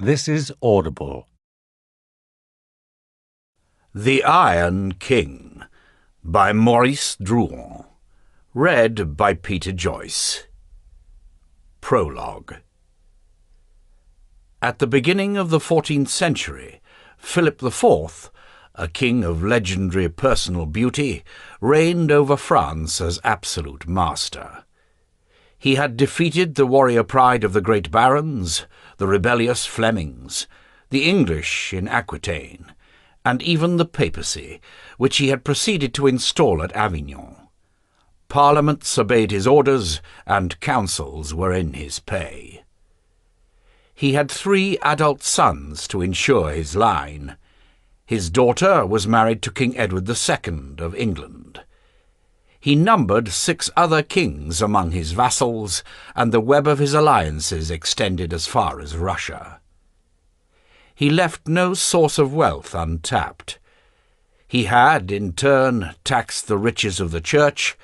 This is Audible. The Iron King by Maurice Druon. Read by Peter Joyce. Prologue. At the beginning of the 14th century, Philip IV, a king of legendary personal beauty, reigned over France as absolute master. He had defeated the warrior pride of the great barons, the rebellious Flemings, the English in Aquitaine, and even the papacy, which he had proceeded to install at Avignon. Parliaments obeyed his orders, and councils were in his pay. He had 3 adult sons to ensure his line. His daughter was married to King Edward II of England. He numbered 6 other kings among his vassals, and the web of his alliances extended as far as Russia. He left no source of wealth untapped. He had, in turn, taxed the riches of the Church,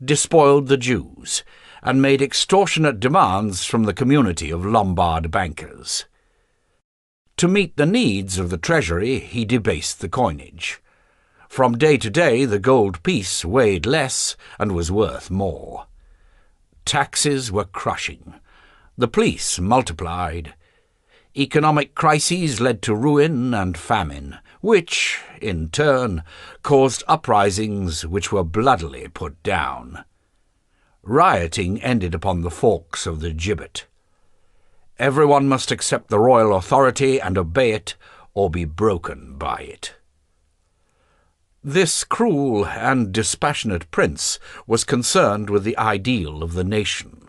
despoiled the Jews, and made extortionate demands from the community of Lombard bankers. To meet the needs of the treasury, he debased the coinage. From day to day the gold piece weighed less and was worth more. Taxes were crushing. The police multiplied. Economic crises led to ruin and famine, which, in turn, caused uprisings which were bloodily put down. Rioting ended upon the forks of the gibbet. Everyone must accept the royal authority and obey it, or be broken by it. This cruel and dispassionate prince was concerned with the ideal of the nation.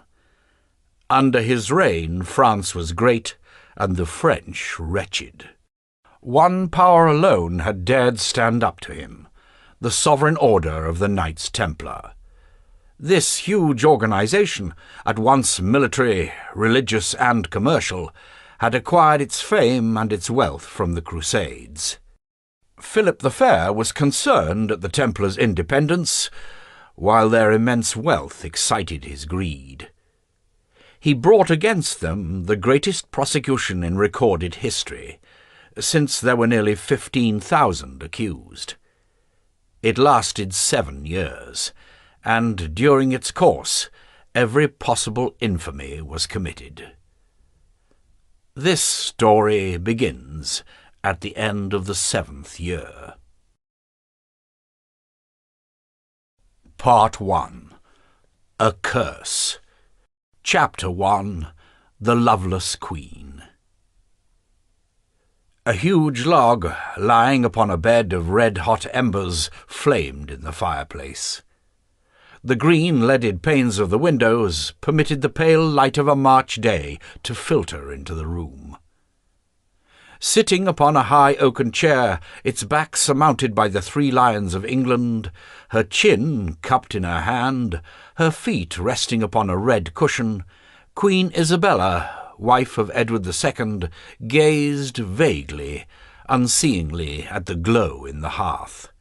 Under his reign, France was great, and the French wretched. One power alone had dared stand up to him, the Sovereign Order of the Knights Templar. This huge organization, at once military, religious, and commercial, had acquired its fame and its wealth from the Crusades. Philip the Fair was concerned at the Templars' independence, while their immense wealth excited his greed. He brought against them the greatest prosecution in recorded history, since there were nearly 15,000 accused. It lasted 7 years, and during its course every possible infamy was committed. This story begins at the end of the 7th year. Part 1. Accursed. Chapter 1. The Loveless Queen. A huge log, lying upon a bed of red-hot embers, flamed in the fireplace. The green leaded panes of the windows permitted the pale light of a March day to filter into the room. Sitting upon a high oaken chair, its back surmounted by the 3 lions of England, her chin cupped in her hand, her feet resting upon a red cushion, Queen Isabella, wife of Edward II, gazed vaguely, unseeingly at the glow in the hearth.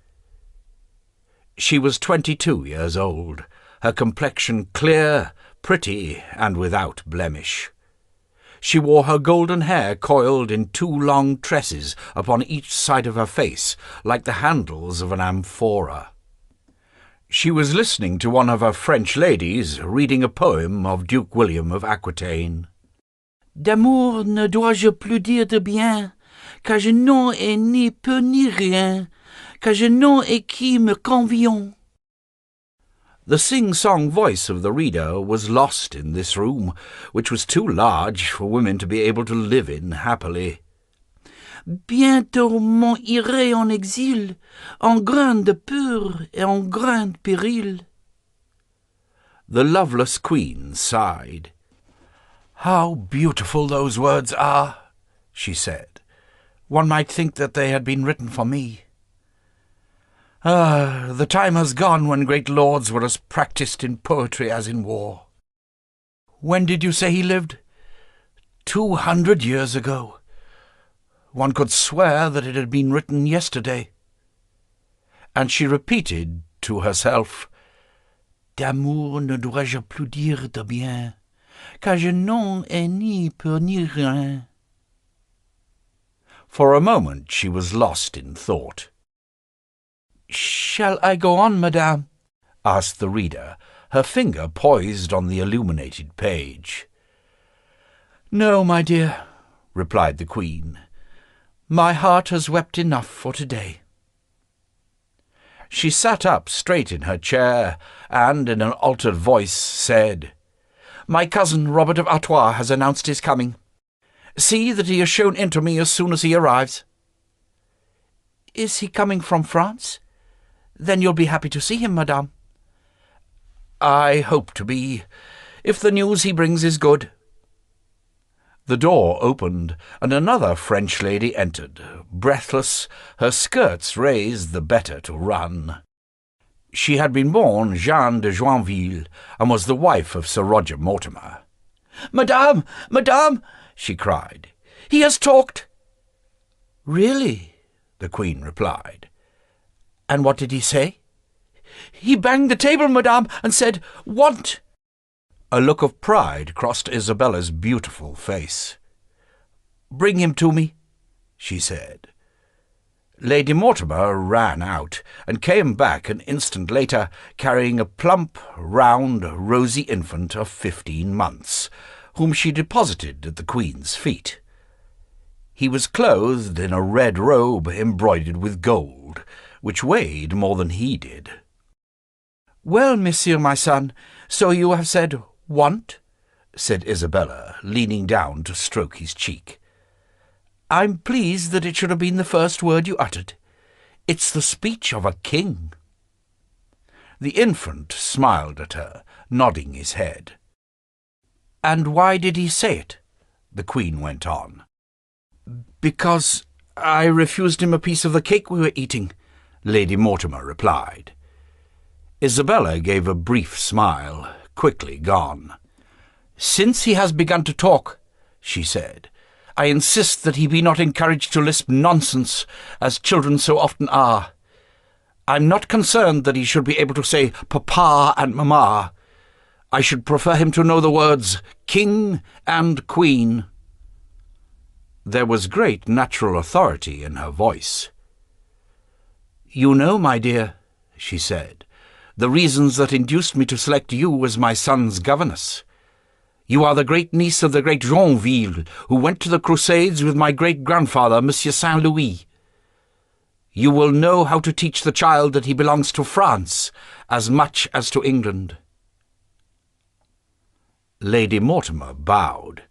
She was 22 years old, her complexion clear, pretty, and without blemish. She wore her golden hair coiled in 2 long tresses upon each side of her face, like the handles of an amphora. She was listening to one of her French ladies reading a poem of Duke William of Aquitaine. D'amour ne dois-je plus dire de bien, car je n'en ai ni peu ni rien, car je n'en ai qui me convient. The sing-song voice of the reader was lost in this room, which was too large for women to be able to live in happily. Bientôt m'en irai en exil, en grande peur et en grand péril. The loveless queen sighed. "How beautiful those words are," she said. "One might think that they had been written for me. The time has gone when great lords were as practised in poetry as in war. When did you say he lived? 200 years ago. One could swear that it had been written yesterday." And she repeated to herself, D'amour ne dois-je plus dire de bien, car je n'en ai ni peu ni rien. For a moment she was lost in thought. "Shall I go on, madame?" asked the reader, her finger poised on the illuminated page. "No, my dear," replied the Queen. "My heart has wept enough for today." She sat up straight in her chair, and in an altered voice said, "My cousin Robert of Artois has announced his coming. See that he is shown in to me as soon as he arrives." "Is he coming from France? Then you'll be happy to see him, madame." "I hope to be, if the news he brings is good." The door opened, and another French lady entered, breathless, her skirts raised the better to run. She had been born Jeanne de Joinville, and was the wife of Sir Roger Mortimer. "Madame! Madame!" she cried. "He has talked." "Really?" the Queen replied. "And what did he say?" "He banged the table, madame, and said, 'Want!'" A look of pride crossed Isabella's beautiful face. "Bring him to me," she said. Lady Mortimer ran out, and came back an instant later, carrying a plump, round, rosy infant of 15 months, whom she deposited at the Queen's feet. He was clothed in a red robe embroidered with gold, which weighed more than he did. "Well, monsieur, my son, so you have said 'want'?" said Isabella, leaning down to stroke his cheek. "I'm pleased that it should have been the first word you uttered. It's the speech of a king." The infant smiled at her, nodding his head. "And why did he say it?" the Queen went on. "Because I refused him a piece of the cake we were eating," Lady Mortimer replied. Isabella gave a brief smile, quickly gone. "Since he has begun to talk," she said, "I insist that he be not encouraged to lisp nonsense, as children so often are. I'm not concerned that he should be able to say papa and mamma. I should prefer him to know the words king and queen." There was great natural authority in her voice. "You know, my dear," she said, "the reasons that induced me to select you as my son's governess. You are the great niece of the great Joinville, who went to the Crusades with my great-grandfather, Monsieur Saint-Louis. You will know how to teach the child that he belongs to France as much as to England." Lady Mortimer bowed.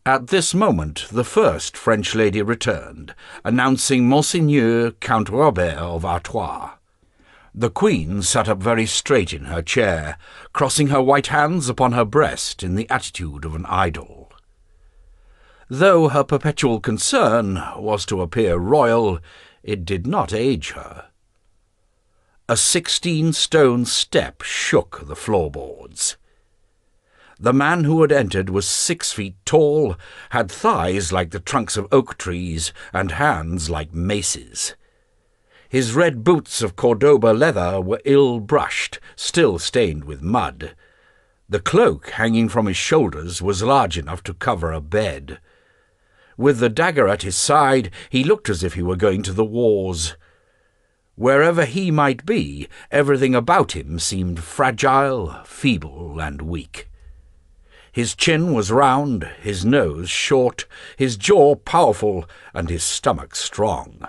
At this moment the first French lady returned, announcing Monseigneur Count Robert of Artois. The Queen sat up very straight in her chair, crossing her white hands upon her breast in the attitude of an idol. Though her perpetual concern was to appear royal, it did not age her. A 16-stone step shook the floorboards. The man who had entered was 6 feet tall, had thighs like the trunks of oak trees, and hands like maces. His red boots of Cordoba leather were ill-brushed, still stained with mud. The cloak hanging from his shoulders was large enough to cover a bed. With the dagger at his side, he looked as if he were going to the wars. Wherever he might be, everything about him seemed fragile, feeble, and weak. His chin was round, his nose short, his jaw powerful, and his stomach strong.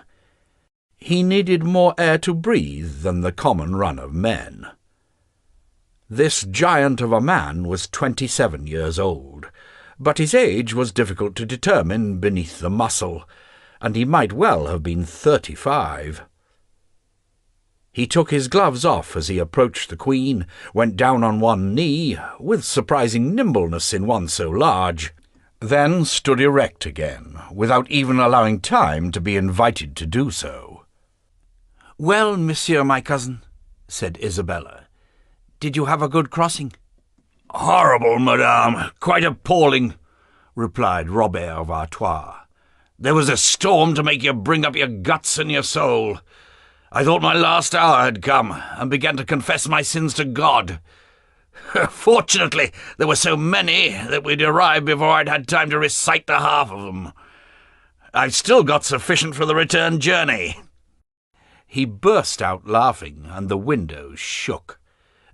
He needed more air to breathe than the common run of men. This giant of a man was 27 years old, but his age was difficult to determine beneath the muscle, and he might well have been 35. He took his gloves off as he approached the Queen, went down on one knee, with surprising nimbleness in one so large, then stood erect again, without even allowing time to be invited to do so. "Well, monsieur, my cousin," said Isabella, "did you have a good crossing?" "Horrible, madame, quite appalling," replied Robert of Artois. "There was a storm to make you bring up your guts and your soul. I thought my last hour had come, and began to confess my sins to God. Fortunately, there were so many that we'd arrived before I'd had time to recite the half of them. I've still got sufficient for the return journey." He burst out laughing, and the window shook.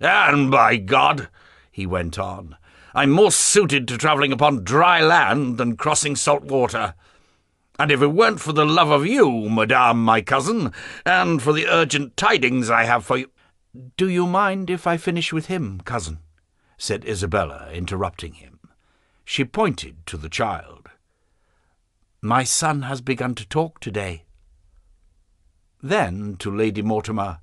"And by God," he went on, "I'm more suited to travelling upon dry land than crossing salt water. And if it weren't for the love of you, madame, my cousin, and for the urgent tidings I have for you—" "Do you mind if I finish with him, cousin?" said Isabella, interrupting him. She pointed to the child. "My son has begun to talk today." Then, to Lady Mortimer,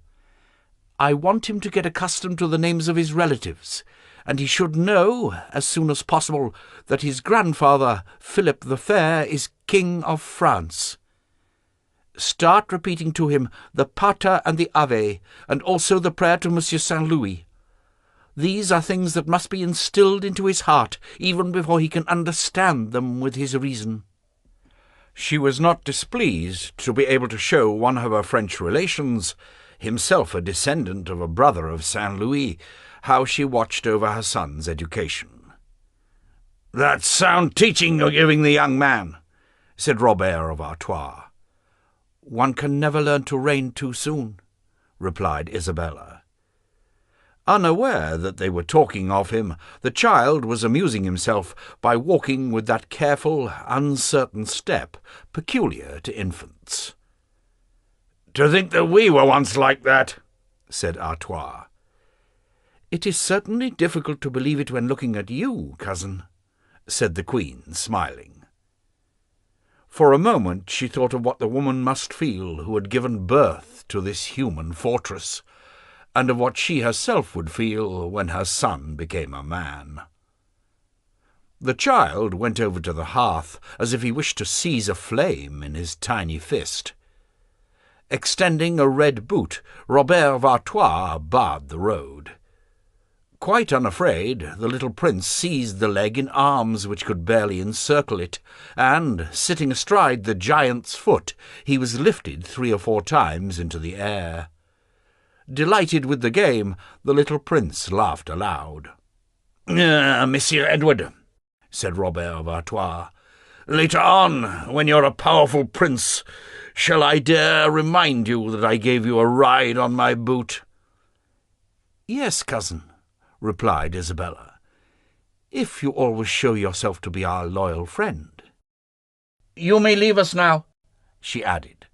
"I want him to get accustomed to the names of his relatives, and he should know, as soon as possible, that his grandfather, Philip the Fair, is King of France. Start repeating to him the Pater and the Ave, and also the prayer to Monsieur Saint Louis. These are things that must be instilled into his heart, even before he can understand them with his reason." She was not displeased to be able to show one of her French relations, himself a descendant of a brother of Saint Louis, how she watched over her son's education. "That's sound teaching you're giving the young man," said Robert of Artois. "One can never learn to reign too soon," replied Isabella. Unaware that they were talking of him, the child was amusing himself by walking with that careful, uncertain step peculiar to infants. "To think that we were once like that," said Artois. "It is certainly difficult to believe it when looking at you, cousin," said the Queen, smiling. For a moment she thought of what the woman must feel who had given birth to this human fortress, and of what she herself would feel when her son became a man. The child went over to the hearth as if he wished to seize a flame in his tiny fist. Extending a red boot, Robert of Artois barred the road. Quite unafraid, the little prince seized the leg in arms which could barely encircle it, and, sitting astride the giant's foot, he was lifted 3 or 4 times into the air. Delighted with the game, the little prince laughed aloud. "Monsieur Edward," said Robert of Artois, "later on, when you're a powerful prince, shall I dare remind you that I gave you a ride on my boot?" "Yes, cousin," replied Isabella, "if you always show yourself to be our loyal friend." "You may leave us now," she added.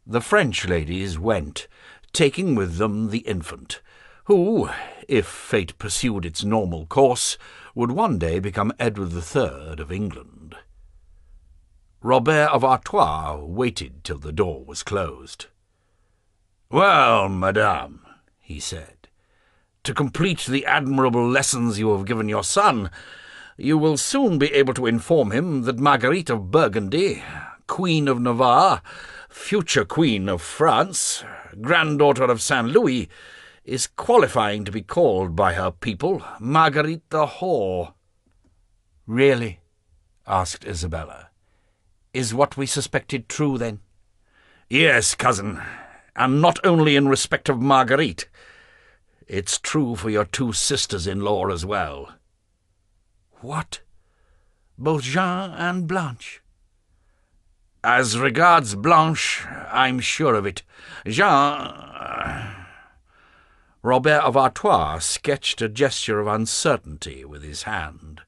The French ladies went, taking with them the infant, who, if fate pursued its normal course, would one day become Edward III of England. Robert of Artois waited till the door was closed. "Well, madame," he said, "to complete the admirable lessons you have given your son, you will soon be able to inform him that Marguerite of Burgundy, Queen of Navarre, future Queen of France, granddaughter of Saint Louis, is qualifying to be called by her people Marguerite the Whore." "Really?" asked Isabella. "Is what we suspected true, then?" "Yes, cousin, and not only in respect of Marguerite. It's true for your 2 sisters-in-law as well." "What? Both Jean and Blanche?" "As regards Blanche, I'm sure of it. Jean—" Robert of Artois sketched a gesture of uncertainty with his hand.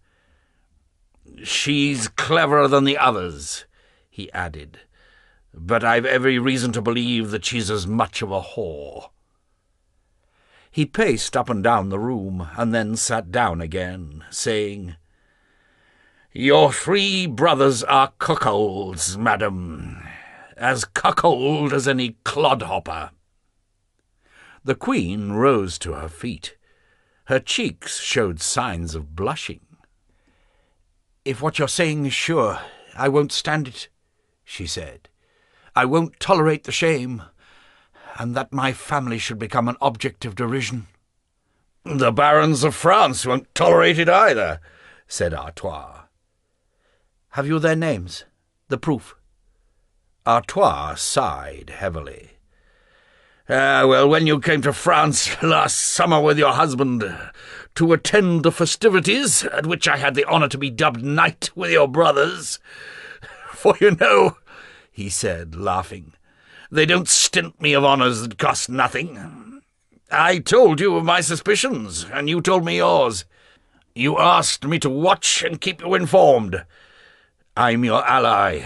"She's cleverer than the others," he added, "but I've every reason to believe that she's as much of a whore." He paced up and down the room, and then sat down again, saying, "Your 3 brothers are cuckolds, madam, as cuckold as any clodhopper." The Queen rose to her feet. Her cheeks showed signs of blushing. "If what you're saying is sure, I won't stand it," she said. "I won't tolerate the shame, and that my family should become an object of derision." "The barons of France won't tolerate it either," said Artois. "Have you their names? The proof?" Artois sighed heavily. Well, when you came to France last summer with your husband to attend the festivities, at which I had the honour to be dubbed knight with your brothers, for you know, he said, laughing, they don't stint me of honours that cost nothing. I told you of my suspicions, and you told me yours. You asked me to watch and keep you informed. I'm your ally.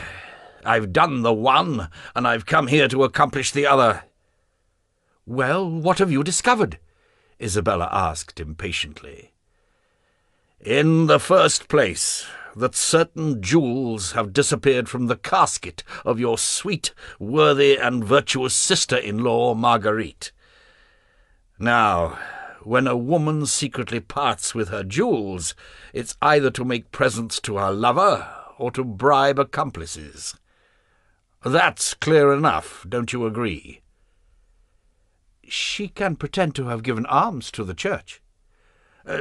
I've done the one, and I've come here to accomplish the other. Well, what have you discovered? Isabella asked impatiently. In the first place, that certain jewels have disappeared from the casket of your sweet, worthy, and virtuous sister-in-law, Marguerite. Now, when a woman secretly parts with her jewels, it's either to make presents to her lover or to bribe accomplices. That's clear enough, don't you agree? She can pretend to have given alms to the church.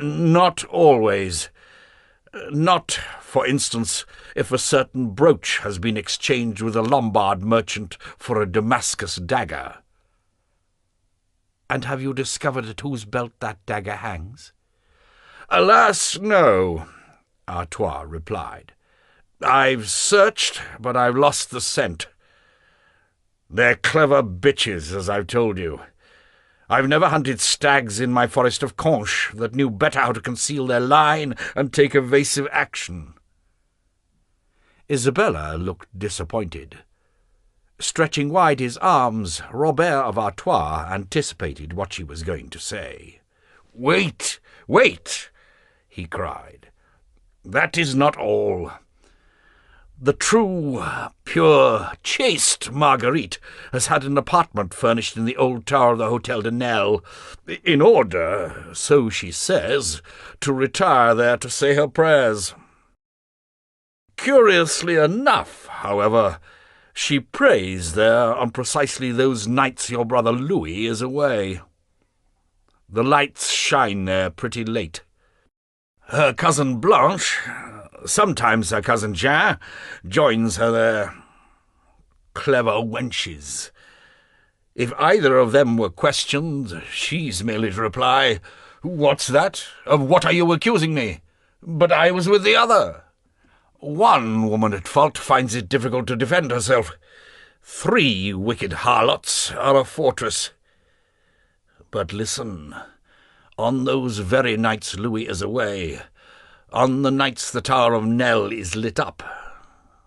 Not always. Not, for instance, if a certain brooch has been exchanged with a Lombard merchant for a Damascus dagger. And have you discovered at whose belt that dagger hangs? Alas, no, Artois replied. I've searched, but I've lost the scent. They're clever bitches, as I've told you. I've never hunted stags in my forest of Conches that knew better how to conceal their line and take evasive action. Isabella looked disappointed. Stretching wide his arms, Robert of Artois anticipated what she was going to say. "Wait, wait!" he cried. "That is not all. The true, pure, chaste Marguerite has had an apartment furnished in the old tower of the Hôtel de Nesle, in order, so she says, to retire there to say her prayers. Curiously enough, however, she prays there on precisely those nights your brother Louis is away. The lights shine there pretty late. Her cousin Blanche, sometimes her cousin Jean, joins her there. Clever wenches. If either of them were questioned, she's merely to reply, 'What's that? Of what are you accusing me? But I was with the other.' One woman at fault finds it difficult to defend herself. 3 wicked harlots are a fortress. But listen, on those very nights Louis is away, on the nights the Tower of Nesle is lit up,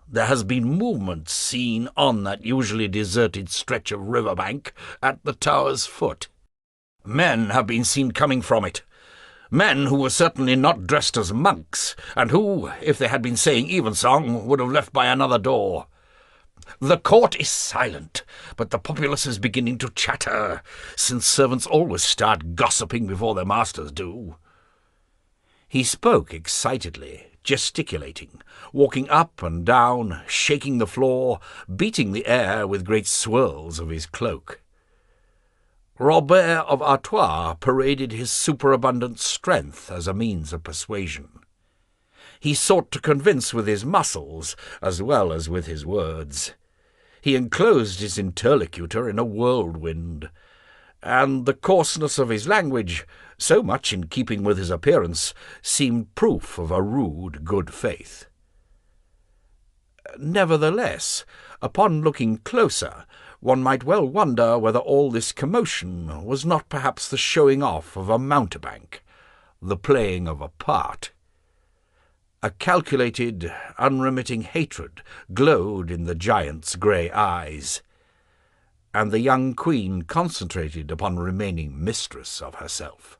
there has been movement seen on that usually deserted stretch of river bank at the tower's foot. Men have been seen coming from it. Men who were certainly not dressed as monks, and who, if they had been saying evensong, would have left by another door. The court is silent, but the populace is beginning to chatter, since servants always start gossiping before their masters do." He spoke excitedly, gesticulating, walking up and down, shaking the floor, beating the air with great swirls of his cloak. Robert of Artois paraded his superabundant strength as a means of persuasion. He sought to convince with his muscles as well as with his words. He enclosed his interlocutor in a whirlwind, and the coarseness of his language, so much in keeping with his appearance, seemed proof of a rude good faith. Nevertheless, upon looking closer, one might well wonder whether all this commotion was not perhaps the showing off of a mountebank, the playing of a part. A calculated, unremitting hatred glowed in the giant's grey eyes, and the young queen concentrated upon remaining mistress of herself.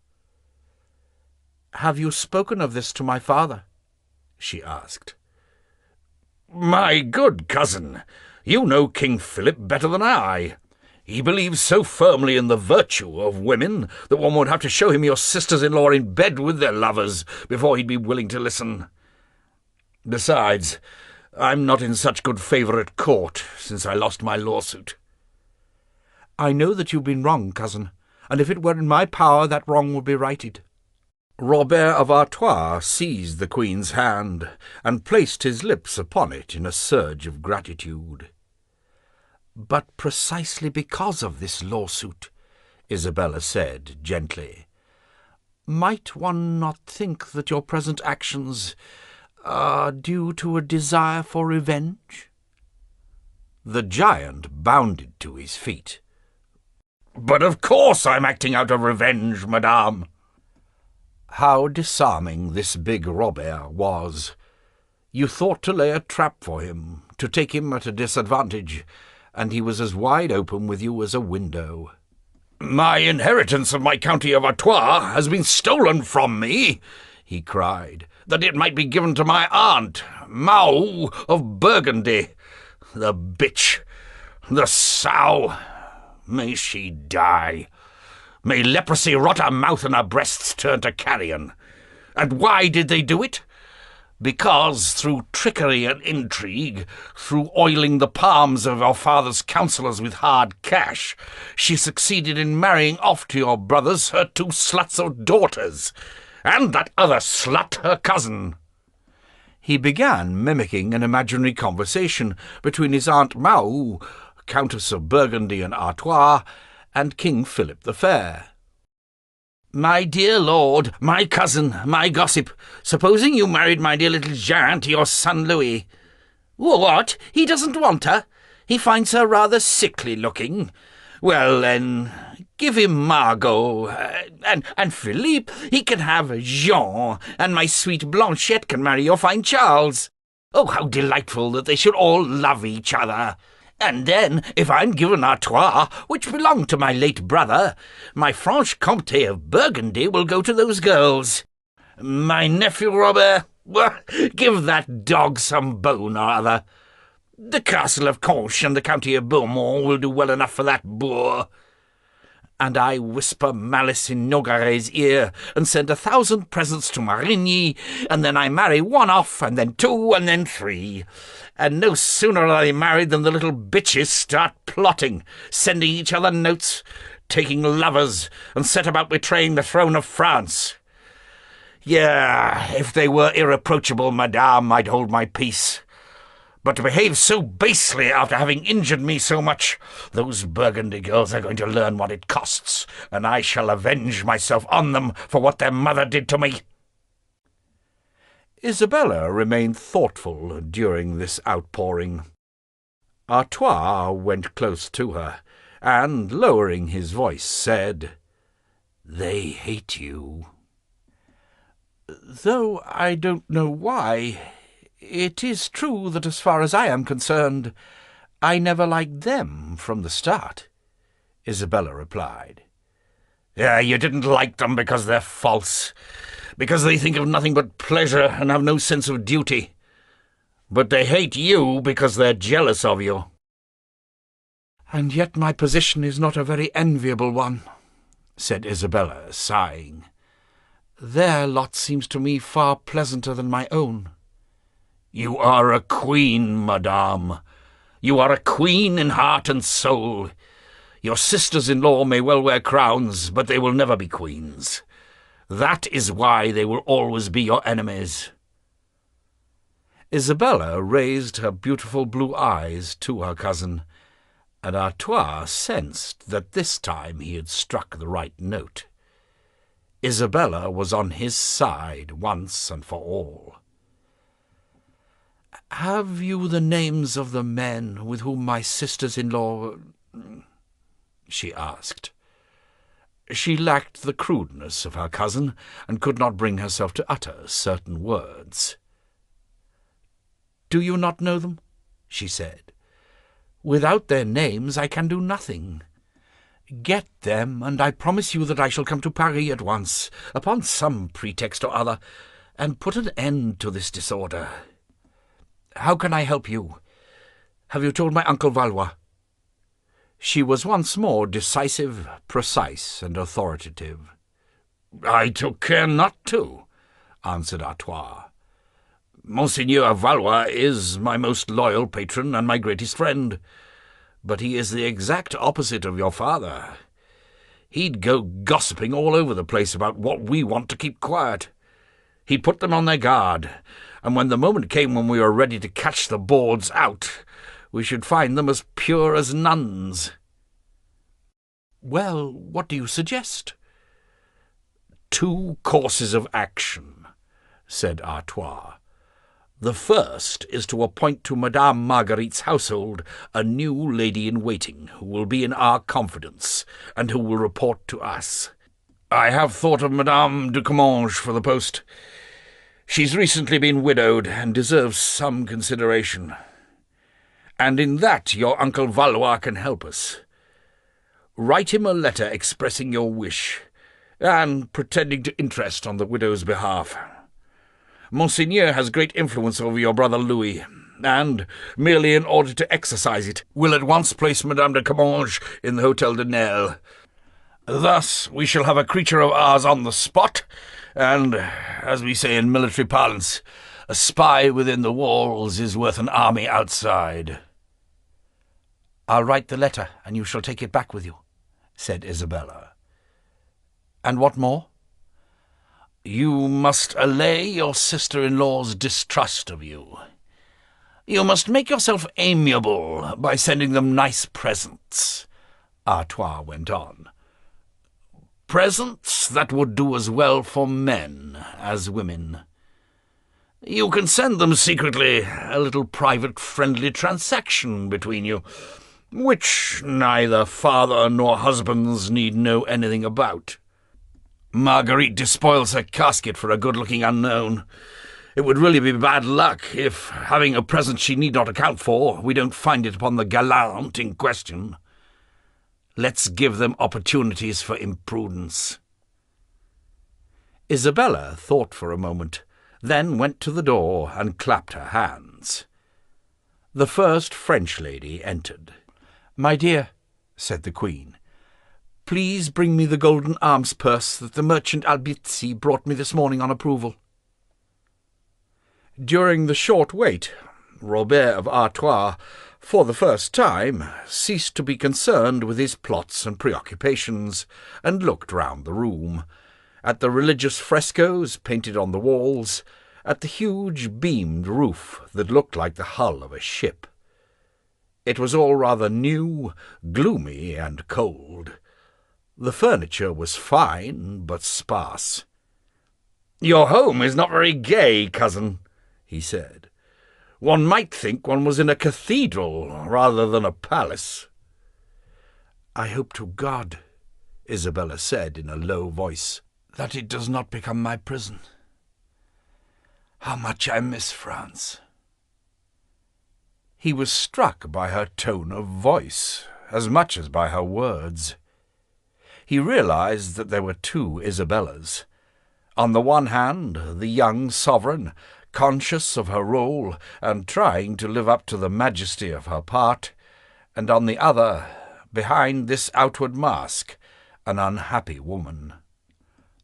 "Have you spoken of this to my father?" she asked. "My good cousin, you know King Philip better than I. He believes so firmly in the virtue of women that one would have to show him your sisters-in-law in bed with their lovers before he'd be willing to listen. Besides, I'm not in such good favour at court since I lost my lawsuit." "I know that you've been wrong, cousin, and if it were in my power that wrong would be righted." Robert of Artois seized the queen's hand and placed his lips upon it in a surge of gratitude. "But precisely because of this lawsuit," Isabella said gently, "might one not think that your present actions are due to a desire for revenge?" The giant bounded to his feet. "But of course I'm acting out of revenge, madame." How disarming this big Robert was! You thought to lay a trap for him, to take him at a disadvantage, and he was as wide open with you as a window. "My inheritance of my county of Artois has been stolen from me," he cried, "that it might be given to my aunt, Mau of Burgundy. The bitch! The sow! May she die! May leprosy rot her mouth and her breasts turn to carrion! And why did they do it? Because, through trickery and intrigue, through oiling the palms of your father's counsellors with hard cash, she succeeded in marrying off to your brothers her 2 sluts of daughters, and that other slut her cousin." He began mimicking an imaginary conversation between his Aunt Mau, Countess of Burgundy and Artois, and King Philip the Fair. "My dear lord, my cousin, my gossip, supposing you married my dear little Jean to your son Louis." "What? He doesn't want her? He finds her rather sickly-looking. Well, then, give him Margot, and Philippe, he can have Jean, and my sweet Blanchette can marry your fine Charles. Oh, how delightful that they should all love each other! And then, if I'm given Artois, which belonged to my late brother, my Franche-Comté of Burgundy will go to those girls. My nephew Robert, well, give that dog some bone or other. The castle of Conches and the county of Beaumont will do well enough for that boor." And I whisper malice in Nogaret's ear, and send 1,000 presents to Marigny, and then I marry 1 off, and then 2, and then 3. And no sooner are they married than the little bitches start plotting, sending each other notes, taking lovers, and set about betraying the throne of France. Yeah, if they were irreproachable, madame, I'd hold my peace. But to behave so basely after having injured me so much, those Burgundy girls are going to learn what it costs, and I shall avenge myself on them for what their mother did to me." Isabella remained thoughtful during this outpouring. Artois went close to her, and, lowering his voice, said, "They hate you." "Though I don't know why. It is true that as far as I am concerned, I never liked them from the start," Isabella replied. "Yeah, you didn't like them because they're false, because they think of nothing but pleasure and have no sense of duty. But they hate you because they're jealous of you." "And yet my position is not a very enviable one," said Isabella, sighing. "Their lot seems to me far pleasanter than my own." "You are a queen, madame. You are a queen in heart and soul. Your sisters-in-law may well wear crowns, but they will never be queens. That is why they will always be your enemies." Isabella raised her beautiful blue eyes to her cousin, and Artois sensed that this time he had struck the right note. Isabella was on his side once and for all. "Have you the names of the men with whom my sisters-in-law—" she asked. She lacked the crudeness of her cousin, and could not bring herself to utter certain words. "Do you not know them?" she said. "Without their names I can do nothing. Get them, and I promise you that I shall come to Paris at once, upon some pretext or other, and put an end to this disorder. How can I help you? Have you told my Uncle Valois?" She was once more decisive, precise, and authoritative. "I took care not to," answered Artois. "Monseigneur Valois is my most loyal patron and my greatest friend, but he is the exact opposite of your father. He'd go gossiping all over the place about what we want to keep quiet. He'd put them on their guard, and when the moment came when we were ready to catch the bawds out, we should find them as pure as nuns." "Well, what do you suggest?" "2 courses of action," said Artois. The first is to appoint to Madame Marguerite's household a new lady-in-waiting who will be in our confidence, and who will report to us. I have thought of Madame de Comminges for the post. She's recently been widowed, and deserves some consideration. And in that your Uncle Valois can help us. Write him a letter expressing your wish, and pretending to interest on the widow's behalf. Monseigneur has great influence over your brother Louis, and, merely in order to exercise it, will at once place Madame de Comminges in the Hôtel de Nesle. Thus we shall have a creature of ours on the spot, and, as we say in military parlance, a spy within the walls is worth an army outside. I'll write the letter, and you shall take it back with you, said Isabella. And what more? You must allay your sister-in-law's distrust of you. You must make yourself amiable by sending them nice presents, Artois went on. Presents that would do as well for men as women. You can send them secretly a little private friendly transaction between you, which neither father nor husbands need know anything about. Marguerite despoils her casket for a good-looking unknown. It would really be bad luck if, having a present she need not account for, we don't find it upon the gallant in question. Let's give them opportunities for imprudence. Isabella thought for a moment, then went to the door and clapped her hands. The first French lady entered. "My dear," said the Queen, "please bring me the golden alms purse that the merchant Albizzi brought me this morning on approval." During the short wait, Robert of Artois, for the first time, ceased to be concerned with his plots and preoccupations, and looked round the room, at the religious frescoes painted on the walls, at the huge beamed roof that looked like the hull of a ship. It was all rather new, gloomy, and cold. The furniture was fine, but sparse. "Your home is not very gay, cousin," he said. "One might think one was in a cathedral rather than a palace." "I hope to God," Isabella said in a low voice, "that it does not become my prison. How much I miss France." He was struck by her tone of voice, as much as by her words. He realized that there were two Isabellas. On the one hand, the young sovereign, conscious of her role and trying to live up to the majesty of her part, and on the other, behind this outward mask, an unhappy woman.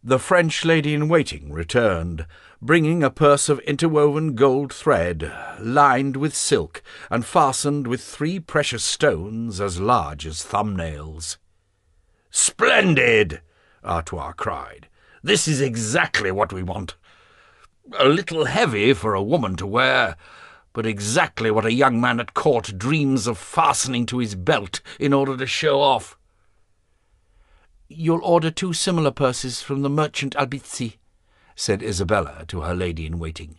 The French lady-in-waiting returned, bringing a purse of interwoven gold thread, lined with silk and fastened with 3 precious stones as large as thumbnails. "Splendid!" Artois cried. "This is exactly what we want. A little heavy for a woman to wear, but exactly what a young man at court dreams of fastening to his belt in order to show off." "You'll order 2 similar purses from the merchant Albizzi," said Isabella to her lady-in-waiting,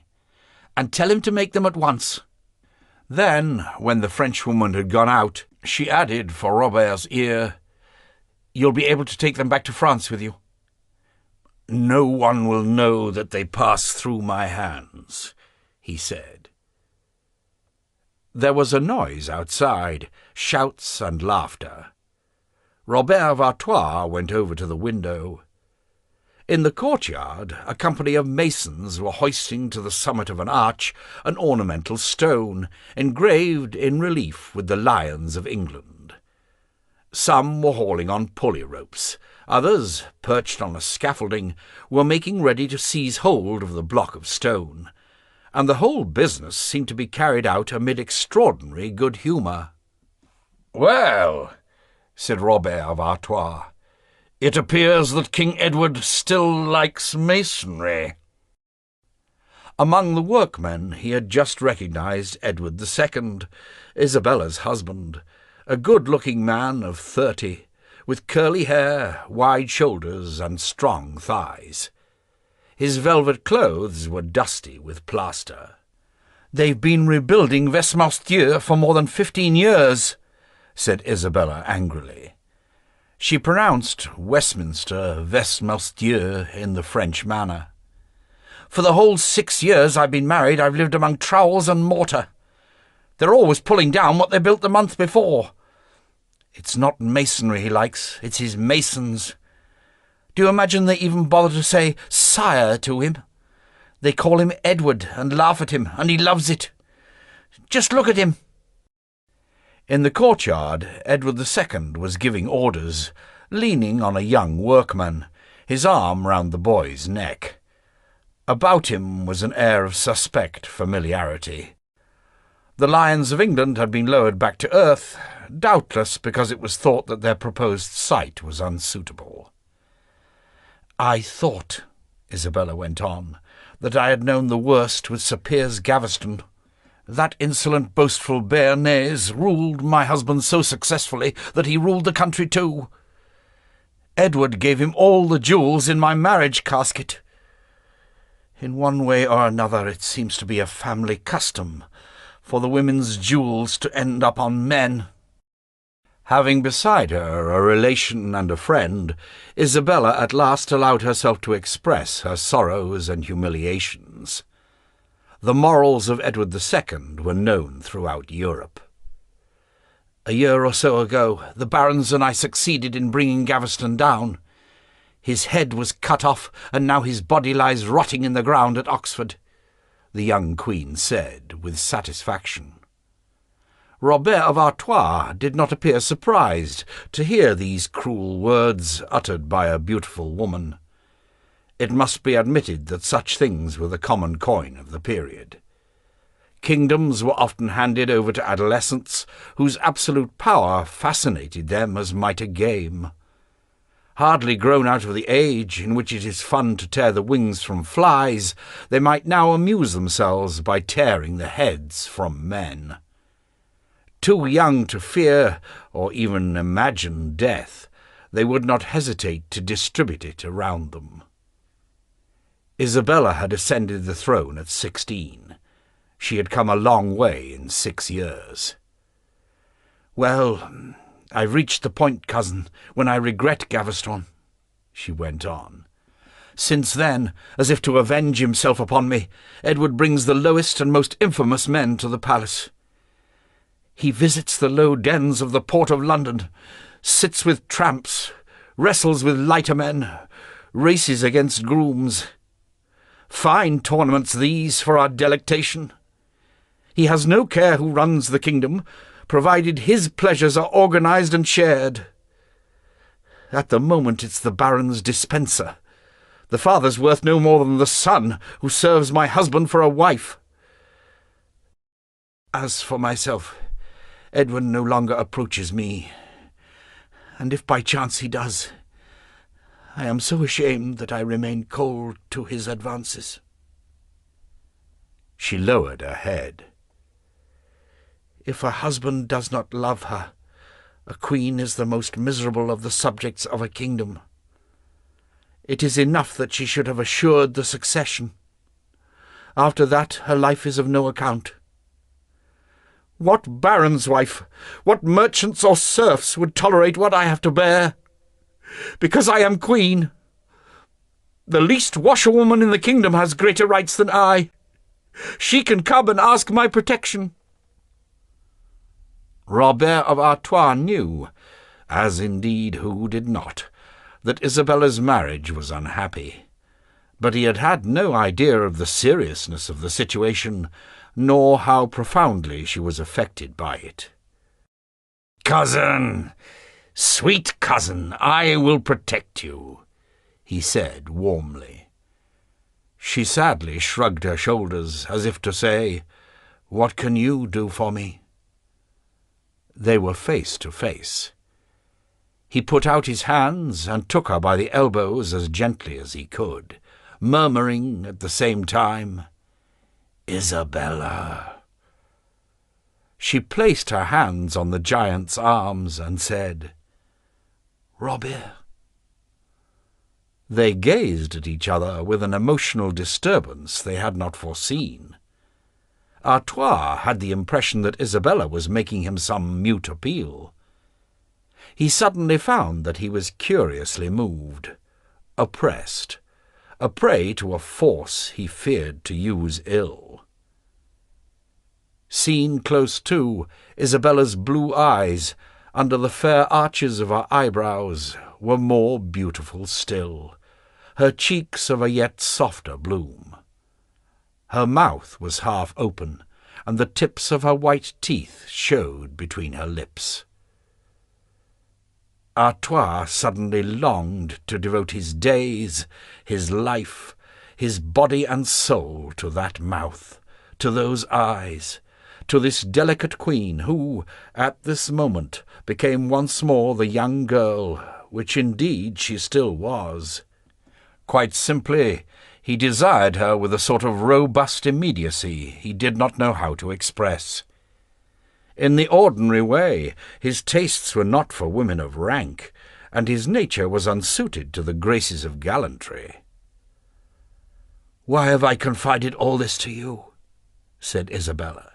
"and tell him to make them at once." Then, when the Frenchwoman had gone out, she added for Robert's ear, "You'll be able to take them back to France with you." "No one will know that they pass through my hands," he said. There was a noise outside, shouts and laughter. Robert of Artois went over to the window. In the courtyard, a company of masons were hoisting to the summit of an arch an ornamental stone, engraved in relief with the lions of England. Some were hauling on pulley ropes. Others, perched on a scaffolding, were making ready to seize hold of the block of stone, and the whole business seemed to be carried out amid extraordinary good humour. "Well," said Robert of Artois, "it appears that King Edward still likes masonry." Among the workmen he had just recognized Edward II, Isabella's husband, a good-looking man of 30, with curly hair, wide shoulders, and strong thighs. His velvet clothes were dusty with plaster. "They've been rebuilding Westminster for more than 15 years, said Isabella angrily. She pronounced Westminster in the French manner. "For the whole 6 years I've been married, I've lived among trowels and mortar. They're always pulling down what they built the month before. It's not masonry he likes, it's his masons. Do you imagine they even bother to say 'sire' to him? They call him Edward and laugh at him, and he loves it. Just look at him." In the courtyard, Edward II was giving orders, leaning on a young workman, his arm round the boy's neck. About him was an air of suspect familiarity. The Lions of England had been lowered back to earth, doubtless because it was thought that their proposed site was unsuitable. "I thought," Isabella went on, "that I had known the worst with Sir Piers Gaveston. That insolent, boastful Béarnais ruled my husband so successfully that he ruled the country too. Edward gave him all the jewels in my marriage casket. In one way or another it seems to be a family custom for the women's jewels to end up on men." Having beside her a relation and a friend, Isabella at last allowed herself to express her sorrows and humiliations. The morals of Edward II were known throughout Europe. "A year or so ago, the barons and I succeeded in bringing Gaveston down. His head was cut off, and now his body lies rotting in the ground at Oxford," the young queen said with satisfaction. Robert of Artois did not appear surprised to hear these cruel words uttered by a beautiful woman. It must be admitted that such things were the common coin of the period. Kingdoms were often handed over to adolescents whose absolute power fascinated them as might a game. Hardly grown out of the age in which it is fun to tear the wings from flies, they might now amuse themselves by tearing the heads from men. Too young to fear or even imagine death, they would not hesitate to distribute it around them. Isabella had ascended the throne at 16. She had come a long way in 6 years. "Well, I've reached the point, cousin, when I regret Gaveston," she went on. "Since then, as if to avenge himself upon me, Edward brings the lowest and most infamous men to the palace. He visits the low dens of the Port of London, sits with tramps, wrestles with lighter men, races against grooms. Fine tournaments these for our delectation. He has no care who runs the kingdom, provided his pleasures are organised and shared. At the moment it's the Baron's dispenser. The father's worth no more than the son who serves my husband for a wife. As for myself, Edward no longer approaches me, and if by chance he does, I am so ashamed that I remain cold to his advances." She lowered her head. "If a husband does not love her, a queen is the most miserable of the subjects of a kingdom. It is enough that she should have assured the succession. After that her life is of no account. What baron's wife, what merchants or serfs would tolerate what I have to bear? Because I am queen. The least washerwoman in the kingdom has greater rights than I. She can come and ask my protection." Robert of Artois knew, as indeed who did not, that Isabella's marriage was unhappy, but he had had no idea of the seriousness of the situation, nor how profoundly she was affected by it. "Cousin, sweet cousin, I will protect you," he said warmly. She sadly shrugged her shoulders, as if to say, "What can you do for me?" They were face to face. He put out his hands and took her by the elbows as gently as he could, murmuring at the same time, "Isabella." She placed her hands on the giant's arms and said, "Robert." They gazed at each other with an emotional disturbance they had not foreseen. Artois had the impression that Isabella was making him some mute appeal. He suddenly found that he was curiously moved, oppressed, a prey to a force he feared to use ill. Seen close to, Isabella's blue eyes, under the fair arches of her eyebrows, were more beautiful still, her cheeks of a yet softer bloom. Her mouth was half open, and the tips of her white teeth showed between her lips. Artois suddenly longed to devote his days, his life, his body and soul to that mouth, to those eyes, to this delicate queen who, at this moment, became once more the young girl, which indeed she still was. Quite simply, he desired her with a sort of robust immediacy he did not know how to express. In the ordinary way, his tastes were not for women of rank, and his nature was unsuited to the graces of gallantry. "Why have I confided all this to you?" said Isabella.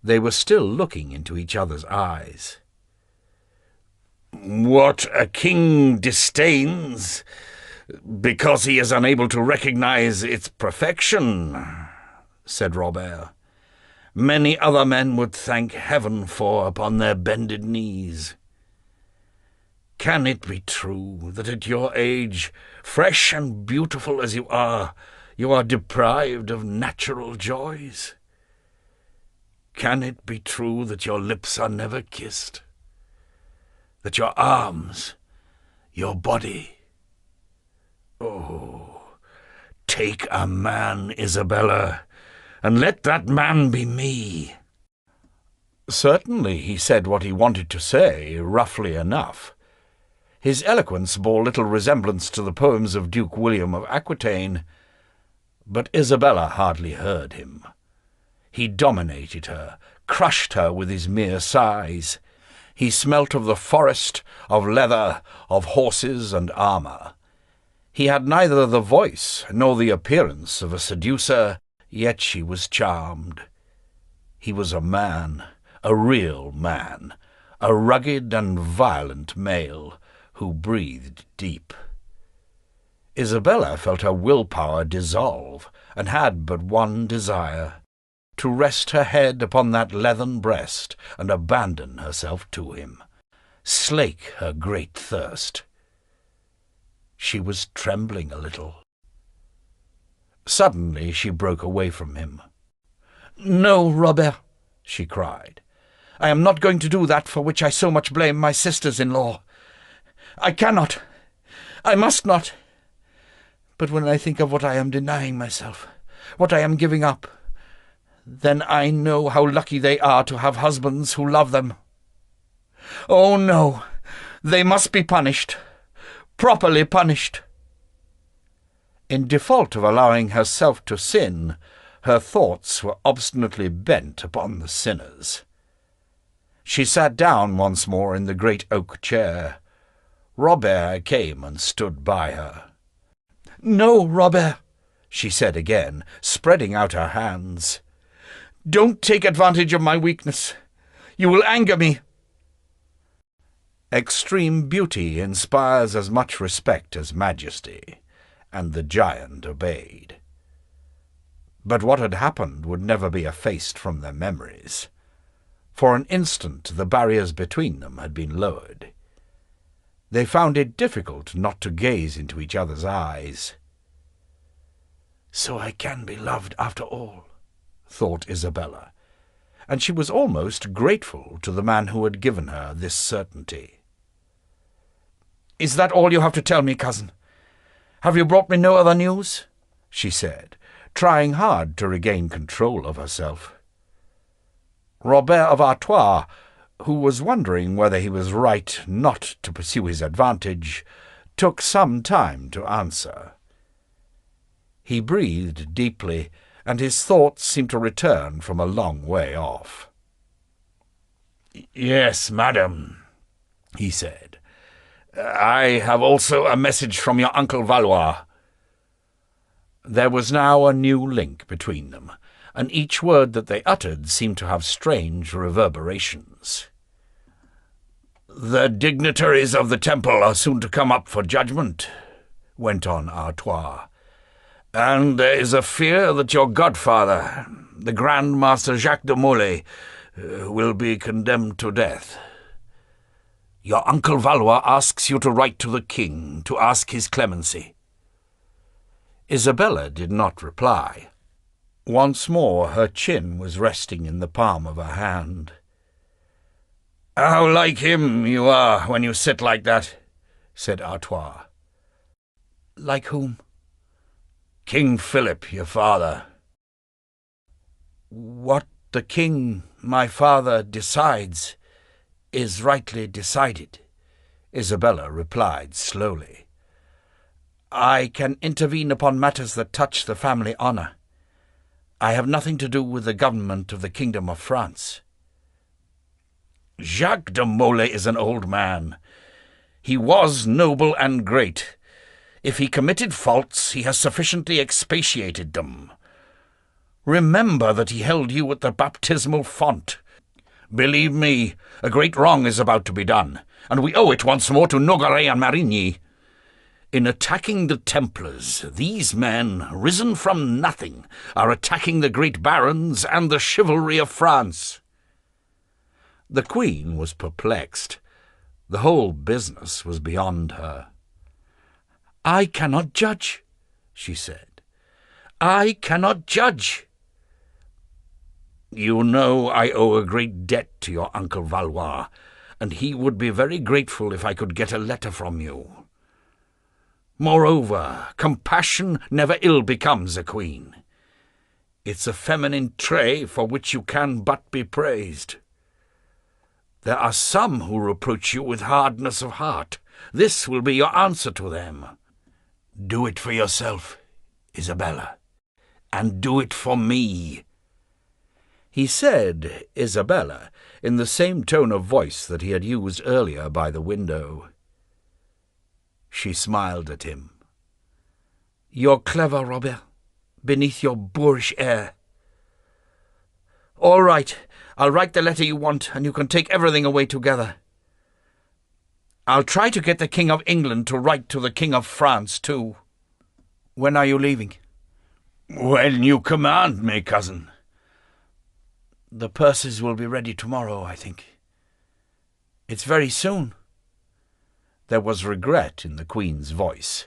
They were still looking into each other's eyes. "What a king disdains, because he is unable to recognize its perfection," said Robert, "many other men would thank heaven for upon their bended knees. Can it be true that at your age, fresh and beautiful as you are deprived of natural joys? Can it be true that your lips are never kissed, that your arms, your body— Oh, take a man, Isabella, and let that man be me." Certainly he said what he wanted to say, roughly enough. His eloquence bore little resemblance to the poems of Duke William of Aquitaine, but Isabella hardly heard him. He dominated her, crushed her with his mere sighs. He smelt of the forest, of leather, of horses and armour. He had neither the voice nor the appearance of a seducer, yet she was charmed. He was a man, a real man, a rugged and violent male, who breathed deep. Isabella felt her willpower dissolve, and had but one desire— to rest her head upon that leathern breast and abandon herself to him, slake her great thirst. She was trembling a little. Suddenly she broke away from him. "No, Robert," she cried. "I am not going to do that for which I so much blame my sisters-in-law. I cannot. I must not. But when I think of what I am denying myself, what I am giving up, then I know how lucky they are to have husbands who love them. Oh, no, they must be punished, properly punished." In default of allowing herself to sin, her thoughts were obstinately bent upon the sinners. She sat down once more in the great oak chair. Robert came and stood by her. "No, Robert," she said again, spreading out her hands. "Don't take advantage of my weakness. You will anger me." Extreme beauty inspires as much respect as majesty, and the giant obeyed. But what had happened would never be effaced from their memories. For an instant the barriers between them had been lowered. They found it difficult not to gaze into each other's eyes. "So I can be loved after all," thought Isabella, and she was almost grateful to the man who had given her this certainty. "Is that all you have to tell me, cousin? Have you brought me no other news?" she said, trying hard to regain control of herself. Robert of Artois, who was wondering whether he was right not to pursue his advantage, took some time to answer. He breathed deeply, and his thoughts seemed to return from a long way off. "Yes, madam," he said. "I have also a message from your Uncle Valois." There was now a new link between them, and each word that they uttered seemed to have strange reverberations. "The dignitaries of the temple are soon to come up for judgment," went on Artois, "and there is a fear that your godfather, the Grand Master Jacques de Molay, will be condemned to death. Your uncle Valois asks you to write to the king to ask his clemency." Isabella did not reply. Once more her chin was resting in the palm of her hand. "How like him you are when you sit like that," said Artois. "Like whom?" "King Philip, your father." "What the king, my father, decides is rightly decided," Isabella replied slowly. "I can intervene upon matters that touch the family honour. I have nothing to do with the government of the Kingdom of France." "Jacques de Molay is an old man. He was noble and great. If he committed faults, he has sufficiently expiated them. Remember that he held you at the baptismal font. Believe me, a great wrong is about to be done, and we owe it once more to Nogaret and Marigny. In attacking the Templars, these men, risen from nothing, are attacking the great barons and the chivalry of France." The Queen was perplexed. The whole business was beyond her. "I cannot judge," she said. "I cannot judge." "You know I owe a great debt to your uncle Valois, and he would be very grateful if I could get a letter from you. Moreover, compassion never ill becomes a queen. It's a feminine trait for which you can but be praised. There are some who reproach you with hardness of heart. This will be your answer to them. Do it for yourself, Isabella, and do it for me." He said Isabella in the same tone of voice that he had used earlier by the window. She smiled at him. "You're clever, Robert, beneath your boorish air. All right, I'll write the letter you want, and you can take everything away together. I'll try to get the King of England to write to the King of France, too." "When are you leaving?" "When you command me, cousin." "The purses will be ready tomorrow, I think." "It's very soon." There was regret in the Queen's voice.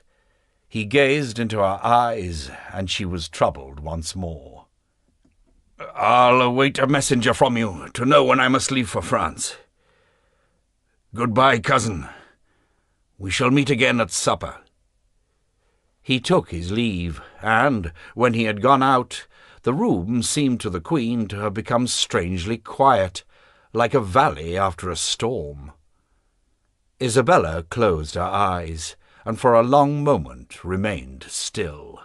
He gazed into her eyes, and she was troubled once more. "I'll await a messenger from you to know when I must leave for France. Goodbye, cousin. We shall meet again at supper." He took his leave, and, when he had gone out, the room seemed to the Queen to have become strangely quiet, like a valley after a storm. Isabella closed her eyes, and for a long moment remained still.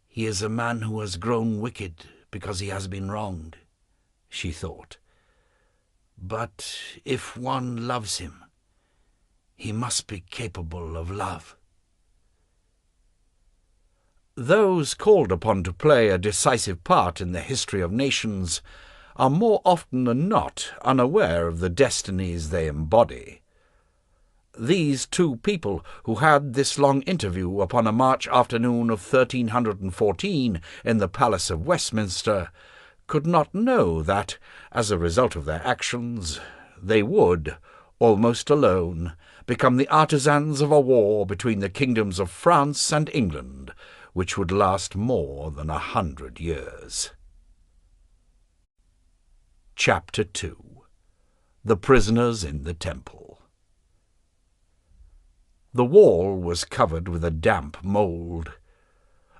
"He is a man who has grown wicked because he has been wronged," she thought. "But if one loves him, he must be capable of love." Those called upon to play a decisive part in the history of nations are more often than not unaware of the destinies they embody. These two people who had this long interview upon a March afternoon of 1314 in the Palace of Westminster could not know that, as a result of their actions, they would, almost alone, become the artisans of a war between the kingdoms of France and England, which would last more than 100 years. Chapter 2. The Prisoners in the Temple. The wall was covered with a damp mould.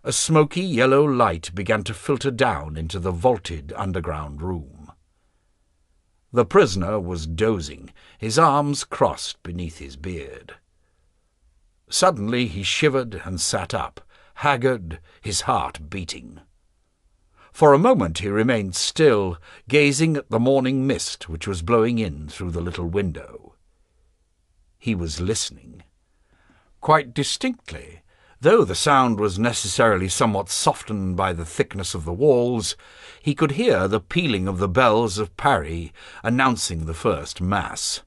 A smoky yellow light began to filter down into the vaulted underground room. The prisoner was dozing, his arms crossed beneath his beard. Suddenly he shivered and sat up, haggard, his heart beating. For a moment he remained still, gazing at the morning mist which was blowing in through the little window. He was listening. Quite distinctly, Though the sound was necessarily somewhat softened by the thickness of the walls, he could hear the pealing of the bells of Paris announcing the first Mass.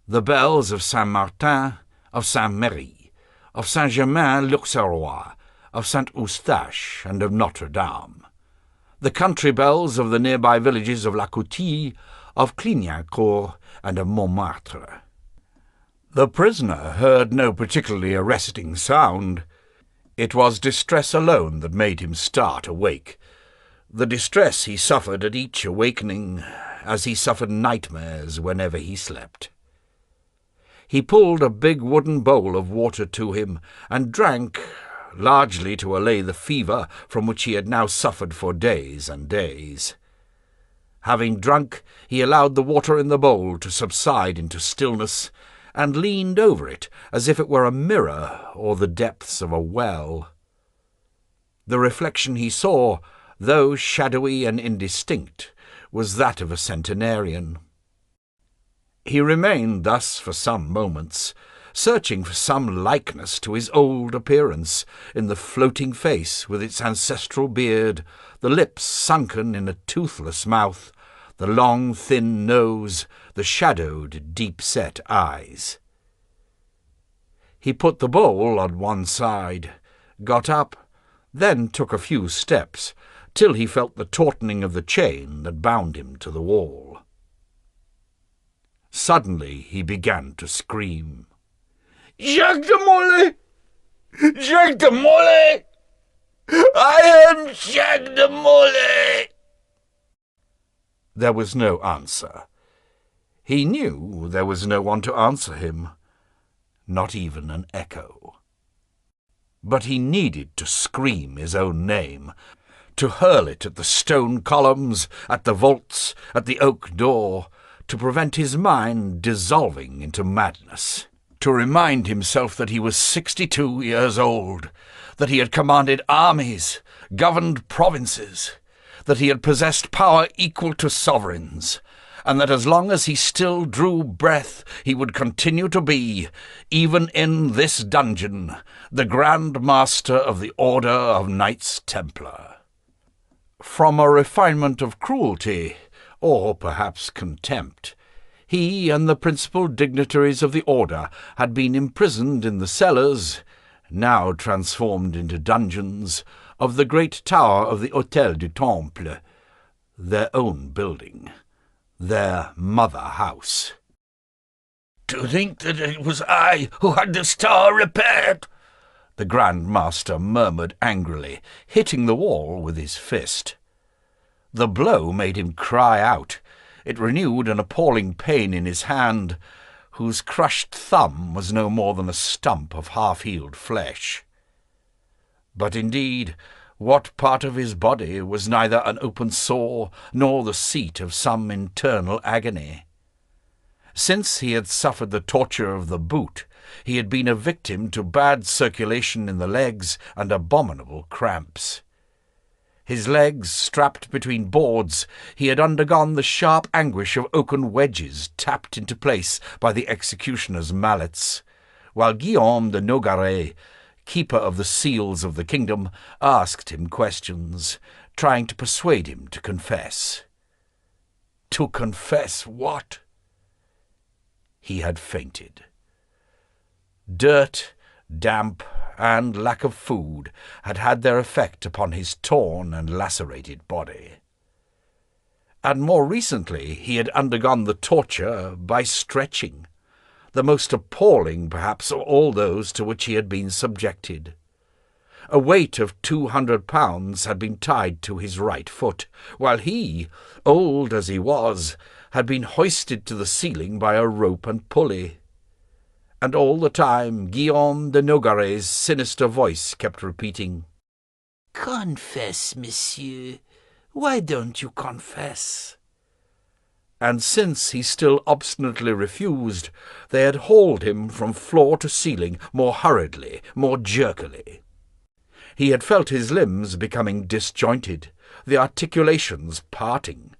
The bells of Saint-Martin, of Saint-Méry, of Saint-Germain-l'Auxerrois, of Saint-Eustache, and of Notre-Dame. The country bells of the nearby villages of La Coutille, of Clignancourt, and of Montmartre. The prisoner heard no particularly arresting sound. It was distress alone that made him start awake, the distress he suffered at each awakening, as he suffered nightmares whenever he slept. He pulled a big wooden bowl of water to him and drank, largely to allay the fever from which he had now suffered for days and days. Having drunk, he allowed the water in the bowl to subside into stillness, and leaned over it as if it were a mirror or the depths of a well. The reflection he saw, though shadowy and indistinct, was that of a centenarian. He remained thus for some moments, searching for some likeness to his old appearance in the floating face with its ancestral beard, the lips sunken in a toothless mouth, the long thin nose, the shadowed, deep-set eyes. He put the bowl on one side, got up, then took a few steps, till he felt the tautening of the chain that bound him to the wall. Suddenly he began to scream. "Jacques de Molay! Jacques de Molay! I am Jacques de Molay!" There was no answer. He knew there was no one to answer him, not even an echo. But he needed to scream his own name, to hurl it at the stone columns, at the vaults, at the oak door, to prevent his mind dissolving into madness, to remind himself that he was 62 years old, that he had commanded armies, governed provinces, that he had possessed power equal to sovereigns, and that as long as he still drew breath he would continue to be, even in this dungeon, the Grand Master of the Order of Knights Templar. From a refinement of cruelty, or perhaps contempt, he and the principal dignitaries of the order had been imprisoned in the cellars, now transformed into dungeons, of the great tower of the Hôtel du Temple, their own building, their mother house. "To think that it was I who had this tower repaired!" the Grand Master murmured angrily, hitting the wall with his fist. The blow made him cry out. It renewed an appalling pain in his hand, whose crushed thumb was no more than a stump of half-healed flesh. But indeed, what part of his body was neither an open sore nor the seat of some internal agony? Since he had suffered the torture of the boot, he had been a victim to bad circulation in the legs and abominable cramps. His legs strapped between boards, he had undergone the sharp anguish of oaken wedges tapped into place by the executioner's mallets, while Guillaume de Nogaret, keeper of the seals of the kingdom, asked him questions, trying to persuade him to confess. To confess what? He had fainted. Dirt, damp, and lack of food had had their effect upon his torn and lacerated body. And more recently he had undergone the torture by stretching, the most appalling, perhaps, of all those to which he had been subjected. A weight of 200 pounds had been tied to his right foot, while he, old as he was, had been hoisted to the ceiling by a rope and pulley. And all the time Guillaume de Nogaret's sinister voice kept repeating, "Confess, monsieur. Why don't you confess?" And since he still obstinately refused, they had hauled him from floor to ceiling more hurriedly, more jerkily. He had felt his limbs becoming disjointed, the articulations parting.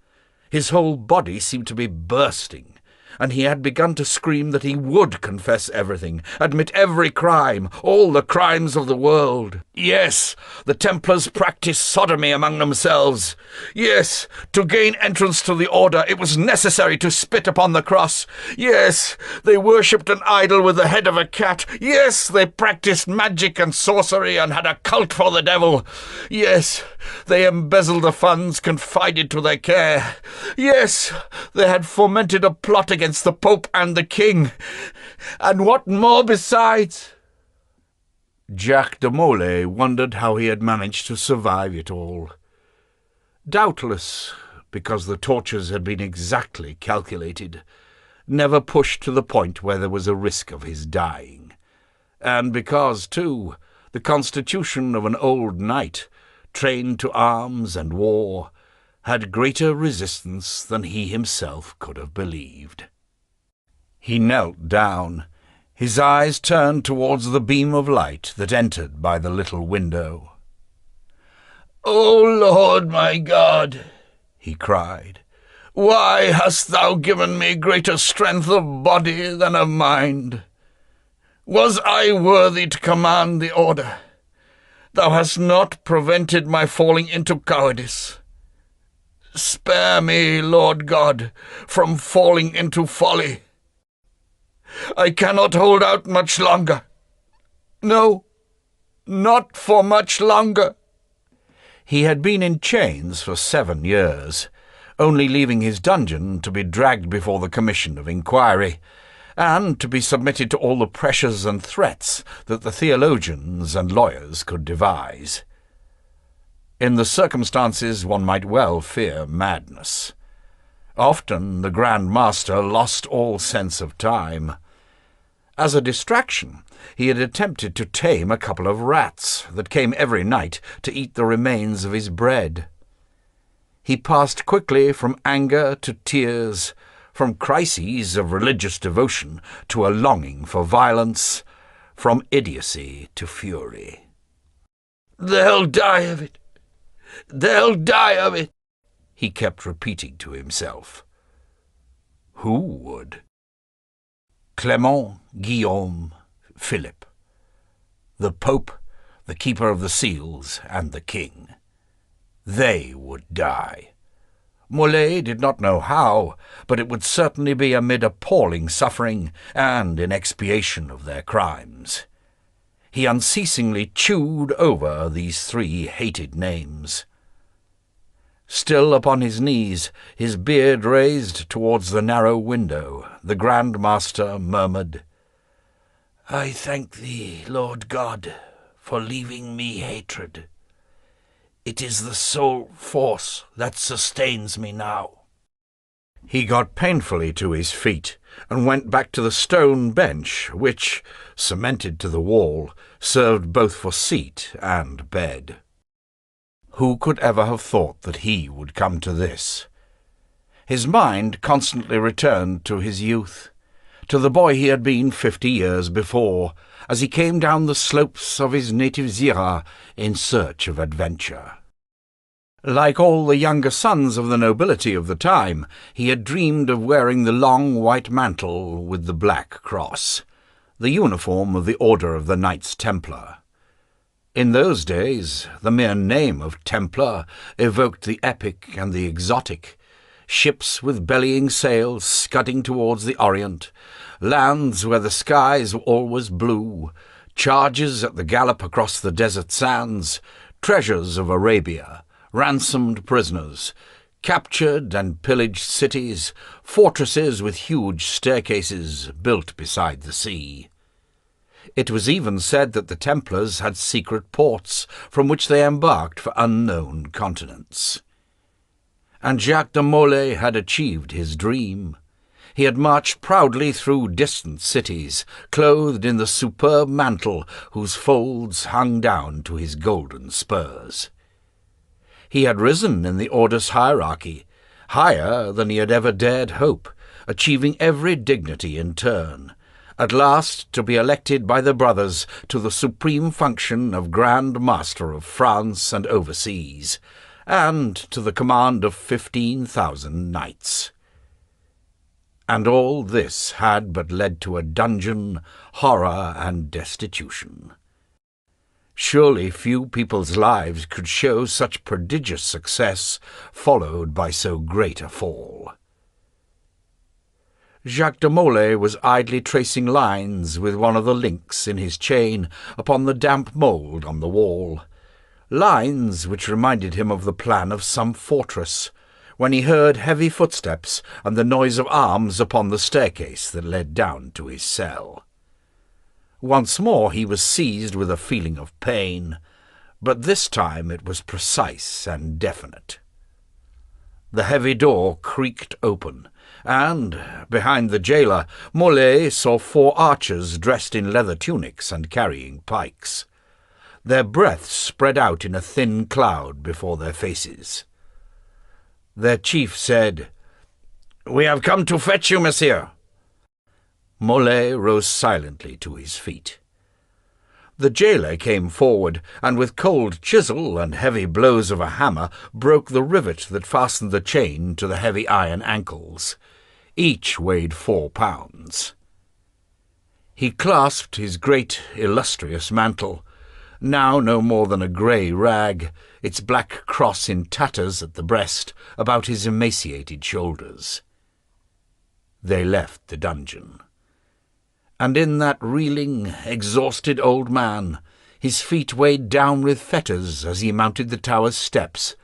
His whole body seemed to be bursting, and he had begun to scream that he would confess everything, admit every crime, all the crimes of the world. Yes, the Templars practiced sodomy among themselves. Yes, to gain entrance to the order it was necessary to spit upon the cross. Yes, they worshipped an idol with the head of a cat. Yes, they practiced magic and sorcery and had a cult for the devil. Yes, they embezzled the funds confided to their care. Yes, they had fomented a plot against the Pope and the King. And what more besides? Jacques de Molay wondered how he had managed to survive it all. Doubtless because the tortures had been exactly calculated, never pushed to the point where there was a risk of his dying, and because, too, the constitution of an old knight, trained to arms and war, had greater resistance than he himself could have believed. He knelt down, his eyes turned towards the beam of light that entered by the little window. "O Lord my God," he cried, "why hast thou given me greater strength of body than of mind? Was I worthy to command the order? Thou hast not prevented my falling into cowardice. Spare me, Lord God, from falling into folly. I cannot hold out much longer. No, not for much longer." He had been in chains for 7 years, only leaving his dungeon to be dragged before the Commission of Inquiry, and to be submitted to all the pressures and threats that the theologians and lawyers could devise. In the circumstances one might well fear madness. Often the Grand Master lost all sense of time. As a distraction, he had attempted to tame a couple of rats that came every night to eat the remains of his bread. He passed quickly from anger to tears, from crises of religious devotion to a longing for violence, from idiocy to fury. "They'll die of it! They'll die of it!" he kept repeating to himself. Who would? Clement, Guillaume, Philip. The Pope, the Keeper of the Seals, and the King. They would die. Molay did not know how, but it would certainly be amid appalling suffering and in expiation of their crimes. He unceasingly chewed over these 3 hated names. Still upon his knees, his beard raised towards the narrow window, the Grand Master murmured, "I thank thee, Lord God, for leaving me hatred. It is the sole force that sustains me now." He got painfully to his feet and went back to the stone bench which, cemented to the wall, served both for seat and bed. Who could ever have thought that he would come to this? His mind constantly returned to his youth, to the boy he had been 50 years before, as he came down the slopes of his native Zira in search of adventure. Like all the younger sons of the nobility of the time, he had dreamed of wearing the long white mantle with the black cross, the uniform of the Order of the Knights Templar. In those days, the mere name of Templar evoked the epic and the exotic. Ships with bellying sails scudding towards the Orient, lands where the skies were always blue, charges at the gallop across the desert sands, treasures of Arabia, ransomed prisoners, captured and pillaged cities, fortresses with huge staircases built beside the sea. It was even said that the Templars had secret ports from which they embarked for unknown continents. And Jacques de Molay had achieved his dream. He had marched proudly through distant cities, clothed in the superb mantle whose folds hung down to his golden spurs. He had risen in the Order's hierarchy, higher than he had ever dared hope, achieving every dignity in turn, at last to be elected by the brothers to the supreme function of Grand Master of France and overseas, and to the command of 15,000 knights. And all this had but led to a dungeon, horror, and destitution. Surely few people's lives could show such prodigious success, followed by so great a fall. Jacques de Molay was idly tracing lines with one of the links in his chain upon the damp mould on the wall, lines which reminded him of the plan of some fortress, when he heard heavy footsteps and the noise of arms upon the staircase that led down to his cell. Once more he was seized with a feeling of pain, but this time it was precise and definite. The heavy door creaked open, and, behind the jailer, Molay saw 4 archers dressed in leather tunics and carrying pikes. Their breath spread out in a thin cloud before their faces. Their chief said, "We have come to fetch you, monsieur." Molay rose silently to his feet. The jailer came forward, and with cold chisel and heavy blows of a hammer broke the rivet that fastened the chain to the heavy iron ankles. Each weighed 4 pounds. He clasped his great, illustrious mantle, now no more than a grey rag, its black cross in tatters at the breast, about his emaciated shoulders. They left the dungeon. And in that reeling, exhausted old man, his feet weighed down with fetters as he mounted the tower's steps,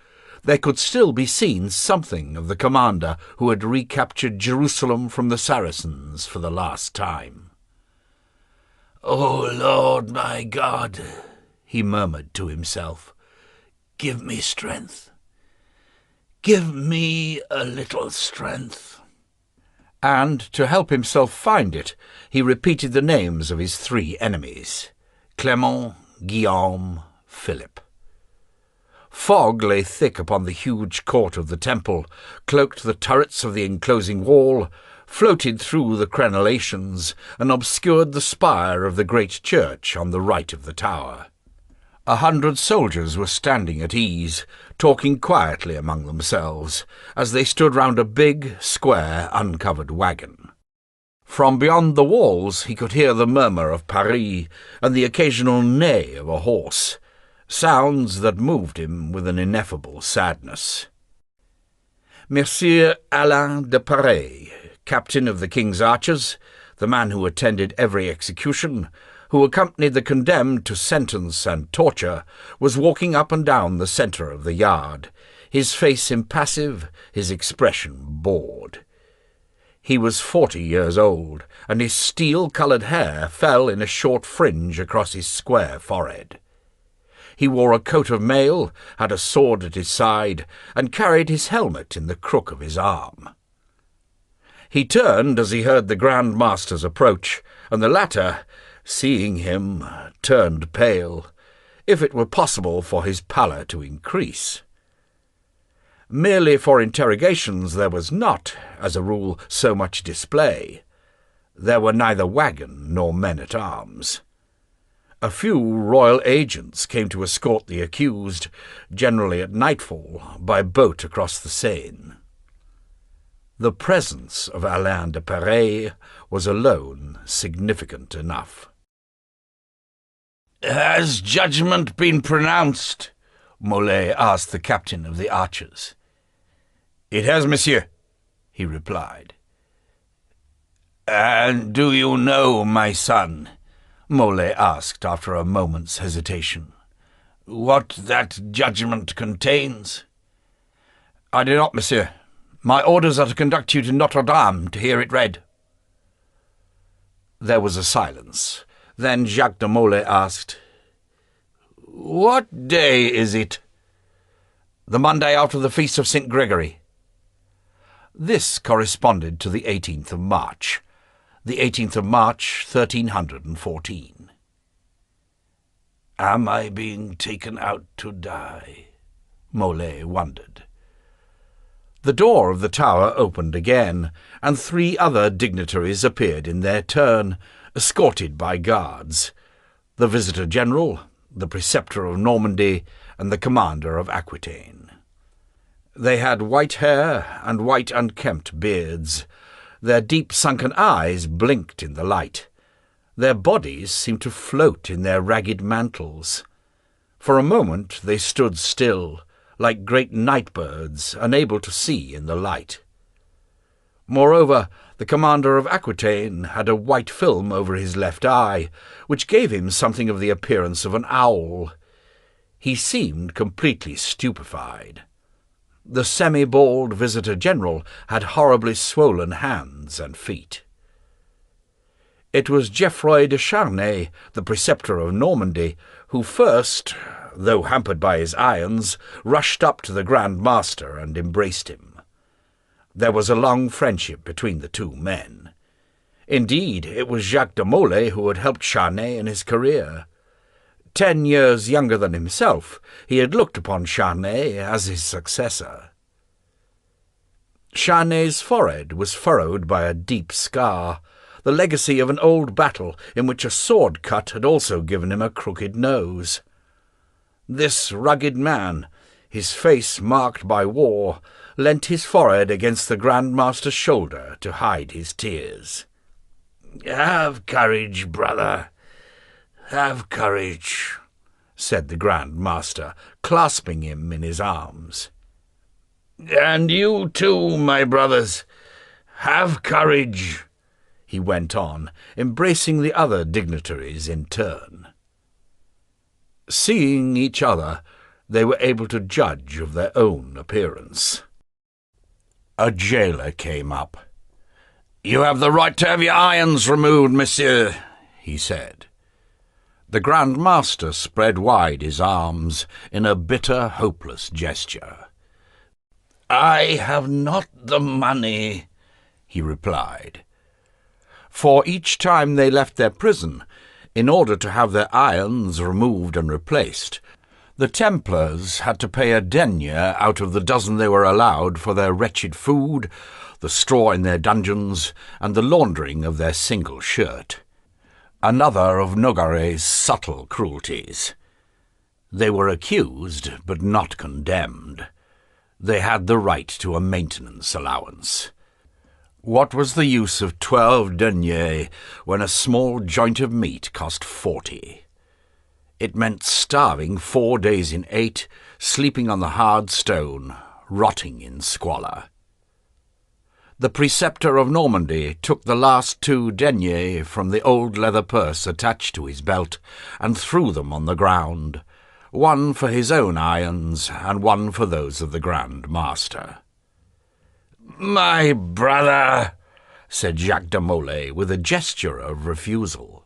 there could still be seen something of the commander who had recaptured Jerusalem from the Saracens for the last time. "O Lord my God," he murmured to himself, "give me strength. Give me a little strength." And, to help himself find it, he repeated the names of his 3 enemies, Clement, Guillaume, Philip. Fog lay thick upon the huge court of the temple, cloaked the turrets of the enclosing wall, floated through the crenellations, and obscured the spire of the great church on the right of the tower. 100 soldiers were standing at ease, talking quietly among themselves, as they stood round a big, square, uncovered wagon. From beyond the walls he could hear the murmur of Paris and the occasional neigh of a horse, sounds that moved him with an ineffable sadness. Monsieur Alain de Paris, captain of the king's archers, the man who attended every execution, who accompanied the condemned to sentence and torture, was walking up and down the centre of the yard, his face impassive, his expression bored. He was 40 years old, and his steel-coloured hair fell in a short fringe across his square forehead. He wore a coat of mail, had a sword at his side, and carried his helmet in the crook of his arm. He turned as he heard the Grand Master's approach, and the latter, seeing him, turned pale, if it were possible for his pallor to increase. Merely for interrogations there was not, as a rule, so much display. There were neither wagon nor men-at-arms. A few royal agents came to escort the accused, generally at nightfall, by boat across the Seine. The presence of Alain de Paris was alone significant enough. "Has judgment been pronounced?" Molay asked the captain of the archers. "It has, monsieur," he replied. "And do you know, my son," Molay asked after a moment's hesitation, "what that judgment contains?" "I do not, monsieur. My orders are to conduct you to Notre Dame to hear it read." There was a silence. Then Jacques de Molay asked, "What day is it?" "The Monday after the feast of St. Gregory." This corresponded to the 18th of March. The 18th of March, 1314. "Am I being taken out to die?" Molay wondered. The door of the tower opened again, and 3 other dignitaries appeared in their turn, escorted by guards: the Visitor-General, the Preceptor of Normandy, and the Commander of Aquitaine. They had white hair and white unkempt beards, Their deep-sunken eyes blinked in the light. Their bodies seemed to float in their ragged mantles. For a moment they stood still, like great night-birds, unable to see in the light. Moreover, the commander of Aquitaine had a white film over his left eye, which gave him something of the appearance of an owl. He seemed completely stupefied. The semi-bald visitor-general had horribly swollen hands and feet. It was Geoffroy de Charnay, the preceptor of Normandy, who first, though hampered by his irons, rushed up to the Grand Master and embraced him. There was a long friendship between the two men. Indeed, it was Jacques de Molay who had helped Charnay in his career. 10 years younger than himself, he had looked upon Charnay as his successor. Charnay's forehead was furrowed by a deep scar, the legacy of an old battle in which a sword cut had also given him a crooked nose. This rugged man, his face marked by war, leant his forehead against the Grand Master's shoulder to hide his tears. "Have courage, brother, have courage," said the Grand Master, clasping him in his arms. "And you too, my brothers, have courage," he went on, embracing the other dignitaries in turn. Seeing each other, they were able to judge of their own appearance. A jailer came up. "You have the right to have your irons removed, monsieur," he said. The Grand Master spread wide his arms in a bitter, hopeless gesture. "I have not the money," he replied. For each time they left their prison, in order to have their irons removed and replaced, the Templars had to pay a denier out of the dozen they were allowed for their wretched food, the straw in their dungeons, and the laundering of their single shirt. Another of Nogaret's subtle cruelties. They were accused, but not condemned. They had the right to a maintenance allowance. What was the use of 12 deniers when a small joint of meat cost 40? It meant starving 4 days in 8, sleeping on the hard stone, rotting in squalor. The preceptor of Normandy took the last 2 deniers from the old leather purse attached to his belt and threw them on the ground, one for his own irons and one for those of the Grand Master. "My brother," said Jacques de Molay with a gesture of refusal.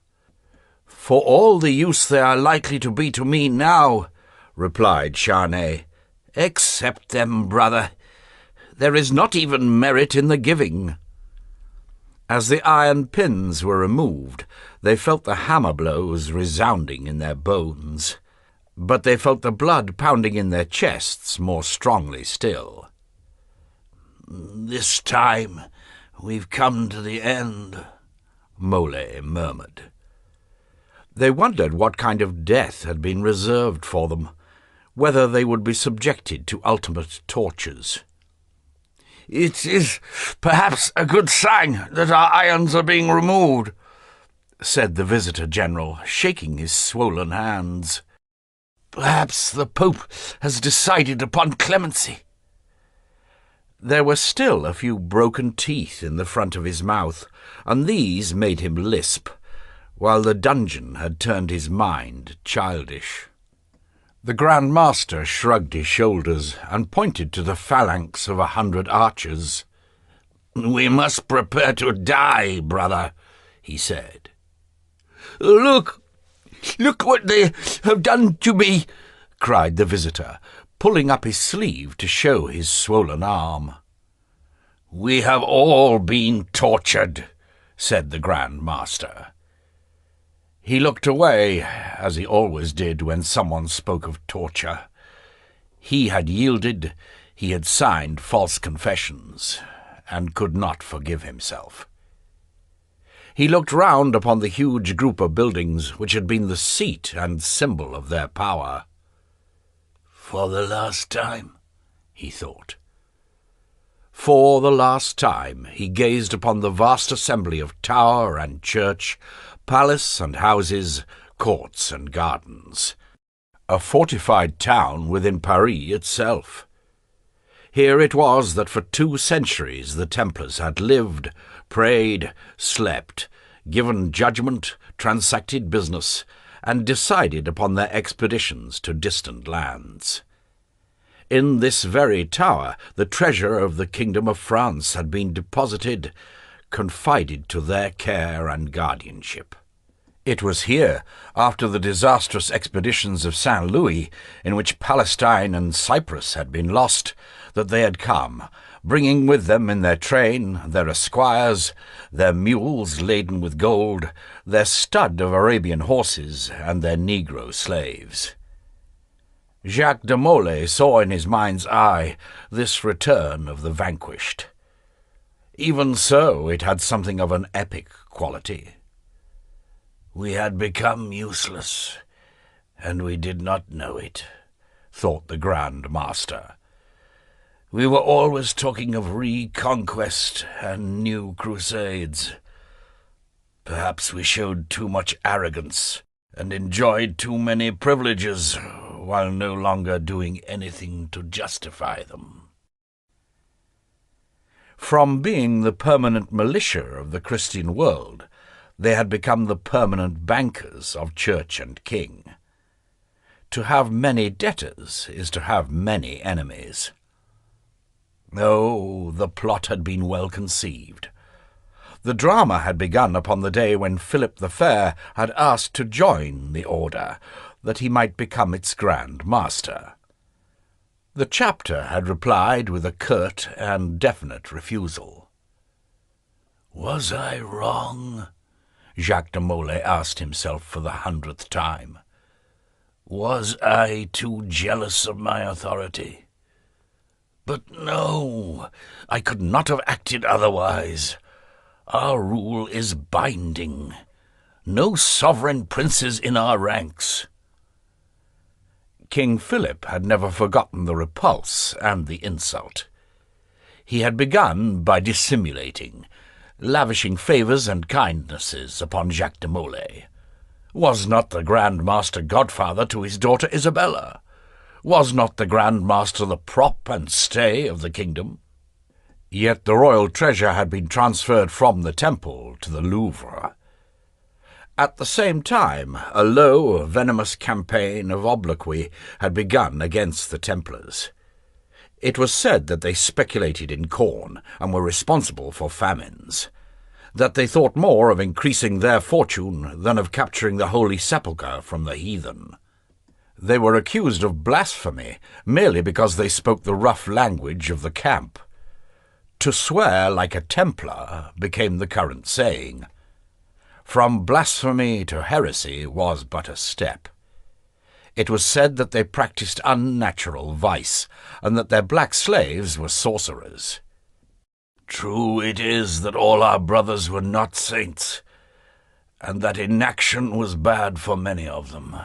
"For all the use they are likely to be to me now," replied Charnay. "Accept them, brother. There is not even merit in the giving." As the iron pins were removed, they felt the hammer blows resounding in their bones, but they felt the blood pounding in their chests more strongly still. "This time we've come to the end," Molay murmured. They wondered what kind of death had been reserved for them, whether they would be subjected to ultimate tortures. "It is perhaps a good sign that our irons are being removed," said the Visitor-General, shaking his swollen hands. "Perhaps the Pope has decided upon clemency." There were still a few broken teeth in the front of his mouth, and these made him lisp, while the dungeon had turned his mind childish. The Grand Master shrugged his shoulders and pointed to the phalanx of 100 archers. "We must prepare to die, brother," he said. Look what they have done to me," cried the visitor, pulling up his sleeve to show his swollen arm. "We have all been tortured," said the Grand Master. He looked away, as he always did when someone spoke of torture. He had yielded, he had signed false confessions, and could not forgive himself. He looked round upon the huge group of buildings which had been the seat and symbol of their power. "For the last time," he thought. For the last time he gazed upon the vast assembly of tower and church, palace and houses, courts and gardens. A fortified town within Paris itself. Here it was that for 2 centuries the Templars had lived, prayed, slept, given judgment, transacted business, and decided upon their expeditions to distant lands. In this very tower the treasure of the Kingdom of France had been deposited, confided to their care and guardianship. It was here, after the disastrous expeditions of Saint Louis, in which Palestine and Cyprus had been lost, that they had come, bringing with them in their train their esquires, their mules laden with gold, their stud of Arabian horses, and their negro slaves. Jacques de Molay saw in his mind's eye this return of the vanquished. Even so, it had something of an epic quality. "We had become useless, and we did not know it," thought the Grand Master. "We were always talking of reconquest and new crusades. Perhaps we showed too much arrogance and enjoyed too many privileges, while no longer doing anything to justify them." From being the permanent militia of the Christian world, they had become the permanent bankers of church and king. To have many debtors is to have many enemies. Oh, the plot had been well conceived. The drama had begun upon the day when Philip the Fair had asked to join the order, that he might become its Grand Master. The chapter had replied with a curt and definite refusal. "Was I wrong?" Jacques de Molay asked himself for the 100th time. "Was I too jealous of my authority? But no, I could not have acted otherwise. Our rule is binding. No sovereign princes in our ranks." King Philip had never forgotten the repulse and the insult. He had begun by dissimulating, lavishing favours and kindnesses upon Jacques de Molay. Was not the Grand Master godfather to his daughter Isabella? Was not the Grand Master the prop and stay of the kingdom? Yet the royal treasure had been transferred from the Temple to the Louvre. At the same time, a low, venomous campaign of obloquy had begun against the Templars. It was said that they speculated in corn and were responsible for famines, that they thought more of increasing their fortune than of capturing the Holy Sepulchre from the heathen. They were accused of blasphemy merely because they spoke the rough language of the camp. To swear like a Templar became the current saying. From blasphemy to heresy was but a step. It was said that they practiced unnatural vice, and that their black slaves were sorcerers. True it is that all our brothers were not saints, and that inaction was bad for many of them.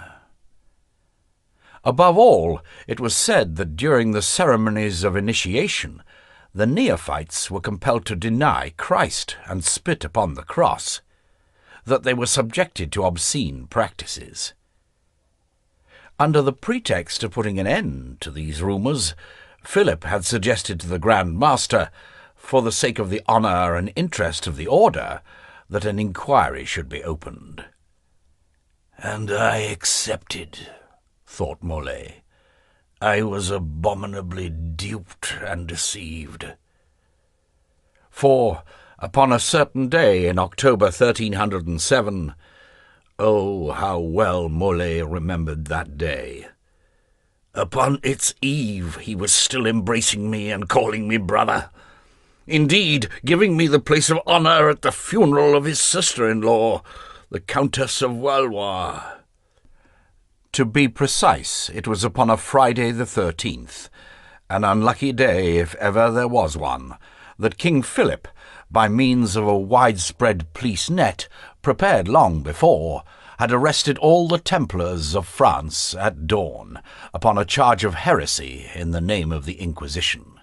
Above all, it was said that during the ceremonies of initiation, the neophytes were compelled to deny Christ and spit upon the cross, that they were subjected to obscene practices. Under the pretext of putting an end to these rumours, Philip had suggested to the Grand Master, for the sake of the honour and interest of the order, that an inquiry should be opened. "And I accepted," thought Molay. "I was abominably duped and deceived." For, upon a certain day in October 1307, oh, how well Molay remembered that day, upon its eve he was still embracing me and calling me brother, indeed giving me the place of honour at the funeral of his sister-in-law, the Countess of Valois. To be precise, it was upon a Friday the 13th, an unlucky day if ever there was one, that King Philip, by means of a widespread police net, prepared long before, had arrested all the Templars of France at dawn, upon a charge of heresy in the name of the Inquisition.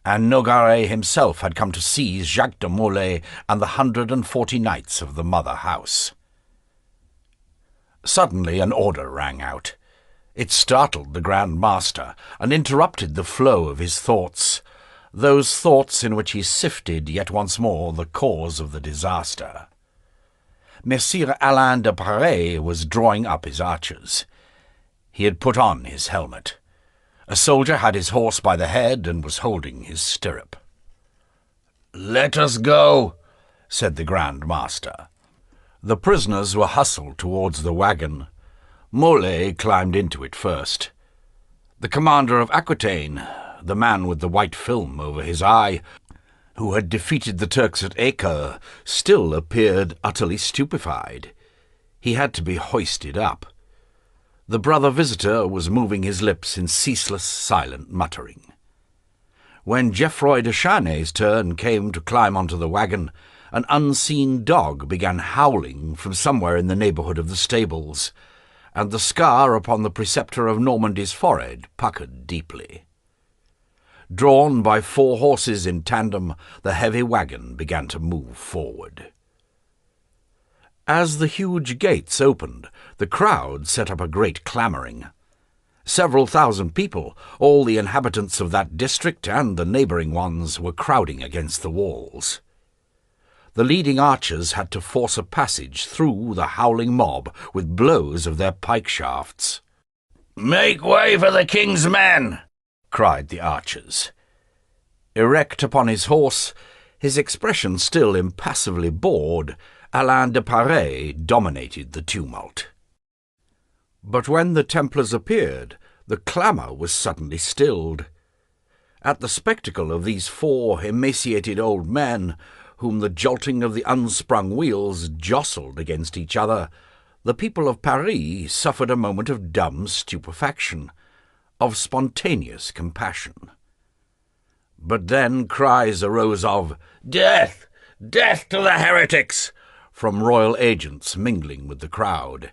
and Nogaret himself had come to seize Jacques de Molay and the 140 knights of the mother house. Suddenly an order rang out. It startled the Grand Master and interrupted the flow of his thoughts, those thoughts in which he sifted yet once more the cause of the disaster. Messire Alain de Paris was drawing up his archers. He had put on his helmet. A soldier had his horse by the head and was holding his stirrup. "Let us go," said the Grand Master. The prisoners were hustled towards the wagon. Molay climbed into it first. The commander of Aquitaine, the man with the white film over his eye, who had defeated the Turks at Acre, still appeared utterly stupefied. He had to be hoisted up. The brother visitor was moving his lips in ceaseless, silent muttering. When Geoffroy de Charnay's turn came to climb onto the wagon, an unseen dog began howling from somewhere in the neighbourhood of the stables, and the scar upon the preceptor of Normandy's forehead puckered deeply. Drawn by 4 horses in tandem, the heavy wagon began to move forward. As the huge gates opened, the crowd set up a great clamouring. Several thousand people, all the inhabitants of that district and the neighbouring ones, were crowding against the walls. The leading archers had to force a passage through the howling mob with blows of their pike shafts. "Make way for the king's men!" cried the archers. Erect upon his horse, his expression still impassively bored, Alain de Paris dominated the tumult. But when the Templars appeared, the clamour was suddenly stilled. At the spectacle of these 4 emaciated old men, whom the jolting of the unsprung wheels jostled against each other, the people of Paris suffered a moment of dumb stupefaction, of spontaneous compassion. But then cries arose of "Death! Death to the heretics!" from royal agents mingling with the crowd.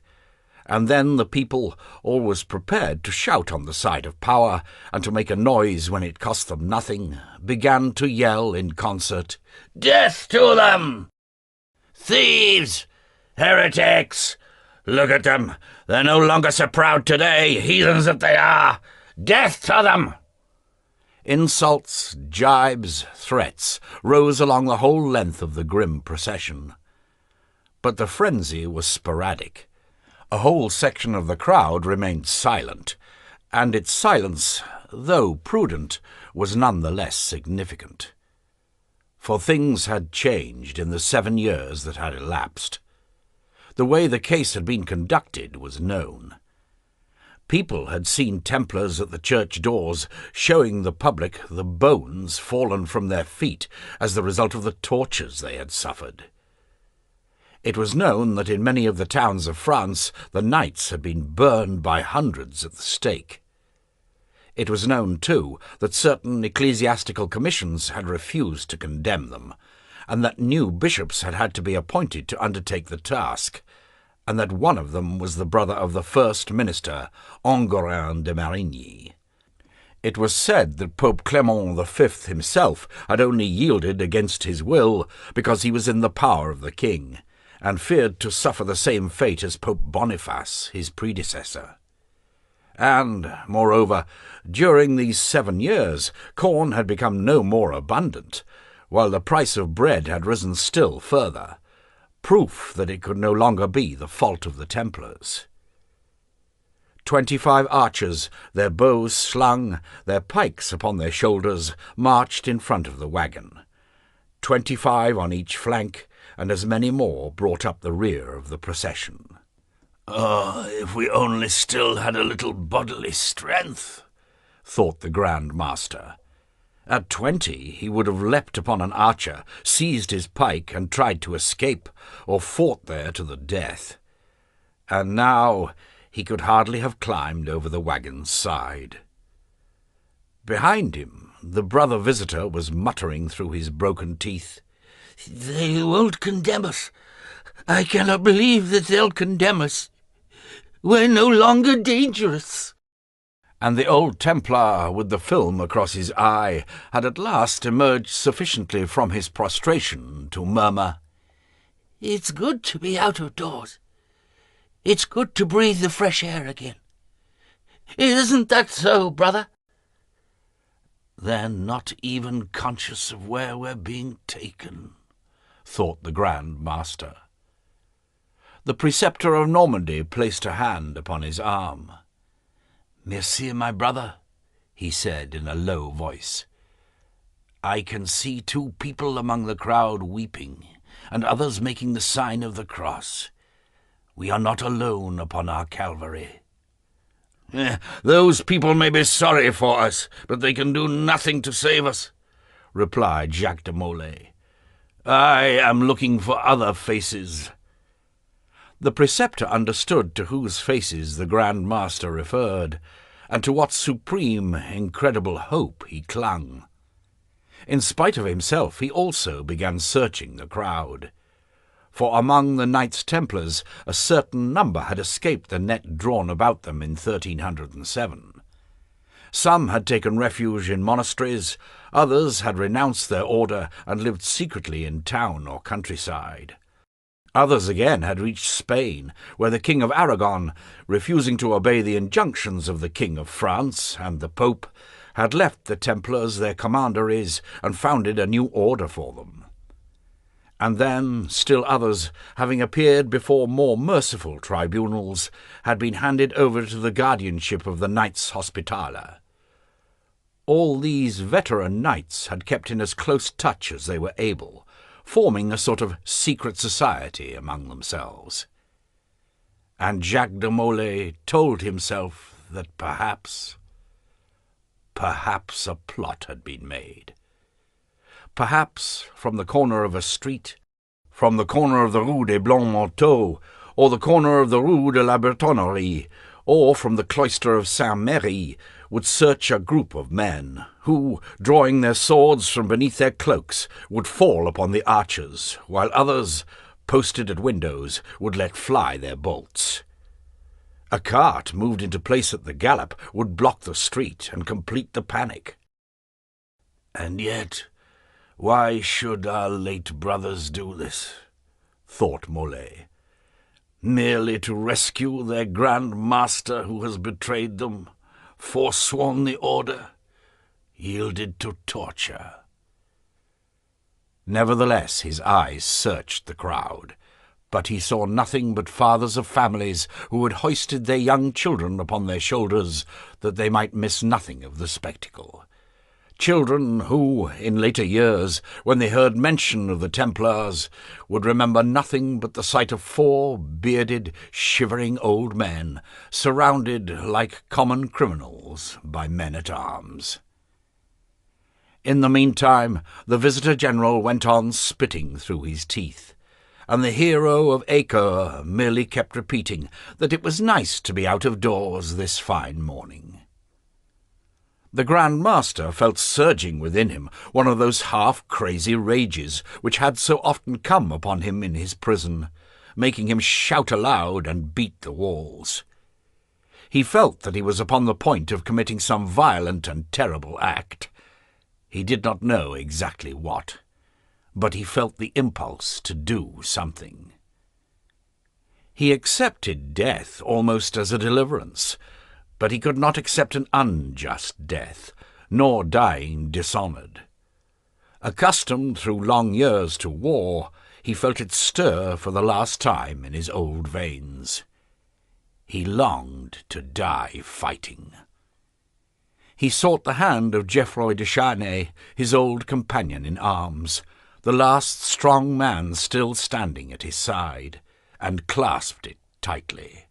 And then the people, always prepared to shout on the side of power and to make a noise when it cost them nothing, began to yell in concert, "Death to them! Thieves! Heretics! Look at them! They're no longer so proud today, heathens that they are! Death to them!" Insults, gibes, threats rose along the whole length of the grim procession. But the frenzy was sporadic. A whole section of the crowd remained silent, and its silence, though prudent, was none the less significant. For things had changed in the 7 years that had elapsed. The way the case had been conducted was known. People had seen Templars at the church doors showing the public the bones fallen from their feet as the result of the tortures they had suffered. It was known that in many of the towns of France the knights had been burned by hundreds at the stake. It was known, too, that certain ecclesiastical commissions had refused to condemn them, and that new bishops had had to be appointed to undertake the task, and that one of them was the brother of the first minister, Enguerrand de Marigny. It was said that Pope Clement V himself had only yielded against his will because he was in the power of the king, and feared to suffer the same fate as Pope Boniface, his predecessor. And, moreover, during these 7 years, corn had become no more abundant, while the price of bread had risen still further, proof that it could no longer be the fault of the Templars. 25 archers, their bows slung, their pikes upon their shoulders, marched in front of the wagon. 25 on each flank, and as many more brought up the rear of the procession. "Ah, if we only still had a little bodily strength," thought the Grand Master. At 20 he would have leapt upon an archer, seized his pike, and tried to escape, or fought there to the death. And now he could hardly have climbed over the wagon's side. Behind him, the brother visitor was muttering through his broken teeth, "They won't condemn us. I cannot believe that they'll condemn us. We're no longer dangerous." and the old Templar with the film across his eye had at last emerged sufficiently from his prostration to murmur, "It's good to be out of doors. It's good to breathe the fresh air again. Isn't that so, brother?" "They're not even conscious of where we're being taken," thought the Grand Master. The preceptor of Normandy placed a hand upon his arm. "Merci, my brother," he said in a low voice. "I can see 2 people among the crowd weeping, and others making the sign of the cross. We are not alone upon our Calvary." "Those people may be sorry for us, but they can do nothing to save us," replied Jacques de Molay. "I am looking for other faces." The preceptor understood to whose faces the Grand Master referred, and to what supreme, incredible hope he clung. In spite of himself, he also began searching the crowd. For among the Knights Templars a certain number had escaped the net drawn about them in 1307. Some had taken refuge in monasteries, others had renounced their order and lived secretly in town or countryside. Others again had reached Spain, where the King of Aragon, refusing to obey the injunctions of the King of France and the Pope, had left the Templars their commanderies and founded a new order for them. And then still others, having appeared before more merciful tribunals, had been handed over to the guardianship of the Knights Hospitaller. All these veteran knights had kept in as close touch as they were able, forming a sort of secret society among themselves. And Jacques de Molay told himself that perhaps a plot had been made. Perhaps from the corner of a street, from the corner of the Rue des Blancs-Manteaux, or the corner of the Rue de la Bretonnerie, or from the cloister of Saint-Méry, would search a group of men, who, drawing their swords from beneath their cloaks, would fall upon the archers, while others, posted at windows, would let fly their bolts. A cart moved into place at the gallop would block the street and complete the panic. "And yet, why should our late brothers do this?" thought Molay. "Merely to rescue their Grand Master who has betrayed them, forsworn the order, yielded to torture." Nevertheless, his eyes searched the crowd, but he saw nothing but fathers of families who had hoisted their young children upon their shoulders that they might miss nothing of the spectacle. Children who, in later years, when they heard mention of the Templars, would remember nothing but the sight of 4 bearded, shivering old men, surrounded like common criminals by men-at-arms. In the meantime, the Visitor-General went on spitting through his teeth, and the hero of Accursed merely kept repeating that it was nice to be out of doors this fine morning. The Grand Master felt surging within him one of those half-crazy rages which had so often come upon him in his prison, making him shout aloud and beat the walls. He felt that he was upon the point of committing some violent and terrible act. He did not know exactly what, but he felt the impulse to do something. He accepted death almost as a deliverance, but he could not accept an unjust death, nor dying dishonoured. Accustomed through long years to war, he felt it stir for the last time in his old veins. He longed to die fighting. He sought the hand of Geoffroy de Charnay, his old companion in arms, the last strong man still standing at his side, and clasped it tightly.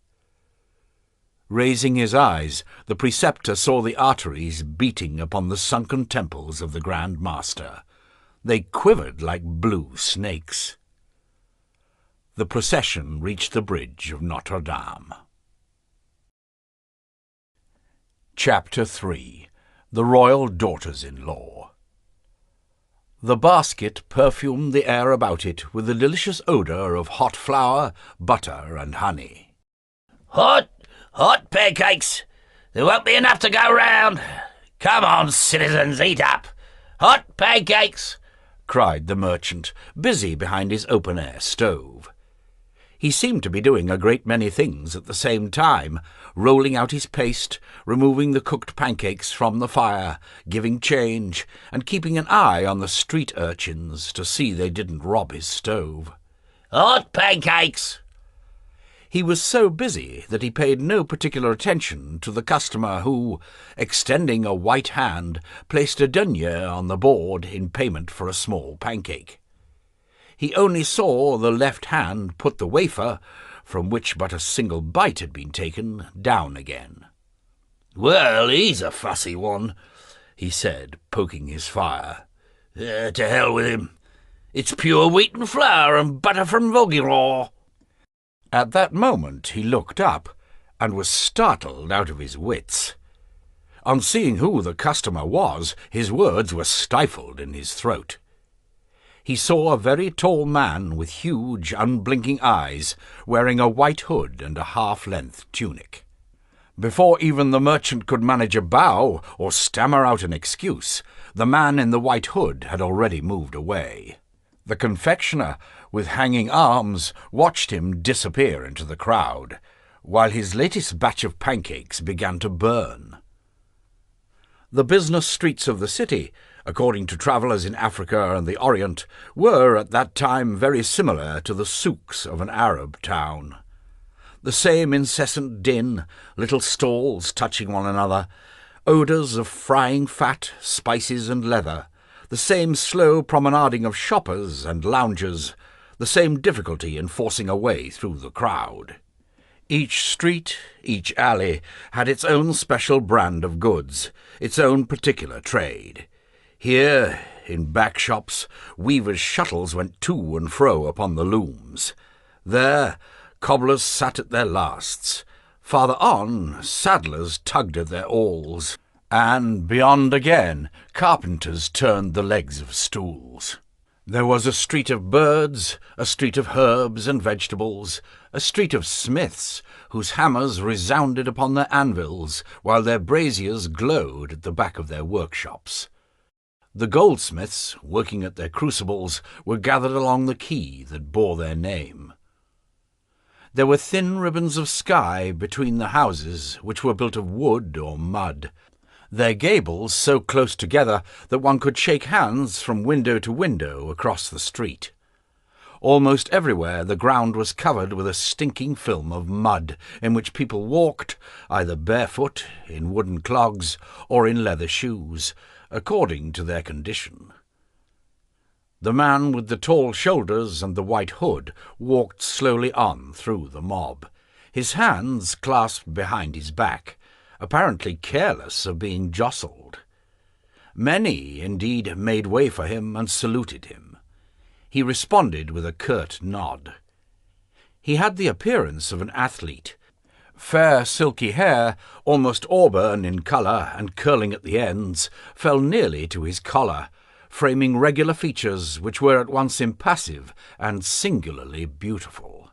Raising his eyes, the preceptor saw the arteries beating upon the sunken temples of the Grand Master. They quivered like blue snakes. The procession reached the bridge of Notre Dame. Chapter 3. The Royal Daughters-in-Law. The basket perfumed the air about it with the delicious odour of hot flour, butter, and honey. Hot pancakes! There won't be enough to go round. Come on, citizens, eat up. Hot pancakes!" cried the merchant, busy behind his open-air stove. He seemed to be doing a great many things at the same time, rolling out his paste, removing the cooked pancakes from the fire, giving change, and keeping an eye on the street urchins to see they didn't rob his stove. "Hot pancakes!" He was so busy that he paid no particular attention to the customer who, extending a white hand, placed a denier on the board in payment for a small pancake. He only saw the left hand put the wafer, from which but a single bite had been taken, down again. "Well, he's a fussy one," he said, poking his fire. To hell with him. It's pure wheat and flour and butter from Vaugirard." At that moment he looked up, and was startled out of his wits. On seeing who the customer was, his words were stifled in his throat. He saw a very tall man with huge, unblinking eyes, wearing a white hood and a half-length tunic. Before even the merchant could manage a bow or stammer out an excuse, the man in the white hood had already moved away. The confectioner, with hanging arms, watched him disappear into the crowd, while his latest batch of pancakes began to burn. The business streets of the city, according to travellers in Africa and the Orient, were at that time very similar to the souks of an Arab town. The same incessant din, little stalls touching one another, odours of frying fat, spices and leather, the same slow promenading of shoppers and loungers, the same difficulty in forcing a way through the crowd. Each street, each alley, had its own special brand of goods, its own particular trade. Here, in back shops, weavers' shuttles went to and fro upon the looms. There, cobblers sat at their lasts. Farther on, saddlers tugged at their awls, and, beyond again, carpenters turned the legs of stools. There was a street of birds, a street of herbs and vegetables, a street of smiths, whose hammers resounded upon their anvils, while their braziers glowed at the back of their workshops. The goldsmiths, working at their crucibles, were gathered along the quay that bore their name. There were thin ribbons of sky between the houses, which were built of wood or mud, their gables so close together that one could shake hands from window to window across the street. Almost everywhere the ground was covered with a stinking film of mud, in which people walked, either barefoot, in wooden clogs, or in leather shoes, according to their condition. The man with the tall shoulders and the white hood walked slowly on through the mob, his hands clasped behind his back, apparently careless of being jostled. Many, indeed, made way for him and saluted him. He responded with a curt nod. He had the appearance of an athlete. Fair silky hair, almost auburn in colour and curling at the ends, fell nearly to his collar, framing regular features which were at once impassive and singularly beautiful.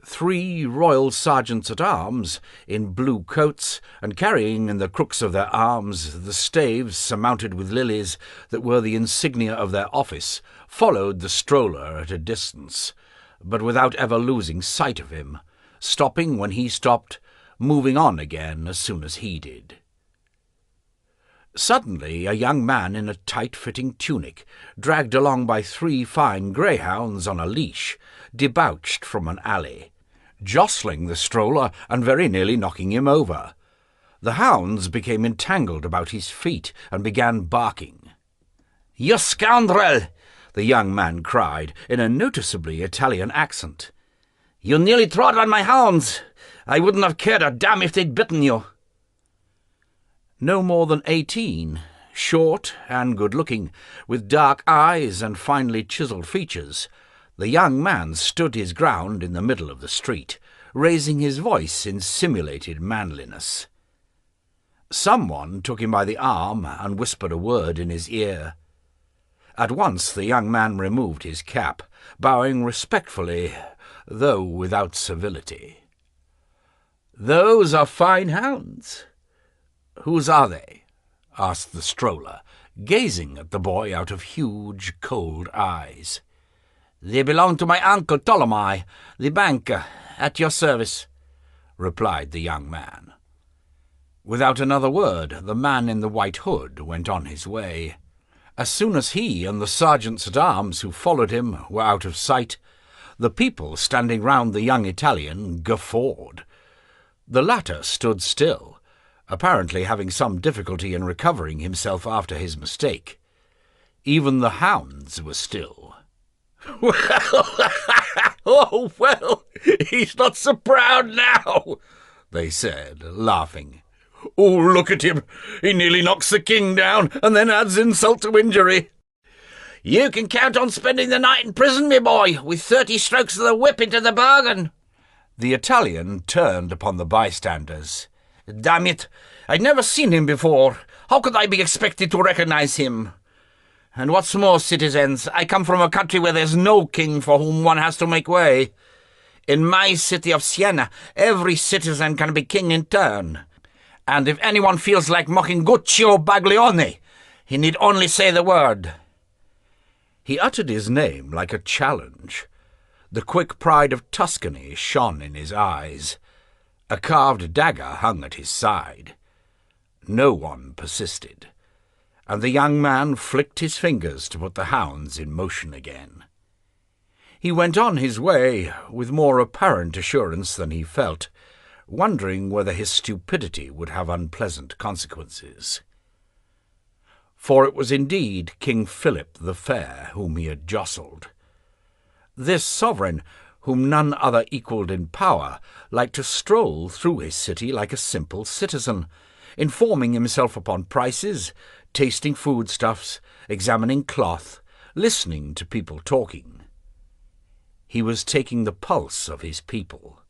3 royal sergeants-at-arms, in blue coats, and carrying in the crooks of their arms the staves surmounted with lilies that were the insignia of their office, followed the stroller at a distance, but without ever losing sight of him, stopping when he stopped, moving on again as soon as he did. Suddenly a young man in a tight-fitting tunic, dragged along by 3 fine greyhounds on a leash, debouched from an alley, jostling the stroller and very nearly knocking him over. The hounds became entangled about his feet and began barking. "You scoundrel!" the young man cried, in a noticeably Italian accent. "You nearly trod on my hounds. I wouldn't have cared a damn if they'd bitten you." No more than 18, short and good-looking, with dark eyes and finely chiselled features, the young man stood his ground in the middle of the street, raising his voice in simulated manliness. Someone took him by the arm and whispered a word in his ear. At once the young man removed his cap, bowing respectfully, though without civility. "Those are fine hounds." "Whose are they?" asked the stroller, gazing at the boy out of huge, cold eyes. "They belong to my uncle Ptolemy, the banker, at your service," replied the young man. Without another word, the man in the white hood went on his way. As soon as he and the sergeants-at-arms who followed him were out of sight, the people standing round the young Italian guffawed. The latter stood still, apparently having some difficulty in recovering himself after his mistake. Even the hounds were still. "Oh, well, he's not so proud now," they said, laughing. "Oh, look at him. He nearly knocks the king down and then adds insult to injury." "You can count on spending the night in prison, me boy, with 30 strokes of the whip into the bargain." The Italian turned upon the bystanders. "Damn it, I'd never seen him before. How could I be expected to recognize him? And what's more, citizens, I come from a country where there's no king for whom one has to make way. In my city of Siena, every citizen can be king in turn. And if anyone feels like mocking Guccio Baglione, he need only say the word." He uttered his name like a challenge. The quick pride of Tuscany shone in his eyes. A carved dagger hung at his side. No one persisted, and the young man flicked his fingers to put the hounds in motion again. He went on his way with more apparent assurance than he felt, wondering whether his stupidity would have unpleasant consequences. For it was indeed King Philip the Fair whom he had jostled. This sovereign, whom none other equalled in power, liked to stroll through his city like a simple citizen, informing himself upon prices, tasting foodstuffs, examining cloth, listening to people talking. He was taking the pulse of his people.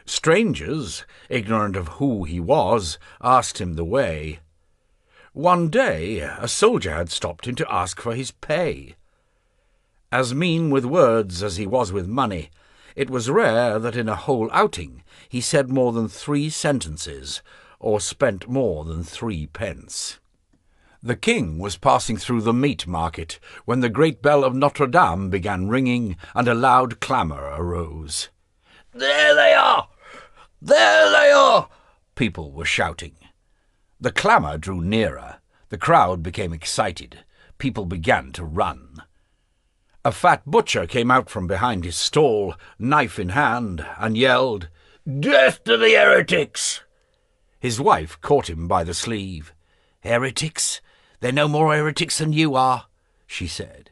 Strangers, ignorant of who he was, asked him the way. One day a soldier had stopped him to ask for his pay. As mean with words as he was with money, it was rare that in a whole outing he said more than 3 sentences, or spent more than 3 pence. The king was passing through the meat market when the great bell of Notre Dame began ringing and a loud clamour arose. "There they are! There they are!" people were shouting. The clamour drew nearer. The crowd became excited. People began to run. A fat butcher came out from behind his stall, knife in hand, and yelled, "Death to the heretics!" His wife caught him by the sleeve. "Heretics? They're no more heretics than you are," she said.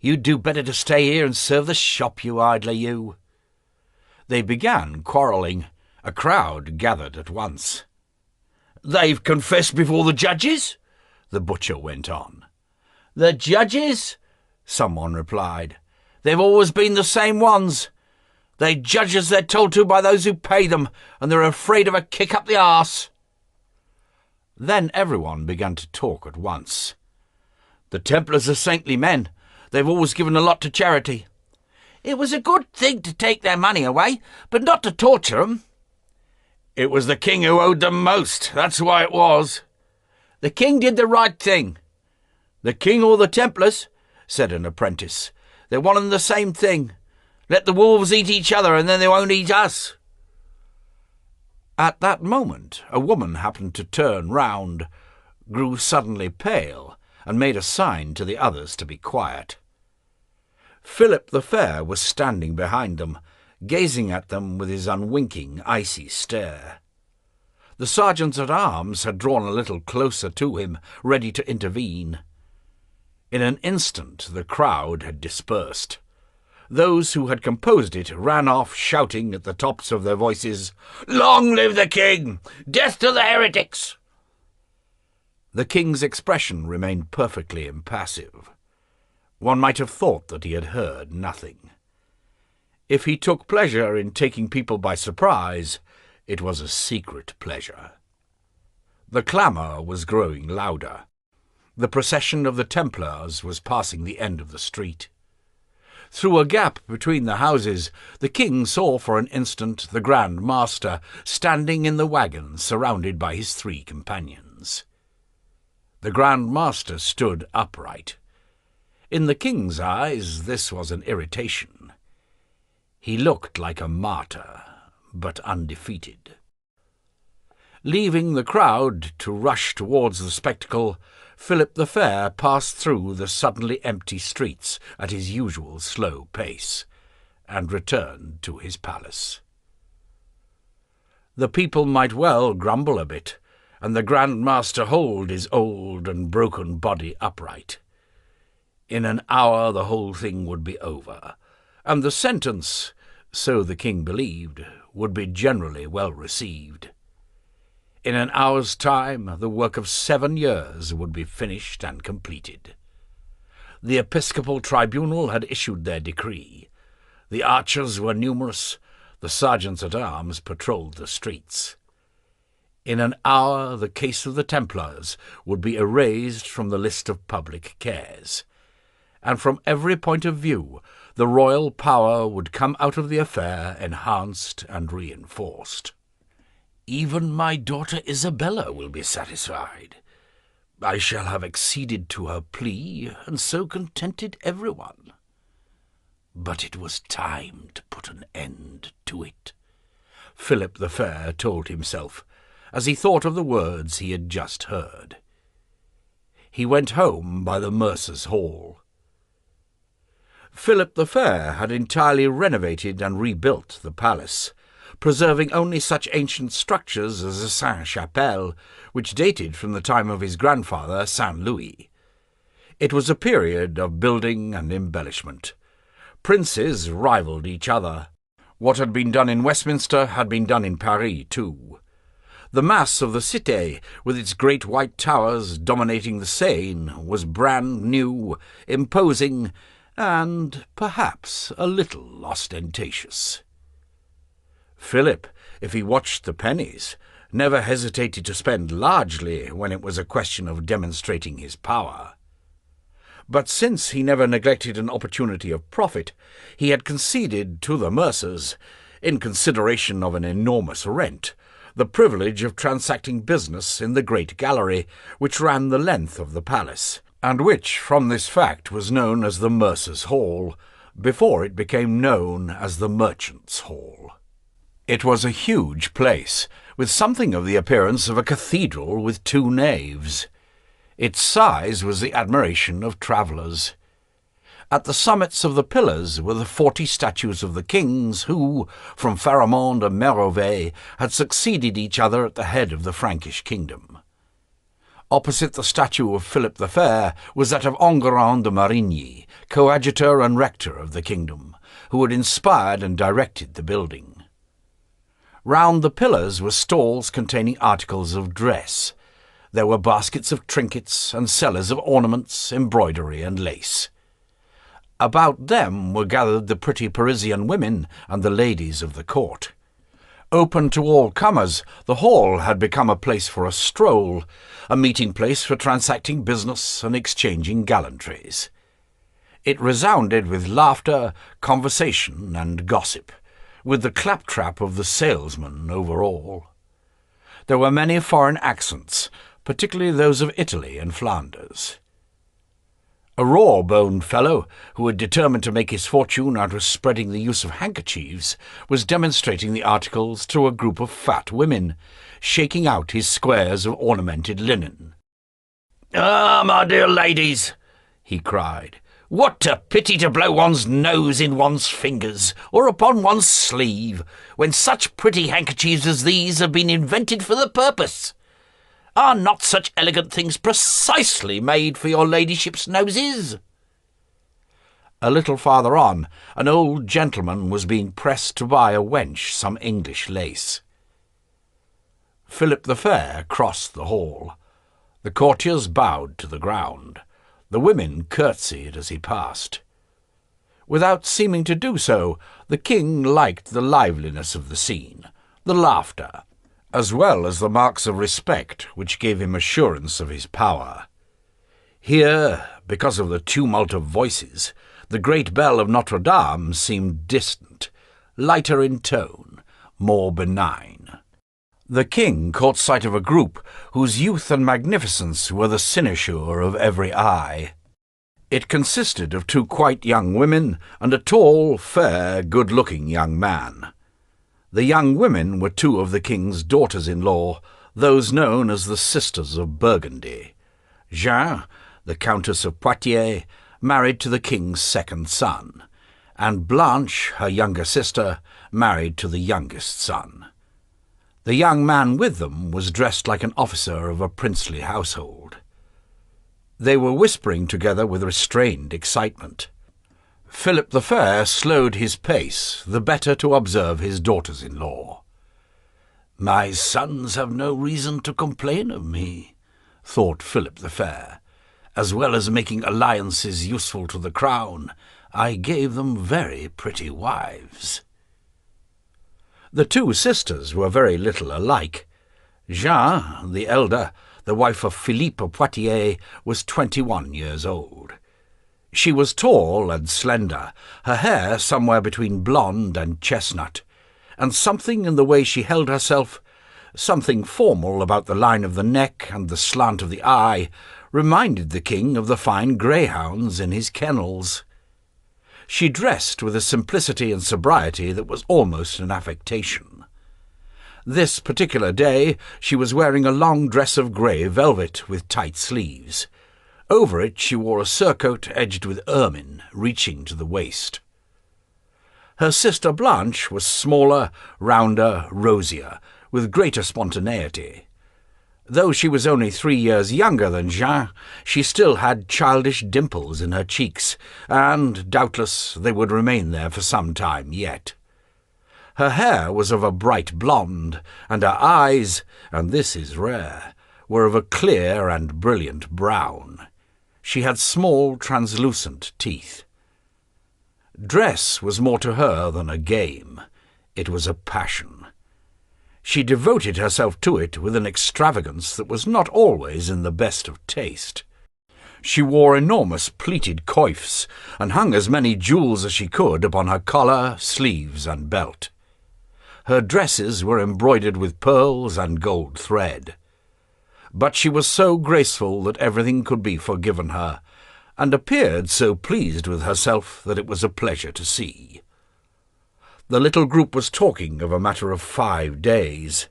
"You'd do better to stay here and serve the shop, you idler, you." They began quarrelling. A crowd gathered at once. "They've confessed before the judges?" the butcher went on. "The judges?" someone replied. "They've always been the same ones. They judge as they're told to by those who pay them, and they're afraid of a kick up the arse." Then everyone began to talk at once. "The Templars are saintly men. They've always given a lot to charity. It was a good thing to take their money away, but not to torture 'em." "It was the king who owed them most. That's why it was." "The king did the right thing." "The king or the Templars," said an apprentice. "They're one and the same thing. Let the wolves eat each other, and then they won't eat us." At that moment a woman happened to turn round, grew suddenly pale, and made a sign to the others to be quiet. Philip the Fair was standing behind them, gazing at them with his unwinking, icy stare. The sergeants-at-arms had drawn a little closer to him, ready to intervene. In an instant the crowd had dispersed. Those who had composed it ran off shouting at the tops of their voices, "Long live the king! Death to the heretics!" The king's expression remained perfectly impassive. One might have thought that he had heard nothing. If he took pleasure in taking people by surprise, it was a secret pleasure. The clamour was growing louder. The procession of the Templars was passing the end of the street. Through a gap between the houses, the king saw for an instant the Grand Master standing in the waggon surrounded by his 3 companions. The Grand Master stood upright. In the king's eyes this was an irritation. He looked like a martyr, but undefeated. Leaving the crowd to rush towards the spectacle, Philip the Fair passed through the suddenly empty streets at his usual slow pace, and returned to his palace. The people might well grumble a bit, and the Grand Master hold his old and broken body upright. In an hour the whole thing would be over, and the sentence, so the king believed, would be generally well received. In an hour's time the work of 7 years would be finished and completed. The episcopal tribunal had issued their decree. The archers were numerous, the sergeants-at-arms patrolled the streets. In an hour the case of the Templars would be erased from the list of public cares, and from every point of view the royal power would come out of the affair enhanced and reinforced. Even my daughter Isabella will be satisfied. I shall have acceded to her plea, and so contented everyone. But it was time to put an end to it, Philip the Fair told himself, as he thought of the words he had just heard. He went home by the Mercer's Hall. Philip the Fair had entirely renovated and rebuilt the palace, preserving only such ancient structures as the Sainte-Chapelle, which dated from the time of his grandfather Saint Louis. It was a period of building and embellishment. Princes rivalled each other. What had been done in Westminster had been done in Paris too. The mass of the Cité, with its great white towers dominating the Seine, was brand new, imposing, and perhaps a little ostentatious. Philip, if he watched the pennies, never hesitated to spend largely when it was a question of demonstrating his power. But since he never neglected an opportunity of profit, he had conceded to the Mercers, in consideration of an enormous rent, the privilege of transacting business in the great gallery which ran the length of the palace, and which from this fact was known as the Mercers' Hall, before it became known as the Merchants' Hall. It was a huge place, with something of the appearance of a cathedral with 2 naves. Its size was the admiration of travellers. At the summits of the pillars were the 40 statues of the kings who, from Pharamond and Merovee, had succeeded each other at the head of the Frankish kingdom. Opposite the statue of Philip the Fair was that of Enguerrand de Marigny, coadjutor and rector of the kingdom, who had inspired and directed the building. Round the pillars were stalls containing articles of dress. There were baskets of trinkets and sellers of ornaments, embroidery, and lace. About them were gathered the pretty Parisian women and the ladies of the court. Open to all comers, the hall had become a place for a stroll, a meeting place for transacting business and exchanging gallantries. It resounded with laughter, conversation, and gossip, with the claptrap of the salesman over all. There were many foreign accents, particularly those of Italy and Flanders. A raw-boned fellow, who had determined to make his fortune out of spreading the use of handkerchiefs, was demonstrating the articles to a group of fat women, shaking out his squares of ornamented linen. "Ah, my dear ladies," he cried, "what a pity to blow one's nose in one's fingers, or upon one's sleeve, when such pretty handkerchiefs as these have been invented for the purpose. Are not such elegant things precisely made for your ladyship's noses?" A little farther on, an old gentleman was being pressed to buy a wench some English lace. Philip the Fair crossed the hall. The courtiers bowed to the ground. The women curtsied as he passed. Without seeming to do so, the king liked the liveliness of the scene, the laughter, as well as the marks of respect which gave him assurance of his power. Here, because of the tumult of voices, The great bell of Notre Dame seemed distant, lighter in tone, more benign. The king caught sight of a group whose youth and magnificence were the cynosure of every eye. It consisted of 2 quite young women and a tall, fair, good-looking young man. The young women were 2 of the king's daughters-in-law, those known as the Sisters of Burgundy. Jeanne, the Countess of Poitiers, married to the king's 2nd son, and Blanche, her younger sister, married to the youngest son. The young man with them was dressed like an officer of a princely household. They were whispering together with restrained excitement. Philip the Fair slowed his pace, the better to observe his daughters-in-law. "My sons have no reason to complain of me," thought Philip the Fair. "As well as making alliances useful to the crown, I gave them very pretty wives." The 2 sisters were very little alike. Jeanne, the elder, the wife of Philippe of Poitiers, was 21 years old. She was tall and slender, her hair somewhere between blonde and chestnut, and something in the way she held herself, something formal about the line of the neck and the slant of the eye, reminded the king of the fine greyhounds in his kennels. She dressed with a simplicity and sobriety that was almost an affectation. This particular day she was wearing a long dress of grey velvet with tight sleeves. Over it she wore a surcoat edged with ermine, reaching to the waist. Her sister Blanche was smaller, rounder, rosier, with greater spontaneity. Though she was only 3 years younger than Jeanne, she still had childish dimples in her cheeks, and, doubtless, they would remain there for some time yet. Her hair was of a bright blonde, and her eyes, and this is rare, were of a clear and brilliant brown. She had small, translucent teeth. Dress was more to her than a game. It was a passion. She devoted herself to it with an extravagance that was not always in the best of taste. She wore enormous pleated coifs, and hung as many jewels as she could upon her collar, sleeves, and belt. Her dresses were embroidered with pearls and gold thread. But she was so graceful that everything could be forgiven her, and appeared so pleased with herself that it was a pleasure to see. The little group was talking of a matter of 5 days.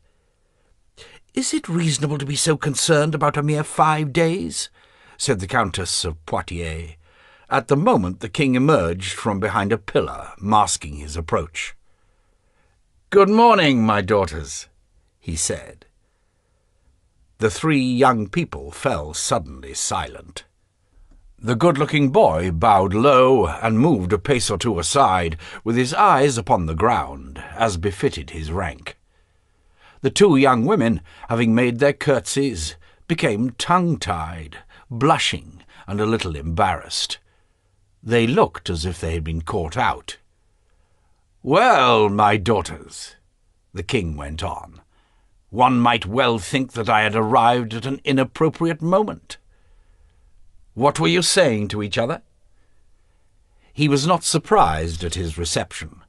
"Is it reasonable to be so concerned about a mere 5 days?" said the Countess of Poitiers. At the moment the king emerged from behind a pillar, masking his approach. "Good morning, my daughters," he said. The 3 young people fell suddenly silent. The good-looking boy bowed low and moved a pace or 2 aside, with his eyes upon the ground, as befitted his rank. The 2 young women, having made their curtsies, became tongue-tied, blushing, and a little embarrassed. They looked as if they had been caught out. "Well, my daughters," the king went on, "one might well think that I had arrived at an inappropriate moment. What were you saying to each other?" He was not surprised at his reception.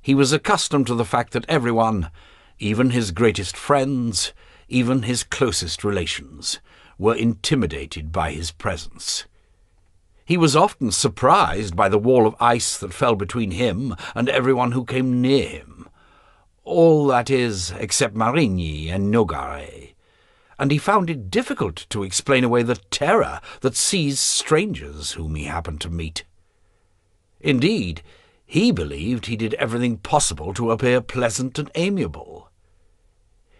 He was accustomed to the fact that everyone, even his greatest friends, even his closest relations, were intimidated by his presence. He was often surprised by the wall of ice that fell between him and everyone who came near him, all, that is, except Marigny and Nogaret, and he found it difficult to explain away the terror that seized strangers whom he happened to meet. Indeed, he believed he did everything possible to appear pleasant and amiable.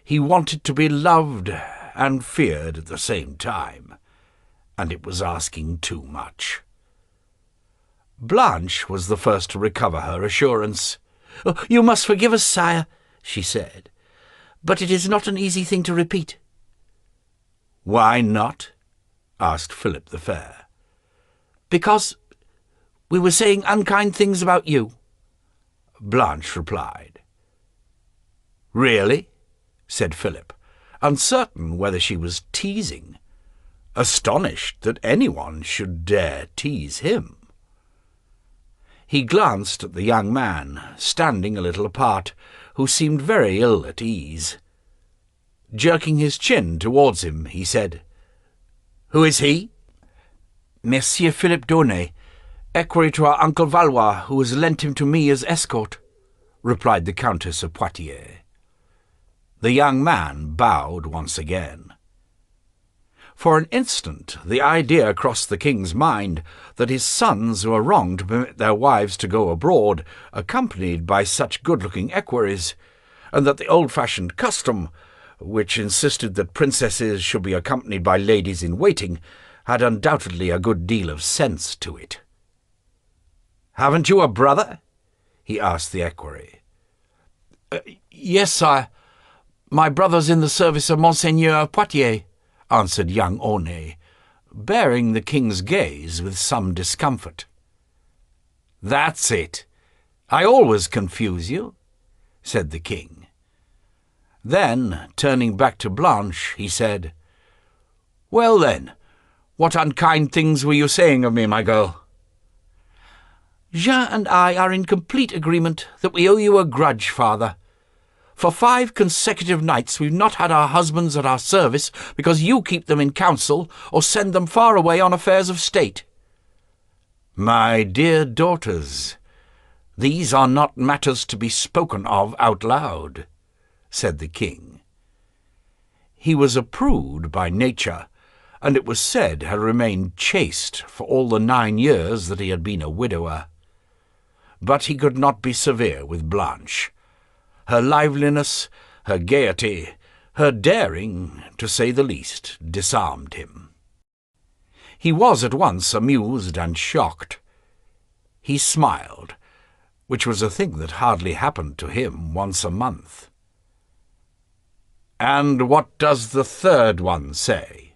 He wanted to be loved and feared at the same time, and it was asking too much. Blanche was the first to recover her assurance. "Oh, you must forgive us, sire," she said, "but it is not an easy thing to repeat." "Why not?" asked Philip the Fair. "Because we were saying unkind things about you," Blanche replied. "Really?" said Philip, uncertain whether she was teasing, astonished that anyone should dare tease him. He glanced at the young man, standing a little apart, who seemed very ill at ease. Jerking his chin towards him, he said, "Who is he?" "Monsieur Philippe d'Aunay, equerry to our uncle Valois, who has lent him to me as escort," replied the Countess of Poitiers. The young man bowed once again. For an instant the idea crossed the king's mind that his sons were wrong to permit their wives to go abroad, accompanied by such good-looking equerries, and that the old-fashioned custom, which insisted that princesses should be accompanied by ladies-in-waiting, had undoubtedly a good deal of sense to it. "Haven't you a brother?" he asked the equerry. "Yes, sire. My brother's in the service of Monseigneur of Poitiers," answered young Aunay, bearing the king's gaze with some discomfort. "That's it. I always confuse you," said the king. Then, turning back to Blanche, he said, "Well then, what unkind things were you saying of me, my girl?" "Jean and I are in complete agreement that we owe you a grudge, father. For 5 consecutive nights we've not had our husbands at our service because you keep them in council or send them far away on affairs of state." "My dear daughters, these are not matters to be spoken of out loud," said the king. He was a prude by nature, and it was said had remained chaste for all the 9 years that he had been a widower. But he could not be severe with Blanche. Her liveliness, her gaiety, her daring, to say the least, disarmed him. He was at once amused and shocked. He smiled, which was a thing that hardly happened to him once a month. "And what does the third one say?"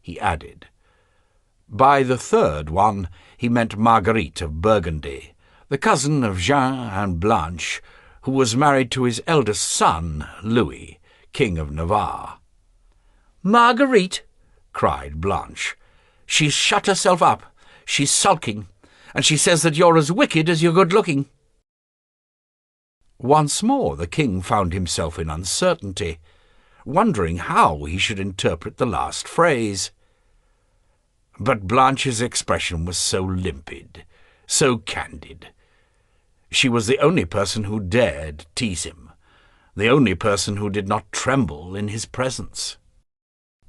he added. By the third one he meant Marguerite of Burgundy, the cousin of Jean and Blanche, who was married to his eldest son, Louis, King of Navarre. "Marguerite!" cried Blanche. "She's shut herself up. She's sulking, and she says that you're as wicked as you're good-looking." Once more the king found himself in uncertainty, wondering how he should interpret the last phrase. But Blanche's expression was so limpid, so candid. She was the only person who dared tease him, the only person who did not tremble in his presence.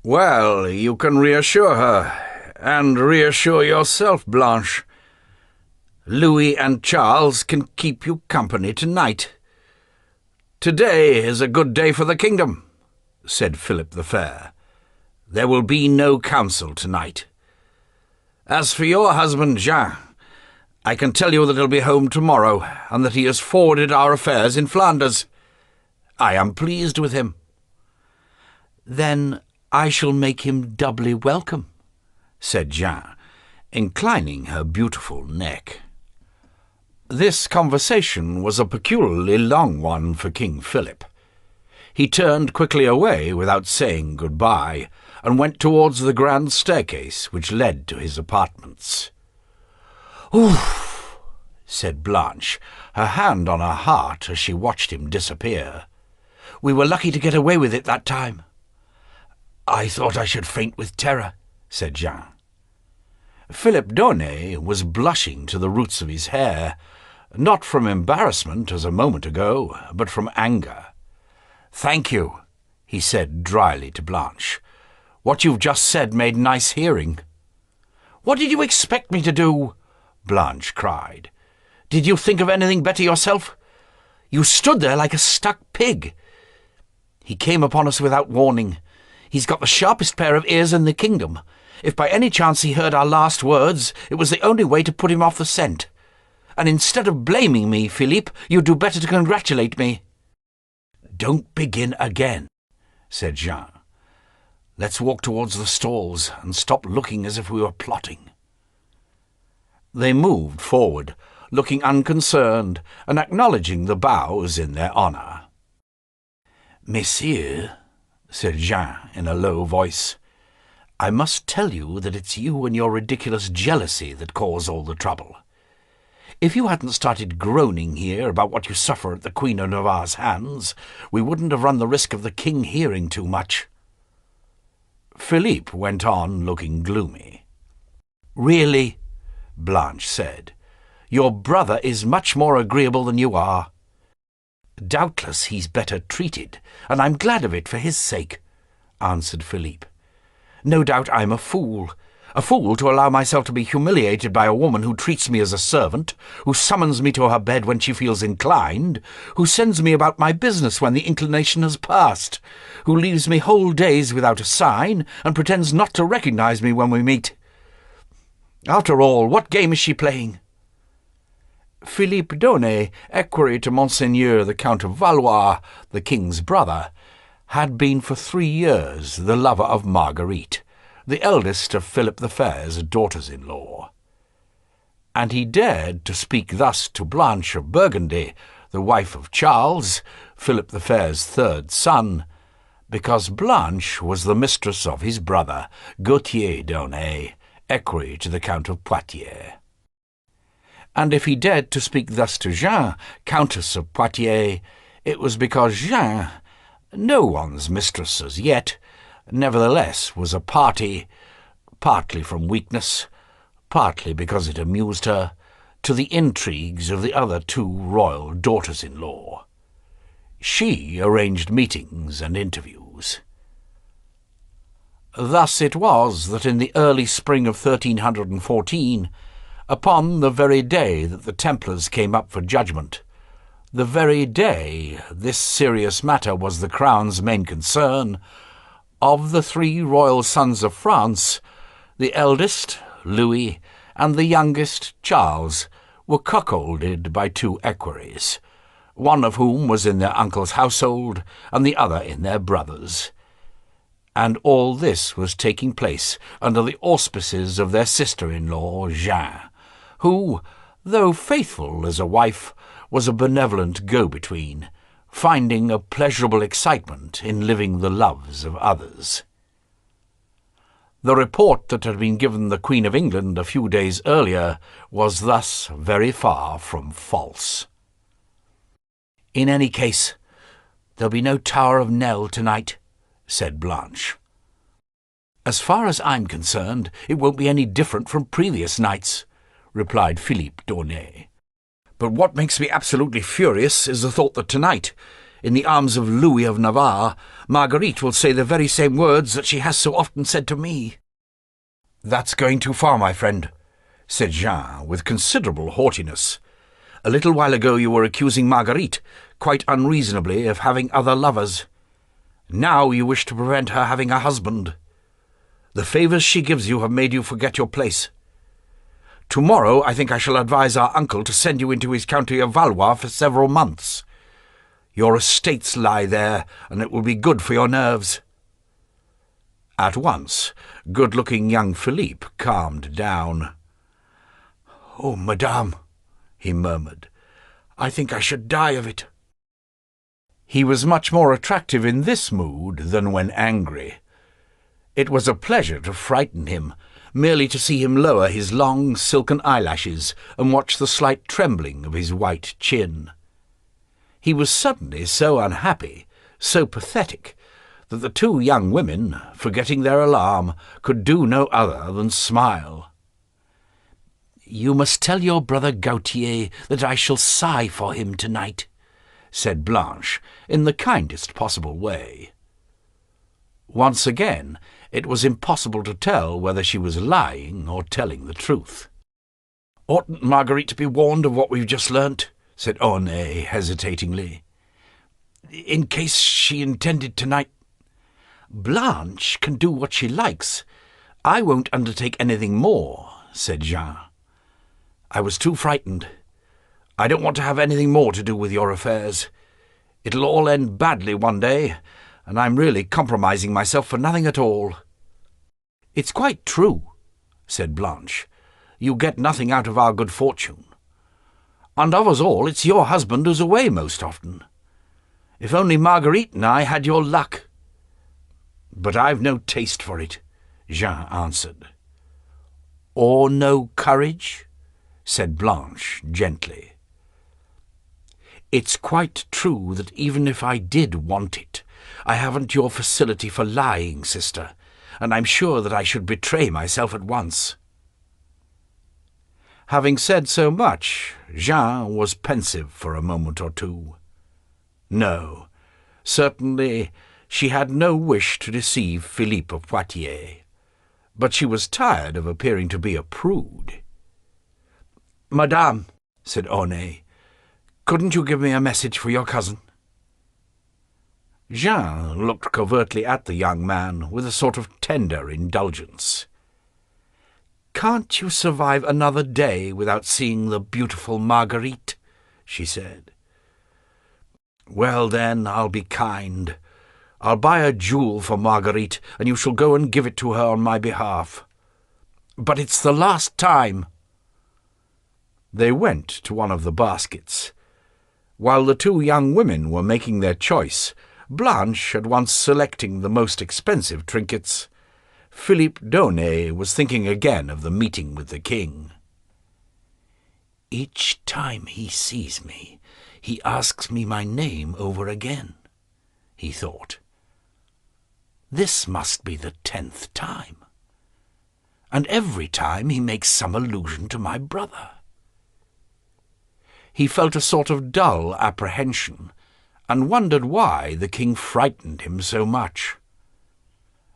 "Well, you can reassure her, and reassure yourself, Blanche. Louis and Charles can keep you company tonight. Today is a good day for the kingdom," said Philip the Fair. "There will be no council tonight. As for your husband, Jean, I can tell you that he'll be home tomorrow, and that he has forwarded our affairs in Flanders. I am pleased with him." "Then I shall make him doubly welcome," said Jean, inclining her beautiful neck. This conversation was a peculiarly long one for King Philip. He turned quickly away without saying good-bye, and went towards the grand staircase which led to his apartments. "Oof!" said Blanche, her hand on her heart as she watched him disappear. "We were lucky to get away with it that time." "I thought I should faint with terror," said Jean. Philippe d'Aunay was blushing to the roots of his hair, not from embarrassment as a moment ago, but from anger. "Thank you," he said dryly to Blanche. "What you've just said made nice hearing." "What did you expect me to do?" Blanche cried. "Did you think of anything better yourself? You stood there like a stuck pig. He came upon us without warning. He's got the sharpest pair of ears in the kingdom. If by any chance he heard our last words, it was the only way to put him off the scent. And instead of blaming me, Philippe, you'd do better to congratulate me." "Don't begin again," said Jean. "Let's walk towards the stalls and stop looking as if we were plotting." They moved forward, looking unconcerned and acknowledging the bows in their honour. "Messieurs," said Jean in a low voice, "I must tell you that it's you and your ridiculous jealousy that cause all the trouble. If you hadn't started groaning here about what you suffer at the Queen of Navarre's hands, we wouldn't have run the risk of the king hearing too much." Philippe went on, looking gloomy. "Really," Blanche said, "your brother is much more agreeable than you are. Doubtless he's better treated, and I'm glad of it for his sake," answered Philippe. "No doubt I'm a fool to allow myself to be humiliated by a woman who treats me as a servant, who summons me to her bed when she feels inclined, who sends me about my business when the inclination has passed, who leaves me whole days without a sign, and pretends not to recognize me when we meet. After all, what game is she playing?" Philippe Donnet, equerry to Monseigneur the Count of Valois, the king's brother, had been for 3 years the lover of Marguerite, the eldest of Philip the Fair's daughters-in-law. And he dared to speak thus to Blanche of Burgundy, the wife of Charles, Philip the Fair's 3rd son, because Blanche was the mistress of his brother, Gauthier Donnet, equerry to the Count of Poitiers. And if he dared to speak thus to Jeanne, Countess of Poitiers, it was because Jeanne, no one's mistress as yet, nevertheless was a party, partly from weakness, partly because it amused her, to the intrigues of the other 2 royal daughters-in-law. She arranged meetings and interviews. Thus it was that in the early spring of 1314, upon the very day that the Templars came up for judgment, the very day this serious matter was the Crown's main concern, of the 3 royal sons of France, the eldest, Louis, and the youngest, Charles, were cuckolded by 2 equerries, one of whom was in their uncle's household, and the other in their brother's. And all this was taking place under the auspices of their sister-in-law, Jeanne, who, though faithful as a wife, was a benevolent go-between, finding a pleasurable excitement in living the loves of others. The report that had been given the Queen of England a few days earlier was thus very far from false. "In any case, there'll be no Tower of Nesle tonight," said Blanche. "As far as I'm concerned, it won't be any different from previous nights," replied Philippe Donnet. "But what makes me absolutely furious is the thought that tonight, in the arms of Louis of Navarre, Marguerite will say the very same words that she has so often said to me." "That's going too far, my friend," said Jeanne, with considerable haughtiness. "A little while ago you were accusing Marguerite, quite unreasonably, of having other lovers. Now you wish to prevent her having a husband. The favours she gives you have made you forget your place. Tomorrow I think I shall advise our uncle to send you into his county of Valois for several months. Your estates lie there, and it will be good for your nerves." At once, good-looking young Philippe calmed down. "Oh, madame," he murmured, "I think I should die of it." He was much more attractive in this mood than when angry. It was a pleasure to frighten him, merely to see him lower his long silken eyelashes and watch the slight trembling of his white chin. He was suddenly so unhappy, so pathetic, that the 2 young women, forgetting their alarm, could do no other than smile. "You must tell your brother Gautier that I shall sigh for him tonight," said Blanche, in the kindest possible way. Once again, it was impossible to tell whether she was lying or telling the truth. "Oughtn't Marguerite to be warned of what we've just learnt?" said Aunay hesitatingly. "In case she intended tonight—" "Blanche can do what she likes. I won't undertake anything more," said Jeanne. "I was too frightened. I don't want to have anything more to do with your affairs. It'll all end badly one day, and I'm really compromising myself for nothing at all." "It's quite true," said Blanche. "You get nothing out of our good fortune. And of us all, it's your husband who's away most often. If only Marguerite and I had your luck." "But I've no taste for it," Jeanne answered. "Or no courage?" said Blanche gently. "It's quite true that even if I did want it, I haven't your facility for lying, sister, and I'm sure that I should betray myself at once." Having said so much, Jean was pensive for a moment or two. No, certainly she had no wish to deceive Philippe of Poitiers, but she was tired of appearing to be a prude. "Madame," said Aunay, "couldn't you give me a message for your cousin?" Jean looked covertly at the young man with a sort of tender indulgence. "Can't you survive another day without seeing the beautiful Marguerite?" she said. "Well, then, I'll be kind. I'll buy a jewel for Marguerite, and you shall go and give it to her on my behalf. But it's the last time." They went to one of the baskets. While the two young women were making their choice, Blanche at once selecting the most expensive trinkets, Philippe d'Aunay was thinking again of the meeting with the king. "Each time he sees me, he asks me my name over again," he thought. "This must be the 10th time. And every time he makes some allusion to my brother." He felt a sort of dull apprehension, and wondered why the king frightened him so much.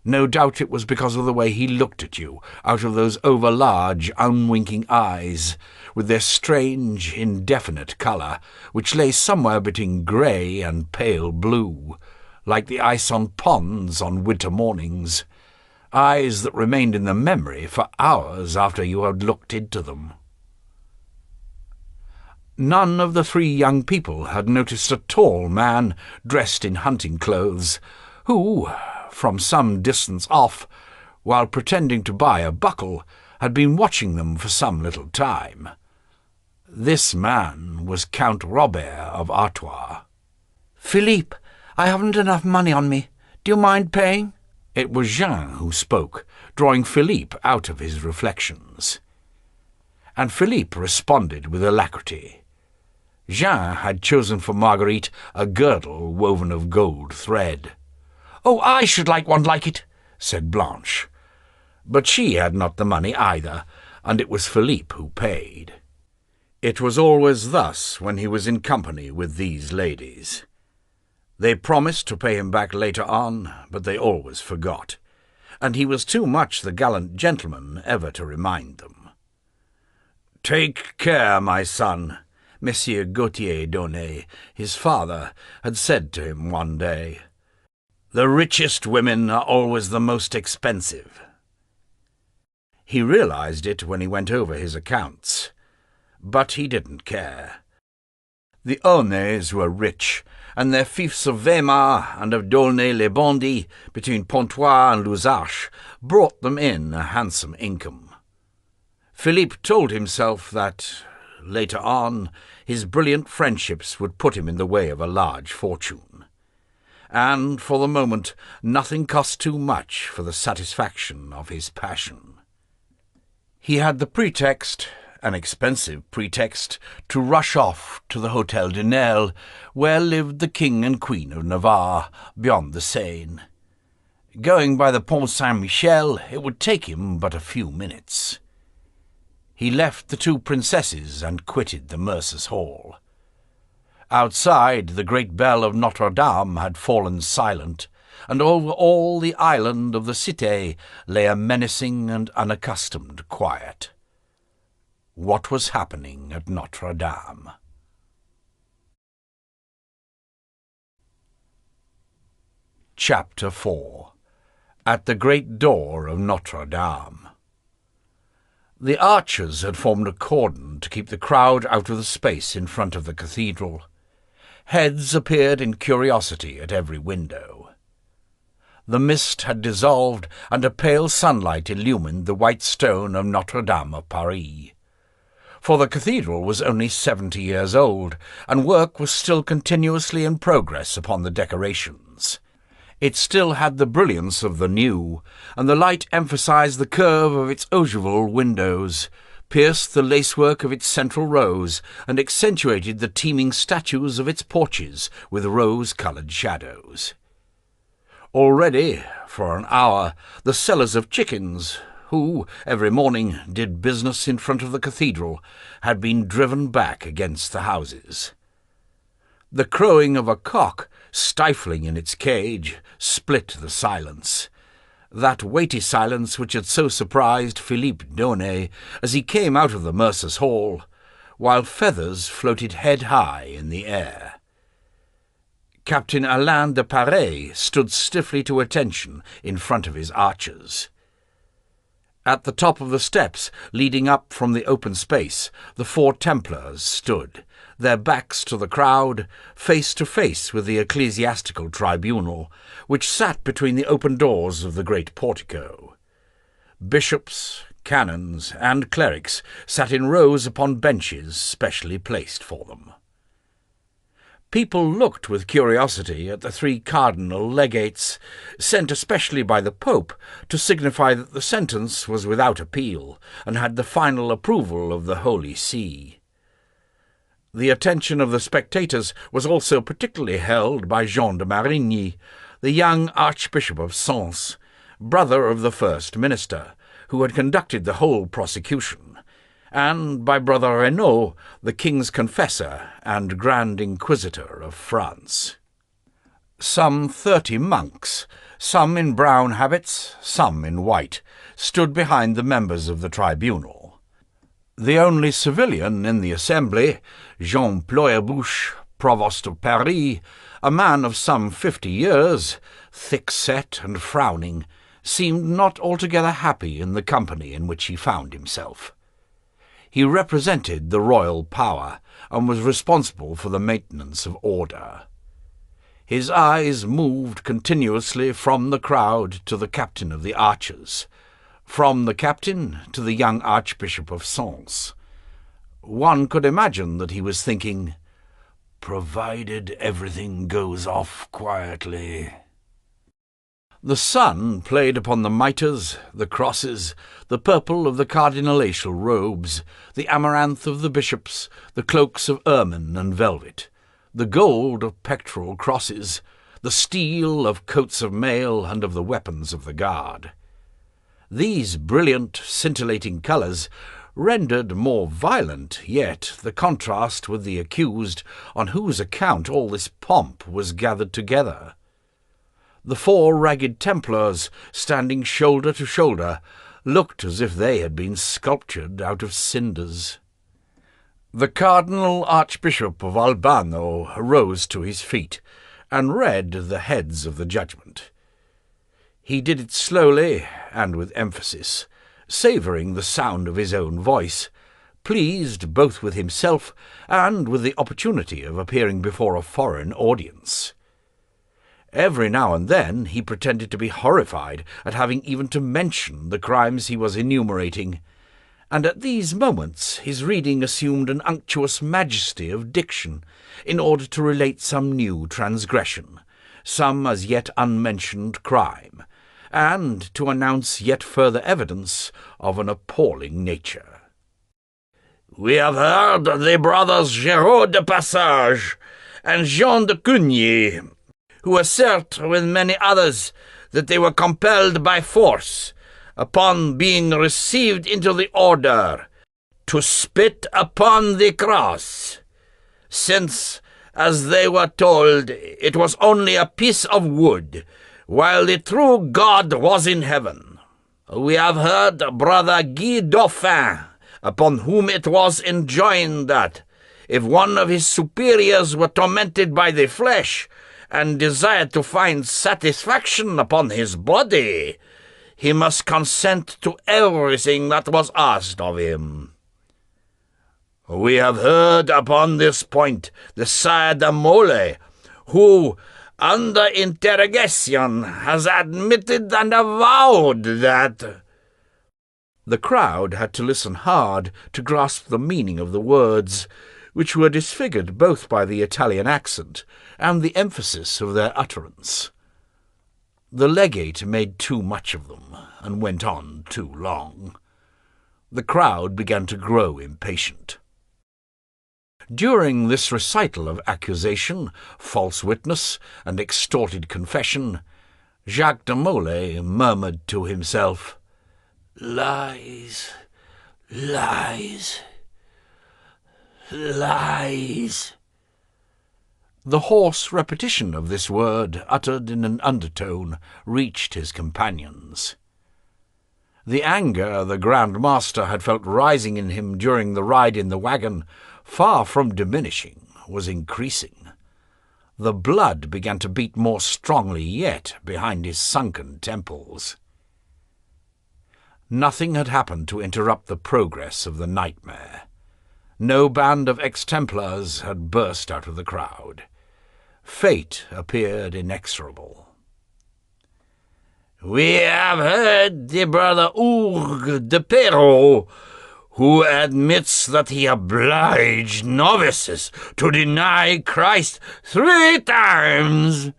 No doubt it was because of the way he looked at you, out of those over-large, unwinking eyes, with their strange, indefinite colour, which lay somewhere between grey and pale blue, like the ice on ponds on winter mornings, eyes that remained in the memory for hours after you had looked into them. None of the three young people had noticed a tall man dressed in hunting clothes, who, from some distance off, while pretending to buy a buckle, had been watching them for some little time. This man was Count Robert of Artois. "Philippe, I haven't enough money on me. Do you mind paying?" It was Jean who spoke, drawing Philippe out of his reflections. And Philippe responded with alacrity. Jean had chosen for Marguerite a girdle woven of gold thread. "Oh, I should like one like it," said Blanche. But she had not the money either, and it was Philippe who paid. It was always thus when he was in company with these ladies. They promised to pay him back later on, but they always forgot, and he was too much the gallant gentleman ever to remind them. "Take care, my son," Monsieur Gautier d'Aunay, his father, had said to him one day. "The richest women are always the most expensive." He realized it when he went over his accounts, but he didn't care. The Aunays were rich, and their fiefs of Weimar and of D'aulnay-les-Bondy, between Pontoise and Lusache, brought them in a handsome income. Philippe told himself that, later on, his brilliant friendships would put him in the way of a large fortune. And, for the moment, nothing cost too much for the satisfaction of his passion. He had the pretext, an expensive pretext, to rush off to the Hôtel de Nesle, where lived the King and Queen of Navarre, beyond the Seine. Going by the Pont Saint-Michel, it would take him but a few minutes. He left the two princesses and quitted the Mercer's Hall. Outside, the great bell of Notre Dame had fallen silent, and over all the island of the Cité lay a menacing and unaccustomed quiet. What was happening at Notre Dame? Chapter 4. At the Great Door of Notre Dame. The archers had formed a cordon to keep the crowd out of the space in front of the cathedral. Heads appeared in curiosity at every window. The mist had dissolved, and a pale sunlight illumined the white stone of Notre Dame of Paris. For the cathedral was only 70 years old, and work was still continuously in progress upon the decorations. It still had the brilliance of the new, and the light emphasized the curve of its ogival windows, pierced the lacework of its central rows and accentuated the teeming statues of its porches with rose-coloured shadows. Already, for an hour, the sellers of chickens, who every morning did business in front of the cathedral, had been driven back against the houses. The crowing of a cock, stifling in its cage, split the silence, that weighty silence which had so surprised Philippe Daunet as he came out of the mercer's hall, while feathers floated head-high in the air. Captain Alain de Paris stood stiffly to attention in front of his archers. At the top of the steps leading up from the open space, the 4 Templars stood, their backs to the crowd, face to face with the ecclesiastical tribunal, which sat between the open doors of the great portico. Bishops, canons, and clerics sat in rows upon benches specially placed for them. People looked with curiosity at the 3 cardinal legates, sent especially by the Pope to signify that the sentence was without appeal, and had the final approval of the Holy See. The attention of the spectators was also particularly held by Jean de Marigny, the young Archbishop of Sens, brother of the first minister, who had conducted the whole prosecution, and by Brother Renaud, the king's confessor and Grand Inquisitor of France. Some 30 monks, some in brown habits, some in white, stood behind the members of the tribunal. The only civilian in the assembly, Jean Ployerbouche, Provost of Paris, a man of some 50 years, thick-set and frowning, seemed not altogether happy in the company in which he found himself. He represented the royal power, and was responsible for the maintenance of order. His eyes moved continuously from the crowd to the captain of the archers, from the captain to the young Archbishop of Sens. One could imagine that he was thinking, "Provided everything goes off quietly." The sun played upon the mitres, the crosses, the purple of the cardinalatial robes, the amaranth of the bishops, the cloaks of ermine and velvet, the gold of pectoral crosses, the steel of coats of mail and of the weapons of the guard. These brilliant, scintillating colours rendered more violent yet the contrast with the accused, on whose account all this pomp was gathered together. The 4 ragged Templars, standing shoulder to shoulder, looked as if they had been sculptured out of cinders. The Cardinal Archbishop of Albano rose to his feet, and read the heads of the judgment. He did it slowly and with emphasis, savouring the sound of his own voice, pleased both with himself and with the opportunity of appearing before a foreign audience. Every now and then he pretended to be horrified at having even to mention the crimes he was enumerating, and at these moments his reading assumed an unctuous majesty of diction, in order to relate some new transgression, some as yet unmentioned crime, and to announce yet further evidence of an appalling nature. "We have heard the brothers Géraud de Passage and Jean de Cugny, who assert, with many others, that they were compelled by force, upon being received into the order, to spit upon the cross, since, as they were told, it was only a piece of wood, while the true God was in heaven. We have heard Brother Guy Dauphin, upon whom it was enjoined that, if one of his superiors were tormented by the flesh, and desired to find satisfaction upon his body, he must consent to everything that was asked of him. We have heard upon this point the Sire de Molay, who, under interrogation, has admitted and avowed that—" The crowd had to listen hard to grasp the meaning of the words, which were disfigured both by the Italian accent and the emphasis of their utterance. The legate made too much of them, and went on too long. The crowd began to grow impatient. During this recital of accusation, false witness, and extorted confession, Jacques de Molay murmured to himself, "Lies, lies, lies." The hoarse repetition of this word, uttered in an undertone, reached his companions. The anger the Grand Master had felt rising in him during the ride in the wagon, far from diminishing, was increasing. The blood began to beat more strongly yet behind his sunken temples. Nothing had happened to interrupt the progress of the nightmare. No band of ex-Templars had burst out of the crowd. Fate appeared inexorable. "We have heard the brother Hugues de Perrault, who admits that he obliged novices to deny Christ 3 times.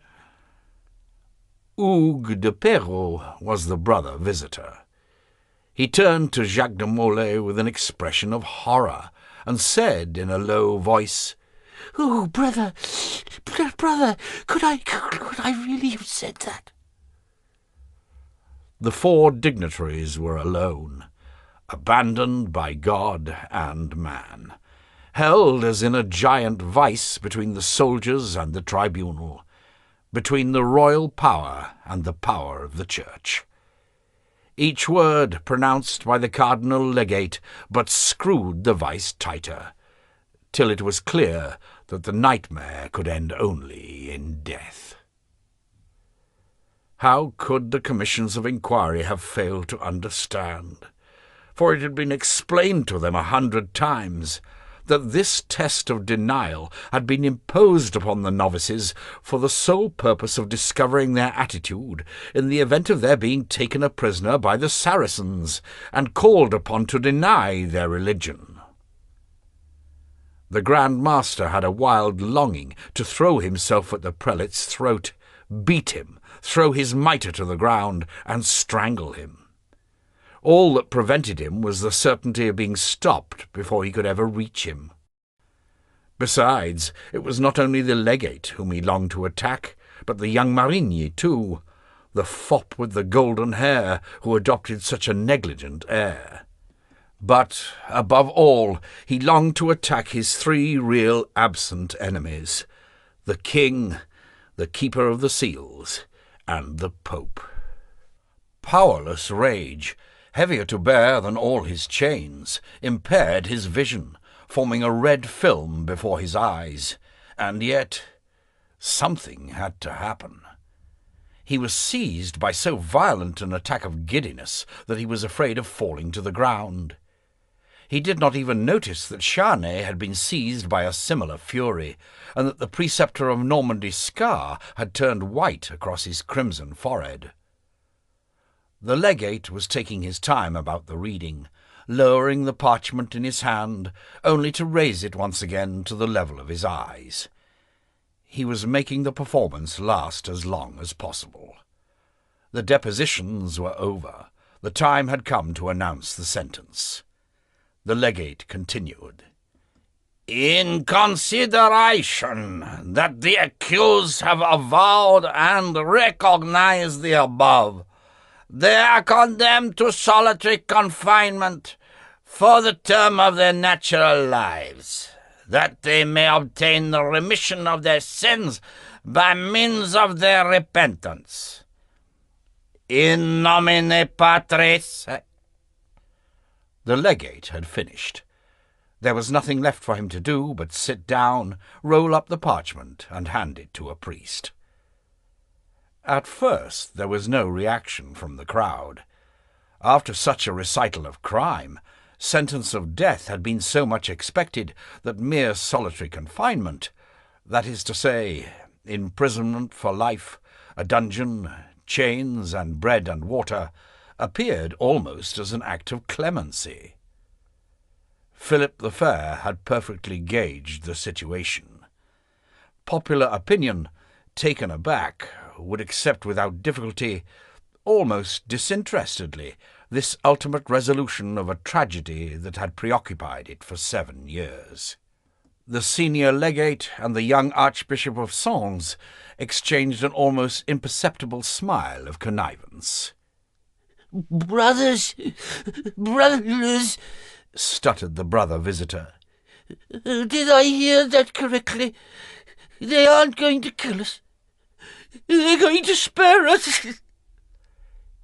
Hugues de Perrault was the brother visitor. He turned to Jacques de Molay with an expression of horror, and said in a low voice, "Oh, brother, could I really have said that?" The 4 dignitaries were alone, abandoned by God and man, held as in a giant vice between the soldiers and the tribunal, between the royal power and the power of the Church. Each word pronounced by the cardinal legate but screwed the vice tighter, till it was clear that the nightmare could end only in death. How could the commissions of inquiry have failed to understand? For it had been explained to them 100 times that this test of denial had been imposed upon the novices for the sole purpose of discovering their attitude in the event of their being taken a prisoner by the Saracens and called upon to deny their religion. The Grand Master had a wild longing to throw himself at the prelate's throat, beat him, throw his mitre to the ground, and strangle him. All that prevented him was the certainty of being stopped before he could ever reach him. Besides, it was not only the legate whom he longed to attack, but the young Marigny too, the fop with the golden hair who adopted such a negligent air. But, above all, he longed to attack his 3 real absent enemies, the king, the keeper of the seals, and the Pope. Powerless rage, heavier to bear than all his chains, impaired his vision, forming a red film before his eyes, and yet something had to happen. He was seized by so violent an attack of giddiness that he was afraid of falling to the ground. He did not even notice that Charnay had been seized by a similar fury, and that the preceptor of Normandy Scar had turned white across his crimson forehead. The legate was taking his time about the reading, lowering the parchment in his hand, only to raise it once again to the level of his eyes. He was making the performance last as long as possible. The depositions were over. The time had come to announce the sentence. The legate continued. "In consideration that the accused have avowed and recognized the above, they are condemned to solitary confinement for the term of their natural lives, that they may obtain the remission of their sins by means of their repentance. In nomine Patris..." The legate had finished. There was nothing left for him to do but sit down, roll up the parchment, and hand it to a priest. At first there was no reaction from the crowd. After such a recital of crime, sentence of death had been so much expected that mere solitary confinement, that is to say, imprisonment for life, a dungeon, chains, and bread and water, appeared almost as an act of clemency. Philip the Fair had perfectly gauged the situation. Popular opinion, taken aback, would accept without difficulty, almost disinterestedly, this ultimate resolution of a tragedy that had preoccupied it for 7 years. The senior legate and the young Archbishop of Sens exchanged an almost imperceptible smile of connivance. Brothers, stuttered the brother visitor. Did I hear that correctly? They aren't going to kill us. They're going to spare us.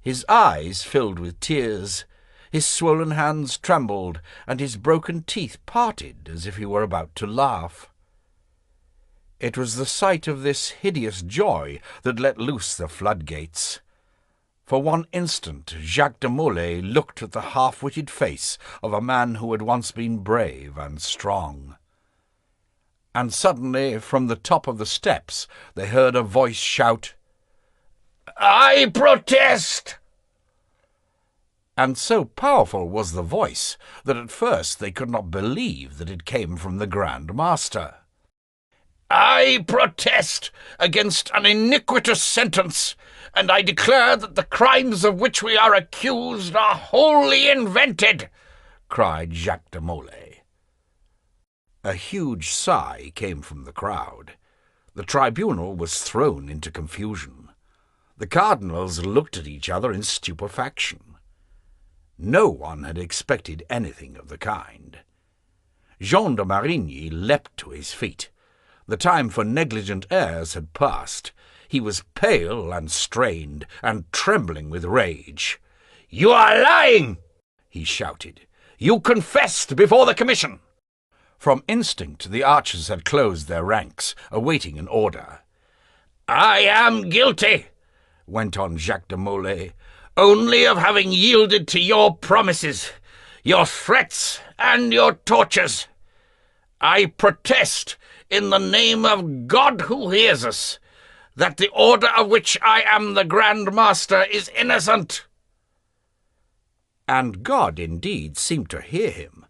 His eyes filled with tears, his swollen hands trembled, and his broken teeth parted as if he were about to laugh. It was the sight of this hideous joy that let loose the floodgates. For one instant Jacques de Molay looked at the half-witted face of a man who had once been brave and strong. And suddenly, from the top of the steps, they heard a voice shout, "I protest!" And so powerful was the voice that at first they could not believe that it came from the Grand Master. "I protest against an iniquitous sentence, and I declare that the crimes of which we are accused are wholly invented," cried Jacques de Molay. A huge sigh came from the crowd. The tribunal was thrown into confusion. The cardinals looked at each other in stupefaction. No one had expected anything of the kind. Jean de Marigny leapt to his feet. The time for negligent airs had passed. He was pale and strained, and trembling with rage. "You are lying!" he shouted. "You confessed before the commission!" From instinct the archers had closed their ranks, awaiting an order. "I am guilty," went on Jacques de Molay, "only of having yielded to your promises, your threats, and your tortures. I protest, in the name of God who hears us, that the order of which I am the Grand Master is innocent." And God indeed seemed to hear him,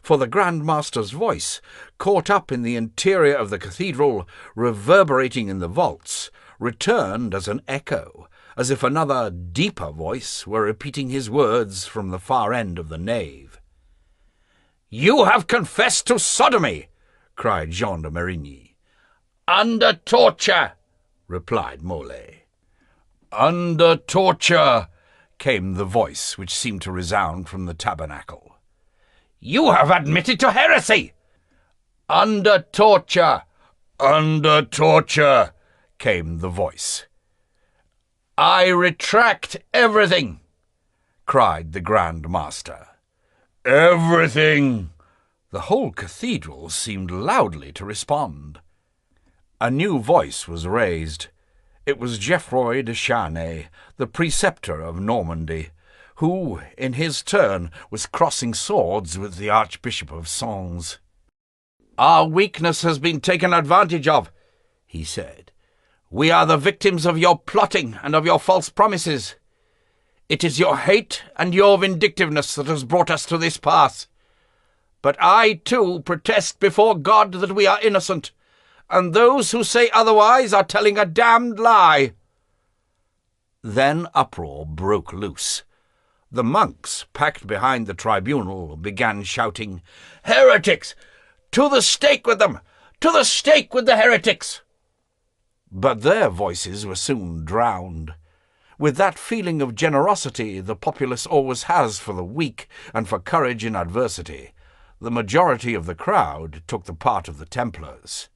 for the Grand Master's voice, caught up in the interior of the cathedral, reverberating in the vaults, returned as an echo, as if another deeper voice were repeating his words from the far end of the nave. "You have confessed to sodomy," cried Jean de Marigny. "Under torture," replied Molay. "Under torture," came the voice which seemed to resound from the tabernacle. "You have admitted to heresy." "Under torture, under torture," came the voice. "I retract everything," cried the Grand Master. "Everything!" The whole cathedral seemed loudly to respond. A new voice was raised. It was Geoffroy de Charnay, the preceptor of Normandy, who, in his turn, was crossing swords with the Archbishop of Sens. "Our weakness has been taken advantage of," he said. "We are the victims of your plotting and of your false promises. It is your hate and your vindictiveness that has brought us to this pass. But I, too, protest before God that we are innocent, and those who say otherwise are telling a damned lie." Then uproar broke loose. The monks, packed behind the tribunal, began shouting, "Heretics! To the stake with them! To the stake with the heretics!" But their voices were soon drowned. With that feeling of generosity the populace always has for the weak and for courage in adversity, the majority of the crowd took the part of the Templars.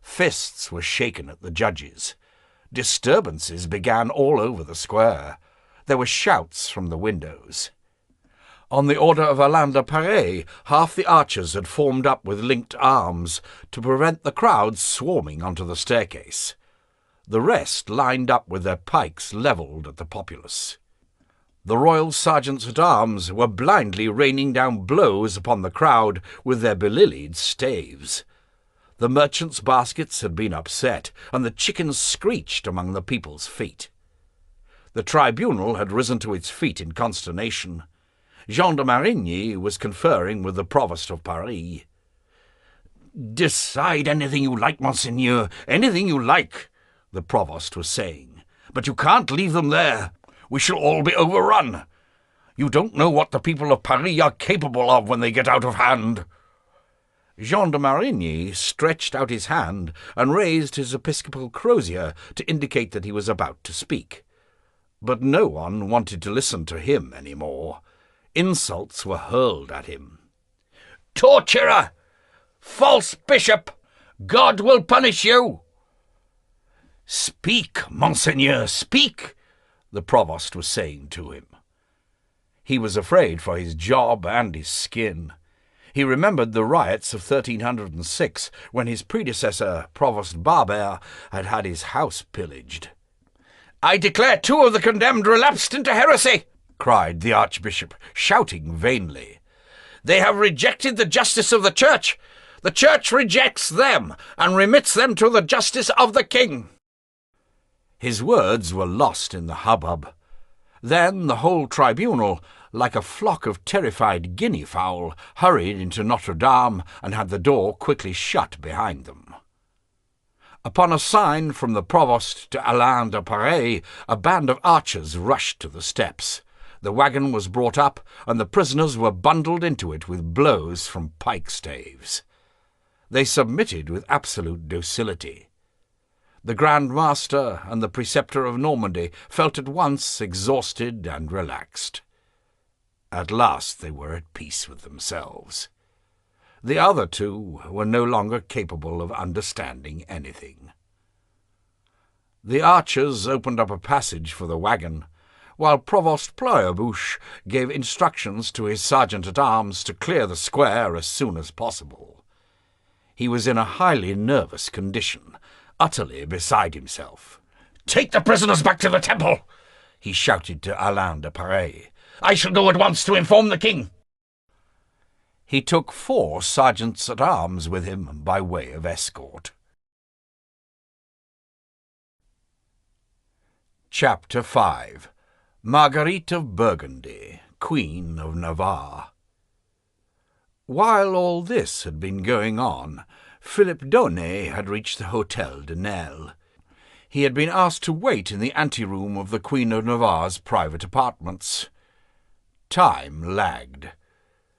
Fists were shaken at the judges. Disturbances began all over the square. There were shouts from the windows. On the order of Alain de Paris, half the archers had formed up with linked arms to prevent the crowd swarming onto the staircase. The rest lined up with their pikes levelled at the populace. The royal sergeants-at-arms were blindly raining down blows upon the crowd with their belilied staves. The merchants' baskets had been upset, and the chickens screeched among the people's feet. The tribunal had risen to its feet in consternation. Jean de Marigny was conferring with the provost of Paris. "Decide anything you like, monseigneur, anything you like," the provost was saying. "But you can't leave them there. We shall all be overrun. You don't know what the people of Paris are capable of when they get out of hand." Jean de Marigny stretched out his hand and raised his episcopal crozier to indicate that he was about to speak. But no one wanted to listen to him any more. Insults were hurled at him. "Torturer! False bishop! God will punish you!" "Speak, monseigneur, speak!" the provost was saying to him. He was afraid for his job and his skin. He remembered the riots of 1306, when his predecessor, Provost Barbert, had had his house pillaged. "I declare 2 of the condemned relapsed into heresy," cried the archbishop, shouting vainly. "They have rejected the justice of the Church. The Church rejects them, and remits them to the justice of the king." His words were lost in the hubbub. Then the whole tribunal, like a flock of terrified guinea-fowl, hurried into Notre Dame and had the door quickly shut behind them. Upon a sign from the provost to Alain de Paris, a band of archers rushed to the steps. The wagon was brought up, and the prisoners were bundled into it with blows from pike-staves. They submitted with absolute docility. The Grand Master and the Preceptor of Normandy felt at once exhausted and relaxed. At last they were at peace with themselves. The other 2 were no longer capable of understanding anything. The archers opened up a passage for the wagon, while Provost Pleurbouche gave instructions to his sergeant-at-arms to clear the square as soon as possible. He was in a highly nervous condition, utterly beside himself. "Take the prisoners back to the temple," he shouted to Alain de Paris. "I shall go at once to inform the king." He took 4 sergeants-at-arms with him by way of escort. Chapter 5. Marguerite of Burgundy, Queen of Navarre. While all this had been going on, Philip Daunet had reached the Hôtel de Nesle. He had been asked to wait in the anteroom of the Queen of Navarre's private apartments. Time lagged.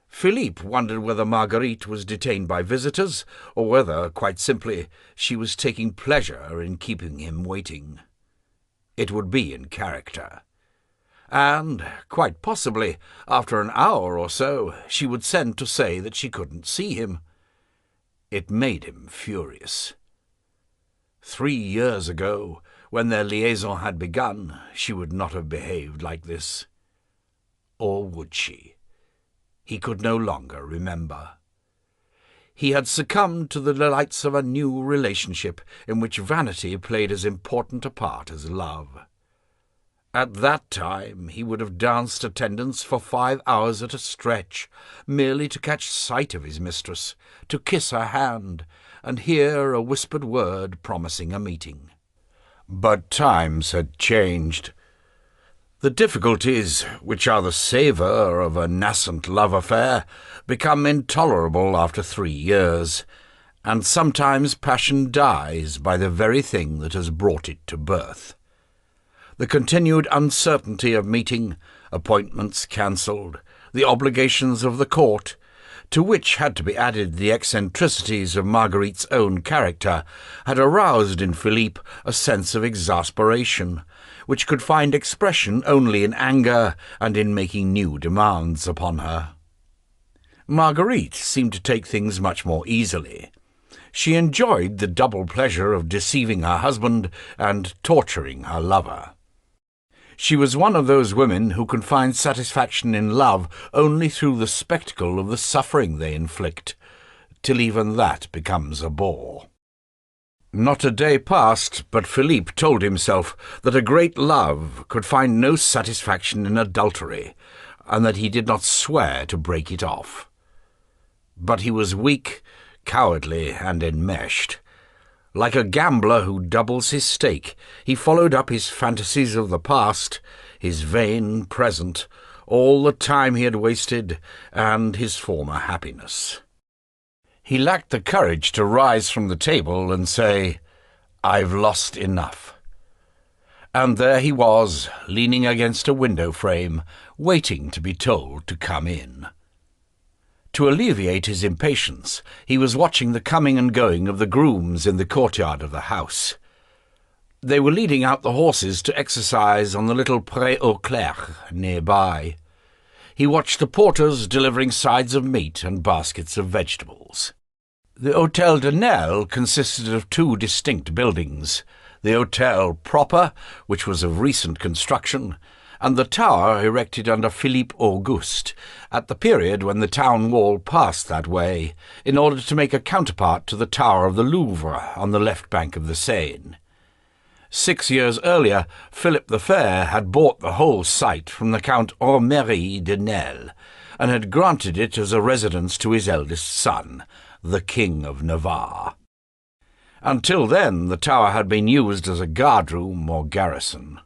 Philippe wondered whether Marguerite was detained by visitors, or whether, quite simply, she was taking pleasure in keeping him waiting. It would be in character. And, quite possibly, after an hour or so, she would send to say that she couldn't see him. It made him furious. 3 years ago, when their liaison had begun, she would not have behaved like this. Or would she? He could no longer remember. He had succumbed to the delights of a new relationship in which vanity played as important a part as love. At that time he would have danced attendance for 5 hours at a stretch, merely to catch sight of his mistress, to kiss her hand, and hear a whispered word promising a meeting. But times had changed. The difficulties, which are the savour of a nascent love affair, become intolerable after 3 years, and sometimes passion dies by the very thing that has brought it to birth. The continued uncertainty of meeting, appointments cancelled, the obligations of the court, to which had to be added the eccentricities of Marguerite's own character, had aroused in Philippe a sense of exasperation, which could find expression only in anger and in making new demands upon her. Marguerite seemed to take things much more easily. She enjoyed the double pleasure of deceiving her husband and torturing her lover. She was one of those women who can find satisfaction in love only through the spectacle of the suffering they inflict, till even that becomes a bore. Not a day passed but Philippe told himself that a great love could find no satisfaction in adultery, and that he did not swear to break it off. But he was weak, cowardly, and enmeshed. Like a gambler who doubles his stake, he followed up his fantasies of the past, his vain present, all the time he had wasted, and his former happiness. He lacked the courage to rise from the table and say, "I've lost enough." And there he was, leaning against a window frame, waiting to be told to come in. To alleviate his impatience, he was watching the coming and going of the grooms in the courtyard of the house. They were leading out the horses to exercise on the little Pré aux Clercs nearby. He watched the porters delivering sides of meat and baskets of vegetables. The Hôtel de Nesle consisted of two distinct buildings, the hotel proper, which was of recent construction, and the tower erected under Philippe Auguste, at the period when the town wall passed that way, in order to make a counterpart to the Tower of the Louvre on the left bank of the Seine. 6 years earlier, Philip the Fair had bought the whole site from the Count Ormery de Nesle, and had granted it as a residence to his eldest son, the King of Navarre. Until then, the tower had been used as a guard-room or garrison.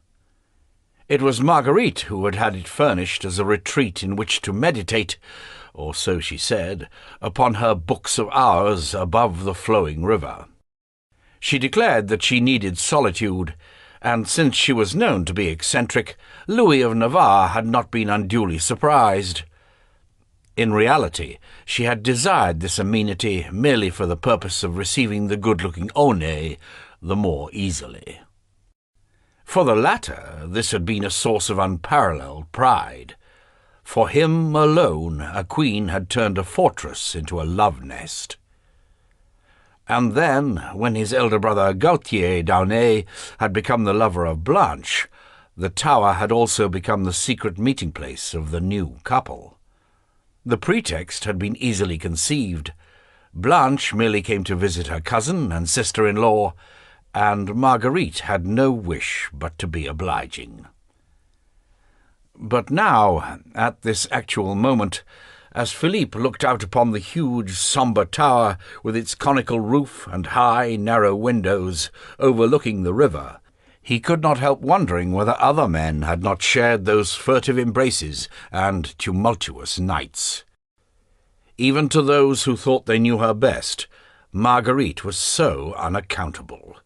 It was Marguerite who had had it furnished as a retreat in which to meditate, or so she said, upon her books of hours above the flowing river. She declared that she needed solitude, and since she was known to be eccentric, Louis of Navarre had not been unduly surprised. In reality, she had desired this amenity merely for the purpose of receiving the good-looking Aunay the more easily. For the latter, this had been a source of unparalleled pride. For him alone, a queen had turned a fortress into a love-nest. And then, when his elder brother Gautier d'Aunay had become the lover of Blanche, the tower had also become the secret meeting place of the new couple. The pretext had been easily conceived. Blanche merely came to visit her cousin and sister-in-law, and Marguerite had no wish but to be obliging. But now, at this actual moment, as Philippe looked out upon the huge, sombre tower with its conical roof and high, narrow windows overlooking the river, he could not help wondering whether other men had not shared those furtive embraces and tumultuous nights. Even to those who thought they knew her best, Marguerite was so unaccountable.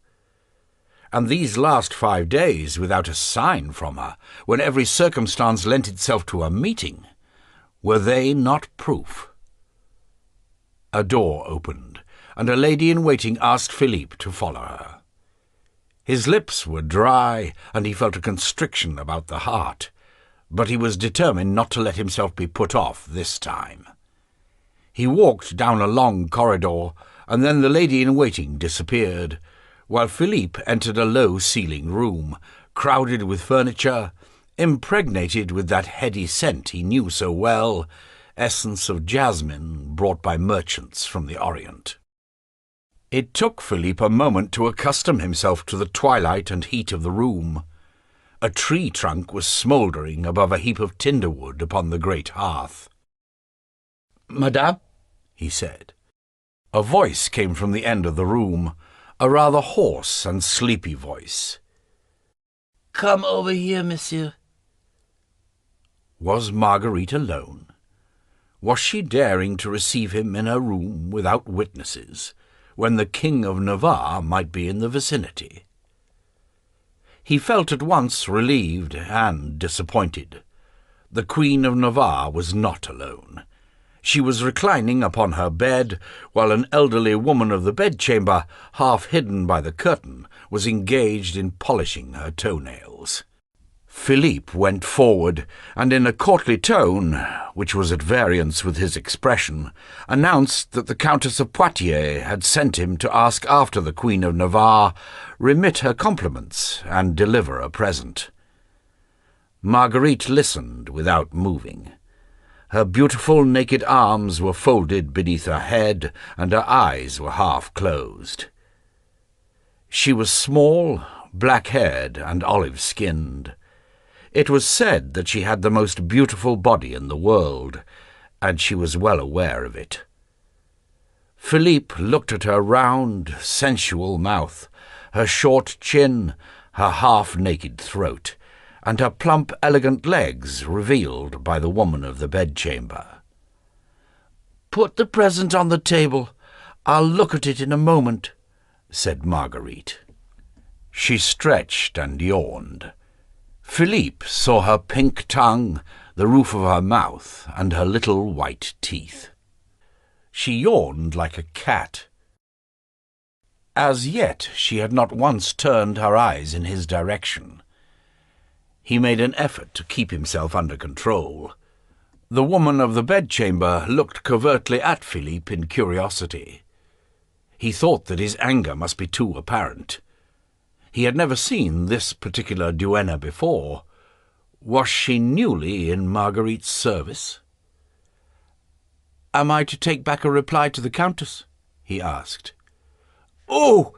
And these last 5 days without a sign from her, when every circumstance lent itself to a meeting, were they not proof? A door opened, and a lady-in-waiting asked Philippe to follow her. His lips were dry, and he felt a constriction about the heart, but he was determined not to let himself be put off this time. He walked down a long corridor, and then the lady-in-waiting disappeared, while Philippe entered a low-ceiling room, crowded with furniture, impregnated with that heady scent he knew so well, essence of jasmine brought by merchants from the Orient. It took Philippe a moment to accustom himself to the twilight and heat of the room. A tree trunk was smouldering above a heap of tinder-wood upon the great hearth. "Madame?" he said. A voice came from the end of the room, a rather hoarse and sleepy voice. "Come over here, monsieur." Was Marguerite alone? Was she daring to receive him in her room without witnesses, when the King of Navarre might be in the vicinity? He felt at once relieved and disappointed. The Queen of Navarre was not alone. She was reclining upon her bed, while an elderly woman of the bedchamber, half hidden by the curtain, was engaged in polishing her toenails. Philippe went forward, and in a courtly tone, which was at variance with his expression, announced that the Countess of Poitiers had sent him to ask after the Queen of Navarre, remit her compliments, and deliver a present. Marguerite listened without moving. Her beautiful naked arms were folded beneath her head, and her eyes were half closed. She was small, black-haired, and olive-skinned. It was said that she had the most beautiful body in the world, and she was well aware of it. Philippe looked at her round, sensual mouth, her short chin, her half-naked throat, and her plump, elegant legs revealed by the woman of the bedchamber. "Put the present on the table. I'll look at it in a moment," said Marguerite. She stretched and yawned. Philippe saw her pink tongue, the roof of her mouth, and her little white teeth. She yawned like a cat. As yet she had not once turned her eyes in his direction. He made an effort to keep himself under control. The woman of the bedchamber looked covertly at Philippe in curiosity. He thought that his anger must be too apparent. He had never seen this particular duenna before. Was she newly in Marguerite's service? "Am I to take back a reply to the Countess?" he asked. "Oh!"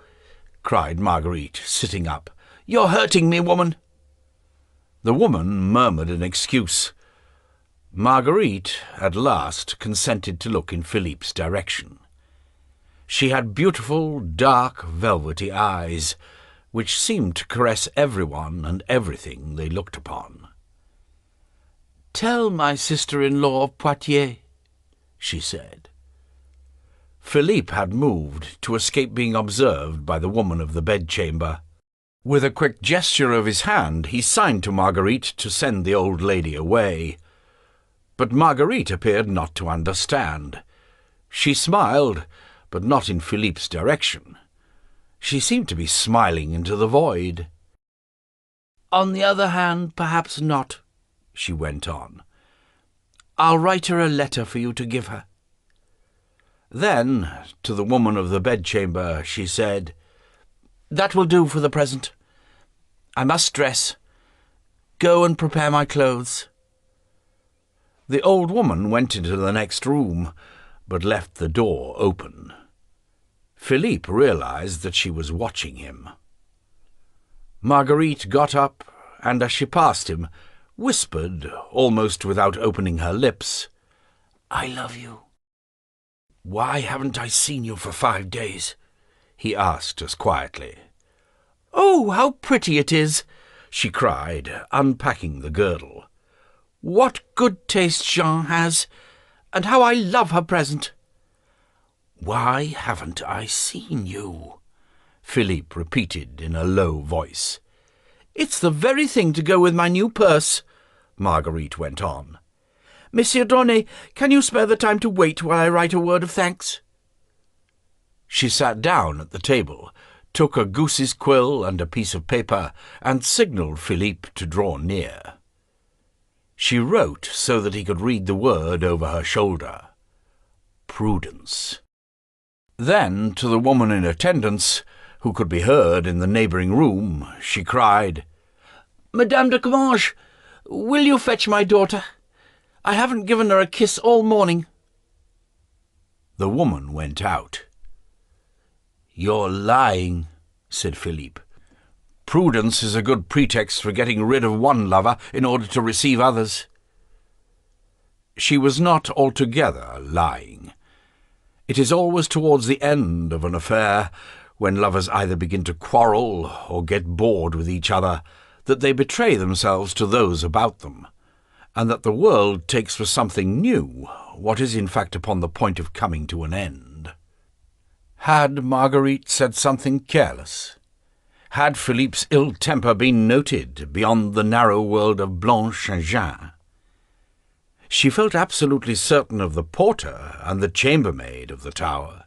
cried Marguerite, sitting up. "You're hurting me, woman." The woman murmured an excuse. Marguerite, at last, consented to look in Philippe's direction. She had beautiful, dark, velvety eyes, which seemed to caress everyone and everything they looked upon. "Tell my sister-in-law of Poitiers," she said. Philippe had moved to escape being observed by the woman of the bedchamber. With a quick gesture of his hand, he signed to Marguerite to send the old lady away. But Marguerite appeared not to understand. She smiled, but not in Philippe's direction. She seemed to be smiling into the void. "On the other hand, perhaps not," she went on. "I'll write her a letter for you to give her." Then, to the woman of the bedchamber, she said, "That will do for the present. I must dress. Go and prepare my clothes." The old woman went into the next room, but left the door open. Philippe realized that she was watching him. Marguerite got up, and as she passed him, whispered, almost without opening her lips, "I love you." "Why haven't I seen you for 5 days?" he asked as quietly. "Oh, how pretty it is!" she cried, unpacking the girdle. "What good taste Jean has, and how I love her present!" "Why haven't I seen you?" Philippe repeated in a low voice. "It's the very thing to go with my new purse," Marguerite went on. "Monsieur Dronet, can you spare the time to wait while I write a word of thanks?" She sat down at the table, took a goose's quill and a piece of paper, and signalled Philippe to draw near. She wrote so that he could read the word over her shoulder. Prudence. Then, to the woman in attendance, who could be heard in the neighbouring room, she cried, "Madame de Comminges, will you fetch my daughter? I haven't given her a kiss all morning." The woman went out. "You're lying," said Philippe. "Prudence is a good pretext for getting rid of one lover in order to receive others." She was not altogether lying. It is always towards the end of an affair, when lovers either begin to quarrel or get bored with each other, that they betray themselves to those about them, and that the world takes for something new what is in fact upon the point of coming to an end. Had Marguerite said something careless? Had Philippe's ill temper been noted beyond the narrow world of Blanche and Jean? She felt absolutely certain of the porter and the chambermaid of the tower.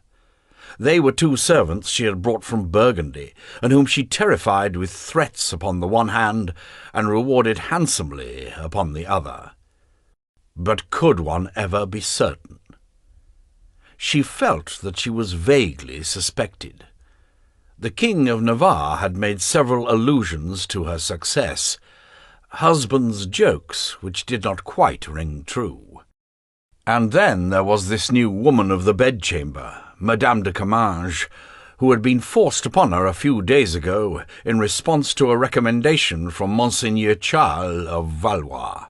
They were 2 servants she had brought from Burgundy, and whom she terrified with threats upon the one hand, and rewarded handsomely upon the other. But could one ever be certain? She felt that she was vaguely suspected. The King of Navarre had made several allusions to her success, husband's jokes which did not quite ring true. And then there was this new woman of the bedchamber, Madame de Comminges, who had been forced upon her a few days ago in response to a recommendation from Monseigneur Charles of Valois.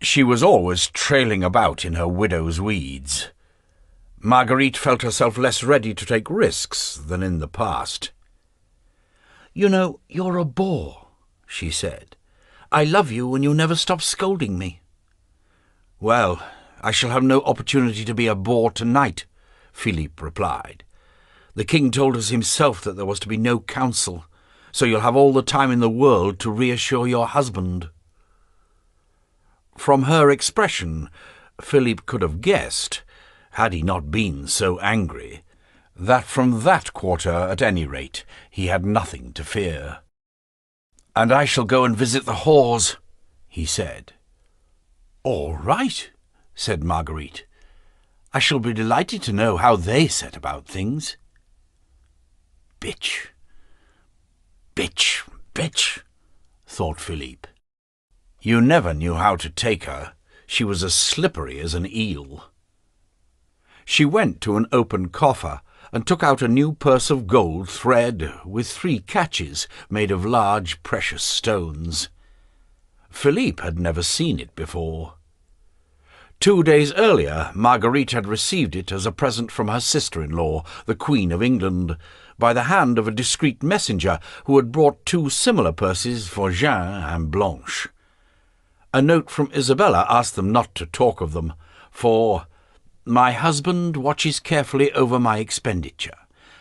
She was always trailing about in her widow's weeds. Marguerite felt herself less ready to take risks than in the past. "You know, you're a bore," she said. "I love you and you never stop scolding me." "Well, I shall have no opportunity to be a bore tonight," Philippe replied. "The king told us himself that there was to be no council, so you'll have all the time in the world to reassure your husband." From her expression, Philippe could have guessed, had he not been so angry, that from that quarter, at any rate, he had nothing to fear. "And I shall go and visit the whores," he said. "All right," said Marguerite. "I shall be delighted to know how they set about things." "Bitch, bitch, bitch," thought Philippe. You never knew how to take her. She was as slippery as an eel. She went to an open coffer and took out a new purse of gold thread with 3 catches made of large precious stones. Philippe had never seen it before. 2 days earlier, Marguerite had received it as a present from her sister-in-law, the Queen of England, by the hand of a discreet messenger who had brought 2 similar purses for Jean and Blanche. A note from Isabella asked them not to talk of them, for "my husband watches carefully over my expenditure,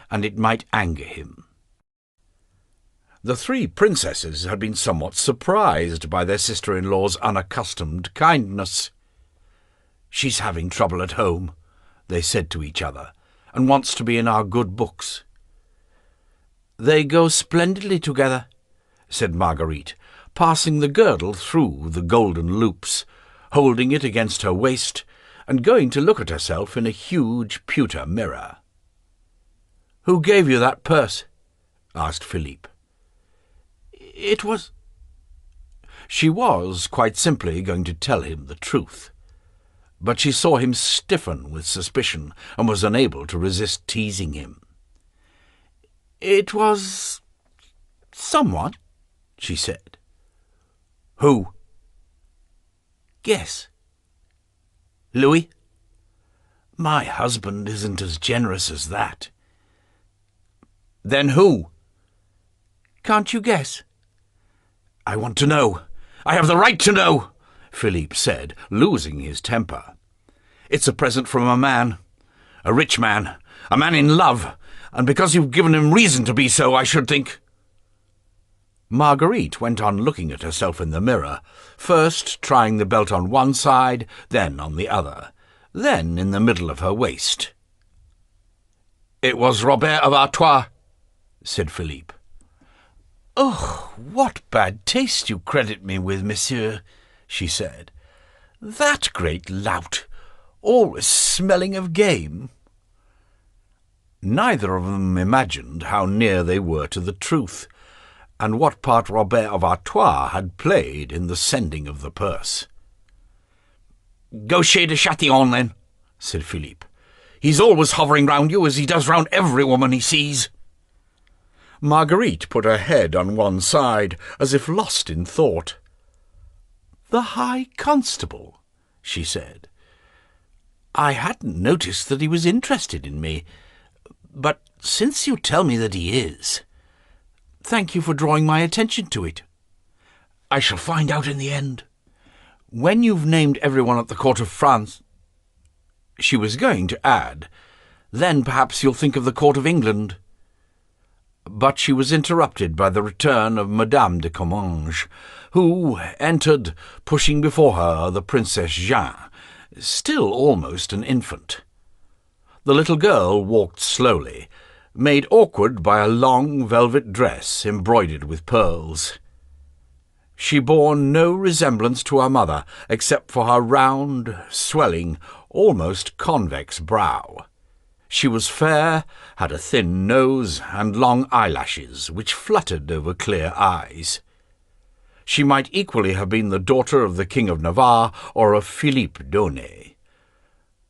and it might anger him." The 3 princesses had been somewhat surprised by their sister-in-law's unaccustomed kindness. "She's having trouble at home," they said to each other, "and wants to be in our good books." "They go splendidly together," said Marguerite, passing the girdle through the golden loops, holding it against her waist, and going to look at herself in a huge pewter mirror. "Who gave you that purse?" asked Philippe. "It was—" She was, quite simply, going to tell him the truth, but she saw him stiffen with suspicion and was unable to resist teasing him. "It was someone," she said. "Who?" "Guess." "Louis?" "My husband isn't as generous as that." "Then who?" "Can't you guess?" "I want to know. I have the right to know," Philippe said, losing his temper. "It's a present from a rich man, a man in love, and because you've given him reason to be so, I should think—" Marguerite went on looking at herself in the mirror, first trying the belt on one side, then on the other, then in the middle of her waist. "It was Robert of Artois," said Philippe. "Oh, what bad taste you credit me with, monsieur," she said. "That great lout, always smelling of game." Neither of them imagined how near they were to the truth, and what part Robert of Artois had played in the sending of the purse. "Go chez de Chatillon, then," said Philippe. "He's always hovering round you, as he does round every woman he sees." Marguerite put her head on one side, as if lost in thought. "The High Constable," she said. "I hadn't noticed that he was interested in me, but since you tell me that he is, thank you for drawing my attention to it. I shall find out in the end. When you've named everyone at the court of France—" She was going to add, "Then perhaps you'll think of the court of England." But she was interrupted by the return of Madame de Comminges, who entered, pushing before her the Princess Jeanne, still almost an infant. The little girl walked slowly, made awkward by a long velvet dress embroidered with pearls. She bore no resemblance to her mother, except for her round, swelling, almost convex brow. She was fair, had a thin nose, and long eyelashes, which fluttered over clear eyes. She might equally have been the daughter of the King of Navarre or of Philippe d'Aunay.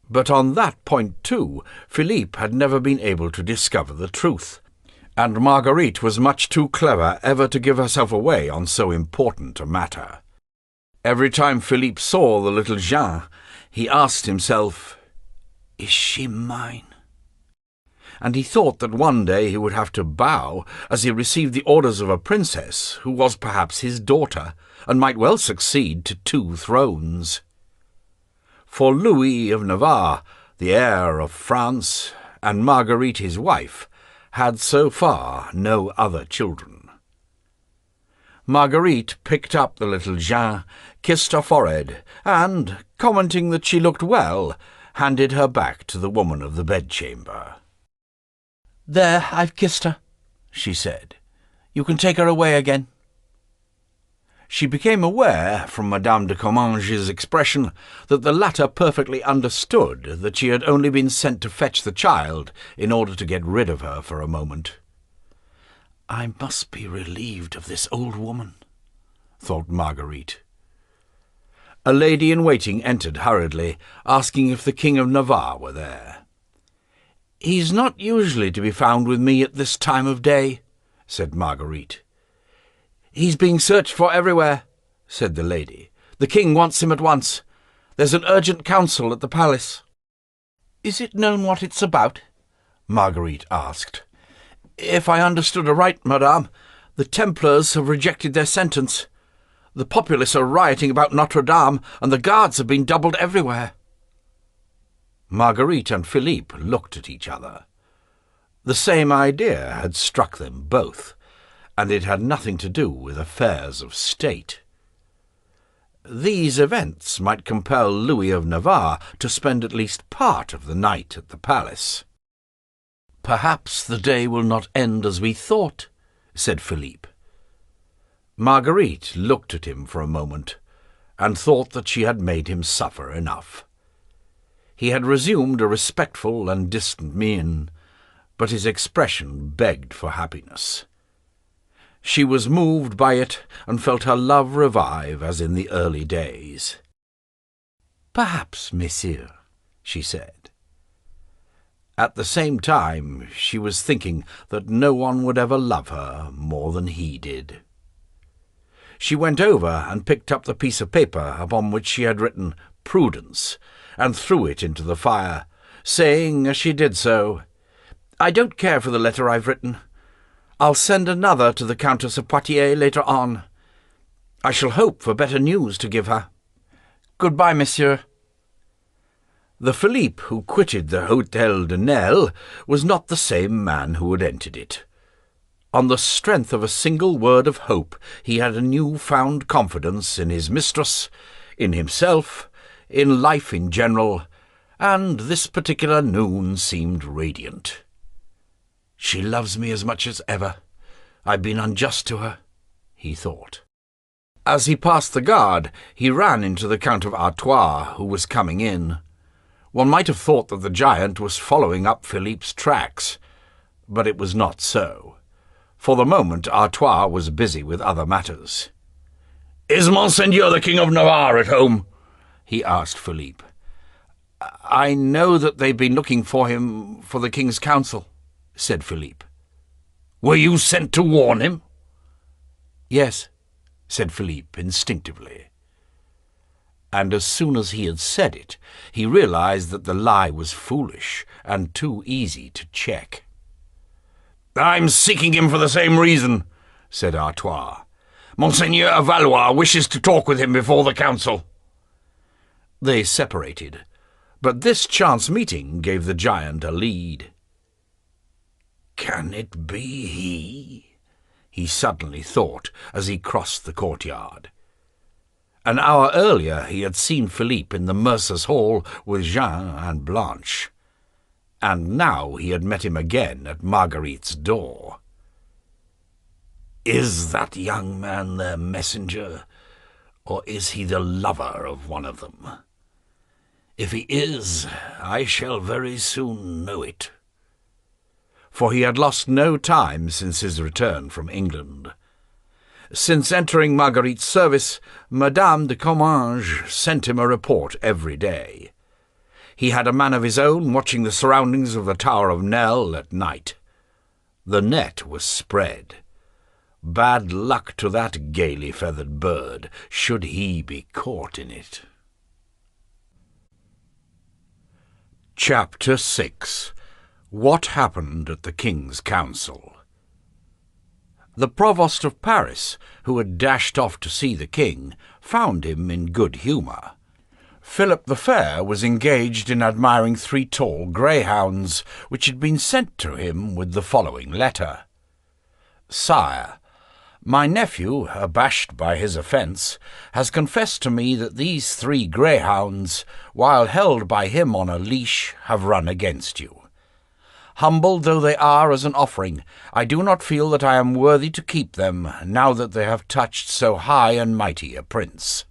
But on that point, too, Philippe had never been able to discover the truth, and Marguerite was much too clever ever to give herself away on so important a matter. Every time Philippe saw the little Jeanne, he asked himself, "Is she mine?" And he thought that one day he would have to bow as he received the orders of a princess who was perhaps his daughter, and might well succeed to 2 thrones. For Louis of Navarre, the heir of France, and Marguerite his wife, had so far no other children. Marguerite picked up the little Jeanne, kissed her forehead, and, commenting that she looked well, handed her back to the woman of the bedchamber. "There, I've kissed her," she said. "You can take her away again." She became aware, from Madame de Comminges's expression, that the latter perfectly understood that she had only been sent to fetch the child in order to get rid of her for a moment. "I must be relieved of this old woman," thought Marguerite. A lady-in-waiting entered hurriedly, asking if the King of Navarre were there. "He's not usually to be found with me at this time of day," said Marguerite. "He's being searched for everywhere," said the lady. "The king wants him at once. There's an urgent council at the palace." "Is it known what it's about?" Marguerite asked. "If I understood aright, madame, the Templars have rejected their sentence. The populace are rioting about Notre-Dame, and the guards have been doubled everywhere." Marguerite and Philippe looked at each other. The same idea had struck them both, and it had nothing to do with affairs of state. These events might compel Louis of Navarre to spend at least part of the night at the palace. "Perhaps the day will not end as we thought," said Philippe. Marguerite looked at him for a moment, and thought that she had made him suffer enough. He had resumed a respectful and distant mien, but his expression begged for happiness. She was moved by it, and felt her love revive as in the early days. "Perhaps, messieurs," she said. At the same time, she was thinking that no one would ever love her more than he did. She went over and picked up the piece of paper upon which she had written "Prudence," and threw it into the fire, saying as she did so, "I don't care for the letter I've written. I'll send another to the Countess of Poitiers later on. I shall hope for better news to give her. Goodbye, monsieur." The Philippe who quitted the Hôtel de Nesle was not the same man who had entered it. On the strength of a single word of hope, he had a new-found confidence in his mistress, in himself, in life in general, and this particular noon seemed radiant. "She loves me as much as ever. I've been unjust to her," he thought. As he passed the guard, he ran into the Count of Artois, who was coming in. One might have thought that the giant was following up Philippe's tracks, but it was not so. For the moment Artois was busy with other matters. "Is Monseigneur the King of Navarre at home?" he asked Philippe. "I know that they've been looking for him for the King's council," said Philippe. "Were you sent to warn him?" "Yes," said Philippe instinctively. And as soon as he had said it, he realized that the lie was foolish and too easy to check. "I'm seeking him for the same reason," said Artois. "Monseigneur Valois wishes to talk with him before the council." They separated, but this chance meeting gave the giant a lead. "Can it be he suddenly thought as he crossed the courtyard. An hour earlier he had seen Philippe in the mercer's hall with Jean and Blanche, and now he had met him again at Marguerite's door. Is that young man their messenger, or is he the lover of one of them? If he is, I shall very soon know it. For he had lost no time since his return from England. Since entering Marguerite's service, Madame de Comminges sent him a report every day. He had a man of his own watching the surroundings of the Tower of Nesle at night. The net was spread. Bad luck to that gaily feathered bird, should he be caught in it. Chapter 6. What happened at the King's Council? The Provost of Paris, who had dashed off to see the King, found him in good humour. Philip the Fair was engaged in admiring 3 tall greyhounds, which had been sent to him with the following letter. Sire, My nephew, abashed by his offence, has confessed to me that these 3 greyhounds, while held by him on a leash, have run against you. Humbled though they are as an offering, I do not feel that I am worthy to keep them, now that they have touched so high and mighty a prince.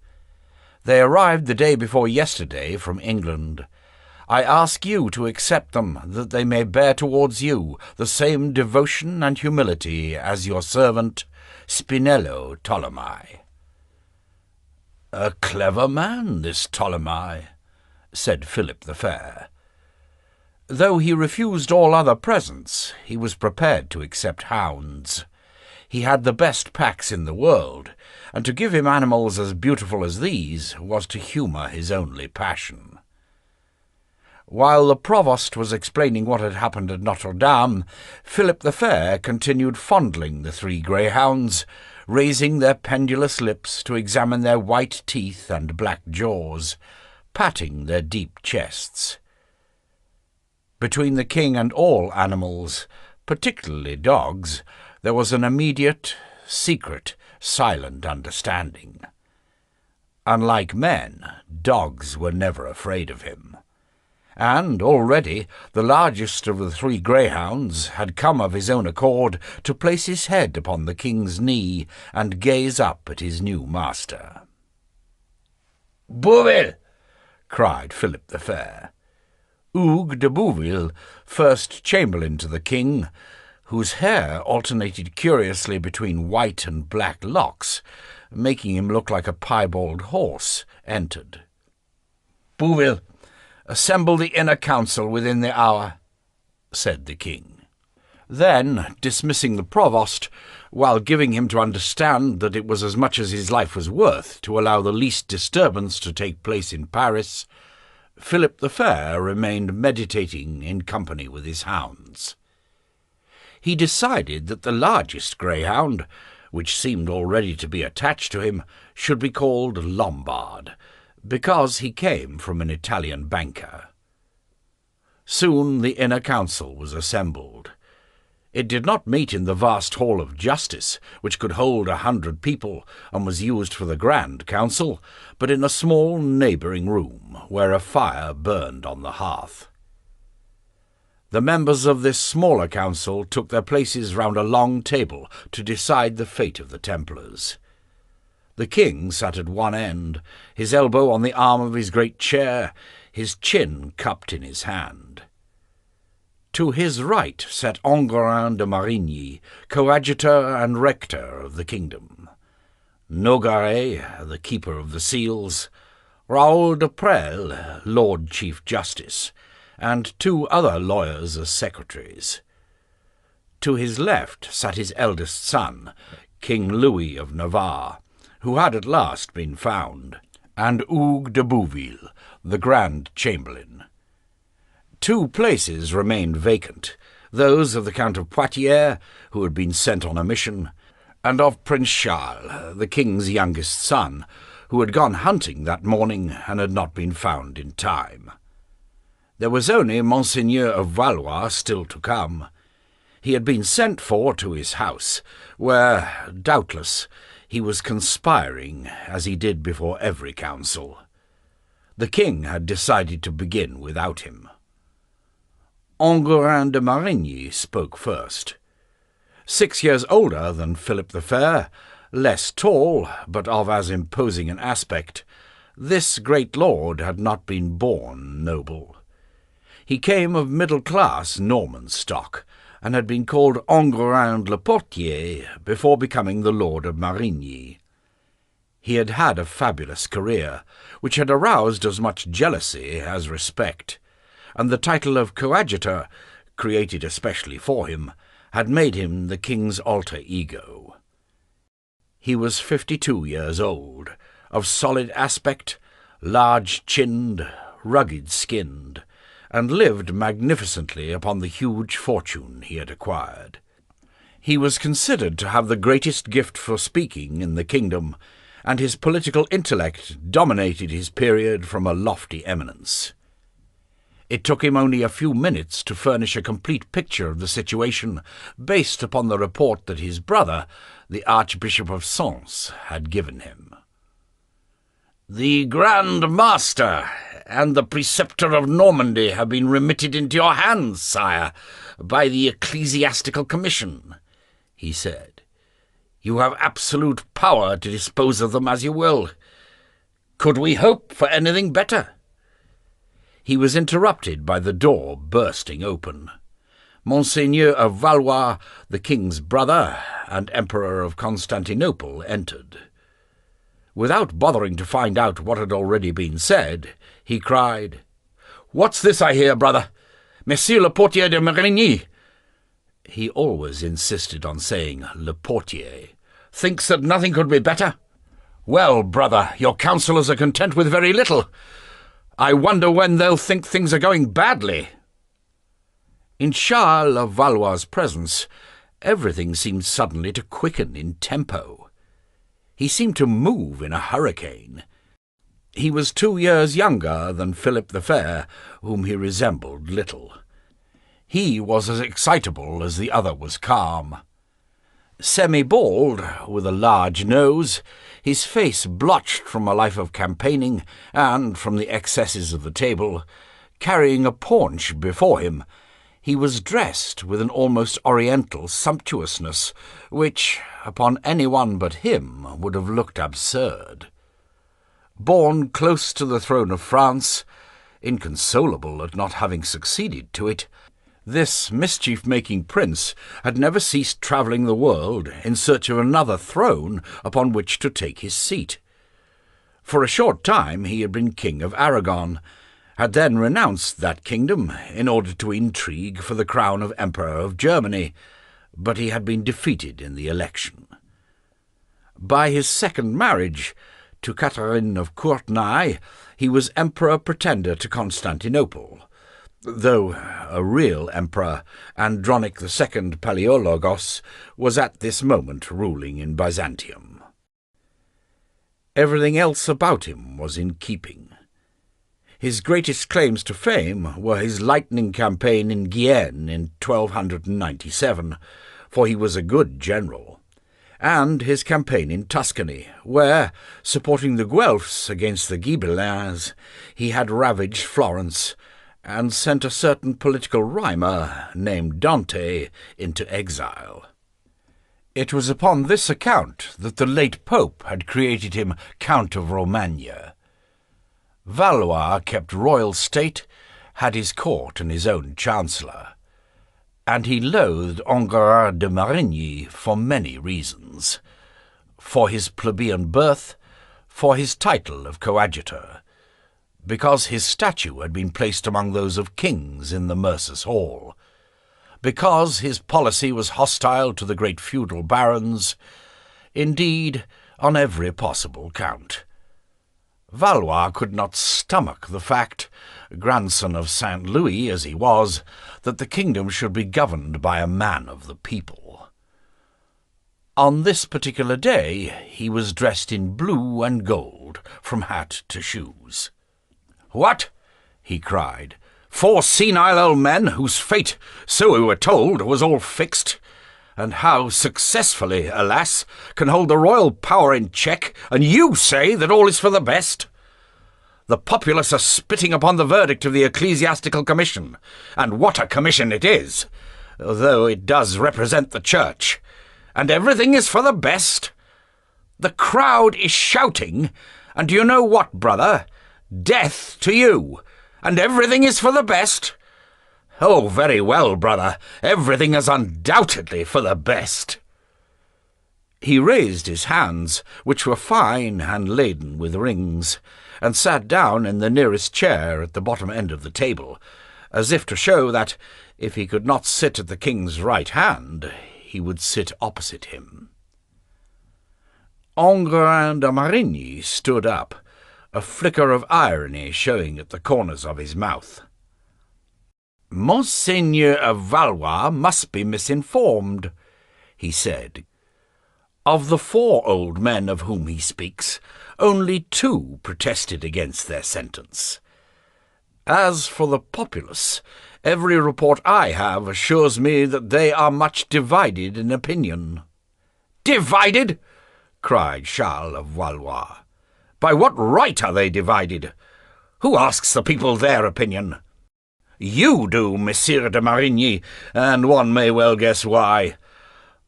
They arrived the day before yesterday from England. I ask you to accept them, that they may bear towards you the same devotion and humility as your servant, Spinello Ptolemy." "A clever man, this Ptolemy," said Philip the Fair. Though he refused all other presents, he was prepared to accept hounds. He had the best packs in the world, and to give him animals as beautiful as these was to humour his only passion. While the provost was explaining what had happened at Notre Dame, Philip the Fair continued fondling the 3 greyhounds, raising their pendulous lips to examine their white teeth and black jaws, patting their deep chests. Between the king and all animals, particularly dogs, there was an immediate, secret, silent understanding. Unlike men, dogs were never afraid of him. And already the largest of the 3 greyhounds had come of his own accord to place his head upon the king's knee and gaze up at his new master. "Bouville!" cried Philip the Fair. Hugues de Bouville, first chamberlain to the king, whose hair alternated curiously between white and black locks, making him look like a piebald horse, entered. "Bouville, assemble the inner council within the hour," said the king. Then, dismissing the provost, while giving him to understand that it was as much as his life was worth to allow the least disturbance to take place in Paris, Philip the Fair remained meditating in company with his hounds. He decided that the largest greyhound, which seemed already to be attached to him, should be called Lombard, because he came from an Italian banker. Soon the inner council was assembled. It did not meet in the vast hall of justice, which could hold 100 people and was used for the grand council, but in a small neighbouring room where a fire burned on the hearth. The members of this smaller council took their places round a long table to decide the fate of the Templars. The king sat at one end, his elbow on the arm of his great chair, his chin cupped in his hand. To his right sat Enguerrand de Marigny, coadjutor and rector of the kingdom, Nogaret, the keeper of the seals, Raoul de Presles, Lord Chief Justice, and 2 other lawyers as secretaries. To his left sat his eldest son, King Louis of Navarre, who had at last been found, and Hugues de Bouville, the Grand Chamberlain. 2 places remained vacant, those of the Count of Poitiers, who had been sent on a mission, and of Prince Charles, the king's youngest son, who had gone hunting that morning and had not been found in time. There was only Monseigneur of Valois still to come. He had been sent for to his house, where, doubtless, he was conspiring, as he did before every council. The king had decided to begin without him. Enguerrand de Marigny spoke first. 6 years older than Philip the Fair, less tall, but of as imposing an aspect, this great lord had not been born noble. He came of middle-class Norman stock, and had been called Enguerrand le Portier before becoming the Lord of Marigny. He had had a fabulous career, which had aroused as much jealousy as respect, and the title of coadjutor, created especially for him, had made him the king's alter ego. He was 52 years old, of solid aspect, large-chinned, rugged-skinned, and lived magnificently upon the huge fortune he had acquired. He was considered to have the greatest gift for speaking in the kingdom, and his political intellect dominated his period from a lofty eminence. It took him only a few minutes to furnish a complete picture of the situation, based upon the report that his brother, the Archbishop of Sens, had given him. "The Grand Master and the Preceptor of Normandy have been remitted into your hands, sire, by the Ecclesiastical Commission," he said. "You have absolute power to dispose of them as you will. Could we hope for anything better?" He was interrupted by the door bursting open. Monseigneur of Valois, the king's brother and Emperor of Constantinople, entered. Without bothering to find out what had already been said, he cried, "What's this I hear, brother? Monsieur le Portier de Marigny," he always insisted on saying Le Portier, "thinks that nothing could be better? Well, brother, your councillors are content with very little. I wonder when they'll think things are going badly." In Charles of Valois' presence, everything seemed suddenly to quicken in tempo. He seemed to move in a hurricane. He was 2 years younger than Philip the Fair, whom he resembled little. He was as excitable as the other was calm. Semi-bald, with a large nose, his face blotched from a life of campaigning and from the excesses of the table, carrying a paunch before him, he was dressed with an almost oriental sumptuousness, which, upon anyone but him, would have looked absurd. Born close to the throne of France, inconsolable at not having succeeded to it, this mischief-making prince had never ceased travelling the world in search of another throne upon which to take his seat. For a short time he had been King of Aragon, had then renounced that kingdom in order to intrigue for the crown of Emperor of Germany, but he had been defeated in the election. By his second marriage, to Catherine of Courtenay, he was Emperor Pretender to Constantinople, though a real emperor, Andronic II Palaeologos, was at this moment ruling in Byzantium. Everything else about him was in keeping. His greatest claims to fame were his lightning campaign in Guienne in 1297, for he was a good general, and his campaign in Tuscany, where, supporting the Guelphs against the Ghibellines, he had ravaged Florence, and sent a certain political rhymer named Dante into exile. It was upon this account that the late Pope had created him Count of Romagna. Valois kept royal state, had his court and his own chancellor, and he loathed Enguerrand de Marigny for many reasons: for his plebeian birth, for his title of coadjutor, because his statue had been placed among those of kings in the Mercers' Hall, because his policy was hostile to the great feudal barons, indeed, on every possible count. Valois could not stomach the fact, grandson of Saint Louis as he was, that the kingdom should be governed by a man of the people. On this particular day he was dressed in blue and gold, from hat to shoes. "What?" he cried. "4 senile old men, whose fate, so we were told, was all fixed, and how successfully, alas, can hold the royal power in check, and you say that all is for the best? The populace are spitting upon the verdict of the Ecclesiastical Commission, and what a commission it is, though it does represent the Church, and everything is for the best. The crowd is shouting, and do you know what, brother? Death to you, and everything is for the best. Oh, very well, brother, everything is undoubtedly for the best." He raised his hands, which were fine and laden with rings, and sat down in the nearest chair at the bottom end of the table, as if to show that, if he could not sit at the king's right hand, he would sit opposite him. Enguerrand de Marigny stood up, a flicker of irony showing at the corners of his mouth. "Monseigneur of Valois must be misinformed," he said. "Of the 4 old men of whom he speaks, only 2 protested against their sentence. As for the populace, every report I have assures me that they are much divided in opinion." "Divided?" cried Charles of Valois. "By what right are they divided? Who asks the people their opinion?" "You do, Monsieur de Marigny, and one may well guess why.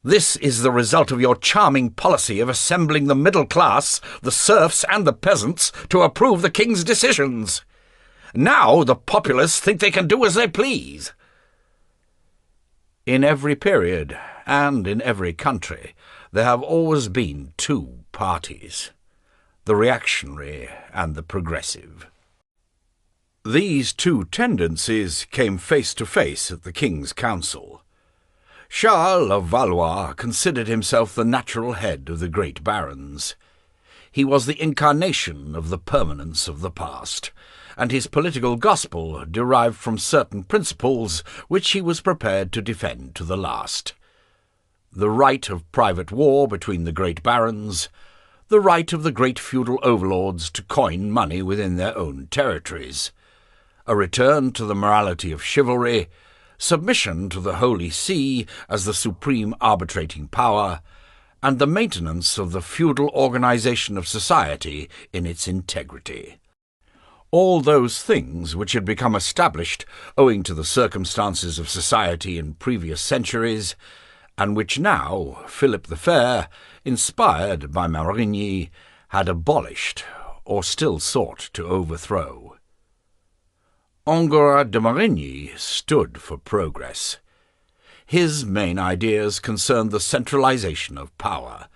This is the result of your charming policy of assembling the middle class, the serfs, and the peasants to approve the king's decisions. Now the populace think they can do as they please." In every period, and in every country, there have always been two parties, the reactionary and the progressive. These two tendencies came face to face at the King's Council. Charles of Valois considered himself the natural head of the great barons. He was the incarnation of the permanence of the past, and his political gospel derived from certain principles which he was prepared to defend to the last. The right of private war between the great barons, the right of the great feudal overlords to coin money within their own territories, a return to the morality of chivalry, submission to the Holy See as the supreme arbitrating power, and the maintenance of the feudal organization of society in its integrity. All those things which had become established owing to the circumstances of society in previous centuries, and which now Philip the Fair, inspired by Marigny, had abolished, or still sought to overthrow. Enguerrand de Marigny stood for progress. His main ideas concerned the centralization of power,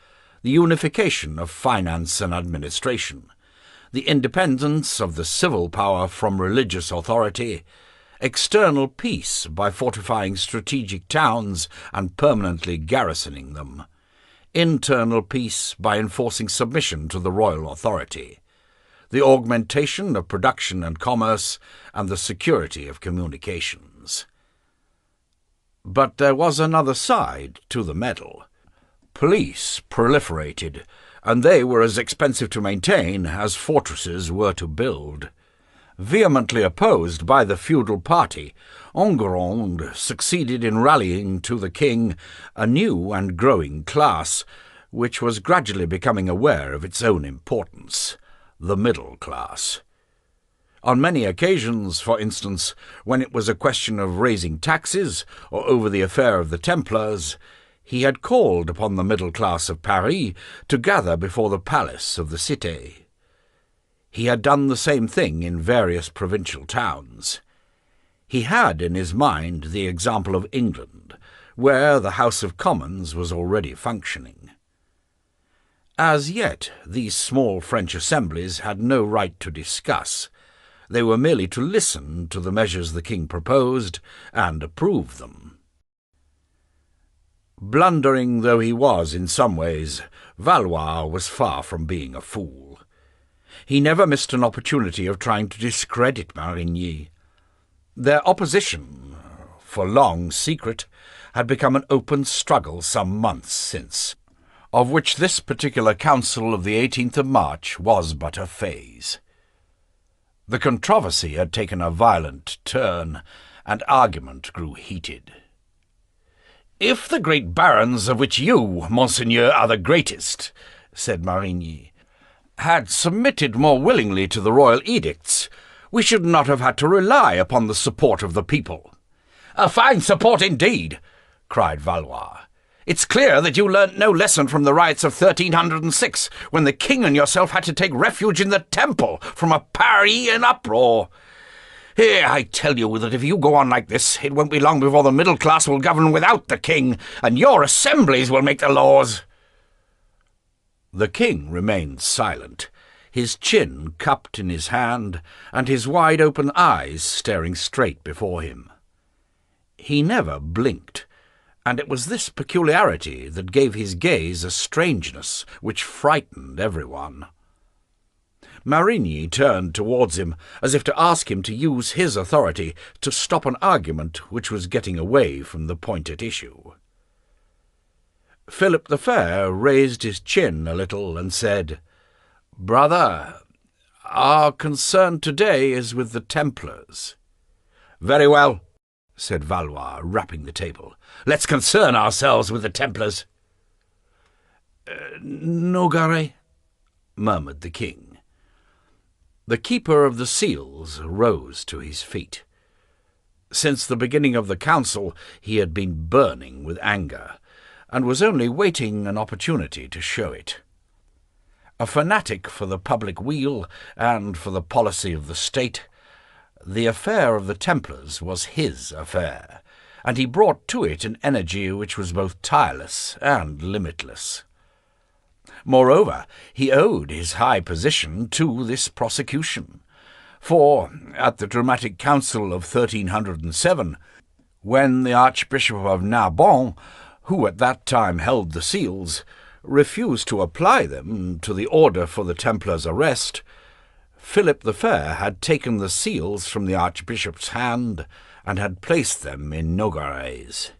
the unification of finance and administration, the independence of the civil power from religious authority, external peace by fortifying strategic towns and permanently garrisoning them, internal peace by enforcing submission to the royal authority, the augmentation of production and commerce, and the security of communications. But there was another side to the medal. Police proliferated, and they were as expensive to maintain as fortresses were to build. Vehemently opposed by the feudal party, Enguerrand succeeded in rallying to the king a new and growing class, which was gradually becoming aware of its own importance, the middle class. On many occasions, for instance, when it was a question of raising taxes or over the affair of the Templars, he had called upon the middle class of Paris to gather before the palace of the Cité. He had done the same thing in various provincial towns. He had in his mind the example of England, where the House of Commons was already functioning. As yet, these small French assemblies had no right to discuss. They were merely to listen to the measures the king proposed and approve them. Blundering though he was in some ways, Valois was far from being a fool. He never missed an opportunity of trying to discredit Marigny. Their opposition, for long secret, had become an open struggle some months since, of which this particular council of the 18th of March was but a phase. The controversy had taken a violent turn, and argument grew heated. "If the great barons, of which you, monseigneur, are the greatest," said Marigny, "had submitted more willingly to the royal edicts, we should not have had to rely upon the support of the people." "A fine support indeed," cried Valois. "It's clear that you learnt no lesson from the riots of 1306, when the king and yourself had to take refuge in the Temple from a Paris in uproar. Here, I tell you that if you go on like this, it won't be long before the middle class will govern without the king, and your assemblies will make the laws." The king remained silent, his chin cupped in his hand, and his wide-open eyes staring straight before him. He never blinked, and it was this peculiarity that gave his gaze a strangeness which frightened everyone. Marigny turned towards him as if to ask him to use his authority to stop an argument which was getting away from the point at issue. Philip the Fair raised his chin a little and said, "Brother, Our concern today is with the Templars. Very well, said Valois, rapping the table. Let's concern ourselves with the Templars. Nogaret, murmured the king. The keeper of the seals rose to his feet. Since the beginning of the council he had been burning with anger, and was only waiting an opportunity to show it. A fanatic for the public weal and for the policy of the state, the affair of the Templars was his affair, and he brought to it an energy which was both tireless and limitless. Moreover, he owed his high position to this prosecution, for at the dramatic council of 1307, when the Archbishop of Narbonne, who at that time held the seals, refused to apply them to the order for the Templars' arrest, Philip the Fair had taken the seals from the Archbishop's hand and had placed them in Nogaret's.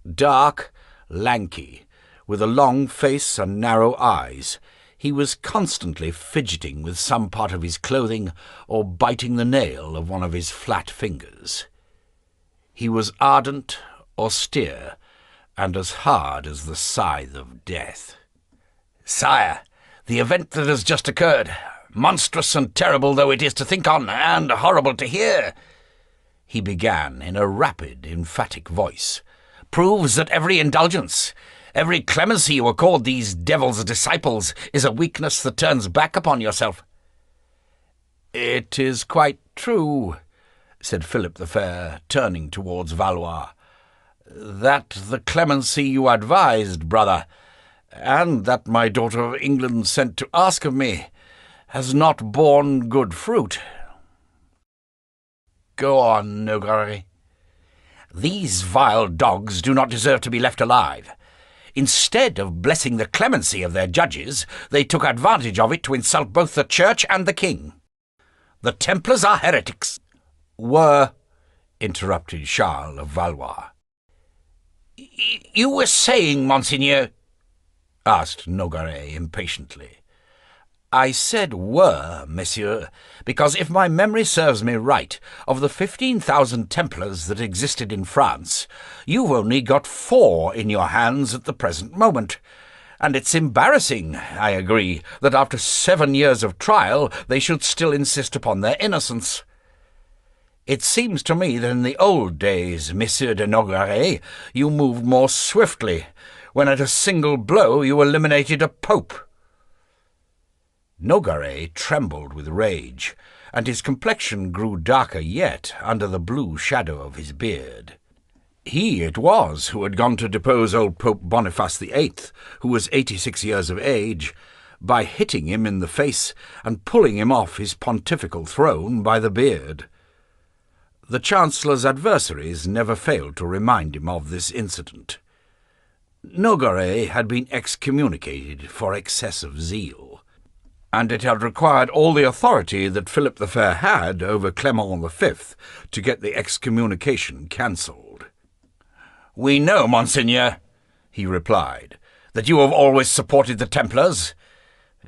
Dark, lanky, with a long face and narrow eyes, he was constantly fidgeting with some part of his clothing or biting the nail of one of his flat fingers. He was ardent, austere, and as hard as the scythe of death. "Sire, the event that has just occurred, monstrous and terrible though it is to think on, and horrible to hear," he began in a rapid, emphatic voice, "proves that every indulgence, every clemency you accord these devil's disciples is a weakness that turns back upon yourself." "It is quite true," said Philip the Fair, turning towards Valois, "that the clemency you advised, brother, and that my daughter of England sent to ask of me, has not borne good fruit. Go on, Nogaret." "These vile dogs do not deserve to be left alive. Instead of blessing the clemency of their judges, they took advantage of it to insult both the Church and the King. The Templars are heretics." "Were," interrupted Charles of Valois. "You were saying, Monseigneur?" asked Nogaret impatiently. "I said were, monsieur, because if my memory serves me right, of the 15,000 Templars that existed in France, you've only got 4 in your hands at the present moment. And it's embarrassing, I agree, that after 7 years of trial they should still insist upon their innocence. It seems to me that in the old days, Monsieur de Nogaret, you moved more swiftly, when at a single blow you eliminated a pope." Nogaret trembled with rage, and his complexion grew darker yet under the blue shadow of his beard. He it was who had gone to depose old Pope Boniface VIII, who was 86 years of age, by hitting him in the face and pulling him off his pontifical throne by the beard. The Chancellor's adversaries never failed to remind him of this incident. Nogaret had been excommunicated for excessive zeal, and it had required all the authority that Philip the Fair had over Clement V to get the excommunication cancelled. "We know, Monseigneur," he replied, "that you have always supported the Templars.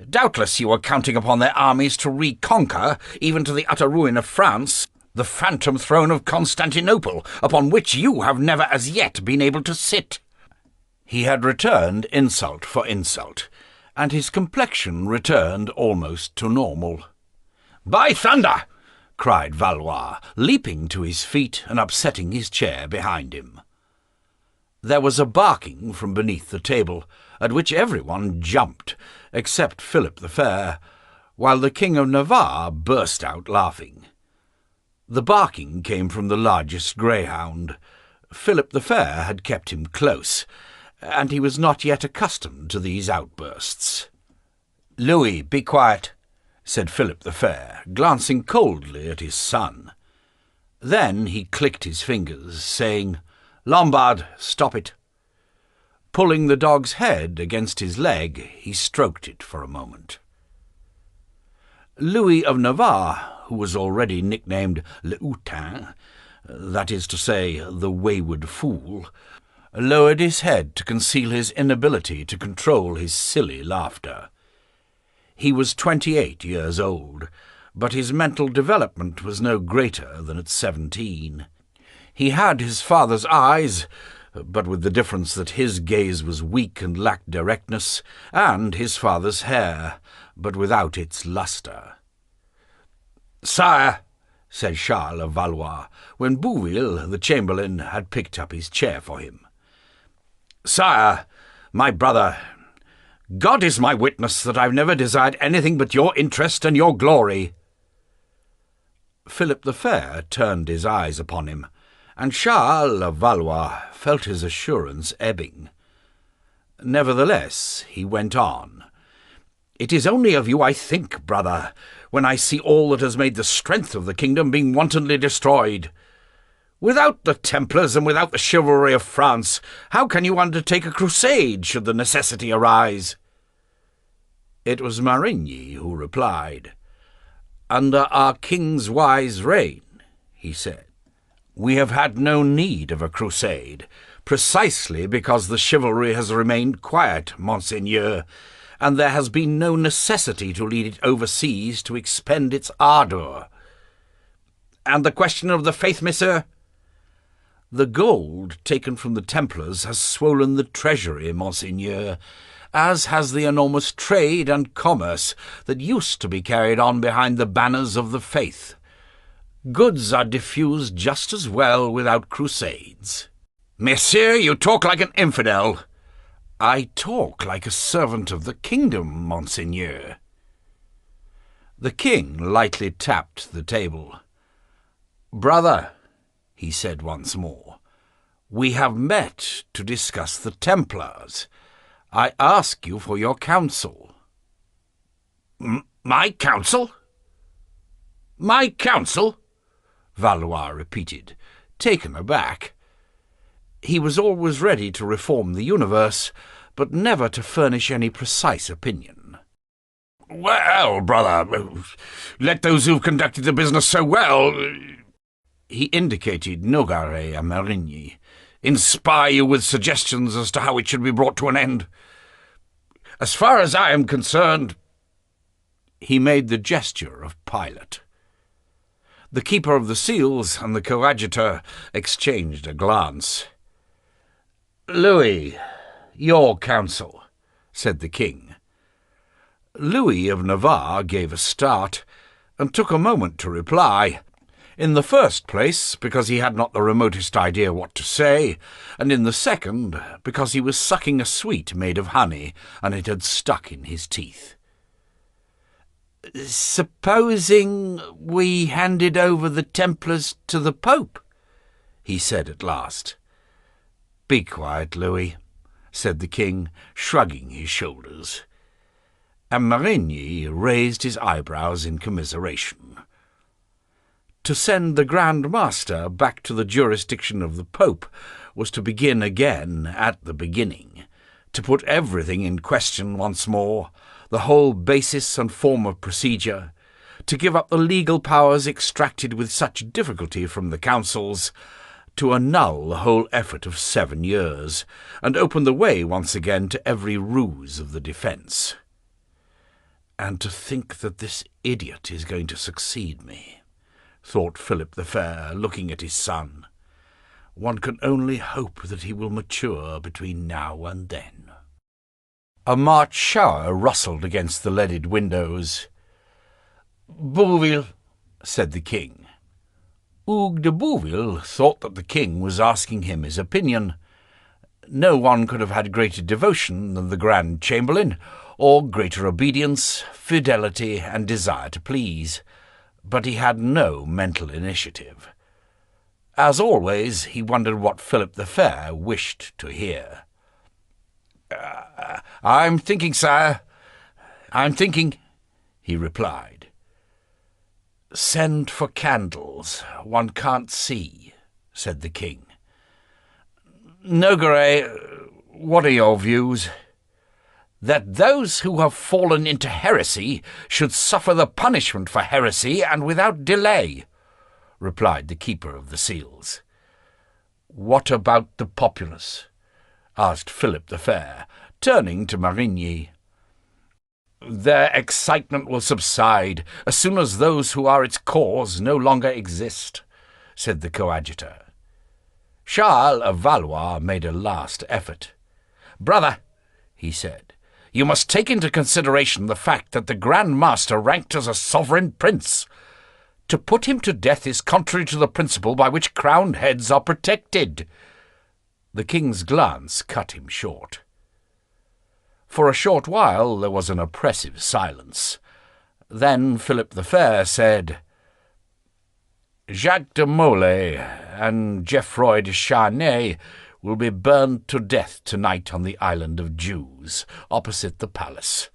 Doubtless you were counting upon their armies to reconquer, even to the utter ruin of France, the phantom throne of Constantinople, upon which you have never as yet been able to sit." He had returned insult for insult, and his complexion returned almost to normal. "By thunder!" cried Valois, leaping to his feet and upsetting his chair behind him. There was a barking from beneath the table, at which everyone jumped, except Philip the Fair, while the King of Navarre burst out laughing. The barking came from the largest greyhound. Philip the Fair had kept him close, and he was not yet accustomed to these outbursts. "Louis, be quiet," said Philip the Fair, glancing coldly at his son. Then he clicked his fingers, saying, "Lombard, stop it." Pulling the dog's head against his leg, he stroked it for a moment. Louis of Navarre, who was already nicknamed Le Houtin, that is to say, the wayward fool, lowered his head to conceal his inability to control his silly laughter. He was 28 years old, but his mental development was no greater than at 17. He had his father's eyes, but with the difference that his gaze was weak and lacked directness, and his father's hair, but without its lustre. "Sire," said Charles of Valois, when Bouville, the chamberlain, had picked up his chair for him. "Sire, my brother, God is my witness that I've never desired anything but your interest and your glory." Philip the Fair turned his eyes upon him, and Charles of Valois felt his assurance ebbing. Nevertheless, he went on. "It is only of you I think, brother, when I see all that has made the strength of the kingdom being wantonly destroyed. Without the Templars and without the chivalry of France, how can you undertake a crusade should the necessity arise?" It was Marigny who replied. "Under our king's wise reign," he said, "we have had no need of a crusade, precisely because the chivalry has remained quiet, monseigneur, and there has been no necessity to lead it overseas to expend its ardour." "And the question of the faith, monsieur?" "The gold taken from the Templars has swollen the treasury, monseigneur, as has the enormous trade and commerce that used to be carried on behind the banners of the faith. Goods are diffused just as well without crusades." "Monsieur, you talk like an infidel." "I talk like a servant of the kingdom, monseigneur." The king lightly tapped the table. "Brother," he said once more, "we have met to discuss the Templars. I ask you for your counsel." "My counsel? My counsel?" Valois repeated, taken aback. He was always ready to reform the universe, but never to furnish any precise opinion. "Well, brother, let those who've conducted the business so well—" he indicated Nogaret and Marigny, "inspire you with suggestions as to how it should be brought to an end. As far as I am concerned—" He made the gesture of Pilate. The Keeper of the Seals and the coadjutor exchanged a glance. "Louis, your counsel," said the king. Louis of Navarre gave a start, and took a moment to reply. In the first place, because he had not the remotest idea what to say, and in the second, because he was sucking a sweet made of honey, and it had stuck in his teeth. "Supposing we handed over the Templars to the Pope?" he said at last. "Be quiet, Louis," said the king, shrugging his shoulders. And Marigny raised his eyebrows in commiseration. To send the Grand Master back to the jurisdiction of the Pope was to begin again at the beginning, to put everything in question once more, the whole basis and form of procedure, to give up the legal powers extracted with such difficulty from the councils, to annul the whole effort of 7 years, and open the way once again to every ruse of the defence. "And to think that this idiot is going to succeed me," thought Philip the Fair, looking at his son. "One can only hope that he will mature between now and then." A March shower rustled against the leaded windows. "Bouville," said the king. Hugues de Bouville thought that the king was asking him his opinion. No one could have had greater devotion than the Grand Chamberlain, or greater obedience, fidelity, and desire to please, but he had no mental initiative. As always, he wondered what Philip the Fair wished to hear. "I'm thinking, sire. I'm thinking," he replied. "Send for candles. One can't see," said the king. "Nogaret, what are your views?" "That those who have fallen into heresy should suffer the punishment for heresy, and without delay," replied the Keeper of the Seals. "What about the populace?" asked Philip the Fair, turning to Marigny. Their excitement will subside as soon as those who are its cause no longer exist," said the coadjutor. Charles of Valois made a last effort. "Brother," he said, "you must take into consideration the fact that the Grand Master ranked as a sovereign prince. To put him to death is contrary to the principle by which crowned heads are protected." The king's glance cut him short. For a short while there was an oppressive silence. Then Philip the Fair said, "Jacques de Molay and Geoffroy de Charnay will be burned to death tonight on the island of Jews, opposite the palace.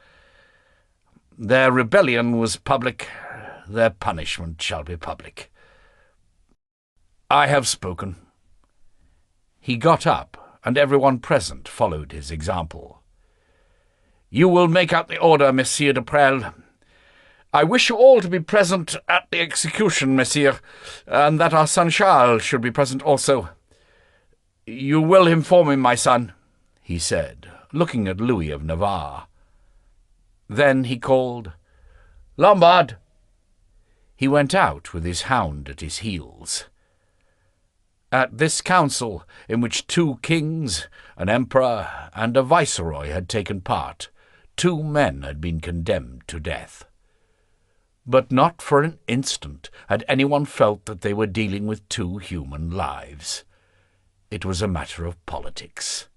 Their rebellion was public, their punishment shall be public. I have spoken." He got up, and everyone present followed his example. "You will make out the order, Monsieur de Presles. I wish you all to be present at the execution, Messire, and that our son Charles should be present also. You will inform him, my son," he said, looking at Louis of Navarre. Then he called, "Lombard." He went out with his hound at his heels. At this council, in which 2 kings, an emperor, and a viceroy had taken part, 2 men had been condemned to death. But not for an instant had anyone felt that they were dealing with 2 human lives. It was a matter of politics.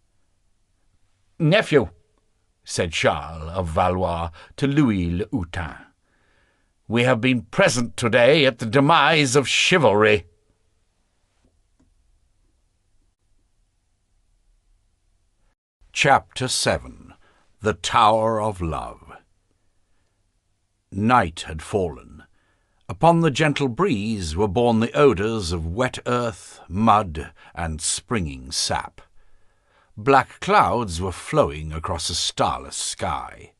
"Nephew," said Charles of Valois to Louis le Hutin, "we have been present today at the demise of chivalry." Chapter 7. The Tower of Love. Night had fallen. Upon the gentle breeze were borne the odours of wet earth, mud, and springing sap. Black clouds were flowing across a starless sky.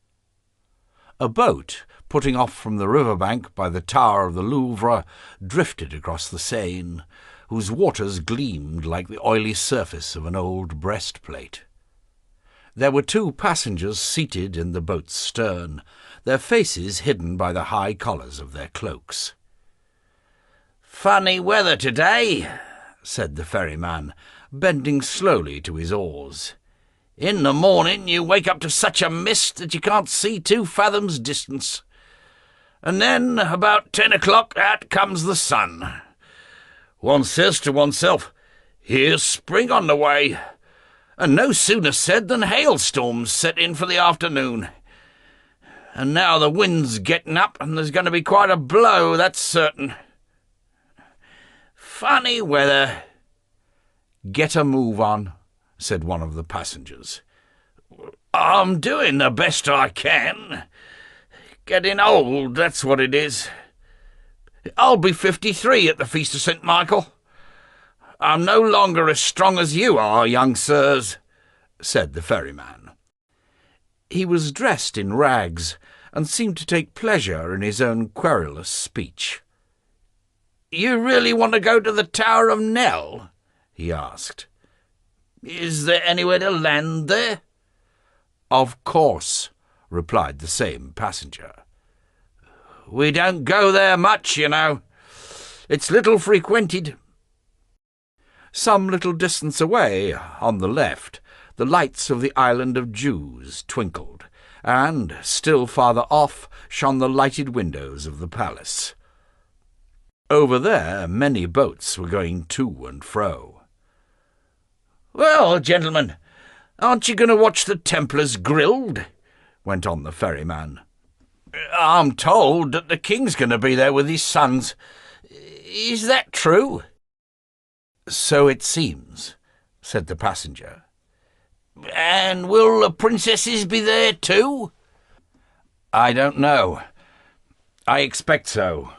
A boat, putting off from the river-bank by the tower of the Louvre, drifted across the Seine, whose waters gleamed like the oily surface of an old breastplate. There were 2 passengers seated in the boat's stern, their faces hidden by the high collars of their cloaks. "Funny weather today," said the ferryman, bending slowly to his oars. "In the morning you wake up to such a mist that you can't see 2 fathoms distance. And then, about 10 o'clock, out comes the sun. One says to oneself, 'Here's spring on the way,' and no sooner said than hailstorms set in for the afternoon. And now the wind's getting up, and there's going to be quite a blow, that's certain. Funny weather." "Get a move on," said one of the passengers. "I'm doing the best I can. Getting old, that's what it is. I'll be 53 at the Feast of St. Michael. I'm no longer as strong as you are, young sirs," said the ferryman. He was dressed in rags, and seemed to take pleasure in his own querulous speech. "You really want to go to the Tower of Nell?" he asked. "Is there anywhere to land there?" "Of course," replied the same passenger. "We don't go there much, you know. It's little frequented." Some little distance away, on the left, the lights of the island of Jews twinkled, and, still farther off, shone the lighted windows of the palace. Over there many boats were going to and fro. "Well, gentlemen, aren't you going to watch the Templars grilled?" went on the ferryman. "I'm told that the king's going to be there with his sons. Is that true?" "So it seems," said the passenger. "And will the princesses be there too?" "I don't know. I expect so,"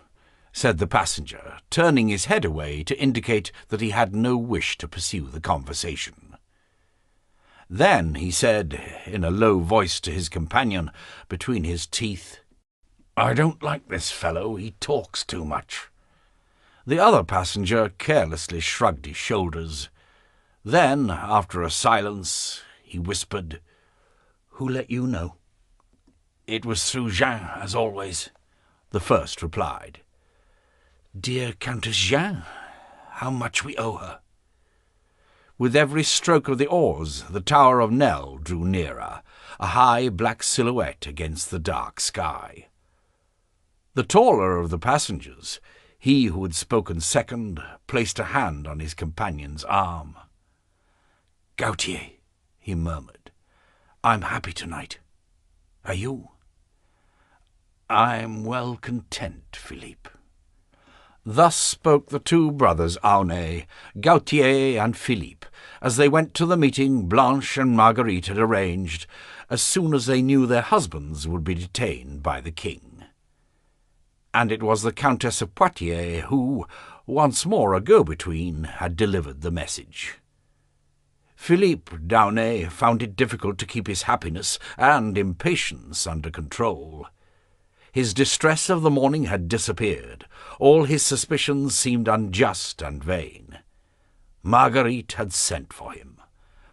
said the passenger, turning his head away to indicate that he had no wish to pursue the conversation. Then he said, in a low voice to his companion, between his teeth, "I don't like this fellow. He talks too much." The other passenger carelessly shrugged his shoulders. Then, after a silence, he whispered, "Who let you know?" "It was through Jean, as always," the first replied. "Dear Countess Jean, how much we owe her." With every stroke of the oars, the Tower of Nell drew nearer, a high black silhouette against the dark sky. The taller of the passengers, he who had spoken second, placed a hand on his companion's arm. "Gautier," he murmured, "I'm happy tonight. Are you?" "I'm well content, Philippe." Thus spoke the two brothers Aunay, Gautier and Philippe, as they went to the meeting Blanche and Marguerite had arranged, as soon as they knew their husbands would be detained by the king. And it was the Countess of Poitiers who, once more a go-between, had delivered the message. Philippe d'Aunay found it difficult to keep his happiness and impatience under control. His distress of the morning had disappeared. All his suspicions seemed unjust and vain. Marguerite had sent for him.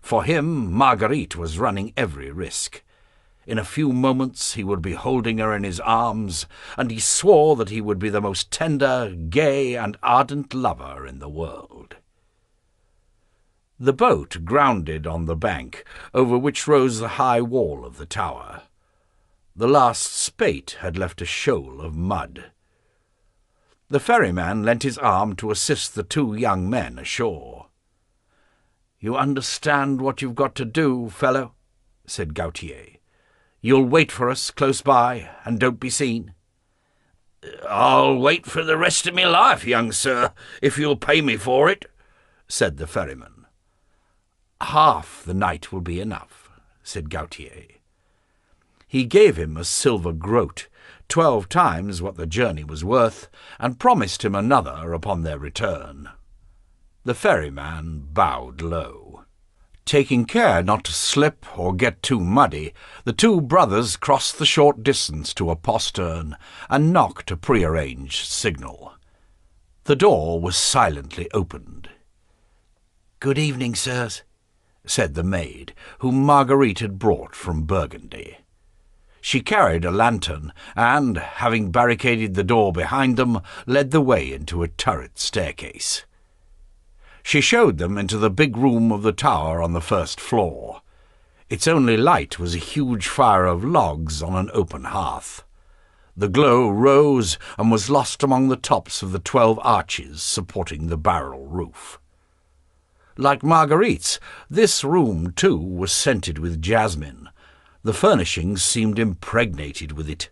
For him, Marguerite was running every risk. In a few moments he would be holding her in his arms, and he swore that he would be the most tender, gay, and ardent lover in the world. The boat grounded on the bank, over which rose the high wall of the tower. The last spate had left a shoal of mud. The ferryman lent his arm to assist the two young men ashore. "You understand what you've got to do, fellow," said Gautier. "You'll wait for us close by, and don't be seen." "I'll wait for the rest of me life, young sir, if you'll pay me for it," said the ferryman. "Half the night will be enough," said Gautier. He gave him a silver groat, 12 times what the journey was worth, and promised him another upon their return. The ferryman bowed low. Taking care not to slip or get too muddy, the two brothers crossed the short distance to a postern and knocked a prearranged signal. The door was silently opened. "Good evening, sirs," said the maid, whom Marguerite had brought from Burgundy. She carried a lantern, and, having barricaded the door behind them, led the way into a turret staircase. She showed them into the big room of the tower on the first floor. Its only light was a huge fire of logs on an open hearth. The glow rose and was lost among the tops of the 12 arches supporting the barrel roof. Like Marguerite's, this room, too, was scented with jasmine. The furnishings seemed impregnated with it.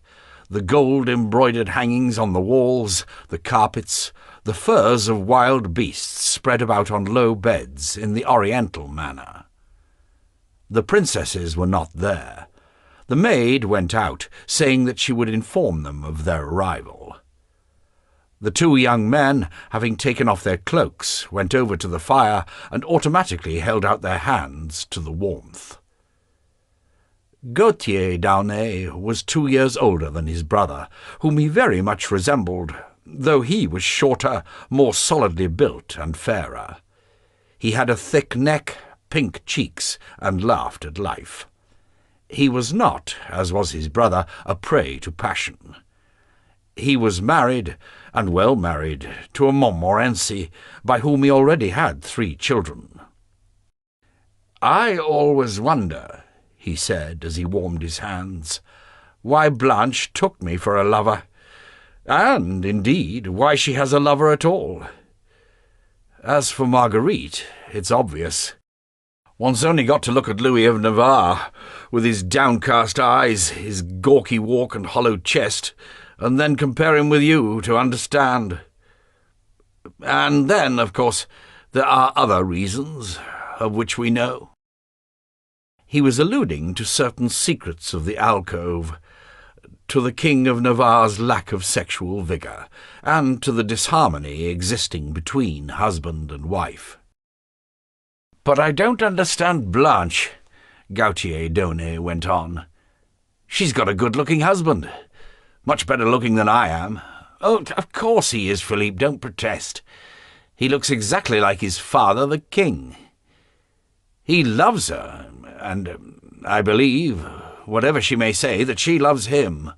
The gold-embroidered hangings on the walls, the carpets, the furs of wild beasts spread about on low beds in the oriental manner. The princesses were not there. The maid went out, saying that she would inform them of their arrival. The two young men, having taken off their cloaks, went over to the fire and automatically held out their hands to the warmth. Gautier d'Aunay was 2 years older than his brother, whom he very much resembled, though he was shorter, more solidly built and fairer. He had a thick neck, pink cheeks, and laughed at life. He was not, as was his brother, a prey to passion. He was married, and well married, to a Montmorency, by whom he already had 3 children. "I always wonder," he said as he warmed his hands, "why Blanche took me for a lover, and, indeed, why she has a lover at all. As for Marguerite, it's obvious. One's only got to look at Louis of Navarre, with his downcast eyes, his gawky walk and hollow chest, and then compare him with you to understand. And then, of course, there are other reasons, of which we know." He was alluding to certain secrets of the alcove, to the King of Navarre's lack of sexual vigour, and to the disharmony existing between husband and wife. "But I don't understand Blanche," Gautier d'Aunay went on. "She's got a good-looking husband, much better looking than I am. Oh, of course he is, Philippe, don't protest. He looks exactly like his father, the king. He loves her, and, I believe, whatever she may say, that she loves him.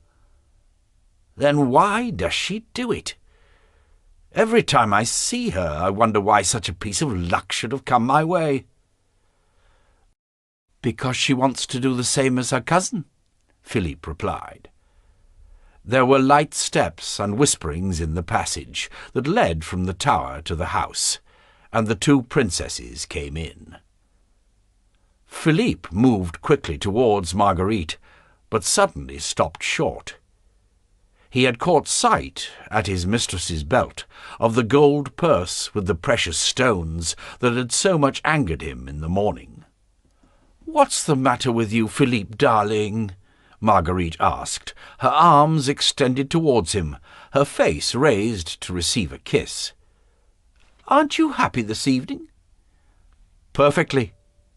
Then why does she do it? Every time I see her, I wonder why such a piece of luck should have come my way. Because she wants to do the same as her cousin, Philippe replied. There were light steps and whisperings in the passage that led from the tower to the house, and the two princesses came in. Philippe moved quickly towards Marguerite, but suddenly stopped short. He had caught sight, at his mistress's belt, of the gold purse with the precious stones that had so much angered him in the morning. "What's the matter with you, Philippe, darling?" Marguerite asked, her arms extended towards him, her face raised to receive a kiss. "Aren't you happy this evening?" "Perfectly,"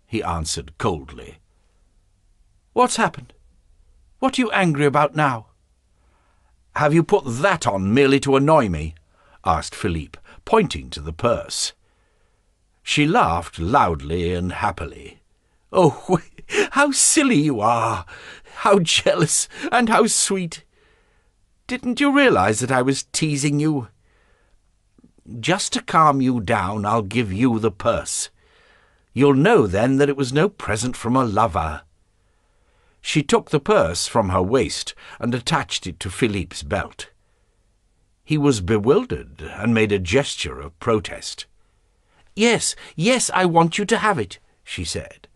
he answered coldly. "What's happened? What are you angry about now?" "Have you put that on merely to annoy me?" asked Philippe, pointing to the purse. She laughed loudly and happily. "Oh, how silly you are! How jealous and how sweet! Didn't you realize that I was teasing you? Just to calm you down, I'll give you the purse. You'll know then that it was no present from a lover." She took the purse from her waist and attached it to Philippe's belt. He was bewildered and made a gesture of protest. Yes, I want you to have it," she said.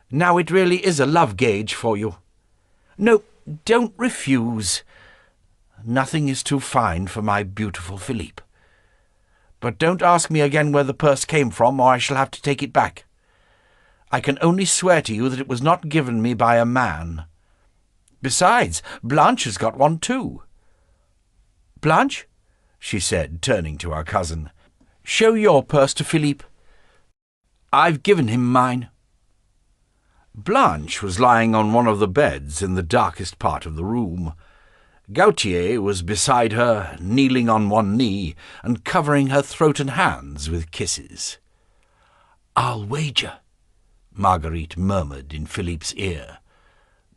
"Now it really is a love gauge for you. No, don't refuse. Nothing is too fine for my beautiful Philippe. But don't ask me again where the purse came from, or I shall have to take it back. I can only swear to you that it was not given me by a man. Besides, Blanche has got one too." "Blanche," she said, turning to her cousin, "show your purse to Philippe. I've given him mine." Blanche was lying on one of the beds in the darkest part of the room. Gautier was beside her, kneeling on one knee and covering her throat and hands with kisses. "I'll wager," Marguerite murmured in Philippe's ear,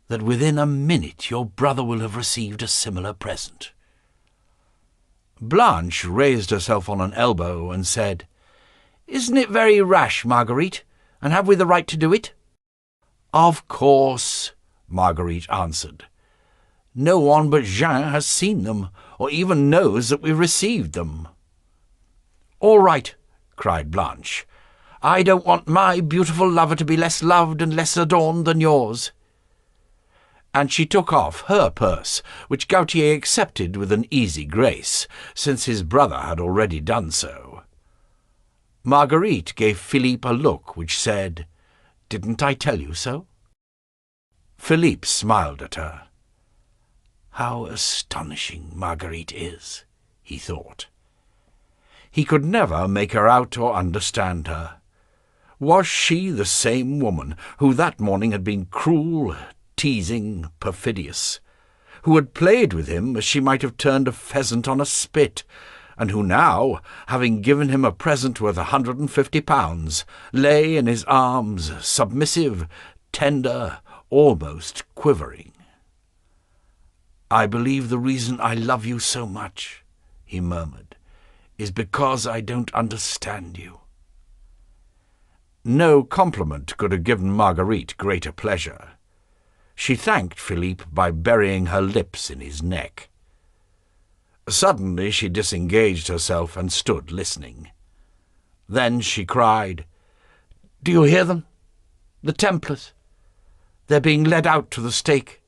"that within a minute your brother will have received a similar present." Blanche raised herself on an elbow and said, "Isn't it very rash, Marguerite, and have we the right to do it?" "Of course," Marguerite answered. "No one but Jean has seen them, or even knows that we received them." "All right," cried Blanche. "I don't want my beautiful lover to be less loved and less adorned than yours." And she took off her purse, which Gautier accepted with an easy grace, since his brother had already done so. Marguerite gave Philippe a look which said, "Didn't I tell you so?" Philippe smiled at her. "How astonishing Marguerite is," he thought. He could never make her out or understand her. Was she the same woman who that morning had been cruel, teasing, perfidious, who had played with him as she might have turned a pheasant on a spit, and who now, having given him a present worth £150, lay in his arms, submissive, tender, almost quivering? "I believe the reason I love you so much," he murmured, "is because I don't understand you." No compliment could have given Marguerite greater pleasure. She thanked Philippe by burying her lips in his neck. Suddenly she disengaged herself and stood listening. Then she cried, "Do you hear them? The Templars. They're being led out to the stake."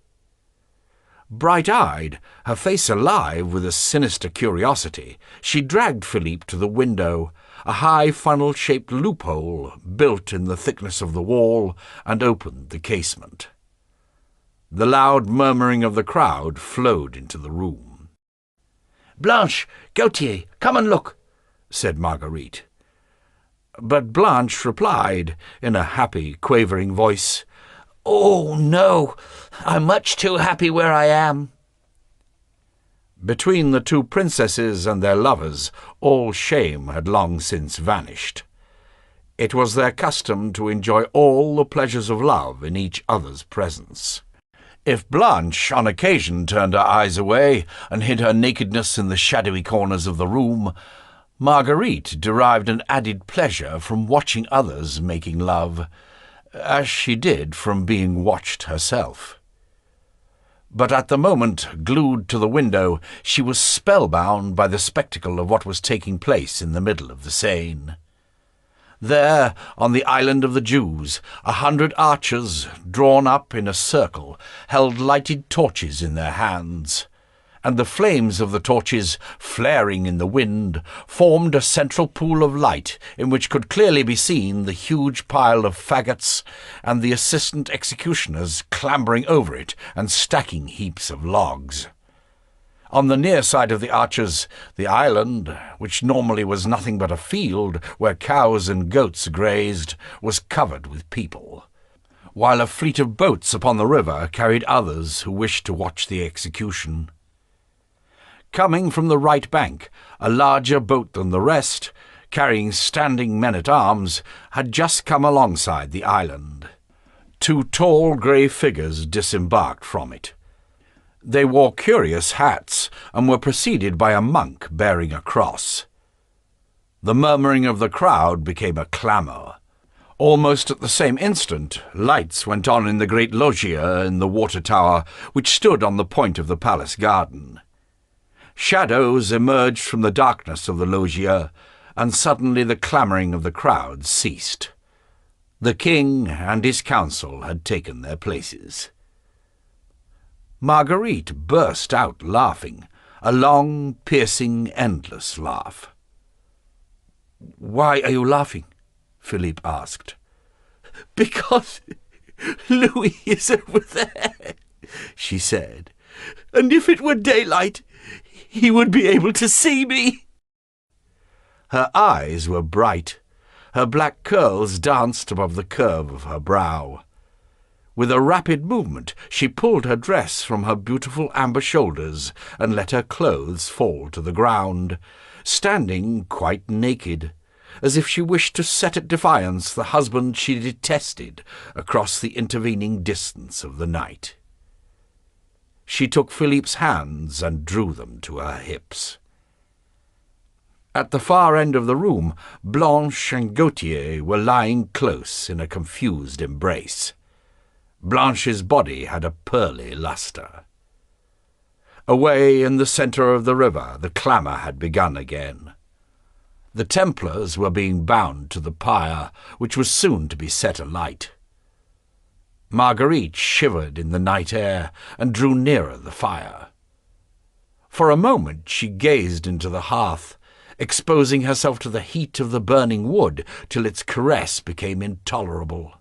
Bright-eyed, her face alive with a sinister curiosity, she dragged Philippe to the window, a high funnel-shaped loophole built in the thickness of the wall, and opened the casement. The loud murmuring of the crowd flowed into the room. "Blanche, Gautier, come and look," said Marguerite. But Blanche replied, in a happy, quavering voice, "Oh, no, I'm much too happy where I am." Between the two princesses and their lovers, all shame had long since vanished. It was their custom to enjoy all the pleasures of love in each other's presence. If Blanche on occasion turned her eyes away and hid her nakedness in the shadowy corners of the room, Marguerite derived an added pleasure from watching others making love, as she did from being watched herself. But at the moment, glued to the window, she was spellbound by the spectacle of what was taking place in the middle of the Seine. There, on the island of the Jews, 100 archers, drawn up in a circle, held lighted torches in their hands, and the flames of the torches, flaring in the wind, formed a central pool of light in which could clearly be seen the huge pile of faggots and the assistant executioners clambering over it and stacking heaps of logs. On the near side of the archers, the island, which normally was nothing but a field where cows and goats grazed, was covered with people, while a fleet of boats upon the river carried others who wished to watch the execution. Coming from the right bank, a larger boat than the rest, carrying standing men-at-arms, had just come alongside the island. 2 tall grey figures disembarked from it. They wore curious hats and were preceded by a monk bearing a cross. The murmuring of the crowd became a clamour. Almost at the same instant, lights went on in the great loggia in the water tower, which stood on the point of the palace garden. Shadows emerged from the darkness of the loggia, and suddenly the clamouring of the crowd ceased. The king and his council had taken their places. Marguerite burst out laughing, a long, piercing, endless laugh. "Why are you laughing?" Philippe asked. "Because Louis is over there," she said, "and if it were daylight, he would be able to see me." Her eyes were bright. Her black curls danced above the curve of her brow. With a rapid movement, she pulled her dress from her beautiful amber shoulders and let her clothes fall to the ground, standing quite naked, as if she wished to set at defiance the husband she detested across the intervening distance of the night. She took Philippe's hands and drew them to her hips. At the far end of the room, Blanche and Gautier were lying close in a confused embrace. Blanche's body had a pearly lustre. Away in the centre of the river, the clamour had begun again. The Templars were being bound to the pyre, which was soon to be set alight. Marguerite shivered in the night air and drew nearer the fire. For a moment she gazed into the hearth, exposing herself to the heat of the burning wood till its caress became intolerable.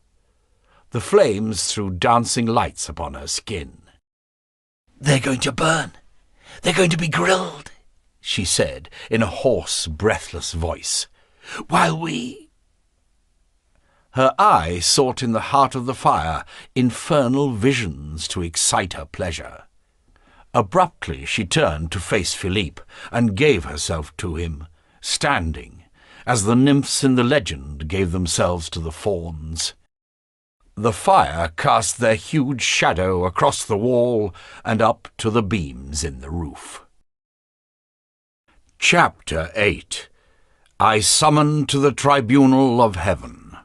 The flames threw dancing lights upon her skin. "They're going to burn. They're going to be grilled," she said in a hoarse, breathless voice, "while we—" Her eye sought in the heart of the fire infernal visions to excite her pleasure. Abruptly she turned to face Philippe and gave herself to him, standing, as the nymphs in the legend gave themselves to the fauns. The fire cast their huge shadow across the wall and up to the beams in the roof. Chapter 8. I Summon to the Tribunal of Heaven.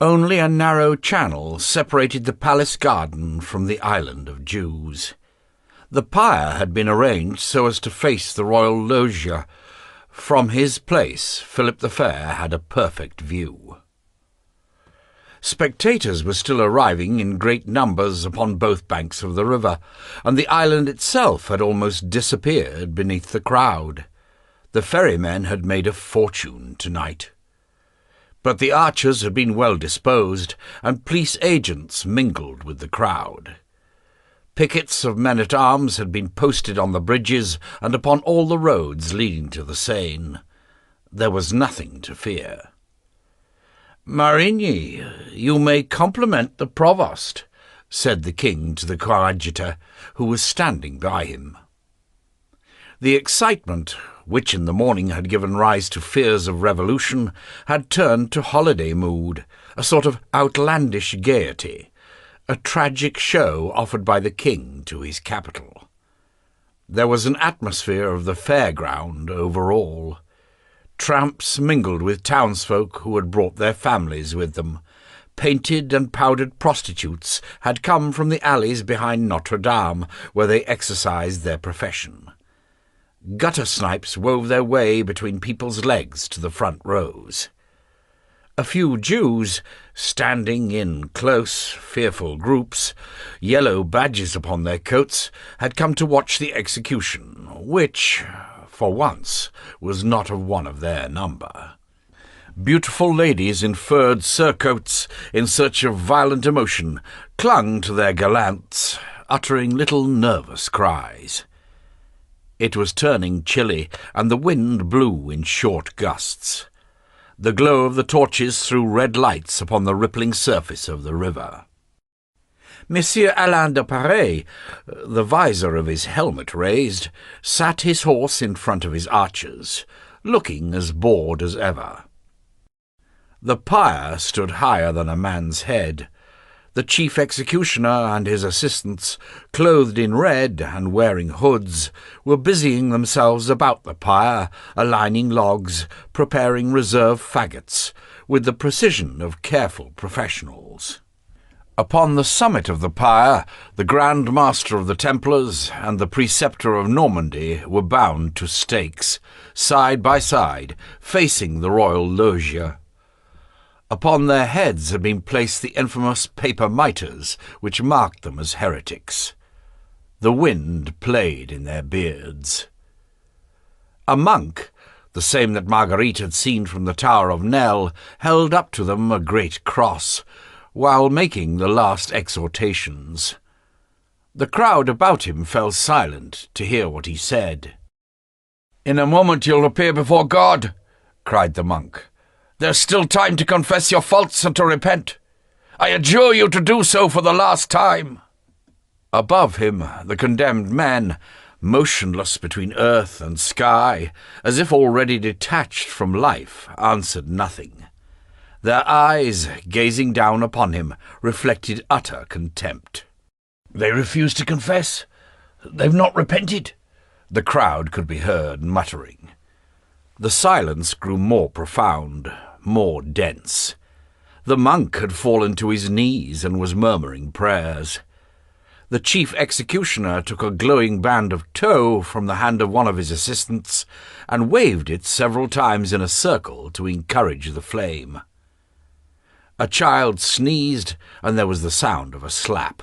Only a narrow channel separated the palace garden from the island of Jews. The pyre had been arranged so as to face the royal loggia. From his place, Philip the Fair had a perfect view. Spectators were still arriving in great numbers upon both banks of the river, and the island itself had almost disappeared beneath the crowd. The ferrymen had made a fortune tonight. But the archers had been well disposed, and police agents mingled with the crowd. Pickets of men-at-arms had been posted on the bridges and upon all the roads leading to the Seine. There was nothing to fear. "Marigny, you may compliment the provost," said the king to the coadjutor, who was standing by him. The excitement, which in the morning had given rise to fears of revolution, had turned to holiday mood, a sort of outlandish gaiety, a tragic show offered by the king to his capital. There was an atmosphere of the fairground over all. Tramps mingled with townsfolk who had brought their families with them. Painted and powdered prostitutes had come from the alleys behind Notre Dame, where they exercised their profession. Gutter snipes wove their way between people's legs to the front rows. A few Jews, standing in close, fearful groups, yellow badges upon their coats, had come to watch the execution, which, for once, was not of one of their number. Beautiful ladies in furred surcoats, in search of violent emotion, clung to their gallants, uttering little nervous cries. It was turning chilly, and the wind blew in short gusts. The glow of the torches threw red lights upon the rippling surface of the river. Monsieur Alain de Paris, the visor of his helmet raised, sat his horse in front of his archers, looking as bored as ever. The pyre stood higher than a man's head. The chief executioner and his assistants, clothed in red and wearing hoods, were busying themselves about the pyre, aligning logs, preparing reserve faggots, with the precision of careful professionals. Upon the summit of the pyre, the Grand Master of the Templars and the Preceptor of Normandy were bound to stakes, side by side, facing the royal loggia. Upon their heads had been placed the infamous paper mitres which marked them as heretics. The wind played in their beards. A monk, the same that Marguerite had seen from the Tower of Nesle, held up to them a great cross, while making the last exhortations. The crowd about him fell silent to hear what he said. "In a moment you'll appear before God," cried the monk. "There's still time to confess your faults and to repent. I adjure you to do so for the last time." Above him, the condemned men, motionless between earth and sky, as if already detached from life, answered nothing. Their eyes, gazing down upon him, reflected utter contempt. "They refuse to confess. They've not repented," the crowd could be heard muttering. The silence grew more profound, more dense. The monk had fallen to his knees and was murmuring prayers. The chief executioner took a glowing band of tow from the hand of one of his assistants and waved it several times in a circle to encourage the flame. A child sneezed, and there was the sound of a slap.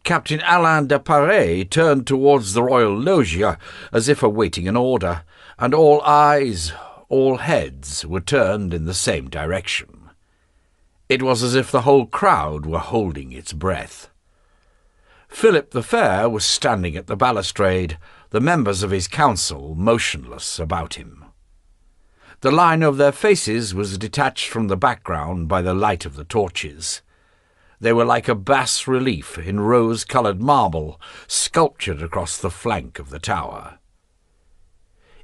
Captain Alain de Paris turned towards the royal loggia as if awaiting an order, and all eyes, all heads were turned in the same direction. It was as if the whole crowd were holding its breath. Philip the Fair was standing at the balustrade, the members of his council motionless about him. The line of their faces was detached from the background by the light of the torches. They were like a bas-relief in rose-coloured marble, sculptured across the flank of the tower.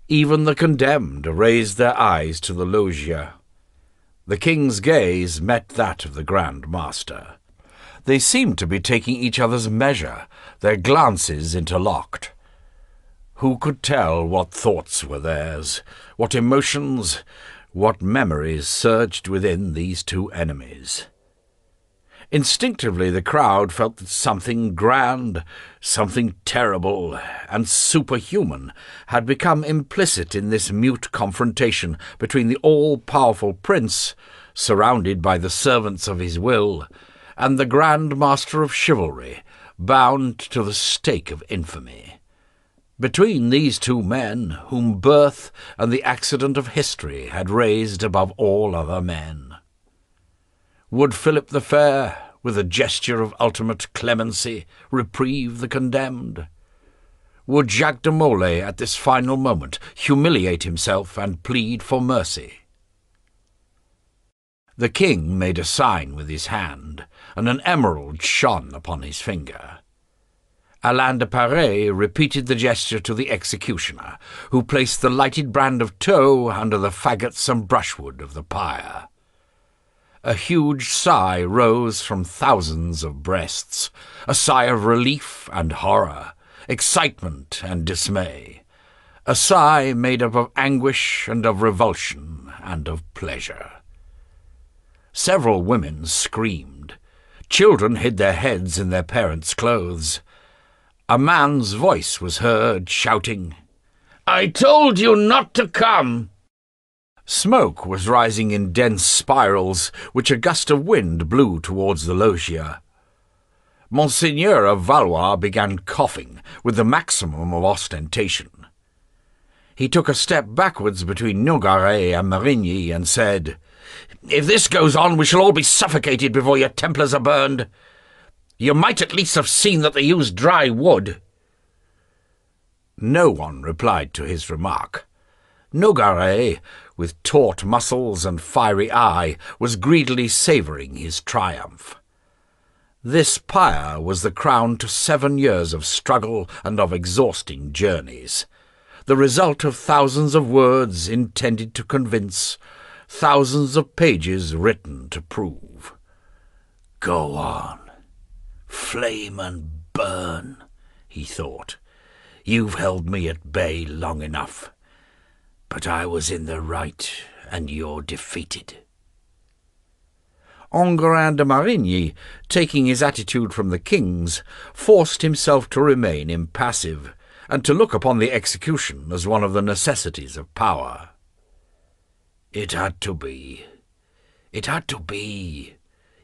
Even the condemned raised their eyes to the loggia. The king's gaze met that of the Grand Master. They seemed to be taking each other's measure, their glances interlocked. Who could tell what thoughts were theirs, what emotions, what memories surged within these two enemies? Instinctively the crowd felt that something grand, something terrible and superhuman had become implicit in this mute confrontation between the all-powerful prince, surrounded by the servants of his will, and the Grand Master of Chivalry, bound to the stake of infamy. Between these two men, whom birth and the accident of history had raised above all other men. Would Philip the Fair, with a gesture of ultimate clemency, reprieve the condemned? Would Jacques de Molay at this final moment humiliate himself and plead for mercy? The king made a sign with his hand, and an emerald shone upon his finger. Alain de Paris repeated the gesture to the executioner, who placed the lighted brand of tow under the faggots and brushwood of the pyre. A huge sigh rose from thousands of breasts, a sigh of relief and horror, excitement and dismay, a sigh made up of anguish and of revulsion and of pleasure. Several women screamed. Children hid their heads in their parents' clothes. A man's voice was heard shouting, "I told you not to come!" Smoke was rising in dense spirals, which a gust of wind blew towards the loggia. Monseigneur of Valois began coughing with the maximum of ostentation. He took a step backwards between Nogaret and Marigny and said, "If this goes on, we shall all be suffocated before your Templars are burned. You might at least have seen that they used dry wood." No one replied to his remark. Nogaret, with taut muscles and fiery eye, was greedily savouring his triumph. This pyre was the crown to 7 years of struggle and of exhausting journeys, the result of thousands of words intended to convince, thousands of pages written to prove. "Go on, flame and burn," he thought. "You've held me at bay long enough. But I was in the right, and you're defeated." Enguerrand de Marigny, taking his attitude from the king's, forced himself to remain impassive, and to look upon the execution as one of the necessities of power. "It had to be. It had to be,"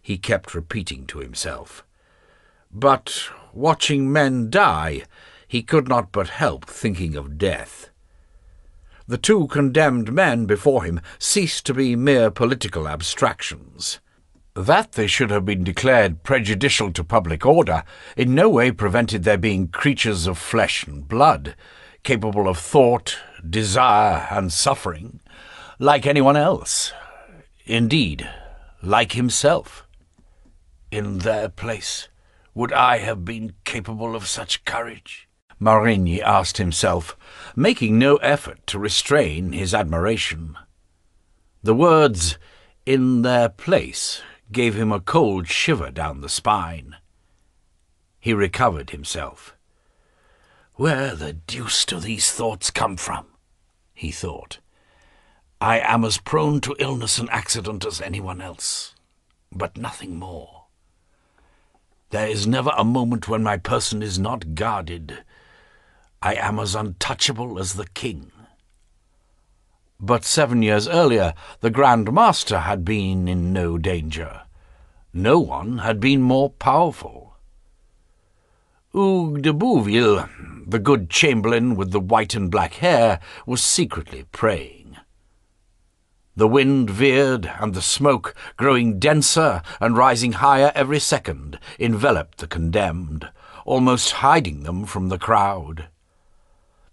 he kept repeating to himself. But, watching men die, he could not but help thinking of death. The 2 condemned men before him ceased to be mere political abstractions. That they should have been declared prejudicial to public order in no way prevented their being creatures of flesh and blood, capable of thought, desire, and suffering, like anyone else. Indeed, like himself. In their place, would I have been capable of such courage? Marigny asked himself, making no effort to restrain his admiration. The words, "in their place," gave him a cold shiver down the spine. He recovered himself. "Where the deuce do these thoughts come from?" he thought. "I am as prone to illness and accident as anyone else, but nothing more. There is never a moment when my person is not guarded. I am as untouchable as the king." But 7 years earlier the Grand Master had been in no danger. No one had been more powerful. Hugues de Bouville, the good chamberlain with the white and black hair, was secretly praying. The wind veered, and the smoke, growing denser and rising higher every second, enveloped the condemned, almost hiding them from the crowd.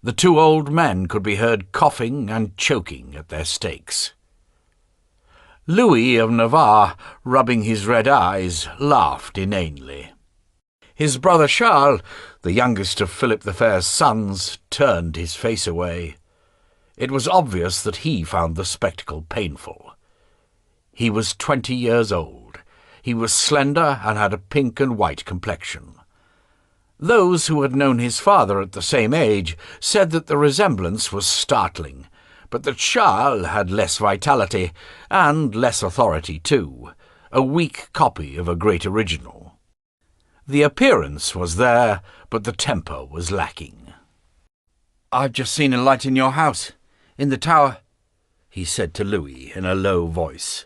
The 2 old men could be heard coughing and choking at their stakes. Louis of Navarre, rubbing his red eyes, laughed inanely. His brother Charles, the youngest of Philip the Fair's sons, turned his face away. It was obvious that he found the spectacle painful. He was 20 years old. He was slender and had a pink and white complexion. Those who had known his father at the same age said that the resemblance was startling, but that Charles had less vitality, and less authority too, a weak copy of a great original. The appearance was there, but the temper was lacking. "I've just seen a light in your house, in the tower," he said to Louis in a low voice.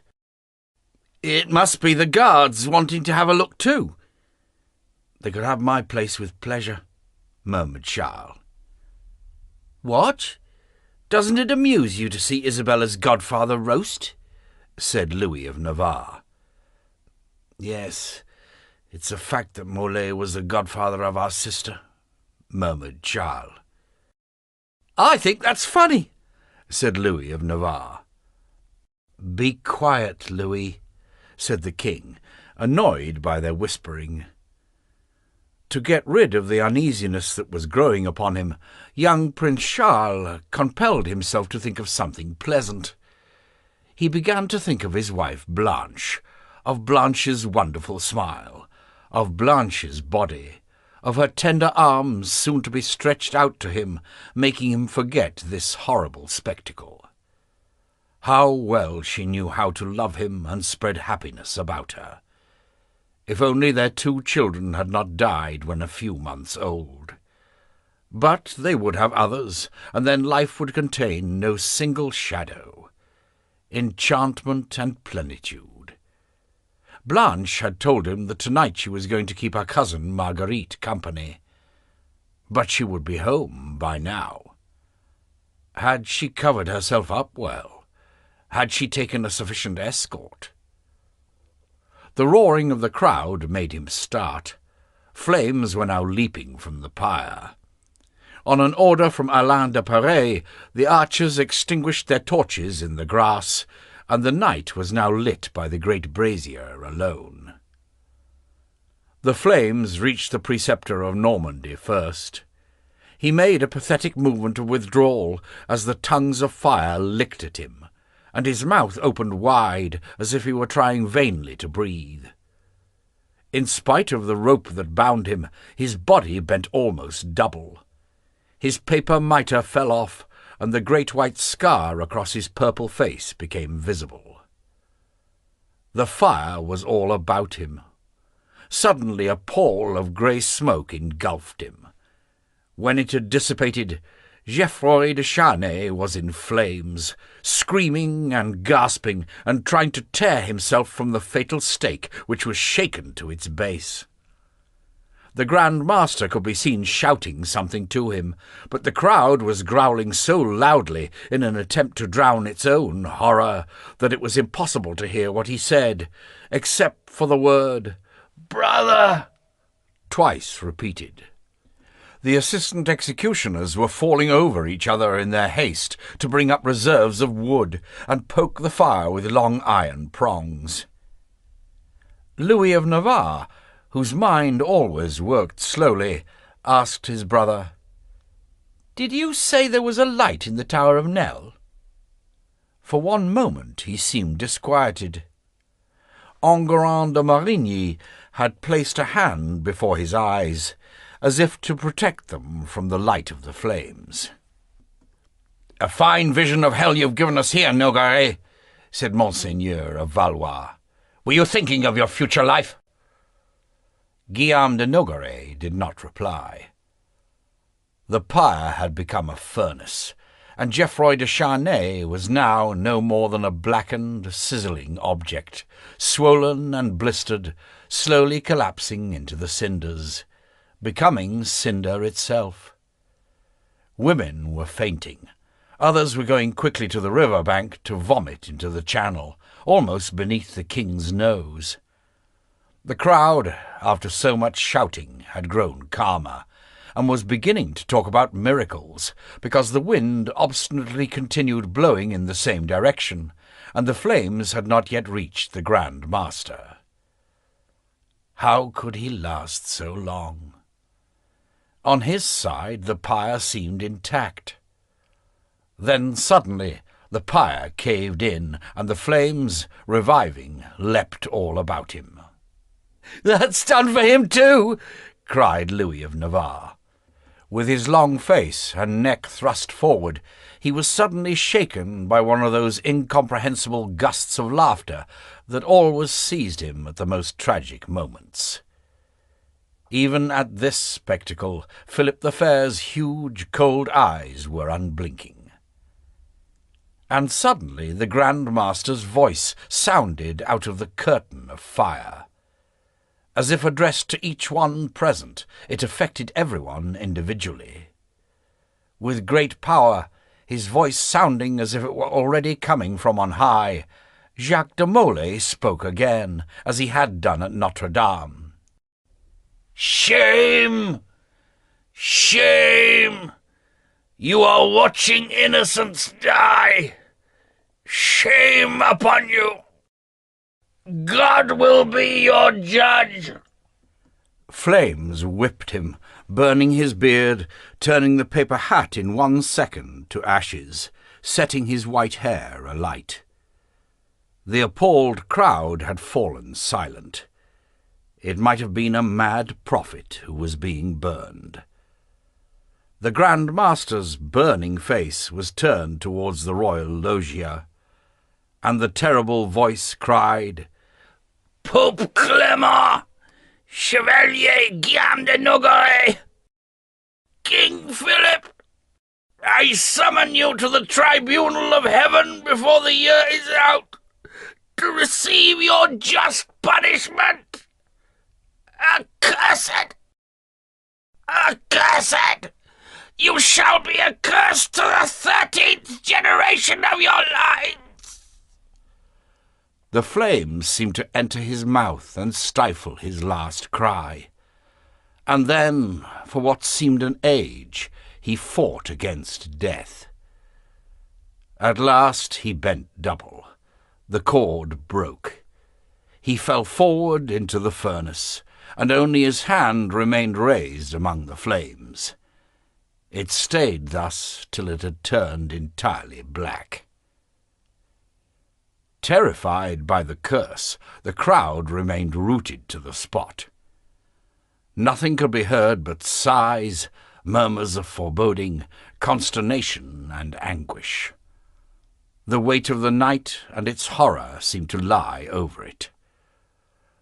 "It must be the guards wanting to have a look too." "They could have my place with pleasure," murmured Charles. "What? Doesn't it amuse you to see Isabella's godfather roast?" said Louis of Navarre. "Yes, it's a fact that Molay was the godfather of our sister," murmured Charles. "I think that's funny," said Louis of Navarre. "Be quiet, Louis," said the king, annoyed by their whispering. To get rid of the uneasiness that was growing upon him, young Prince Charles compelled himself to think of something pleasant. He began to think of his wife Blanche, of Blanche's wonderful smile, of Blanche's body, of her tender arms soon to be stretched out to him, making him forget this horrible spectacle. How well she knew how to love him and spread happiness about her. If only their 2 children had not died when a few months old. But they would have others, and then life would contain no single shadow. Enchantment and plenitude. Blanche had told him that tonight she was going to keep her cousin Marguerite company. But she would be home by now. Had she covered herself up well? Had she taken a sufficient escort? The roaring of the crowd made him start. Flames were now leaping from the pyre. On an order from Alain de Paris, the archers extinguished their torches in the grass, and the night was now lit by the great brazier alone. The flames reached the preceptor of Normandy first. He made a pathetic movement of withdrawal as the tongues of fire licked at him, and his mouth opened wide as if he were trying vainly to breathe. In spite of the rope that bound him, his body bent almost double. His paper mitre fell off, and the great white scar across his purple face became visible. The fire was all about him. Suddenly a pall of grey smoke engulfed him. When it had dissipated, Geoffroy de Charnay was in flames, screaming and gasping and trying to tear himself from the fatal stake which was shaken to its base. The Grand Master could be seen shouting something to him, but the crowd was growling so loudly in an attempt to drown its own horror that it was impossible to hear what he said, except for the word "Brother!" twice repeated. The assistant executioners were falling over each other in their haste to bring up reserves of wood and poke the fire with long iron prongs. Louis of Navarre, whose mind always worked slowly, asked his brother, "Did you say there was a light in the Tower of Nesle?" For one moment he seemed disquieted. Enguerrand de Marigny had placed a hand before his eyes, as if to protect them from the light of the flames. "A fine vision of hell you've given us here, Nogaret," said Monseigneur of Valois. "Were you thinking of your future life?" Guillaume de Nogaret did not reply. The pyre had become a furnace, and Geoffroy de Charnay was now no more than a blackened, sizzling object, swollen and blistered, slowly collapsing into the cinders, becoming cinder itself. Women were fainting. Others were going quickly to the river bank to vomit into the channel, almost beneath the king's nose. The crowd, after so much shouting, had grown calmer, and was beginning to talk about miracles, because the wind obstinately continued blowing in the same direction, and the flames had not yet reached the Grand Master. How could he last so long? On his side the pyre seemed intact. Then suddenly the pyre caved in, and the flames, reviving, leapt all about him. "That's done for him too!" cried Louis of Navarre. With his long face and neck thrust forward, he was suddenly shaken by one of those incomprehensible gusts of laughter that always seized him at the most tragic moments. Even at this spectacle, Philip the Fair's huge, cold eyes were unblinking. And suddenly the Grand Master's voice sounded out of the curtain of fire. As if addressed to each one present, it affected everyone individually. With great power, his voice sounding as if it were already coming from on high, Jacques de Molay spoke again, as he had done at Notre Dame. "Shame! Shame! You are watching innocents die! Shame upon you! God will be your judge!" Flames whipped him, burning his beard, turning the paper hat in 1 second to ashes, setting his white hair alight. The appalled crowd had fallen silent. It might have been a mad prophet who was being burned. The Grand Master's burning face was turned towards the royal loggia, and the terrible voice cried, Pope Clement, Chevalier Guillaume de Nogaret, King Philip, I summon you to the tribunal of heaven before the year is out, to receive your just punishment. Accursed! Accursed! You shall be accursed to the 13th generation of your lines! The flames seemed to enter his mouth and stifle his last cry. And then, for what seemed an age, he fought against death. At last he bent double. The cord broke. He fell forward into the furnace, and only his hand remained raised among the flames. It stayed thus till it had turned entirely black. Terrified by the curse, the crowd remained rooted to the spot. Nothing could be heard but sighs, murmurs of foreboding, consternation, and anguish. The weight of the night and its horror seemed to lie over it.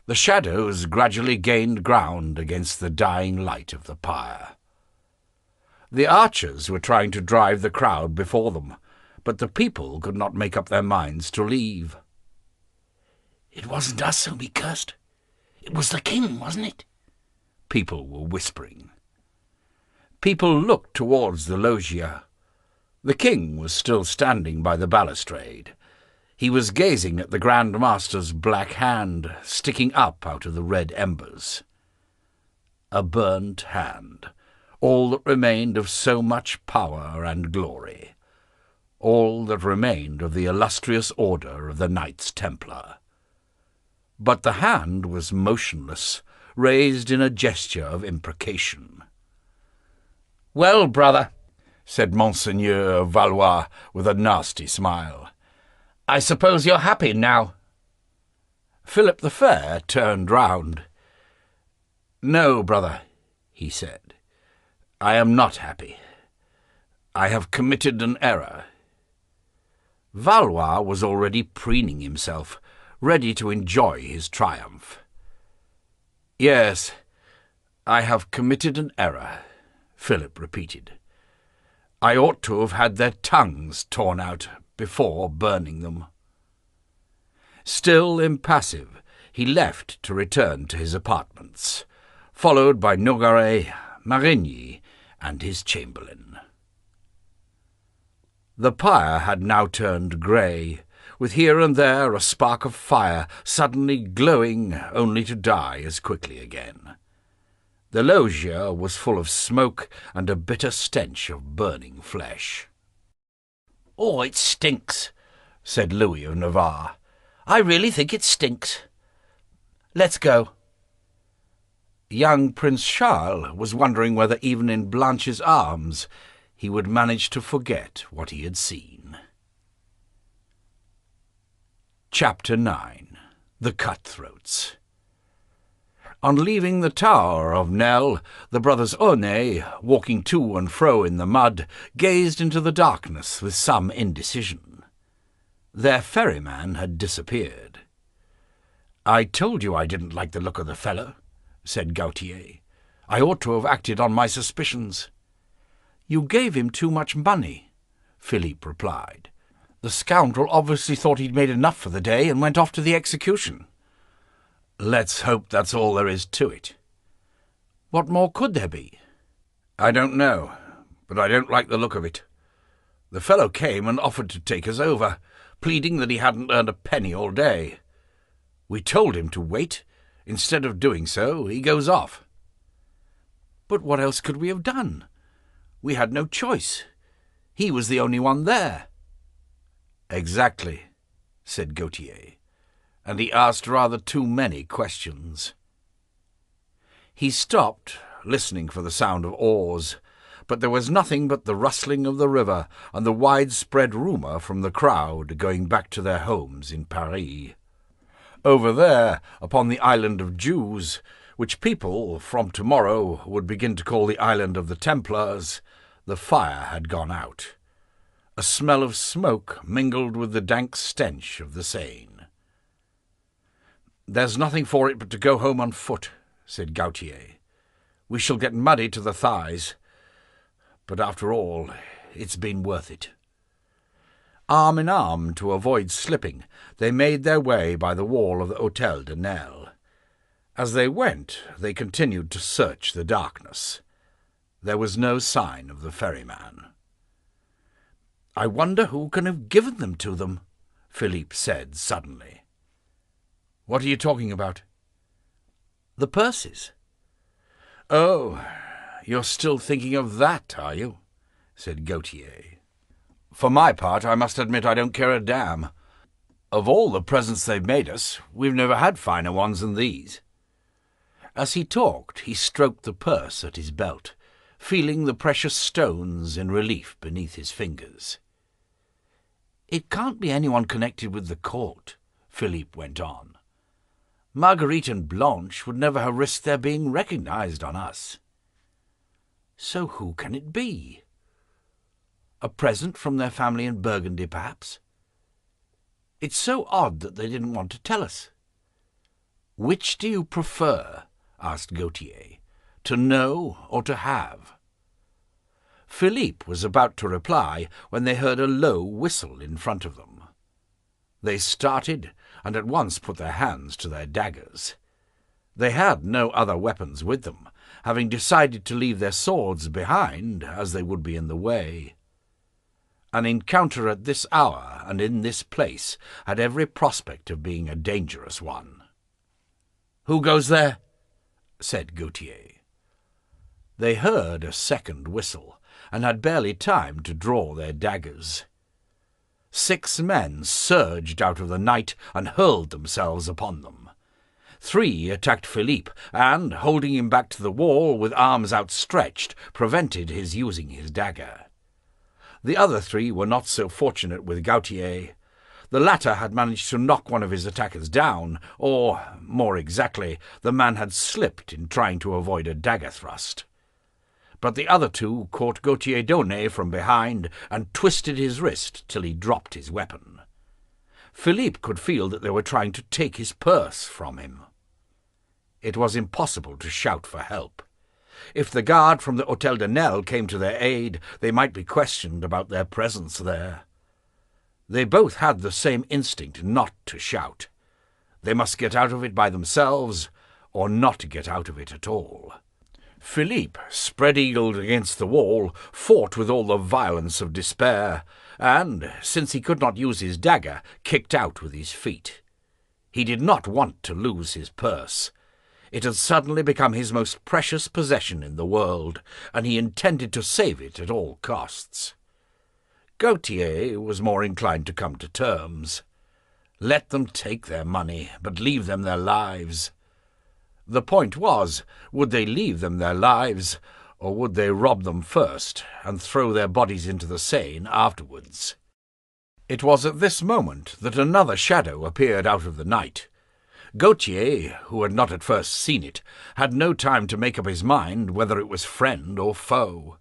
The shadows gradually gained ground against the dying light of the pyre. The archers were trying to drive the crowd before them, but the people could not make up their minds to leave. It wasn't us whom he cursed. It was the king, wasn't it? People were whispering. People looked towards the loggia. The king was still standing by the balustrade. He was gazing at the Grand Master's black hand sticking up out of the red embers. A burnt hand, all that remained of so much power and glory, all that remained of the illustrious order of the Knights Templar. But the hand was motionless, raised in a gesture of imprecation. "Well, brother," said Monseigneur Valois with a nasty smile, "I suppose you're happy now." Philip the Fair turned round. "No, brother," he said, "I am not happy. I have committed an error." Valois was already preening himself, ready to enjoy his triumph. "Yes, I have committed an error," Philip repeated. "I ought to have had their tongues torn out before burning them." Still impassive, he left to return to his apartments, followed by Nogaret, Marigny, and his chamberlain. The pyre had now turned grey, with here and there a spark of fire suddenly glowing only to die as quickly again. The loggia was full of smoke and a bitter stench of burning flesh. "Oh, it stinks," said Louis of Navarre. "I really think it stinks. Let's go." Young Prince Charles was wondering whether even in Blanche's arms he would manage to forget what he had seen. Chapter 9. The Cutthroats. On leaving the tower of Nesle, the brothers Aunay, walking to and fro in the mud, gazed into the darkness with some indecision. Their ferryman had disappeared. "I told you I didn't like the look of the fellow," said Gautier. "I ought to have acted on my suspicions." "You gave him too much money," Philippe replied. "The scoundrel obviously thought he'd made enough for the day and went off to the execution." "Let's hope that's all there is to it." "What more could there be?" "I don't know, but I don't like the look of it. The fellow came and offered to take us over, pleading that he hadn't earned a penny all day. We told him to wait. Instead of doing so, he goes off." "But what else could we have done? We had no choice. He was the only one there." "Exactly," said Gautier, "and he asked rather too many questions." He stopped, listening for the sound of oars, but there was nothing but the rustling of the river and the widespread rumour from the crowd going back to their homes in Paris. Over there, upon the island of Jews, which people from tomorrow would begin to call the island of the Templars, the fire had gone out. A smell of smoke mingled with the dank stench of the Seine. "There's nothing for it but to go home on foot," said Gautier. "We shall get muddy to the thighs, but after all, it's been worth it." Arm in arm, to avoid slipping, they made their way by the wall of the Hôtel de Nesle. As they went, they continued to search the darkness. There was no sign of the ferryman. "I wonder who can have given them to them," Philippe said suddenly. "What are you talking about?" "The purses." "Oh, you're still thinking of that, are you?" said Gautier. "For my part, I must admit I don't care a damn. Of all the presents they've made us, we've never had finer ones than these." As he talked, he stroked the purse at his belt, feeling the precious stones in relief beneath his fingers. "It can't be anyone connected with the court," Philippe went on. "Marguerite and Blanche would never have risked their being recognized on us." "So who can it be? A present from their family in Burgundy, perhaps? It's so odd that they didn't want to tell us." "Which do you prefer?" asked Gautier. "To know or to have?" Philippe was about to reply when they heard a low whistle in front of them. They started and at once put their hands to their daggers. They had no other weapons with them, having decided to leave their swords behind, as they would be in the way. An encounter at this hour and in this place had every prospect of being a dangerous one. "Who goes there?" said Gautier. They heard a second whistle, and had barely time to draw their daggers. 6 men surged out of the night and hurled themselves upon them. 3 attacked Philippe, and, holding him back to the wall with arms outstretched, prevented his using his dagger. The other 3 were not so fortunate with Gautier. The latter had managed to knock one of his attackers down, or, more exactly, the man had slipped in trying to avoid a dagger thrust. But the other 2 caught Gautier d'Aulnay from behind and twisted his wrist till he dropped his weapon. Philippe could feel that they were trying to take his purse from him. It was impossible to shout for help. If the guard from the Hôtel de Nesle came to their aid, they might be questioned about their presence there. They both had the same instinct not to shout. They must get out of it by themselves, or not get out of it at all. Philippe, spread-eagled against the wall, fought with all the violence of despair, and, since he could not use his dagger, kicked out with his feet. He did not want to lose his purse. It had suddenly become his most precious possession in the world, and he intended to save it at all costs. Gautier was more inclined to come to terms. Let them take their money, but leave them their lives. The point was, would they leave them their lives, or would they rob them first and throw their bodies into the Seine afterwards? It was at this moment that another shadow appeared out of the night. Gautier, who had not at first seen it, had no time to make up his mind whether it was friend or foe.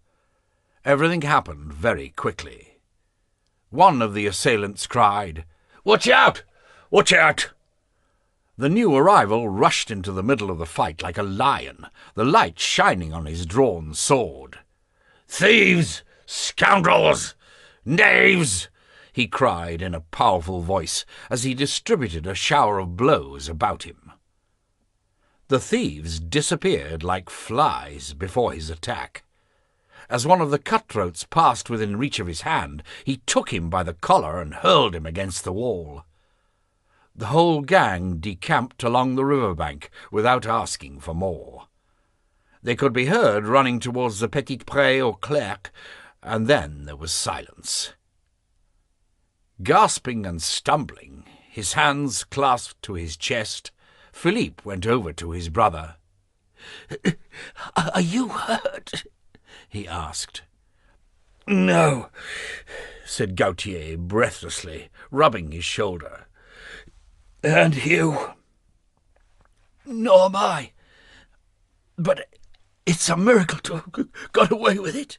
Everything happened very quickly. One of the assailants cried, "Watch out! Watch out!" The new arrival rushed into the middle of the fight like a lion, the light shining on his drawn sword. "Thieves! Scoundrels! Knaves!" he cried in a powerful voice as he distributed a shower of blows about him. The thieves disappeared like flies before his attack. As one of the cutthroats passed within reach of his hand, he took him by the collar and hurled him against the wall. The whole gang decamped along the river-bank without asking for more. They could be heard running towards the Petit Pré aux Clercs, and then there was silence. Gasping and stumbling, his hands clasped to his chest, Philippe went over to his brother. "Are you hurt?" he asked. "No," said Gautier breathlessly, rubbing his shoulder. "And you?" "Nor am I. But it's a miracle to have got away with it."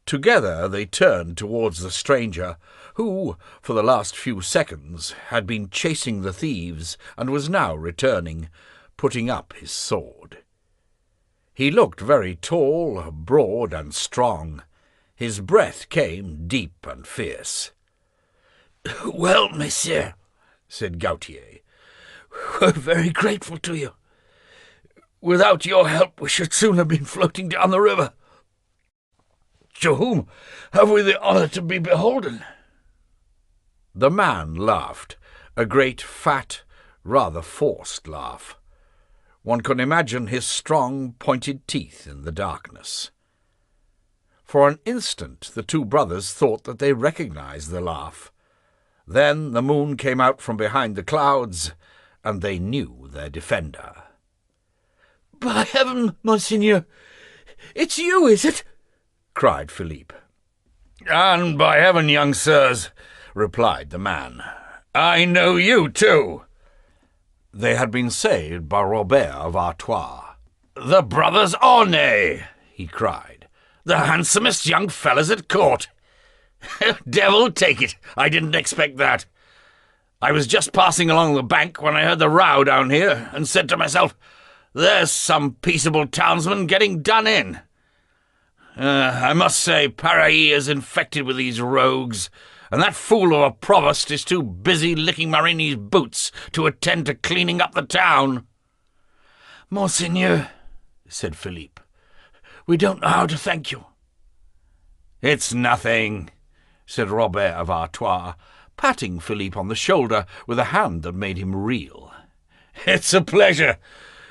Together they turned towards the stranger, who, for the last few seconds, had been chasing the thieves and was now returning, putting up his sword. He looked very tall, broad, and strong. His breath came deep and fierce. "Well, monsieur," said Gautier, "we're very grateful to you. Without your help we should soon have been floating down the river. To whom have we the honour to be beholden?" The man laughed, a great, fat, rather forced laugh. One could imagine his strong, pointed teeth in the darkness. For an instant the two brothers thought that they recognized the laugh. Then the moon came out from behind the clouds, and they knew their defender. "By heaven, monseigneur, it's you, is it?" cried Philippe. "And by heaven, young sirs," replied the man, "I know you too." They had been saved by Robert of Artois. "The brothers Ornay," he cried. "The handsomest young fellas at court. Devil take it, I didn't expect that. I was just passing along the bank when I heard the row down here, and said to myself, there's some peaceable townsman getting done in. I must say Paris is infected with these rogues, and that fool of a provost is too busy licking Marini's boots to attend to cleaning up the town." "Monseigneur," said Philippe, "we don't know how to thank you." "It's nothing," said Robert of Artois, patting Philippe on the shoulder with a hand that made him reel. "It's a pleasure.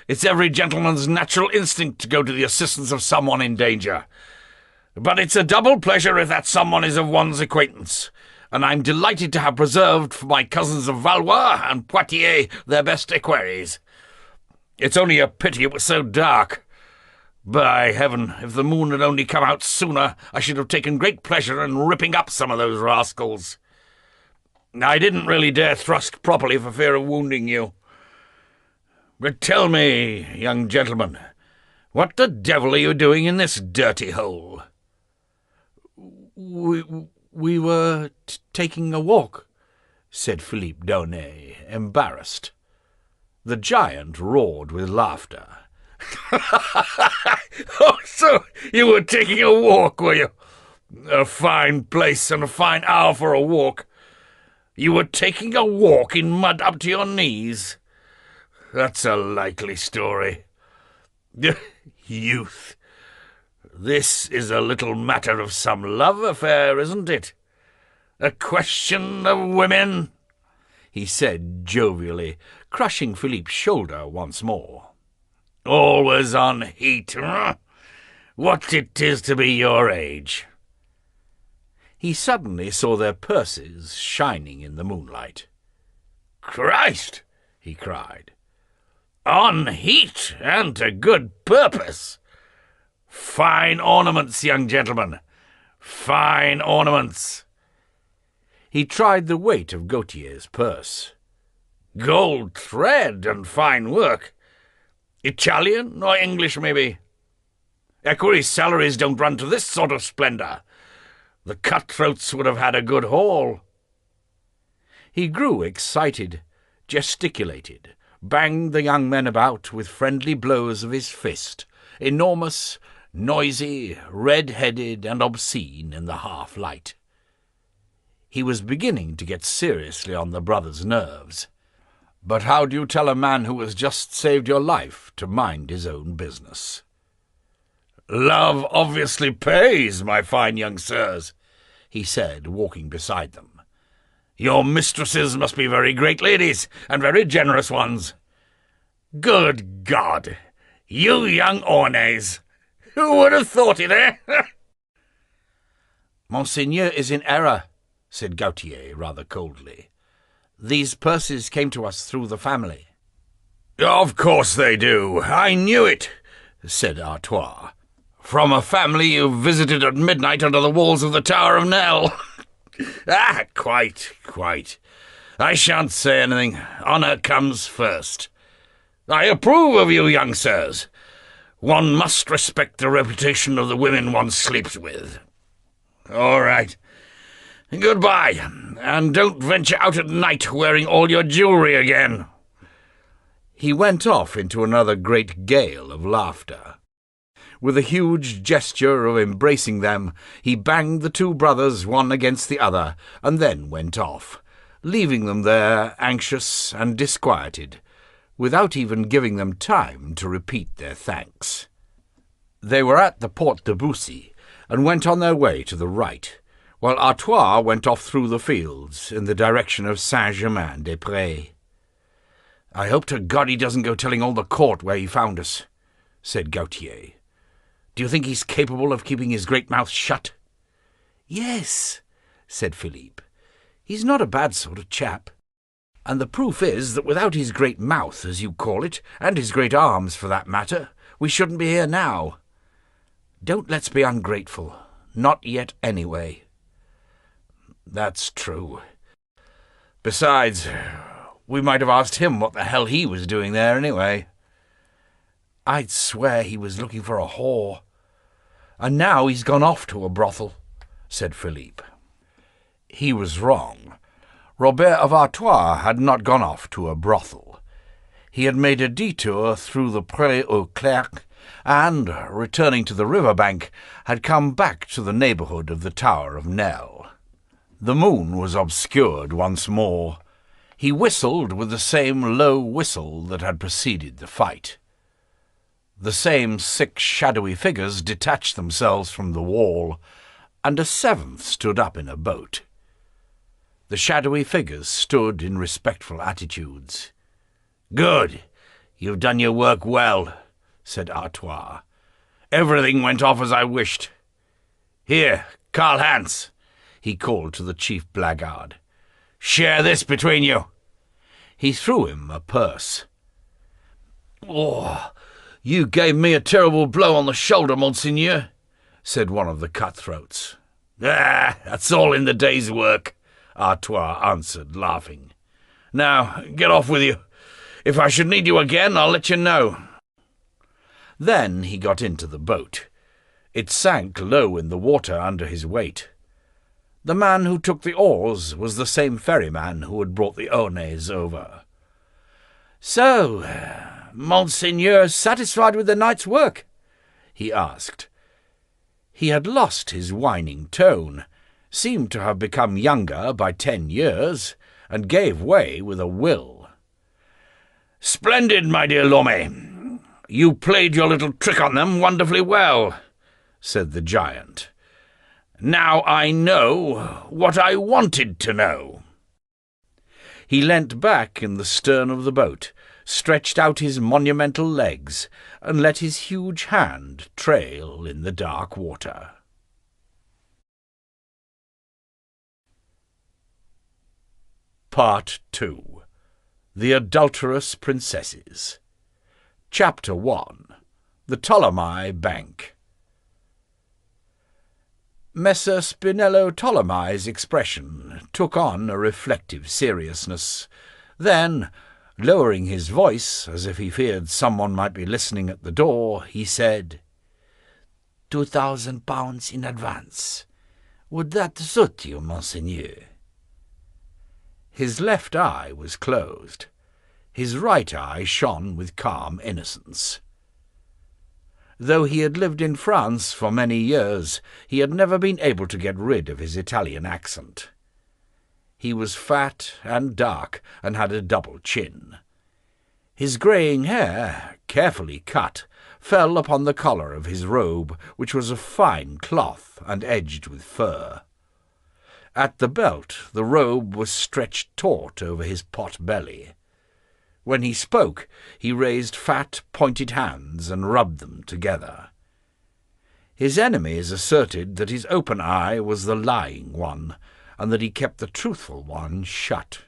It's every gentleman's natural instinct to go to the assistance of someone in danger. But it's a double pleasure if that someone is of one's acquaintance, and I'm delighted to have preserved for my cousins of Valois and Poitiers their best equerries. It's only a pity it was so dark. By heaven, if the moon had only come out sooner, I should have taken great pleasure in ripping up some of those rascals. I didn't really dare thrust properly for fear of wounding you. But tell me, young gentleman, what the devil are you doing in this dirty hole?" We were taking a walk," said Philippe Daunet, embarrassed. The giant roared with laughter. "Oh, so you were taking a walk, were you? A fine place and a fine hour for a walk. You were taking a walk in mud up to your knees? That's a likely story. Youth. This is a little matter of some love affair, isn't it? A question of women?" he said jovially, crushing Philippe's shoulder once more. "Always on heat, huh? What it is to be your age." He suddenly saw their purses shining in the moonlight. "Christ!" he cried. "On heat, and to good purpose. Fine ornaments, young gentlemen, fine ornaments." He tried the weight of Gautier's purse. "Gold thread and fine work. Italian or English, maybe? Equerries' salaries don't run to this sort of splendour. The cutthroats would have had a good haul." He grew excited, gesticulated, banged the young men about with friendly blows of his fist, enormous, noisy, red-headed, and obscene in the half-light. He was beginning to get seriously on the brothers' nerves. But how do you tell a man who has just saved your life to mind his own business? "Love obviously pays, my fine young sirs," he said, walking beside them. "Your mistresses must be very great ladies, and very generous ones. Good God! You young Ornays! Who would have thought it, eh?" "Monseigneur is in error," said Gautier rather coldly. "These purses came to us through the family." "Of course they do. I knew it," said Artois. From a family you visited at midnight under the walls of the Tower of Nell. Quite. I shan't say anything. Honour comes first. I approve of you, young sirs. One must respect the reputation of the women one sleeps with. All right. Goodbye, and don't venture out at night wearing all your jewellery again. He went off into another great gale of laughter. With a huge gesture of embracing them, he banged the two brothers one against the other, and then went off, leaving them there anxious and disquieted, without even giving them time to repeat their thanks. They were at the Porte de Bussy, and went on their way to the right, while Artois went off through the fields in the direction of Saint-Germain-des-Prés. "I hope to God he doesn't go telling all the court where he found us," said Gautier. "Do you think he's capable of keeping his great mouth shut?" "Yes," said Philippe. "He's not a bad sort of chap. And the proof is that without his great mouth, as you call it, and his great arms for that matter, we shouldn't be here now. Don't let's be ungrateful. Not yet, anyway." "That's true. Besides, we might have asked him what the hell he was doing there anyway." "I'd swear he was looking for a whore. And now he's gone off to a brothel," said Philippe. He was wrong. Robert of Artois had not gone off to a brothel. He had made a detour through the Pré aux Clercs, and, returning to the river bank, had come back to the neighbourhood of the Tower of Nell. The moon was obscured once more. He whistled with the same low whistle that had preceded the fight. The same 6 shadowy figures detached themselves from the wall, and a 7th stood up in a boat. The shadowy figures stood in respectful attitudes. "Good. You've done your work well," said Artois. "Everything went off as I wished. Here, Karl Hans," he called to the chief blackguard. "Share this between you." He threw him a purse. "Oh, you gave me a terrible blow on the shoulder, monseigneur," said one of the cutthroats. "That's all in the day's work," Artois answered, laughing. "Now, get off with you. If I should need you again, I'll let you know." Then he got into the boat. It sank low in the water under his weight. The man who took the oars was the same ferryman who had brought the Aunais over. "So, Monseigneur satisfied with the night's work?" he asked. He had lost his whining tone, seemed to have become younger by 10 years, and gave way with a will. "Splendid, my dear Lorme. You played your little trick on them wonderfully well," said the giant. "Now I know what I wanted to know." He leant back in the stern of the boat, stretched out his monumental legs, and let his huge hand trail in the dark water. Part 2. The Adulterous Princesses. Chapter 1. The Ptolemy Bank. Messer Spinello Ptolemy's expression took on a reflective seriousness. Then, lowering his voice as if he feared someone might be listening at the door, he said, £2,000 in advance. Would that suit you, monseigneur?" His left eye was closed. His right eye shone with calm innocence. Though he had lived in France for many years, he had never been able to get rid of his Italian accent. He was fat and dark, and had a double chin. His greying hair, carefully cut, fell upon the collar of his robe, which was of fine cloth and edged with fur. At the belt the robe was stretched taut over his pot belly. When he spoke, he raised fat, pointed hands and rubbed them together. His enemies asserted that his open eye was the lying one, and that he kept the truthful one shut.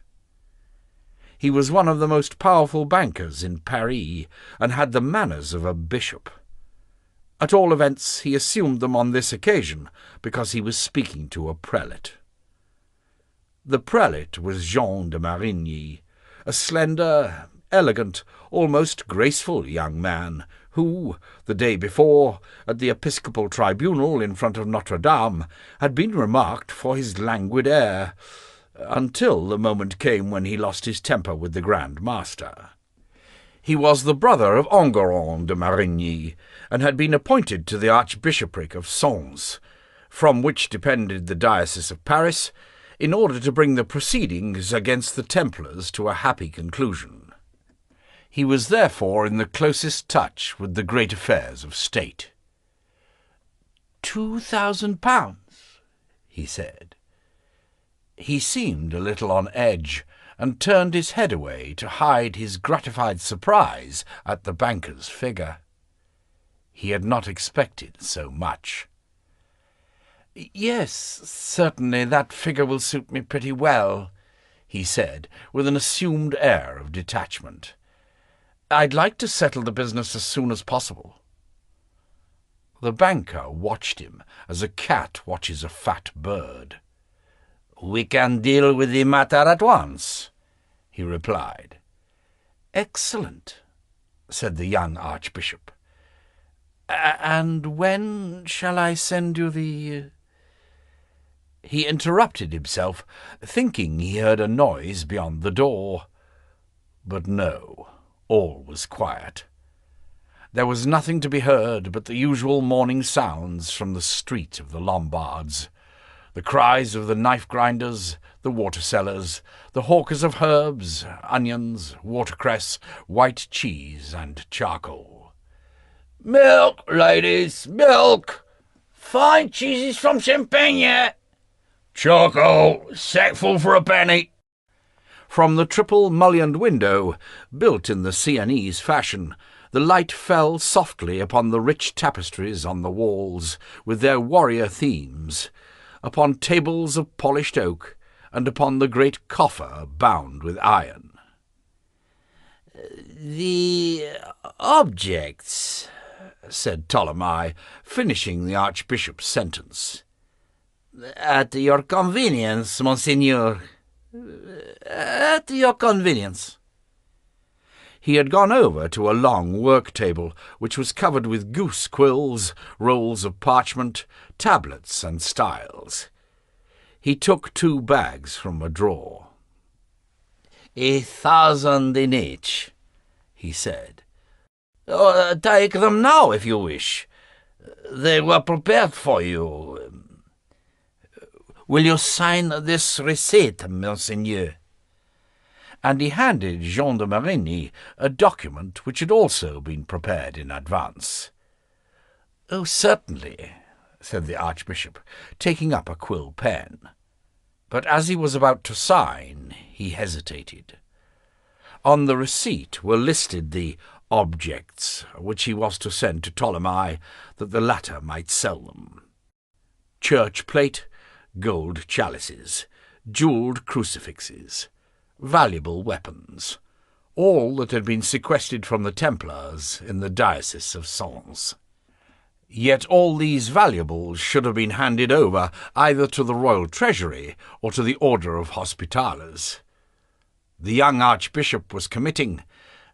He was one of the most powerful bankers in Paris, and had the manners of a bishop. At all events, he assumed them on this occasion, because he was speaking to a prelate. The prelate was Jean de Marigny, a slender, elegant, almost graceful young man, who, the day before, at the episcopal tribunal in front of Notre-Dame, had been remarked for his languid air, until the moment came when he lost his temper with the Grand Master. He was the brother of Enguerrand de Marigny, and had been appointed to the archbishopric of Sens, from which depended the diocese of Paris, in order to bring the proceedings against the Templars to a happy conclusion. He was therefore in the closest touch with the great affairs of state. £2,000, he said. He seemed a little on edge, and turned his head away to hide his gratified surprise at the banker's figure. He had not expected so much. "Yes, certainly that figure will suit me pretty well," he said, with an assumed air of detachment. "I'd like to settle the business as soon as possible." The banker watched him as a cat watches a fat bird. "We can deal with the matter at once," he replied. "Excellent," said the young archbishop. "And when shall I send you the—" He interrupted himself, thinking he heard a noise beyond the door. But no, all was quiet. There was nothing to be heard but the usual morning sounds from the street of the Lombards, the cries of the knife-grinders, the water-sellers, the hawkers of herbs, onions, watercress, white cheese, and charcoal. "Milk, ladies, milk! Fine cheeses from Champagne! Charcoal, sackful for a penny!" From the triple mullioned window, built in the Sienese fashion, the light fell softly upon the rich tapestries on the walls, with their warrior themes, upon tables of polished oak, and upon the great coffer bound with iron. "The objects," said Ptolemy, finishing the archbishop's sentence. "At your convenience, monseigneur. At your convenience." He had gone over to a long work-table, which was covered with goose quills, rolls of parchment, tablets, and styles. He took 2 bags from a drawer. 1,000 in each, he said. "Take them now, if you wish. They were prepared for you. Will you sign this receipt, monseigneur?" And he handed Jean de Marigny a document which had also been prepared in advance. "Oh, certainly," said the archbishop, taking up a quill pen. But as he was about to sign, he hesitated. On the receipt were listed the objects which he was to send to Ptolemy, that the latter might sell them. Church plate, gold chalices, jewelled crucifixes, valuable weapons, all that had been sequestered from the Templars in the diocese of Sens. Yet all these valuables should have been handed over either to the royal treasury or to the order of Hospitallers. The young archbishop was committing,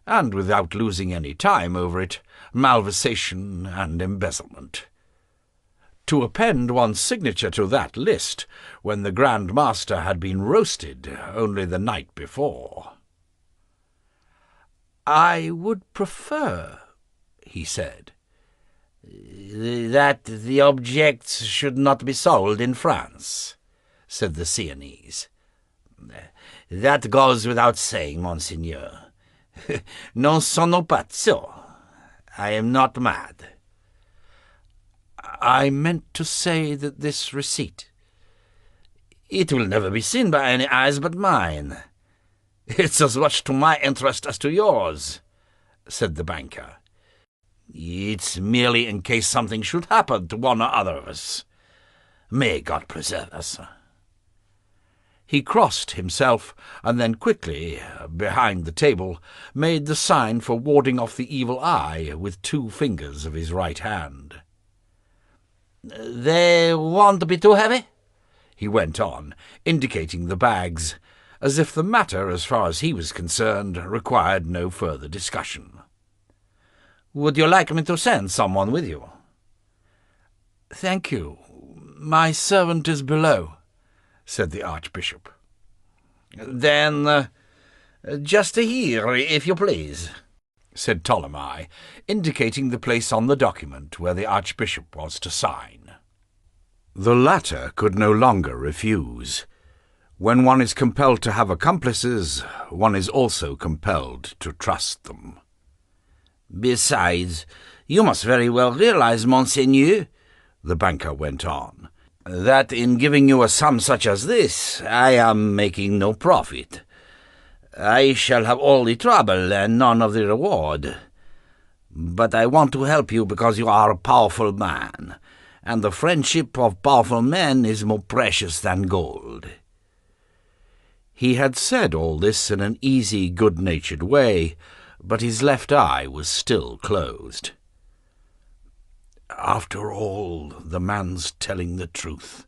and without losing any time over it, malversation and embezzlement. To append one's signature to that list when the Grand Master had been roasted only the night before. "I would prefer," he said, "that the objects should not be sold in France," said the Sienese. "That goes without saying, monseigneur. Non sono pazzo. I am not mad." "I meant to say that this receipt—" "It will never be seen by any eyes but mine. It's as much to my interest as to yours," said the banker. "It's merely in case something should happen to one or other of us. May God preserve us." He crossed himself, and then quickly, behind the table, made the sign for warding off the evil eye with 2 fingers of his right hand. "They won't be too heavy?" he went on, indicating the bags, as if the matter, as far as he was concerned, required no further discussion. "Would you like me to send someone with you?" "Thank you. My servant is below," said the Archbishop. "Then just here, if you please," said Ptolemy, indicating the place on the document where the Archbishop was to sign. The latter could no longer refuse. When one is compelled to have accomplices, one is also compelled to trust them. "Besides, you must very well realize, Monseigneur," the banker went on, "that in giving you a sum such as this, I am making no profit. I shall have all the trouble and none of the reward. But I want to help you because you are a powerful man, and the friendship of powerful men is more precious than gold." He had said all this in an easy, good-natured way, but his left eye was still closed. "After all, the man's telling the truth,"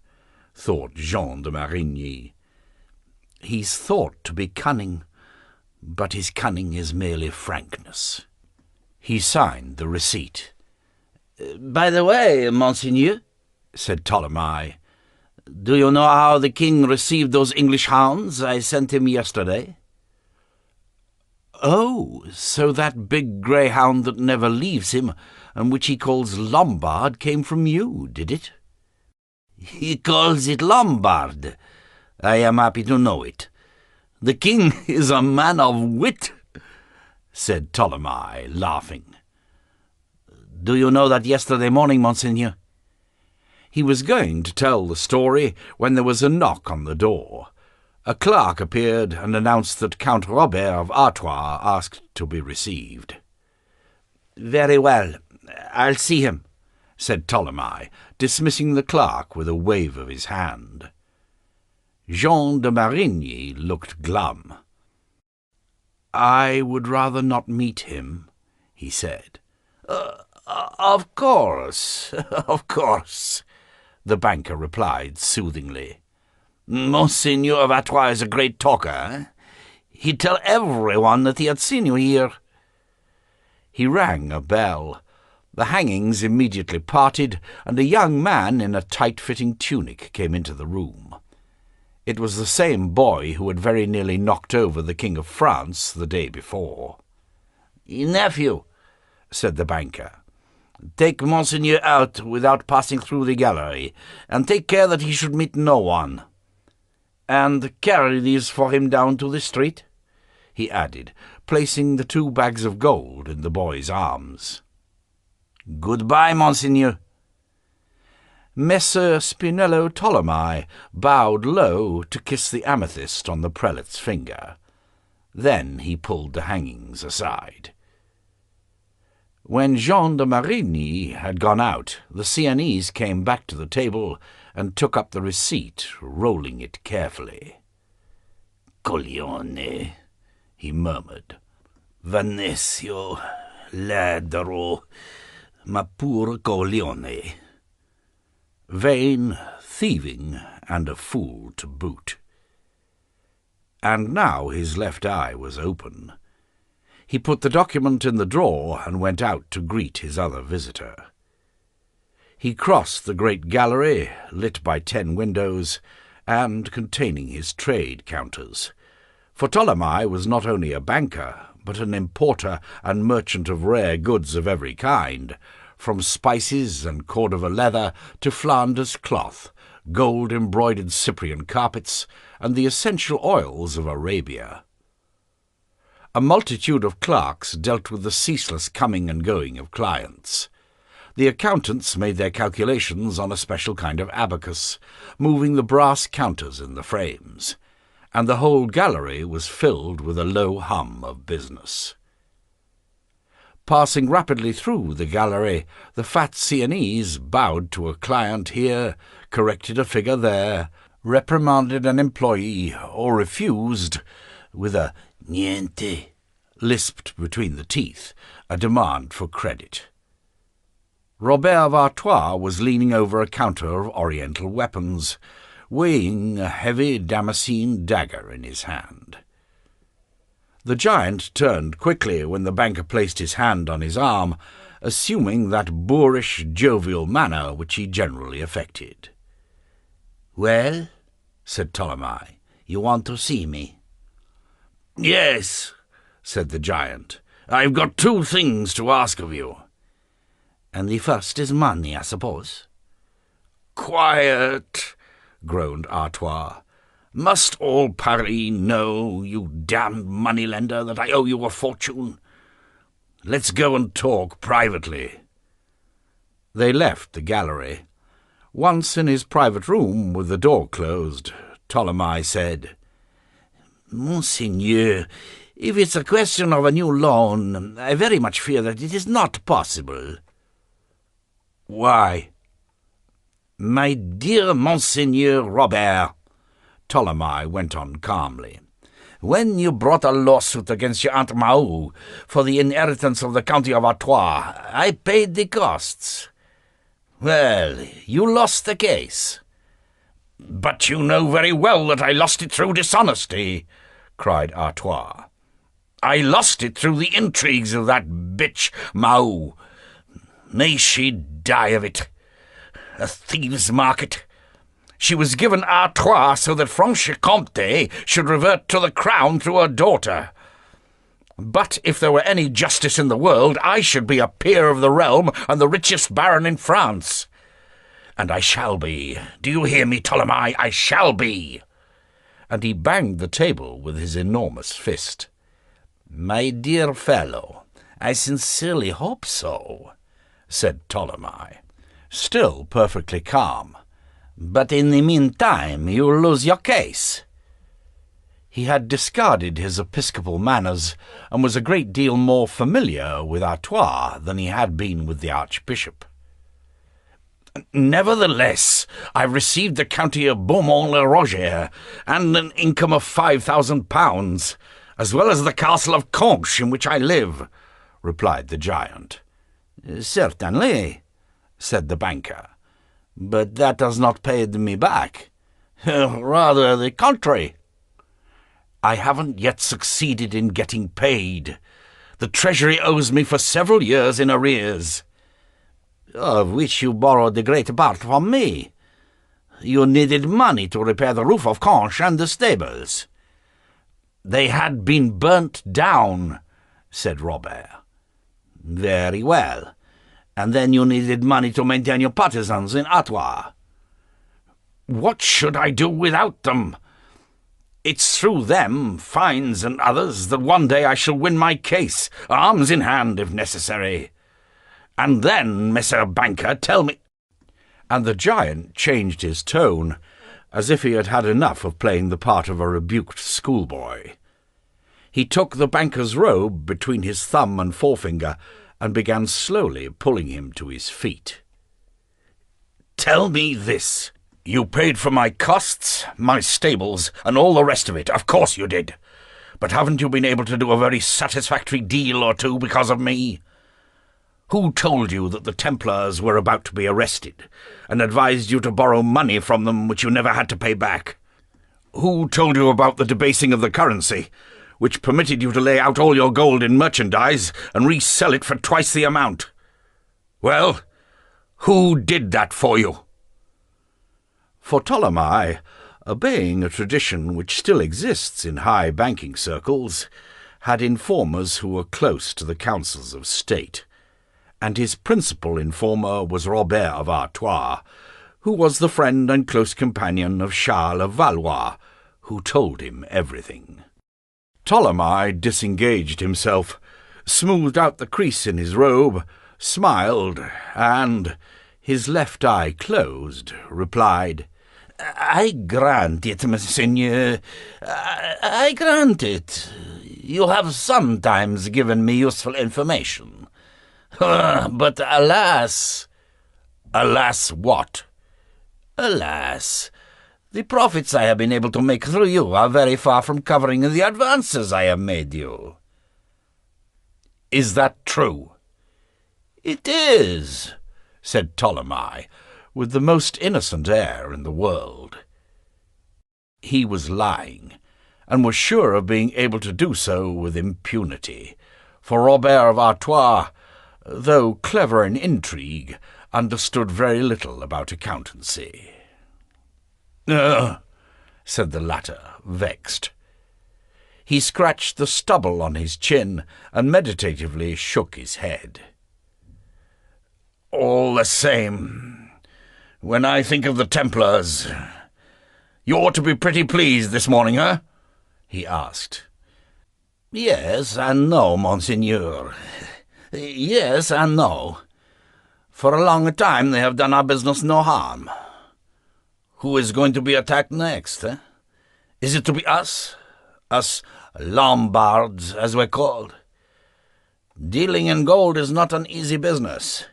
thought Jean de Marigny. "He's thought to be cunning, but his cunning is merely frankness." He signed the receipt. "By the way, Monseigneur," said Ptolemy, "do you know how the king received those English hounds I sent him yesterday?" "Oh, so that big greyhound that never leaves him, and which he calls Lombard, came from you, did it?" "He calls it Lombard. I am happy to know it. The king is a man of wit," said Ptolemy, laughing. "Do you know that yesterday morning, Monseigneur?" He was going to tell the story when there was a knock on the door. A clerk appeared and announced that Count Robert of Artois asked to be received. "Very well, I'll see him," said Ptolemy, dismissing the clerk with a wave of his hand. Jean de Marigny looked glum. "I would rather not meet him," he said. Of course, of course," the banker replied soothingly. "Monseigneur of Artois is a great talker, eh? He'd tell everyone that he had seen you here." He rang a bell. The hangings immediately parted, and a young man in a tight-fitting tunic came into the room. It was the same boy who had very nearly knocked over the King of France the day before. "Nephew," said the banker, "take Monseigneur out without passing through the gallery, and take care that he should meet no one. And carry these for him down to the street," he added, placing the 2 bags of gold in the boy's arms. "Goodbye, Monseigneur." Messer Spinello Ptolemy bowed low to kiss the amethyst on the prelate's finger. Then he pulled the hangings aside. When Jean de Marigny had gone out, the Sienese came back to the table and took up the receipt, rolling it carefully. "Coglione," he murmured. "Venecio, ladro, ma pur coglione." Vain, thieving, and a fool to boot. And now his left eye was open. He put the document in the drawer and went out to greet his other visitor. He crossed the great gallery, lit by 10 windows, and containing his trade counters. For Ptolemy was not only a banker, but an importer and merchant of rare goods of every kind, from spices and Cordova leather to Flanders cloth, gold-embroidered Cyprian carpets, and the essential oils of Arabia. A multitude of clerks dealt with the ceaseless coming and going of clients. The accountants made their calculations on a special kind of abacus, moving the brass counters in the frames, and the whole gallery was filled with a low hum of business. Passing rapidly through the gallery, the fat Sienese bowed to a client here, corrected a figure there, reprimanded an employee, or refused, with a niente, lisped between the teeth, a demand for credit. Robert of Artois was leaning over a counter of oriental weapons, weighing a heavy Damascene dagger in his hand. The giant turned quickly when the banker placed his hand on his arm, assuming that boorish, jovial manner which he generally affected. "Well," said Ptolemy, "you want to see me?" "Yes," said the giant. "I've got 2 things to ask of you." "And the first is money, I suppose?" "Quiet," groaned Artois. "Must all Paris know, you damned moneylender, that I owe you a fortune? Let's go and talk privately." They left the gallery. Once in his private room, with the door closed, Ptolemy said, "Monseigneur, if it's a question of a new loan, I very much fear that it is not possible." "Why?" "My dear Monseigneur Robert," Ptolemy went on calmly, "when you brought a lawsuit against your Aunt Mahou for the inheritance of the county of Artois, I paid the costs. Well, you lost the case." "But you know very well that I lost it through dishonesty," cried Artois. "I lost it through the intrigues of that bitch Mahou. May she die of it. A thieves' market. She was given Artois so that Franche-Comté should revert to the crown through her daughter. But if there were any justice in the world, I should be a peer of the realm and the richest baron in France. And I shall be. Do you hear me, Ptolemy? I shall be." And he banged the table with his enormous fist. "My dear fellow, I sincerely hope so," said Ptolemy, still perfectly calm. "But in the meantime you'll lose your case." He had discarded his episcopal manners, and was a great deal more familiar with Artois than he had been with the archbishop. "Nevertheless, I've received the county of Beaumont-le-Roger, and an income of £5,000, as well as the castle of Conches in which I live," replied the giant. "Certainly," said the banker, "but that has not paid me back. Rather the contrary." "I haven't yet succeeded in getting paid. The Treasury owes me for several years in arrears." "Of which you borrowed the greater part from me. You needed money to repair the roof of Conches and the stables." "They had been burnt down," said Robert. "Very well. And then you needed money to maintain your partisans in Artois." "What should I do without them? It's through them, fines and others, that one day I shall win my case, arms in hand if necessary. And then, Messer Banker, tell me—" And the giant changed his tone, as if he had had enough of playing the part of a rebuked schoolboy. He took the banker's robe between his thumb and forefinger, and began slowly pulling him to his feet. "Tell me this. You paid for my costs, my stables, and all the rest of it. Of course you did. But haven't you been able to do a very satisfactory deal or two because of me? Who told you that the Templars were about to be arrested, and advised you to borrow money from them which you never had to pay back? Who told you about the debasing of the currency, which permitted you to lay out all your gold in merchandise and resell it for twice the amount? Well, who did that for you?" For Ptolemy, obeying a tradition which still exists in high banking circles, had informers who were close to the councils of state, and his principal informer was Robert of Artois, who was the friend and close companion of Charles of Valois, who told him everything. Ptolemy disengaged himself, smoothed out the crease in his robe, smiled, and, his left eye closed, replied, "I grant it, monseigneur. I grant it. You have sometimes given me useful information. But alas—" "Alas what?" "Alas, The profits I have been able to make through you are very far from covering the advances I have made you." "Is that true?" "It is," said Ptolemy, with the most innocent air in the world. He was lying, and was sure of being able to do so with impunity, for Robert of Artois, though clever in intrigue, understood very little about accountancy. Said the latter, vexed. He scratched the stubble on his chin and meditatively shook his head. "All the same, when I think of the Templars, you ought to be pretty pleased this morning, huh?" he asked. "Yes and no, Monseigneur. Yes and no. For a long time they have done our business no harm. Who is going to be attacked next, eh? Is it to be us? Us Lombards, as we're called? Dealing in gold is not an easy business,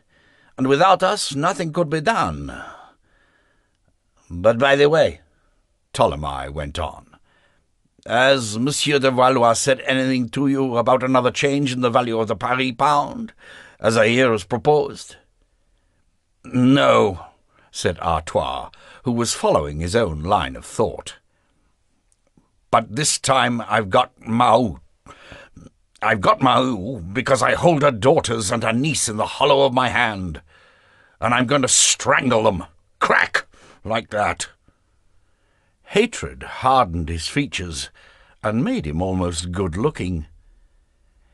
and without us nothing could be done. But by the way," Ptolemy went on, "has Monsieur de Valois said anything to you about another change in the value of the Paris pound, as I hear is proposed?" "No," said Artois, who was following his own line of thought. "But this time I've got Mahou. I've got Mahou because I hold her daughters and her niece in the hollow of my hand, and I'm going to strangle them, crack, like that." Hatred hardened his features and made him almost good-looking.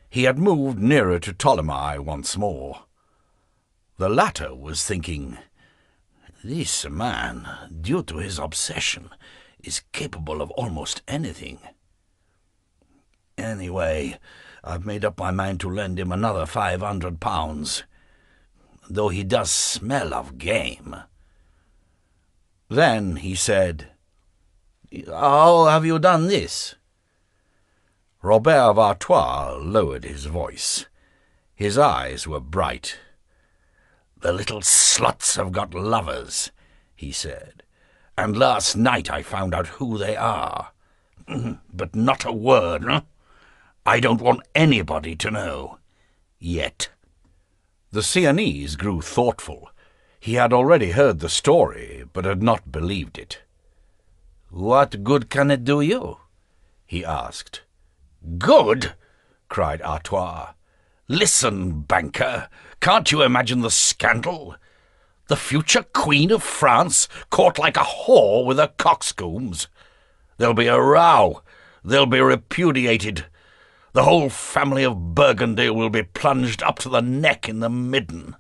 He had moved nearer to Ptolemy once more. The latter was thinking, "This man, due to his obsession, is capable of almost anything. Anyway, I've made up my mind to lend him another £500, though he does smell of game." Then he said, "How have you done this?" Robert of Artois lowered his voice. His eyes were bright. "The little sluts have got lovers," he said, "and last night I found out who they are. But not a word, huh? I don't want anybody to know. Yet." The Sienese grew thoughtful. He had already heard the story, but had not believed it. "What good can it do you?" he asked. "Good?" cried Artois. "Listen, banker, can't you imagine the scandal? The future Queen of France caught like a whore with her coxcombs. There'll be a row. They'll be repudiated. The whole family of Burgundy will be plunged up to the neck in the midden.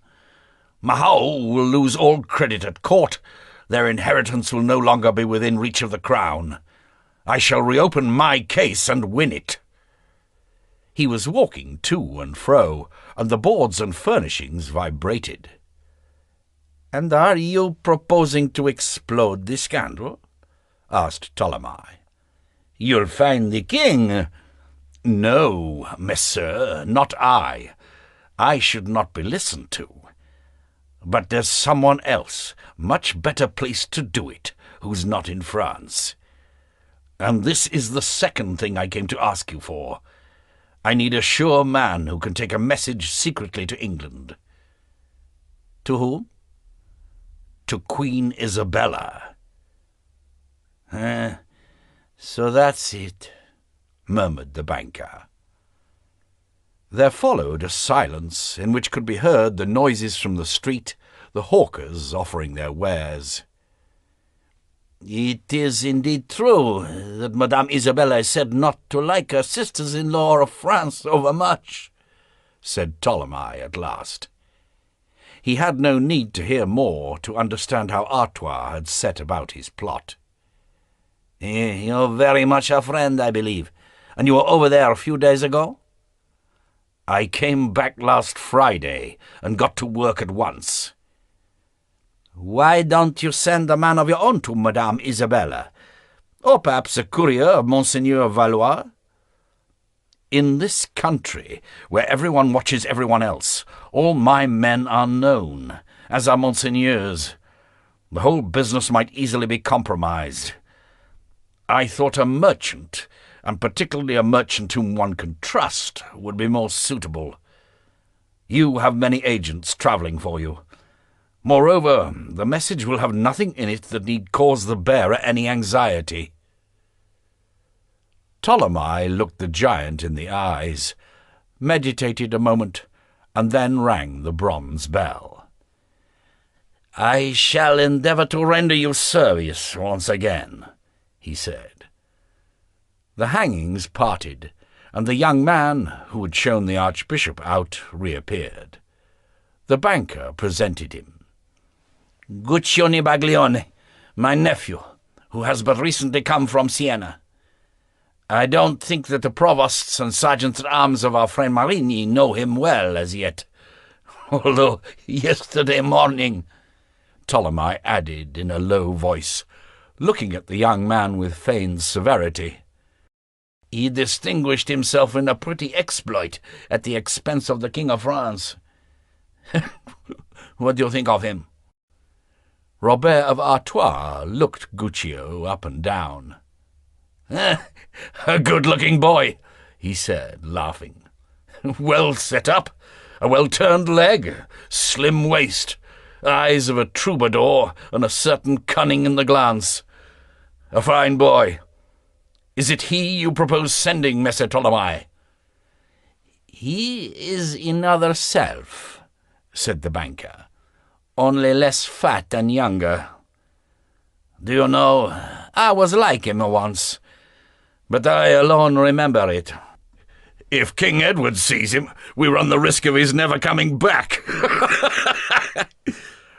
Mahou will lose all credit at court. Their inheritance will no longer be within reach of the crown. I shall reopen my case and win it." He was walking to and fro, and the boards and furnishings vibrated. "And are you proposing to explode the scandal?" asked Ptolemy. "You'll find the king—" "No, monsieur, not I. I should not be listened to. But there's someone else, much better placed to do it, who's not in France. And this is the second thing I came to ask you for. I need a sure man who can take a message secretly to England." "To whom?" "To Queen Isabella." So that's it," murmured the banker. There followed a silence in which could be heard the noises from the street, the hawkers offering their wares. "It is indeed true that Madame Isabella is said not to like her sisters-in-law of France overmuch," said Ptolemy at last. He had no need to hear more to understand how Artois had set about his plot. "You're very much her friend, I believe, and you were over there a few days ago?" "I came back last Friday and got to work at once." "Why don't you send a man of your own to Madame Isabella? Or perhaps a courier of Monseigneur Valois?" "In this country, where everyone watches everyone else, all my men are known, as are Monseigneur's. The whole business might easily be compromised. I thought a merchant, and particularly a merchant whom one can trust, would be more suitable. You have many agents travelling for you. Moreover, the message will have nothing in it that need cause the bearer any anxiety." Ptolemy looked the giant in the eyes, meditated a moment, and then rang the bronze bell. "I shall endeavour to render you service once again," he said. The hangings parted, and the young man, who had shown the archbishop out, reappeared. The banker presented him. "Guccione Baglione, my nephew, who has but recently come from Siena. I don't think that the provosts and sergeants-at-arms of our friend Marini know him well as yet, although yesterday morning," Ptolemy added in a low voice, looking at the young man with feigned severity, "he distinguished himself in a pretty exploit at the expense of the King of France. What do you think of him?" Robert of Artois looked Guccio up and down. "A good-looking boy," he said, laughing. "Well set up, a well-turned leg, slim waist, eyes of a troubadour, and a certain cunning in the glance. A fine boy. Is it he you propose sending, Messer Ptolemy?" "He is another self," said the banker, "only less fat and younger. Do you know, I was like him once, but I alone remember it. If King Edward sees him, we run the risk of his never coming back."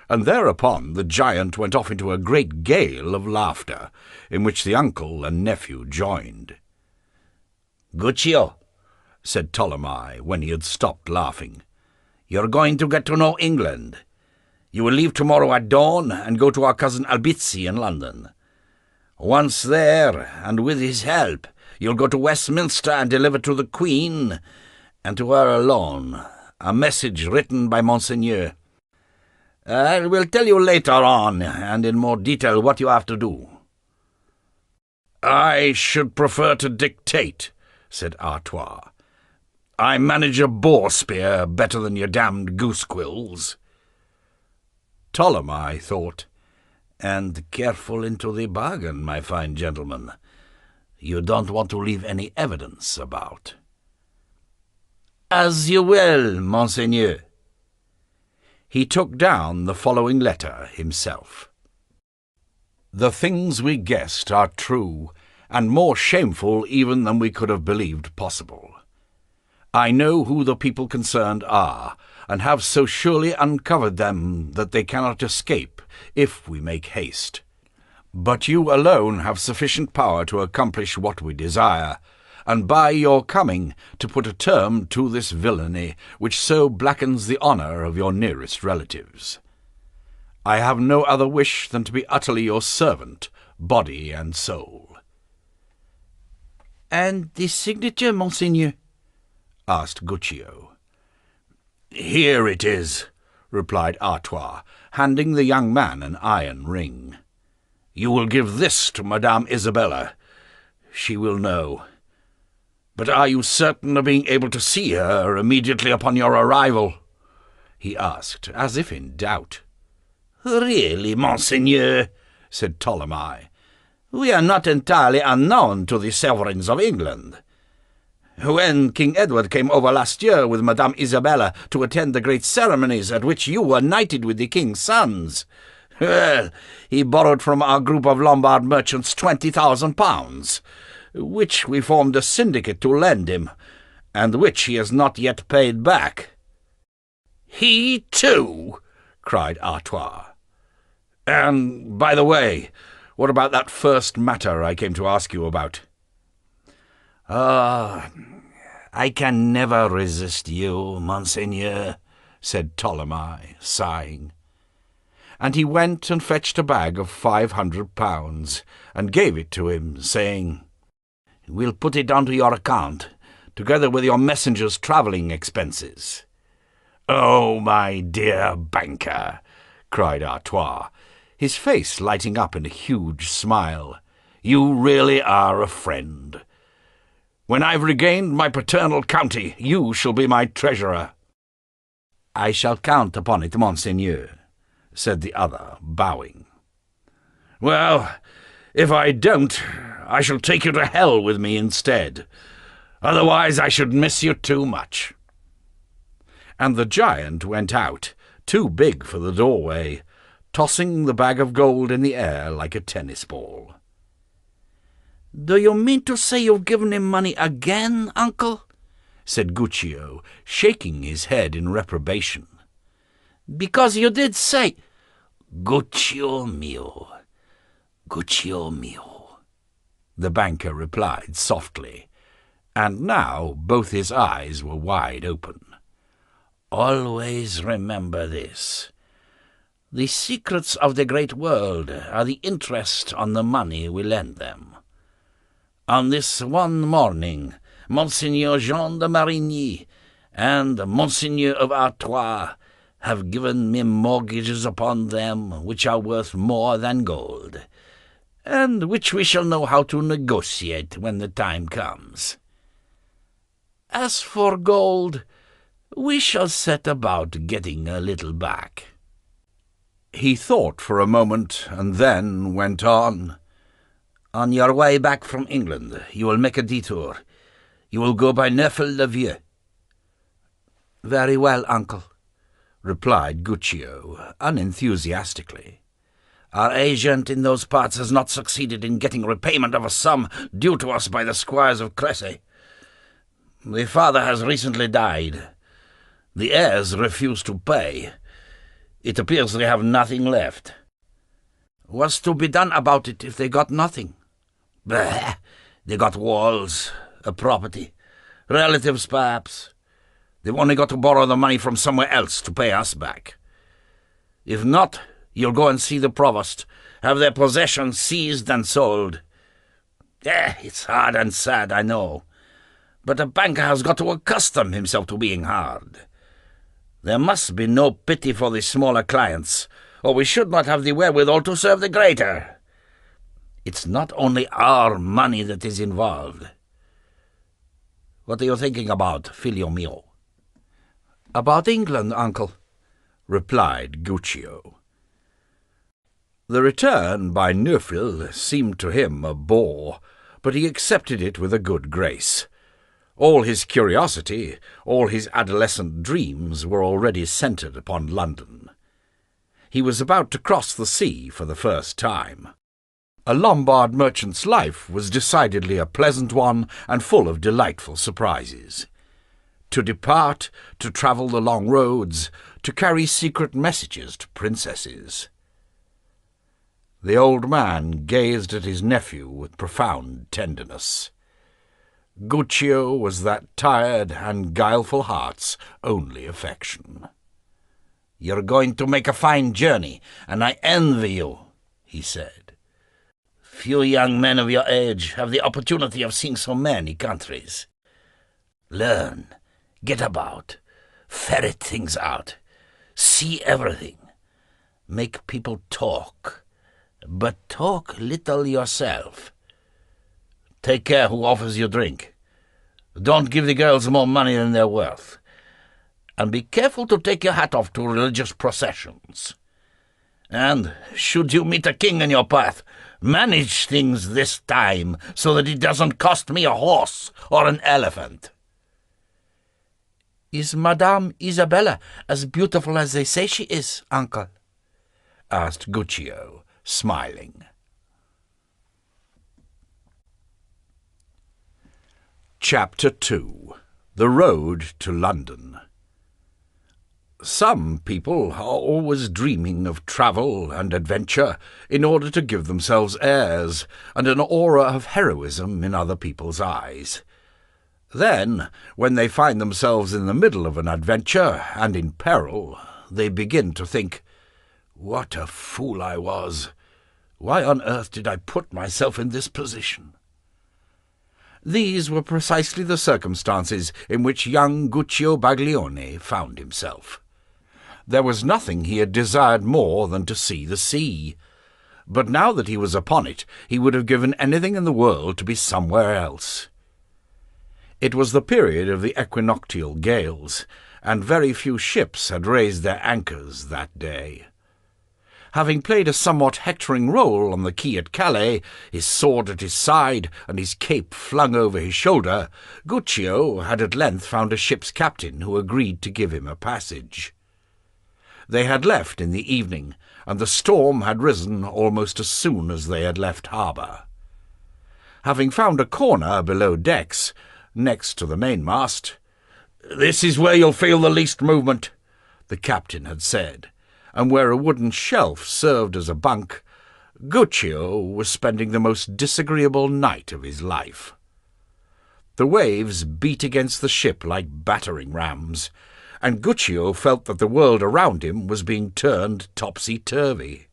And thereupon the giant went off into a great gale of laughter, in which the uncle and nephew joined. "Guccio," said Ptolemy, when he had stopped laughing, "you're going to get to know England. You will leave tomorrow at dawn and go to our cousin Albizzi in London. Once there, and with his help, you'll go to Westminster and deliver to the Queen, and to her alone, a message written by Monseigneur. I will tell you later on, and in more detail, what you have to do." "I should prefer to dictate," said Artois. "I manage a boar spear better than your damned goose quills." Ptolemy thought, "And careful into the bargain, my fine gentleman. You don't want to leave any evidence about." "As you will, Monseigneur." He took down the following letter himself. "The things we guessed are true, and more shameful even than we could have believed possible. I know who the people concerned are, and have so surely uncovered them that they cannot escape if we make haste. But you alone have sufficient power to accomplish what we desire, and by your coming to put a term to this villainy which so blackens the honour of your nearest relatives. I have no other wish than to be utterly your servant, body and soul." "And the signature, Monseigneur?" asked Guccio. "Here it is," replied Artois, handing the young man an iron ring. "You will give this to Madame Isabella. She will know. But are you certain of being able to see her immediately upon your arrival?" he asked, as if in doubt. "Really, Monseigneur," said Ptolemy, "we are not entirely unknown to the sovereigns of England. When King Edward came over last year with Madame Isabella to attend the great ceremonies at which you were knighted with the king's sons, well, he borrowed from our group of Lombard merchants £20,000, which we formed a syndicate to lend him, and which he has not yet paid back." "He too?" cried Artois. "And, by the way, what about that first matter I came to ask you about?" "Ah, I can never resist you, Monseigneur," said Ptolemy, sighing. And he went and fetched a bag of £500, and gave it to him, saying, "We'll put it onto your account, together with your messenger's travelling expenses." "Oh, my dear banker," cried Artois, his face lighting up in a huge smile. "You really are a friend. When I've regained my paternal county, you shall be my treasurer." "I shall count upon it, monseigneur," said the other, bowing. "Well, if I don't, I shall take you to hell with me instead. Otherwise I should miss you too much." And the giant went out, too big for the doorway, tossing the bag of gold in the air like a tennis ball. "Do you mean to say you've given him money again, uncle?" said Guccio, shaking his head in reprobation. "Because you did say—" "Guccio mio, the banker replied softly, and now both his eyes were wide open. "Always remember this. The secrets of the great world are the interest on the money we lend them. On this one morning, Monseigneur Jean de Marigny and Monseigneur of Artois have given me mortgages upon them which are worth more than gold, and which we shall know how to negotiate when the time comes. As for gold, we shall set about getting a little back." He thought for a moment, and then went on. "On your way back from England, you will make a detour. You will go by Neufel-le-Vieux." "Very well, uncle," replied Guccio, unenthusiastically. "Our agent in those parts has not succeeded in getting repayment of a sum due to us by the squires of Cressy. The father has recently died. The heirs refuse to pay. It appears they have nothing left." "What's to be done about it if they got nothing?" "Bah! They got walls, a property, relatives perhaps. They've only got to borrow the money from somewhere else to pay us back. If not, you'll go and see the provost, have their possessions seized and sold. It's hard and sad, I know, but a banker has got to accustom himself to being hard. There must be no pity for the smaller clients, or we should not have the wherewithal to serve the greater. It's not only our money that is involved. What are you thinking about, figlio mio?" "About England, uncle," replied Guccio. The return by Neufville seemed to him a bore, but he accepted it with a good grace. All his curiosity, all his adolescent dreams were already centred upon London. He was about to cross the sea for the first time. A Lombard merchant's life was decidedly a pleasant one and full of delightful surprises. To depart, to travel the long roads, to carry secret messages to princesses. The old man gazed at his nephew with profound tenderness. Guccio was that tired and guileful heart's only affection. "You're going to make a fine journey, and I envy you," he said. "Few young men of your age have the opportunity of seeing so many countries. Learn, get about, ferret things out, see everything, make people talk, but talk little yourself. Take care who offers you drink. Don't give the girls more money than they're worth. And be careful to take your hat off to religious processions. And, should you meet a king in your path, manage things this time so that it doesn't cost me a horse or an elephant." "Is Madame Isabella as beautiful as they say she is, uncle?" asked Guccio, smiling. Chapter 2. The Road to London. Some people are always dreaming of travel and adventure in order to give themselves airs and an aura of heroism in other people's eyes. Then, when they find themselves in the middle of an adventure and in peril, they begin to think, "What a fool I was! Why on earth did I put myself in this position?" These were precisely the circumstances in which young Guccio Baglione found himself. There was nothing he had desired more than to see the sea. But now that he was upon it, he would have given anything in the world to be somewhere else. It was the period of the equinoctial gales, and very few ships had raised their anchors that day. Having played a somewhat hectoring role on the quay at Calais, his sword at his side and his cape flung over his shoulder, Guccio had at length found a ship's captain who agreed to give him a passage. They had left in the evening, and the storm had risen almost as soon as they had left harbour. Having found a corner below decks, next to the mainmast, "This is where you'll feel the least movement," the captain had said, and where a wooden shelf served as a bunk, Guccio was spending the most disagreeable night of his life. The waves beat against the ship like battering rams, and Guccio felt that the world around him was being turned topsy-turvy.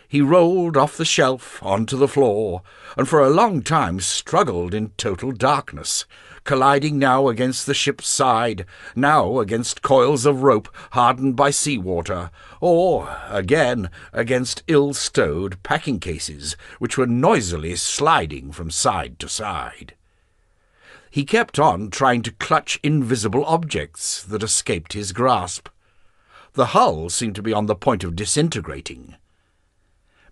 He rolled off the shelf onto the floor, and for a long time struggled in total darkness, colliding now against the ship's side, now against coils of rope hardened by sea-water, or, again, against ill-stowed packing cases, which were noisily sliding from side to side. He kept on trying to clutch invisible objects that escaped his grasp. The hull seemed to be on the point of disintegrating.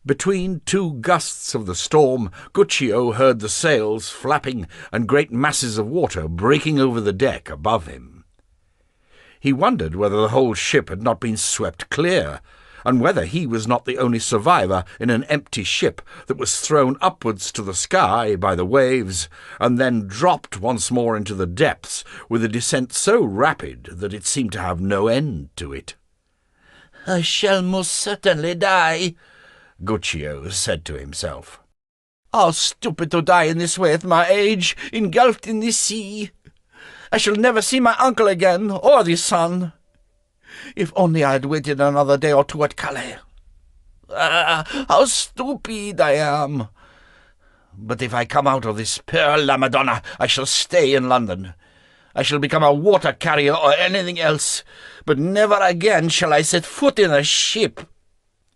Between two gusts of the storm, Guccio heard the sails flapping and great masses of water breaking over the deck above him. He wondered whether the whole ship had not been swept clear, and whether he was not the only survivor in an empty ship that was thrown upwards to the sky by the waves, and then dropped once more into the depths with a descent so rapid that it seemed to have no end to it. "I shall most certainly die," Guccio said to himself. "How stupid to die in this way at my age, engulfed in the sea. I shall never see my uncle again, or the sun. If only I had waited another day or two at Calais. How stupid I am! But if I come out of this, per la Madonna, I shall stay in London. I shall become a water carrier or anything else, but never again shall I set foot in a ship."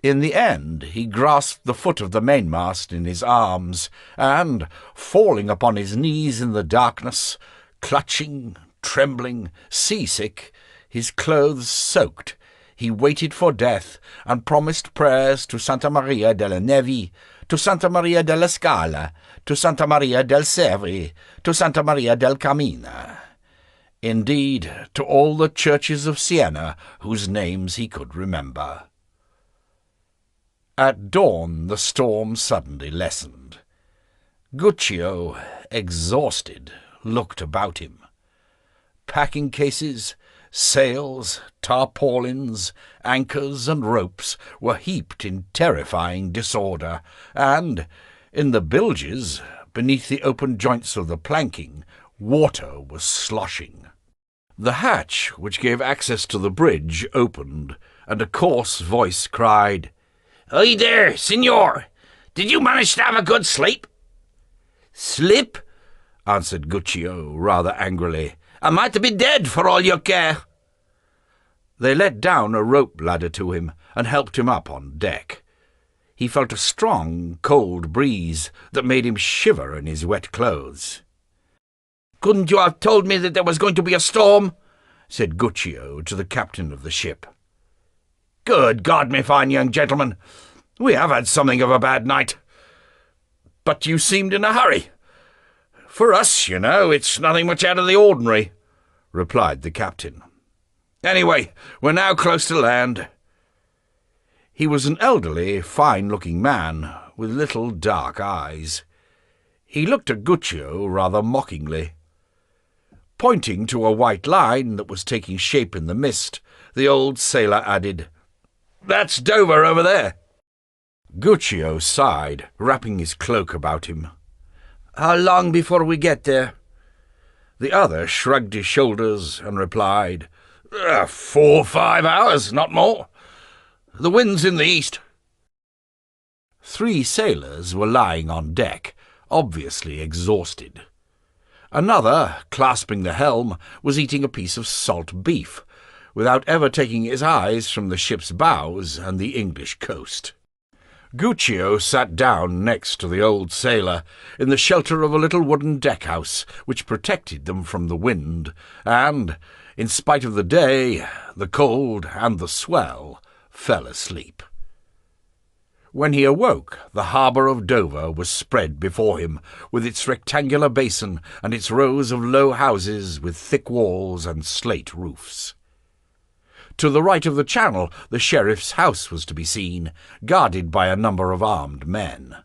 In the end he grasped the foot of the mainmast in his arms, and, falling upon his knees in the darkness, clutching, trembling, seasick, his clothes soaked, he waited for death, and promised prayers to Santa Maria delle Nevi, to Santa Maria della Scala, to Santa Maria del Sevri, to Santa Maria del Camina. Indeed, to all the churches of Siena whose names he could remember. At dawn the storm suddenly lessened. Guccio, exhausted, looked about him. Packing cases, sails, tarpaulins, anchors and ropes were heaped in terrifying disorder, and, in the bilges, beneath the open joints of the planking, water was sloshing. The hatch which gave access to the bridge opened, and a coarse voice cried, "Hey there, signor! Did you manage to have a good sleep?" "Sleep?" answered Guccio rather angrily. "Am I to be dead for all you care?" They let down a rope ladder to him and helped him up on deck. He felt a strong, cold breeze that made him shiver in his wet clothes. "Couldn't you have told me that there was going to be a storm?" said Guccio to the captain of the ship. "Good God, me fine young gentleman, we have had something of a bad night. But you seemed in a hurry. For us, you know, it's nothing much out of the ordinary," replied the captain. "Anyway, we're now close to land." He was an elderly, fine-looking man with little dark eyes. He looked at Guccio rather mockingly. Pointing to a white line that was taking shape in the mist, the old sailor added, "That's Dover over there." Guccio sighed, wrapping his cloak about him. "How long before we get there?" The other shrugged his shoulders and replied, 4 or 5 hours, not more. The wind's in the east." 3 sailors were lying on deck, obviously exhausted. Another, clasping the helm, was eating a piece of salt beef, without ever taking his eyes from the ship's bows and the English coast. Guccio sat down next to the old sailor in the shelter of a little wooden deck-house which protected them from the wind, and, in spite of the day, the cold, and the swell, fell asleep. When he awoke, the harbour of Dover was spread before him, with its rectangular basin and its rows of low houses with thick walls and slate roofs. To the right of the channel the sheriff's house was to be seen, guarded by a number of armed men.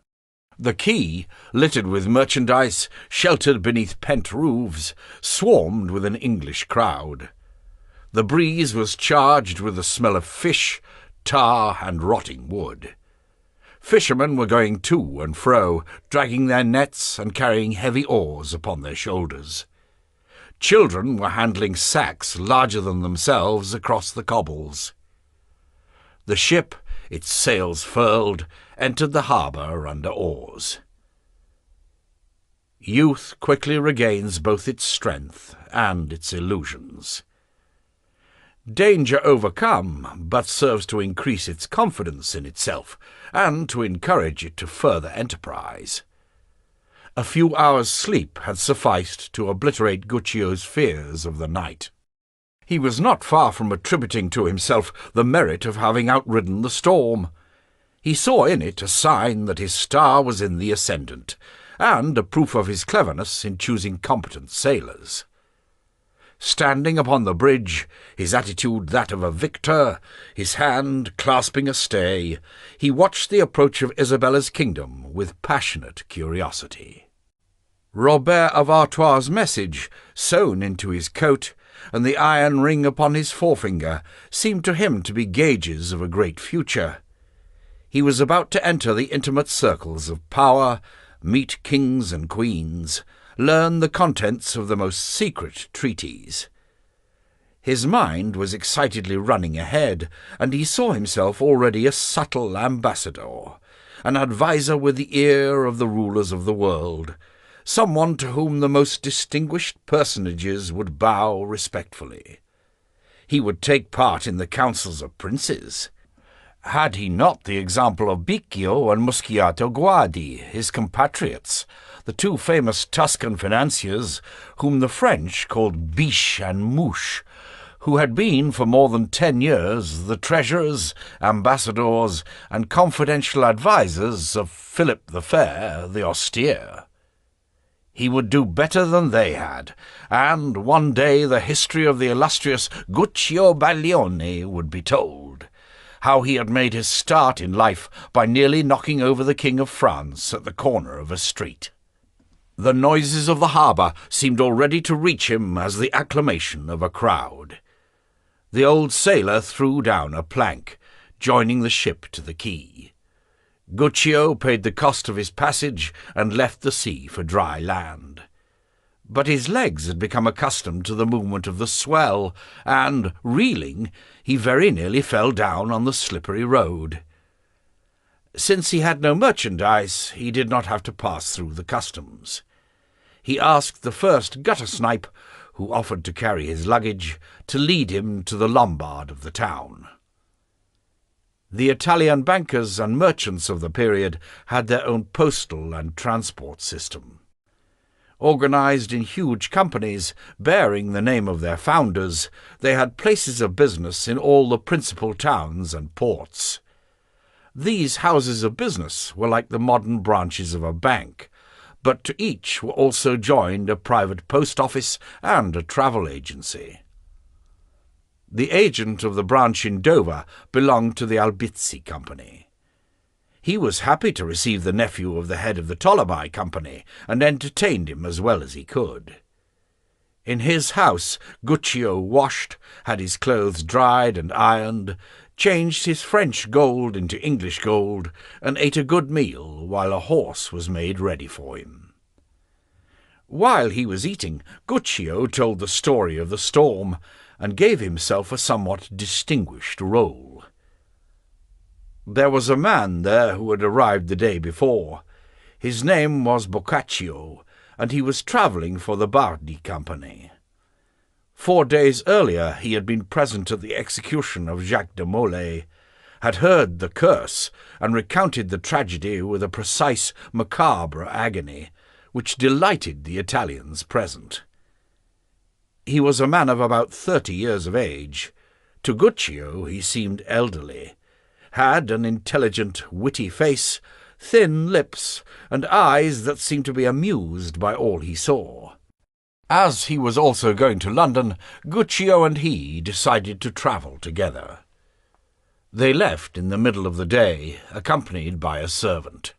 The quay, littered with merchandise, sheltered beneath pent roofs, swarmed with an English crowd. The breeze was charged with the smell of fish, tar, and rotting wood. Fishermen were going to and fro, dragging their nets and carrying heavy oars upon their shoulders. Children were handling sacks larger than themselves across the cobbles. The ship, its sails furled, entered the harbour under oars. Youth quickly regains both its strength and its illusions. Danger overcome but serves to increase its confidence in itself and to encourage it to further enterprise. A few hours' sleep had sufficed to obliterate Guccio's fears of the night. He was not far from attributing to himself the merit of having outridden the storm. He saw in it a sign that his star was in the ascendant, and a proof of his cleverness in choosing competent sailors. Standing upon the bridge, his attitude that of a victor, his hand clasping a stay, he watched the approach of Isabella's kingdom with passionate curiosity. Robert of Artois' message, sewn into his coat, and the iron ring upon his forefinger, seemed to him to be gages of a great future. He was about to enter the intimate circles of power, meet kings and queens, learn the contents of the most secret treaties. His mind was excitedly running ahead, and he saw himself already a subtle ambassador, an adviser with the ear of the rulers of the world, someone to whom the most distinguished personages would bow respectfully. He would take part in the councils of princes. Had he not the example of Bicchio and Muschiato Guardi, his compatriots, the two famous Tuscan financiers, whom the French called Biche and Mouche, who had been for more than 10 years the treasurers, ambassadors, and confidential advisers of Philip the Fair, the Austere? He would do better than they had, and one day the history of the illustrious Guccio Baglione would be told, how he had made his start in life by nearly knocking over the King of France at the corner of a street. The noises of the harbour seemed already to reach him as the acclamation of a crowd. The old sailor threw down a plank, joining the ship to the quay. Guccio paid the cost of his passage and left the sea for dry land. But his legs had become accustomed to the movement of the swell, and, reeling, he very nearly fell down on the slippery road. Since he had no merchandise, he did not have to pass through the customs. He asked the first gutter-snipe, who offered to carry his luggage, to lead him to the Lombard of the town. The Italian bankers and merchants of the period had their own postal and transport system. Organized in huge companies, bearing the name of their founders, they had places of business in all the principal towns and ports. These houses of business were like the modern branches of a bank, but to each were also joined a private post office and a travel agency. The agent of the branch in Dover belonged to the Albizzi Company. He was happy to receive the nephew of the head of the Ptolemy Company, and entertained him as well as he could. In his house Guccio washed, had his clothes dried and ironed, changed his French gold into English gold, and ate a good meal while a horse was made ready for him. While he was eating, Guccio told the story of the storm, and gave himself a somewhat distinguished role. There was a man there who had arrived the day before. His name was Boccaccio, and he was travelling for the Bardi Company. 4 days earlier he had been present at the execution of Jacques de Molay, had heard the curse, and recounted the tragedy with a precise, macabre agony, which delighted the Italians present. He was a man of about 30 years of age. To Guccio he seemed elderly, had an intelligent, witty face, thin lips, and eyes that seemed to be amused by all he saw. As he was also going to London, Guccio and he decided to travel together. They left in the middle of the day, accompanied by a servant.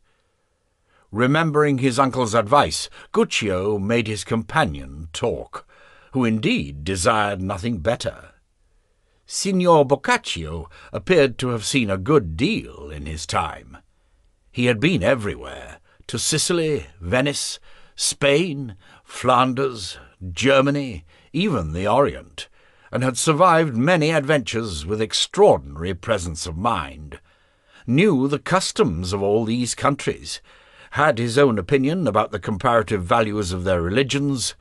Remembering his uncle's advice, Guccio made his companion talk, who indeed desired nothing better. Signor Boccaccio appeared to have seen a good deal in his time. He had been everywhere, to Sicily, Venice, Spain, Flanders, Germany, even the Orient, and had survived many adventures with extraordinary presence of mind, knew the customs of all these countries, had his own opinion about the comparative values of their religions,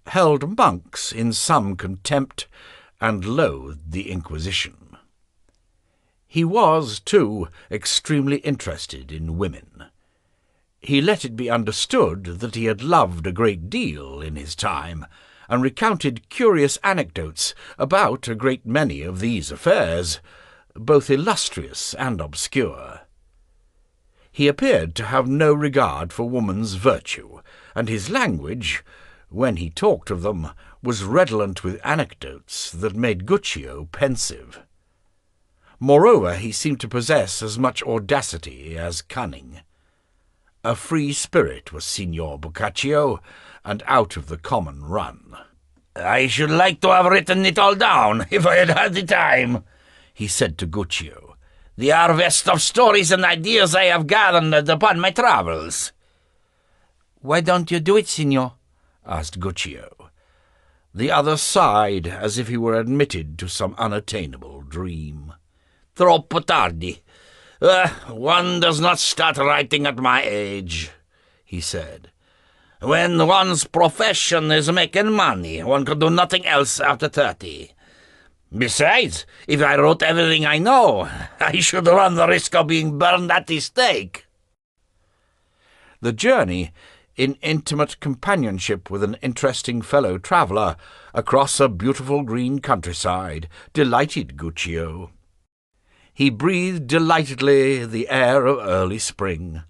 held monks in some contempt, and loathed the Inquisition. He was, too, extremely interested in women. He let it be understood that he had loved a great deal in his time, and recounted curious anecdotes about a great many of these affairs, both illustrious and obscure. He appeared to have no regard for woman's virtue, and his language, when he talked of them, was redolent with anecdotes that made Guccio pensive. Moreover, he seemed to possess as much audacity as cunning. A free spirit was Signor Boccaccio, and out of the common run. "I should like to have written it all down, if I had had the time," he said to Guccio. "The harvest of stories and ideas I have gathered upon my travels." "Why don't you do it, signor?" asked Guccio. The other sighed as if he were admitted to some unattainable dream. "Troppo tardi. One does not start writing at my age," he said. "When one's profession is making money, one can do nothing else after 30. Besides, if I wrote everything I know, I should run the risk of being burned at the stake." The journey, in intimate companionship with an interesting fellow traveller, across a beautiful green countryside, delighted Guccio. He breathed delightedly the air of early spring.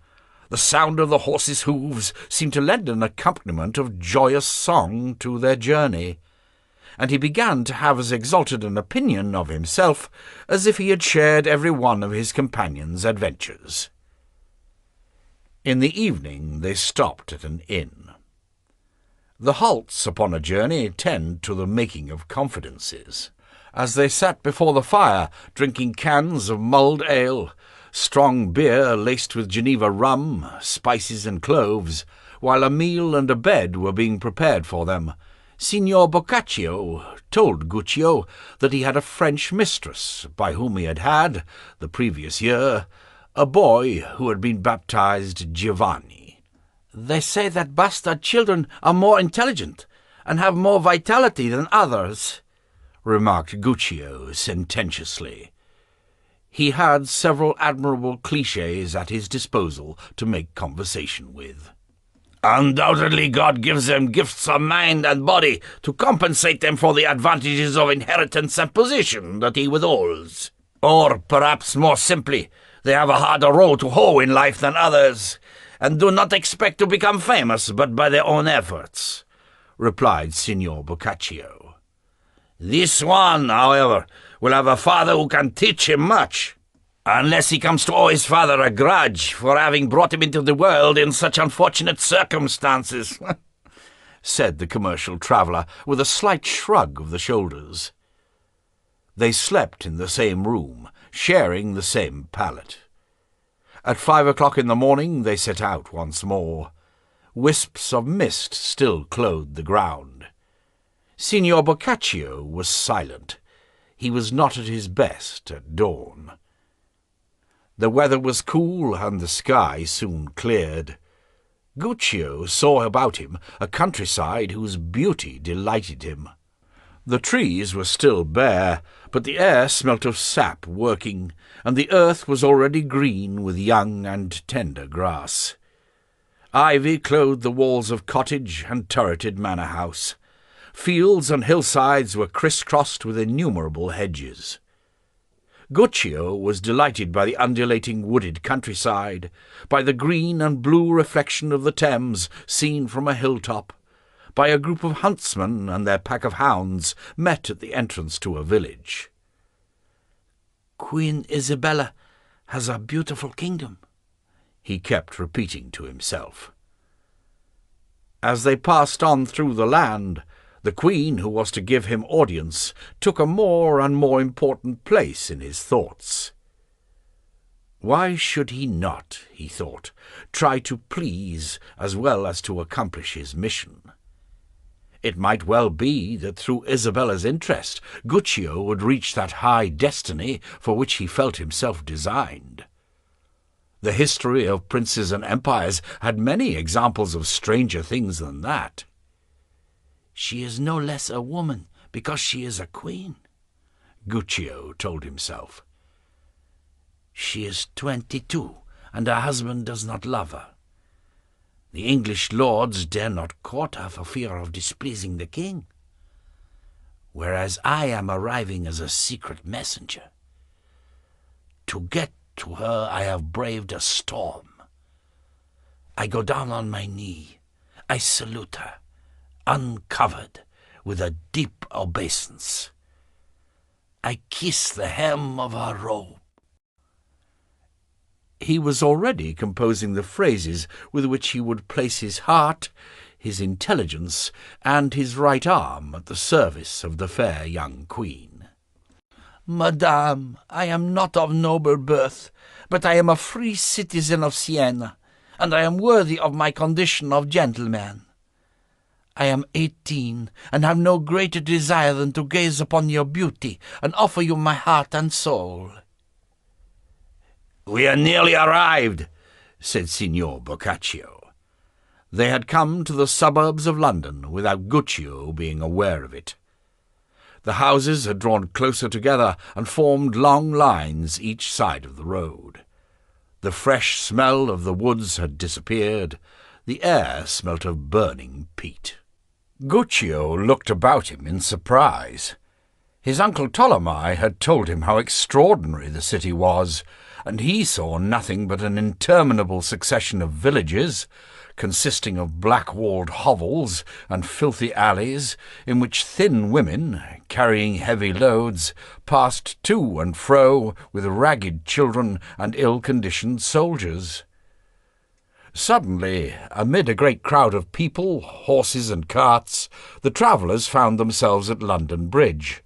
The sound of the horses' hoofs seemed to lend an accompaniment of joyous song to their journey, and he began to have as exalted an opinion of himself as if he had shared every one of his companion's adventures. In the evening they stopped at an inn. The halts upon a journey tend to the making of confidences. As they sat before the fire, drinking cans of mulled ale, strong beer laced with Geneva rum, spices and cloves, while a meal and a bed were being prepared for them, Signor Boccaccio told Guccio that he had a French mistress, by whom he had, the previous year, a boy who had been baptized Giovanni. "They say that bastard children are more intelligent, and have more vitality than others," remarked Guccio sententiously. He had several admirable clichés at his disposal to make conversation with. "Undoubtedly God gives them gifts of mind and body to compensate them for the advantages of inheritance and position that he withholds. Or, perhaps more simply, they have a harder row to hoe in life than others, and do not expect to become famous but by their own efforts," replied Signor Boccaccio. "This one, however, will have a father who can teach him much, unless he comes to owe his father a grudge for having brought him into the world in such unfortunate circumstances," said the commercial traveller, with a slight shrug of the shoulders. They slept in the same room, sharing the same pallet. At 5 o'clock in the morning they set out once more. Wisps of mist still clothed the ground. Signor Boccaccio was silent. He was not at his best at dawn. The weather was cool, and the sky soon cleared. Guccio saw about him a countryside whose beauty delighted him. The trees were still bare, but the air smelt of sap working, and the earth was already green with young and tender grass. Ivy clothed the walls of cottage and turreted manor house. Fields and hillsides were crisscrossed with innumerable hedges. Guccio was delighted by the undulating wooded countryside, by the green and blue reflection of the Thames seen from a hilltop, by a group of huntsmen and their pack of hounds met at the entrance to a village. "Queen Isabella has a beautiful kingdom," he kept repeating to himself. As they passed on through the land, the Queen, who was to give him audience, took a more and more important place in his thoughts. Why should he not, he thought, try to please as well as to accomplish his mission? It might well be that through Isabella's interest Guccio would reach that high destiny for which he felt himself designed. The history of princes and empires had many examples of stranger things than that. "She is no less a woman because she is a queen," Guccio told himself. "She is 22, and her husband does not love her. The English lords dare not court her for fear of displeasing the king, whereas I am arriving as a secret messenger. To get to her I have braved a storm. I go down on my knee. I salute her, uncovered, with a deep obeisance. I kiss the hem of her robe." He was already composing the phrases with which he would place his heart, his intelligence, and his right arm at the service of the fair young queen. "Madame, I am not of noble birth, but I am a free citizen of Siena, and I am worthy of my condition of gentleman. I am 18, and have no greater desire than to gaze upon your beauty and offer you my heart and soul." "We are nearly arrived," said Signor Boccaccio. They had come to the suburbs of London without Guccio being aware of it. The houses had drawn closer together and formed long lines each side of the road. The fresh smell of the woods had disappeared. The air smelt of burning peat. Guccio looked about him in surprise. His uncle Ptolemy had told him how extraordinary the city was, and he saw nothing but an interminable succession of villages, consisting of black-walled hovels and filthy alleys, in which thin women, carrying heavy loads, passed to and fro with ragged children and ill-conditioned soldiers. Suddenly, amid a great crowd of people, horses and carts, the travellers found themselves at London Bridge.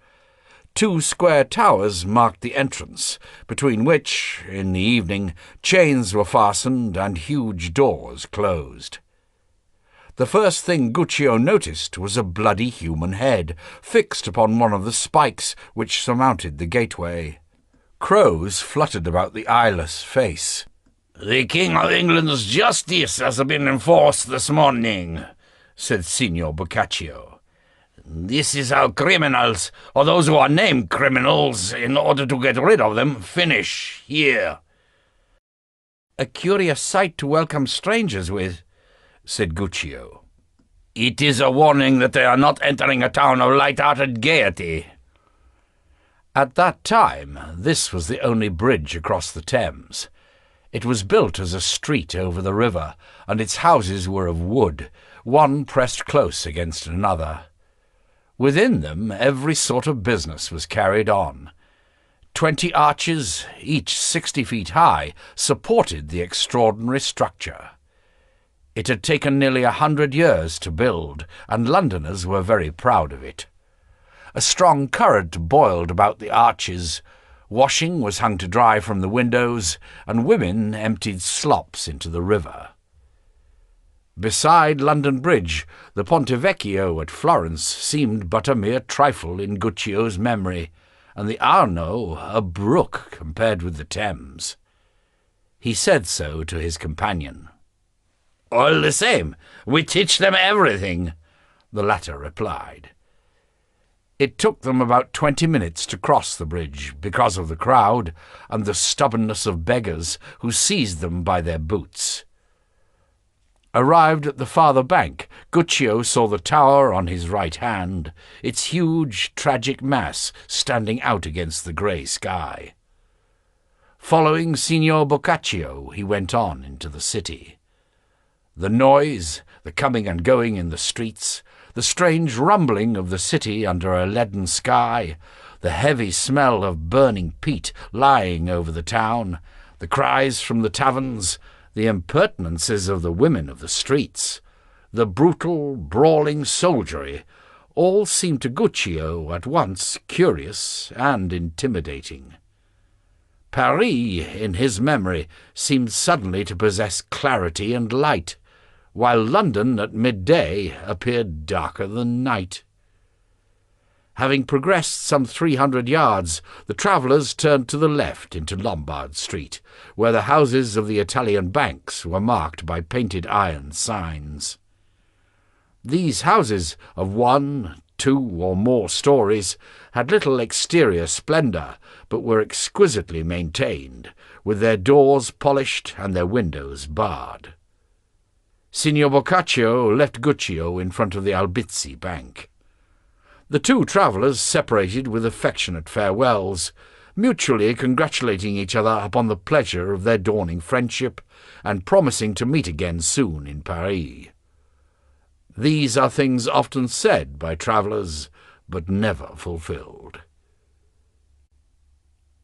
2 square towers marked the entrance, between which, in the evening, chains were fastened and huge doors closed. The first thing Guccio noticed was a bloody human head, fixed upon one of the spikes which surmounted the gateway. Crows fluttered about the eyeless face. "The King of England's justice has been enforced this morning," said Signor Boccaccio. "This is how criminals, or those who are named criminals, in order to get rid of them, finish here." "A curious sight to welcome strangers with," said Guccio. "It is a warning that they are not entering a town of light-hearted gaiety." At that time, this was the only bridge across the Thames. It was built as a street over the river, and its houses were of wood, one pressed close against another. Within them every sort of business was carried on. 20 arches, each 60 feet high, supported the extraordinary structure. It had taken nearly 100 years to build, and Londoners were very proud of it. A strong current boiled about the arches. Washing was hung to dry from the windows, and women emptied slops into the river. Beside London Bridge, the Ponte Vecchio at Florence seemed but a mere trifle in Guccio's memory, and the Arno a brook compared with the Thames. He said so to his companion. "All the same, we teach them everything," the latter replied. It took them about 20 minutes to cross the bridge because of the crowd and the stubbornness of beggars who seized them by their boots. Arrived at the farther bank, Guccio saw the tower on his right hand, its huge, tragic mass standing out against the grey sky. Following Signor Boccaccio, he went on into the city. The noise, the coming and going in the streets, the strange rumbling of the city under a leaden sky, the heavy smell of burning peat lying over the town, the cries from the taverns, the impertinences of the women of the streets, the brutal, brawling soldiery, all seemed to Guccio at once curious and intimidating. Paris, in his memory, seemed suddenly to possess clarity and light, while London at midday appeared darker than night. Having progressed some 300 yards, the travellers turned to the left into Lombard Street, where the houses of the Italian banks were marked by painted iron signs. These houses, of 1, 2, or more stories, had little exterior splendour, but were exquisitely maintained, with their doors polished and their windows barred. Signor Boccaccio left Guccio in front of the Albizzi Bank. The two travellers separated with affectionate farewells, mutually congratulating each other upon the pleasure of their dawning friendship, and promising to meet again soon in Paris. These are things often said by travellers, but never fulfilled.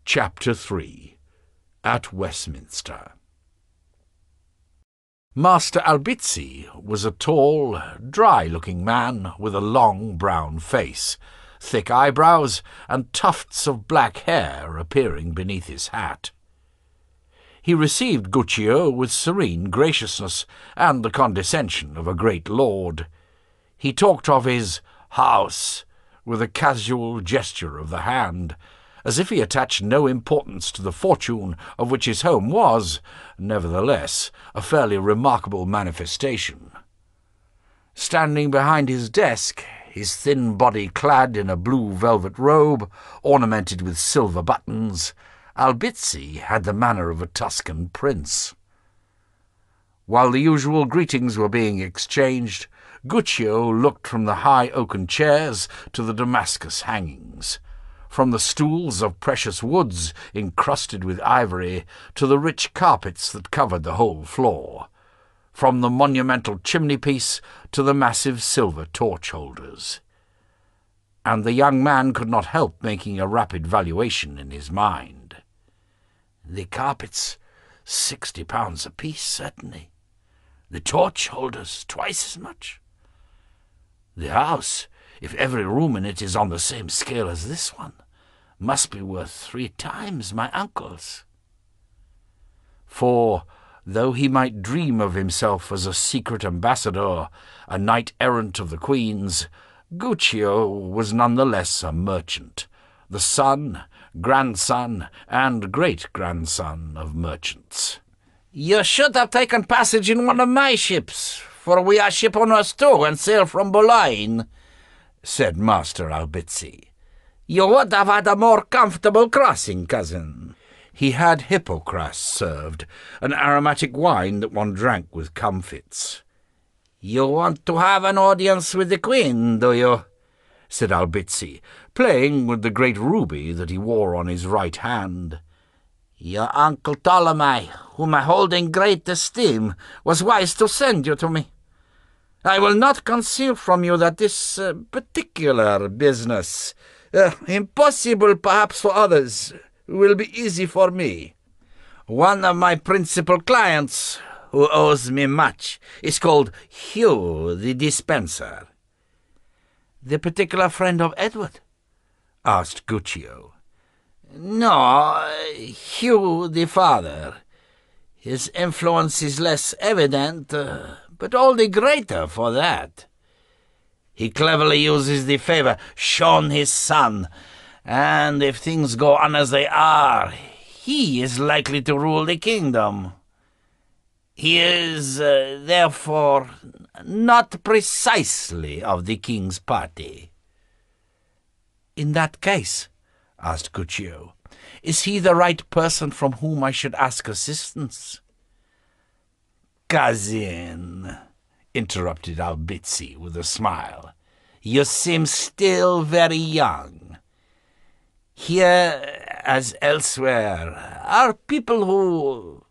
Chapter 3. At Westminster. Master Albizzi was a tall, dry-looking man with a long brown face, thick eyebrows, and tufts of black hair appearing beneath his hat. He received Guccio with serene graciousness and the condescension of a great lord. He talked of his house with a casual gesture of the hand, as if he attached no importance to the fortune of which his home was, nevertheless, a fairly remarkable manifestation. Standing behind his desk, his thin body clad in a blue velvet robe, ornamented with silver buttons, Albizzi had the manner of a Tuscan prince. While the usual greetings were being exchanged, Guccio looked from the high oaken chairs to the Damascus hangings, from the stools of precious woods encrusted with ivory to the rich carpets that covered the whole floor, from the monumental chimney-piece to the massive silver torch-holders. And the young man could not help making a rapid valuation in his mind. The carpets, £60 apiece, certainly. The torch-holders, twice as much. The house, if every room in it is on the same scale as this one, must be worth 3 times my uncle's. For, though he might dream of himself as a secret ambassador, a knight-errant of the Queen's, Guccio was none the less a merchant, the son, grandson, and great-grandson of merchants. "You should have taken passage in one of my ships, for we are shipowners too, and sail from Boulogne," said Master Albizzi. "You would have had a more comfortable crossing, cousin." He had hippocras served, an aromatic wine that one drank with comfits. "You want to have an audience with the Queen, do you?" said Albizzi, playing with the great ruby that he wore on his right hand. "Your uncle Ptolemy, whom I hold in great esteem, was wise to send you to me. I will not conceal from you that this particular business, impossible perhaps for others, will be easy for me. One of my principal clients, who owes me much, is called Hugh the Dispenser." "The particular friend of Edward?" asked Guccio. "No, Hugh the father. His influence is less evident, but all the greater for that. He cleverly uses the favour shown his son, and if things go on as they are, he is likely to rule the kingdom. He is, therefore, not precisely of the king's party." "In that case," asked Guccio, "is he the right person from whom I should ask assistance?" "Cousin," interrupted Albizzi with a smile, "you seem still very young. Here, as elsewhere, are people who,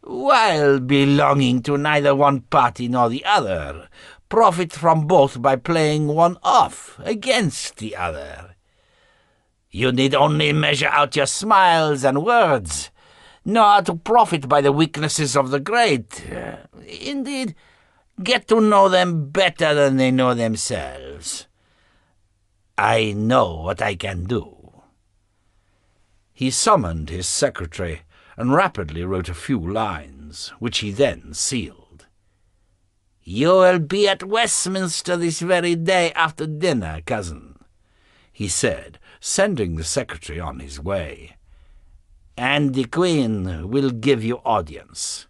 while belonging to neither one party nor the other, profit from both by playing one off against the other. You need only measure out your smiles and words, know how to profit by the weaknesses of the great. Indeed, get to know them better than they know themselves. I know what I can do." He summoned his secretary and rapidly wrote a few lines, which he then sealed. "You will be at Westminster this very day after dinner, cousin," he said, sending the secretary on his way. "And the Queen will give you audience.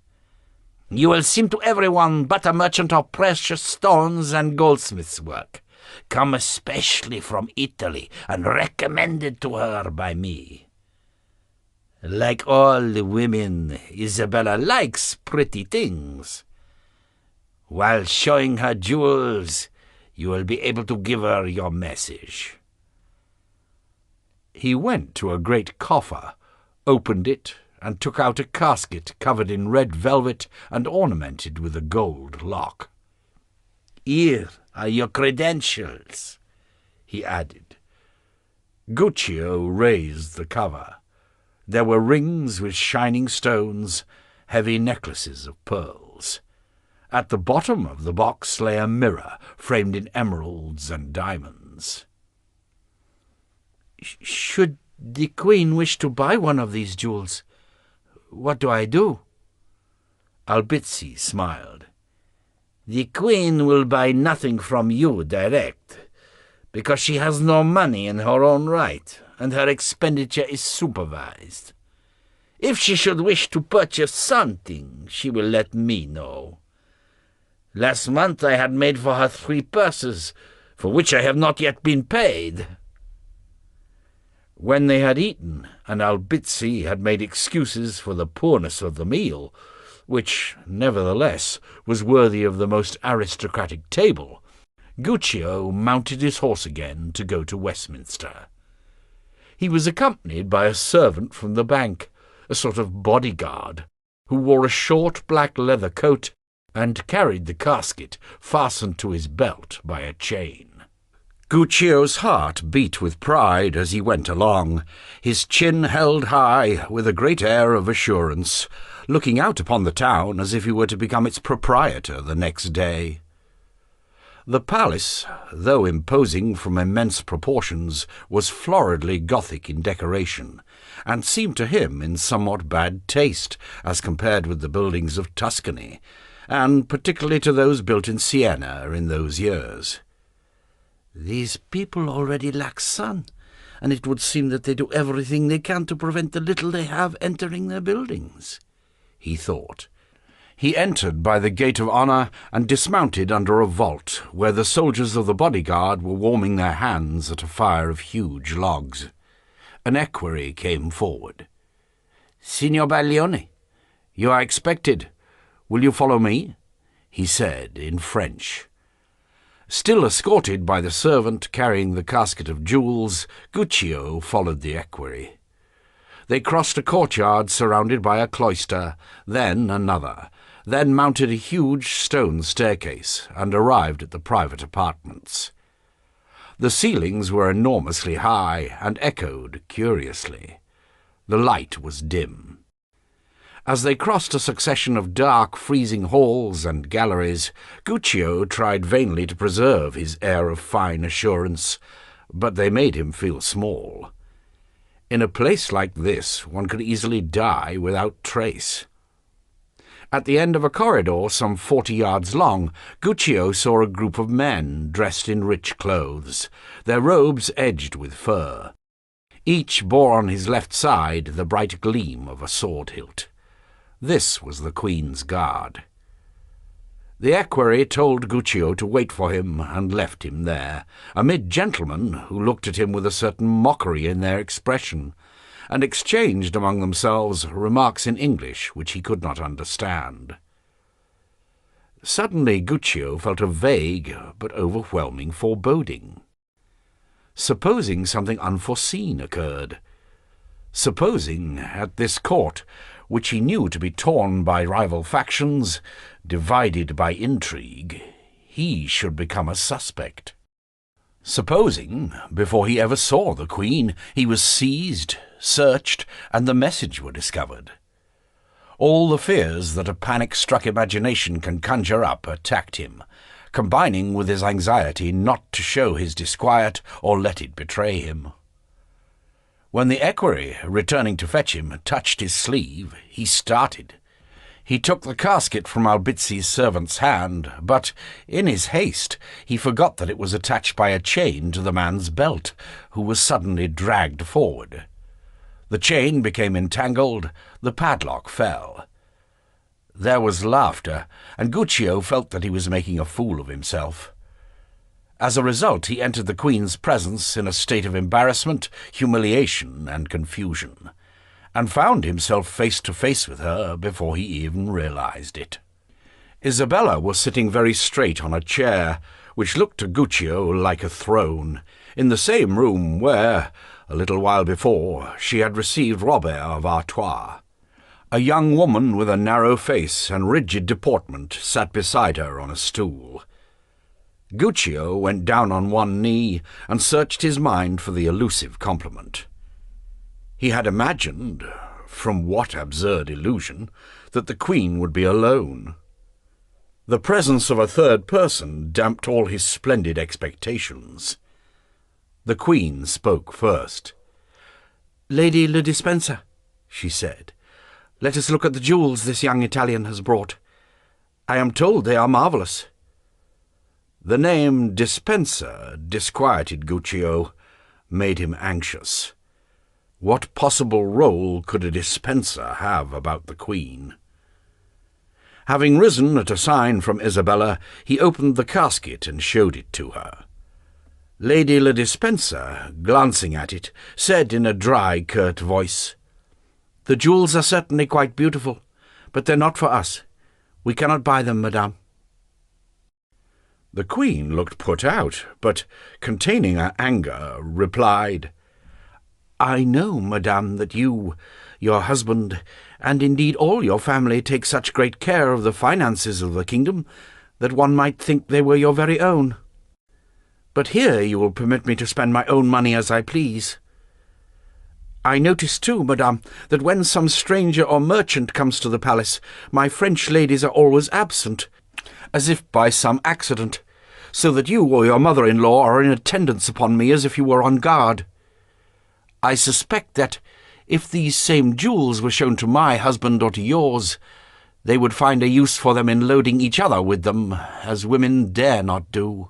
You will seem to everyone but a merchant of precious stones and goldsmith's work, come especially from Italy and recommended to her by me. Like all the women, Isabella likes pretty things. While showing her jewels, you will be able to give her your message." He went to a great coffer, opened it, and took out a casket covered in red velvet and ornamented with a gold lock. "Here are your credentials," he added. Guccio raised the cover. There were rings with shining stones, heavy necklaces of pearls. At the bottom of the box lay a mirror framed in emeralds and diamonds. "Should the Queen wish to buy one of these jewels, what do I do?" Albizzi smiled. "The Queen will buy nothing from you direct, because she has no money in her own right, and her expenditure is supervised. If she should wish to purchase something, she will let me know. Last month I had made for her 3 purses, for which I have not yet been paid." When they had eaten, and Albizzi had made excuses for the poorness of the meal, which, nevertheless, was worthy of the most aristocratic table, Guccio mounted his horse again to go to Westminster. He was accompanied by a servant from the bank, a sort of bodyguard, who wore a short black leather coat and carried the casket fastened to his belt by a chain. Guccio's heart beat with pride as he went along, his chin held high with a great air of assurance, looking out upon the town as if he were to become its proprietor the next day. The palace, though imposing from immense proportions, was floridly Gothic in decoration, and seemed to him in somewhat bad taste as compared with the buildings of Tuscany, and particularly to those built in Siena in those years. "These people already lack sun, and it would seem that they do everything they can to prevent the little they have entering their buildings," he thought. He entered by the gate of honour and dismounted under a vault, where the soldiers of the bodyguard were warming their hands at a fire of huge logs. An equerry came forward. "Signor Baglione, you are expected. Will you follow me?" he said in French. Still escorted by the servant carrying the casket of jewels, Guccio followed the equerry. They crossed a courtyard surrounded by a cloister, then another, then mounted a huge stone staircase and arrived at the private apartments. The ceilings were enormously high and echoed curiously. The light was dim. As they crossed a succession of dark, freezing halls and galleries, Guccio tried vainly to preserve his air of fine assurance, but they made him feel small. In a place like this one could easily die without trace. At the end of a corridor some 40 yards long, Guccio saw a group of men dressed in rich clothes, their robes edged with fur. Each bore on his left side the bright gleam of a sword hilt. This was the Queen's guard. The equerry told Guccio to wait for him and left him there, amid gentlemen who looked at him with a certain mockery in their expression, and exchanged among themselves remarks in English which he could not understand. Suddenly Guccio felt a vague but overwhelming foreboding. Supposing something unforeseen occurred. Supposing, at this court, which he knew to be torn by rival factions, divided by intrigue, he should become a suspect. Supposing, before he ever saw the Queen, he was seized, searched, and the message were discovered. All the fears that a panic-struck imagination can conjure up attacked him, combining with his anxiety not to show his disquiet or let it betray him. When the equerry, returning to fetch him, touched his sleeve, he started. He took the casket from Albizzi's servant's hand, but, in his haste, he forgot that it was attached by a chain to the man's belt, who was suddenly dragged forward. The chain became entangled, the padlock fell. There was laughter, and Guccio felt that he was making a fool of himself. As a result, he entered the Queen's presence in a state of embarrassment, humiliation, and confusion, and found himself face to face with her before he even realized it. Isabella was sitting very straight on a chair, which looked to Guccio like a throne, in the same room where, a little while before, she had received Robert of Artois. A young woman with a narrow face and rigid deportment sat beside her on a stool. Guccio went down on one knee and searched his mind for the elusive compliment. He had imagined, from what absurd illusion, that the Queen would be alone. The presence of a third person damped all his splendid expectations. The Queen spoke first. "Lady Le Dispenser," she said, "let us look at the jewels this young Italian has brought. I am told they are marvellous." The name Dispenser disquieted Guccio, made him anxious. What possible role could a dispenser have about the Queen? Having risen at a sign from Isabella, he opened the casket and showed it to her. Lady Le Dispenser, glancing at it, said in a dry, curt voice, "The jewels are certainly quite beautiful, but they're not for us. We cannot buy them, madame." The Queen looked put out, but, containing her anger, replied, "I know, madame, that you, your husband, and indeed all your family take such great care of the finances of the kingdom that one might think they were your very own. But here you will permit me to spend my own money as I please. I notice too, madame, that when some stranger or merchant comes to the palace, my French ladies are always absent, as if by some accident, so that you or your mother-in-law are in attendance upon me as if you were on guard. I suspect that, if these same jewels were shown to my husband or to yours, they would find a use for them in loading each other with them, as women dare not do."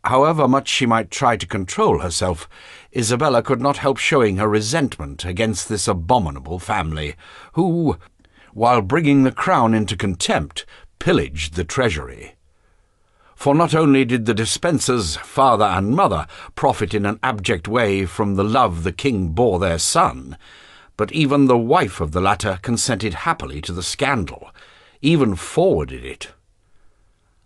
However much she might try to control herself, Isabella could not help showing her resentment against this abominable family, who, while bringing the crown into contempt, pillaged the treasury. For not only did the Dispensers, father and mother, profit in an abject way from the love the king bore their son, but even the wife of the latter consented happily to the scandal, even forwarded it.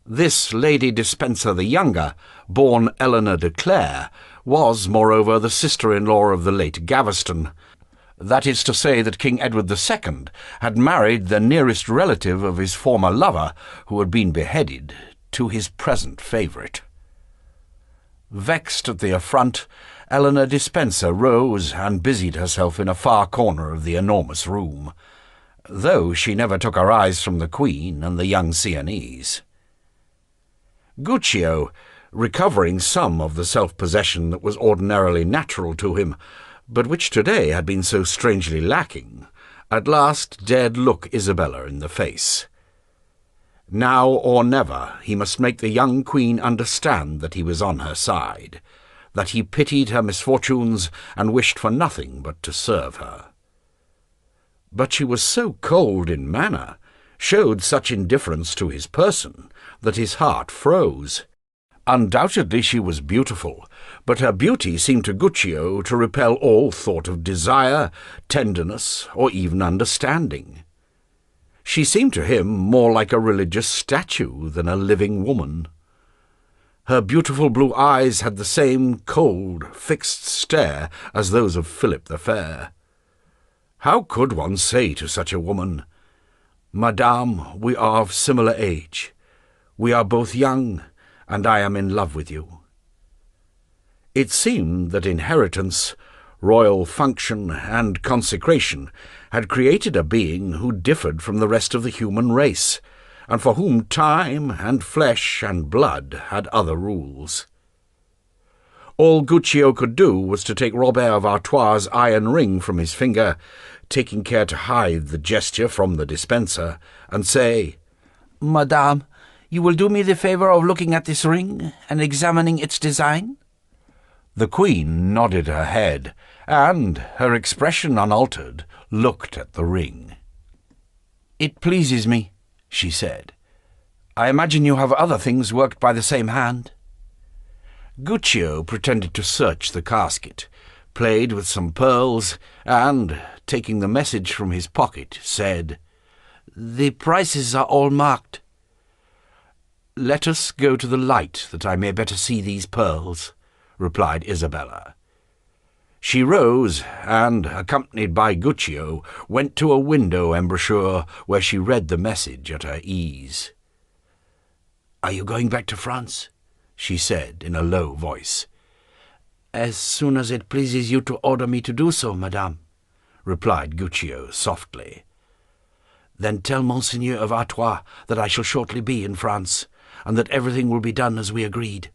This Lady Dispenser the younger, born Eleanor de Clare, was, moreover, the sister-in-law of the late Gaveston. That is to say that King Edward II had married the nearest relative of his former lover, who had been beheaded, to his present favourite. Vexed at the affront, Eleanor Dispenser rose and busied herself in a far corner of the enormous room, though she never took her eyes from the Queen and the young Sienese. Guccio, recovering some of the self-possession that was ordinarily natural to him, but which today had been so strangely lacking, at last dared look Isabella in the face. Now or never he must make the young Queen understand that he was on her side, that he pitied her misfortunes and wished for nothing but to serve her. But she was so cold in manner, showed such indifference to his person that his heart froze. Undoubtedly she was beautiful, but her beauty seemed to Guccio to repel all thought of desire, tenderness, or even understanding. She seemed to him more like a religious statue than a living woman. Her beautiful blue eyes had the same cold, fixed stare as those of Philip the Fair. How could one say to such a woman, "Madame, we are of similar age. We are both young, and I am in love with you"? It seemed that inheritance, royal function, and consecration had created a being who differed from the rest of the human race, and for whom time and flesh and blood had other rules. All Guccio could do was to take Robert of Artois' iron ring from his finger, taking care to hide the gesture from the dispenser, and say, "Madame, you will do me the favour of looking at this ring and examining its design?" The Queen nodded her head, and, her expression unaltered, looked at the ring. "It pleases me," she said. "I imagine you have other things worked by the same hand." Guccio pretended to search the casket, played with some pearls, and, taking the message from his pocket, said, "The prices are all marked." "Let us go to the light, that I may better see these pearls," replied Isabella. She rose, and, accompanied by Guccio, went to a window embrasure where she read the message at her ease. "Are you going back to France?" she said in a low voice. "As soon as it pleases you to order me to do so, madame," replied Guccio softly. "Then tell Monseigneur of Artois that I shall shortly be in France, and that everything will be done as we agreed."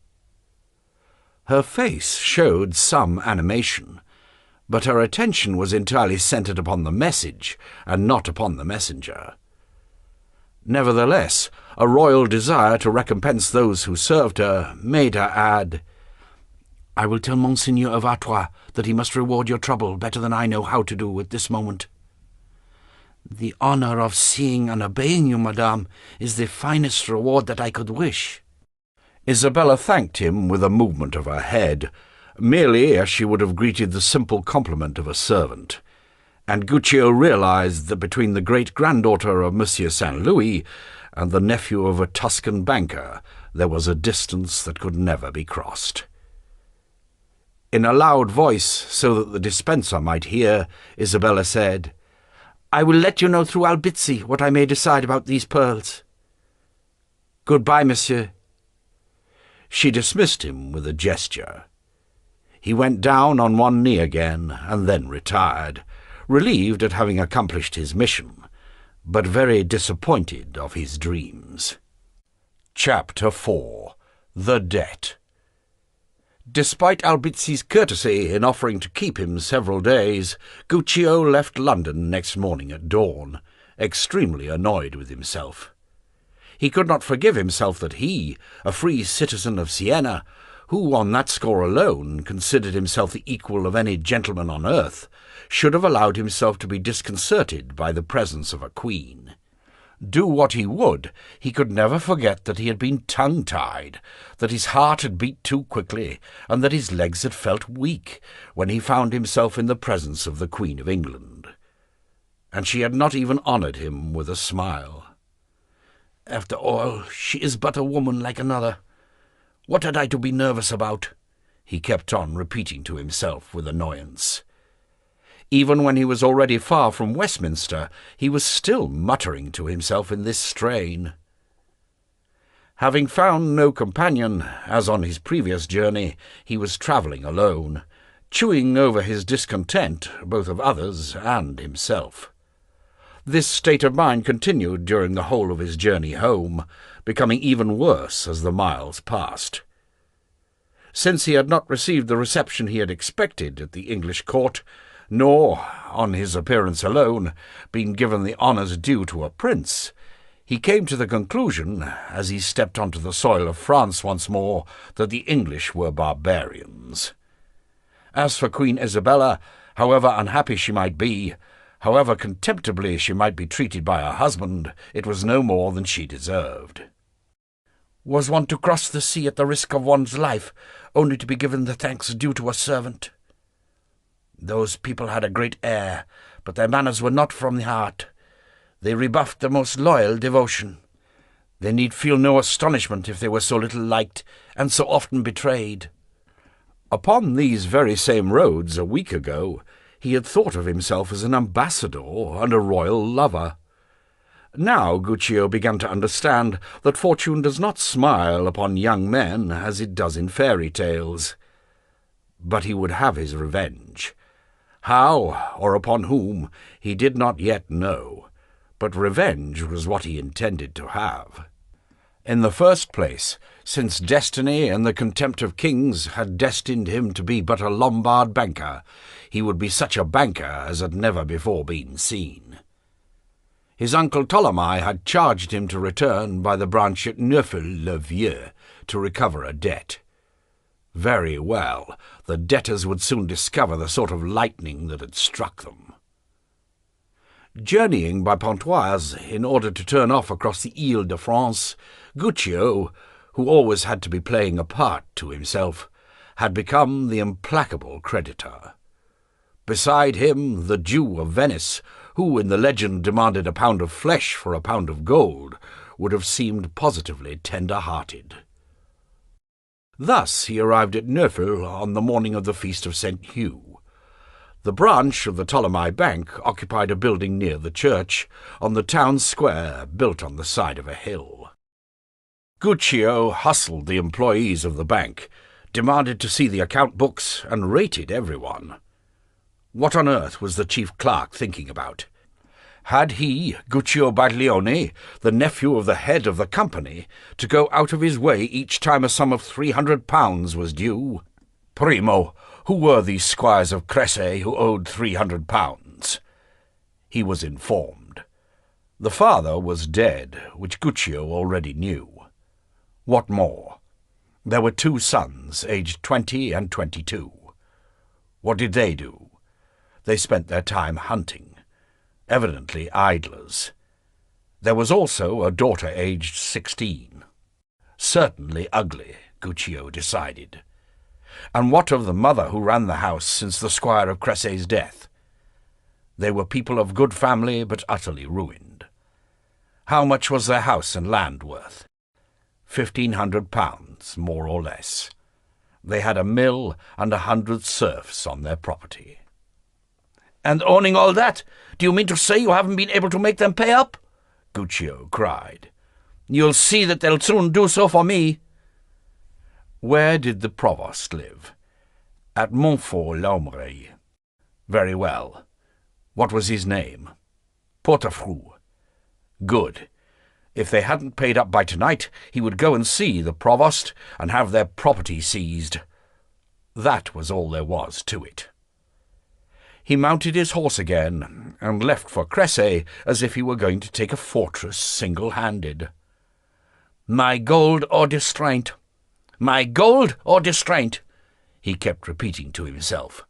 Her face showed some animation, but her attention was entirely centred upon the message and not upon the messenger. Nevertheless, a royal desire to recompense those who served her made her add, "I will tell Monseigneur of Artois that he must reward your trouble better than I know how to do at this moment." "The honour of seeing and obeying you, madame, is the finest reward that I could wish." Isabella thanked him with a movement of her head, merely as she would have greeted the simple compliment of a servant, and Guccio realized that between the great-granddaughter of Monsieur St. Louis and the nephew of a Tuscan banker there was a distance that could never be crossed. In a loud voice, so that the dispenser might hear, Isabella said, "I will let you know through Albizzi what I may decide about these pearls. Goodbye, monsieur." She dismissed him with a gesture. He went down on one knee again, and then retired, relieved at having accomplished his mission, but very disappointed of his dreams. Chapter 4. The Debt. Despite Albizzi's courtesy in offering to keep him several days, Guccio left London next morning at dawn, extremely annoyed with himself. He could not forgive himself that he, a free citizen of Siena, who on that score alone considered himself the equal of any gentleman on earth, should have allowed himself to be disconcerted by the presence of a queen. Do what he would, he could never forget that he had been tongue-tied, that his heart had beat too quickly, and that his legs had felt weak when he found himself in the presence of the Queen of England. And she had not even honoured him with a smile. "After all, she is but a woman like another. What had I to be nervous about?" he kept on repeating to himself with annoyance. Even when he was already far from Westminster, he was still muttering to himself in this strain. Having found no companion, as on his previous journey, he was travelling alone, chewing over his discontent both of others and himself. This state of mind continued during the whole of his journey home, becoming even worse as the miles passed. Since he had not received the reception he had expected at the English court, nor, on his appearance alone, been given the honours due to a prince, he came to the conclusion, as he stepped onto the soil of France once more, that the English were barbarians. As for Queen Isabella, however unhappy she might be, However contemptibly she might be treated by her husband, it was no more than she deserved. Was one to cross the sea at the risk of one's life, only to be given the thanks due to a servant? Those people had a great air, but their manners were not from the heart. They rebuffed the most loyal devotion. They need feel no astonishment if they were so little liked, and so often betrayed. Upon these very same roads, a week ago, he had thought of himself as an ambassador and a royal lover. Now Guccio began to understand that fortune does not smile upon young men as it does in fairy tales. But he would have his revenge. How, or upon whom, he did not yet know, but revenge was what he intended to have. In the first place, since destiny and the contempt of kings had destined him to be but a Lombard banker, he would be such a banker as had never before been seen. His uncle Ptolemy had charged him to return by the branch at Neufel-le-Vieux to recover a debt. Very well, the debtors would soon discover the sort of lightning that had struck them. Journeying by Pontoise in order to turn off across the Ile-de-France, Guccio, who always had to be playing a part to himself, had become the implacable creditor. Beside him, the Jew of Venice, who in the legend demanded a pound of flesh for a pound of gold, would have seemed positively tender-hearted. Thus he arrived at Neufel on the morning of the feast of St. Hugh. The branch of the Ptolemy Bank occupied a building near the church, on the town square built on the side of a hill. Guccio hustled the employees of the bank, demanded to see the account books, and rated everyone. What on earth was the chief clerk thinking about? Had he, Guccio Baglione, the nephew of the head of the company, to go out of his way each time a sum of £300 was due? Primo, who were these squires of Cresse who owed £300? He was informed. The father was dead, which Guccio already knew. What more? There were 2 sons, aged 20 and 22. What did they do? They spent their time hunting. Evidently idlers. There was also a daughter aged 16. Certainly ugly, Guccio decided. And what of the mother who ran the house since the squire of Cresse's death? They were people of good family, but utterly ruined. How much was their house and land worth? £1,500, more or less. They had a mill and 100 serfs on their property. "And owning all that, do you mean to say you haven't been able to make them pay up?" Guccio cried. "You'll see that they'll soon do so for me." Where did the provost live? At Montfort-l'Aumônier. Very well. What was his name? Portefroux. Good. If they hadn't paid up by tonight, he would go and see the provost and have their property seized. That was all there was to it. He mounted his horse again and left for Cresse as if he were going to take a fortress single-handed. "My gold or distraint! My gold or distraint!" he kept repeating to himself.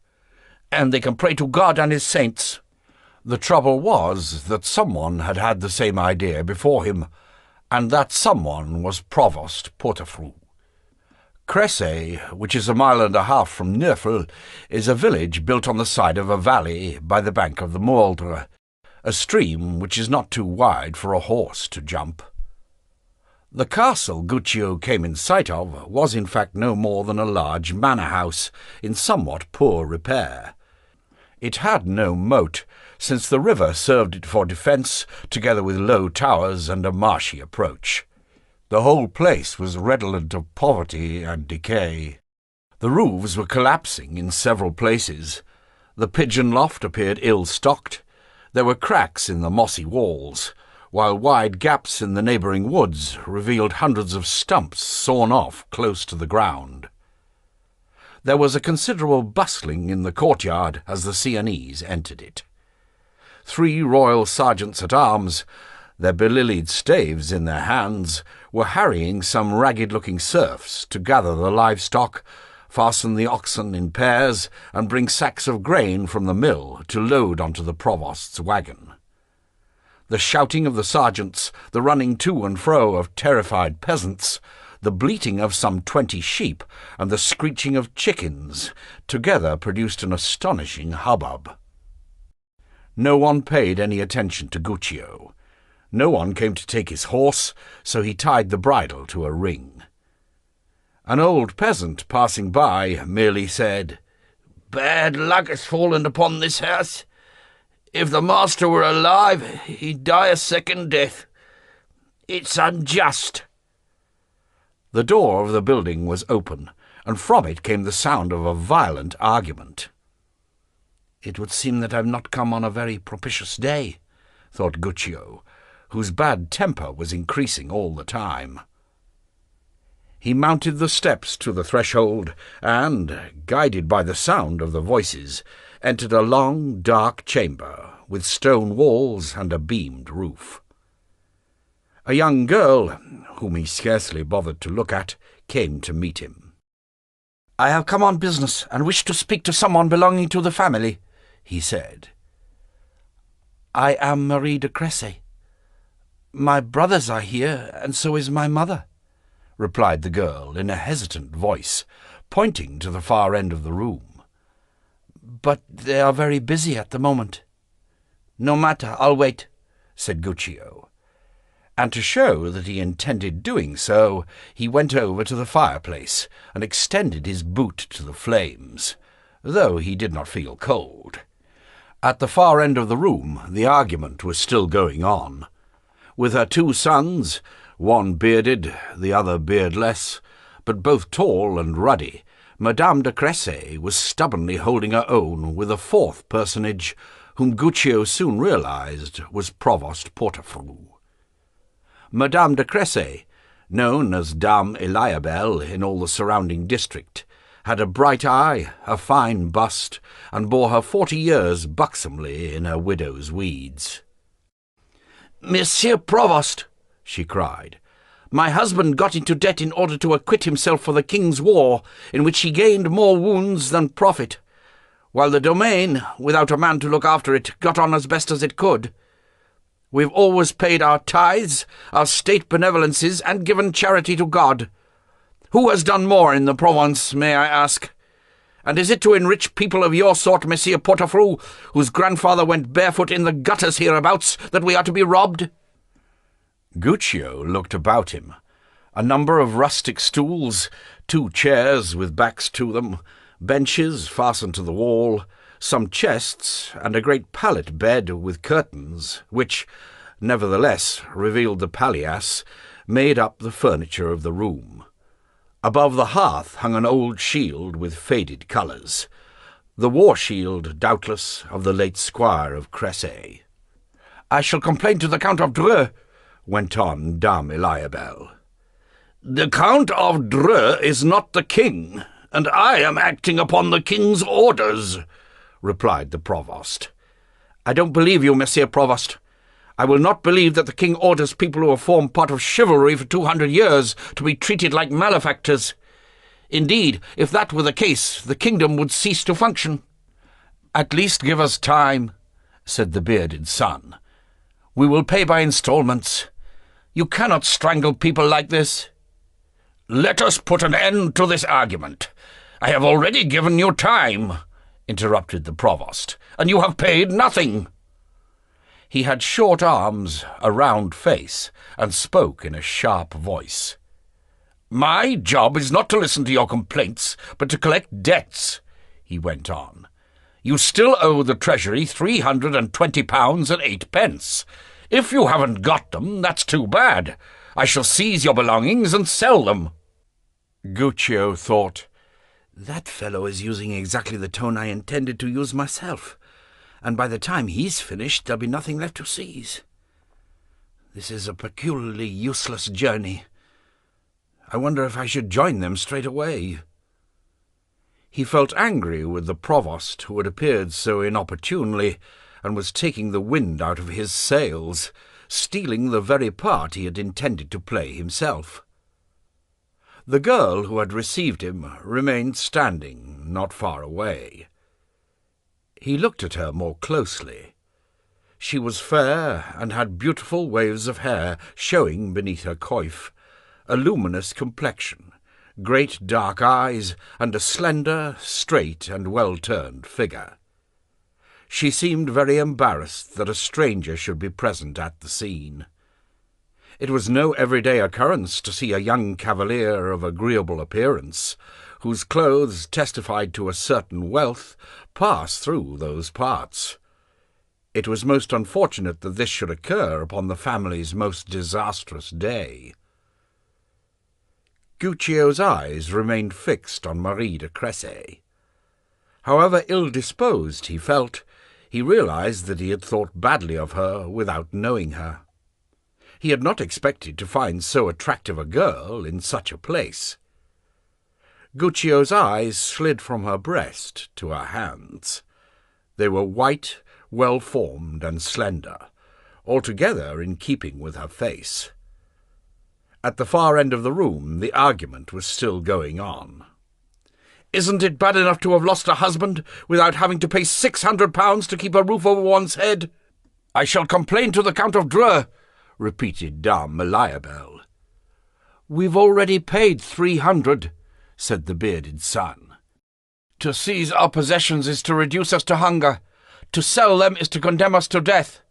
"And they can pray to God and his saints." The trouble was that someone had had the same idea before him, and that someone was Provost Portefroux. Cresse, which is 1.5 miles from Neufel, is a village built on the side of a valley by the bank of the Moldre, a stream which is not too wide for a horse to jump. The castle Guccio came in sight of was in fact no more than a large manor-house in somewhat poor repair. It had no moat, since the river served it for defence, together with low towers and a marshy approach. The whole place was redolent of poverty and decay. The roofs were collapsing in several places. The pigeon loft appeared ill-stocked. There were cracks in the mossy walls, while wide gaps in the neighbouring woods revealed hundreds of stumps sawn off close to the ground. There was a considerable bustling in the courtyard as the Siennese entered it. 3 royal sergeants-at-arms, their belilied staves in their hands, were harrying some ragged-looking serfs to gather the livestock, fasten the oxen in pairs, and bring sacks of grain from the mill to load onto the provost's wagon. The shouting of the sergeants, the running to and fro of terrified peasants, the bleating of some 20 sheep, and the screeching of chickens together produced an astonishing hubbub. No one paid any attention to Guccio. No one came to take his horse, so he tied the bridle to a ring. An old peasant passing by merely said, "Bad luck has fallen upon this house. If the master were alive, he'd die a second death. It's unjust." The door of the building was open, and from it came the sound of a violent argument. "It would seem that I've not come on a very propitious day," thought Guccio, whose bad temper was increasing all the time. He mounted the steps to the threshold and, guided by the sound of the voices, entered a long, dark chamber with stone walls and a beamed roof. A young girl, whom he scarcely bothered to look at, came to meet him. "I have come on business and wish to speak to someone belonging to the family," he said. "I am Marie de Cressy. My brothers are here, and so is my mother," replied the girl in a hesitant voice, pointing to the far end of the room. "But they are very busy at the moment." "No matter, I'll wait," said Guccio. And to show that he intended doing so, he went over to the fireplace and extended his boot to the flames, though he did not feel cold. At the far end of the room the argument was still going on. With her 2 sons, one bearded, the other beardless, but both tall and ruddy, Madame de Cressy was stubbornly holding her own with a 4th personage, whom Guccio soon realized was Provost Portefroux. Madame de Cressy, known as Dame Eliabelle in all the surrounding district, had a bright eye, a fine bust, and bore her 40 years buxomly in her widow's weeds. "Monsieur Provost," she cried, "my husband got into debt in order to acquit himself for the King's war, in which he gained more wounds than profit, while the domain, without a man to look after it, got on as best as it could. We've always paid our tithes, our state benevolences, and given charity to God. Who has done more in the Provence, may I ask? And is it to enrich people of your sort, Monsieur Portefroux, whose grandfather went barefoot in the gutters hereabouts, that we are to be robbed?" Guccio looked about him. A number of rustic stools, 2 chairs with backs to them, benches fastened to the wall, some chests, and a great pallet bed with curtains, which, nevertheless, revealed the palliasse, made up the furniture of the room. Above the hearth hung an old shield with faded colours, the war-shield, doubtless, of the late squire of Cressy. "I shall complain to the Count of Dreux," went on Dame Eliabelle. "The Count of Dreux is not the king, and I am acting upon the king's orders," replied the provost. "I don't believe you, Monsieur Provost. I will not believe that the king orders people who have formed part of chivalry for 200 years to be treated like malefactors. Indeed, if that were the case, the kingdom would cease to function." "At least give us time," said the bearded son. "We will pay by instalments. You cannot strangle people like this." "Let us put an end to this argument. I have already given you time," interrupted the provost, "and you have paid nothing." He had short arms, a round face, and spoke in a sharp voice. "My job is not to listen to your complaints, but to collect debts," he went on. "You still owe the Treasury £320 and 8 pence. If you haven't got them, that's too bad. I shall seize your belongings and sell them." Guccio thought, "That fellow is using exactly the tone I intended to use myself, and by the time he's finished there'll be nothing left to seize. This is a peculiarly useless journey. I wonder if I should join them straight away." He felt angry with the provost, who had appeared so inopportunely, and was taking the wind out of his sails, stealing the very part he had intended to play himself. The girl who had received him remained standing not far away. He looked at her more closely. She was fair and had beautiful waves of hair showing beneath her coif, a luminous complexion, great dark eyes, and a slender, straight, and well-turned figure. She seemed very embarrassed that a stranger should be present at the scene. It was no everyday occurrence to see a young cavalier of agreeable appearance, whose clothes testified to a certain wealth, pass through those parts. It was most unfortunate that this should occur upon the family's most disastrous day. Guccio's eyes remained fixed on Marie de Cressay. However ill-disposed he felt, he realized that he had thought badly of her without knowing her. He had not expected to find so attractive a girl in such a place. Guccio's eyes slid from her breast to her hands. They were white, well-formed, and slender, altogether in keeping with her face. At the far end of the room the argument was still going on. "Isn't it bad enough to have lost a husband without having to pay £600 to keep a roof over one's head? I shall complain to the Count of Dreux," repeated Dame Meliabel. "We've already paid 300, said the bearded son. "To seize our possessions is to reduce us to hunger. To sell them is to condemn us to death,"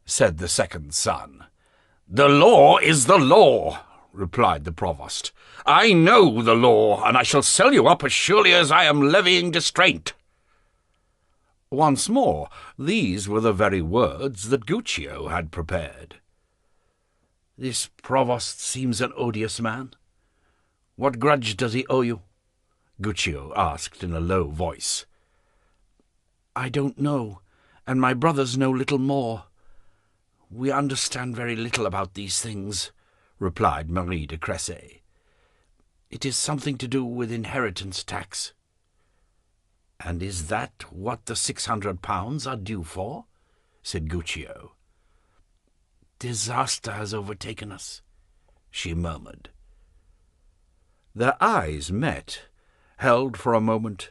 said the second son. "The law is the law," replied the provost. "I know the law, and I shall sell you up as surely as I am levying distraint." Once more, these were the very words that Guccio had prepared. "This provost seems an odious man. What grudge does he owe you?" Guccio asked in a low voice. "I don't know, and my brothers know little more. We understand very little about these things," replied Marie de Cressay. "It is something to do with inheritance tax." "And is that what the £600 are due for?" said Guccio. "Disaster has overtaken us," she murmured. Their eyes met, held for a moment,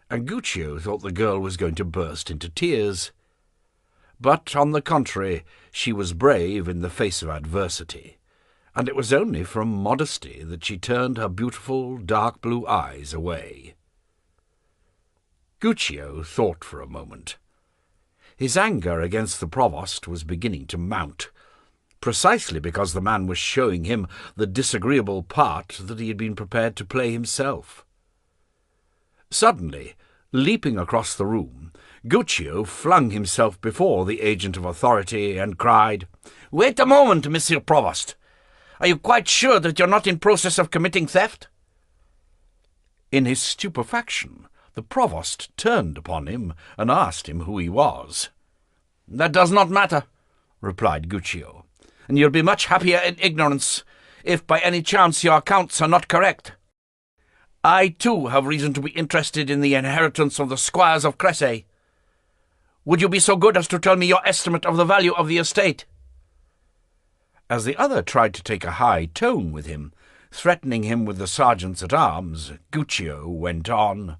and Guccio thought the girl was going to burst into tears. But, on the contrary, she was brave in the face of adversity, and it was only from modesty that she turned her beautiful dark blue eyes away. Guccio thought for a moment. His anger against the provost was beginning to mount, precisely because the man was showing him the disagreeable part that he had been prepared to play himself. Suddenly, leaping across the room, Guccio flung himself before the agent of authority and cried, "Wait a moment, Monsieur Provost. Are you quite sure that you're not in process of committing theft?" In his stupefaction, the provost turned upon him and asked him who he was. "That does not matter," replied Guccio, "and you'll be much happier in ignorance, if by any chance your accounts are not correct. I, too, have reason to be interested in the inheritance of the squires of Cressay. Would you be so good as to tell me your estimate of the value of the estate?" As the other tried to take a high tone with him, threatening him with the sergeants-at-arms, Guccio went on,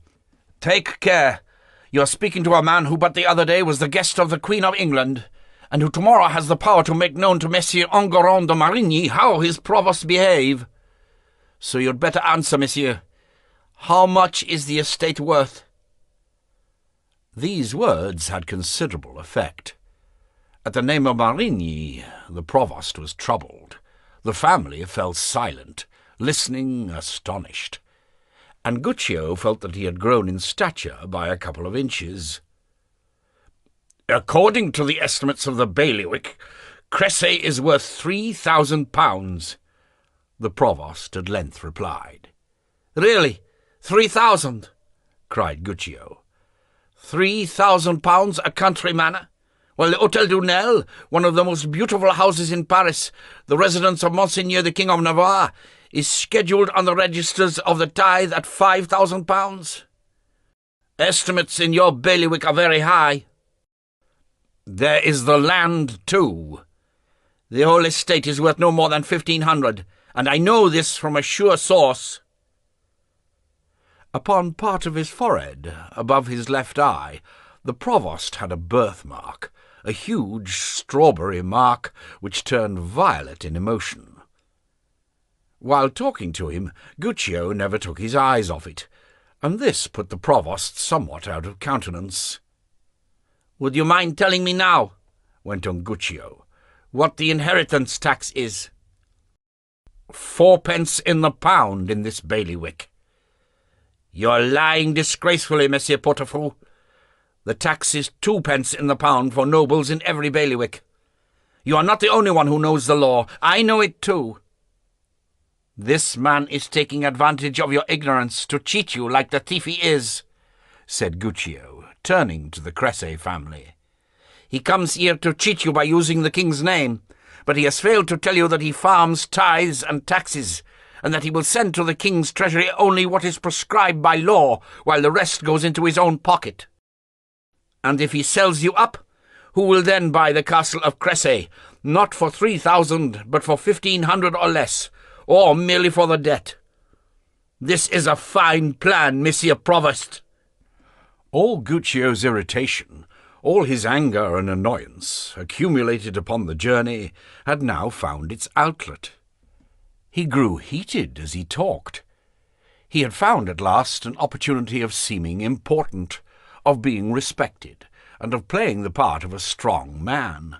"Take care. You are speaking to a man who but the other day was the guest of the Queen of England, and who tomorrow has the power to make known to Messieurs Enguerrand de Marigny how his provosts behave. So you'd better answer, monsieur. How much is the estate worth?" These words had considerable effect. At the name of Marigny, the provost was troubled. The family fell silent, listening astonished, and Guccio felt that he had grown in stature by a couple of inches. "According to the estimates of the bailiwick, Cressay is worth £3,000, the provost at length replied. "Really? 3,000? cried Guccio. £3,000 a country manor? Well, the Hôtel du Nel, one of the most beautiful houses in Paris, the residence of Monseigneur the King of Navarre, is scheduled on the registers of the tithe at £5,000. Estimates in your bailiwick are very high. There is the land, too. The whole estate is worth no more than 1,500, and I know this from a sure source." Upon part of his forehead, above his left eye, the provost had a birthmark, a huge strawberry mark which turned violet in emotion. While talking to him, Guccio never took his eyes off it, and this put the provost somewhat out of countenance. "Would you mind telling me now," went on Guccio, "what the inheritance tax is?" "4 pence in the pound in this bailiwick." "You're lying disgracefully, Monsieur Portefeuille. The tax is 2 pence in the pound for nobles in every bailiwick. You are not the only one who knows the law. I know it too. This man is taking advantage of your ignorance to cheat you like the thief he is," said Guccio, turning to the Cressy family. "He comes here to cheat you by using the king's name, but he has failed to tell you that he farms tithes and taxes, and that he will send to the king's treasury only what is prescribed by law, while the rest goes into his own pocket. And if he sells you up, who will then buy the castle of Cressy, not for 3,000, but for 1,500 or less, or merely for the debt? This is a fine plan, Monsieur Provost." All Guccio's irritation, all his anger and annoyance, accumulated upon the journey, had now found its outlet. He grew heated as he talked. He had found at last an opportunity of seeming important, of being respected, and of playing the part of a strong man.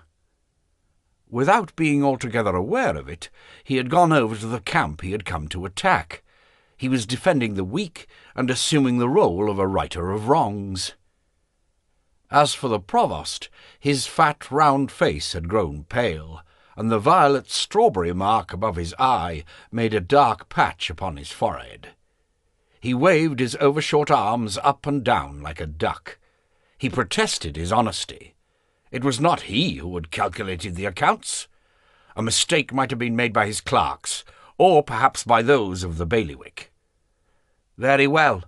Without being altogether aware of it, he had gone over to the camp he had come to attack. He was defending the weak and assuming the role of a righter of wrongs. As for the provost, his fat round face had grown pale, and the violet strawberry mark above his eye made a dark patch upon his forehead. He waved his overshort arms up and down like a duck. He protested his honesty. It was not he who had calculated the accounts. A mistake might have been made by his clerks, or perhaps by those of the bailiwick. "Very well,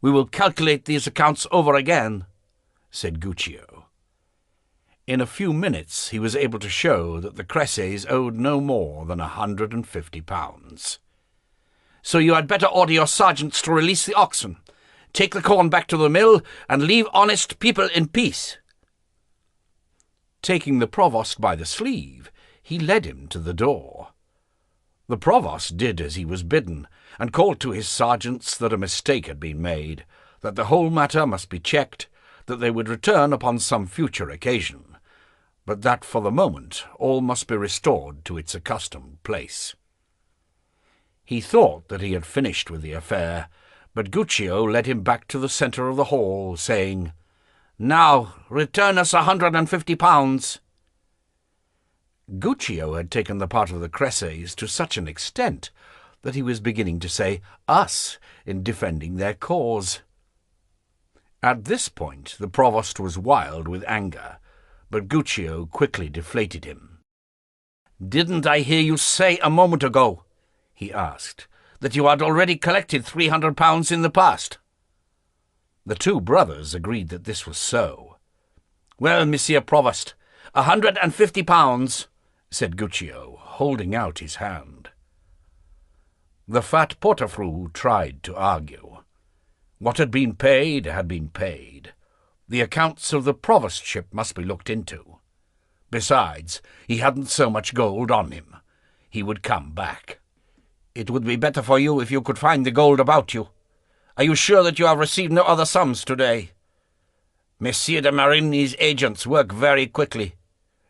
we will calculate these accounts over again," said Guccio. In a few minutes he was able to show that the Cressys owed no more than £150. "So you had better order your sergeants to release the oxen, take the corn back to the mill, and leave honest people in peace." Taking the provost by the sleeve, he led him to the door. The provost did as he was bidden, and called to his sergeants that a mistake had been made, that the whole matter must be checked, that they would return upon some future occasion, but that for the moment all must be restored to its accustomed place. He thought that he had finished with the affair, but Guccio led him back to the centre of the hall, saying, "Now return us £150. Guccio had taken the part of the Cressys to such an extent that he was beginning to say "us" in defending their cause. At this point the provost was wild with anger, but Guccio quickly deflated him. "Didn't I hear you say a moment ago," he asked, "that you had already collected £300 in the past?" The two brothers agreed that this was so. "Well, Monsieur Provost, £150, said Guccio, holding out his hand. The fat Portefeuille tried to argue. What had been paid had been paid. The accounts of the provostship must be looked into. Besides, he hadn't so much gold on him. He would come back. "It would be better for you if you could find the gold about you. Are you sure that you have received no other sums today?" "Monsieur de Marigny's agents work very quickly,"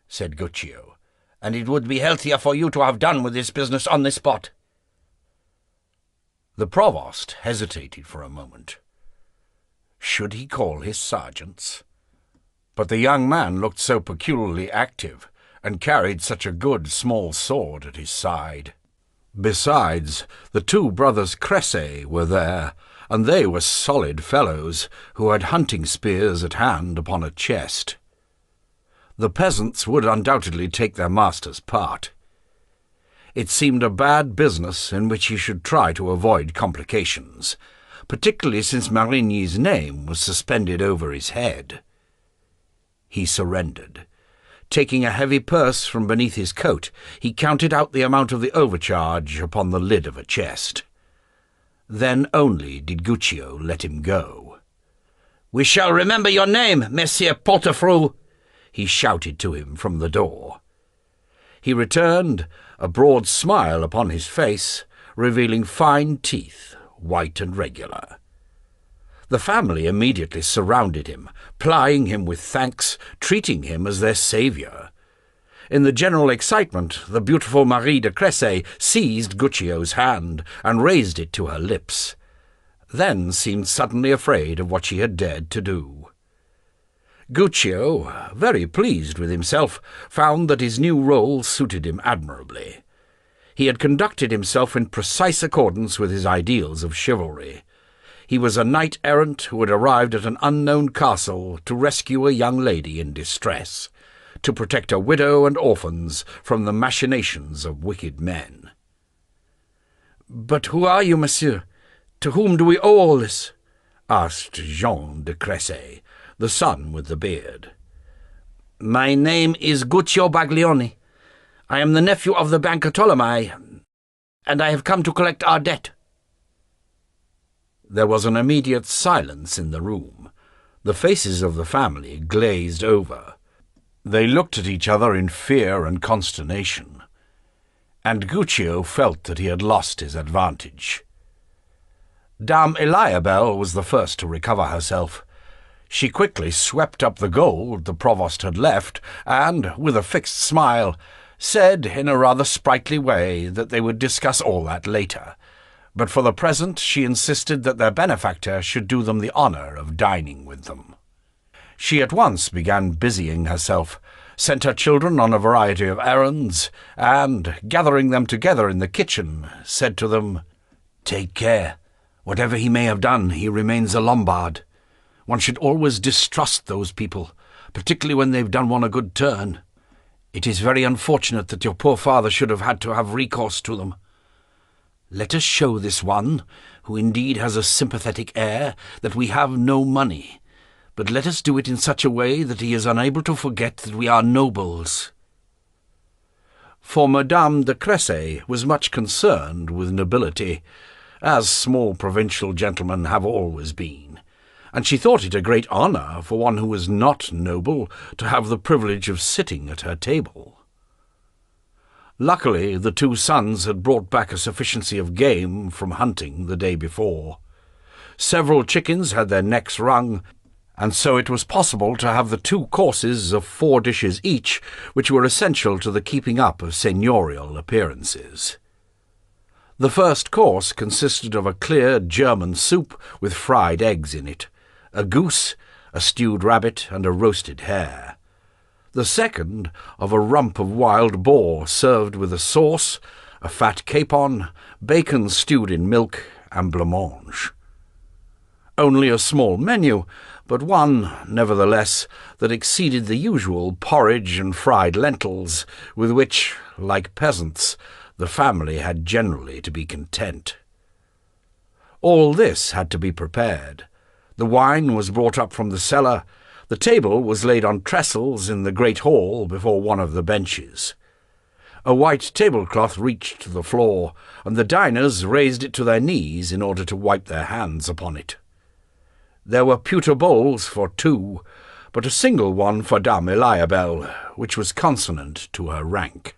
said Guccio, "and it would be healthier for you to have done with this business on the spot." The provost hesitated for a moment. Should he call his sergeants? But the young man looked so peculiarly active, and carried such a good small sword at his side. Besides, the two brothers Cressy were there, and they were solid fellows, who had hunting spears at hand upon a chest. The peasants would undoubtedly take their master's part. It seemed a bad business in which he should try to avoid complications, particularly since Marigny's name was suspended over his head. He surrendered. Taking a heavy purse from beneath his coat, he counted out the amount of the overcharge upon the lid of a chest. Then only did Guccio let him go. "We shall remember your name, Monsieur Portefroux," he shouted to him from the door. He returned, a broad smile upon his face, revealing fine teeth, white and regular. The family immediately surrounded him, plying him with thanks, treating him as their saviour. In the general excitement, the beautiful Marie de Cressay seized Guccio's hand and raised it to her lips, then seemed suddenly afraid of what she had dared to do. Guccio, very pleased with himself, found that his new role suited him admirably. He had conducted himself in precise accordance with his ideals of chivalry. He was a knight-errant who had arrived at an unknown castle to rescue a young lady in distress, to protect a widow and orphans from the machinations of wicked men. "But who are you, monsieur? To whom do we owe all this?" asked Jean de Cressay, the son with the beard. "My name is Guccio Baglioni. I am the nephew of the banker Ptolemy, and I have come to collect our debt." There was an immediate silence in the room. The faces of the family glazed over. They looked at each other in fear and consternation, and Guccio felt that he had lost his advantage. Dame Eliabelle was the first to recover herself. She quickly swept up the gold the provost had left, and, with a fixed smile, said in a rather sprightly way that they would discuss all that later, but for the present she insisted that their benefactor should do them the honour of dining with them. She at once began busying herself, sent her children on a variety of errands, and, gathering them together in the kitchen, said to them, "Take care. Whatever he may have done, he remains a Lombard. One should always distrust those people, particularly when they've done one a good turn. It is very unfortunate that your poor father should have had to have recourse to them. Let us show this one, who indeed has a sympathetic air, that we have no money, but let us do it in such a way that he is unable to forget that we are nobles." For Madame de Cressay was much concerned with nobility, as small provincial gentlemen have always been, and she thought it a great honour for one who was not noble to have the privilege of sitting at her table. Luckily, the two sons had brought back a sufficiency of game from hunting the day before. Several chickens had their necks wrung, and so it was possible to have the 2 courses of 4 dishes each, which were essential to the keeping up of seigneurial appearances. The first course consisted of a clear German soup with fried eggs in it, a goose, a stewed rabbit, and a roasted hare. The second of a rump of wild boar served with a sauce, a fat capon, bacon stewed in milk, and blancmange. Only a small menu, but one, nevertheless, that exceeded the usual porridge and fried lentils, with which, like peasants, the family had generally to be content. All this had to be prepared. The wine was brought up from the cellar. The table was laid on trestles in the great hall before one of the benches. A white tablecloth reached to the floor, and the diners raised it to their knees in order to wipe their hands upon it. There were pewter bowls for 2, but a single one for Dame Eliabelle, which was consonant to her rank.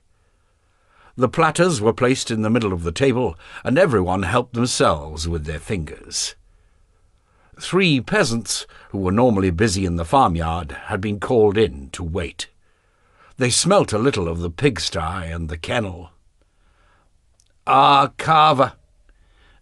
The platters were placed in the middle of the table, and everyone helped themselves with their fingers. 3 peasants, who were normally busy in the farmyard, had been called in to wait. They smelt a little of the pigsty and the kennel. "Ah, carver,"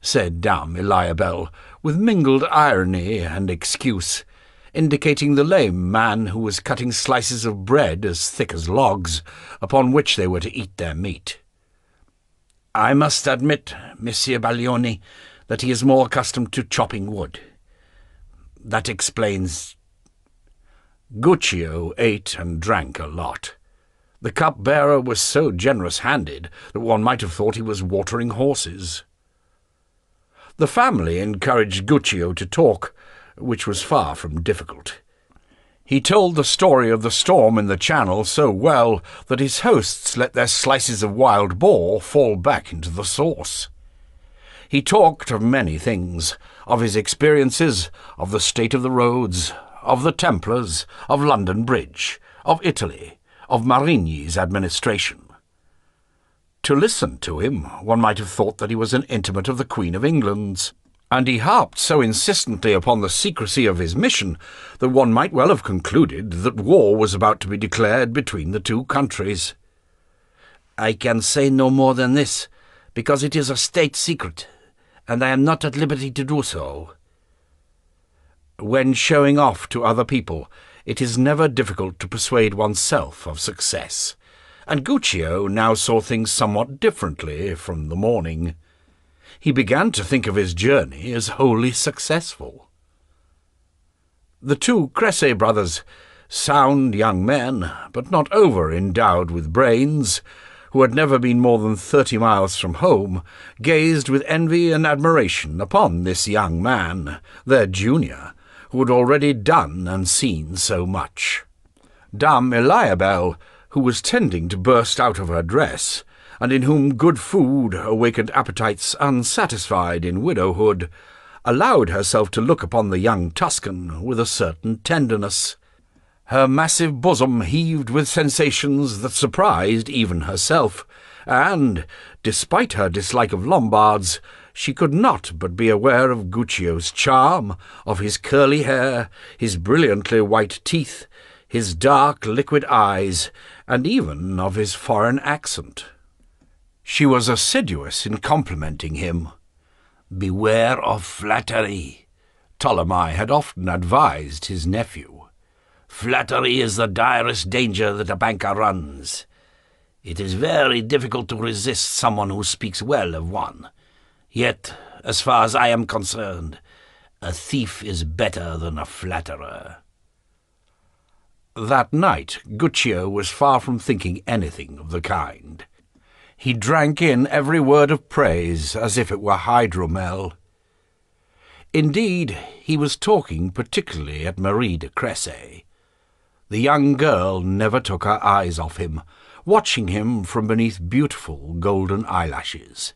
said Dame Eliabelle, with mingled irony and excuse, indicating the lame man who was cutting slices of bread as thick as logs, upon which they were to eat their meat. "I must admit, Monsieur Baglioni, that he is more accustomed to chopping wood. That explains—" Guccio ate and drank a lot. The cup-bearer was so generous-handed that one might have thought he was watering horses. The family encouraged Guccio to talk, which was far from difficult. He told the story of the storm in the Channel so well that his hosts let their slices of wild boar fall back into the sauce. He talked of many things, of his experiences, of the state of the roads, of the Templars, of London Bridge, of Italy, of Marigny's administration. To listen to him, one might have thought that he was an intimate of the Queen of England's, and he harped so insistently upon the secrecy of his mission that one might well have concluded that war was about to be declared between the two countries. "I can say no more than this, because it is a state secret, and I am not at liberty to do so." When showing off to other people, it is never difficult to persuade oneself of success, and Guccio now saw things somewhat differently from the morning. He began to think of his journey as wholly successful. The two Cressay brothers, sound young men, but not over-endowed with brains, who had never been more than 30 miles from home, gazed with envy and admiration upon this young man, their junior, who had already done and seen so much. Dame Eliabelle, who was tending to burst out of her dress, and in whom good food awakened appetites unsatisfied in widowhood, allowed herself to look upon the young Tuscan with a certain tenderness. Her massive bosom heaved with sensations that surprised even herself, and, despite her dislike of Lombards, she could not but be aware of Guccio's charm, of his curly hair, his brilliantly white teeth, his dark liquid eyes, and even of his foreign accent. She was assiduous in complimenting him. "Beware of flattery," Ptolemy had often advised his nephew. "Flattery is the direst danger that a banker runs. It is very difficult to resist someone who speaks well of one. Yet, as far as I am concerned, a thief is better than a flatterer." That night Guccio was far from thinking anything of the kind. He drank in every word of praise as if it were hydromel. Indeed, he was talking particularly at Marie de Cressay. The young girl never took her eyes off him, watching him from beneath beautiful golden eyelashes.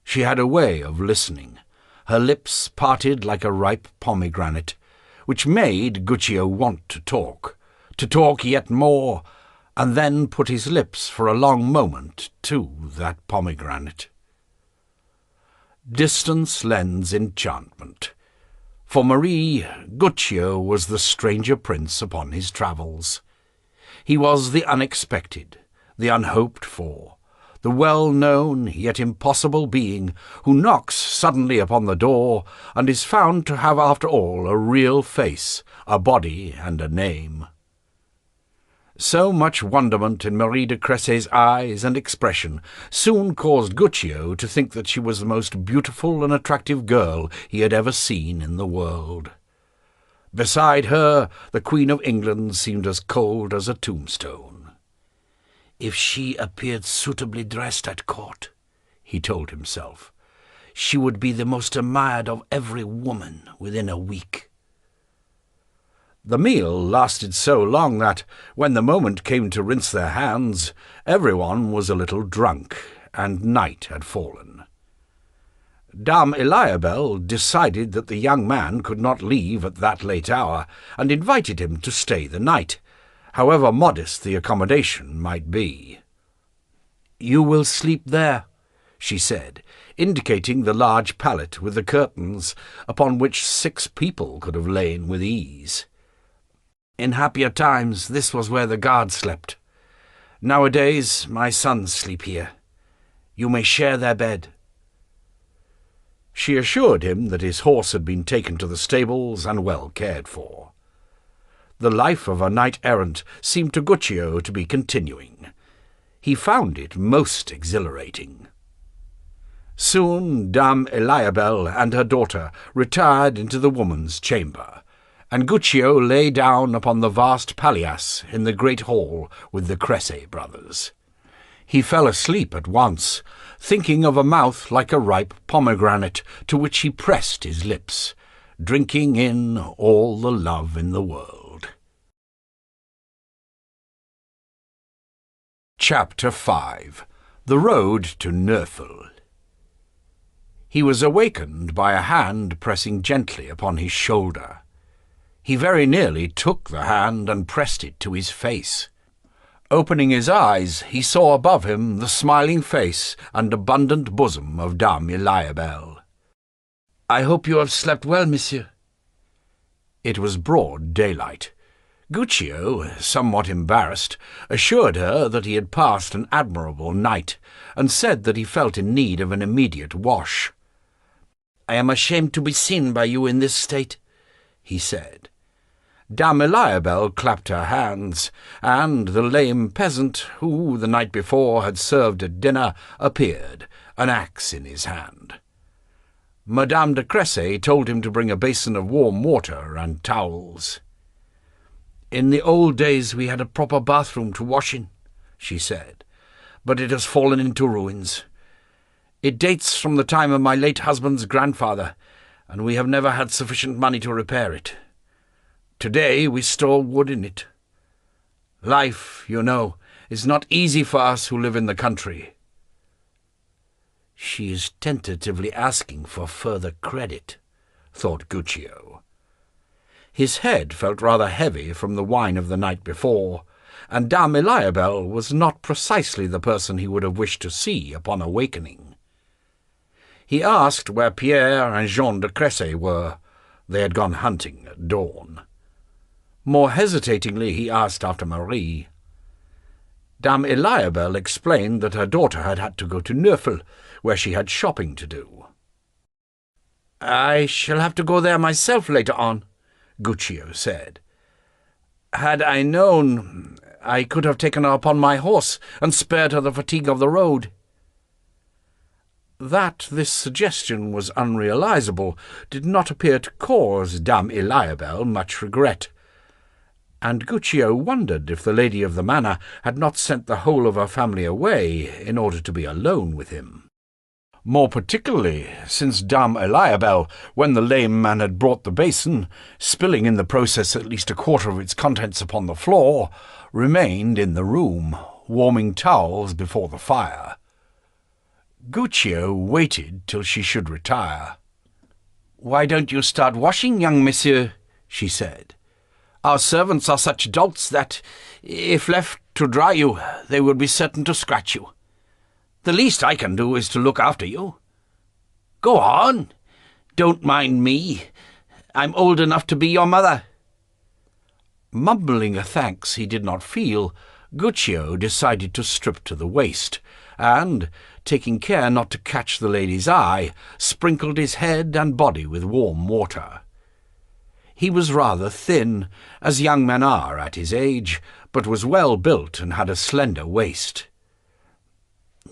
She had a way of listening, her lips parted like a ripe pomegranate, which made Guccio want to talk yet more, and then put his lips for a long moment to that pomegranate. Distance lends enchantment. For Marie, Guccio was the stranger prince upon his travels. He was the unexpected, the unhoped for, the well-known yet impossible being who knocks suddenly upon the door and is found to have after all a real face, a body and a name. So much wonderment in Marie de Cressay's eyes and expression soon caused Guccio to think that she was the most beautiful and attractive girl he had ever seen in the world. Beside her, the Queen of England seemed as cold as a tombstone. "If she appeared suitably dressed at court," he told himself, "she would be the most admired of every woman within a week." The meal lasted so long that, when the moment came to rinse their hands, everyone was a little drunk, and night had fallen. Dame Eliabelle decided that the young man could not leave at that late hour, and invited him to stay the night, however modest the accommodation might be. "You will sleep there," she said, indicating the large pallet with the curtains, upon which 6 people could have lain with ease. "In happier times this was where the guards slept. Nowadays my sons sleep here. You may share their bed." She assured him that his horse had been taken to the stables and well cared for. The life of a knight-errant seemed to Guccio to be continuing. He found it most exhilarating. Soon Dame Eliabelle and her daughter retired into the woman's chamber, and Guccio lay down upon the vast palliasse in the great hall with the Cressay brothers. He fell asleep at once, thinking of a mouth like a ripe pomegranate to which he pressed his lips, drinking in all the love in the world. Chapter 5. The Road to Neufel. He was awakened by a hand pressing gently upon his shoulder. He very nearly took the hand and pressed it to his face. Opening his eyes, he saw above him the smiling face and abundant bosom of Dame Eliabelle. "I hope you have slept well, monsieur." It was broad daylight. Guccio, somewhat embarrassed, assured her that he had passed an admirable night, and said that he felt in need of an immediate wash. "I am ashamed to be seen by you in this state," he said. Dame Eliabelle clapped her hands, and the lame peasant, who the night before had served at dinner, appeared, an axe in his hand. Madame de Cressy told him to bring a basin of warm water and towels. "In the old days we had a proper bathroom to wash in," she said, "but it has fallen into ruins. It dates from the time of my late husband's grandfather, and we have never had sufficient money to repair it. Today we store wood in it. Life, you know, is not easy for us who live in the country." "She is tentatively asking for further credit," thought Guccio. His head felt rather heavy from the wine of the night before, and Dame Eliabelle was not precisely the person he would have wished to see upon awakening. He asked where Pierre and Jean de Cressy were. They had gone hunting at dawn. More hesitatingly he asked after Marie. Dame Eliabelle explained that her daughter had had to go to Neufel, where she had shopping to do. "I shall have to go there myself later on," Guccio said. "Had I known, I could have taken her upon my horse and spared her the fatigue of the road." That this suggestion was unrealizable did not appear to cause Dame Eliabelle much regret, and Guccio wondered if the lady of the manor had not sent the whole of her family away in order to be alone with him. More particularly since Dame Eliabelle, when the lame man had brought the basin, spilling in the process at least a quarter of its contents upon the floor, remained in the room, warming towels before the fire. Guccio waited till she should retire. "Why don't you start washing, young monsieur?" she said. "Our servants are such dolts that, if left to dry you, they would be certain to scratch you. The least I can do is to look after you. Go on. Don't mind me. I'm old enough to be your mother." Mumbling a thanks he did not feel, Guccio decided to strip to the waist, and, taking care not to catch the lady's eye, sprinkled his head and body with warm water. He was rather thin, as young men are at his age, but was well built and had a slender waist.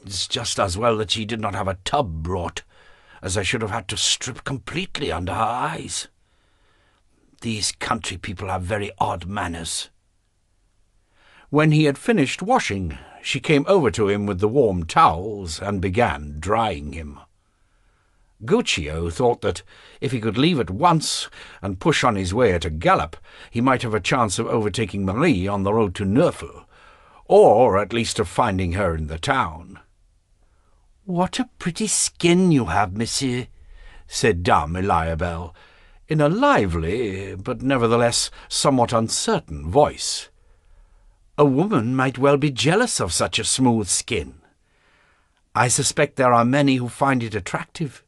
"It's just as well that she did not have a tub brought, as I should have had to strip completely under her eyes. These country people have very odd manners." When he had finished washing, she came over to him with the warm towels and began drying him. Guccio thought that, if he could leave at once and push on his way at a gallop, he might have a chance of overtaking Marie on the road to Neufel, or at least of finding her in the town. "What a pretty skin you have, monsieur," said Dame Eliabelle, in a lively, but nevertheless somewhat uncertain voice. "A woman might well be jealous of such a smooth skin. I suspect there are many who find it attractive.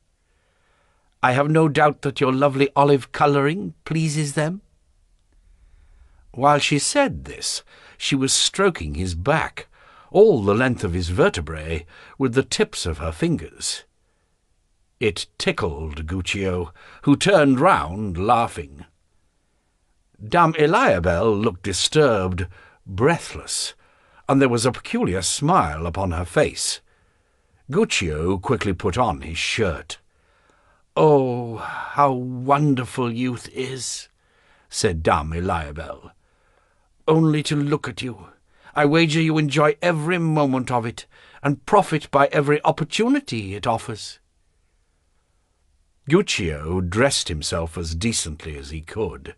I have no doubt that your lovely olive colouring pleases them." While she said this, she was stroking his back, all the length of his vertebrae, with the tips of her fingers. It tickled Guccio, who turned round, laughing. Dame Eliabelle looked disturbed, breathless, and there was a peculiar smile upon her face. Guccio quickly put on his shirt. "Oh, how wonderful youth is," said Dame Eliabelle. "Only to look at you, I wager you enjoy every moment of it, and profit by every opportunity it offers." Guccio dressed himself as decently as he could.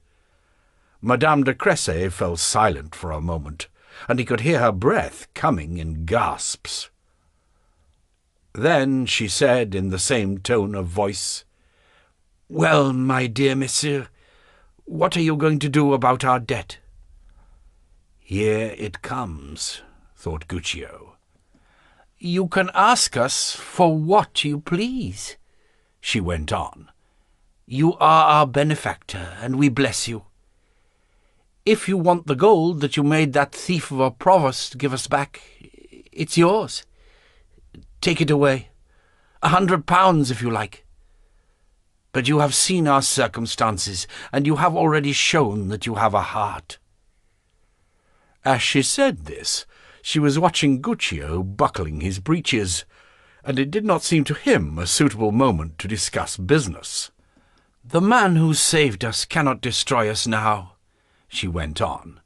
Madame de Cressy fell silent for a moment, and he could hear her breath coming in gasps. Then she said in the same tone of voice, "Well, my dear monsieur, what are you going to do about our debt?" "Here it comes," thought Guccio. "You can ask us for what you please," she went on. "You are our benefactor, and we bless you. If you want the gold that you made that thief of a provost give us back, it's yours. Take it away. 100 pounds, if you like. But you have seen our circumstances, and you have already shown that you have a heart." As she said this, she was watching Guccio buckling his breeches, and it did not seem to him a suitable moment to discuss business. "The man who saved us cannot destroy us now," she went on.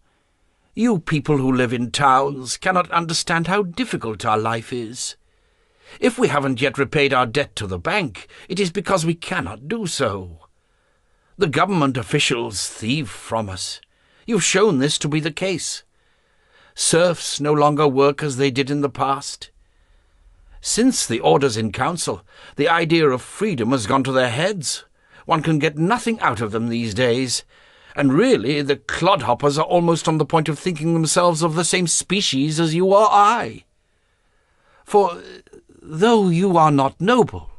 "You people who live in towns cannot understand how difficult our life is. If we haven't yet repaid our debt to the bank, it is because we cannot do so. The government officials thieve from us. You've shown this to be the case. Serfs no longer work as they did in the past. Since the orders in council, the idea of freedom has gone to their heads. One can get nothing out of them these days, and really the clodhoppers are almost on the point of thinking themselves of the same species as you or I. For though you are not noble,"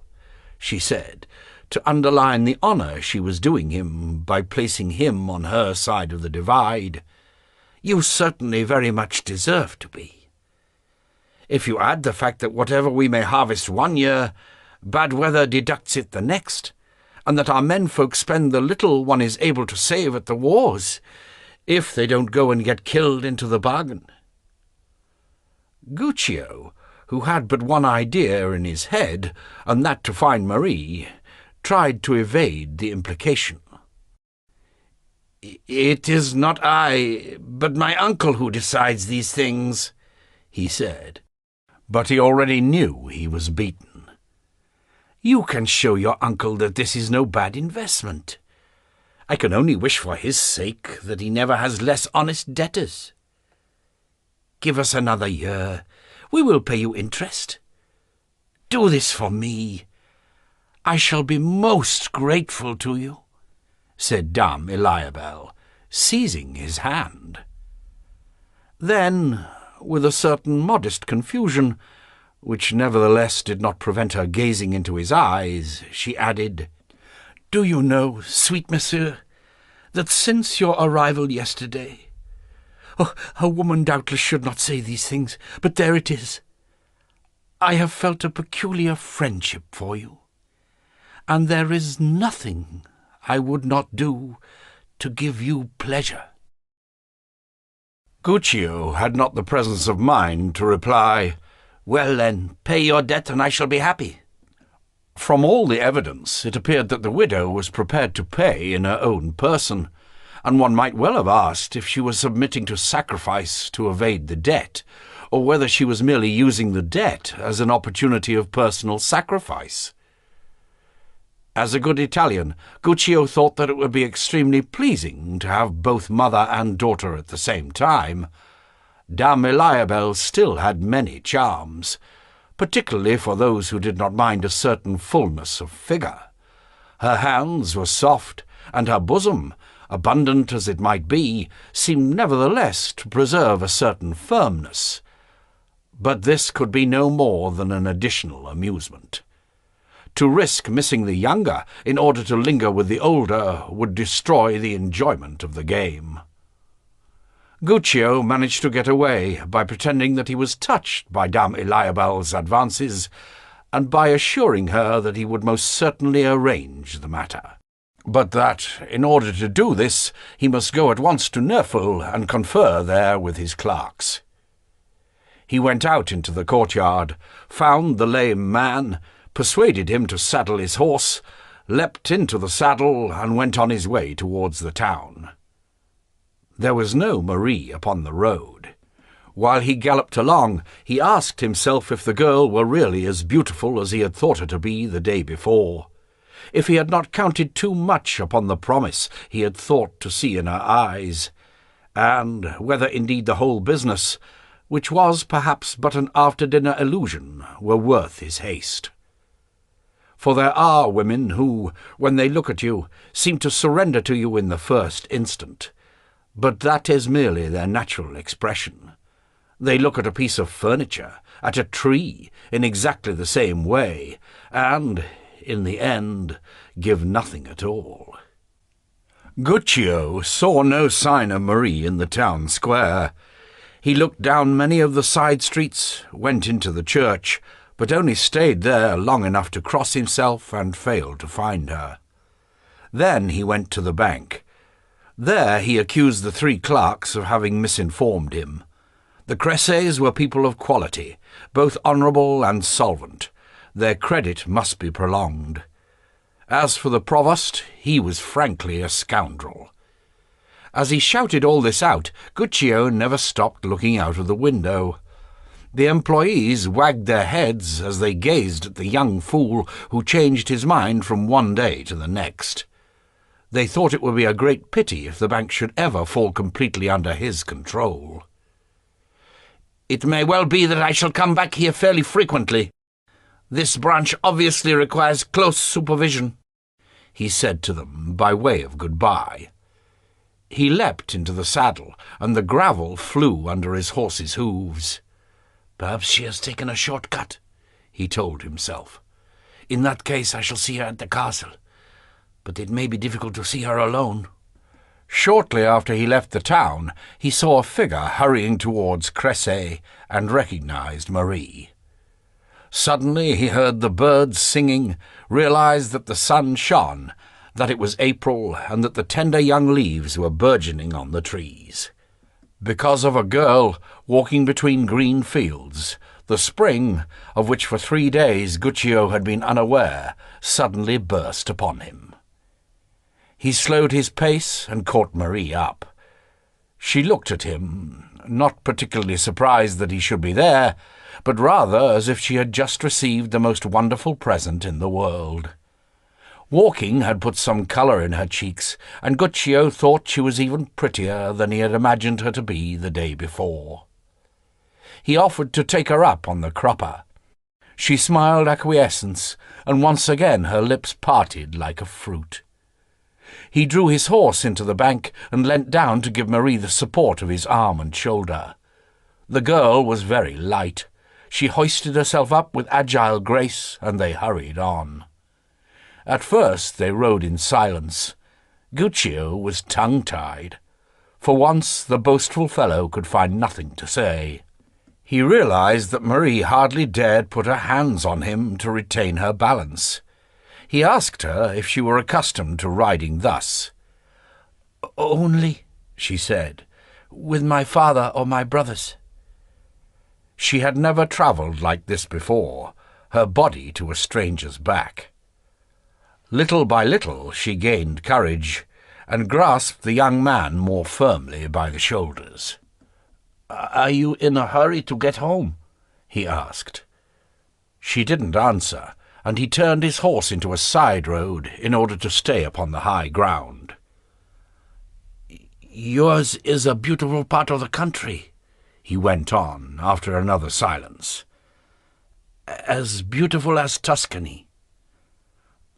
she said, to underline the honour she was doing him by placing him on her side of the divide, "you certainly very much deserve to be. If you add the fact that whatever we may harvest one year, bad weather deducts it the next, and that our menfolk spend the little one is able to save at the wars, if they don't go and get killed into the bargain." Guccio, who had but one idea in his head, and that to find Marie, tried to evade the implication. "It is not I, but my uncle who decides these things," he said. But he already knew he was beaten. "You can show your uncle that this is no bad investment. I can only wish for his sake that he never has less honest debtors. Give us another year. We will pay you interest. Do this for me. I shall be most grateful to you," said Dame Eliabel, seizing his hand. Then, with a certain modest confusion, which nevertheless did not prevent her gazing into his eyes, she added, "Do you know, sweet monsieur, that since your arrival yesterday— oh, a woman doubtless should not say these things, but there it is— I have felt a peculiar friendship for you, and there is nothing I would not do to give you pleasure." Guccio had not the presence of mind to reply, "Well then, pay your debt and I shall be happy." From all the evidence, it appeared that the widow was prepared to pay in her own person, and one might well have asked if she was submitting to sacrifice to evade the debt, or whether she was merely using the debt as an opportunity of personal sacrifice. As a good Italian, Guccio thought that it would be extremely pleasing to have both mother and daughter at the same time. Dame Eliabel still had many charms, particularly for those who did not mind a certain fullness of figure. Her hands were soft, and her bosom, abundant as it might be, seemed nevertheless to preserve a certain firmness. But this could be no more than an additional amusement. To risk missing the younger in order to linger with the older would destroy the enjoyment of the game. Guccio managed to get away by pretending that he was touched by Dame Eliabel's advances, and by assuring her that he would most certainly arrange the matter, but that, in order to do this, he must go at once to Neufel and confer there with his clerks. He went out into the courtyard, found the lame man, persuaded him to saddle his horse, leapt into the saddle, and went on his way towards the town. There was no Marie upon the road. While he galloped along, he asked himself if the girl were really as beautiful as he had thought her to be the day before, if he had not counted too much upon the promise he had thought to see in her eyes, and whether indeed the whole business which was perhaps but an after-dinner illusion, were worth his haste. For there are women who, when they look at you, seem to surrender to you in the first instant, but that is merely their natural expression. They look at a piece of furniture, at a tree, in exactly the same way, and, in the end, give nothing at all. Guccio saw no sign of Marie in the town square. He looked down many of the side streets, went into the church, but only stayed there long enough to cross himself and failed to find her. Then he went to the bank. There he accused the 3 clerks of having misinformed him. The Cressets were people of quality, both honourable and solvent. Their credit must be prolonged. As for the provost, he was frankly a scoundrel. As he shouted all this out, Guccio never stopped looking out of the window. The employees wagged their heads as they gazed at the young fool who changed his mind from one day to the next. They thought it would be a great pity if the bank should ever fall completely under his control. "It may well be that I shall come back here fairly frequently. This branch obviously requires close supervision," he said to them by way of goodbye. He leapt into the saddle, and the gravel flew under his horse's hoofs. "Perhaps she has taken a short cut," he told himself. "In that case I shall see her at the castle, but it may be difficult to see her alone." Shortly after he left the town, he saw a figure hurrying towards Cresset and recognized Marie. Suddenly he heard the birds singing, realized that the sun shone, that it was April, and that the tender young leaves were burgeoning on the trees. Because of a girl walking between green fields, the spring, of which for 3 days Guccio had been unaware, suddenly burst upon him. He slowed his pace and caught Marie up. She looked at him, not particularly surprised that he should be there, but rather as if she had just received the most wonderful present in the world. Walking had put some colour in her cheeks, and Guccio thought she was even prettier than he had imagined her to be the day before. He offered to take her up on the crupper. She smiled acquiescence, and once again her lips parted like a fruit. He drew his horse into the bank and leant down to give Marie the support of his arm and shoulder. The girl was very light. She hoisted herself up with agile grace, and they hurried on. At first they rode in silence. Guccio was tongue-tied. For once the boastful fellow could find nothing to say. He realized that Marie hardly dared put her hands on him to retain her balance. He asked her if she were accustomed to riding thus. "Only," she said, "with my father or my brothers." She had never travelled like this before, her body to a stranger's back. Little by little she gained courage, and grasped the young man more firmly by the shoulders. "Are you in a hurry to get home?" he asked. She didn't answer, and he turned his horse into a side road in order to stay upon the high ground. "Yours is a beautiful part of the country," he went on after another silence. "As beautiful as Tuscany."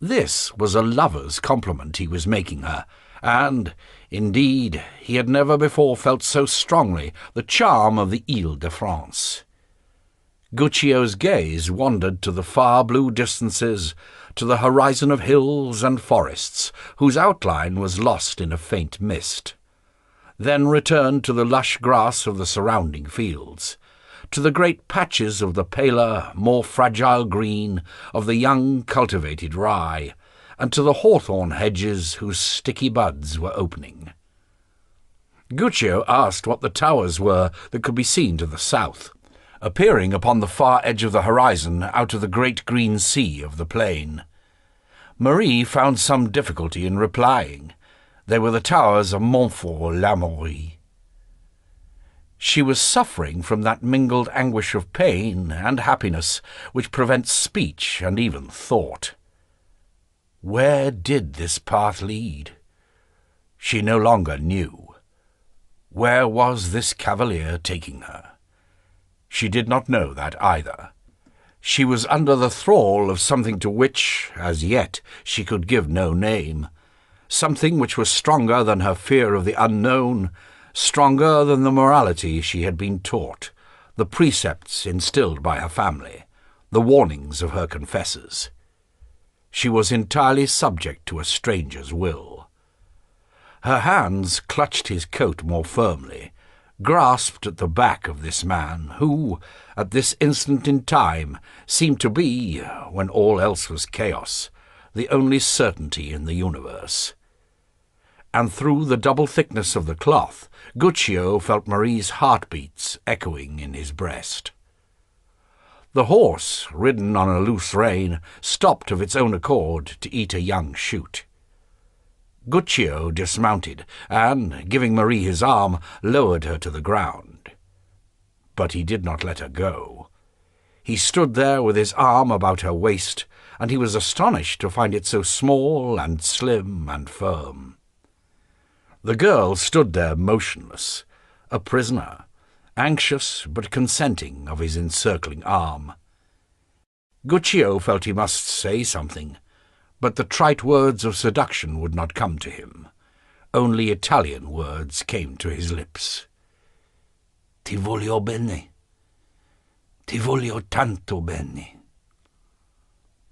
This was a lover's compliment he was making her, and, indeed, he had never before felt so strongly the charm of the Ile-de-France. Guccio's gaze wandered to the far blue distances, to the horizon of hills and forests, whose outline was lost in a faint mist, then returned to the lush grass of the surrounding fields, to the great patches of the paler, more fragile green of the young cultivated rye, and to the hawthorn hedges whose sticky buds were opening. Guccio asked what the towers were that could be seen to the south, appearing upon the far edge of the horizon out of the great green sea of the plain. Marie found some difficulty in replying. They were the towers of Montfort-l'Amaury. She was suffering from that mingled anguish of pain and happiness which prevents speech and even thought. Where did this path lead? She no longer knew. Where was this cavalier taking her? She did not know that either. She was under the thrall of something to which, as yet, she could give no name, something which was stronger than her fear of the unknown, stronger than the morality she had been taught, the precepts instilled by her family, the warnings of her confessors. She was entirely subject to a stranger's will. Her hands clutched his coat more firmly, grasped at the back of this man who, at this instant in time, seemed to be, when all else was chaos, the only certainty in the universe. And through the double thickness of the cloth, Guccio felt Marie's heartbeats echoing in his breast. The horse, ridden on a loose rein, stopped of its own accord to eat a young shoot. Guccio dismounted, and, giving Marie his arm, lowered her to the ground. But he did not let her go. He stood there with his arm about her waist, and he was astonished to find it so small and slim and firm. The girl stood there motionless, a prisoner, anxious but consenting of his encircling arm. Guccio felt he must say something, but the trite words of seduction would not come to him. Only Italian words came to his lips. "Ti voglio bene. Ti voglio tanto bene."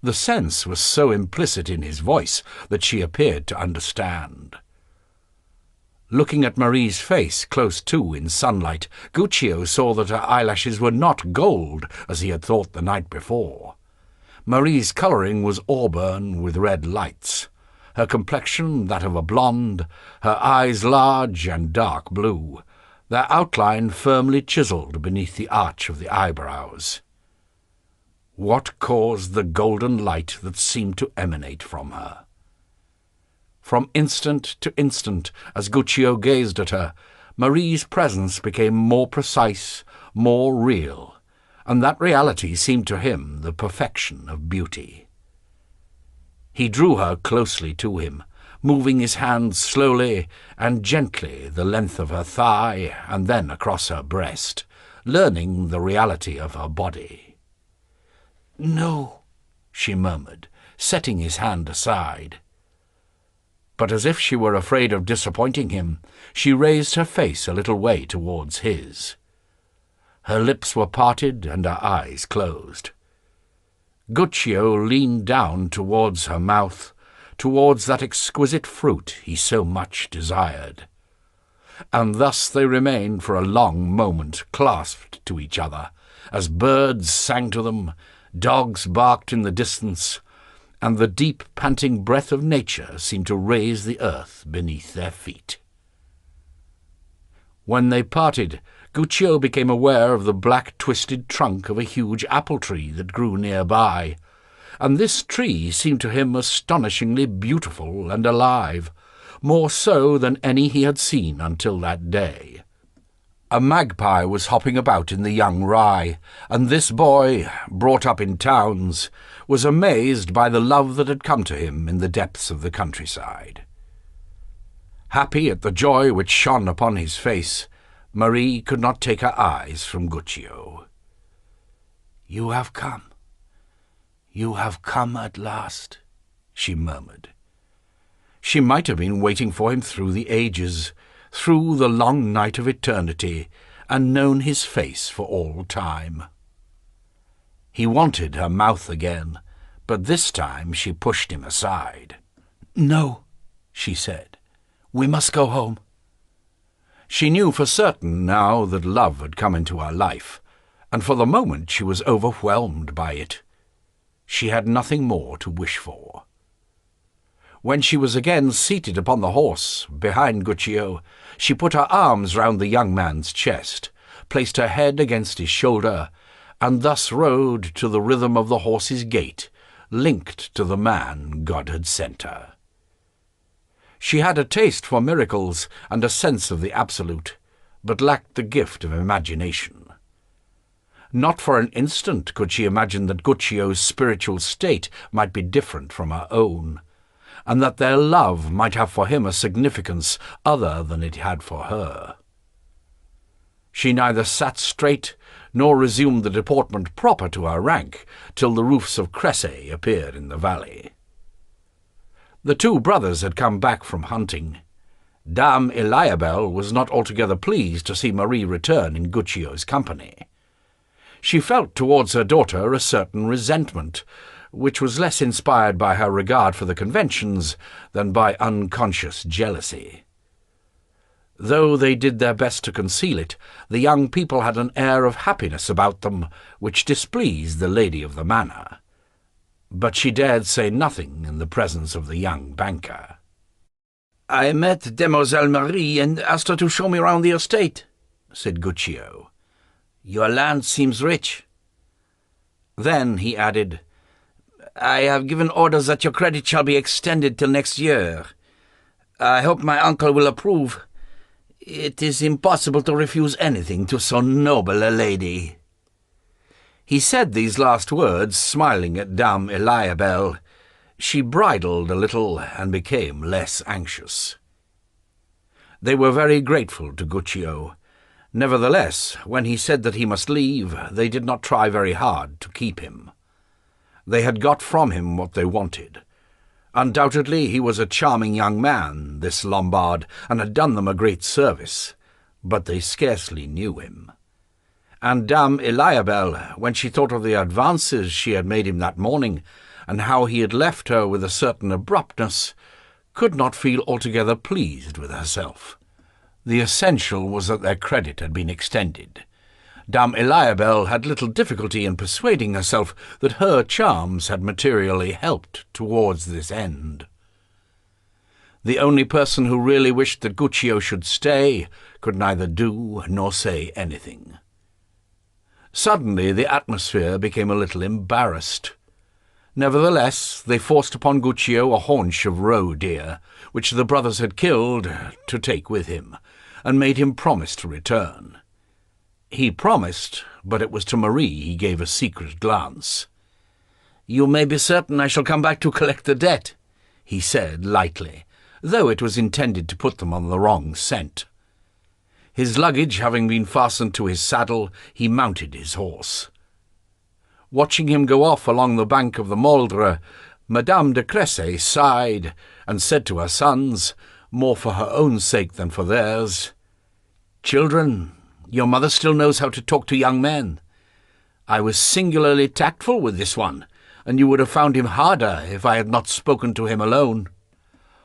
The sense was so implicit in his voice that she appeared to understand. Looking at Marie's face close to in sunlight, Guccio saw that her eyelashes were not gold, as he had thought the night before. Marie's colouring was auburn with red lights, her complexion that of a blonde, her eyes large and dark blue, their outline firmly chiselled beneath the arch of the eyebrows. What caused the golden light that seemed to emanate from her? From instant to instant, as Guccio gazed at her, Marie's presence became more precise, more real, and that reality seemed to him the perfection of beauty. He drew her closely to him, moving his hands slowly and gently the length of her thigh and then across her breast, learning the reality of her body. "No," she murmured, setting his hand aside. But as if she were afraid of disappointing him, she raised her face a little way towards his. Her lips were parted and her eyes closed. Guccio leaned down towards her mouth, towards that exquisite fruit he so much desired. And thus they remained for a long moment clasped to each other, as birds sang to them, dogs barked in the distance, and the deep panting breath of nature seemed to raise the earth beneath their feet. When they parted, Guccio became aware of the black twisted trunk of a huge apple tree that grew nearby, and this tree seemed to him astonishingly beautiful and alive, more so than any he had seen until that day. A magpie was hopping about in the young rye, and this boy, brought up in towns, was amazed by the love that had come to him in the depths of the countryside. Happy at the joy which shone upon his face, Marie could not take her eyes from Guccio. "You have come. You have come at last," she murmured. She might have been waiting for him through the ages, through the long night of eternity, and known his face for all time. He wanted her mouth again, but this time she pushed him aside. "No," she said. "We must go home." She knew for certain now that love had come into her life, and for the moment she was overwhelmed by it. She had nothing more to wish for. When she was again seated upon the horse, behind Guccio, she put her arms round the young man's chest, placed her head against his shoulder, and thus rode to the rhythm of the horse's gait, linked to the man God had sent her. She had a taste for miracles and a sense of the absolute, but lacked the gift of imagination. Not for an instant could she imagine that Guccio's spiritual state might be different from her own, and that their love might have for him a significance other than it had for her. She neither sat straight nor resumed the deportment proper to her rank till the roofs of Cressay appeared in the valley. The two brothers had come back from hunting. Dame Eliabelle was not altogether pleased to see Marie return in Guccio's company. She felt towards her daughter a certain resentment, which was less inspired by her regard for the conventions than by unconscious jealousy. Though they did their best to conceal it, the young people had an air of happiness about them which displeased the lady of the manor. But she dared say nothing in the presence of the young banker. "I met Demoiselle Marie and asked her to show me round the estate," said Guccio. "Your land seems rich." Then he added, "I have given orders that your credit shall be extended till next year. I hope my uncle will approve. It is impossible to refuse anything to so noble a lady." He said these last words, smiling at Dame Eliabelle. She bridled a little and became less anxious. They were very grateful to Guccio. Nevertheless, when he said that he must leave, they did not try very hard to keep him. They had got from him what they wanted. Undoubtedly he was a charming young man, this Lombard, and had done them a great service, but they scarcely knew him. And Dame Eliabelle, when she thought of the advances she had made him that morning, and how he had left her with a certain abruptness, could not feel altogether pleased with herself. The essential was that their credit had been extended. Dame Eliabelle had little difficulty in persuading herself that her charms had materially helped towards this end. The only person who really wished that Guccio should stay could neither do nor say anything. Suddenly the atmosphere became a little embarrassed. Nevertheless, they forced upon Guccio a haunch of roe deer, which the brothers had killed, to take with him, and made him promise to return. He promised, but it was to Marie he gave a secret glance. "You may be certain I shall come back to collect the debt," he said lightly, though it was intended to put them on the wrong scent. His luggage having been fastened to his saddle, he mounted his horse. Watching him go off along the bank of the Moldre, Madame de Cressay sighed, and said to her sons, more for her own sake than for theirs, "Children, your mother still knows how to talk to young men. I was singularly tactful with this one, and you would have found him harder if I had not spoken to him alone."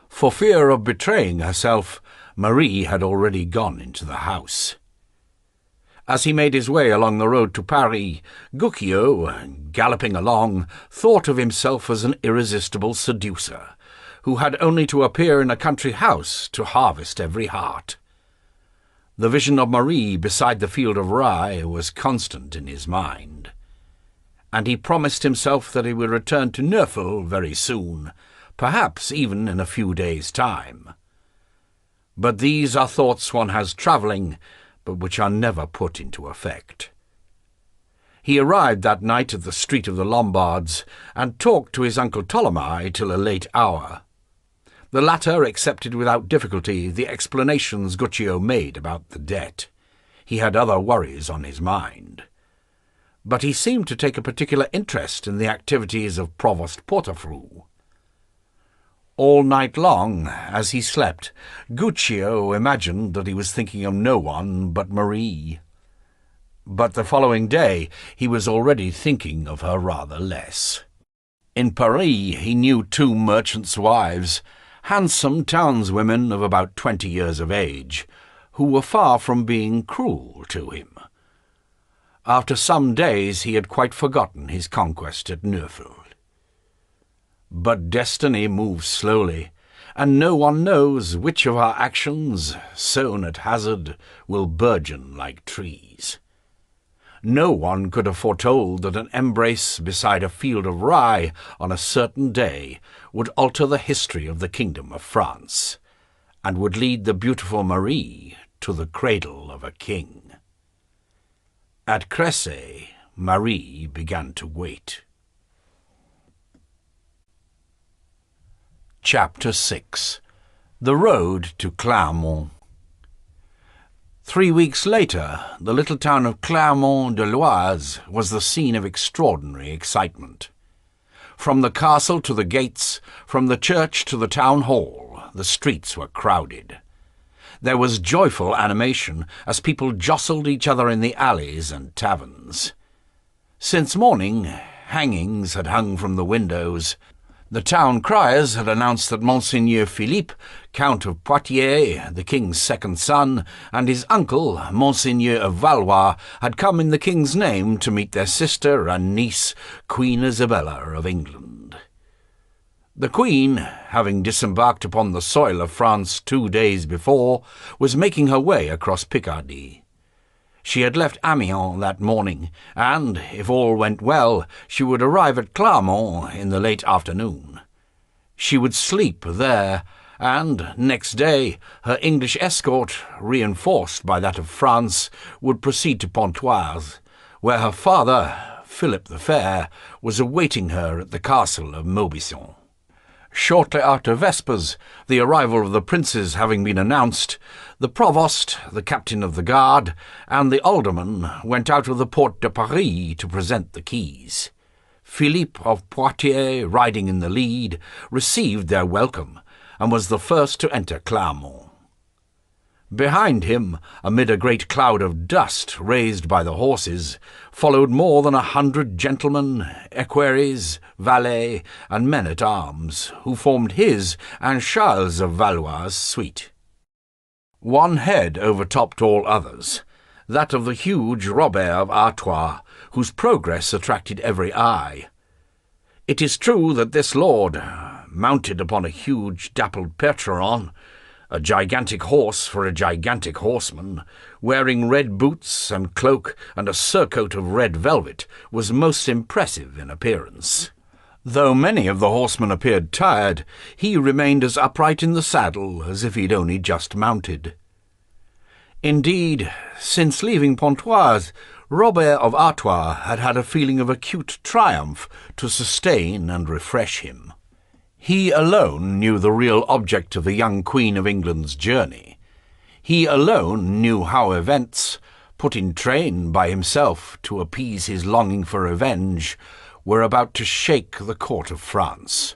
For fear of betraying herself, Marie had already gone into the house. As he made his way along the road to Paris, Guccio, galloping along, thought of himself as an irresistible seducer, who had only to appear in a country house to harvest every heart. The vision of Marie beside the field of rye was constant in his mind, and he promised himself that he would return to Neufel very soon, perhaps even in a few days' time. But these are thoughts one has travelling, but which are never put into effect. He arrived that night at the Street of the Lombards, and talked to his uncle Ptolemy till a late hour. The latter accepted without difficulty the explanations Guccio made about the debt. He had other worries on his mind. But he seemed to take a particular interest in the activities of Provost Portefeux. All night long, as he slept, Guccio imagined that he was thinking of no one but Marie. But the following day he was already thinking of her rather less. In Paris he knew 2 merchants' wives, handsome townswomen of about 20 years of age, who were far from being cruel to him. After some days he had quite forgotten his conquest at Neufel. But destiny moves slowly, and no one knows which of our actions, sown at hazard, will burgeon like trees. No one could have foretold that an embrace beside a field of rye on a certain day would alter the history of the kingdom of France, and would lead the beautiful Marie to the cradle of a king. At Cressay, Marie began to wait. Chapter 6. The Road to Clermont. 3 weeks later, the little town of Clermont-de-Loise was the scene of extraordinary excitement. From the castle to the gates, from the church to the town hall, the streets were crowded. There was joyful animation as people jostled each other in the alleys and taverns. Since morning, hangings had hung from the windows. The town criers had announced that Monseigneur Philippe, Count of Poitiers, the king's second son, and his uncle, Monseigneur of Valois, had come in the king's name to meet their sister and niece, Queen Isabella of England. The Queen, having disembarked upon the soil of France 2 days before, was making her way across Picardy. She had left Amiens that morning, and, if all went well, she would arrive at Clermont in the late afternoon. She would sleep there, and, next day, her English escort, reinforced by that of France, would proceed to Pontoise, where her father, Philip the Fair, was awaiting her at the castle of Maubisson. Shortly after vespers, the arrival of the princes having been announced, the provost, the captain of the guard, and the alderman went out of the Porte de Paris to present the keys. Philippe of Poitiers, riding in the lead, received their welcome, and was the first to enter Clermont. Behind him, amid a great cloud of dust raised by the horses, followed more than 100 gentlemen, equerries, valets, and men-at-arms, who formed his and Charles of Valois' suite. One head overtopped all others, that of the huge Robert of Artois, whose progress attracted every eye. It is true that this lord, mounted upon a huge dappled Percheron, a gigantic horse for a gigantic horseman, wearing red boots and cloak and a surcoat of red velvet, was most impressive in appearance. Though many of the horsemen appeared tired, he remained as upright in the saddle as if he'd only just mounted. Indeed, since leaving Pontoise, Robert of Artois had had a feeling of acute triumph to sustain and refresh him. He alone knew the real object of the young Queen of England's journey. He alone knew how events, put in train by himself to appease his longing for revenge, were about to shake the court of France.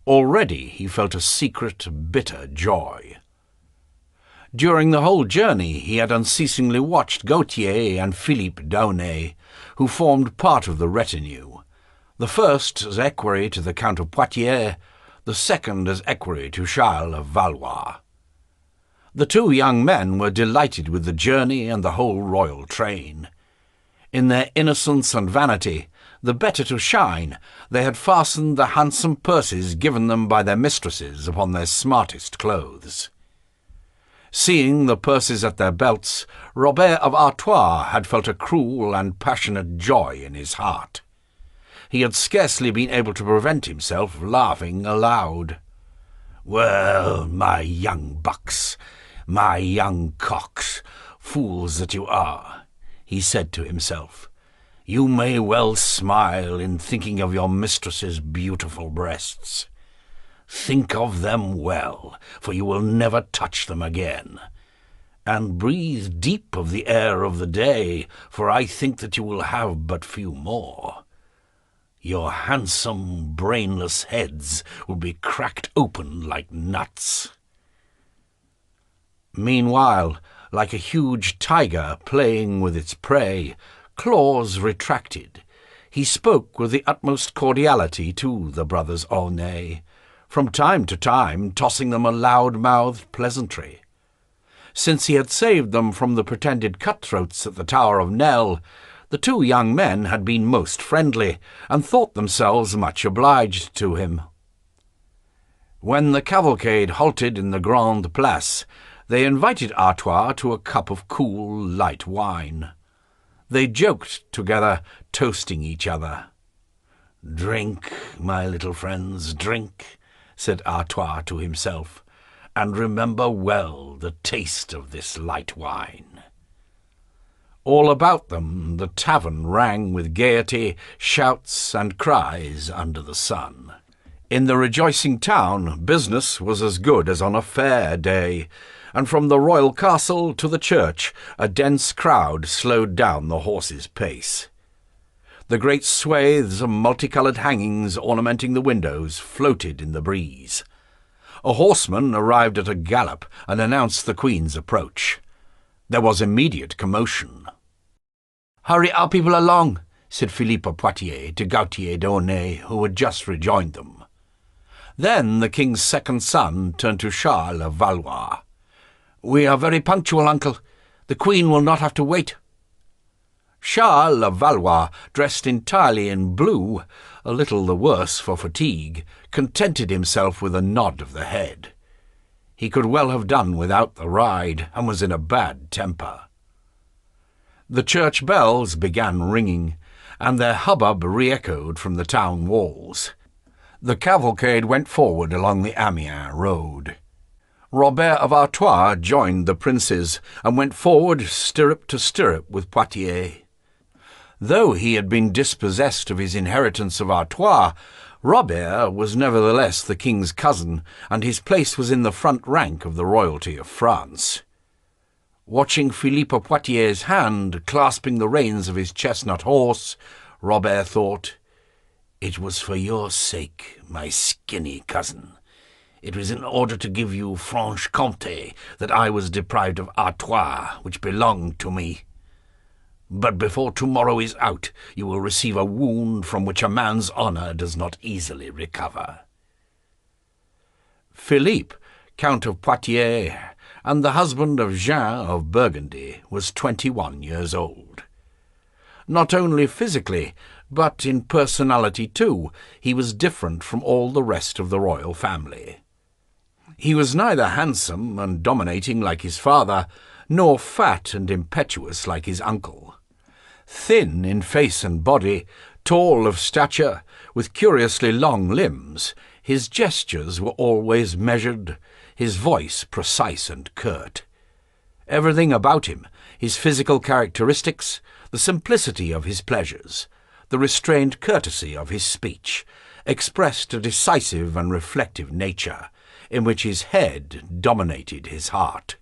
Already he felt a secret, bitter joy. During the whole journey he had unceasingly watched Gautier and Philippe d'Aunay, who formed part of the retinue, the first as equerry to the Count of Poitiers, the second as equerry to Charles of Valois. The two young men were delighted with the journey and the whole royal train. In their innocence and vanity, the better to shine, they had fastened the handsome purses given them by their mistresses upon their smartest clothes. Seeing the purses at their belts, Robert of Artois had felt a cruel and passionate joy in his heart. He had scarcely been able to prevent himself laughing aloud. "Well, my young bucks, my young cocks, fools that you are," he said to himself, "you may well smile in thinking of your mistress's beautiful breasts. Think of them well, for you will never touch them again. And breathe deep of the air of the day, for I think that you will have but few more. Your handsome, brainless heads will be cracked open like nuts." Meanwhile, like a huge tiger playing with its prey, claws retracted, he spoke with the utmost cordiality to the brothers Aunay, from time to time tossing them a loud-mouthed pleasantry. Since he had saved them from the pretended cutthroats at the Tower of Nesle, the two young men had been most friendly, and thought themselves much obliged to him. When the cavalcade halted in the Grande Place, they invited Artois to a cup of cool, light wine. They joked together, toasting each other. "Drink, my little friends, drink," said Artois to himself, "and remember well the taste of this light wine." All about them the tavern rang with gaiety, shouts, and cries under the sun. In the rejoicing town, business was as good as on a fair day, and from the royal castle to the church a dense crowd slowed down the horses' pace. The great swathes of multicoloured hangings ornamenting the windows floated in the breeze. A horseman arrived at a gallop and announced the Queen's approach. There was immediate commotion. "Hurry our people along," said Philippe of Poitiers to Gautier d'Aulnay, who had just rejoined them. Then the king's second son turned to Charles of Valois. "We are very punctual, uncle. The Queen will not have to wait." Charles of Valois, dressed entirely in blue, a little the worse for fatigue, contented himself with a nod of the head. He could well have done without the ride, and was in a bad temper. The church bells began ringing, and their hubbub re-echoed from the town walls. The cavalcade went forward along the Amiens road. Robert of Artois joined the princes, and went forward stirrup to stirrup with Poitiers. Though he had been dispossessed of his inheritance of Artois, Robert was nevertheless the king's cousin, and his place was in the front rank of the royalty of France. Watching Philippe of Poitiers' hand clasping the reins of his chestnut horse, Robert thought, "It was for your sake, my skinny cousin. It was in order to give you Franche-Comté that I was deprived of Artois, which belonged to me. But before tomorrow is out, you will receive a wound from which a man's honour does not easily recover." Philippe, Count of Poitiers, and the husband of Jean of Burgundy, was 21 years old. Not only physically, but in personality too, he was different from all the rest of the royal family. He was neither handsome and dominating like his father, nor fat and impetuous like his uncle. Thin in face and body, tall of stature, with curiously long limbs, his gestures were always measured, his voice precise and curt. Everything about him, his physical characteristics, the simplicity of his pleasures, the restrained courtesy of his speech, expressed a decisive and reflective nature, in which his head dominated his heart.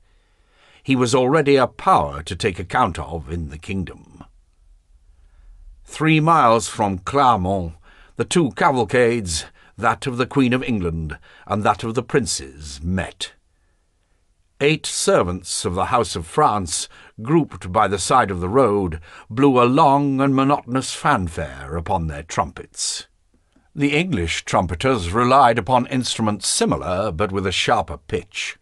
He was already a power to take account of in the kingdom. 3 miles from Clermont, the two cavalcades, that of the Queen of England and that of the princes, met. 8 servants of the House of France, grouped by the side of the road, blew a long and monotonous fanfare upon their trumpets. The English trumpeters relied upon instruments similar, but with a sharper pitch.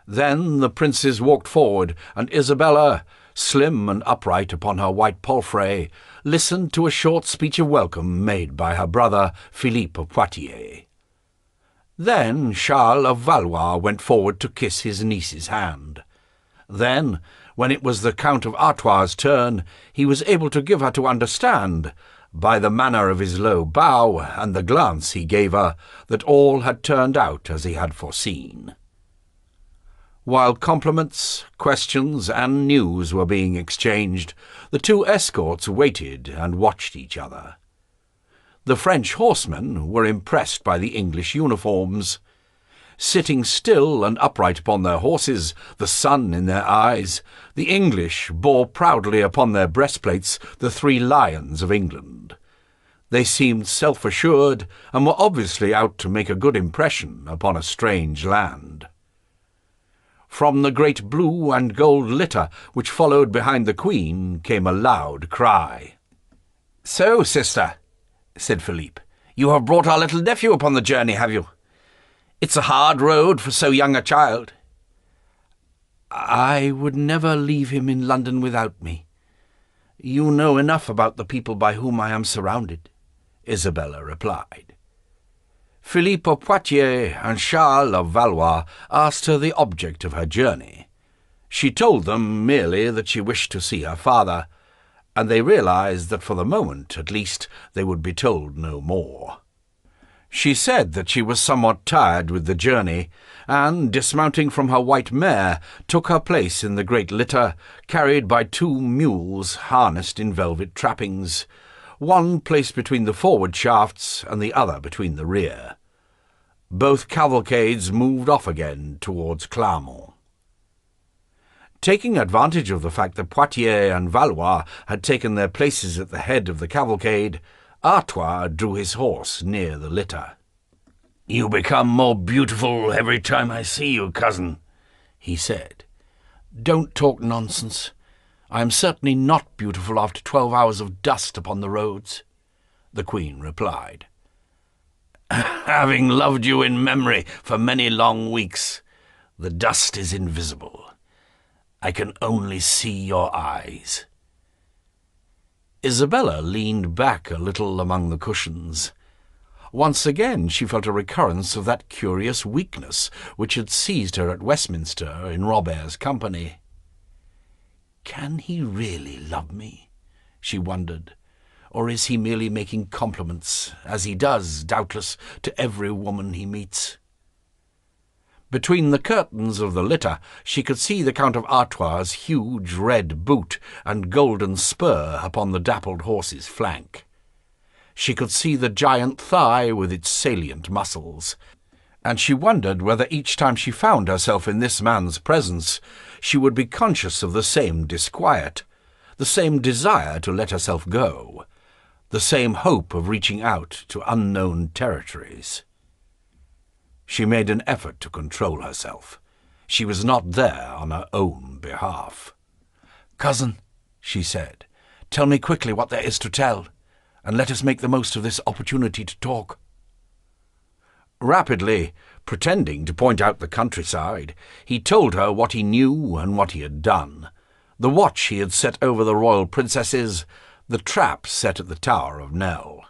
Then the princes walked forward, and Isabella, slim and upright upon her white palfrey, listened to a short speech of welcome made by her brother Philippe of Poitiers. Then Charles of Valois went forward to kiss his niece's hand. Then, when it was the Count of Artois' turn, he was able to give her to understand, by the manner of his low bow and the glance he gave her, that all had turned out as he had foreseen. While compliments, questions, and news were being exchanged, the two escorts waited and watched each other. The French horsemen were impressed by the English uniforms. Sitting still and upright upon their horses, the sun in their eyes, the English bore proudly upon their breastplates the 3 lions of England. They seemed self-assured, and were obviously out to make a good impression upon a strange land. From the great blue and gold litter which followed behind the Queen came a loud cry. "So, sister," said Philippe, "you have brought our little nephew upon the journey, have you? It's a hard road for so young a child." "I would never leave him in London without me. You know enough about the people by whom I am surrounded," Isabella replied. Philippe of Poitiers and Charles of Valois asked her the object of her journey. She told them merely that she wished to see her father, and they realized that for the moment, at least, they would be told no more. She said that she was somewhat tired with the journey, and, dismounting from her white mare, took her place in the great litter, carried by 2 mules harnessed in velvet trappings, one placed between the forward shafts and the other between the rear. Both cavalcades moved off again towards Clermont. Taking advantage of the fact that Poitiers and Valois had taken their places at the head of the cavalcade, Artois drew his horse near the litter. "You become more beautiful every time I see you, cousin," he said. "Don't talk nonsense. I am certainly not beautiful after 12 hours of dust upon the roads," the Queen replied. "Having loved you in memory for many long weeks, the dust is invisible. I can only see your eyes." Isabella leaned back a little among the cushions. Once again she felt a recurrence of that curious weakness which had seized her at Westminster in Robert's company. "Can he really love me?" she wondered. "Or is he merely making compliments, as he does, doubtless, to every woman he meets?" Between the curtains of the litter she could see the Count of Artois' huge red boot and golden spur upon the dappled horse's flank. She could see the giant thigh with its salient muscles, and she wondered whether each time she found herself in this man's presence she would be conscious of the same disquiet, the same desire to let herself go, the same hope of reaching out to unknown territories. She made an effort to control herself. She was not there on her own behalf. "Cousin," she said, "tell me quickly what there is to tell, and let us make the most of this opportunity to talk." Rapidly, pretending to point out the countryside, he told her what he knew and what he had done, the watch he had set over the royal princesses, the trap set at the Tower of Nesle.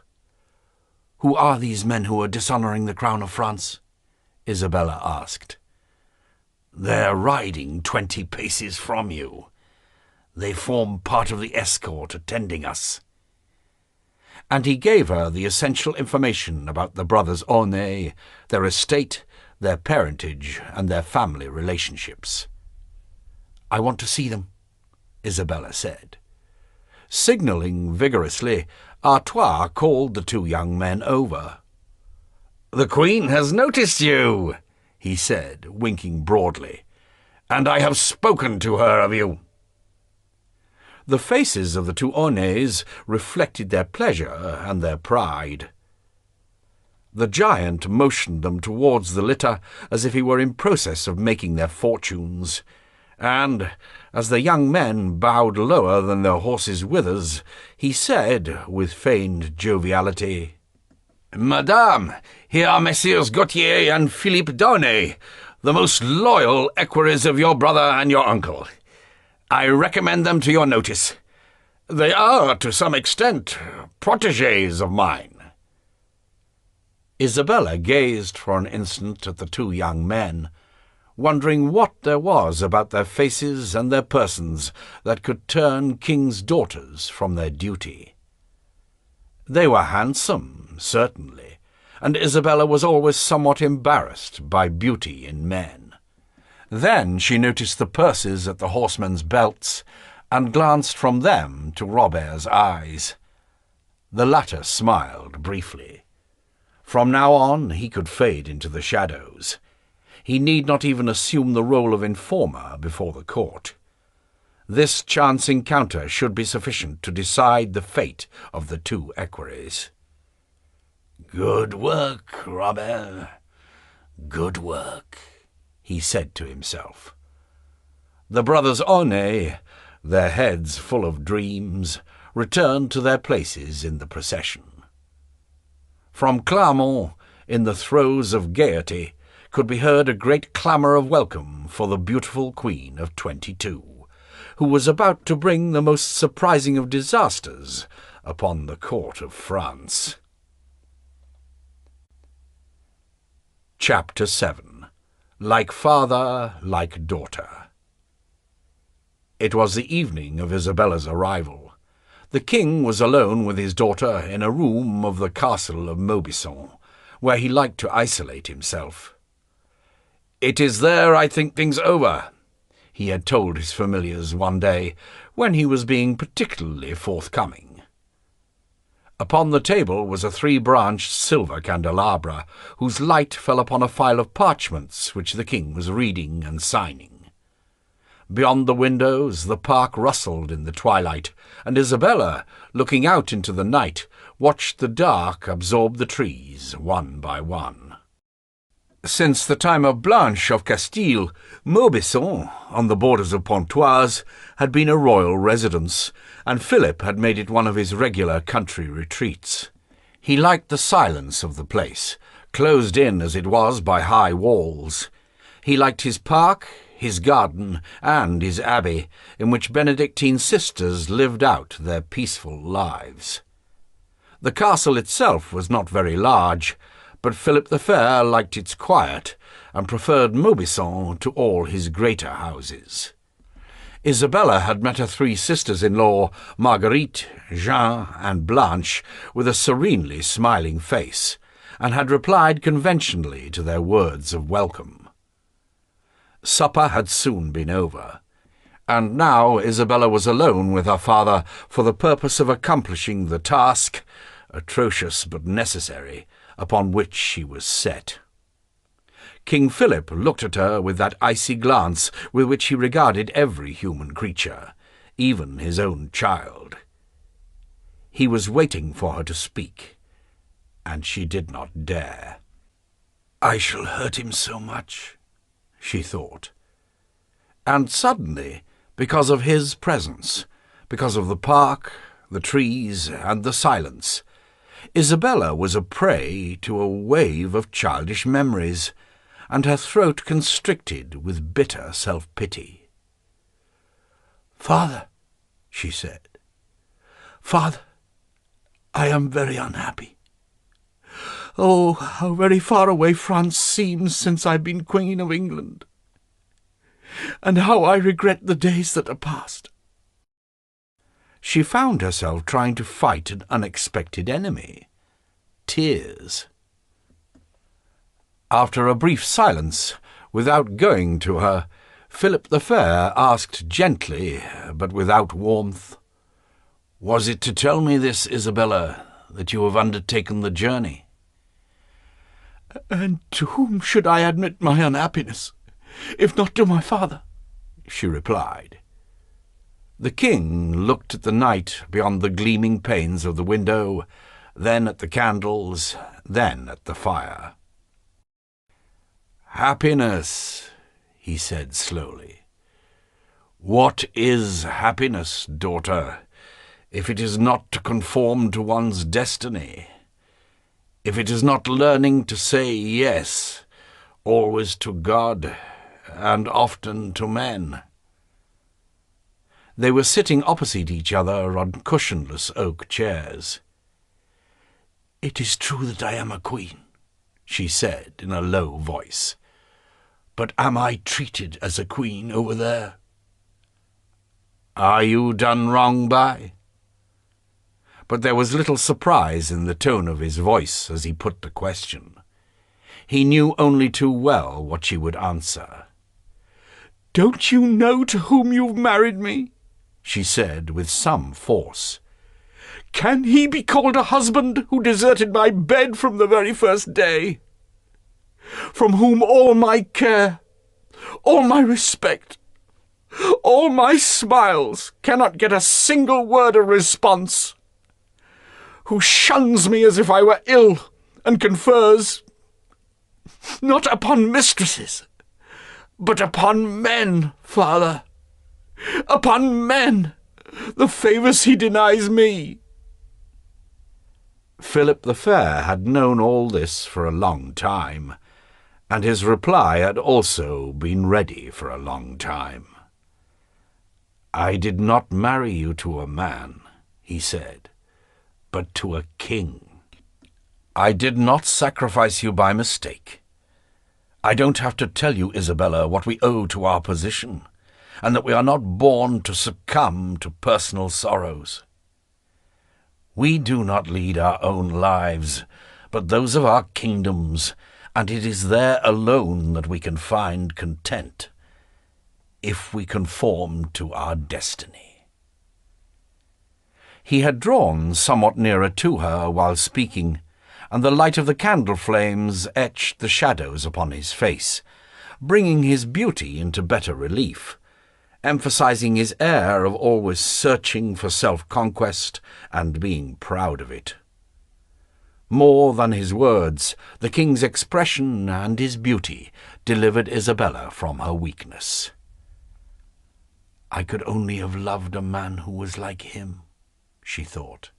"Who are these men who are dishonouring the crown of France?" Isabella asked. "They're riding 20 paces from you. They form part of the escort attending us." And he gave her the essential information about the brothers Aunay, their estate, their parentage, and their family relationships. "I want to see them," Isabella said. Signalling vigorously, Artois called the two young men over. "The Queen has noticed you," he said, winking broadly, "and I have spoken to her of you." The faces of the two Aunays reflected their pleasure and their pride. The giant motioned them towards the litter as if he were in process of making their fortunes, and, as the young men bowed lower than their horses' withers, he said, with feigned joviality, "Madame, here are Messieurs Gautier and Philippe d'Aunay, the most loyal equerries of your brother and your uncle. I recommend them to your notice. They are, to some extent, protégés of mine." Isabella gazed for an instant at the two young men, wondering what there was about their faces and their persons that could turn kings' daughters from their duty. They were handsome, certainly, and Isabella was always somewhat embarrassed by beauty in men. Then she noticed the purses at the horsemen's belts, and glanced from them to Robert's eyes. The latter smiled briefly. From now on he could fade into the shadows. He need not even assume the role of informer before the court. This chance encounter should be sufficient to decide the fate of the two equerries. "Good work, Robert. Good work," he said to himself. The brothers Aunay, their heads full of dreams, returned to their places in the procession. From Clermont, in the throes of gaiety, could be heard a great clamour of welcome for the beautiful Queen of 22, who was about to bring the most surprising of disasters upon the court of France. Chapter 7. Like Father, Like Daughter. It was the evening of Isabella's arrival. The king was alone with his daughter in a room of the castle of Maubuisson, where he liked to isolate himself. "It is there I think things over," he had told his familiars one day, when he was being particularly forthcoming. Upon the table was a 3-branched silver candelabra, whose light fell upon a file of parchments which the king was reading and signing. Beyond the windows the park rustled in the twilight, and Isabella, looking out into the night, watched the dark absorb the trees one by one. Since the time of Blanche of Castile, Maubuisson, on the borders of Pontoise, had been a royal residence, and Philip had made it one of his regular country retreats. He liked the silence of the place, closed in as it was by high walls. He liked his park, his garden, and his abbey, in which Benedictine sisters lived out their peaceful lives. The castle itself was not very large, but Philip the Fair liked its quiet, and preferred Maubuisson to all his greater houses. Isabella had met her 3 sisters-in-law, Marguerite, Jeanne, and Blanche, with a serenely smiling face, and had replied conventionally to their words of welcome. Supper had soon been over, and now Isabella was alone with her father for the purpose of accomplishing the task, atrocious but necessary, upon which she was set. King Philip looked at her with that icy glance with which he regarded every human creature, even his own child. He was waiting for her to speak, and she did not dare. "I shall hurt him so much," she thought. And suddenly, because of his presence, because of the park, the trees, and the silence, Isabella was a prey to a wave of childish memories, and her throat constricted with bitter self-pity. "Father," she said, "Father, I am very unhappy. Oh, how very far away France seems since I've been Queen of England, and how I regret the days that are past." She found herself trying to fight an unexpected enemy. Tears. After a brief silence, without going to her, Philip the Fair asked gently, but without warmth, "Was it to tell me this, Isabella, that you have undertaken the journey?" "And to whom should I admit my unhappiness, if not to my father?" she replied. The king looked at the night beyond the gleaming panes of the window, then at the candles, then at the fire. "Happiness," he said slowly. "What is happiness, daughter, if it is not to conform to one's destiny? If it is not learning to say yes, always to God, and often to men?" They were sitting opposite each other on cushionless oak chairs. "It is true that I am a queen," she said in a low voice. "But am I treated as a queen over there?" "Are you done wrong by?" But there was little surprise in the tone of his voice as he put the question. He knew only too well what she would answer. "Don't you know to whom you've married me?" she said with some force. "Can he be called a husband who deserted my bed from the very first day? From whom all my care, all my respect, all my smiles cannot get a single word of response? Who shuns me as if I were ill, and confers, not upon mistresses, but upon men, father, upon men, the favours he denies me?" Philip the Fair had known all this for a long time, and his reply had also been ready for a long time. "I did not marry you to a man," he said, "but to a king. I did not sacrifice you by mistake. I don't have to tell you, Isabella, what we owe to our position, and that we are not born to succumb to personal sorrows. We do not lead our own lives, but those of our kingdoms, and it is there alone that we can find content, if we conform to our destiny." He had drawn somewhat nearer to her while speaking, and the light of the candle flames etched the shadows upon his face, bringing his beauty into better relief, emphasizing his air of always searching for self-conquest and being proud of it. More than his words, the king's expression and his beauty delivered Isabella from her weakness. "I could only have loved a man who was like him," she thought.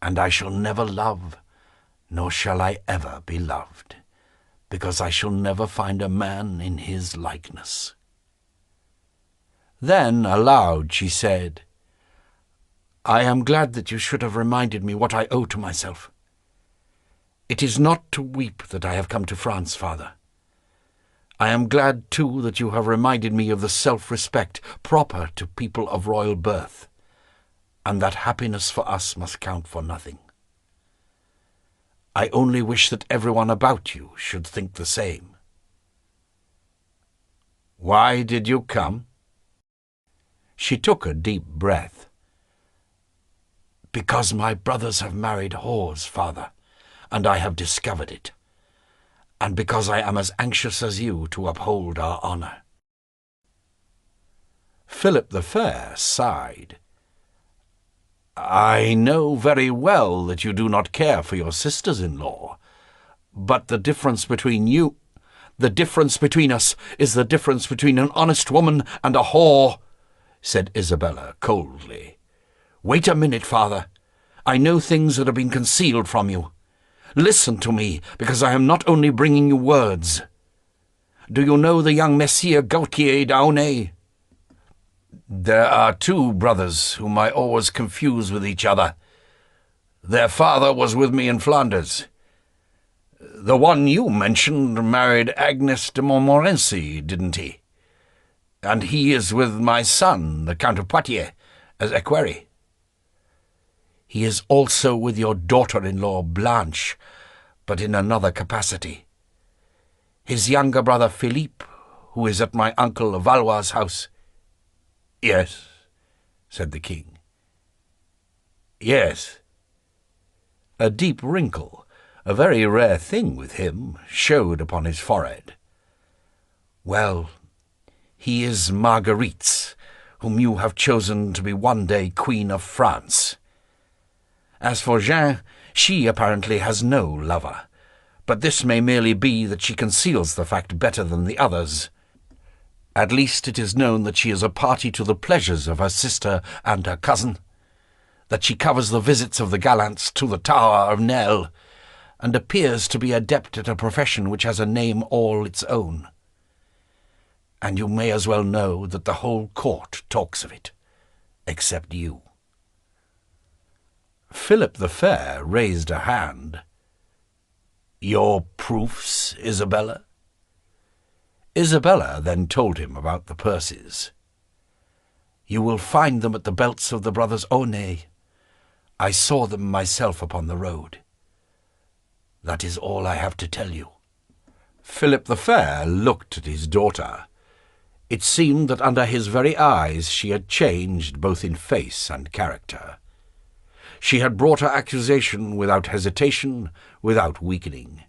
"And I shall never love, nor shall I ever be loved, because I shall never find a man in his likeness." Then, aloud, she said, "I am glad that you should have reminded me what I owe to myself. It is not to weep that I have come to France, father. I am glad, too, that you have reminded me of the self-respect proper to people of royal birth, and that happiness for us must count for nothing. I only wish that everyone about you should think the same." "Why did you come?" She took a deep breath. "Because my brothers have married whores, father, and I have discovered it, and because I am as anxious as you to uphold our honour." Philip the Fair sighed. "I know very well that you do not care for your sisters-in-law, but the difference between us is the difference between an honest woman and a whore," said Isabella coldly. "Wait a minute, father. I know things that have been concealed from you. Listen to me, because I am not only bringing you words. Do you know the young Messire Gautier d'Aulnay?" "There are two brothers whom I always confuse with each other. Their father was with me in Flanders. The one you mentioned married Agnes de Montmorency, didn't he? And he is with my son, the Count of Poitiers, as equerry." "He is also with your daughter-in-law, Blanche, but in another capacity. His younger brother, Philippe, who is at my uncle Valois' house." "Yes," said the king. "Yes." A deep wrinkle, a very rare thing with him, showed upon his forehead. "Well, he is Marguerite's, whom you have chosen to be one day Queen of France. As for Jeanne, she apparently has no lover, but this may merely be that she conceals the fact better than the others. At least it is known that she is a party to the pleasures of her sister and her cousin, that she covers the visits of the gallants to the Tower of Nesle, and appears to be adept at a profession which has a name all its own. And you may as well know that the whole court talks of it, except you." Philip the Fair raised a hand. "Your proofs, Isabella?" Isabella then told him about the purses. "You will find them at the belts of the brothers Aulnay. I saw them myself upon the road. That is all I have to tell you." Philip the Fair looked at his daughter. It seemed that under his very eyes she had changed both in face and character. She had brought her accusation without hesitation, without weakening,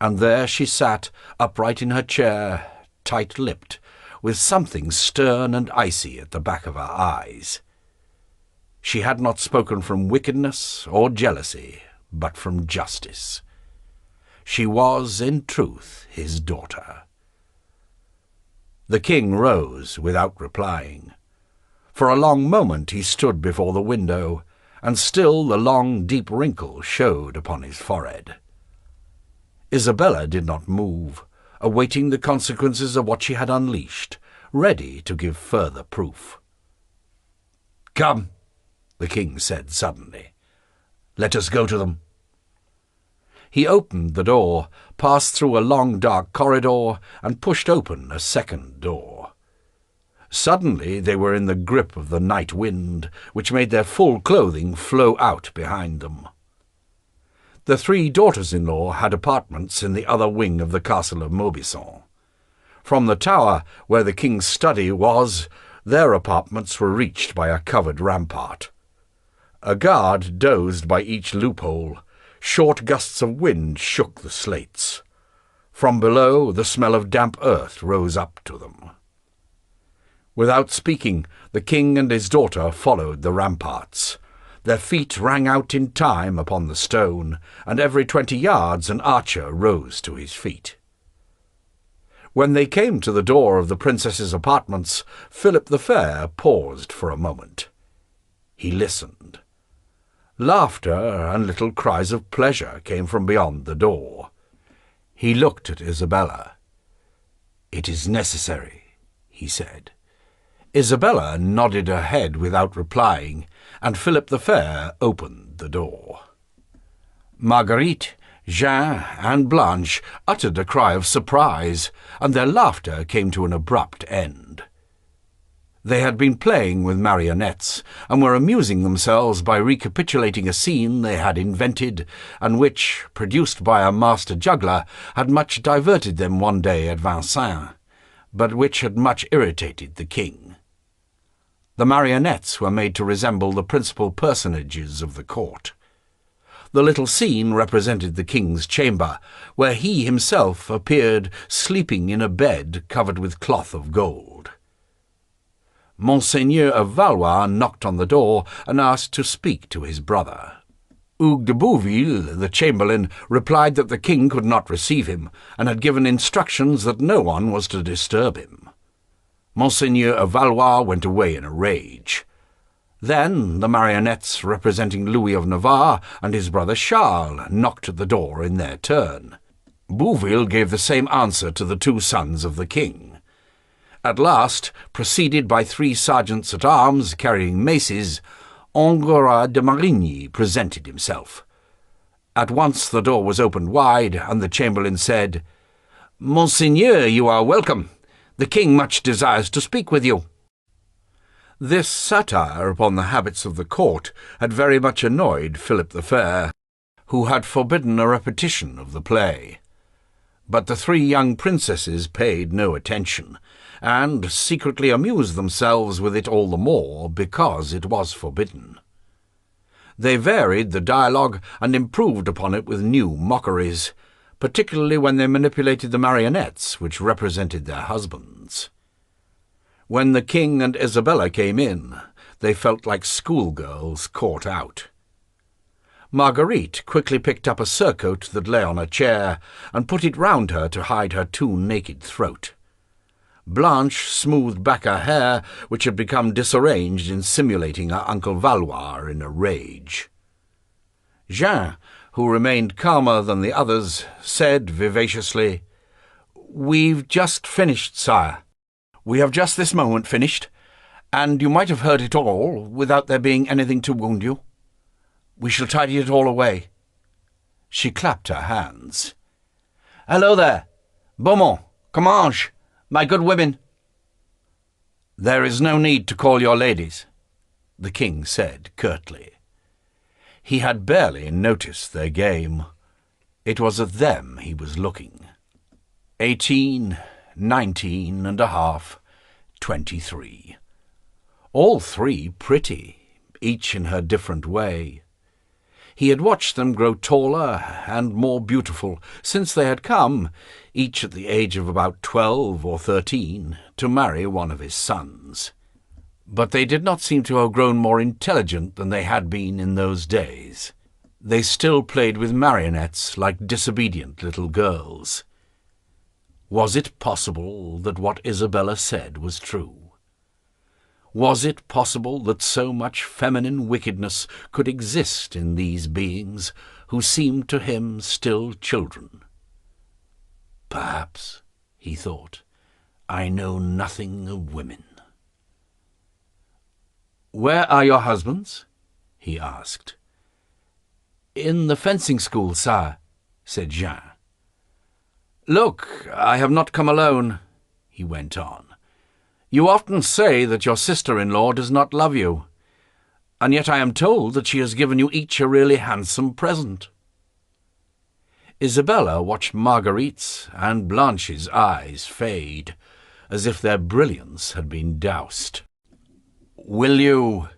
and there she sat, upright in her chair, tight-lipped, with something stern and icy at the back of her eyes. She had not spoken from wickedness or jealousy, but from justice. She was, in truth, his daughter. The king rose without replying. For a long moment he stood before the window, and still the long, deep wrinkle showed upon his forehead. Isabella did not move, awaiting the consequences of what she had unleashed, ready to give further proof. "Come," the king said suddenly. "Let us go to them." He opened the door, passed through a long dark corridor, and pushed open a second door. Suddenly they were in the grip of the night wind, which made their full clothing flow out behind them. The three daughters-in-law had apartments in the other wing of the castle of Maubuisson. From the tower, where the king's study was, their apartments were reached by a covered rampart. A guard dozed by each loophole. Short gusts of wind shook the slates. From below, the smell of damp earth rose up to them. Without speaking, the king and his daughter followed the ramparts. Their feet rang out in time upon the stone, and every 20 yards an archer rose to his feet. When they came to the door of the princess's apartments, Philip the Fair paused for a moment. He listened. Laughter and little cries of pleasure came from beyond the door. He looked at Isabella. "It is necessary," he said. Isabella nodded her head without replying, and Philip the Fair opened the door. Marguerite, Jean, and Blanche uttered a cry of surprise, and their laughter came to an abrupt end. They had been playing with marionettes, and were amusing themselves by recapitulating a scene they had invented, and which, produced by a master juggler, had much diverted them one day at Vincennes, but which had much irritated the king. The marionettes were made to resemble the principal personages of the court. The little scene represented the king's chamber, where he himself appeared sleeping in a bed covered with cloth of gold. Monseigneur of Valois knocked on the door and asked to speak to his brother. Hugues de Bouville, the chamberlain, replied that the king could not receive him, and had given instructions that no one was to disturb him. Monseigneur of Valois went away in a rage. Then the marionettes representing Louis of Navarre and his brother Charles knocked at the door in their turn. Bouville gave the same answer to the 2 sons of the king. At last, preceded by 3 sergeants-at-arms carrying maces, Enguerrand de Marigny presented himself. At once the door was opened wide, and the chamberlain said, "Monseigneur, you are welcome. The king much desires to speak with you." This satire upon the habits of the court had very much annoyed Philip the Fair, who had forbidden a repetition of the play. But the 3 young princesses paid no attention, and secretly amused themselves with it all the more because it was forbidden. They varied the dialogue and improved upon it with new mockeries, particularly when they manipulated the marionettes which represented their husbands. When the king and Isabella came in, they felt like schoolgirls caught out. Marguerite quickly picked up a surcoat that lay on a chair and put it round her to hide her too naked throat. Blanche smoothed back her hair, which had become disarranged in simulating her Uncle Valois in a rage. Jean, who remained calmer than the others, said vivaciously, "We've just finished, sire. We have just this moment finished, and you might have heard it all without there being anything to wound you. We shall tidy it all away." She clapped her hands. "Hello there! Beaumont, Comminges, my good women." "There is no need to call your ladies," the king said curtly. He had barely noticed their game. It was at them he was looking. 18, 19 and a half, 23. All 3 pretty, each in her different way. He had watched them grow taller and more beautiful since they had come, each at the age of about 12 or 13, to marry one of his sons. But they did not seem to have grown more intelligent than they had been in those days. They still played with marionettes like disobedient little girls. Was it possible that what Isabella said was true? Was it possible that so much feminine wickedness could exist in these beings, who seemed to him still children? Perhaps, he thought, I know nothing of women. "Where are your husbands?" he asked. "In the fencing school, sire," said Jean. "Look, I have not come alone," he went on. "You often say that your sister-in-law does not love you, and yet I am told that she has given you each a really handsome present." Isabella watched Marguerite's and Blanche's eyes fade, as if their brilliance had been doused. "Will you,"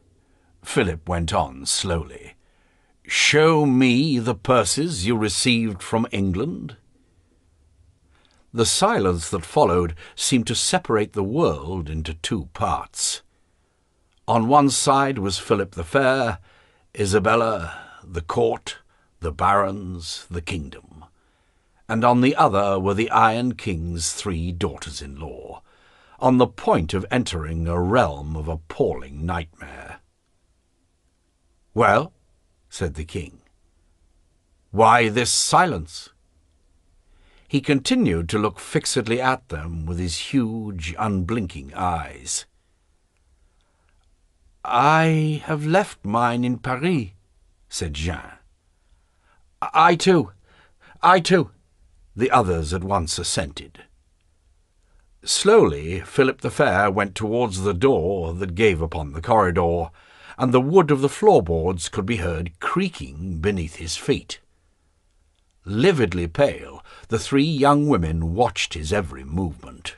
Philip went on slowly, "show me the purses you received from England?" The silence that followed seemed to separate the world into two parts. On one side was Philip the Fair, Isabella, the court, the barons, the kingdom, and on the other were the Iron King's 3 daughters-in-law, on the point of entering a realm of appalling nightmare. "Well," said the king, "why this silence?" He continued to look fixedly at them with his huge, unblinking eyes. "I have left mine in Paris," said Jean. I too, the others at once assented. Slowly Philip the Fair went towards the door that gave upon the corridor, and the wood of the floorboards could be heard creaking beneath his feet. Lividly pale, the 3 young women watched his every movement.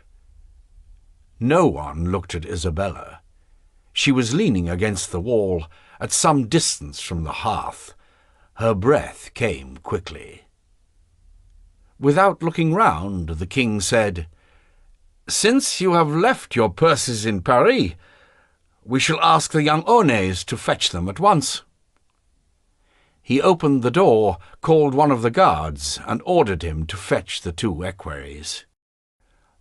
No one looked at Isabella. She was leaning against the wall, at some distance from the hearth. Her breath came quickly. Without looking round, the king said, "Since you have left your purses in Paris, we shall ask the young Aunais to fetch them at once." He opened the door, called one of the guards, and ordered him to fetch the 2 equerries.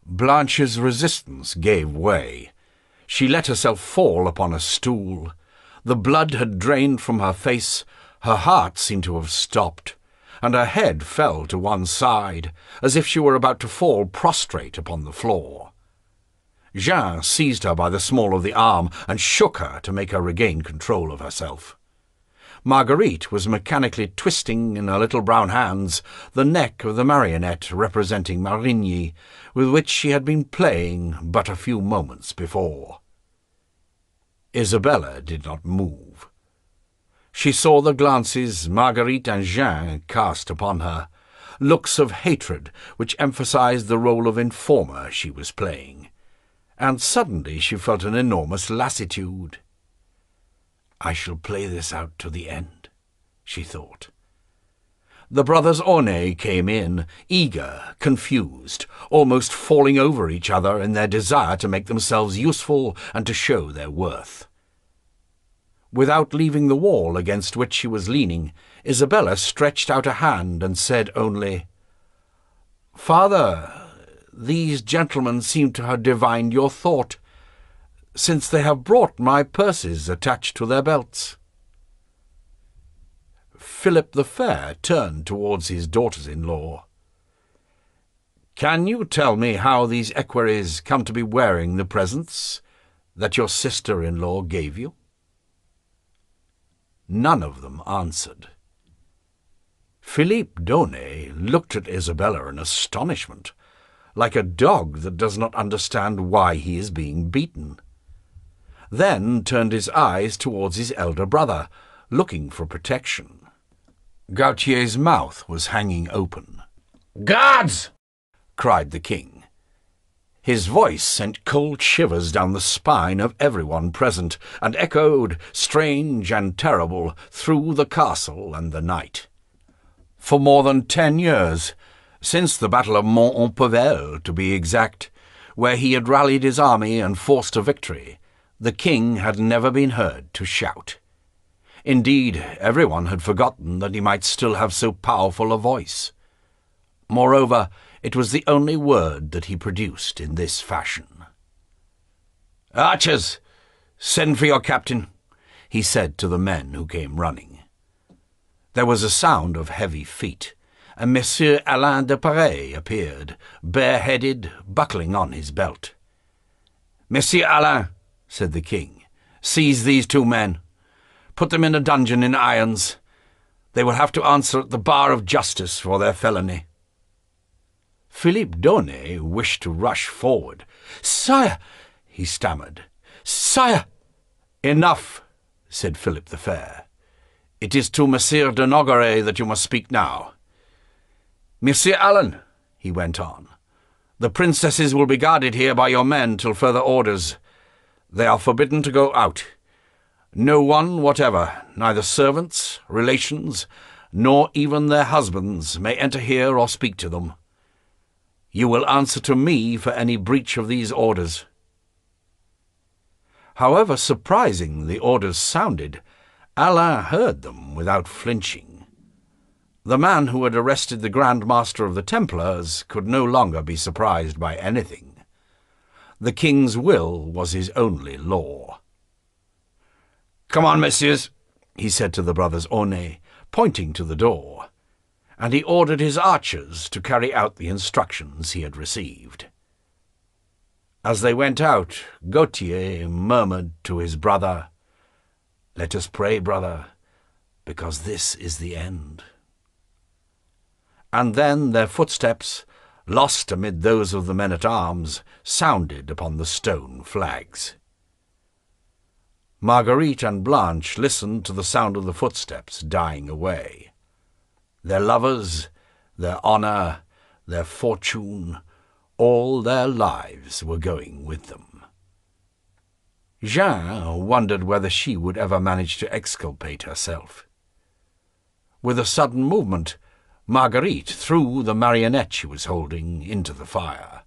Blanche's resistance gave way. She let herself fall upon a stool. The blood had drained from her face, her heart seemed to have stopped, and her head fell to one side, as if she were about to fall prostrate upon the floor. Jean seized her by the small of the arm and shook her to make her regain control of herself. Marguerite was mechanically twisting in her little brown hands the neck of the marionette representing Marigny, with which she had been playing but a few moments before. Isabella did not move. She saw the glances Marguerite and Jean cast upon her, looks of hatred which emphasized the role of informer she was playing, and suddenly she felt an enormous lassitude. "I shall play this out to the end," she thought. The brothers Aunais came in, eager, confused, almost falling over each other in their desire to make themselves useful and to show their worth. Without leaving the wall against which she was leaning, Isabella stretched out a hand and said only, "Father, these gentlemen seem to have divined your thought, since they have brought my purses attached to their belts." Philip the Fair turned towards his daughters-in-law. "Can you tell me how these equerries come to be wearing the presents that your sister-in-law gave you?" None of them answered. Philippe d'Aunay looked at Isabella in astonishment, like a dog that does not understand why he is being beaten. Then turned his eyes towards his elder brother, looking for protection. Gautier's mouth was hanging open. "Guards!" cried the king. His voice sent cold shivers down the spine of everyone present, and echoed, strange and terrible, through the castle and the night. For more than 10 years, since the Battle of Mont-en-Pevel, to be exact, where he had rallied his army and forced a victory, the king had never been heard to shout. Indeed, everyone had forgotten that he might still have so powerful a voice. Moreover, it was the only word that he produced in this fashion. "Archers, send for your captain," he said to the men who came running. There was a sound of heavy feet, and Monsieur Alain de Paris appeared, bareheaded, buckling on his belt. "Monsieur Alain," said the king, "seize these 2 men. Put them in a dungeon in irons. They will have to answer at the bar of justice for their felony." Philippe d'Aunay wished to rush forward. "Sire," he stammered, "sire—" "Enough," said Philip the Fair. "It is to Monsieur de Nogaret that you must speak now. Monsieur Alain," he went on, "the princesses will be guarded here by your men till further orders. They are forbidden to go out. No one whatever, neither servants, relations, nor even their husbands, may enter here or speak to them. You will answer to me for any breach of these orders." However surprising the orders sounded, Alain heard them without flinching. The man who had arrested the Grand Master of the Templars could no longer be surprised by anything. The king's will was his only law. "Come on, messieurs," he said to the brothers Aunay, pointing to the door, and he ordered his archers to carry out the instructions he had received. As they went out, Gautier murmured to his brother, "Let us pray, brother, because this is the end." And then their footsteps, lost amid those of the men-at-arms, sounded upon the stone flags. Marguerite and Blanche listened to the sound of the footsteps dying away. Their lovers, their honour, their fortune, all their lives were going with them. Jeanne wondered whether she would ever manage to exculpate herself. With a sudden movement, Marguerite threw the marionette she was holding into the fire.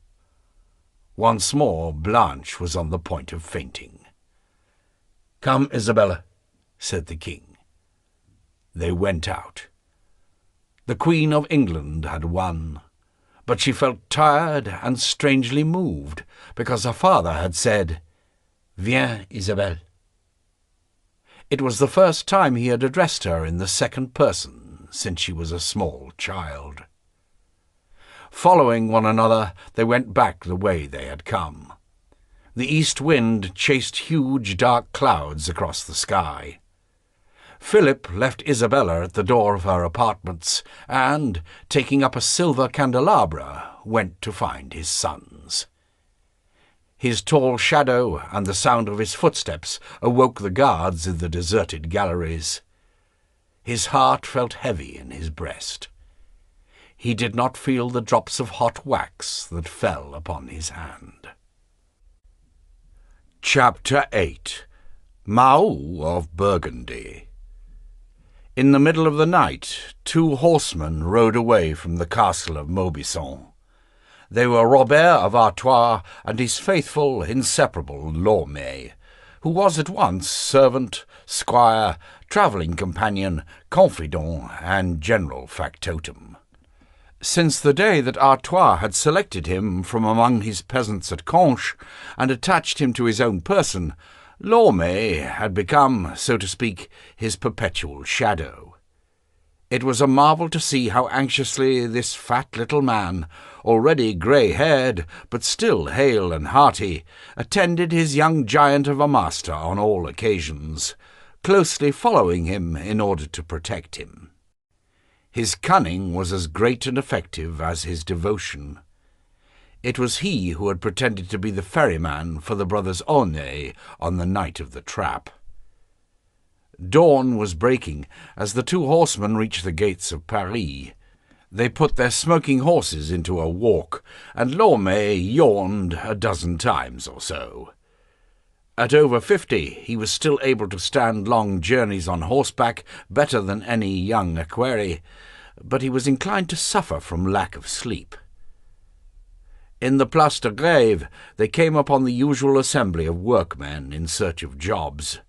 Once more Blanche was on the point of fainting. "Come, Isabella," said the king. They went out. The Queen of England had won, but she felt tired and strangely moved, because her father had said, "Viens, Isabelle." It was the first time he had addressed her in the second person since she was a small child. Following one another, they went back the way they had come. The east wind chased huge dark clouds across the sky. Philip left Isabella at the door of her apartments, and, taking up a silver candelabra, went to find his sons. His tall shadow and the sound of his footsteps awoke the guards in the deserted galleries. His heart felt heavy in his breast. He did not feel the drops of hot wax that fell upon his hand. Chapter 8. Mahou of Burgundy. In the middle of the night, 2 horsemen rode away from the castle of Maubuisson. They were Robert of Artois and his faithful, inseparable Lorme, who was at once servant, squire, travelling companion, confidant, and general factotum. Since the day that Artois had selected him from among his peasants at Conches and attached him to his own person, Lorme had become, so to speak, his perpetual shadow. It was a marvel to see how anxiously this fat little man, already grey-haired, but still hale and hearty, attended his young giant of a master on all occasions, closely following him in order to protect him. His cunning was as great and effective as his devotion. It was he who had pretended to be the ferryman for the brothers Aunay on the night of the trap. Dawn was breaking as the 2 horsemen reached the gates of Paris. They put their smoking horses into a walk, and Lorme yawned a dozen times or so. At over 50, he was still able to stand long journeys on horseback better than any young equerry, but he was inclined to suffer from lack of sleep. In the Place de Grève, they came upon the usual assembly of workmen in search of jobs.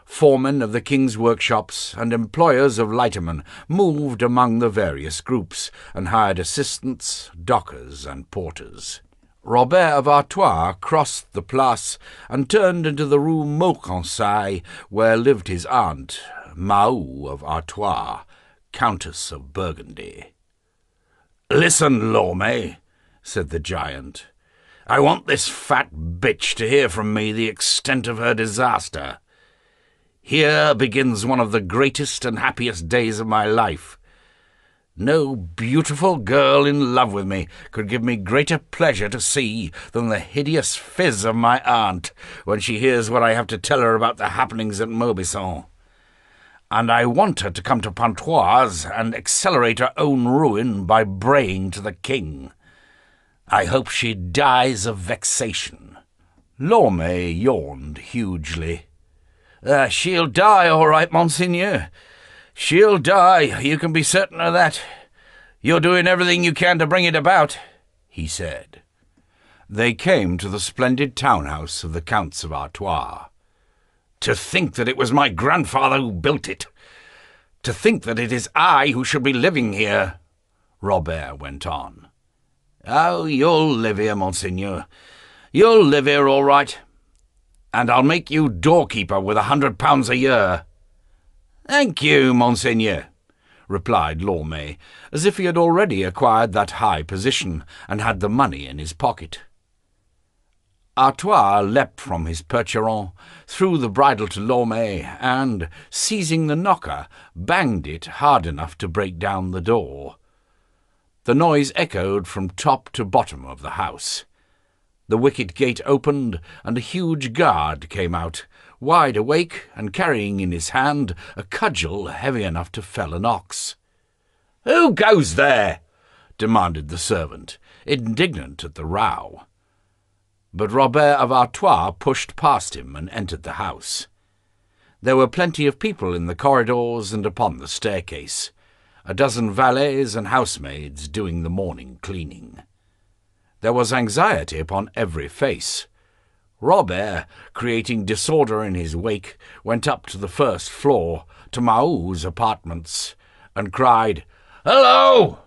Foremen of the king's workshops and employers of lightermen moved among the various groups, and hired assistants, dockers, and porters. Robert of Artois crossed the Place and turned into the Rue Mauconseil, where lived his aunt, Mahou of Artois, Countess of Burgundy. "Listen, Lorme," said the giant. "I want this fat bitch to hear from me the extent of her disaster. Here begins one of the greatest and happiest days of my life. No beautiful girl in love with me could give me greater pleasure to see than the hideous phiz of my aunt when she hears what I have to tell her about the happenings at Maubuisson. And I want her to come to Pontoise and accelerate her own ruin by braying to the king. I hope she dies of vexation." Lorme yawned hugely. "She'll die, all right, monseigneur. She'll die, you can be certain of that. You're doing everything you can to bring it about," he said. They came to the splendid townhouse of the Counts of Artois. To think that it was my grandfather who built it! To think that it is I who should be living here!" Robert went on. "Oh, you'll live here, Monseigneur. You'll live here all right. And I'll make you doorkeeper with £100 a year." "Thank you, Monseigneur," replied Lorme, as if he had already acquired that high position and had the money in his pocket. Artois leapt from his percheron, threw the bridle to Lorme, and, seizing the knocker, banged it hard enough to break down the door. The noise echoed from top to bottom of the house. The wicket gate opened, and a huge guard came out, wide awake and carrying in his hand a cudgel heavy enough to fell an ox. "Who goes there?" demanded the servant, indignant at the row. But Robert of Artois pushed past him and entered the house. There were plenty of people in the corridors and upon the staircase, a dozen valets and housemaids doing the morning cleaning. There was anxiety upon every face. Robert, creating disorder in his wake, went up to the first floor, to Mahou's apartments, and cried, "Hello!"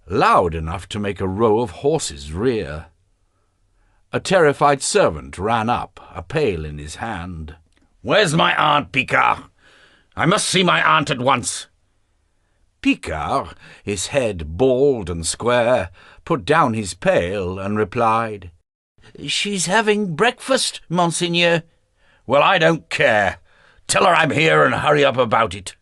loud enough to make a row of horses rear. A terrified servant ran up, a pail in his hand. "Where's my aunt, Picard? I must see my aunt at once." Picard, his head bald and square, put down his pail and replied, "She's having breakfast, Monseigneur." "Well, I don't care. Tell her I'm here and hurry up about it."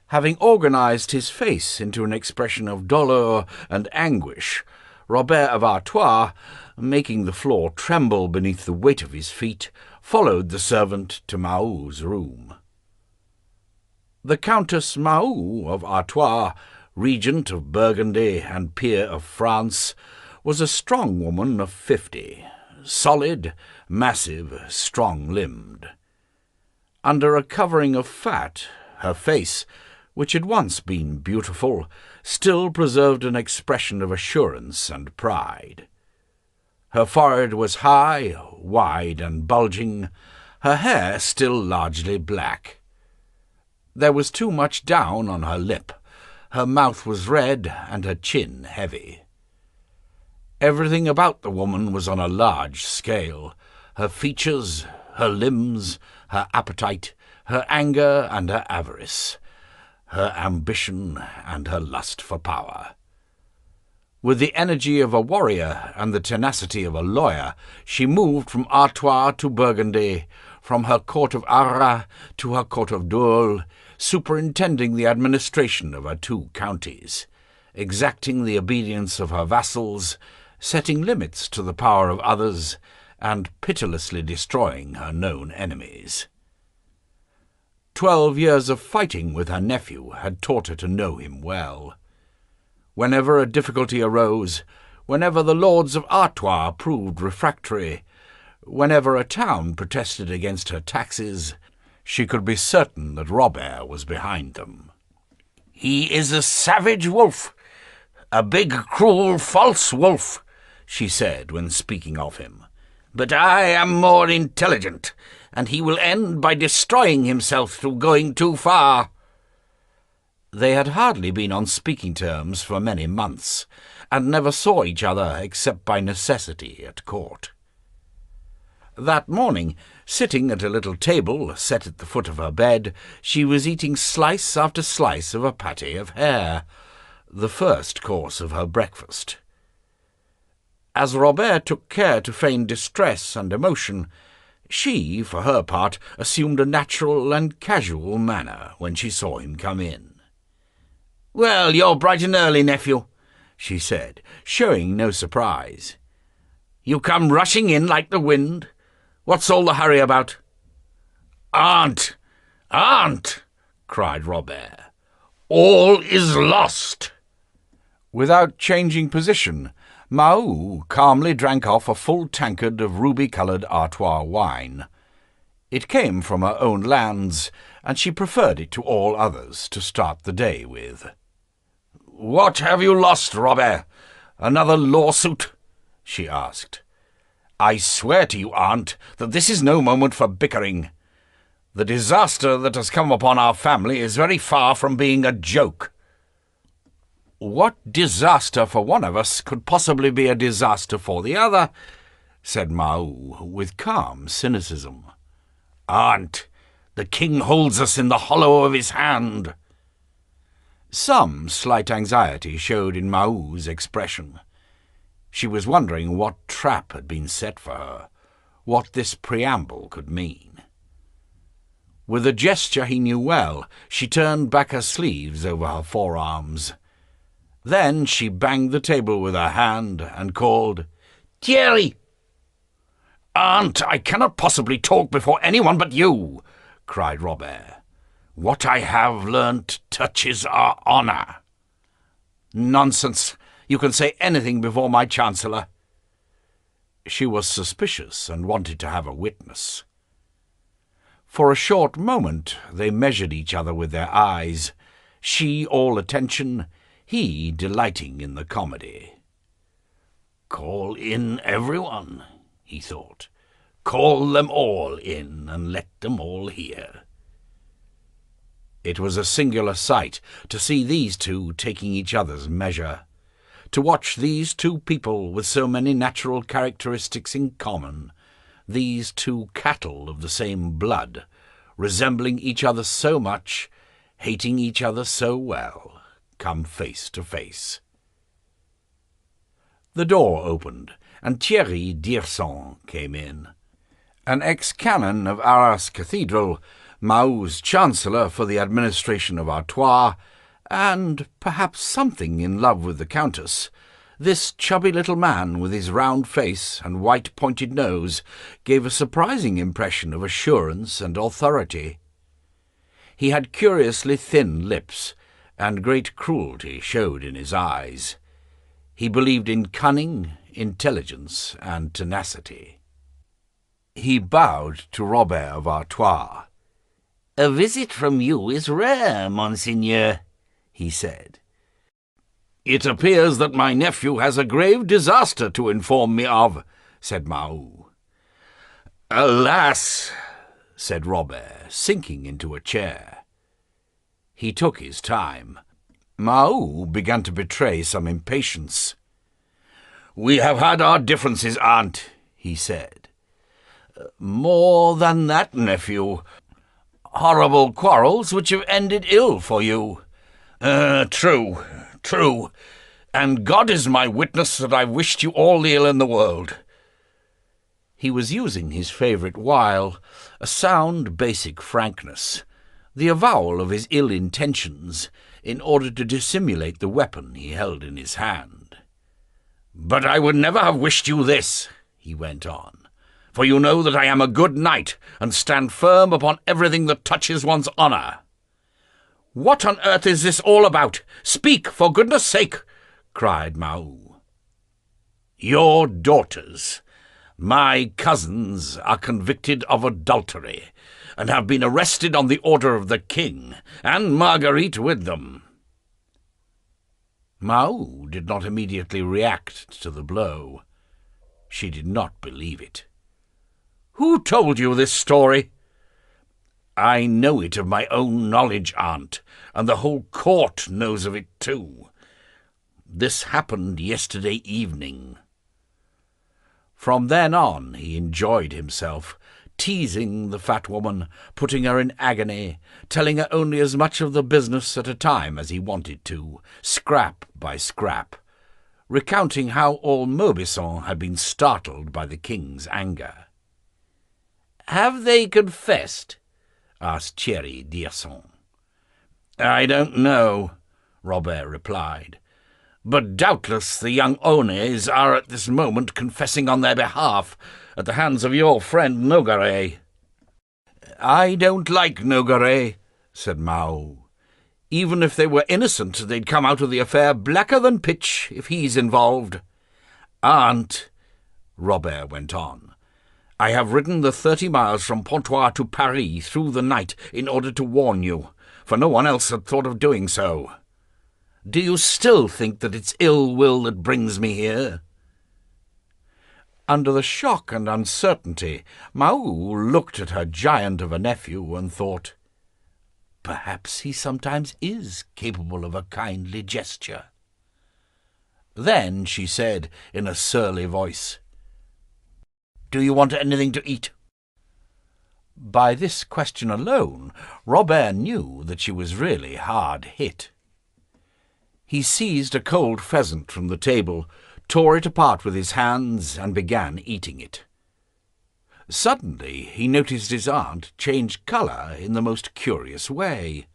Having organized his face into an expression of dolour and anguish, Robert of Artois, making the floor tremble beneath the weight of his feet, followed the servant to Mahou's room. The Countess Mahou of Artois, regent of Burgundy and peer of France, was a strong woman of 50, solid, massive, strong-limbed. Under a covering of fat, her face, which had once been beautiful, still preserved an expression of assurance and pride. Her forehead was high, wide and bulging, her hair still largely black. There was too much down on her lip, her mouth was red and her chin heavy. Everything about the woman was on a large scale, her features, her limbs, her appetite, her anger and her avarice, her ambition and her lust for power. With the energy of a warrior and the tenacity of a lawyer, she moved from Artois to Burgundy, from her court of Arras to her court of Dole, superintending the administration of her 2 counties, exacting the obedience of her vassals, setting limits to the power of others, and pitilessly destroying her known enemies. 12 years of fighting with her nephew had taught her to know him well. Whenever a difficulty arose, whenever the lords of Artois proved refractory, whenever a town protested against her taxes, she could be certain that Robert was behind them. "He is a savage wolf, a big, cruel, false wolf," she said when speaking of him. "But I am more intelligent, and he will end by destroying himself through going too far." They had hardly been on speaking terms for many months, and never saw each other except by necessity at court. That morning, sitting at a little table set at the foot of her bed, she was eating slice after slice of a pâté of hare, the first course of her breakfast. As Robert took care to feign distress and emotion, she, for her part, assumed a natural and casual manner when she saw him come in. "Well, you're bright and early, nephew," she said, showing no surprise. "You come rushing in like the wind. What's all the hurry about?" "Aunt! Aunt!" cried Robert. "All is lost!" Without changing position, Mahou calmly drank off a full tankard of ruby-coloured Artois wine. It came from her own lands, and she preferred it to all others to start the day with. "What have you lost, Robert? Another lawsuit?" she asked. "I swear to you, aunt, that this is no moment for bickering. The disaster that has come upon our family is very far from being a joke." "What disaster for one of us could possibly be a disaster for the other?" said Mao, with calm cynicism. "Aunt, the king holds us in the hollow of his hand." Some slight anxiety showed in Mao's expression. She was wondering what trap had been set for her, what this preamble could mean. With a gesture he knew well, she turned back her sleeves over her forearms. Then she banged the table with her hand and called, "Thierry!" "Aunt, I cannot possibly talk before anyone but you," cried Robert. "What I have learnt touches our honour." "Nonsense! You can say anything before my Chancellor." She was suspicious and wanted to have a witness. For a short moment they measured each other with their eyes, she all attention, he delighting in the comedy. "Call in everyone," he thought. "Call them all in and let them all hear." It was a singular sight to see these two taking each other's measure, to watch these two people with so many natural characteristics in common, these two cattle of the same blood, resembling each other so much, hating each other so well, come face to face. The door opened, and Thierry d'Hirson came in. An ex-canon of Arras Cathedral, Mao's chancellor for the administration of Artois, and perhaps something in love with the Countess, this chubby little man with his round face and white pointed nose gave a surprising impression of assurance and authority. He had curiously thin lips, and great cruelty showed in his eyes. He believed in cunning, intelligence, and tenacity. He bowed to Robert of Artois. "A visit from you is rare, monseigneur," he said. "It appears that my nephew has a grave disaster to inform me of," said Mao. "Alas!" said Robert, sinking into a chair. He took his time. Mao began to betray some impatience. "We have had our differences, aunt," he said. "More than that, nephew. Horrible quarrels which have ended ill for you." True. And God is my witness that I've wished you all the ill in the world." He was using his favourite wile, a sound, basic frankness, the avowal of his ill intentions, in order to dissimulate the weapon he held in his hand. "But I would never have wished you this," he went on, "for you know that I am a good knight, and stand firm upon everything that touches one's honour." "What on earth is this all about? Speak, for goodness' sake!" cried Mao. "Your daughters, my cousins, are convicted of adultery, and have been arrested on the order of the king, and Marguerite with them." Mao did not immediately react to the blow. She did not believe it. "Who told you this story?" "I know it of my own knowledge, aunt, and the whole court knows of it too. This happened yesterday evening." From then on he enjoyed himself, teasing the fat woman, putting her in agony, telling her only as much of the business at a time as he wanted to, scrap by scrap, recounting how all Maubuisson had been startled by the king's anger. "Have they confessed?" asked Thierry d'Hirson. "I don't know," Robert replied, "but doubtless the young Aunets are at this moment confessing on their behalf at the hands of your friend Nogaret." "I don't like Nogaret," said Mao. "Even if they were innocent, they'd come out of the affair blacker than pitch if he's involved." "Aunt," Robert went on, "I have ridden the 30 miles from Pontoise to Paris through the night in order to warn you, for no one else had thought of doing so." Do you still think that it's ill will that brings me here?" Under the shock and uncertainty, Maou looked at her giant of a nephew and thought, "Perhaps he sometimes is capable of a kindly gesture." Then she said in a surly voice, "Do you want anything to eat?" By this question alone, Robert knew that she was really hard hit. He seized a cold pheasant from the table, tore it apart with his hands, and began eating it. Suddenly he noticed his aunt change colour in the most curious way.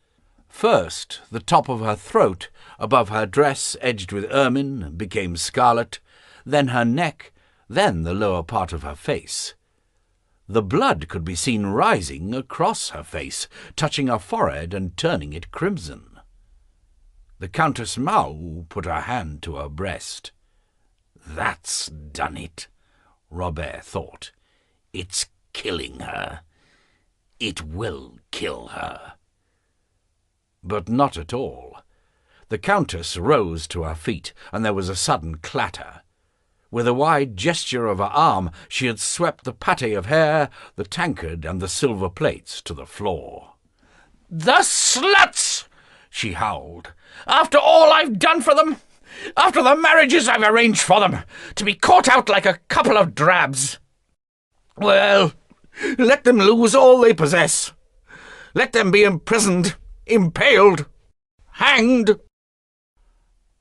First, the top of her throat, above her dress edged with ermine, became scarlet, then her neck, then the lower part of her face. The blood could be seen rising across her face, touching her forehead and turning it crimson. The Countess Maou put her hand to her breast. "That's done it," Robert thought. "It's killing her. It will kill her." But not at all. The Countess rose to her feet, and there was a sudden clatter. With a wide gesture of her arm, she had swept the pâté of hair, the tankard, and the silver plates to the floor. "The sluts!" she howled. "After all I've done for them! After the marriages I've arranged for them! To be caught out like a couple of drabs! Well, let them lose all they possess. Let them be imprisoned, impaled, hanged."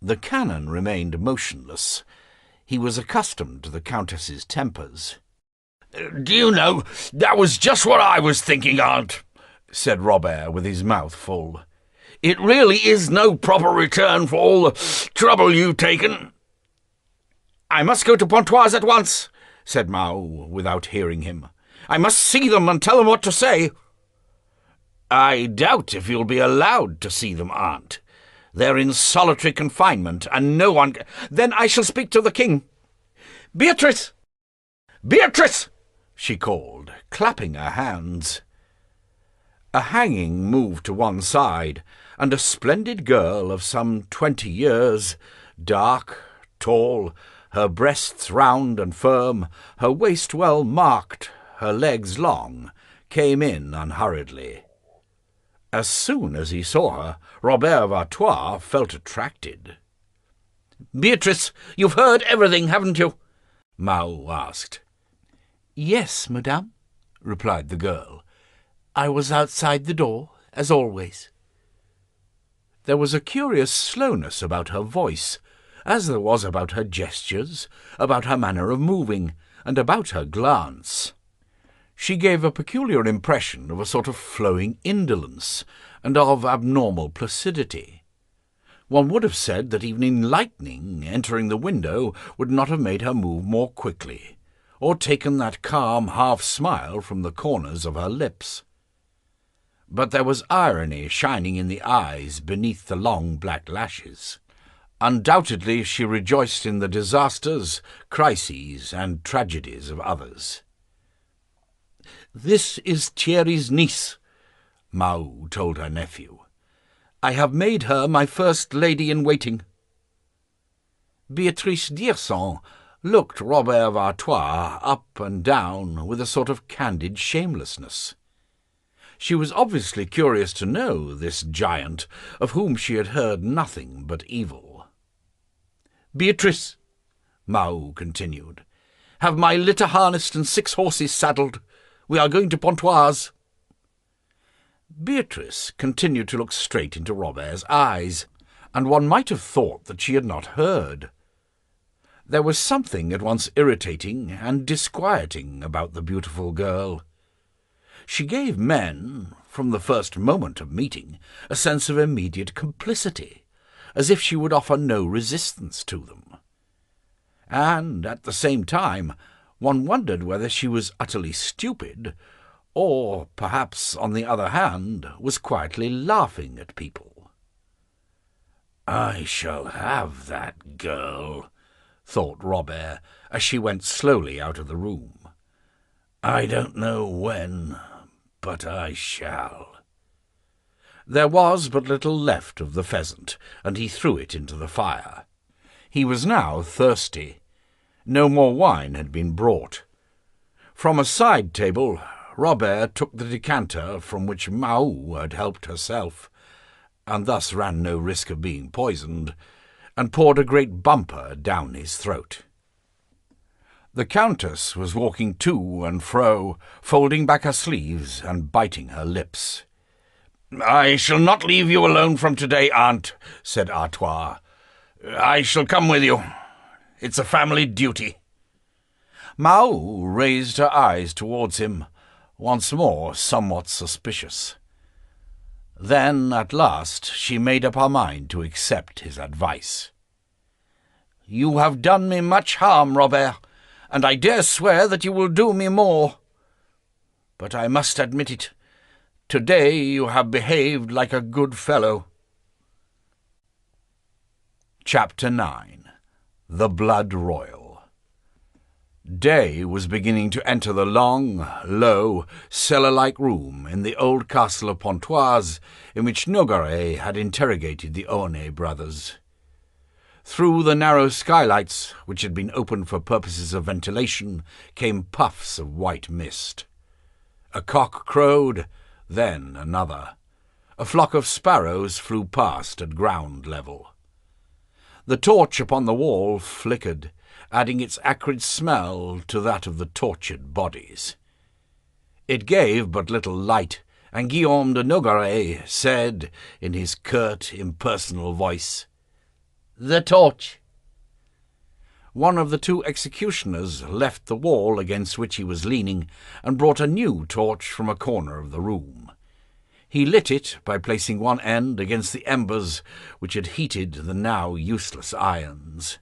The canon remained motionless. He was accustomed to the Countess's tempers. "Do you know, that was just what I was thinking, Aunt," said Robert with his mouth full. "It really is no proper return for all the trouble you've taken." "I must go to Pontoise at once," said Maou, without hearing him. "I must see them and tell them what to say." "I doubt if you'll be allowed to see them, Aunt. They're in solitary confinement, and no one—" "Then I shall speak to the king. Beatrice! Beatrice!" she called, clapping her hands. A hanging moved to one side, and a splendid girl of some 20 years, dark, tall, her breasts round and firm, her waist well marked, her legs long, came in unhurriedly. As soon as he saw her, Robert of Artois felt attracted. "Beatrice, you've heard everything, haven't you?" Maou asked. "Yes, madame," replied the girl. "I was outside the door, as always." There was a curious slowness about her voice, as there was about her gestures, about her manner of moving, and about her glance. She gave a peculiar impression of a sort of flowing indolence, and of abnormal placidity. One would have said that even lightning entering the window would not have made her move more quickly, or taken that calm half-smile from the corners of her lips. But there was irony shining in the eyes beneath the long black lashes. Undoubtedly she rejoiced in the disasters, crises, and tragedies of others. "This is Thierry's niece," Maou told her nephew. "I have made her my first lady-in-waiting." Beatrice d'Hirson looked Robert of Artois up and down with a sort of candid shamelessness. She was obviously curious to know this giant, of whom she had heard nothing but evil. "Beatrice," Maou continued, "have my litter harnessed and 6 horses saddled. We are going to Pontoise." Beatrice continued to look straight into Robert's eyes, and one might have thought that she had not heard. There was something at once irritating and disquieting about the beautiful girl. She gave men, from the first moment of meeting, a sense of immediate complicity, as if she would offer no resistance to them. And, at the same time, one wondered whether she was utterly stupid, or, perhaps, on the other hand, was quietly laughing at people. "I shall have that girl," thought Robert, as she went slowly out of the room. "I don't know when, but I shall." There was but little left of the pheasant, and he threw it into the fire. He was now thirsty. No more wine had been brought. From a side table, Robert took the decanter from which Mahou had helped herself, and thus ran no risk of being poisoned, and poured a great bumper down his throat. The Countess was walking to and fro, folding back her sleeves and biting her lips. "I shall not leave you alone from today, Aunt," said Artois. "I shall come with you. It's a family duty." Mahou raised her eyes towards him, once more somewhat suspicious. Then, at last, she made up her mind to accept his advice. "You have done me much harm, Robert, and I dare swear that you will do me more. But I must admit it. Today you have behaved like a good fellow." Chapter 9. The Blood Royal. Day was beginning to enter the long, low, cellar-like room in the old castle of Pontoise in which Nogaret had interrogated the Aunay brothers. Through the narrow skylights, which had been opened for purposes of ventilation, came puffs of white mist. A cock crowed, then another. A flock of sparrows flew past at ground level. The torch upon the wall flickered, adding its acrid smell to that of the tortured bodies. It gave but little light, and Guillaume de Nogaret said, in his curt, impersonal voice, "The torch." One of the two executioners left the wall against which he was leaning and brought a new torch from a corner of the room. He lit it by placing one end against the embers which had heated the now useless irons.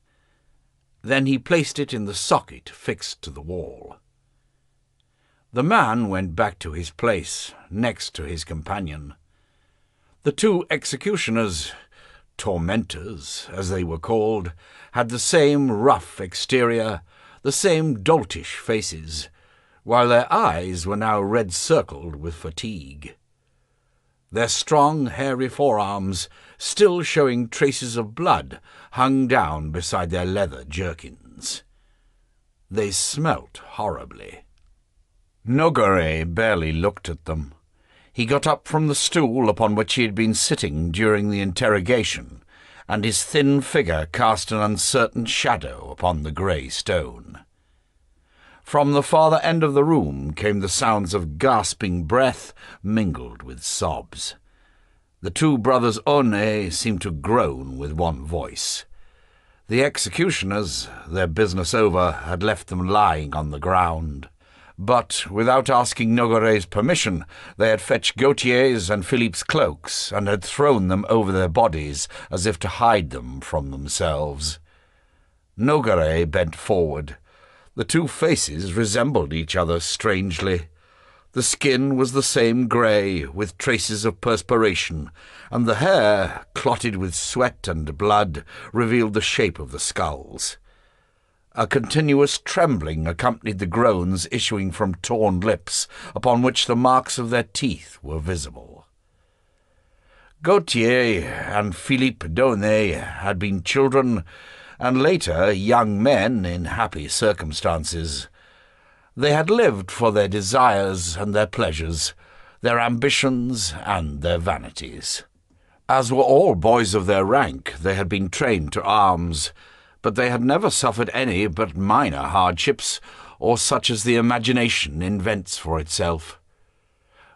Then he placed it in the socket fixed to the wall. The man went back to his place, next to his companion. The two executioners, tormentors as they were called, had the same rough exterior, the same doltish faces, while their eyes were now red-circled with fatigue. Their strong, hairy forearms, still showing traces of blood, hung down beside their leather jerkins. They smelt horribly. Nogaret barely looked at them. He got up from the stool upon which he had been sitting during the interrogation, and his thin figure cast an uncertain shadow upon the grey stone. From the farther end of the room came the sounds of gasping breath mingled with sobs. The two brothers Aunay seemed to groan with one voice. The executioners, their business over, had left them lying on the ground. But, without asking Nogaret's permission, they had fetched Gautier's and Philippe's cloaks and had thrown them over their bodies as if to hide them from themselves. Nogaret bent forward. The two faces resembled each other strangely. The skin was the same grey, with traces of perspiration, and the hair, clotted with sweat and blood, revealed the shape of the skulls. A continuous trembling accompanied the groans issuing from torn lips, upon which the marks of their teeth were visible. Gautier and Philippe d'Aunay had been children, and later young men in happy circumstances. They had lived for their desires and their pleasures, their ambitions and their vanities. As were all boys of their rank, they had been trained to arms, but they had never suffered any but minor hardships, or such as the imagination invents for itself.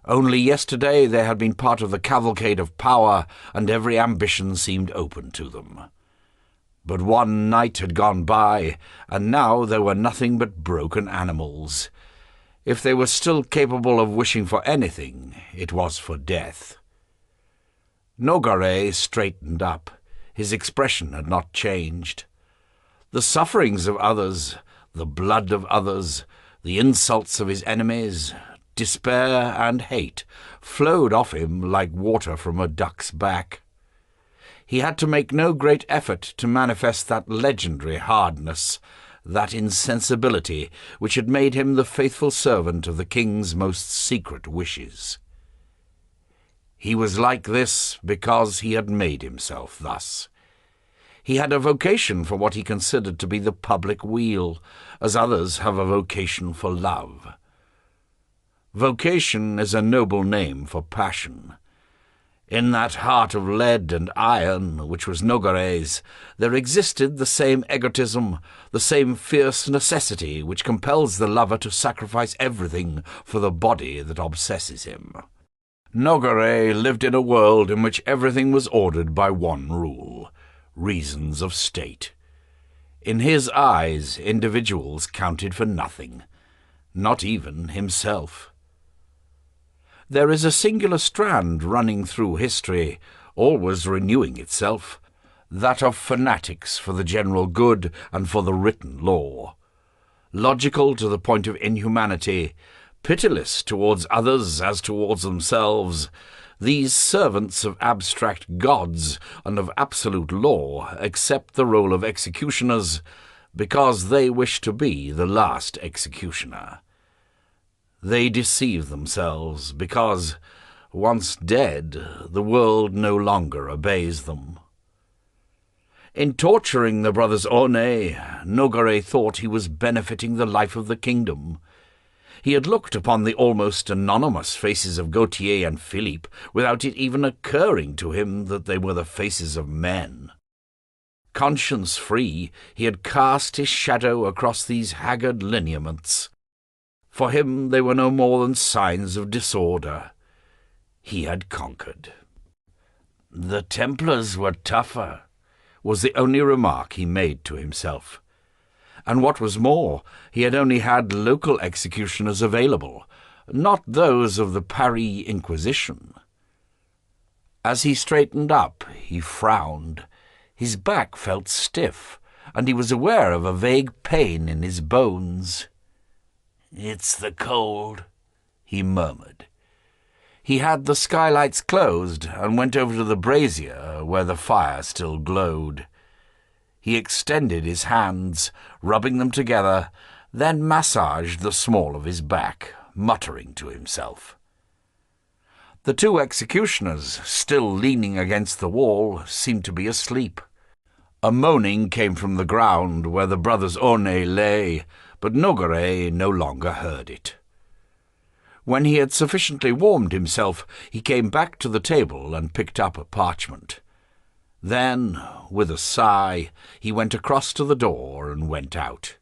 Only yesterday they had been part of the cavalcade of power, and every ambition seemed open to them. But one night had gone by, and now they were nothing but broken animals. If they were still capable of wishing for anything, it was for death. Nogaret straightened up. His expression had not changed. The sufferings of others, the blood of others, the insults of his enemies, despair and hate flowed off him like water from a duck's back. He had to make no great effort to manifest that legendary hardness, that insensibility which had made him the faithful servant of the king's most secret wishes. He was like this because he had made himself thus. He had a vocation for what he considered to be the public weal, as others have a vocation for love. Vocation is a noble name for passion. In that heart of lead and iron, which was Nogaret's, there existed the same egotism, the same fierce necessity which compels the lover to sacrifice everything for the body that obsesses him. Nogaret lived in a world in which everything was ordered by one rule: reasons of state. In his eyes, individuals counted for nothing, not even himself. There is a singular strand running through history, always renewing itself, that of fanatics for the general good and for the written law. Logical to the point of inhumanity, pitiless towards others as towards themselves, these servants of abstract gods and of absolute law accept the role of executioners because they wish to be the last executioner. They deceive themselves because, once dead, the world no longer obeys them. In torturing the brothers Aunay, Nogaret thought he was benefiting the life of the kingdom. He had looked upon the almost anonymous faces of Gautier and Philippe without it even occurring to him that they were the faces of men. Conscience-free, he had cast his shadow across these haggard lineaments. For him they were no more than signs of disorder. He had conquered. "The Templars were tougher," was the only remark he made to himself. And what was more, he had only had local executioners available, not those of the Paris Inquisition. As he straightened up, he frowned. His back felt stiff, and he was aware of a vague pain in his bones. "It's the cold," he murmured. He had the skylights closed and went over to the brazier where the fire still glowed. He extended his hands, rubbing them together, then massaged the small of his back, muttering to himself. The two executioners, still leaning against the wall, seemed to be asleep. A moaning came from the ground where the brothers Aunay lay, but Nogaret no longer heard it. When he had sufficiently warmed himself, he came back to the table and picked up a parchment. Then, with a sigh, he went across to the door and went out.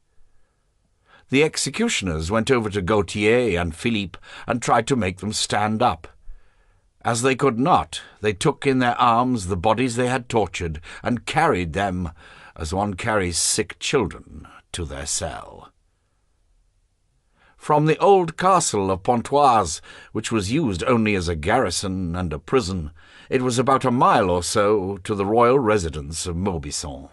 The executioners went over to Gautier and Philippe and tried to make them stand up. As they could not, they took in their arms the bodies they had tortured and carried them, as one carries sick children, to their cell. From the old castle of Pontoise, which was used only as a garrison and a prison, it was about a mile or so to the royal residence of Maubuisson.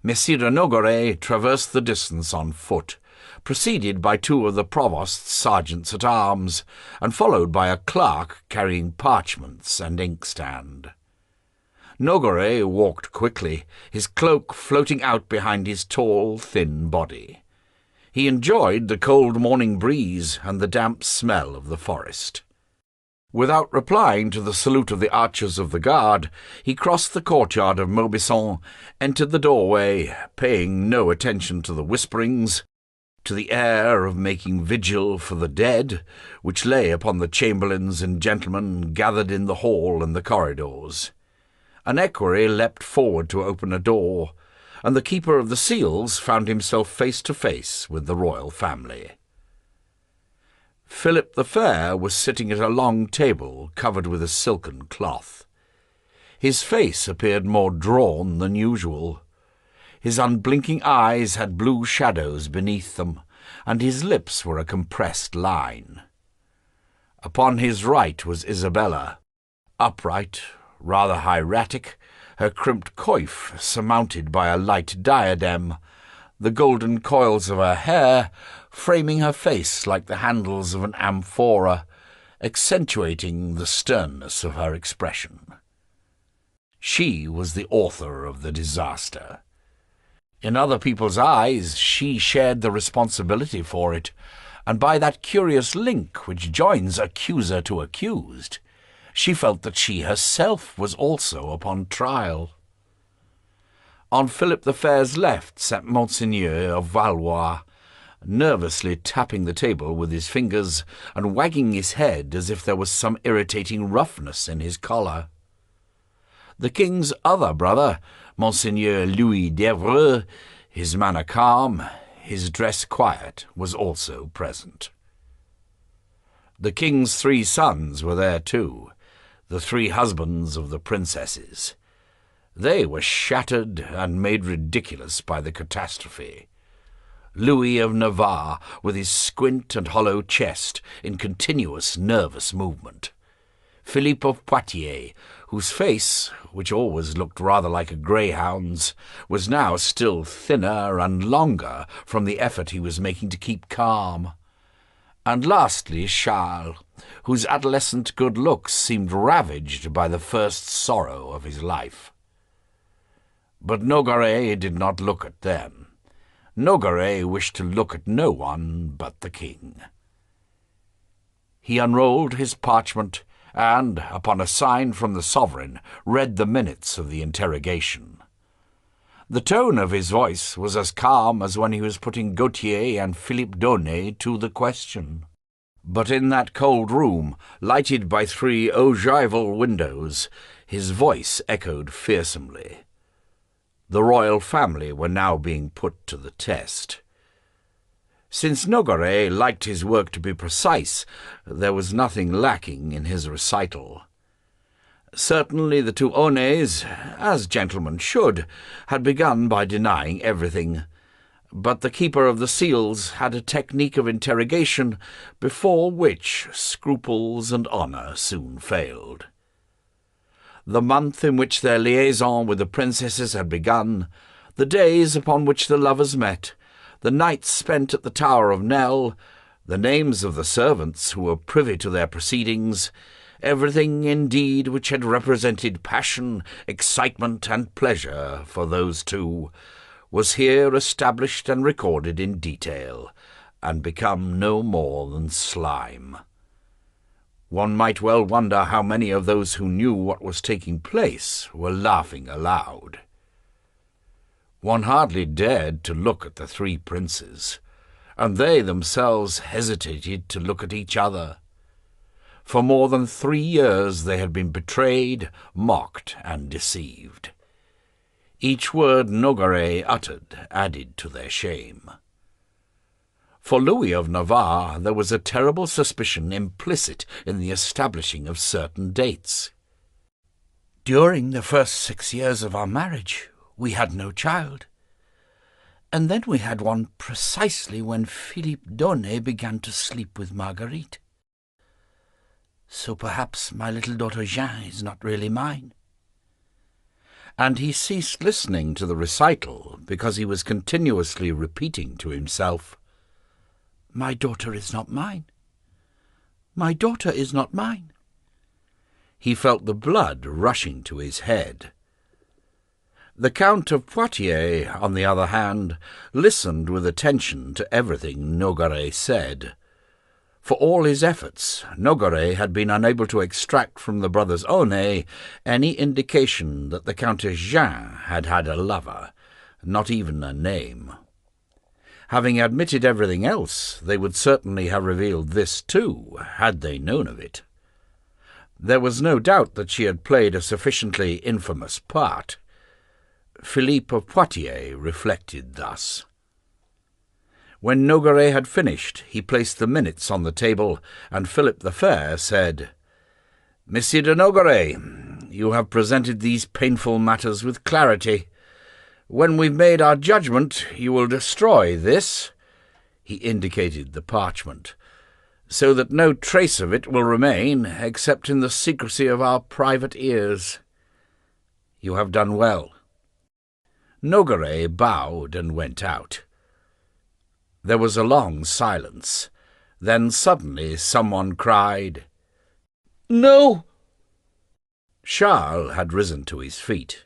Messire de Nogaret traversed the distance on foot, preceded by two of the provost's sergeants-at-arms, and followed by a clerk carrying parchments and inkstand. Nogaret walked quickly, his cloak floating out behind his tall, thin body. He enjoyed the cold morning breeze and the damp smell of the forest. Without replying to the salute of the archers of the guard, he crossed the courtyard of Maubuisson, entered the doorway, paying no attention to the whisperings, to the air of making vigil for the dead, which lay upon the chamberlains and gentlemen gathered in the hall and the corridors. An equerry leapt forward to open a door, and the keeper of the seals found himself face to face with the royal family. Philip the Fair was sitting at a long table covered with a silken cloth. His face appeared more drawn than usual. His unblinking eyes had blue shadows beneath them, and his lips were a compressed line. Upon his right was Isabella, upright, rather hieratic, her crimped coif surmounted by a light diadem, the golden coils of her hair framing her face like the handles of an amphora, accentuating the sternness of her expression. She was the author of the disaster. In other people's eyes she shared the responsibility for it, and by that curious link which joins accuser to accused, She felt that she herself was also upon trial. On Philip the Fair's left sat Monseigneur of Valois, nervously tapping the table with his fingers and wagging his head as if there was some irritating roughness in his collar. The king's other brother, Monseigneur Louis d'Evreux, his manner calm, his dress quiet, was also present. The king's 3 sons were there too, the 3 husbands of the princesses. They were shattered and made ridiculous by the catastrophe. Louis of Navarre, with his squint and hollow chest in continuous nervous movement. Philippe of Poitiers, whose face, which always looked rather like a greyhound's, was now still thinner and longer from the effort he was making to keep calm. And lastly Charles, whose adolescent good looks seemed ravaged by the first sorrow of his life. But Nogaret did not look at them. Nogaret wished to look at no one but the king. He unrolled his parchment and, upon a sign from the sovereign, read the minutes of the interrogation. The tone of his voice was as calm as when he was putting Gautier and Philippe Daunet to the question. But in that cold room, lighted by 3 ogival windows, his voice echoed fearsomely. The royal family were now being put to the test. Since Nogaret liked his work to be precise, there was nothing lacking in his recital. Certainly the 2 Aunets, as gentlemen should, had begun by denying everything, but the keeper of the seals had a technique of interrogation before which scruples and honour soon failed. The month in which their liaison with the princesses had begun, the days upon which the lovers met, the nights spent at the Tower of Nesle, the names of the servants who were privy to their proceedings, everything indeed which had represented passion, excitement, and pleasure for those 2, was here established and recorded in detail, and become no more than slime. One might well wonder how many of those who knew what was taking place were laughing aloud. One hardly dared to look at the 3 princes, and they themselves hesitated to look at each other. For more than 3 years they had been betrayed, mocked, and deceived. Each word Nogaret uttered added to their shame. For Louis of Navarre there was a terrible suspicion implicit in the establishing of certain dates. During the first 6 years of our marriage we had no child, and then we had one precisely when Philippe Daunet began to sleep with Marguerite. So perhaps my little daughter Jeanne is not really mine. And he ceased listening to the recital because he was continuously repeating to himself, "My daughter is not mine. My daughter is not mine." He felt the blood rushing to his head. The Count of Poitiers, on the other hand, listened with attention to everything Nogaret said. For all his efforts, Nogaret had been unable to extract from the brothers Aunay any indication that the Countess Jeanne had had a lover, not even a name. Having admitted everything else, they would certainly have revealed this too, had they known of it. There was no doubt that she had played a sufficiently infamous part. Philippe of Poitiers reflected thus. When Nogaret had finished, he placed the minutes on the table, and Philip the Fair said, "Monsieur de Nogaret, you have presented these painful matters with clarity. When we've made our judgment, you will destroy this," he indicated the parchment, "so that no trace of it will remain except in the secrecy of our private ears. You have done well." Nogaret bowed and went out. There was a long silence. Then suddenly someone cried, "No!" Charles had risen to his feet.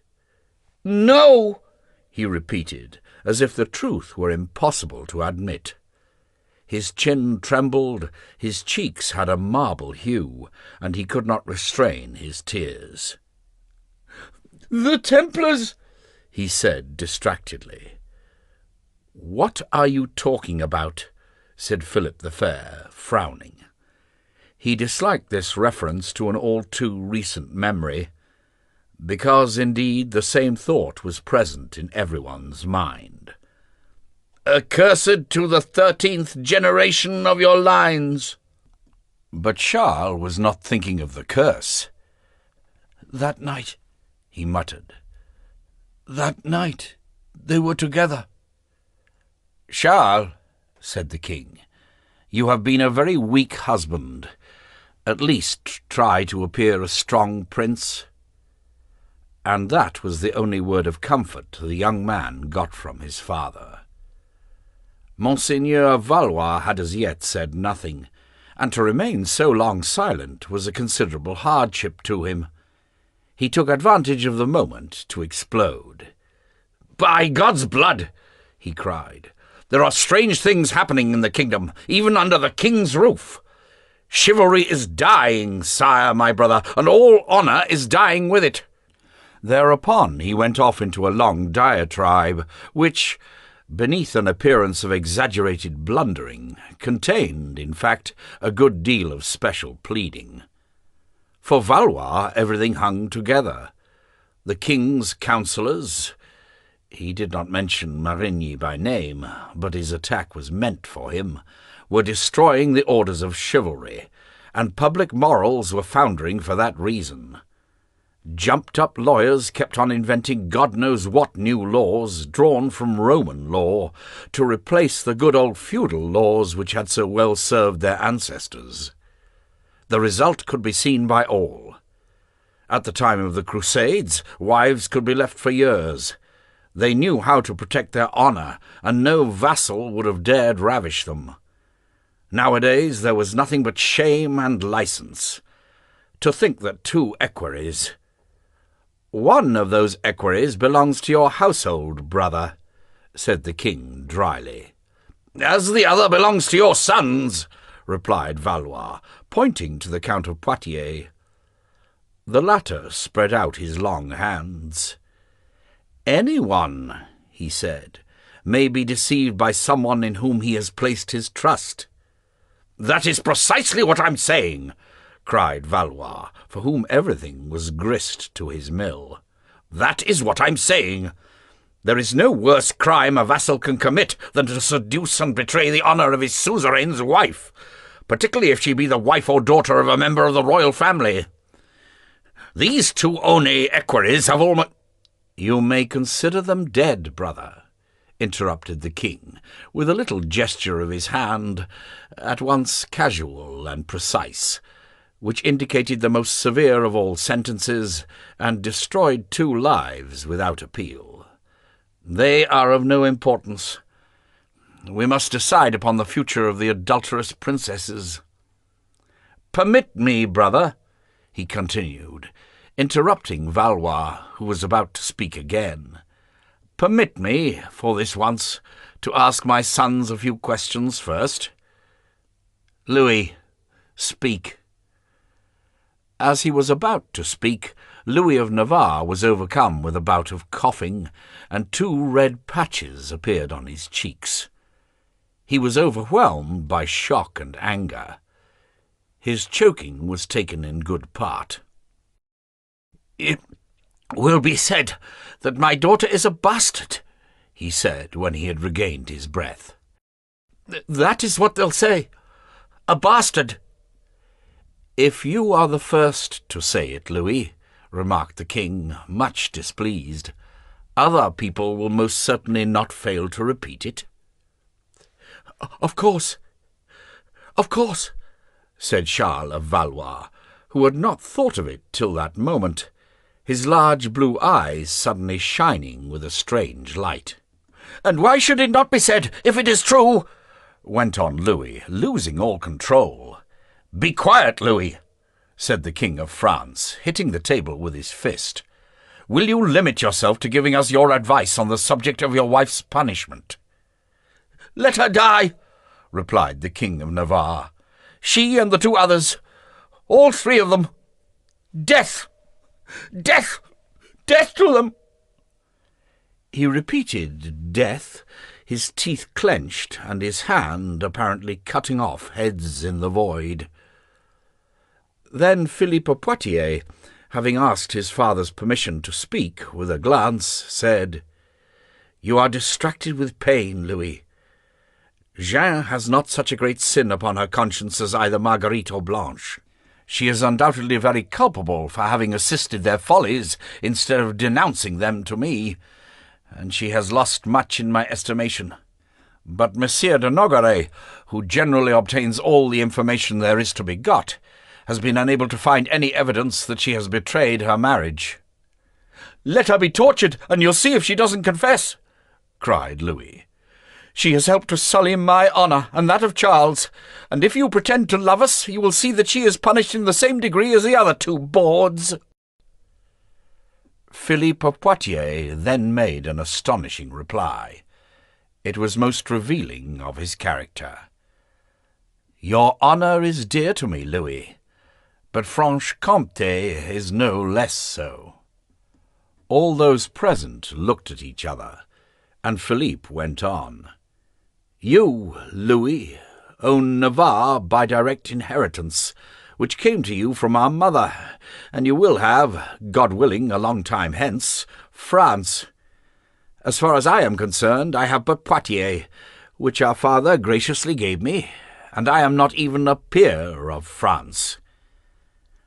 "No!" he repeated, as if the truth were impossible to admit. His chin trembled, his cheeks had a marble hue, and he could not restrain his tears. "The Templars!" he said distractedly. "What are you talking about?" said Philip the Fair, frowning. He disliked this reference to an all-too-recent memory, because, indeed, the same thought was present in everyone's mind. "Accursed to the 13th generation of your lines." But Charles was not thinking of the curse. "That night," he muttered. "that night they were together." "Charles," said the king, "you have been a very weak husband. At least try to appear a strong prince." And that was the only word of comfort the young man got from his father. Monseigneur Valois had as yet said nothing, and to remain so long silent was a considerable hardship to him. He took advantage of the moment to explode. "By God's blood!" he cried. "There are strange things happening in the kingdom, even under the king's roof. Chivalry is dying, sire, my brother, and all honour is dying with it." Thereupon he went off into a long diatribe, which, beneath an appearance of exaggerated blundering, contained, in fact, a good deal of special pleading. For Valois everything hung together. The king's counsellors— he did not mention Marigny by name, but his attack was meant for him— were destroying the orders of chivalry, and public morals were foundering for that reason. Jumped-up lawyers kept on inventing God knows what new laws, drawn from Roman law, to replace the good old feudal laws which had so well served their ancestors. The result could be seen by all. At the time of the Crusades, wives could be left for years. They knew how to protect their honour, and no vassal would have dared ravish them. Nowadays there was nothing but shame and licence. To think that two equerries— "One of those equerries belongs to your household, brother," said the king dryly. "As the other belongs to your sons," replied Valois, pointing to the Count of Poitiers. The latter spread out his long hands. "Anyone," he said, "may be deceived by someone in whom he has placed his trust." "That is precisely what I'm saying," cried Valois, for whom everything was grist to his mill. "That is what I'm saying. There is no worse crime a vassal can commit than to seduce and betray the honour of his suzerain's wife, particularly if she be the wife or daughter of a member of the royal family. These two Onay equerries have almost—" "You may consider them dead, brother," interrupted the king, with a little gesture of his hand, at once casual and precise, which indicated the most severe of all sentences, and destroyed 2 lives without appeal. "They are of no importance. We must decide upon the future of the adulterous princesses. Permit me, brother," he continued, interrupting Valois, who was about to speak again, "permit me, for this once, to ask my sons a few questions first. Louis, speak." As he was about to speak, Louis of Navarre was overcome with a bout of coughing, and 2 red patches appeared on his cheeks. He was overwhelmed by shock and anger. His choking was taken in good part. "It will be said that my daughter is a bastard," he said when he had regained his breath. "That is what they'll say. A bastard." "If you are the first to say it, Louis," remarked the king, much displeased, "other people will most certainly not fail to repeat it." Of course, said Charles of Valois, who had not thought of it till that moment, his large blue eyes suddenly shining with a strange light. "And why should it not be said, if it is true?" went on Louis, losing all control. "Be quiet, Louis," said the King of France, hitting the table with his fist. "Will you limit yourself to giving us your advice on the subject of your wife's punishment?" "Let her die," replied the King of Navarre. "She and the two others, all three of them. Death! Death! Death to them!" He repeated death, his teeth clenched and his hand apparently cutting off heads in the void. Then Philippe of Poitiers, having asked his father's permission to speak with a glance, said, "You are distracted with pain, Louis. Jeanne has not such a great sin upon her conscience as either Marguerite or Blanche. She is undoubtedly very culpable for having assisted their follies instead of denouncing them to me, and she has lost much in my estimation. But Monsieur de Nogaret, who generally obtains all the information there is to be got, has been unable to find any evidence that she has betrayed her marriage." "Let her be tortured, and you'll see if she doesn't confess," cried Louis. "She has helped to sully my honour and that of Charles, and if you pretend to love us, you will see that she is punished in the same degree as the other two bawds." Philippe of Poitiers then made an astonishing reply. It was most revealing of his character. "Your honour is dear to me, Louis, but Franche-Comté is no less so." All those present looked at each other, and Philippe went on. "You, Louis, own Navarre by direct inheritance, which came to you from our mother, and you will have, God willing, a long time hence, France. As far as I am concerned, I have but Poitiers, which our father graciously gave me, and I am not even a peer of France.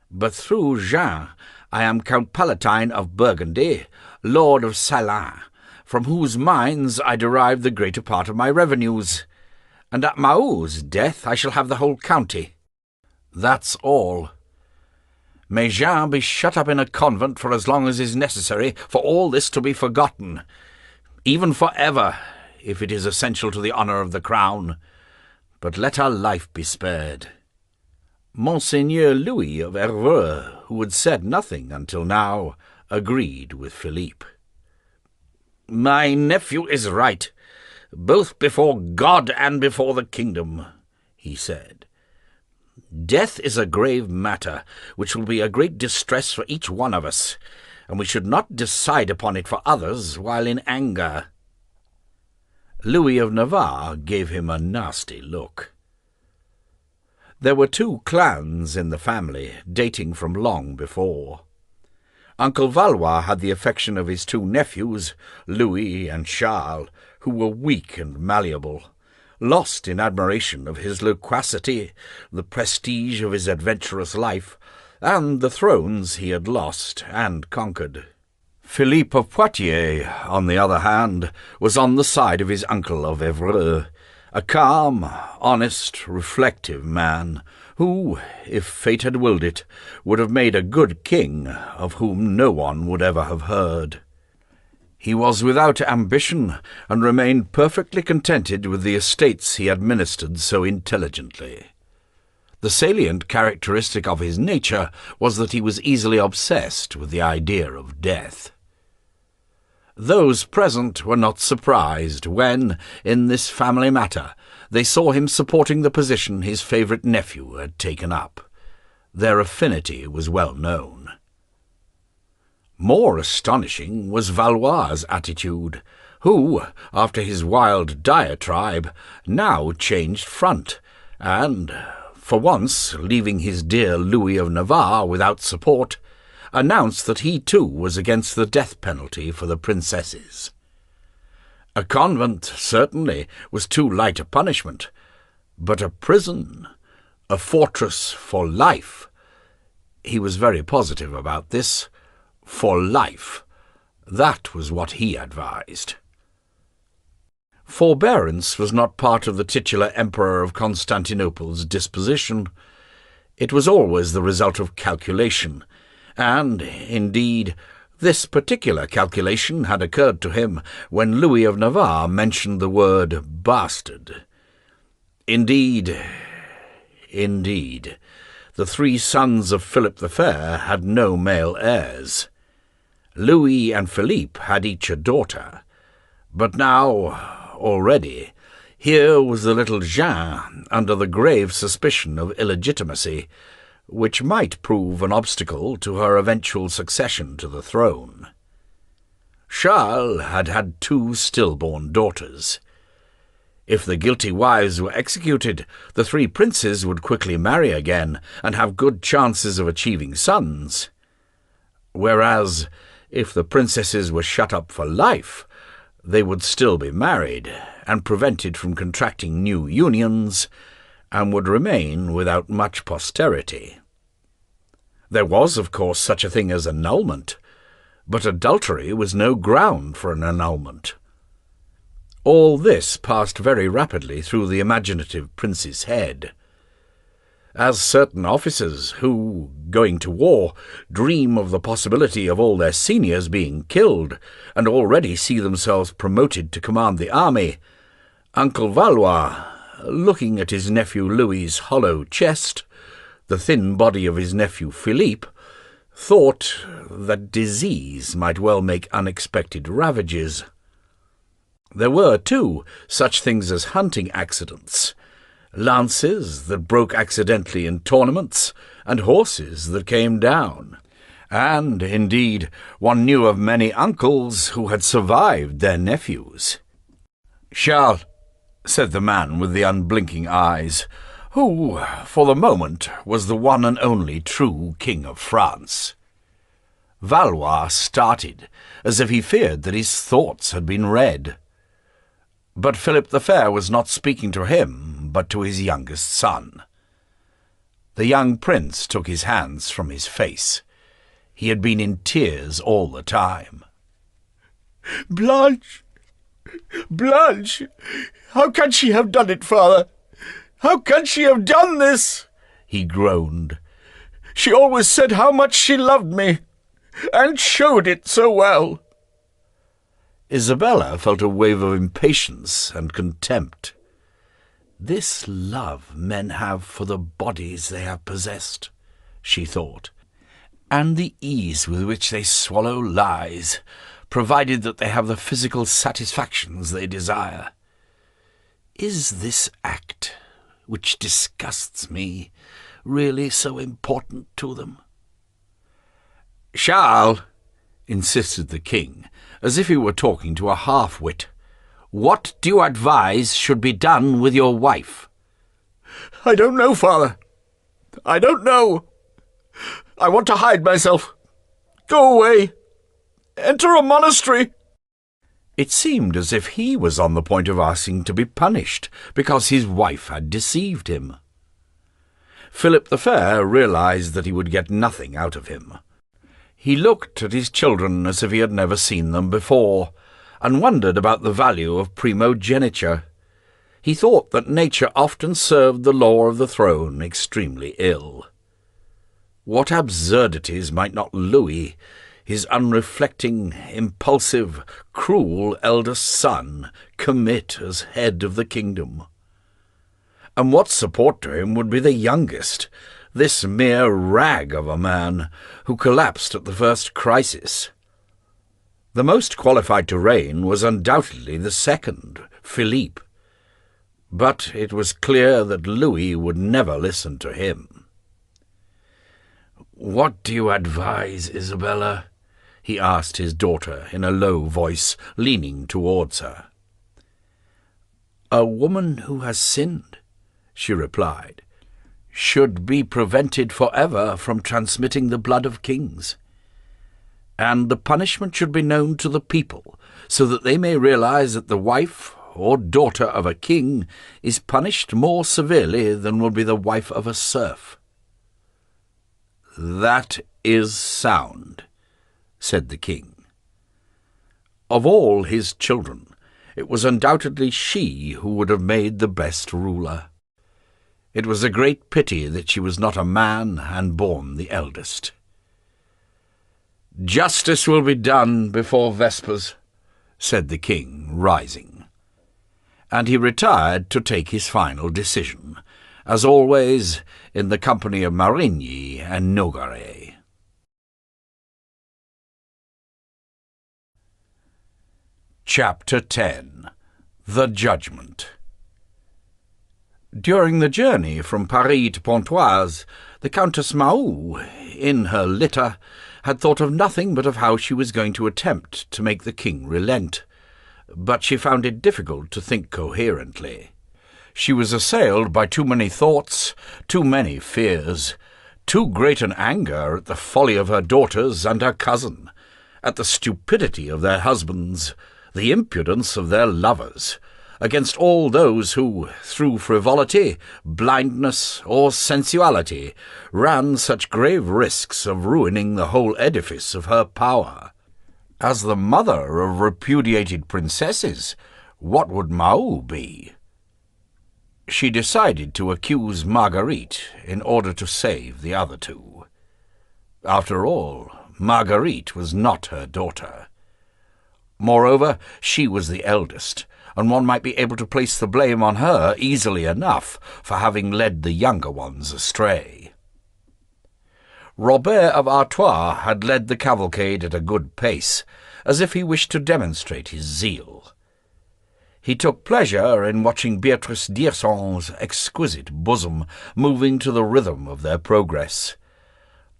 But through Jeanne I am Count Palatine of Burgundy, Lord of Salins, from whose mines I derive the greater part of my revenues, and at Mahou's death I shall have the whole county. That's all. May Jeanne be shut up in a convent for as long as is necessary for all this to be forgotten, even for ever, if it is essential to the honour of the crown, but let her life be spared." Monseigneur Louis of Evreux, who had said nothing until now, agreed with Philippe. "My nephew is right, both before God and before the kingdom," he said. "Death is a grave matter, which will be a great distress for each one of us, and we should not decide upon it for others while in anger." Louis of Navarre gave him a nasty look. There were two clans in the family, dating from long before. Uncle Valois had the affection of his two nephews, Louis and Charles, who were weak and malleable, lost in admiration of his loquacity, the prestige of his adventurous life, and the thrones he had lost and conquered. Philippe of Poitiers, on the other hand, was on the side of his uncle of Evreux, a calm, honest, reflective man, who, if fate had willed it, would have made a good king, of whom no one would ever have heard. He was without ambition, and remained perfectly contented with the estates he administered so intelligently. The salient characteristic of his nature was that he was easily obsessed with the idea of death. Those present were not surprised when, in this family matter, they saw him supporting the position his favourite nephew had taken up. Their affinity was well known. More astonishing was Valois' attitude, who, after his wild diatribe, now changed front, and, for once leaving his dear Louis of Navarre without support, announced that he too was against the death penalty for the princesses. A convent, certainly, was too light a punishment, but a prison, a fortress for life. He was very positive about this. For life. That was what he advised. Forbearance was not part of the titular Emperor of Constantinople's disposition. It was always the result of calculation, and, indeed, this particular calculation had occurred to him when Louis of Navarre mentioned the word bastard. Indeed, the three sons of Philip the Fair had no male heirs. Louis and Philippe had each a daughter, but now, already, Here was the little Jean under the grave suspicion of illegitimacy, which might prove an obstacle to her eventual succession to the throne. Charles had had 2 stillborn daughters. If the guilty wives were executed, the 3 princes would quickly marry again and have good chances of achieving sons. Whereas, if the princesses were shut up for life, they would still be married and prevented from contracting new unions, and would remain without much posterity. There was, of course, such a thing as annulment, but adultery was no ground for an annulment. All this passed very rapidly through the imaginative prince's head. As certain officers who, going to war, dream of the possibility of all their seniors being killed, and already see themselves promoted to command the army, Uncle Valois, looking at his nephew Louis's hollow chest, the thin body of his nephew Philippe, thought that disease might well make unexpected ravages. There were, too, such things as hunting accidents, lances that broke accidentally in tournaments, and horses that came down. And, indeed, one knew of many uncles who had survived their nephews. "Charles," said the man with the unblinking eyes, who, for the moment, was the one and only true King of France. Valois started, as if he feared that his thoughts had been read. But Philip the Fair was not speaking to him, but to his youngest son. The young prince took his hands from his face. He had been in tears all the time. "Blanche! Blanche! How can she have done it, father? How can she have done this?" he groaned. "She always said how much she loved me, and showed it so well." Isabella felt a wave of impatience and contempt. This love men have for the bodies they have possessed, she thought, and the ease with which they swallow lies, provided that they have the physical satisfactions they desire. Is this act, which disgusts me, really so important to them? "Charles," insisted the king, as if he were talking to a half-wit, "what do you advise should be done with your wife?" "I don't know, father. I don't know. I want to hide myself. Go away. Enter a monastery." It seemed as if he was on the point of asking to be punished because his wife had deceived him. Philip the Fair realized that he would get nothing out of him. He looked at his children as if he had never seen them before, and wondered about the value of primogeniture. He thought that nature often served the law of the throne extremely ill. What absurdities might not Louis, his unreflecting, impulsive, cruel eldest son, commit as head of the kingdom? And what support to him would be the youngest, this mere rag of a man, who collapsed at the first crisis? The most qualified to reign was undoubtedly the second, Philippe. But it was clear that Louis would never listen to him. "What do you advise, Isabella?" he asked his daughter in a low voice, leaning towards her. "A woman who has sinned," she replied, "should be prevented forever from transmitting the blood of kings. And the punishment should be known to the people, so that they may realize that the wife or daughter of a king is punished more severely than will be the wife of a serf." "That is sound," said the king. Of all his children, it was undoubtedly she who would have made the best ruler. It was a great pity that she was not a man and born the eldest. "Justice will be done before Vespers," said the king, rising. And he retired to take his final decision, as always in the company of Marigny and Nogaret. Chapter 10. The Judgment. During the journey from Paris to Pontoise, the Countess Mahou, in her litter, had thought of nothing but of how she was going to attempt to make the king relent, but she found it difficult to think coherently. She was assailed by too many thoughts, too many fears, too great an anger at the folly of her daughters and her cousin, at the stupidity of their husbands, the impudence of their lovers, against all those who, through frivolity, blindness, or sensuality, ran such grave risks of ruining the whole edifice of her power. As the mother of repudiated princesses, what would Mahou be? She decided to accuse Marguerite in order to save the other two. After all, Marguerite was not her daughter. Moreover, she was the eldest, and one might be able to place the blame on her easily enough for having led the younger ones astray. Robert of Artois had led the cavalcade at a good pace, as if he wished to demonstrate his zeal. He took pleasure in watching Beatrice d'Hirason's exquisite bosom moving to the rhythm of their progress,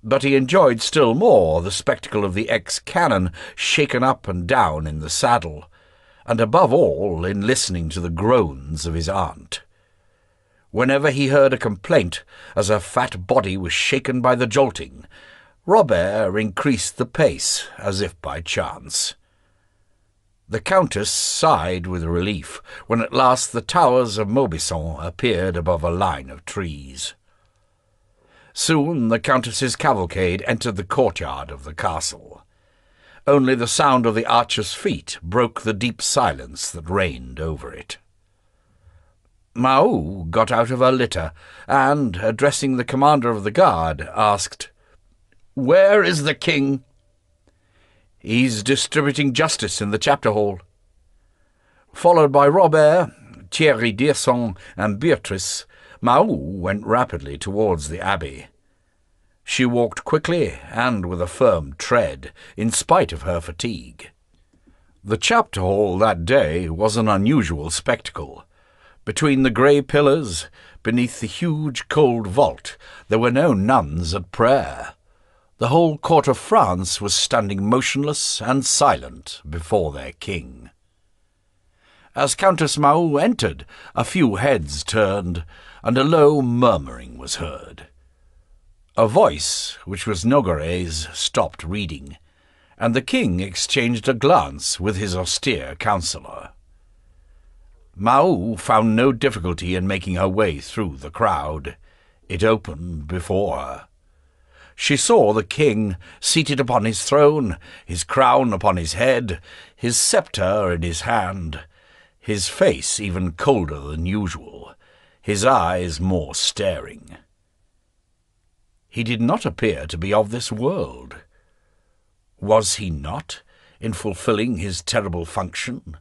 but he enjoyed still more the spectacle of the ex-canon shaken up and down in the saddle, and above all in listening to the groans of his aunt. Whenever he heard a complaint, as her fat body was shaken by the jolting, Robert increased the pace as if by chance. The Countess sighed with relief when at last the towers of Maubisson appeared above a line of trees. Soon the Countess's cavalcade entered the courtyard of the castle. Only the sound of the archers' feet broke the deep silence that reigned over it. Mahou got out of her litter and, addressing the commander of the guard, asked, "Where is the king?" "He's distributing justice in the chapter hall." Followed by Robert, Thierry d'Hirasson, and Beatrice, Mahou went rapidly towards the abbey. She walked quickly and with a firm tread, in spite of her fatigue. The chapter hall that day was an unusual spectacle. Between the grey pillars, beneath the huge cold vault, there were no nuns at prayer. The whole court of France was standing motionless and silent before their king. As Countess Mahou entered, a few heads turned, and a low murmuring was heard. A voice, which was Nogaret's, stopped reading, and the king exchanged a glance with his austere counsellor. Mahou found no difficulty in making her way through the crowd. It opened before her. She saw the king seated upon his throne, his crown upon his head, his sceptre in his hand, his face even colder than usual, his eyes more staring. He did not appear to be of this world. Was he not, in fulfilling his terrible function,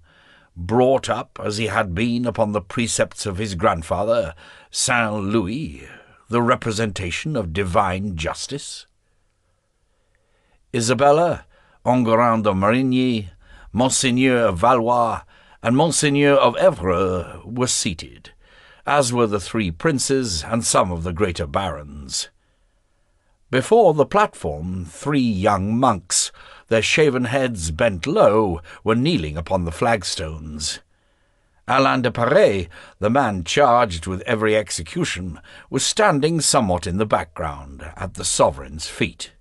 brought up as he had been upon the precepts of his grandfather, Saint Louis, the representation of divine justice? Isabella, Enguerrand de Marigny, Monseigneur of Valois, and Monseigneur of Evreux were seated, as were the three princes and some of the greater barons. Before the platform, three young monks, their shaven heads bent low, were kneeling upon the flagstones. Alain de Paris, the man charged with every execution, was standing somewhat in the background, at the sovereign's feet.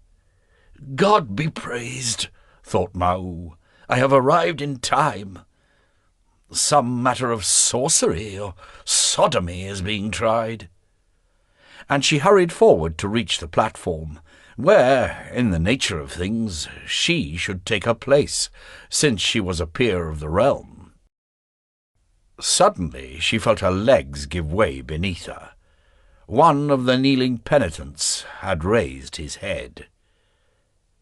"God be praised," thought Mahou. "I have arrived in time. Some matter of sorcery or sodomy is being tried." And she hurried forward to reach the platform, where, in the nature of things, she should take her place, since she was a peer of the realm. Suddenly she felt her legs give way beneath her. One of the kneeling penitents had raised his head.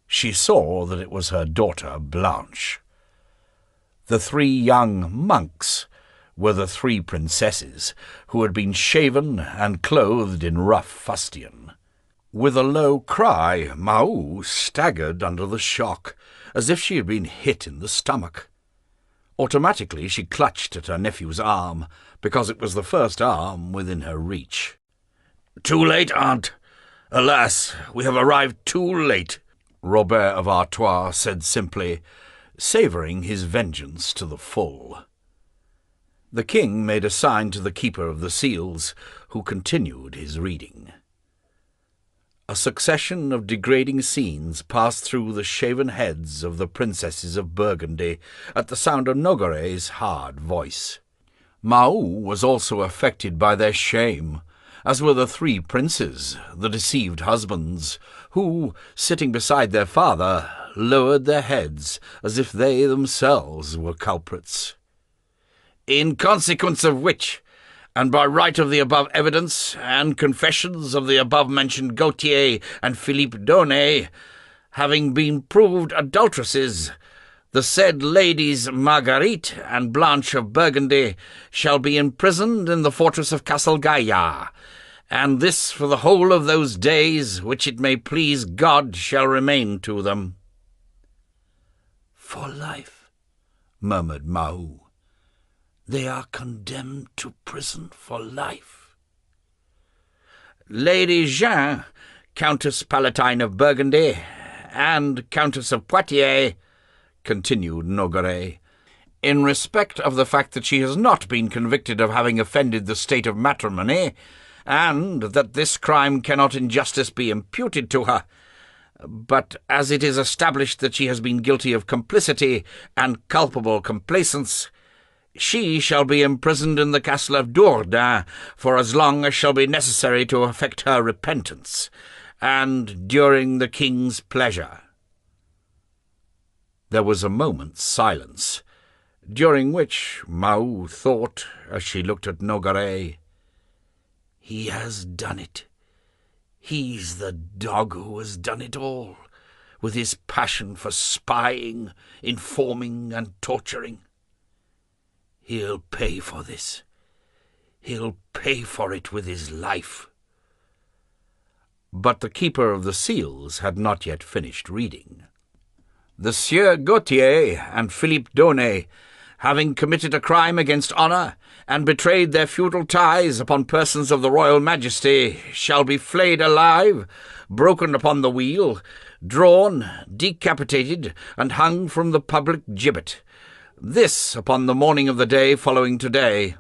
She saw that it was her daughter Blanche. The three young monks were the three princesses, who had been shaven and clothed in rough fustian. With a low cry, Mahou staggered under the shock, as if she had been hit in the stomach. Automatically she clutched at her nephew's arm, because it was the first arm within her reach. "Too late, aunt. Alas, we have arrived too late," Robert of Artois said simply, savouring his vengeance to the full. The king made a sign to the keeper of the seals, who continued his reading. A succession of degrading scenes passed through the shaven heads of the princesses of Burgundy at the sound of Nogaret's hard voice. Mahou was also affected by their shame, as were the three princes, the deceived husbands, who, sitting beside their father, lowered their heads as if they themselves were culprits. "In consequence of which, and by right of the above evidence and confessions of the above-mentioned Gautier and Philippe Donnet, having been proved adulteresses, the said ladies Marguerite and Blanche of Burgundy shall be imprisoned in the fortress of Castle Gaillard, and this for the whole of those days which it may please God shall remain to them." "For life," murmured Mahou. "They are condemned to prison for life." "Lady Jeanne, Countess Palatine of Burgundy, and Countess of Poitiers," continued Nogaret, "in respect of the fact that she has not been convicted of having offended the state of matrimony, and that this crime cannot in justice be imputed to her, but as it is established that she has been guilty of complicity and culpable complaisance, she shall be imprisoned in the castle of Dourdan for as long as shall be necessary to effect her repentance, and during the king's pleasure." There was a moment's silence, during which Mahou thought, as she looked at Nogaret, "He has done it. He's the dog who has done it all, with his passion for spying, informing, and torturing. He'll pay for this. He'll pay for it with his life." But the keeper of the seals had not yet finished reading. "The Sieur Gautier and Philippe Donnet, having committed a crime against honour and betrayed their feudal ties upon persons of the royal majesty, shall be flayed alive, broken upon the wheel, drawn, decapitated, and hung from the public gibbet. This upon the morning of the day following today.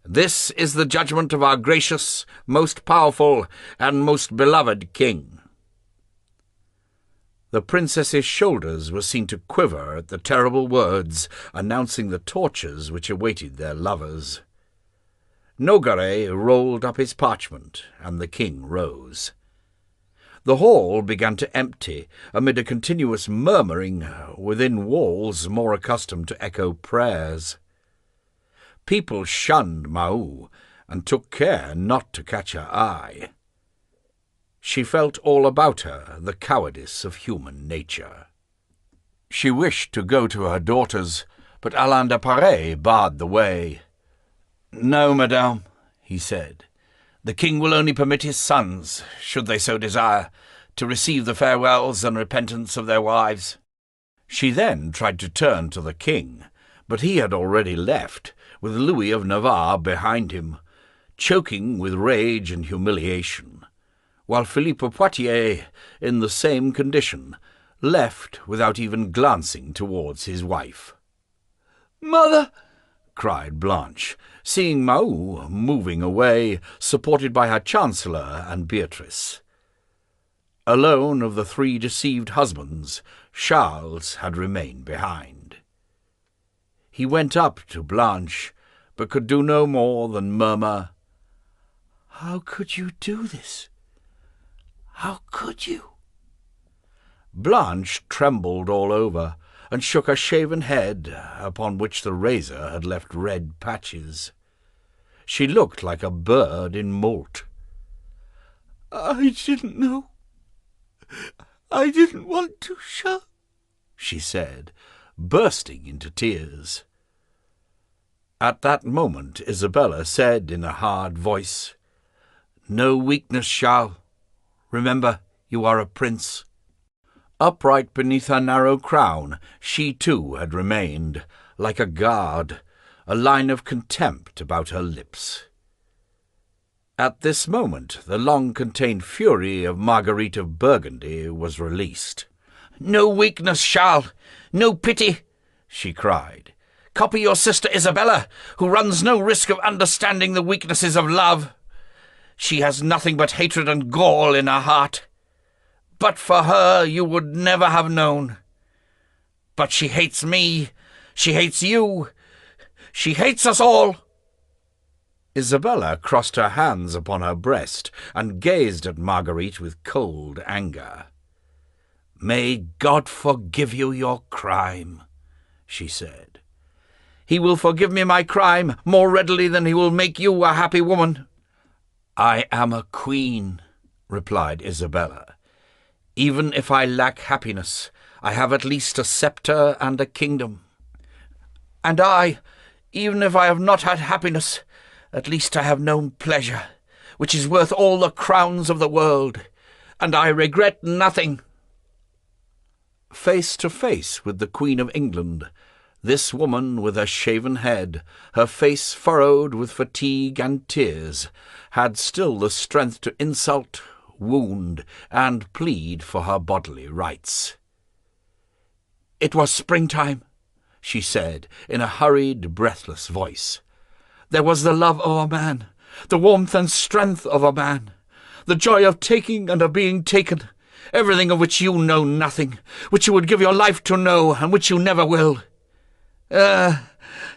This is the judgment of our gracious, most powerful, and most beloved king." The princess's shoulders were seen to quiver at the terrible words announcing the tortures which awaited their lovers. Nogaret rolled up his parchment, and the king rose. The hall began to empty amid a continuous murmuring within walls more accustomed to echo prayers. People shunned Mahou and took care not to catch her eye. She felt all about her the cowardice of human nature. She wished to go to her daughters, but Alain de Paris barred the way. "No, madame," he said. "The king will only permit his sons, should they so desire, to receive the farewells and repentance of their wives." She then tried to turn to the king, but he had already left, with Louis of Navarre behind him, choking with rage and humiliation, while Philippe of Poitiers, in the same condition, left without even glancing towards his wife. "Mother!" cried Blanche, seeing Mahou moving away, supported by her chancellor and Beatrice. Alone of the three deceived husbands, Charles had remained behind. He went up to Blanche, but could do no more than murmur, "How could you do this? How could you?" Blanche trembled all over, and shook her shaven head, upon which the razor had left red patches. She looked like a bird in moult. "I didn't know. I didn't want to show," she said, bursting into tears. At that moment Isabella said in a hard voice, "No weakness, Charles. Remember, you are a prince." Upright beneath her narrow crown, she too had remained, like a guard, a line of contempt about her lips. At this moment the long-contained fury of Marguerite of Burgundy was released. "No weakness, Charles, no pity," she cried. "Copy your sister Isabella, who runs no risk of understanding the weaknesses of love. She has nothing but hatred and gall in her heart. But for her you would never have known. But she hates me, she hates you, she hates us all." Isabella crossed her hands upon her breast and gazed at Marguerite with cold anger. "May God forgive you your crime," she said. "He will forgive me my crime more readily than he will make you a happy woman." "I am a queen," replied Isabella. "Even if I lack happiness, I have at least a sceptre and a kingdom." "And I, even if I have not had happiness, at least I have known pleasure, which is worth all the crowns of the world, and I regret nothing." Face to face with the Queen of England, this woman with her shaven head, her face furrowed with fatigue and tears, had still the strength to insult, wound, and plead for her bodily rights. "It was springtime," she said in a hurried, breathless voice. "There was the love of a man, the warmth and strength of a man, the joy of taking and of being taken, everything of which you know nothing, which you would give your life to know, and which you never will.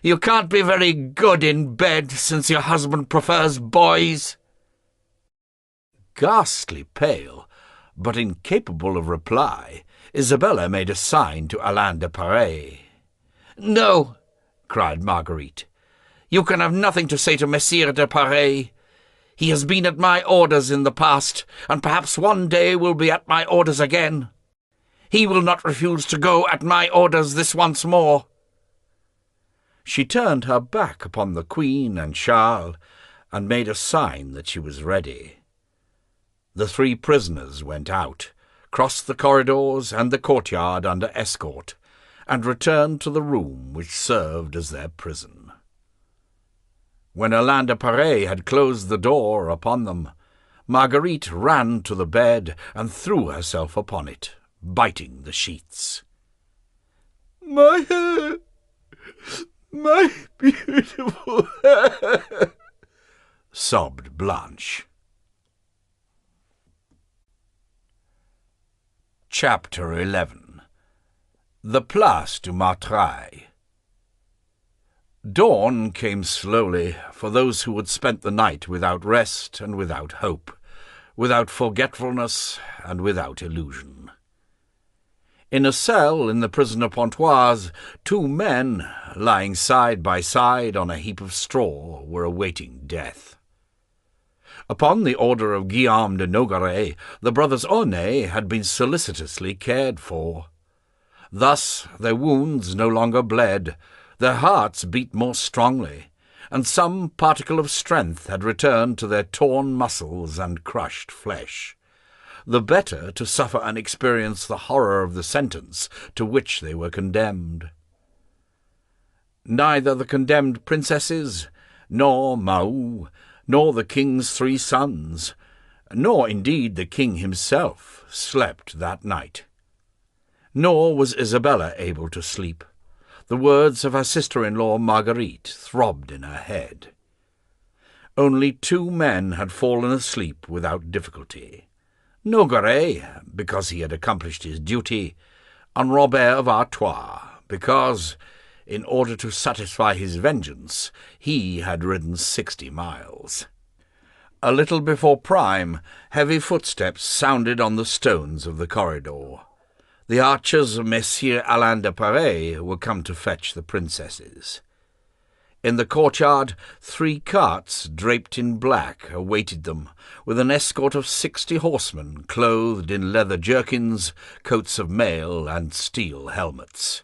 You can't be very good in bed, since your husband prefers boys." Ghastly pale, but incapable of reply, Isabella made a sign to Alain de Paris. "No," cried Marguerite. "You can have nothing to say to Messire de Paris. He has been at my orders in the past, and perhaps one day will be at my orders again. He will not refuse to go at my orders this once more." She turned her back upon the Queen and Charles, and made a sign that she was ready. The 3 prisoners went out, crossed the corridors and the courtyard under escort, and returned to the room which served as their prison. When Alain de Paris had closed the door upon them, Marguerite ran to the bed and threw herself upon it, biting the sheets. "My hair! My beautiful hair!" sobbed Blanche. Chapter 11. The Place du Martreuil. Dawn came slowly for those who had spent the night without rest and without hope, without forgetfulness and without illusion. In a cell in the prison of Pontoise, 2 men, lying side by side on a heap of straw, were awaiting death. Upon the order of Guillaume de Nogaret, the brothers Aunay had been solicitously cared for. Thus their wounds no longer bled, their hearts beat more strongly, and some particle of strength had returned to their torn muscles and crushed flesh, the better to suffer and experience the horror of the sentence to which they were condemned. Neither the condemned princesses, nor Mahou, nor the king's 3 sons, nor indeed the king himself, slept that night. Nor was Isabella able to sleep. The words of her sister-in-law Marguerite throbbed in her head. Only 2 men had fallen asleep without difficulty. Nogaret, because he had accomplished his duty, and Robert of Artois, because, in order to satisfy his vengeance, he had ridden 60 miles. A little before prime, heavy footsteps sounded on the stones of the corridor. The archers of Messire Alain de Paris were come to fetch the princesses. In the courtyard, 3 carts draped in black awaited them, with an escort of 60 horsemen clothed in leather jerkins, coats of mail, and steel helmets.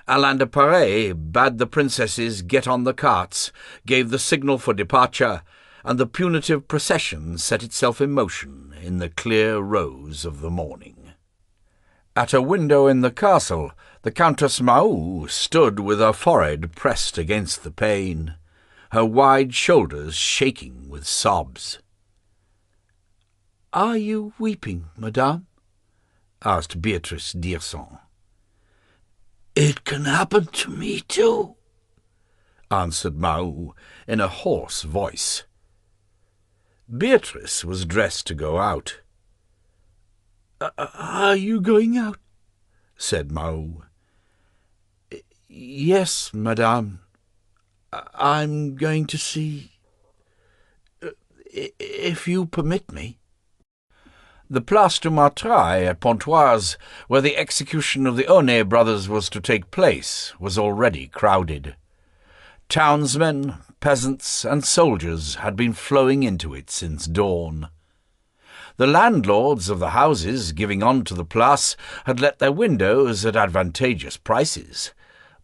Alain de Paris bade the princesses get on the carts, gave the signal for departure, and the punitive procession set itself in motion in the clear rose of the morning. At a window in the castle, the Countess Mahou stood with her forehead pressed against the pane, her wide shoulders shaking with sobs. "Are you weeping, madame?" asked Beatrice d'Hirson. "It can happen to me too," answered Mahou in a hoarse voice. Beatrice was dressed to go out. "Are you going out?" said Mahou. "Yes, madame. I'm going to see, if you permit me." The Place du Martreuil at Pontoise, where the execution of the Aunay brothers was to take place, was already crowded. Townsmen, peasants, and soldiers had been flowing into it since dawn. The landlords of the houses giving on to the Place had let their windows at advantageous prices.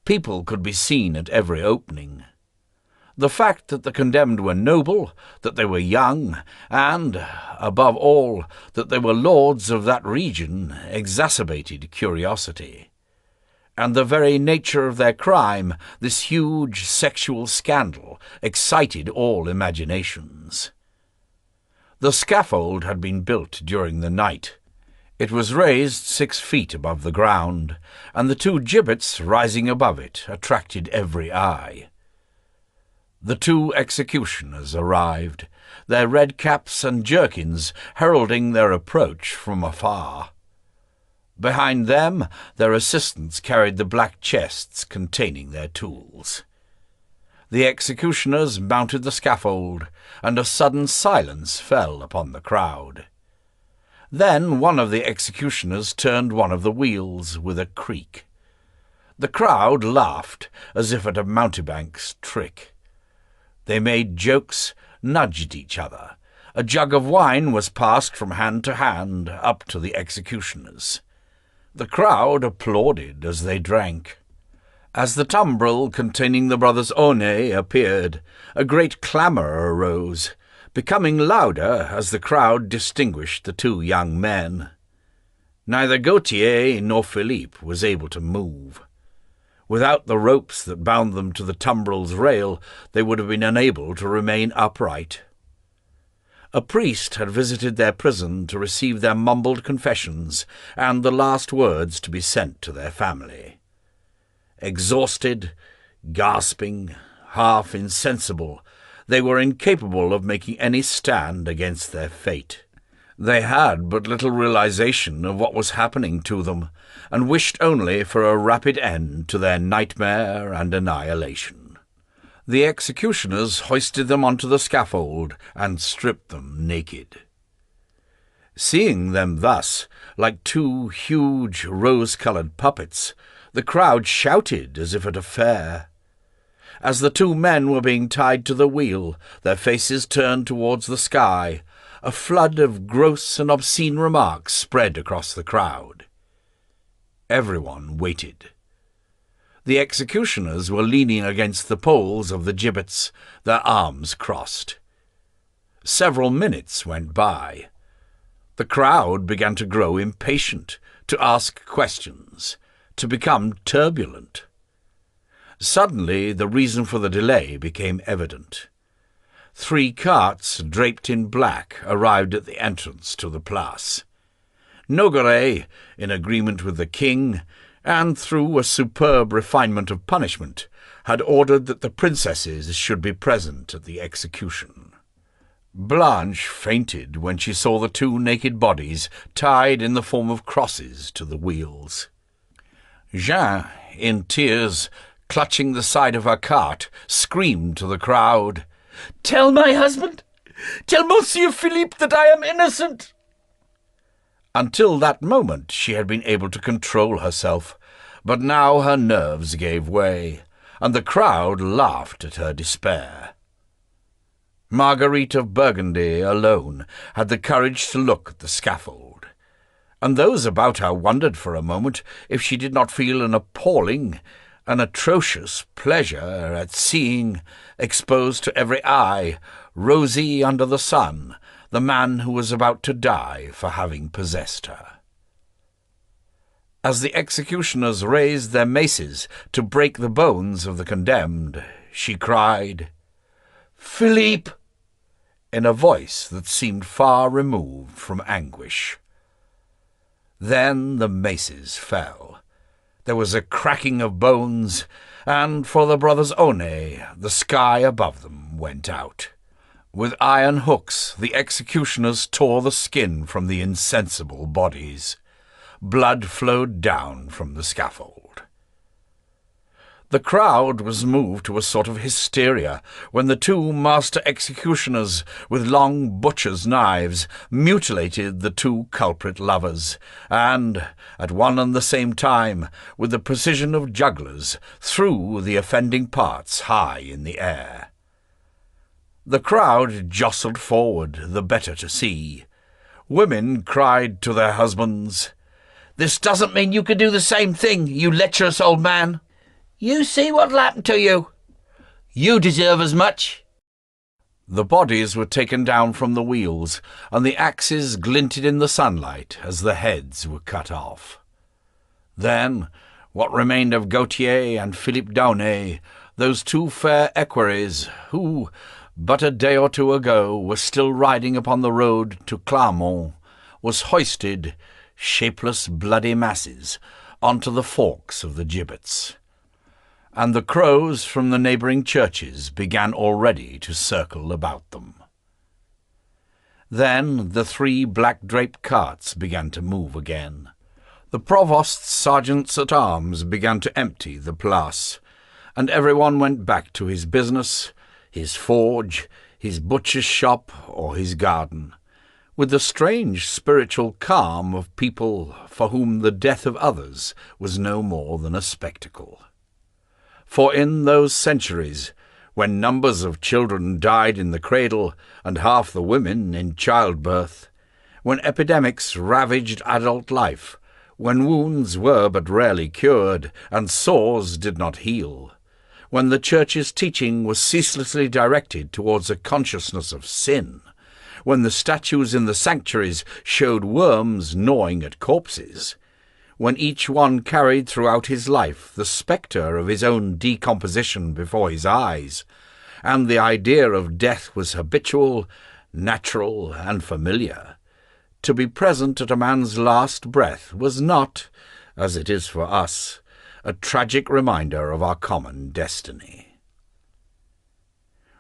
People could be seen at every opening. The fact that the condemned were noble, that they were young, and, above all, that they were lords of that region, exacerbated curiosity. And the very nature of their crime, this huge sexual scandal, excited all imaginations. The scaffold had been built during the night. It was raised 6 feet above the ground, and the 2 gibbets rising above it attracted every eye. The 2 executioners arrived, their red caps and jerkins heralding their approach from afar. Behind them, their assistants carried the black chests containing their tools. The executioners mounted the scaffold, and a sudden silence fell upon the crowd. Then one of the executioners turned one of the wheels with a creak. The crowd laughed as if at a mountebank's trick. They made jokes, nudged each other. A jug of wine was passed from hand to hand up to the executioners. The crowd applauded as they drank. As the tumbril containing the brothers Aunay appeared, a great clamour arose, becoming louder as the crowd distinguished the 2 young men. Neither Gautier nor Philippe was able to move. Without the ropes that bound them to the tumbril's rail, they would have been unable to remain upright. A priest had visited their prison to receive their mumbled confessions and the last words to be sent to their family. Exhausted, gasping, half insensible, they were incapable of making any stand against their fate. They had but little realization of what was happening to them, and wished only for a rapid end to their nightmare and annihilation. The executioners hoisted them onto the scaffold and stripped them naked. Seeing them thus, like 2 huge rose-coloured puppets, the crowd shouted as if at a fair. As the 2 men were being tied to the wheel, their faces turned towards the sky, a flood of gross and obscene remarks spread across the crowd. Everyone waited. The executioners were leaning against the poles of the gibbets, their arms crossed. Several minutes went by. The crowd began to grow impatient, to ask questions, to become turbulent. Suddenly the reason for the delay became evident. 3 carts draped in black arrived at the entrance to the Place. Nogaret, in agreement with the king, and through a superb refinement of punishment, had ordered that the princesses should be present at the execution. Blanche fainted when she saw the 2 naked bodies tied in the form of crosses to the wheels. Jeanne, in tears, clutching the side of her cart, screamed to the crowd, "Tell my husband! Tell Monsieur Philippe that I am innocent!" Until that moment she had been able to control herself, but now her nerves gave way, and the crowd laughed at her despair. Marguerite of Burgundy alone had the courage to look at the scaffold, and those about her wondered for a moment if she did not feel an appalling, an atrocious pleasure at seeing, exposed to every eye, rosy under the sun, the man who was about to die for having possessed her. As the executioners raised their maces to break the bones of the condemned, she cried, "Philippe!" in a voice that seemed far removed from anguish. Then the maces fell. There was a cracking of bones, and for the brothers One, the sky above them went out. With iron hooks the executioners tore the skin from the insensible bodies. Blood flowed down from the scaffold. The crowd was moved to a sort of hysteria when the two master executioners with long butcher's knives mutilated the two culprit lovers, and, at one and the same time, with the precision of jugglers, threw the offending parts high in the air. The crowd jostled forward, the better to see. Women cried to their husbands, "This doesn't mean you can do the same thing, you lecherous old man. You see what'll happen to you. You deserve as much." The bodies were taken down from the wheels, and the axes glinted in the sunlight as the heads were cut off. Then, what remained of Gautier and Philippe Daunet, those two fair equerries who, but a day or two ago, were still riding upon the road to Clermont, was hoisted, shapeless bloody masses, onto the forks of the gibbets. And the crows from the neighbouring churches began already to circle about them. Then the three black-draped carts began to move again. The provost's sergeants-at-arms began to empty the place, and everyone went back to his business, his forge, his butcher's shop, or his garden, with the strange spiritual calm of people for whom the death of others was no more than a spectacle. For in those centuries, when numbers of children died in the cradle and half the women in childbirth, when epidemics ravaged adult life, when wounds were but rarely cured and sores did not heal, when the Church's teaching was ceaselessly directed towards a consciousness of sin, when the statues in the sanctuaries showed worms gnawing at corpses, when each one carried throughout his life the spectre of his own decomposition before his eyes, and the idea of death was habitual, natural, and familiar, to be present at a man's last breath was not, as it is for us, a tragic reminder of our common destiny.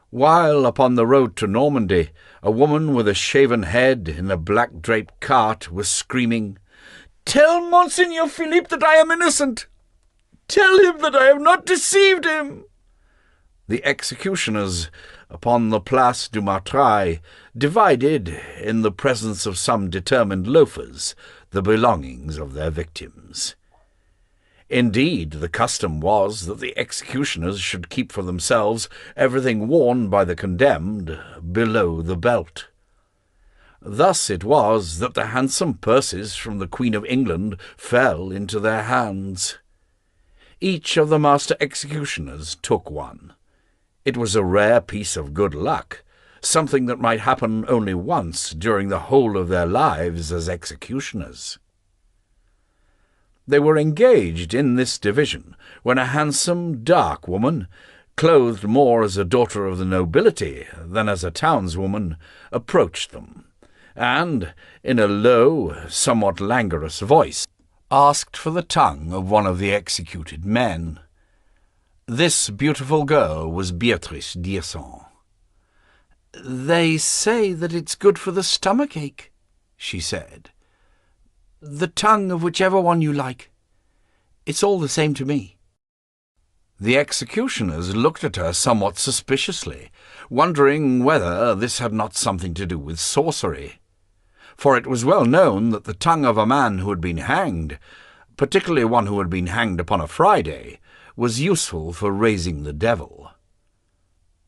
While upon the road to Normandy, a woman with a shaven head in a black-draped cart was screaming, "Tell Monseigneur Philippe that I am innocent! Tell him that I have not deceived him!" The executioners upon the Place du Martreuil divided, in the presence of some determined loafers, the belongings of their victims. Indeed, the custom was that the executioners should keep for themselves everything worn by the condemned below the belt. Thus it was that the handsome purses from the Queen of England fell into their hands. Each of the master executioners took one. It was a rare piece of good luck, something that might happen only once during the whole of their lives as executioners. They were engaged in this division when a handsome, dark woman, clothed more as a daughter of the nobility than as a townswoman, approached them, and, in a low, somewhat languorous voice, asked for the tongue of one of the executed men. This beautiful girl was Beatrice d'Hirson. "They say that it's good for the stomach-ache," she said. "The tongue of whichever one you like. It's all the same to me." The executioners looked at her somewhat suspiciously, wondering whether this had not something to do with sorcery. For it was well known that the tongue of a man who had been hanged, particularly one who had been hanged upon a Friday, was useful for raising the devil.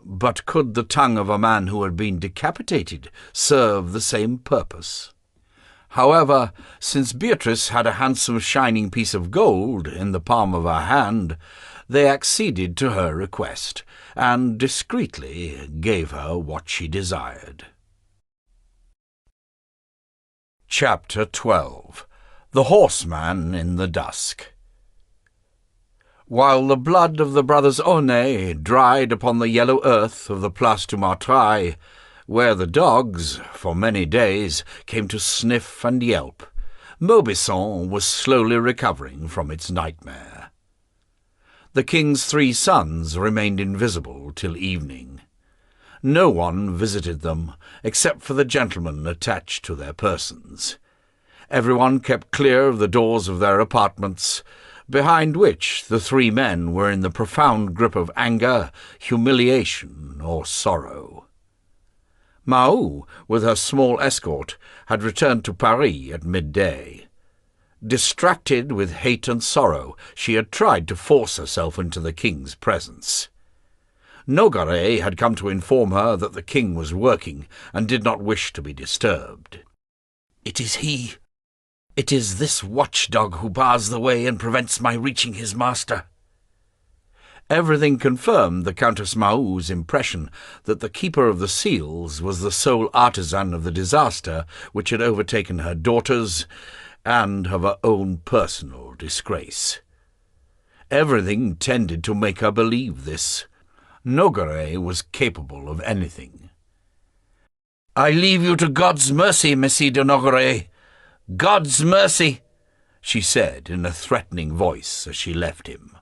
But could the tongue of a man who had been decapitated serve the same purpose? However, since Beatrice had a handsome shining piece of gold in the palm of her hand, they acceded to her request, and discreetly gave her what she desired. Chapter 12. The Horseman in the Dusk. While the blood of the brothers Aunay dried upon the yellow earth of the Place du Martreuil, where the dogs, for many days, came to sniff and yelp, Maubisson was slowly recovering from its nightmare. The king's 3 sons remained invisible till evening. No one visited them, except for the gentlemen attached to their persons. Everyone kept clear of the doors of their apartments, behind which the 3 men were in the profound grip of anger, humiliation, or sorrow. Mahou, with her small escort, had returned to Paris at midday. Distracted with hate and sorrow, she had tried to force herself into the king's presence. Nogaret had come to inform her that the king was working and did not wish to be disturbed. "It is he. It is this watchdog who bars the way and prevents my reaching his master." Everything confirmed the Countess Mahou's impression that the Keeper of the Seals was the sole artisan of the disaster which had overtaken her daughters and of her own personal disgrace. Everything tended to make her believe this. Nogaret was capable of anything. "I leave you to God's mercy, Monsieur de Nogaret. God's mercy," she said in a threatening voice as she left him.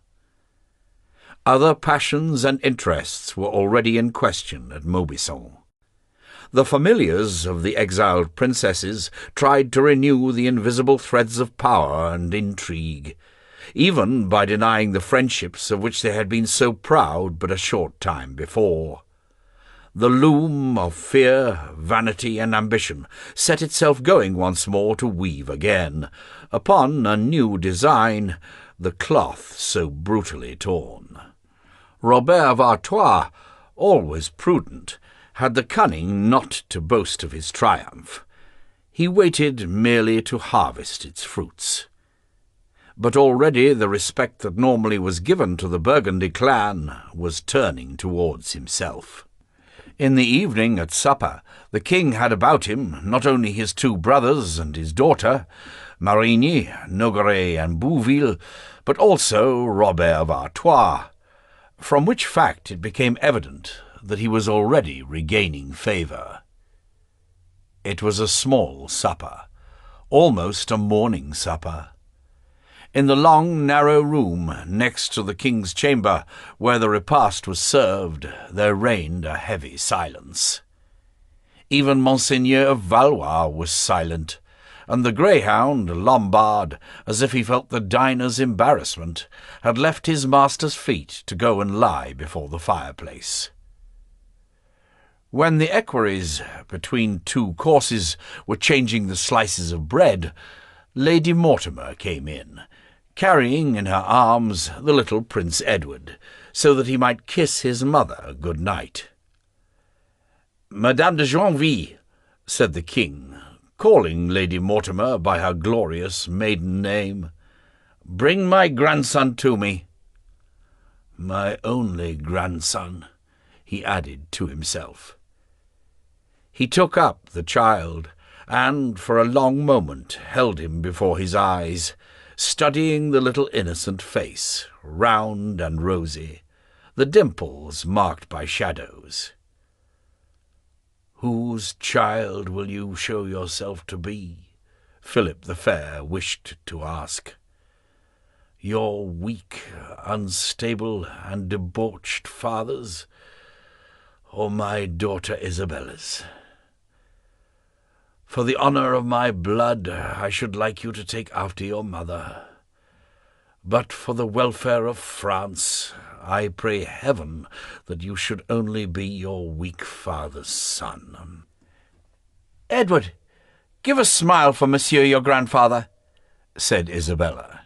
Other passions and interests were already in question at Maubisson. The familiars of the exiled princesses tried to renew the invisible threads of power and intrigue, even by denying the friendships of which they had been so proud but a short time before. The loom of fear, vanity, and ambition set itself going once more to weave again, upon a new design, the cloth so brutally torn. Robert of Artois, always prudent, had the cunning not to boast of his triumph. He waited merely to harvest its fruits. But already the respect that normally was given to the Burgundy clan was turning towards himself. In the evening at supper, the king had about him not only his 2 brothers and his daughter, Marigny, Nogaret, and Bouville, but also Robert of Artois, from which fact it became evident that he was already regaining favour. It was a small supper, almost a morning supper. In the long, narrow room next to the king's chamber, where the repast was served, there reigned a heavy silence. Even Monseigneur of Valois was silent, and the greyhound, Lombard, as if he felt the diner's embarrassment, had left his master's feet to go and lie before the fireplace. When the equerries, between 2 courses, were changing the slices of bread, Lady Mortimer came in, carrying in her arms the little Prince Edward, so that he might kiss his mother good night. "Madame de Joinville," said the king, calling Lady Mortimer by her glorious maiden name, "bring my grandson to me." "My only grandson," he added to himself. He took up the child, and for a long moment held him before his eyes, studying the little innocent face, round and rosy, the dimples marked by shadows. "Whose child will you show yourself to be?" Philip the Fair wished to ask. "Your weak, unstable, and debauched father's, or my daughter Isabella's? For the honour of my blood, I should like you to take after your mother. But for the welfare of France, I pray heaven that you should only be your weak father's son." "Edward, give a smile for monsieur your grandfather," said Isabella.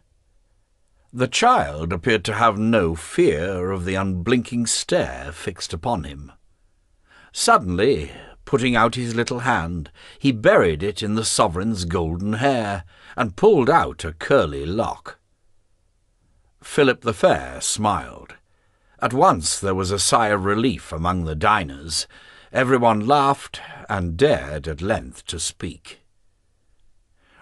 The child appeared to have no fear of the unblinking stare fixed upon him. Suddenly, putting out his little hand, he buried it in the sovereign's golden hair, and pulled out a curly lock. Philip the Fair smiled. At once there was a sigh of relief among the diners. Everyone laughed, and dared at length to speak.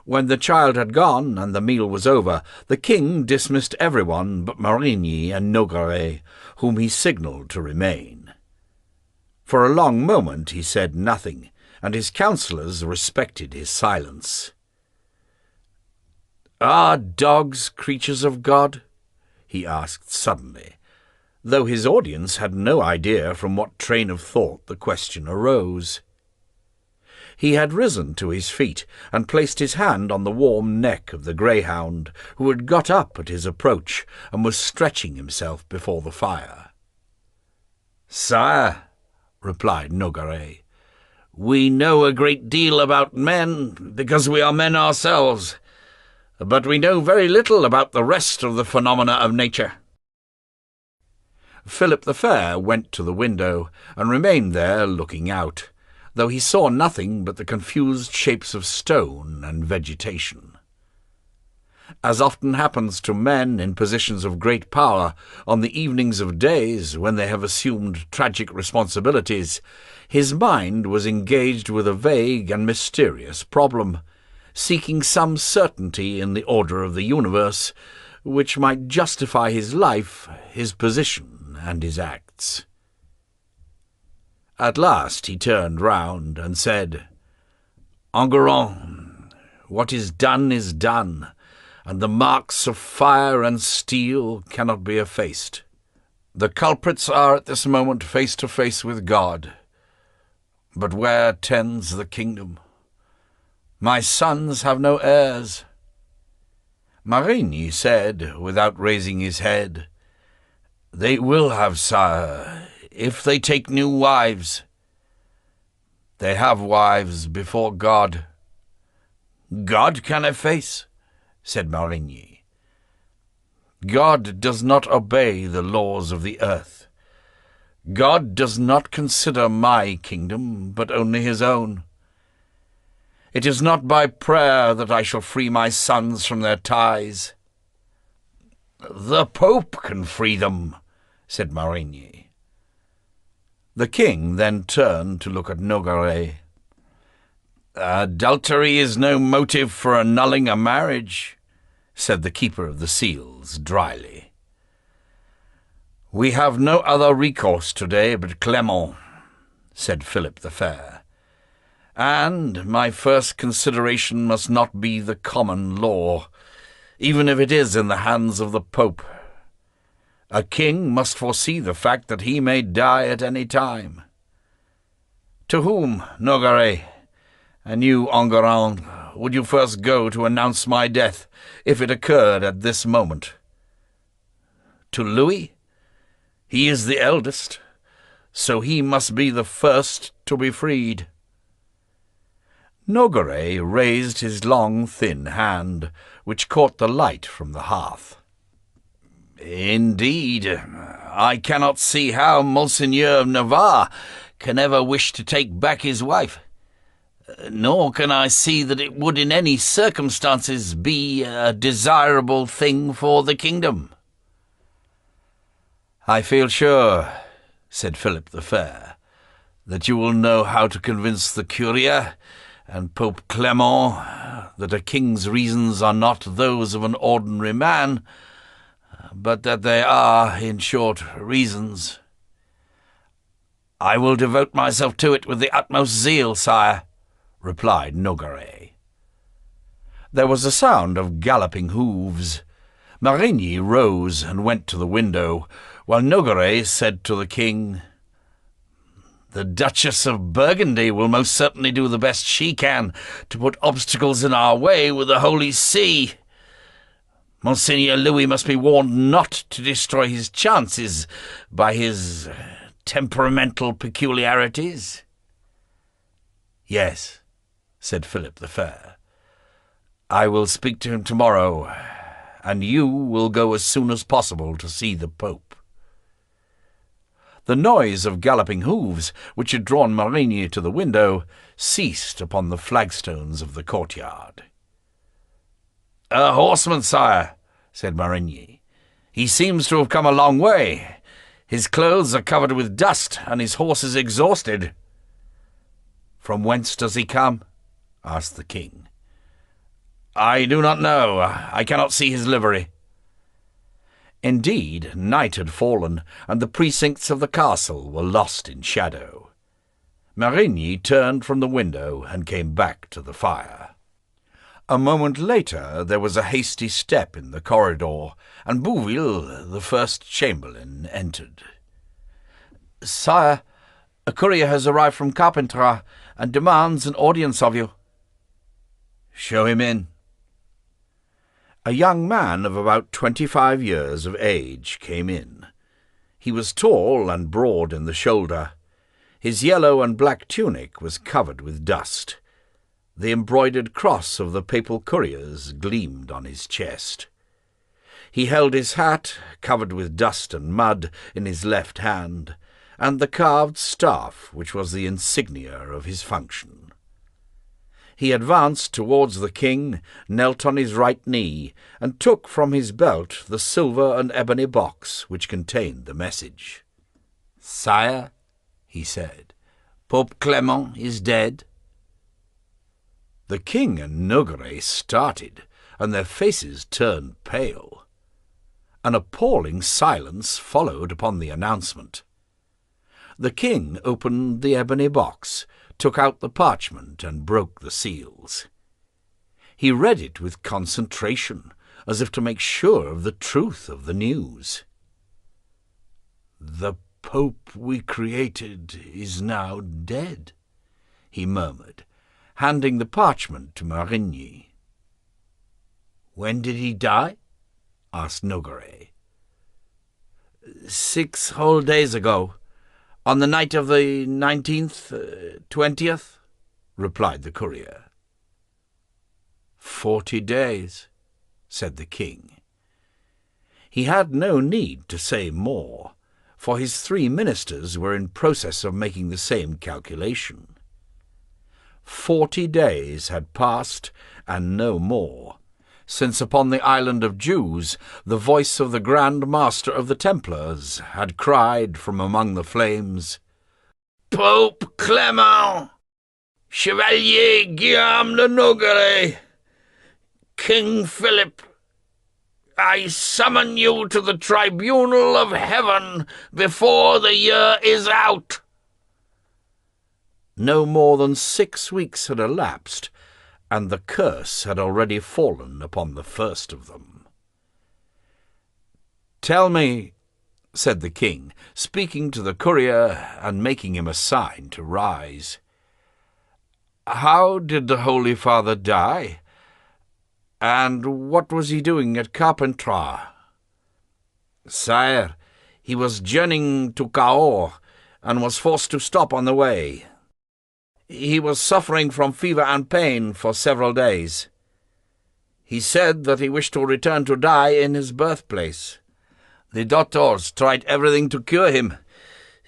When the child had gone and the meal was over, the king dismissed everyone but Marigny and Nogaret, whom he signalled to remain. For a long moment he said nothing, and his counsellors respected his silence. "Are dogs creatures of God?" he asked suddenly, though his audience had no idea from what train of thought the question arose. He had risen to his feet and placed his hand on the warm neck of the greyhound, who had got up at his approach and was stretching himself before the fire. "Sire," replied Nogaret, "we know a great deal about men because we are men ourselves, but we know very little about the rest of the phenomena of nature." Philip the Fair went to the window and remained there looking out, though he saw nothing but the confused shapes of stone and vegetation. As often happens to men in positions of great power on the evenings of days when they have assumed tragic responsibilities, his mind was engaged with a vague and mysterious problem, seeking some certainty in the order of the universe, which might justify his life, his position, and his acts. At last he turned round and said, "Enguerrand, what is done, and the marks of fire and steel cannot be effaced. The culprits are at this moment face to face with God. But where tends the kingdom? My sons have no heirs." Marigny said, without raising his head, "They will have, sire, if they take new wives." "They have wives before God." "God can efface," said Marigny. "God does not obey the laws of the earth. God does not consider my kingdom, but only his own. It is not by prayer that I shall free my sons from their ties." "The Pope can free them," said Marigny. The king then turned to look at Nogaret. "Adultery is no motive for annulling a marriage," said the keeper of the seals dryly. "We have no other recourse today but Clement," said Philip the Fair. "And my first consideration must not be the common law, even if it is in the hands of the Pope. A king must foresee the fact that he may die at any time. To whom, Nogaret, and you, Enguerrand, would you first go to announce my death, if it occurred at this moment? To Louis? He is the eldest, so he must be the first to be freed." Nogaret raised his long, thin hand, which caught the light from the hearth. "Indeed, I cannot see how Monseigneur of Navarre can ever wish to take back his wife, nor can I see that it would in any circumstances be a desirable thing for the kingdom." "I feel sure," said Philip the Fair, "that you will know how to convince the Curia and Pope Clement that a king's reasons are not those of an ordinary man, but that they are, in short, reasons." "I will devote myself to it with the utmost zeal, sire," replied Nogaret. There was a sound of galloping hoofs. Marigny rose and went to the window, while Nogaret said to the king, "The Duchess of Burgundy will most certainly do the best she can to put obstacles in our way with the Holy See. Monseigneur Louis must be warned not to destroy his chances by his temperamental peculiarities." "Yes," said Philip the Fair. "I will speak to him tomorrow, and you will go as soon as possible to see the Pope." The noise of galloping hoofs, which had drawn Marigny to the window, ceased upon the flagstones of the courtyard. "A horseman, sire," said Marigny. "He seems to have come a long way. His clothes are covered with dust, and his horse is exhausted." "From whence does he come?" asked the king. I do not know. I cannot see his livery. Indeed, night had fallen, and the precincts of the castle were lost in shadow. Marigny turned from the window and came back to the fire. A moment later there was a hasty step in the corridor, and Bouville, the first chamberlain, entered. "Sire, a courier has arrived from Carpentras and demands an audience of you." "Show him in." A young man of about 25 years of age came in. He was tall and broad in the shoulder. His yellow and black tunic was covered with dust. The embroidered cross of the papal couriers gleamed on his chest. He held his hat, covered with dust and mud, in his left hand, and the carved staff which was the insignia of his function. He advanced towards the king, knelt on his right knee, and took from his belt the silver and ebony box which contained the message. "Sire," he said, "Pope Clement is dead." The king and Nogaret started, and their faces turned pale. An appalling silence followed upon the announcement. The king opened the ebony box, took out the parchment, and broke the seals. He read it with concentration, as if to make sure of the truth of the news. "The Pope we created is now dead," he murmured, handing the parchment to Marigny. "When did he die?" asked Nogaret. 6 whole days ago, on the night of the 19th, 20th, replied the courier. 40 days, said the king. He had no need to say more, for his 3 ministers were in process of making the same calculation. 40 days had passed, and no more, since upon the island of Jews the voice of the Grand Master of the Templars had cried from among the flames, "Pope Clement, Chevalier Guillaume de Nogaret, King Philip, I summon you to the tribunal of heaven before the year is out." No more than 6 weeks had elapsed, and the curse had already fallen upon the first of them. "Tell me," said the king, speaking to the courier and making him a sign to rise, "how did the Holy Father die? And what was he doing at Carpentras?" "Sire, he was journeying to Cahors, and was forced to stop on the way. He was suffering from fever and pain for several days. He said that he wished to return to die in his birthplace. The doctors tried everything to cure him,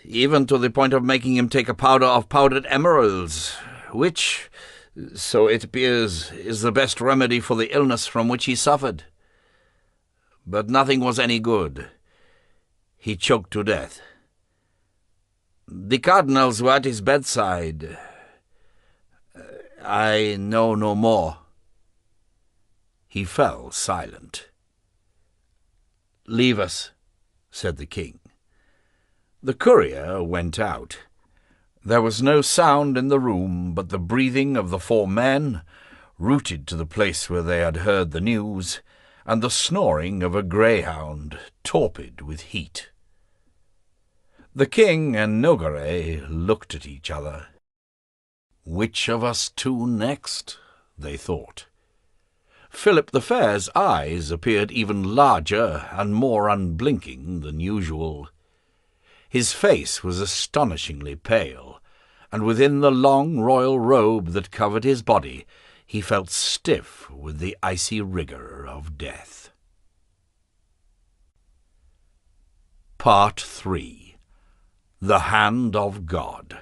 even to the point of making him take a powder of powdered emeralds, which, so it appears, is the best remedy for the illness from which he suffered. But nothing was any good. He choked to death. The cardinals were at his bedside. I know no more." He fell silent. "Leave us," said the king. The courier went out. There was no sound in the room but the breathing of the 4 men, rooted to the place where they had heard the news, and the snoring of a greyhound, torpid with heat. The king and Nogaret looked at each other. "Which of us 2 next?" they thought. Philip the Fair's eyes appeared even larger and more unblinking than usual. His face was astonishingly pale, and within the long royal robe that covered his body he felt stiff with the icy rigour of death. Part 3. The Hand of God.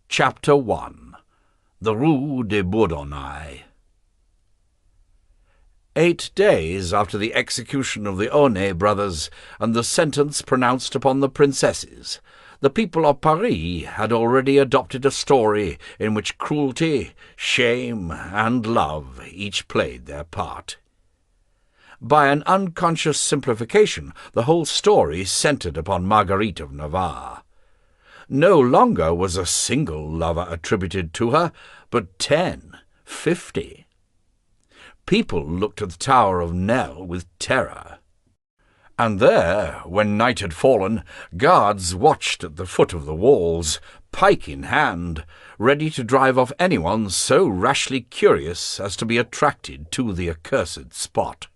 Chapter 1. The Rue des Bourdonnais. 8 days after the execution of the Aunay brothers and the sentence pronounced upon the princesses, The people of Paris had already adopted a story in which cruelty, shame, and love each played their part. By an unconscious simplification, the whole story centred upon Marguerite of Navarre. No longer was a single lover attributed to her, but 10, 50. People looked at the Tower of Nesle with terror. And there, when night had fallen, guards watched at the foot of the walls, pike in hand, ready to drive off anyone so rashly curious as to be attracted to the accursed spot.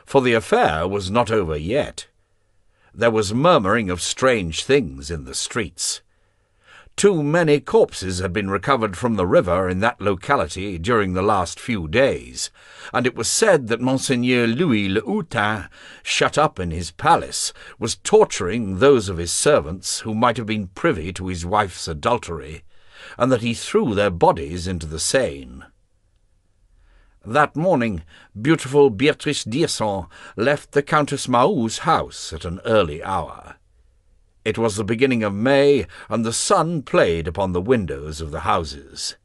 For the affair was not over yet. There was murmuring of strange things in the streets. Too many corpses had been recovered from the river in that locality during the last few days, and it was said that Monseigneur Louis le Hutin, shut up in his palace, was torturing those of his servants who might have been privy to his wife's adultery, and that he threw their bodies into the Seine. That morning, beautiful Beatrice d'Yson left the Countess Mahou's house at an early hour. It was the beginning of May, and the sun played upon the windows of the houses.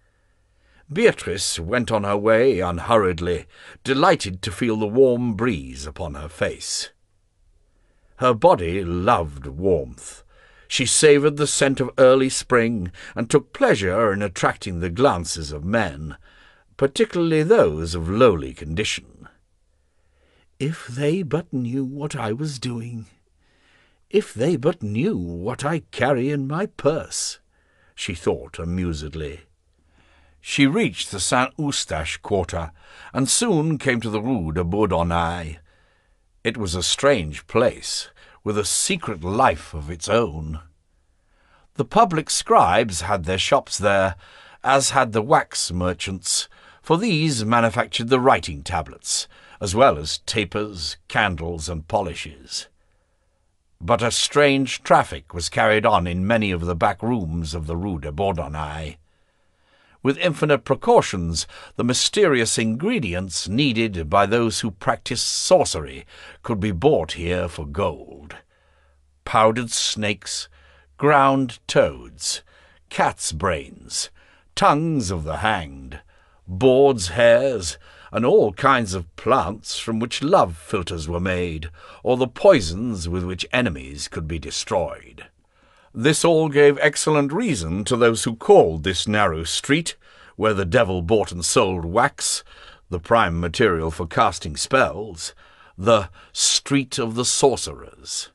Beatrice went on her way unhurriedly, delighted to feel the warm breeze upon her face. Her body loved warmth. She savoured the scent of early spring, and took pleasure in attracting the glances of men, particularly those of lowly condition. If they but knew what I was doing! If they but knew what I carry in my purse, she thought amusedly. She reached the Saint-Eustache quarter, and soon came to the Rue de Bourdonnais. It was a strange place, with a secret life of its own. The public scribes had their shops there, as had the wax merchants, for these manufactured the writing tablets, as well as tapers, candles, and polishes. But a strange traffic was carried on in many of the back rooms of the Rue de Bourdonnais. With infinite precautions, the mysterious ingredients needed by those who practised sorcery could be bought here for gold. Powdered snakes, ground toads, cat's brains, tongues of the hanged, boar's hairs, and all kinds of plants from which love philters were made, or the poisons with which enemies could be destroyed. This all gave excellent reason to those who called this narrow street, where the devil bought and sold wax, the prime material for casting spells, the Street of the Sorcerers.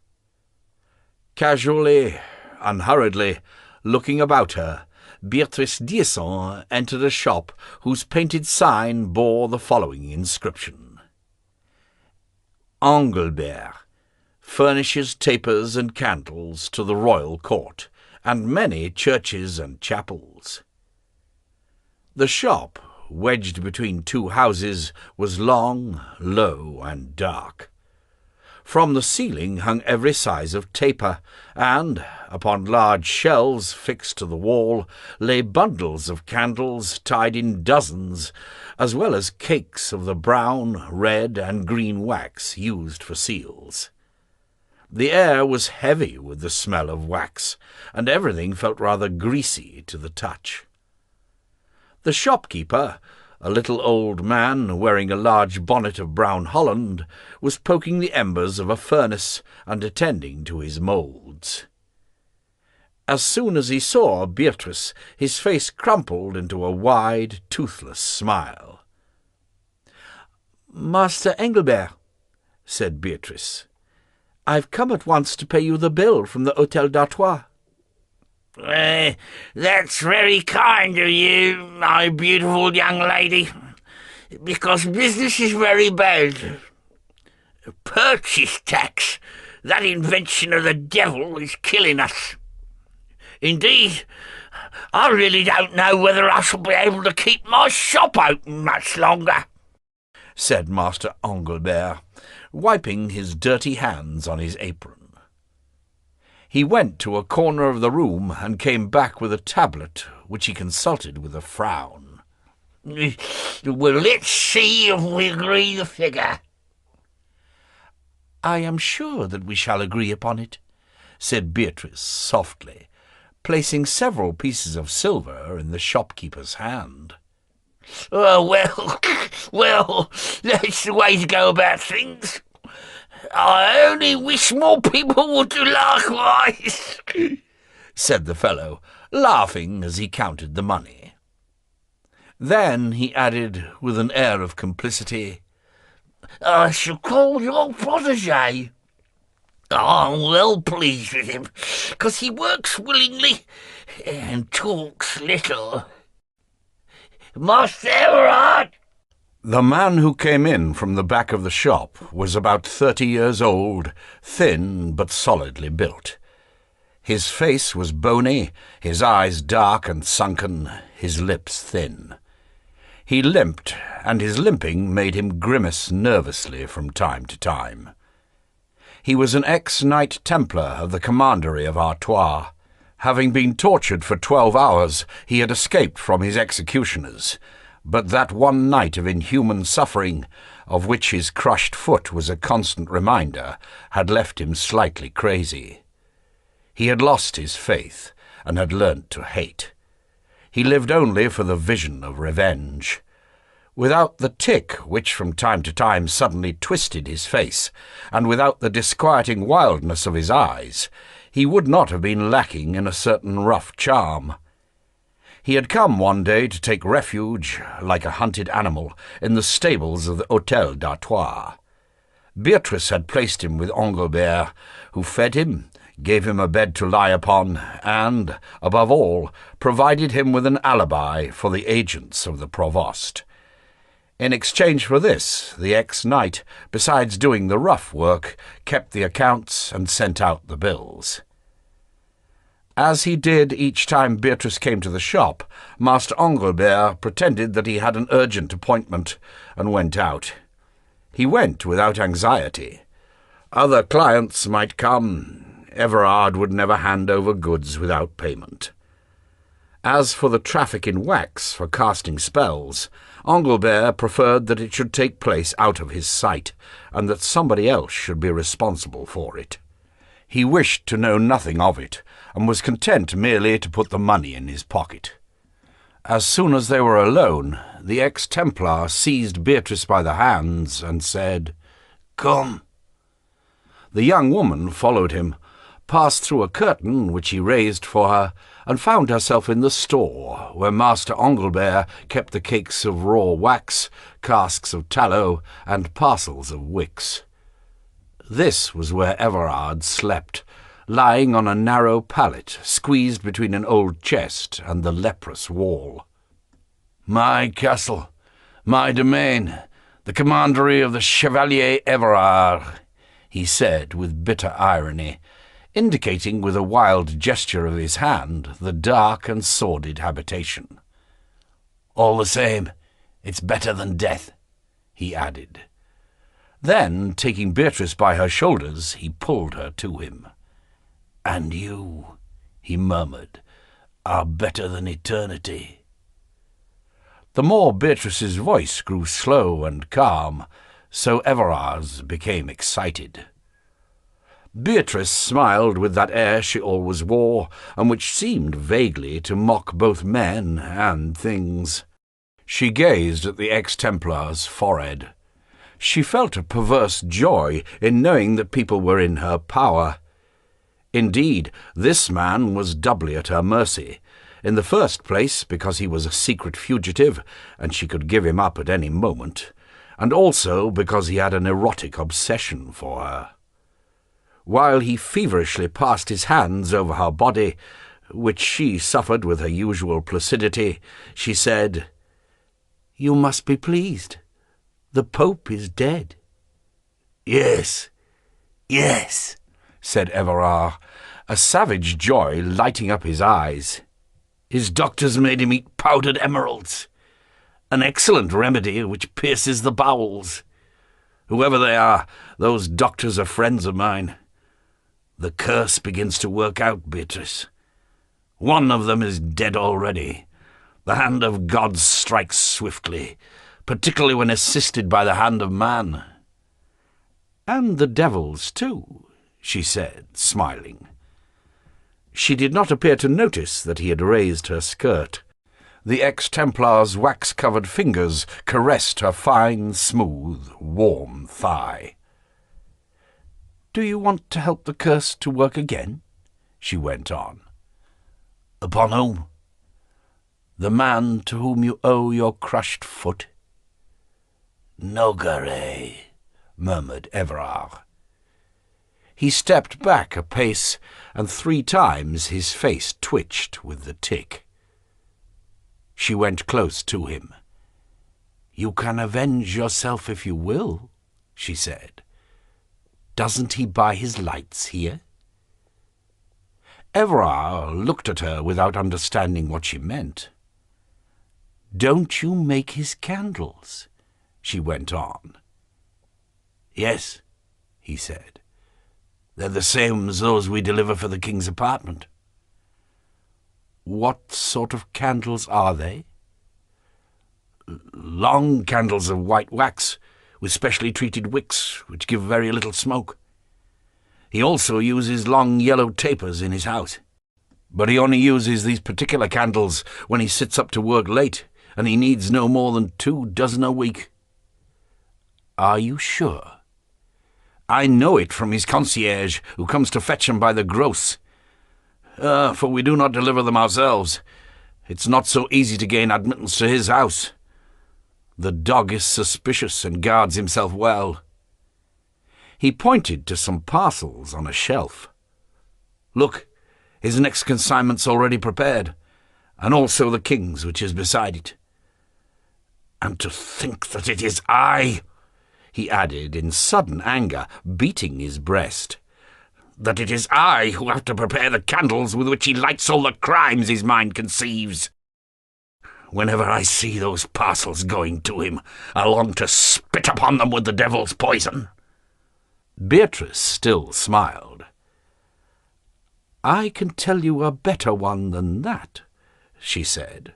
Casually, unhurriedly, looking about her, Beatrice d'Yson entered a shop whose painted sign bore the following inscription: Engelbert furnishes tapers and candles to the royal court, and many churches and chapels. The shop, wedged between two houses, was long, low, and dark. From the ceiling hung every size of taper, and, upon large shelves fixed to the wall, lay bundles of candles tied in dozens, as well as cakes of the brown, red, and green wax used for seals. The air was heavy with the smell of wax, and everything felt rather greasy to the touch. The shopkeeper, a little old man wearing a large bonnet of brown holland, was poking the embers of a furnace and attending to his moulds. As soon as he saw Beatrice, his face crumpled into a wide, toothless smile. "Master Engelbert," said Beatrice, "I've come at once to pay you the bill from the Hôtel d'Artois." That's very kind of you, my beautiful young lady, because business is very bad. Purchase tax, that invention of the devil, is killing us. Indeed, I really don't know whether I shall be able to keep my shop open much longer," said Master Engelbert, wiping his dirty hands on his apron. He went to a corner of the room and came back with a tablet, which he consulted with a frown. "Well, let's see if we agree the figure." "I am sure that we shall agree upon it," said Beatrice softly, placing several pieces of silver in the shopkeeper's hand. Oh, well, that's the way to go about things. I only wish more people would do likewise, said the fellow, laughing as he counted the money. Then he added, with an air of complicity, I shall call your protégé. I'm well pleased with him, because he works willingly and talks little. Master Everard! The man who came in from the back of the shop was about 30 years old, thin but solidly built. His face was bony, his eyes dark and sunken, his lips thin. He limped, and his limping made him grimace nervously from time to time. He was an ex-Knight Templar of the Commandery of Artois. Having been tortured for 12 hours, he had escaped from his executioners, but that one night of inhuman suffering, of which his crushed foot was a constant reminder, had left him slightly crazy. He had lost his faith, and had learnt to hate. He lived only for the vision of revenge. Without the tic which from time to time suddenly twisted his face, and without the disquieting wildness of his eyes, he would not have been lacking in a certain rough charm. He had come one day to take refuge, like a hunted animal, in the stables of the Hôtel d'Artois. Beatrice had placed him with Engelbert, who fed him, gave him a bed to lie upon, and, above all, provided him with an alibi for the agents of the provost. In exchange for this, the ex-knight, besides doing the rough work, kept the accounts and sent out the bills. As he did each time Beatrice came to the shop, Master Engelbert pretended that he had an urgent appointment, and went out. He went without anxiety. Other clients might come. Everard would never hand over goods without payment. As for the traffic in wax for casting spells, Engelbert preferred that it should take place out of his sight, and that somebody else should be responsible for it. He wished to know nothing of it, and was content merely to put the money in his pocket. As soon as they were alone, the ex-Templar seized Beatrice by the hands and said, "Come." The young woman followed him, passed through a curtain which he raised for her, and found herself in the store, where Master Engelbert kept the cakes of raw wax, casks of tallow, and parcels of wicks. This was where Everard slept, lying on a narrow pallet, squeezed between an old chest and the leprous wall. "My castle, my domain, the commandery of the Chevalier Everard," he said with bitter irony, indicating with a wild gesture of his hand the dark and sordid habitation. "All the same, it's better than death," he added. Then, taking Beatrice by her shoulders, he pulled her to him. "And you," he murmured, "are better than eternity." The more Beatrice's voice grew slow and calm, so Everard's became excited. Beatrice smiled with that air she always wore, and which seemed vaguely to mock both men and things. She gazed at the ex-Templar's forehead. She felt a perverse joy in knowing that people were in her power. Indeed, this man was doubly at her mercy. In the first place, because he was a secret fugitive, and she could give him up at any moment, and also because he had an erotic obsession for her. While he feverishly passed his hands over her body, which she suffered with her usual placidity, she said, "You must be pleased. The Pope is dead." "Yes, yes," said Everard, a savage joy lighting up his eyes. "His doctors made him eat powdered emeralds, an excellent remedy which pierces the bowels. Whoever they are, those doctors are friends of mine. The curse begins to work out, Beatrice. One of them is dead already. The hand of God strikes swiftly, particularly when assisted by the hand of man." "And the devil's too," she said, smiling. She did not appear to notice that he had raised her skirt. The ex-Templar's wax-covered fingers caressed her fine, smooth, warm thigh. "Do you want to help the curse to work again?" she went on. "Upon whom?" "The man to whom you owe your crushed foot." "Nogaret," murmured Everard. He stepped back a pace, and 3 times his face twitched with the tic. She went close to him. "You can avenge yourself if you will," she said. "Doesn't he buy his lights here?" Everard looked at her without understanding what she meant. "Don't you make his candles?" she went on. "Yes," he said. "They're the same as those we deliver for the king's apartment." "What sort of candles are they?" "Long candles of white wax, with specially treated wicks, which give very little smoke. He also uses long yellow tapers in his house. But he only uses these particular candles when he sits up to work late, and he needs no more than 2 dozen a week." "Are you sure?" "I know it from his concierge, who comes to fetch them by the gross. For we do not deliver them ourselves. It's not so easy to gain admittance to his house. The dog is suspicious and guards himself well." He pointed to some parcels on a shelf. "Look, his next consignment's already prepared, and also the king's, which is beside it. And to think that it is I," he added in sudden anger, beating his breast, "that it is I who have to prepare the candles with which he lights all the crimes his mind conceives. Whenever I see those parcels going to him, I long to spit upon them with the devil's poison." Beatrice still smiled. "I can tell you a better one than that," she said.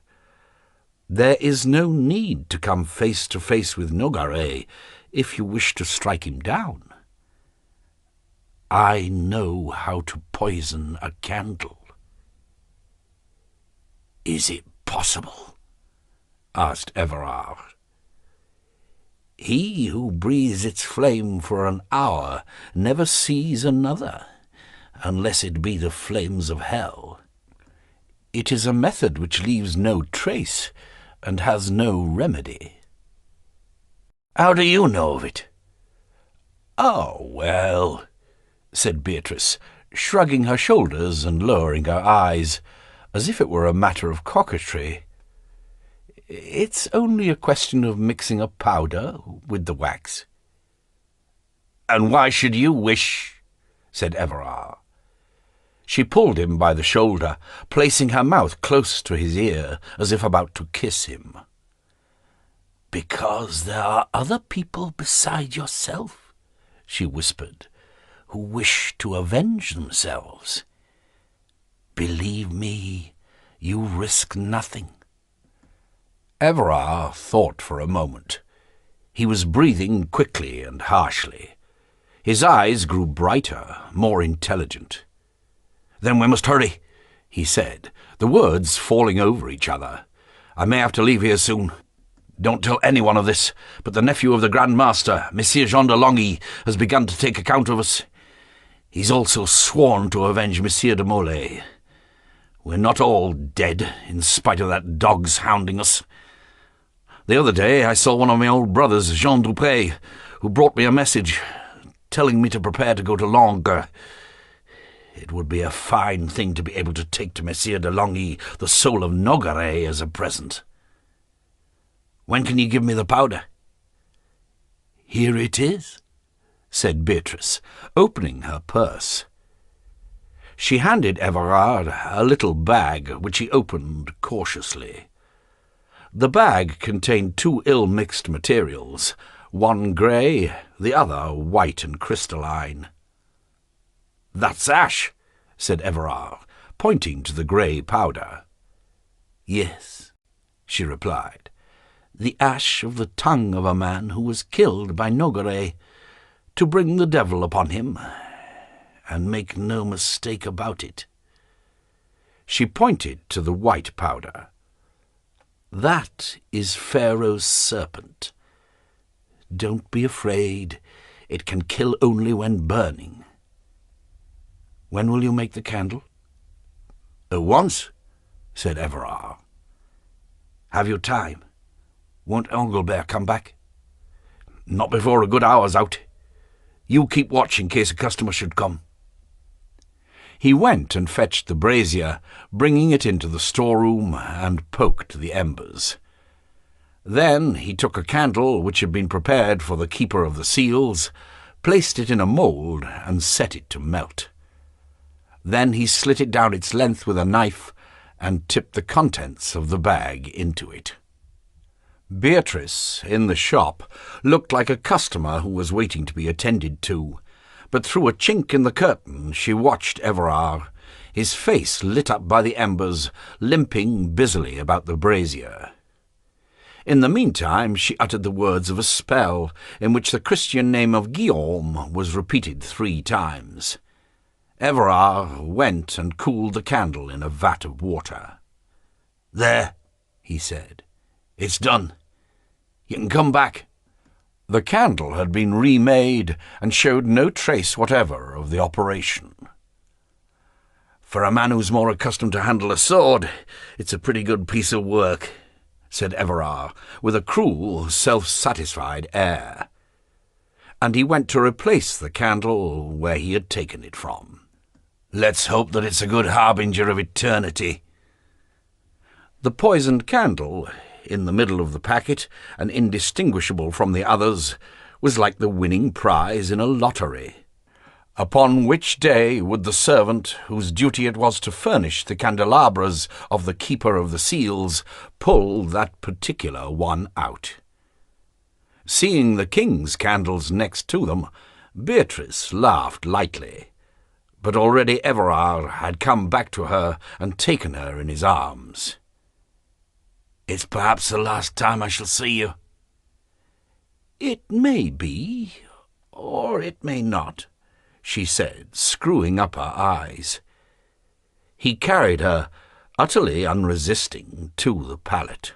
"There is no need to come face to face with Nogaret if you wish to strike him down. I know how to poison a candle." "Is it possible?" asked Everard. "He who breathes its flame for an hour never sees another, unless it be the flames of hell. It is a method which leaves no trace and has no remedy." "How do you know of it?" "Oh, well," said Beatrice, shrugging her shoulders and lowering her eyes, as if it were a matter of coquetry. "It's only a question of mixing a powder with the wax." "And why should you wish—" said Everard. She pulled him by the shoulder, placing her mouth close to his ear, as if about to kiss him. "Because there are other people beside yourself," she whispered, "who wish to avenge themselves. Believe me, you risk nothing." Everard thought for a moment. He was breathing quickly and harshly. His eyes grew brighter, more intelligent. "Then we must hurry," he said, the words falling over each other. "I may have to leave here soon. Don't tell anyone of this, but the nephew of the Grand Master, Monsieur Jean de Longy, has begun to take account of us. He's also sworn to avenge Monsieur de Molay. We're not all dead, in spite of that dog's hounding us. The other day I saw one of my old brothers, Jean Dupré, who brought me a message, telling me to prepare to go to Langres. It would be a fine thing to be able to take to Monsieur de Longy the soul of Nogaret as a present. When can you give me the powder?" "Here it is," said Beatrice, opening her purse. She handed Everard a little bag, which he opened cautiously. The bag contained 2 ill-mixed materials, one grey, the other white and crystalline. "That's ash," said Everard, pointing to the grey powder. "Yes," she replied, "the ash of the tongue of a man who was killed by Nogaret, to bring the devil upon him, and make no mistake about it." She pointed to the white powder. "That is Pharaoh's serpent. Don't be afraid. It can kill only when burning. When will you make the candle?" "At once," said Everard. "Have you time? Won't Engelbert come back?" "Not before a good hour's out. You keep watch in case a customer should come." He went and fetched the brazier, bringing it into the storeroom, and poked the embers. Then he took a candle which had been prepared for the keeper of the seals, placed it in a mould, and set it to melt. Then he slit it down its length with a knife, and tipped the contents of the bag into it. Beatrice, in the shop, looked like a customer who was waiting to be attended to, but through a chink in the curtain she watched Everard, his face lit up by the embers, limping busily about the brazier. In the meantime she uttered the words of a spell, in which the Christian name of Guillaume was repeated 3 times. Everard went and cooled the candle in a vat of water. "There," he said. "It's done. You can come back." The candle had been remade and showed no trace whatever of the operation. "For a man who's more accustomed to handle a sword, it's a pretty good piece of work," said Everard, with a cruel, self-satisfied air. And he went to replace the candle where he had taken it from. "Let's hope that it's a good harbinger of eternity." The poisoned candle, in the middle of the packet and indistinguishable from the others, was like the winning prize in a lottery. Upon which day would the servant, whose duty it was to furnish the candelabras of the keeper of the seals, pull that particular one out? Seeing the king's candles next to them, Beatrice laughed lightly, but already Everard had come back to her and taken her in his arms. "It's perhaps the last time I shall see you." "It may be, or it may not," she said, screwing up her eyes. He carried her, utterly unresisting, to the pallet.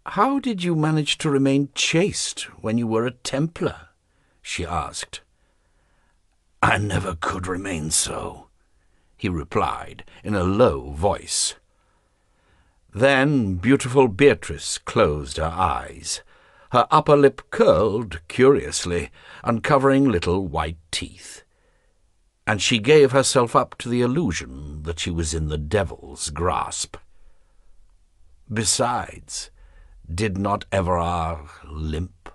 "How did you manage to remain chaste when you were a Templar?" she asked. "I never could remain so," he replied in a low voice. Then beautiful Beatrice closed her eyes. Her upper lip curled curiously, uncovering little white teeth, and she gave herself up to the illusion that she was in the devil's grasp. Besides, did not Everard limp?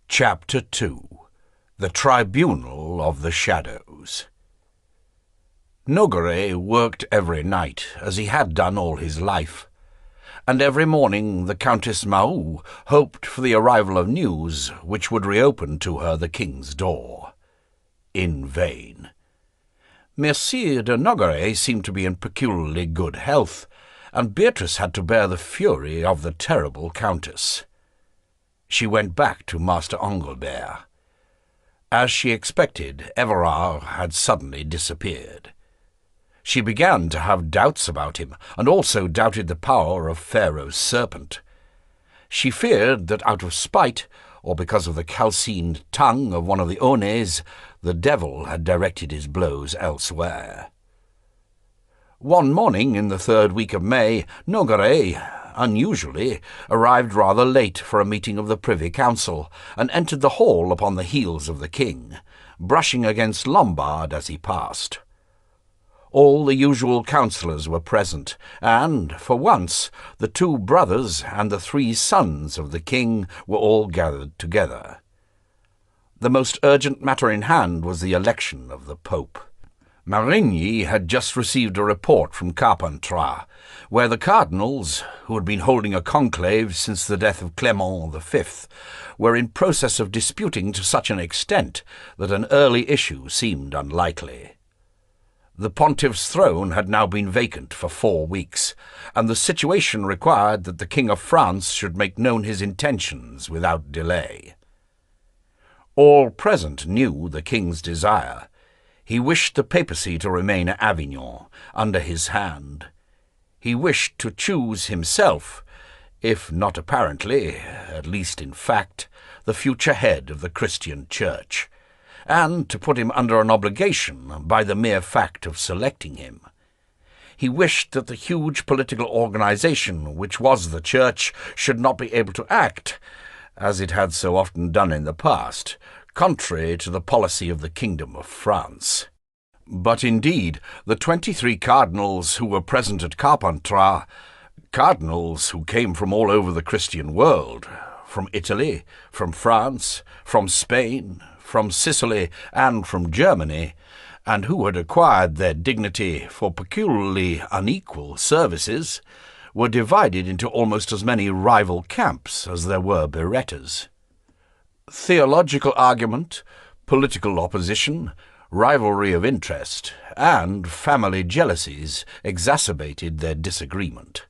Chapter 2. The Tribunal of the Shadows. Nogaret worked every night, as he had done all his life, and every morning the Countess Mahou hoped for the arrival of news which would reopen to her the king's door. In vain. Messire de Nogaret seemed to be in peculiarly good health, and Beatrice had to bear the fury of the terrible countess. She went back to Master Engelbert. As she expected, Everard had suddenly disappeared. She began to have doubts about him, and also doubted the power of Pharaoh's serpent. She feared that out of spite, or because of the calcined tongue of one of the Ones, the devil had directed his blows elsewhere. One morning in the 3rd week of May, Nogaret, unusually, arrived rather late for a meeting of the Privy Council, and entered the hall upon the heels of the king, brushing against Lombard as he passed. All the usual councillors were present, and, for once, the 2 brothers and the 3 sons of the king were all gathered together. The most urgent matter in hand was the election of the Pope. Marigny had just received a report from Carpentras, where the cardinals, who had been holding a conclave since the death of Clement V, were in process of disputing to such an extent that an early issue seemed unlikely. The pontiff's throne had now been vacant for 4 weeks, and the situation required that the King of France should make known his intentions without delay. All present knew the king's desire. He wished the papacy to remain at Avignon, under his hand. He wished to choose himself, if not apparently, at least in fact, the future head of the Christian Church, and to put him under an obligation by the mere fact of selecting him. He wished that the huge political organization which was the Church should not be able to act, as it had so often done in the past, contrary to the policy of the Kingdom of France. But indeed, the 23 cardinals who were present at Carpentras, cardinals who came from all over the Christian world, from Italy, from France, from Spain, from Sicily, and from Germany, and who had acquired their dignity for peculiarly unequal services, were divided into almost as many rival camps as there were Berettas. Theological argument, political opposition, rivalry of interest, and family jealousies exacerbated their disagreement.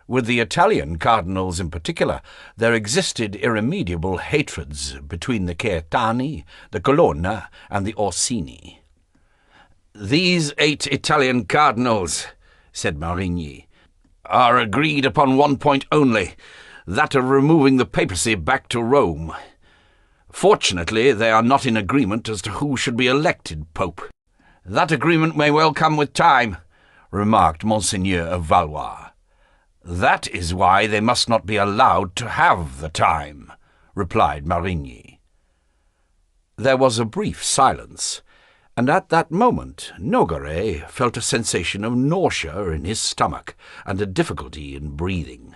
With the Italian cardinals in particular, there existed irremediable hatreds between the Caetani, the Colonna, and the Orsini. "These 8 Italian cardinals," said Marigny, "are agreed upon one point only, that of removing the papacy back to Rome. Fortunately, they are not in agreement as to who should be elected pope." "That agreement may well come with time," remarked Monseigneur of Valois. "That is why they must not be allowed to have the time," replied Marigny. There was a brief silence, and at that moment Nogaret felt a sensation of nausea in his stomach and a difficulty in breathing.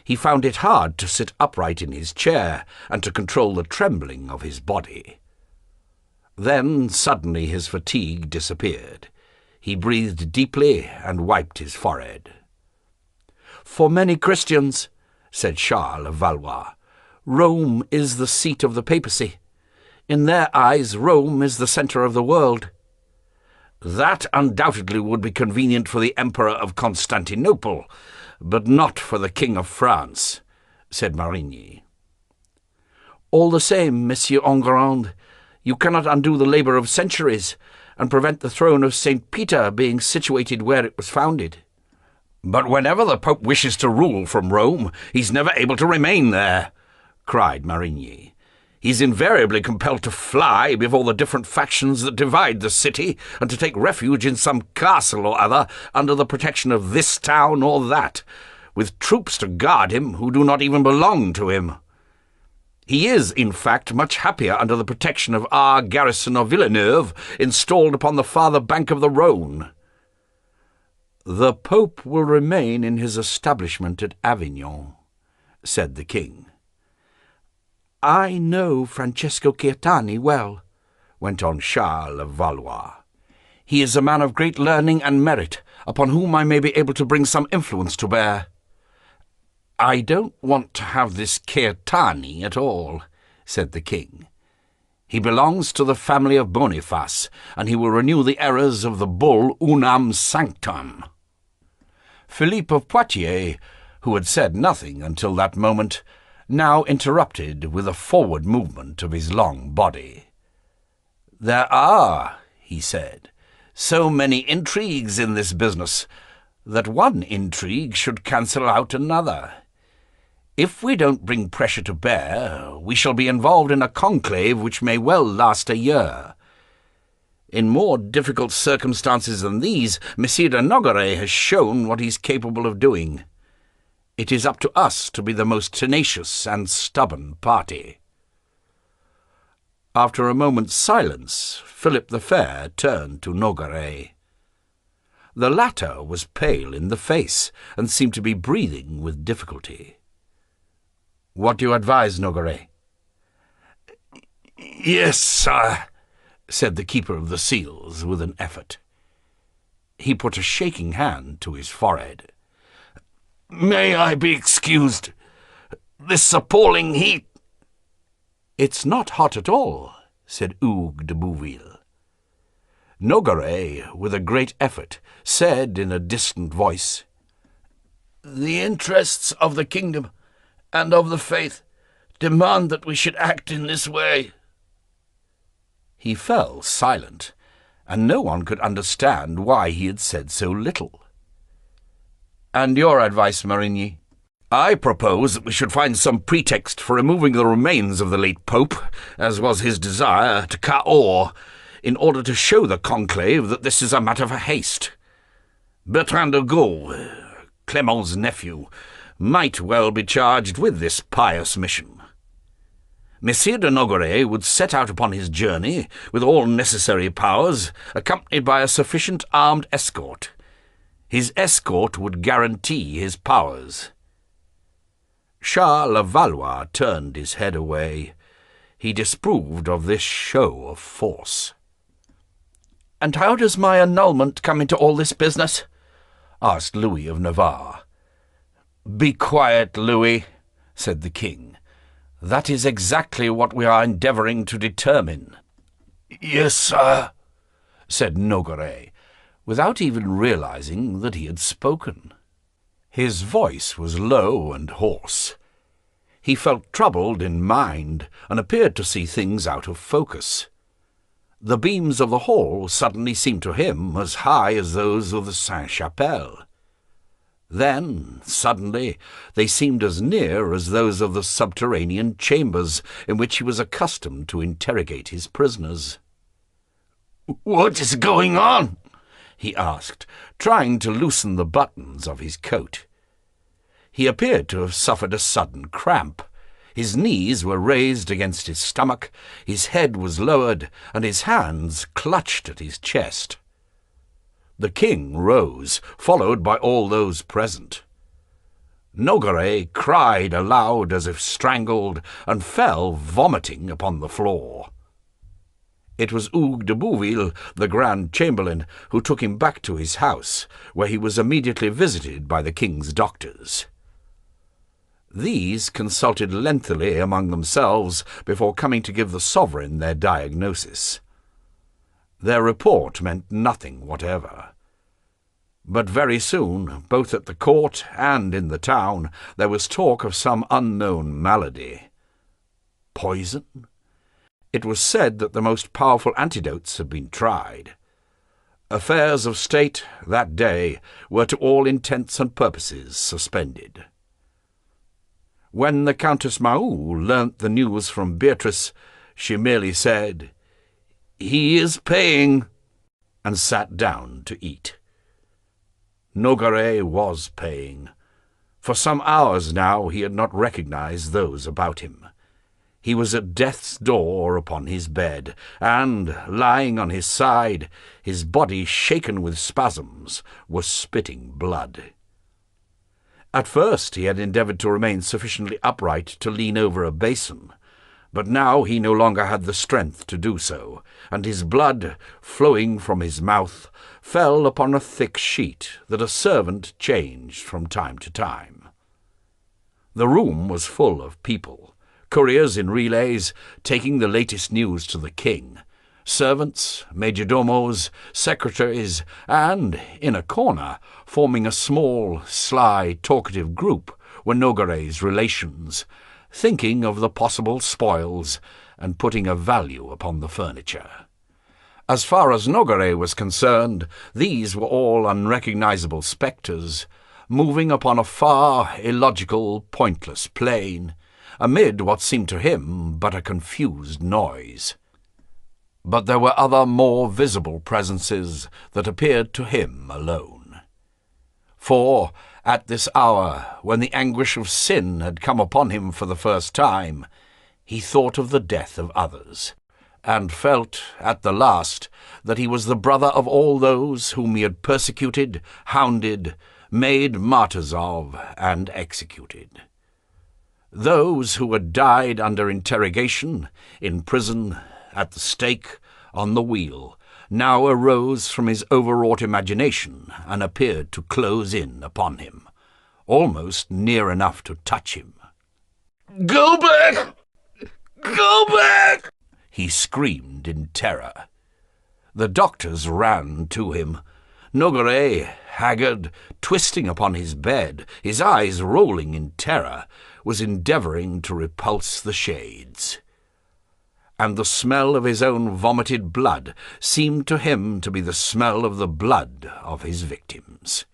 He found it hard to sit upright in his chair and to control the trembling of his body. Then suddenly his fatigue disappeared. He breathed deeply and wiped his forehead. "For many Christians," said Charles of Valois, "Rome is the seat of the papacy. In their eyes, Rome is the centre of the world." "That undoubtedly would be convenient for the Emperor of Constantinople, but not for the King of France," said Marigny. "All the same, Monsieur Enguerrand, you cannot undo the labour of centuries, and prevent the throne of St. Peter being situated where it was founded." "But whenever the Pope wishes to rule from Rome, he's never able to remain there," cried Marigny. "He's invariably compelled to fly before the different factions that divide the city, and to take refuge in some castle or other under the protection of this town or that, with troops to guard him who do not even belong to him. He is, in fact, much happier under the protection of our garrison of Villeneuve, installed upon the farther bank of the Rhône." "The Pope will remain in his establishment at Avignon," said the king. "I know Francesco Caetani well," went on Charles of Valois. "He is a man of great learning and merit, upon whom I may be able to bring some influence to bear." "I don't want to have this Caetani at all," said the king. "He belongs to the family of Boniface, and he will renew the errors of the bull Unam Sanctam." Philippe of Poitiers, who had said nothing until that moment, now interrupted with a forward movement of his long body. "There are," he said, "so many intrigues in this business, that one intrigue should cancel out another. If we don't bring pressure to bear, we shall be involved in a conclave which may well last a year. In more difficult circumstances than these, Monsieur de Nogaret has shown what he's capable of doing. It is up to us to be the most tenacious and stubborn party." After a moment's silence, Philip the Fair turned to Nogaret. The latter was pale in the face, and seemed to be breathing with difficulty. "What do you advise, Nogaret?" "Yes, sire," said the Keeper of the Seals with an effort. He put a shaking hand to his forehead. "May I be excused? This appalling heat—" "It's not hot at all," said Hugues de Bouville. Nogaret, with a great effort, said in a distant voice, "The interests of the kingdom and of the faith demand that we should act in this way." He fell silent, and no one could understand why he had said so little. "And your advice, Marigny?" "I propose that we should find some pretext for removing the remains of the late Pope, as was his desire, to Cahors, in order to show the conclave that this is a matter for haste. Bertrand de Gaulle, Clement's nephew, might well be charged with this pious mission. Monsieur de Nogaret would set out upon his journey with all necessary powers, accompanied by a sufficient armed escort. His escort would guarantee his powers." Charles of Valois turned his head away. He disapproved of this show of force. "And how does my annulment come into all this business?" asked Louis of Navarre. "Be quiet, Louis," said the king. "That is exactly what we are endeavouring to determine." "Yes, sir," said Nogaret, without even realizing that he had spoken. His voice was low and hoarse. He felt troubled in mind and appeared to see things out of focus. The beams of the hall suddenly seemed to him as high as those of the Sainte-Chapelle. Then, suddenly, they seemed as near as those of the subterranean chambers in which he was accustomed to interrogate his prisoners. "What is going on?" he asked, trying to loosen the buttons of his coat. He appeared to have suffered a sudden cramp. His knees were raised against his stomach, his head was lowered, and his hands clutched at his chest. The king rose, followed by all those present. Nogaret cried aloud as if strangled, and fell vomiting upon the floor. It was Hugues de Bouville, the Grand Chamberlain, who took him back to his house, where he was immediately visited by the king's doctors. These consulted lengthily among themselves before coming to give the sovereign their diagnosis. Their report meant nothing whatever. But very soon, both at the court and in the town, there was talk of some unknown malady. Poison? It was said that the most powerful antidotes had been tried. Affairs of state that day were to all intents and purposes suspended. When the Countess Mahou learnt the news from Beatrice, she merely said, "He is paying," and sat down to eat. Nogaret was paying. For some hours now he had not recognized those about him. He was at death's door upon his bed, and, lying on his side, his body shaken with spasms, was spitting blood. At first he had endeavoured to remain sufficiently upright to lean over a basin, but now he no longer had the strength to do so, and his blood, flowing from his mouth, fell upon a thick sheet that a servant changed from time to time. The room was full of people, couriers in relays, taking the latest news to the king, servants, majordomos, secretaries, and, in a corner, forming a small, sly, talkative group, were Nogaret's relations, thinking of the possible spoils and putting a value upon the furniture. As far as Nogaret was concerned, these were all unrecognizable spectres, moving upon a far, illogical, pointless plane, amid what seemed to him but a confused noise. But there were other more visible presences that appeared to him alone. For, at this hour, when the anguish of sin had come upon him for the first time, he thought of the death of others, and felt, at the last, that he was the brother of all those whom he had persecuted, hounded, made martyrs of, and executed. Those who had died under interrogation, in prison, at the stake, on the wheel, now arose from his overwrought imagination and appeared to close in upon him, almost near enough to touch him. "Go back! Go back!" he screamed in terror. The doctors ran to him. Nogaret, haggard, twisting upon his bed, his eyes rolling in terror, was endeavouring to repulse the shades. and the smell of his own vomited blood seemed to him to be the smell of the blood of his victims.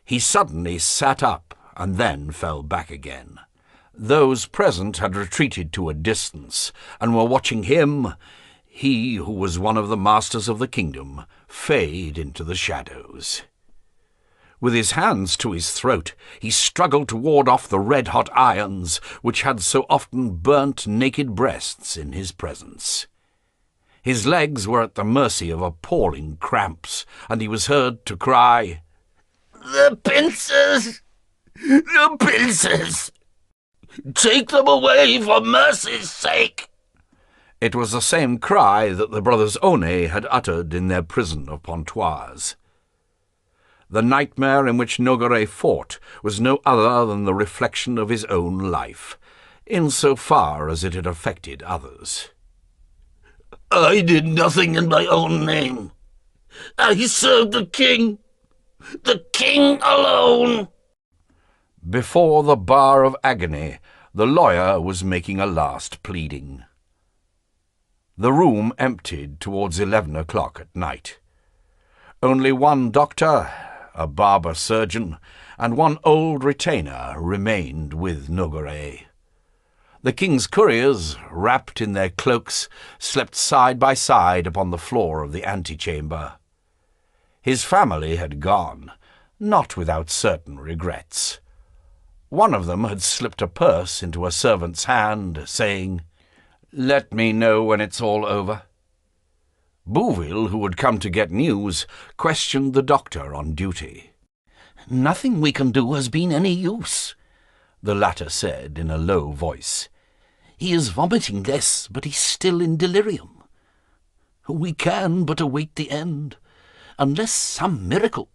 He suddenly sat up and then fell back again. Those present had retreated to a distance, and were watching him, he who was one of the masters of the kingdom, fade into the shadows. With his hands to his throat, he struggled to ward off the red-hot irons which had so often burnt naked breasts in his presence. His legs were at the mercy of appalling cramps, and he was heard to cry, "The pincers! The pincers! Take them away for mercy's sake!" It was the same cry that the brothers Aunay had uttered in their prison of Pontoise. The nightmare in which Nogaret fought was no other than the reflection of his own life, in so far as it had affected others. "I did nothing in my own name. I served the king alone." Before the bar of agony, the lawyer was making a last pleading. The room emptied towards 11 o'clock at night. Only one doctor, a barber-surgeon, and one old retainer remained with Nogaret. The king's couriers, wrapped in their cloaks, slept side by side upon the floor of the antechamber. His family had gone, not without certain regrets. One of them had slipped a purse into a servant's hand, saying, "Let me know when it's all over." Bouville, who had come to get news, questioned the doctor on duty. "Nothing we can do has been any use," the latter said in a low voice. "He is vomiting less, but he's still in delirium. We can but await the end, unless some miracle—"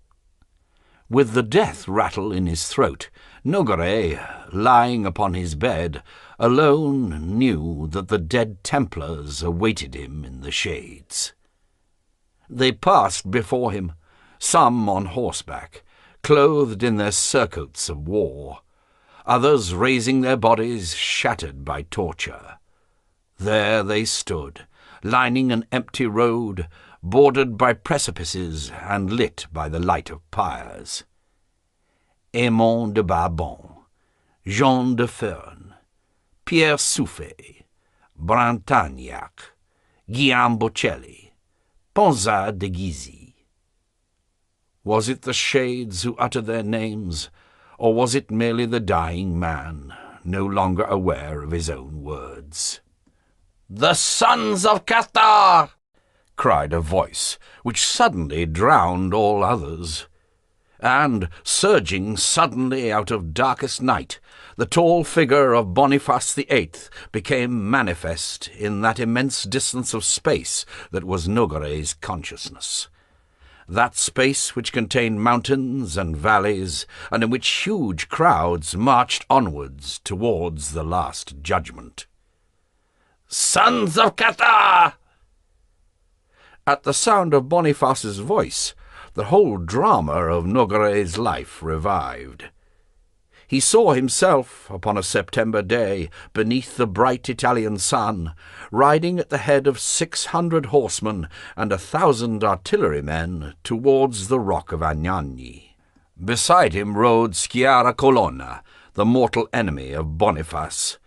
With the death rattle in his throat, Nogaret, lying upon his bed, alone knew that the dead Templars awaited him in the shades. They passed before him, some on horseback, clothed in their surcoats of war, others raising their bodies shattered by torture. There they stood, lining an empty road, bordered by precipices and lit by the light of pyres. Aymon de Barbon, Jean de Fern, Pierre Souffet, Brantagnac, Guillaume Bocelli, Ponsard de Gizy. Was it the shades who uttered their names, or was it merely the dying man, no longer aware of his own words? "The sons of Cathar!" cried a voice, which suddenly drowned all others. And, surging suddenly out of darkest night, the tall figure of Boniface VIII became manifest in that immense distance of space that was Nogaret's consciousness. That space which contained mountains and valleys, and in which huge crowds marched onwards towards the last judgment. "Sons of Cathar!" At the sound of Boniface's voice, the whole drama of Nogaret's life revived. He saw himself, upon a September day, beneath the bright Italian sun, riding at the head of 600 horsemen and 1,000 artillerymen towards the rock of Agnagni. Beside him rode Sciarra Colonna, the mortal enemy of Boniface,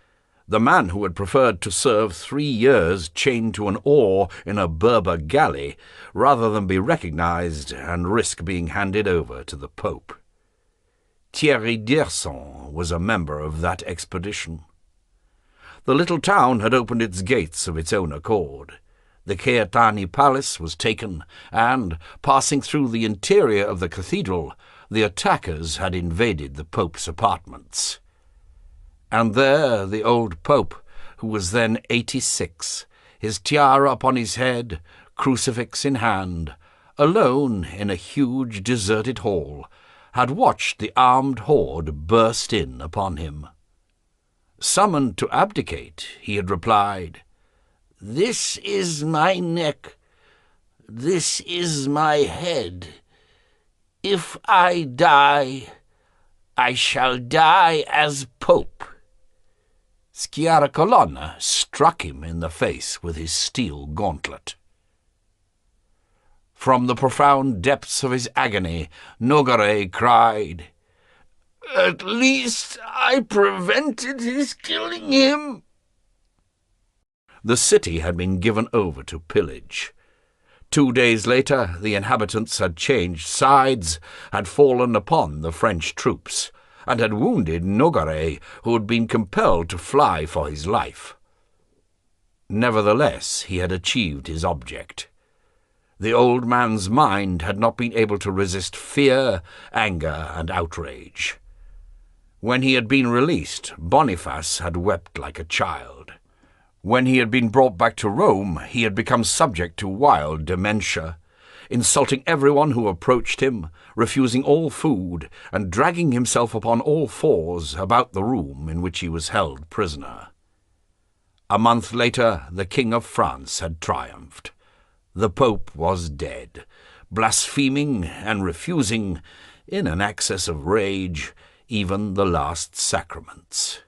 the man who had preferred to serve 3 years chained to an oar in a Berber galley rather than be recognized and risk being handed over to the Pope. Thierry d'Irson was a member of that expedition. The little town had opened its gates of its own accord. The Caetani Palace was taken, and, passing through the interior of the cathedral, the attackers had invaded the Pope's apartments. And there the old Pope, who was then 86, his tiara upon his head, crucifix in hand, alone in a huge deserted hall, had watched the armed horde burst in upon him. Summoned to abdicate, he had replied, "This is my neck, this is my head. If I die, I shall die as Pope." Sciaracolonna struck him in the face with his steel gauntlet. From the profound depths of his agony, Nogaret cried, "At least I prevented his killing him." The city had been given over to pillage. 2 days later, the inhabitants had changed sides, had fallen upon the French troops, and had wounded Nogaret, who had been compelled to fly for his life. Nevertheless, he had achieved his object. The old man's mind had not been able to resist fear, anger, and outrage. When he had been released, Boniface had wept like a child. When he had been brought back to Rome, he had become subject to wild dementia, insulting everyone who approached him, refusing all food, and dragging himself upon all fours about the room in which he was held prisoner. A month later, the King of France had triumphed. The Pope was dead, blaspheming and refusing, in an access of rage, even the last sacraments.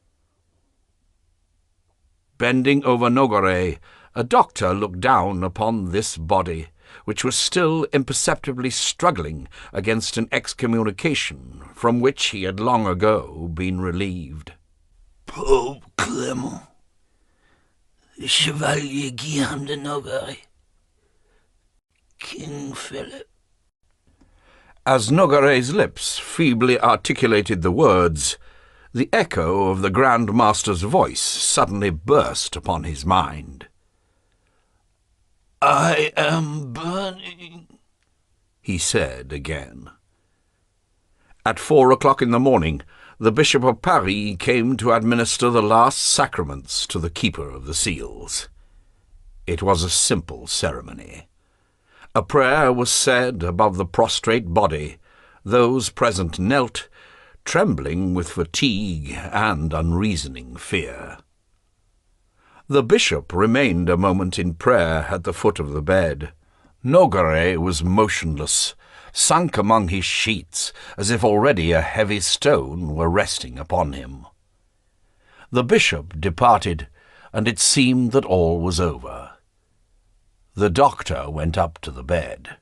Bending over Nogaret, a doctor looked down upon this body, which was still imperceptibly struggling against an excommunication from which he had long ago been relieved. Pope Clement, the Chevalier Guillaume de Nogaret, King Philip. As Nogaret's lips feebly articulated the words, the echo of the Grand Master's voice suddenly burst upon his mind. "I am burning," he said again. At 4 o'clock in the morning, the Bishop of Paris came to administer the last sacraments to the Keeper of the Seals. It was a simple ceremony. A prayer was said above the prostrate body. Those present knelt, trembling with fatigue and unreasoning fear. The bishop remained a moment in prayer at the foot of the bed. Nogaret was motionless, sunk among his sheets, as if already a heavy stone were resting upon him. The bishop departed, and it seemed that all was over. The doctor went up to the bed.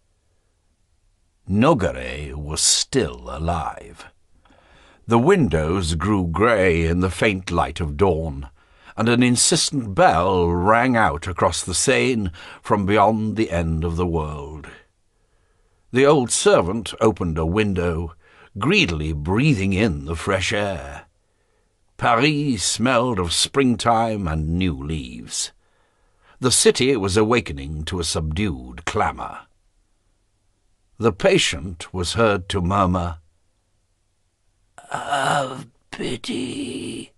Nogaret was still alive. The windows grew grey in the faint light of dawn, and an insistent bell rang out across the Seine from beyond the end of the world. The old servant opened a window, greedily breathing in the fresh air. Paris smelled of springtime and new leaves. The city was awakening to a subdued clamour. The patient was heard to murmur, "Have pity."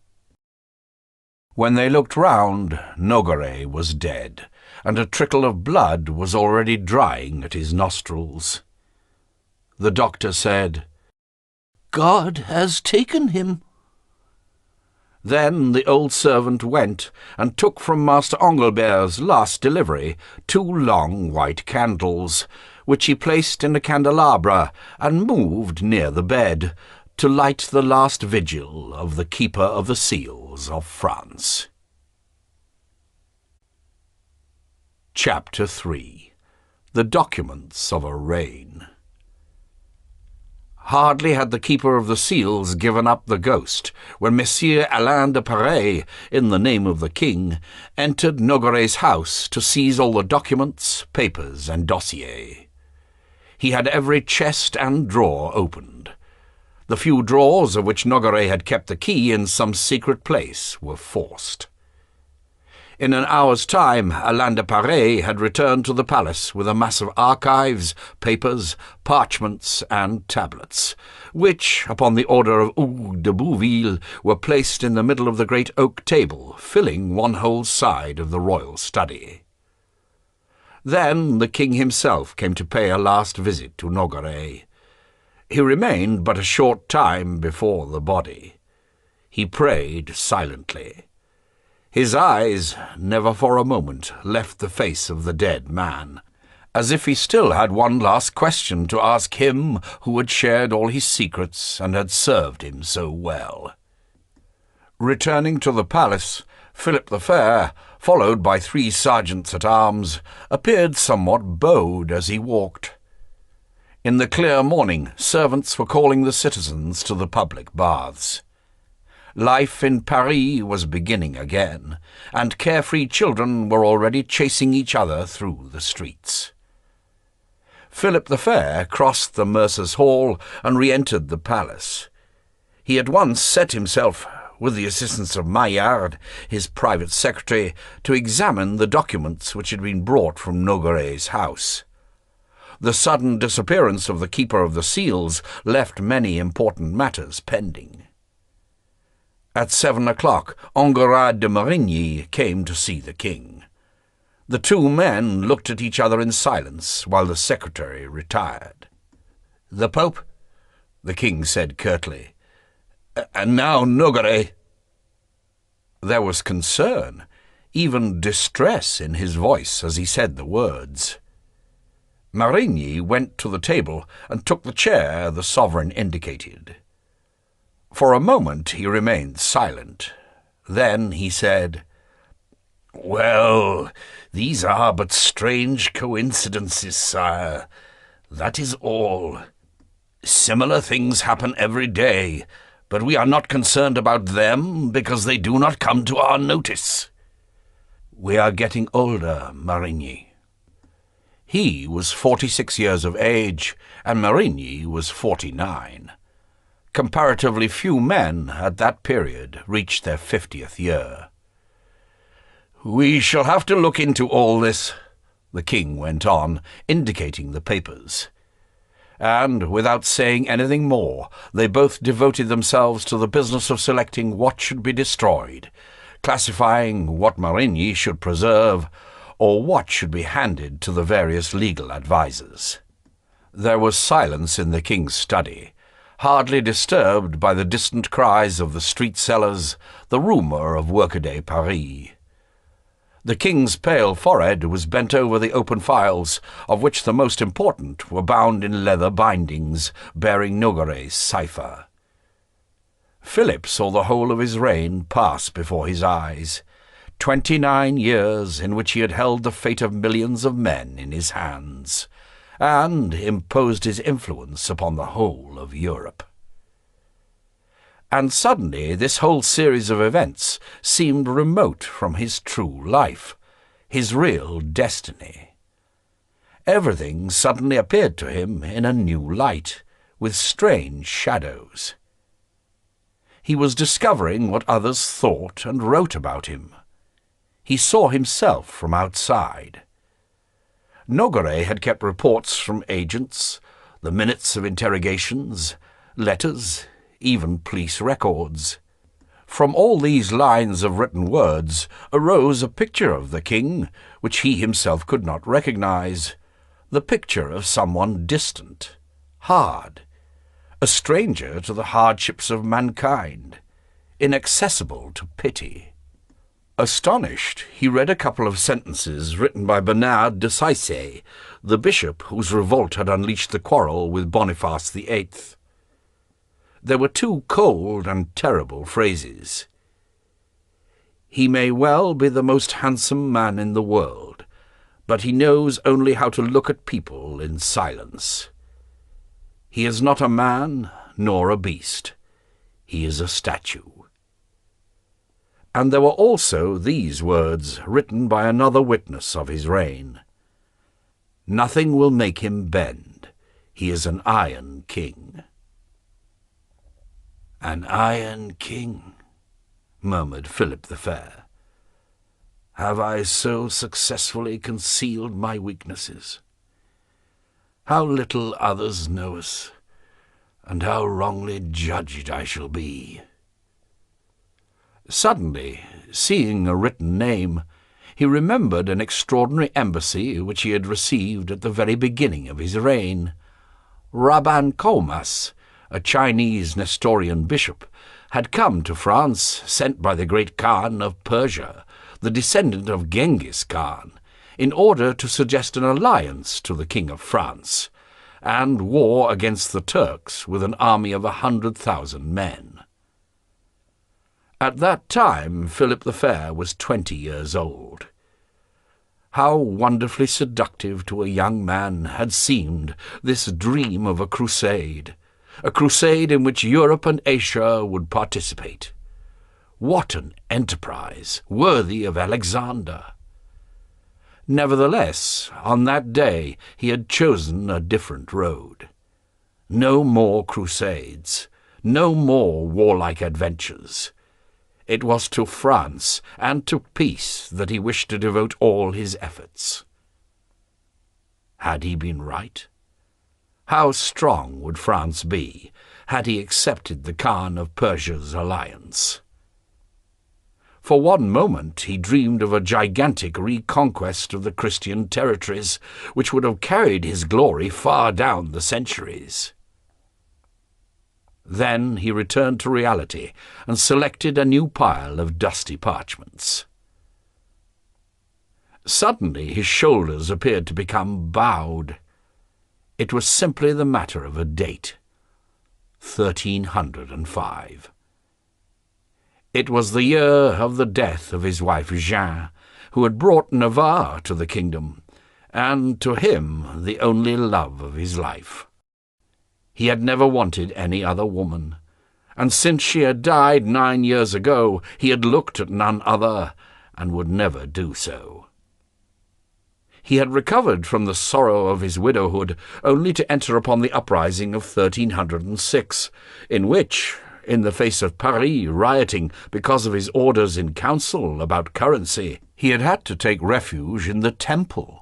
When they looked round, Nogaret was dead, and a trickle of blood was already drying at his nostrils. The doctor said, "God has taken him." Then the old servant went and took from Master Engelbert's last delivery 2 long white candles, which he placed in a candelabra and moved near the bed, to light the last vigil of the Keeper of the Seals of France. Chapter 3. The Documents of a Reign. Hardly had the Keeper of the Seals given up the ghost when Monsieur Alain de Paris, in the name of the king, entered Nogaret's house to seize all the documents, papers, and dossiers. He had every chest and drawer opened. The few drawers of which Nogaret had kept the key in some secret place were forced. In an hour's time, Alain de Paris had returned to the palace with a mass of archives, papers, parchments, and tablets, which, upon the order of Hugues de Bouville, were placed in the middle of the great oak table, filling one whole side of the royal study. Then the king himself came to pay a last visit to Nogaret. He remained but a short time before the body. He prayed silently. His eyes never for a moment left the face of the dead man, as if he still had one last question to ask him who had shared all his secrets and had served him so well. Returning to the palace, Philip the Fair, followed by 3 sergeants-at-arms, appeared somewhat bowed as he walked. In the clear morning, servants were calling the citizens to the public baths. Life in Paris was beginning again, and carefree children were already chasing each other through the streets. Philip the Fair crossed the Mercer's Hall and re-entered the palace. He at once set himself, with the assistance of Maillard, his private secretary, to examine the documents which had been brought from Nogaret's house. The sudden disappearance of the Keeper of the Seals left many important matters pending. At 7 o'clock, Enguerrand de Marigny came to see the king. The 2 men looked at each other in silence while the secretary retired. "The Pope?" the king said curtly. "And now Nogaret." There was concern, even distress in his voice as he said the words. Marigny went to the table and took the chair the sovereign indicated. For a moment he remained silent. Then he said, "Well, these are but strange coincidences, sire. That is all. Similar things happen every day, but we are not concerned about them because they do not come to our notice." "We are getting older, Marigny." He was 46 years of age, and Marigny was 49. Comparatively few men at that period reached their 50th year. "We shall have to look into all this," the king went on, indicating the papers. And, without saying anything more, they both devoted themselves to the business of selecting what should be destroyed, classifying what Marigny should preserve, or what should be handed to the various legal advisers. There was silence in the king's study, hardly disturbed by the distant cries of the street sellers, the rumour of workaday Paris. The king's pale forehead was bent over the open files, of which the most important were bound in leather bindings, bearing Nogaret's cipher. Philip saw the whole of his reign pass before his eyes, 29 years in which he had held the fate of millions of men in his hands, and imposed his influence upon the whole of Europe. And suddenly this whole series of events seemed remote from his true life, his real destiny. Everything suddenly appeared to him in a new light, with strange shadows. He was discovering what others thought and wrote about him. He saw himself from outside. Nogaret had kept reports from agents, the minutes of interrogations, letters, even police records. From all these lines of written words arose a picture of the king, which he himself could not recognize, the picture of someone distant, hard, a stranger to the hardships of mankind, inaccessible to pity. Astonished, he read a couple of sentences written by Bernard de Saisset, the bishop whose revolt had unleashed the quarrel with Boniface VIII. There were 2 cold and terrible phrases. "He may well be the most handsome man in the world, but he knows only how to look at people in silence. He is not a man nor a beast. He is a statue." And there were also these words written by another witness of his reign. "Nothing will make him bend. He is an Iron King." "An Iron King," murmured Philip the Fair. "Have I so successfully concealed my weaknesses? How little others know us, and how wrongly judged I shall be." Suddenly, seeing a written name, he remembered an extraordinary embassy which he had received at the very beginning of his reign. Rabban Komas, a Chinese Nestorian bishop, had come to France, sent by the great Khan of Persia, the descendant of Genghis Khan, in order to suggest an alliance to the King of France, and war against the Turks with an army of 100,000 men. At that time, Philip the Fair was 20 years old. How wonderfully seductive to a young man had seemed this dream of a crusade in which Europe and Asia would participate. What an enterprise, worthy of Alexander! Nevertheless, on that day he had chosen a different road. No more crusades, no more warlike adventures. It was to France and to peace that he wished to devote all his efforts. Had he been right? How strong would France be had he accepted the Khan of Persia's alliance? For one moment he dreamed of a gigantic reconquest of the Christian territories, which would have carried his glory far down the centuries. Then he returned to reality and selected a new pile of dusty parchments. Suddenly his shoulders appeared to become bowed. It was simply the matter of a date. 1305. It was the year of the death of his wife Jeanne, who had brought Navarre to the kingdom, and to him the only love of his life. He had never wanted any other woman, and since she had died 9 years ago, he had looked at none other, and would never do so. He had recovered from the sorrow of his widowhood only to enter upon the uprising of 1306, in which, in the face of Paris rioting because of his orders in council about currency, he had to take refuge in the Temple.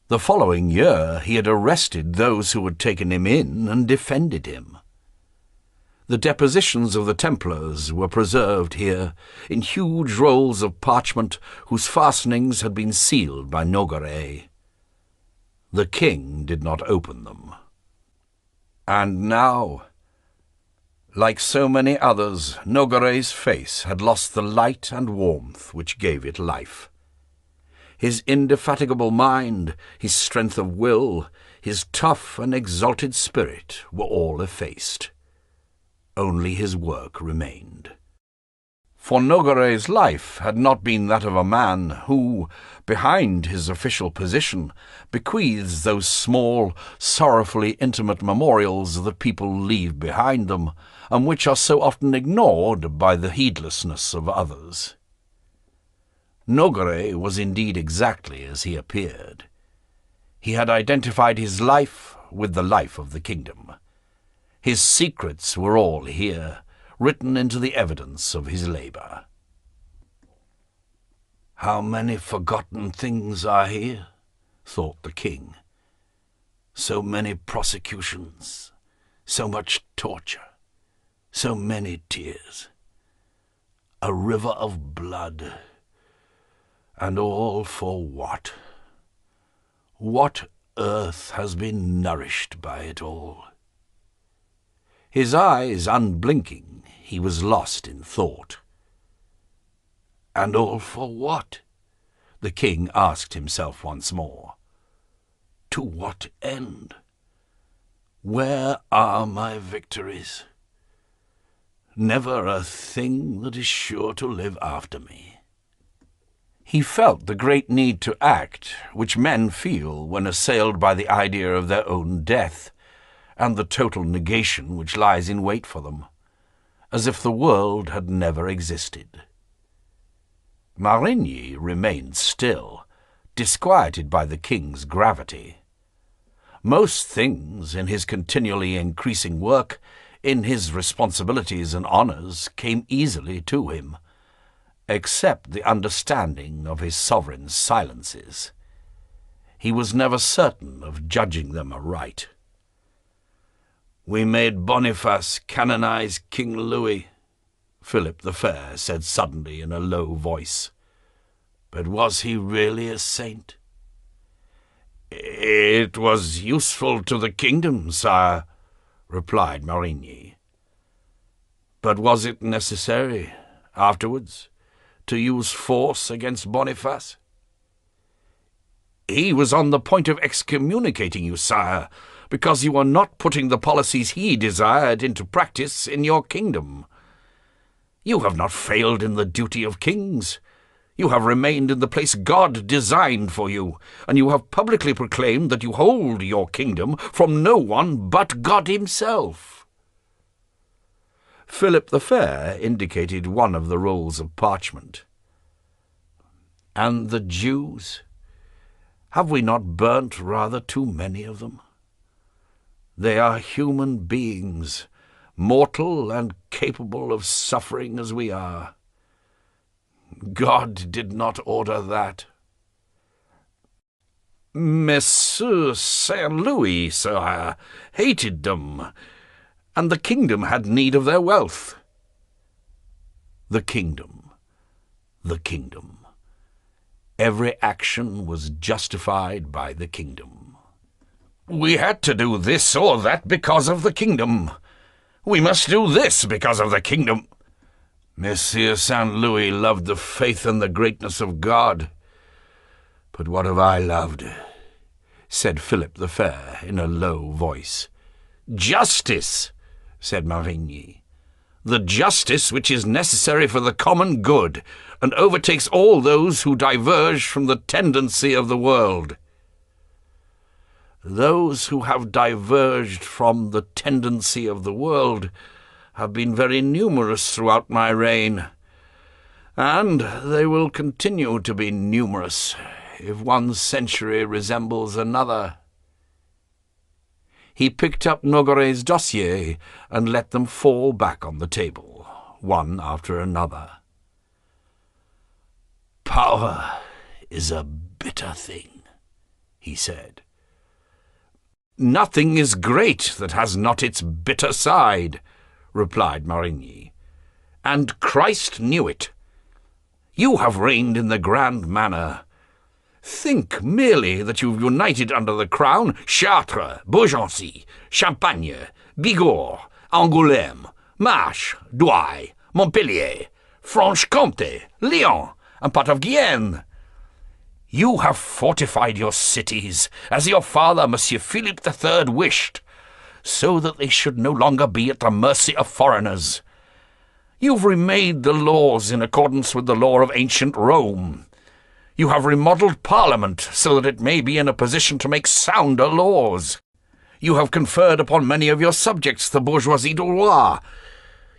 The following year he had arrested those who had taken him in and defended him. The depositions of the Templars were preserved here in huge rolls of parchment whose fastenings had been sealed by Nogaret. The king did not open them. And now, like so many others, Nogaret's face had lost the light and warmth which gave it life. His indefatigable mind, his strength of will, his tough and exalted spirit were all effaced. Only his work remained. For Nogaret's life had not been that of a man who, behind his official position, bequeaths those small, sorrowfully intimate memorials that people leave behind them, and which are so often ignored by the heedlessness of others. Nogaret was indeed exactly as he appeared. He had identified his life with the life of the kingdom. His secrets were all here, written into the evidence of his labour. "How many forgotten things are here," thought the king. "So many prosecutions, so much torture, so many tears. A river of blood. And all for what? What earth has been nourished by it all?" His eyes unblinking, he was lost in thought. "And all for what?" the king asked himself once more. "To what end? Where are my victories? Never a thing that is sure to live after me." He felt the great need to act, which men feel when assailed by the idea of their own death, and the total negation which lies in wait for them, as if the world had never existed. Marigny remained still, disquieted by the king's gravity. Most things in his continually increasing work, in his responsibilities and honours, came easily to him, except the understanding of his sovereign's silences. He was never certain of judging them aright. "We made Boniface canonize King Louis," Philip the Fair said suddenly in a low voice. "But was he really a saint?" "It was useful to the kingdom, sire," replied Marigny. "But was it necessary, afterwards, to use force against Boniface?" "He was on the point of excommunicating you, sire, because you were not putting the policies he desired into practice in your kingdom. You have not failed in the duty of kings. You have remained in the place God designed for you, and you have publicly proclaimed that you hold your kingdom from no one but God himself." Philip the Fair indicated one of the rolls of parchment. "And the Jews? Have we not burnt rather too many of them? They are human beings, mortal and capable of suffering as we are. God did not order that." "Monsieur Saint Louis, sire, hated them, and the kingdom had need of their wealth." The kingdom. Every action was justified by the kingdom. "We had to do this or that because of the kingdom. We must do this because of the kingdom." Monsieur Saint Louis loved the faith and the greatness of God. "But what have I loved?" said Philip the Fair in a low voice. "Justice," said Marigny. "The justice which is necessary for the common good, and overtakes all those who diverge from the tendency of the world." "Those who have diverged from the tendency of the world have been very numerous throughout my reign, and they will continue to be numerous if one century resembles another." He picked up Nogaret's dossier and let them fall back on the table, one after another. "Power is a bitter thing," he said. "Nothing is great that has not its bitter side," replied Marigny, "and Christ knew it. You have reigned in the grand manner. Think merely that you've united under the crown Chartres, Beaugency, Champagne, Bigorre, Angoulême, Marche, Douai, Montpellier, Franche-Comté, Lyon, and part of Guienne. You have fortified your cities, as your father, Monsieur Philippe III, wished, so that they should no longer be at the mercy of foreigners. You've remade the laws in accordance with the law of ancient Rome. You have remodelled Parliament so that it may be in a position to make sounder laws. You have conferred upon many of your subjects the bourgeoisie du roi.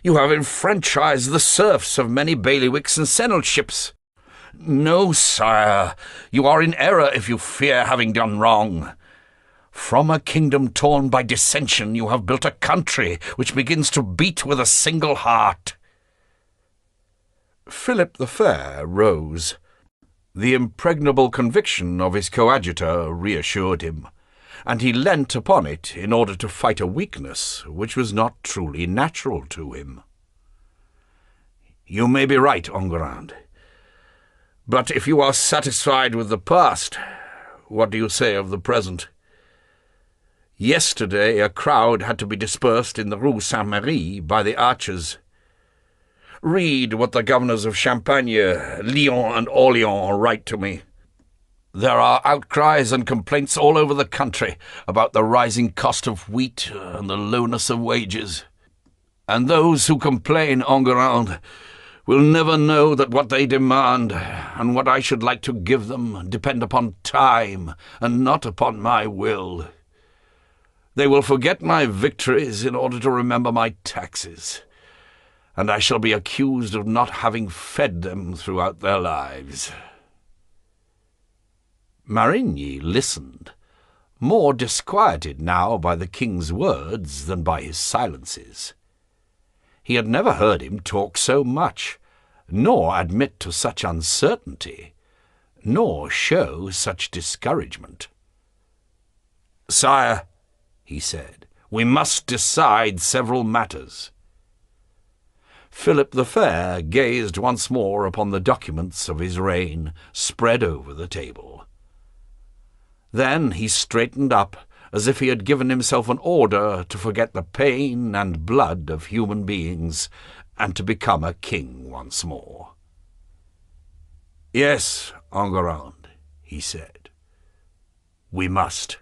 You have enfranchised the serfs of many bailiwicks and seneschalships. No, sire, you are in error if you fear having done wrong. From a kingdom torn by dissension you have built a country which begins to beat with a single heart." Philip the Fair rose. The impregnable conviction of his coadjutor reassured him, and he leant upon it in order to fight a weakness which was not truly natural to him. "You may be right, Enguerrand. But if you are satisfied with the past, what do you say of the present? Yesterday a crowd had to be dispersed in the Rue Saint-Merry by the archers. Read what the governors of Champagne, Lyon, and Orléans write to me. There are outcries and complaints all over the country about the rising cost of wheat and the lowness of wages. And those who complain, Enguerrand, will never know that what they demand, and what I should like to give them, depend upon time, and not upon my will. They will forget my victories in order to remember my taxes, and I shall be accused of not having fed them throughout their lives." Marigny listened, more disquieted now by the king's words than by his silences. He had never heard him talk so much, nor admit to such uncertainty, nor show such discouragement. "Sire," he said, "we must decide several matters." Philip the Fair gazed once more upon the documents of his reign spread over the table. Then he straightened up, as if he had given himself an order to forget the pain and blood of human beings, and to become a king once more. "Yes, Enguerrand," he said, "we must."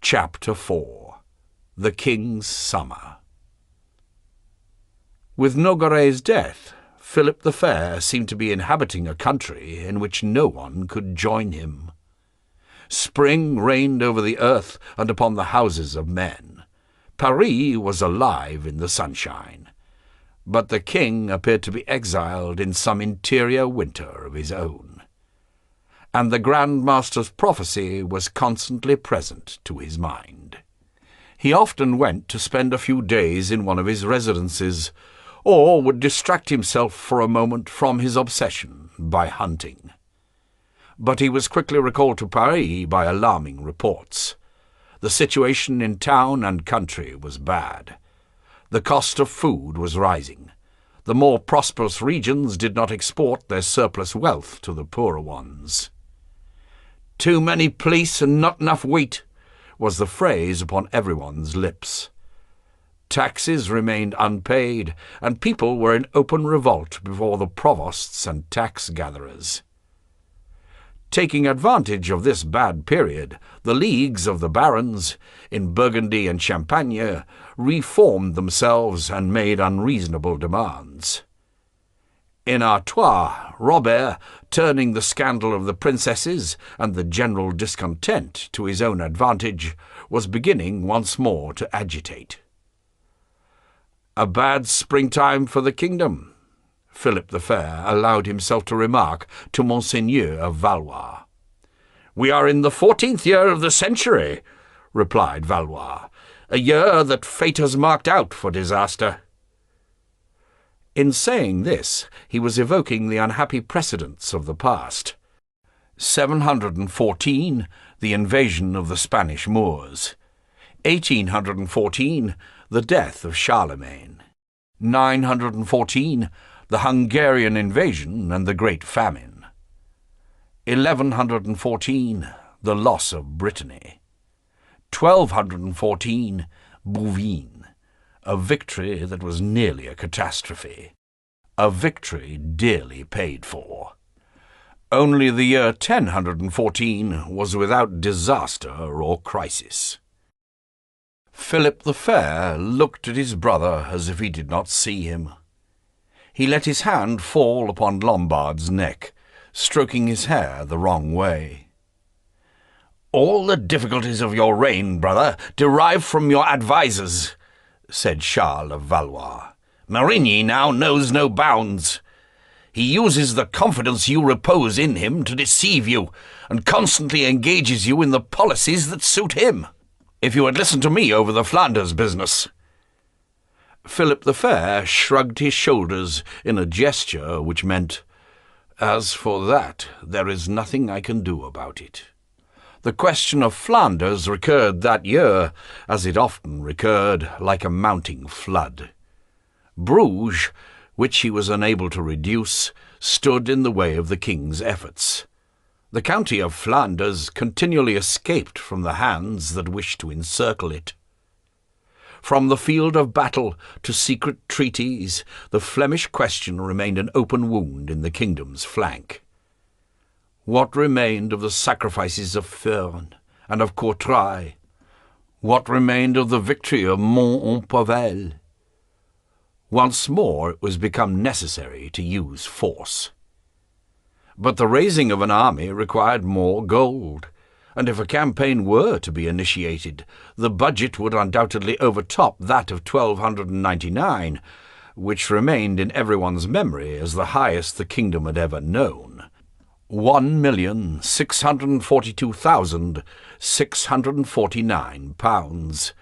Chapter 4. The King's Summer. With Nogaret's death, Philip the Fair seemed to be inhabiting a country in which no one could join him. Spring reigned over the earth and upon the houses of men. Paris was alive in the sunshine. But the king appeared to be exiled in some interior winter of his own. And the Grand Master's prophecy was constantly present to his mind. He often went to spend a few days in one of his residences, or would distract himself for a moment from his obsession by hunting. But he was quickly recalled to Paris by alarming reports. The situation in town and country was bad. The cost of food was rising. The more prosperous regions did not export their surplus wealth to the poorer ones. "Too many police and not enough wheat," was the phrase upon everyone's lips. Taxes remained unpaid, and people were in open revolt before the provosts and tax-gatherers. Taking advantage of this bad period, the leagues of the barons, in Burgundy and Champagne, reformed themselves and made unreasonable demands. In Artois, Robert, turning the scandal of the princesses and the general discontent to his own advantage, was beginning once more to agitate. "A bad springtime for the kingdom," Philip the Fair allowed himself to remark to Monseigneur of Valois. "We are in the 14th year of the century," replied Valois, "a year that fate has marked out for disaster." In saying this, he was evoking the unhappy precedents of the past. 714, the invasion of the Spanish Moors. 1814, the death of Charlemagne. 914, the Hungarian invasion and the Great Famine. 1114, the loss of Brittany. 1214, Bouvines, a victory that was nearly a catastrophe. A victory dearly paid for. Only the year 1014 was without disaster or crisis. Philip the Fair looked at his brother as if he did not see him. He let his hand fall upon Lombard's neck, stroking his hair the wrong way. "All the difficulties of your reign, brother, derive from your advisers," said Charles of Valois. "Marigny now knows no bounds. He uses the confidence you repose in him to deceive you, and constantly engages you in the policies that suit him. If you had listened to me over the Flanders business—" Philip the Fair shrugged his shoulders in a gesture which meant, "As for that, there is nothing I can do about it." The question of Flanders recurred that year, as it often recurred, like a mounting flood. Bruges, which he was unable to reduce, stood in the way of the king's efforts. The county of Flanders continually escaped from the hands that wished to encircle it. From the field of battle to secret treaties, the Flemish question remained an open wound in the kingdom's flank. What remained of the sacrifices of Furnes and of Courtrai? What remained of the victory of Mont-en-Pavel? Once more it was become necessary to use force. But the raising of an army required more gold, and if a campaign were to be initiated, the budget would undoubtedly overtop that of 1299, which remained in everyone's memory as the highest the kingdom had ever known. 1,642,649 pounds,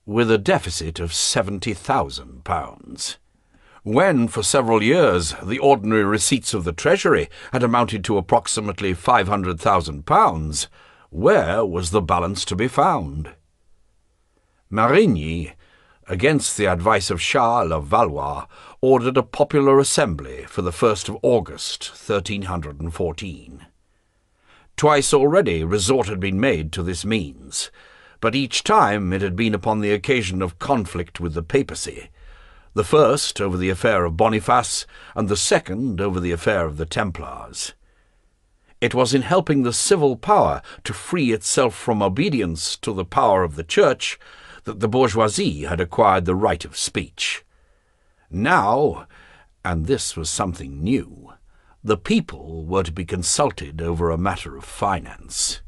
with a deficit of £70,000. When, for several years, the ordinary receipts of the Treasury had amounted to approximately £500,000, where was the balance to be found? Marigny, against the advice of Charles of Valois, ordered a popular assembly for the 1st of August, 1314. Twice already resort had been made to this means, but each time it had been upon the occasion of conflict with the papacy, the first over the affair of Boniface, and the second over the affair of the Templars. It was in helping the civil power to free itself from obedience to the power of the Church that the bourgeoisie had acquired the right of speech. Now, and this was something new, the people were to be consulted over a matter of finance.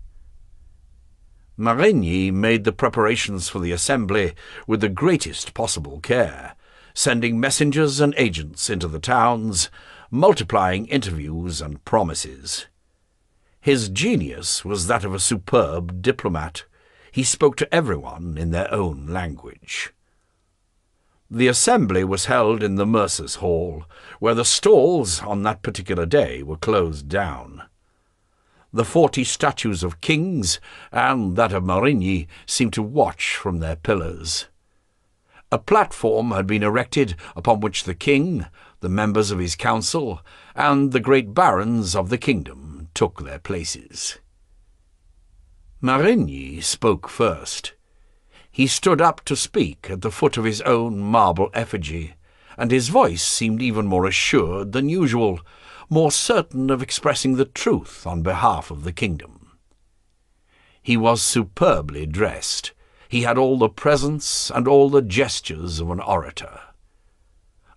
Marigny made the preparations for the assembly with the greatest possible care, sending messengers and agents into the towns, multiplying interviews and promises. His genius was that of a superb diplomat. He spoke to everyone in their own language. The assembly was held in the Mercer's Hall, where the stalls on that particular day were closed down. The 40 statues of kings and that of Marigny seemed to watch from their pillars. A platform had been erected upon which the king, the members of his council, and the great barons of the kingdom took their places. Marigny spoke first. He stood up to speak at the foot of his own marble effigy, and his voice seemed even more assured than usual, more certain of expressing the truth on behalf of the kingdom. He was superbly dressed. He had all the presence and all the gestures of an orator.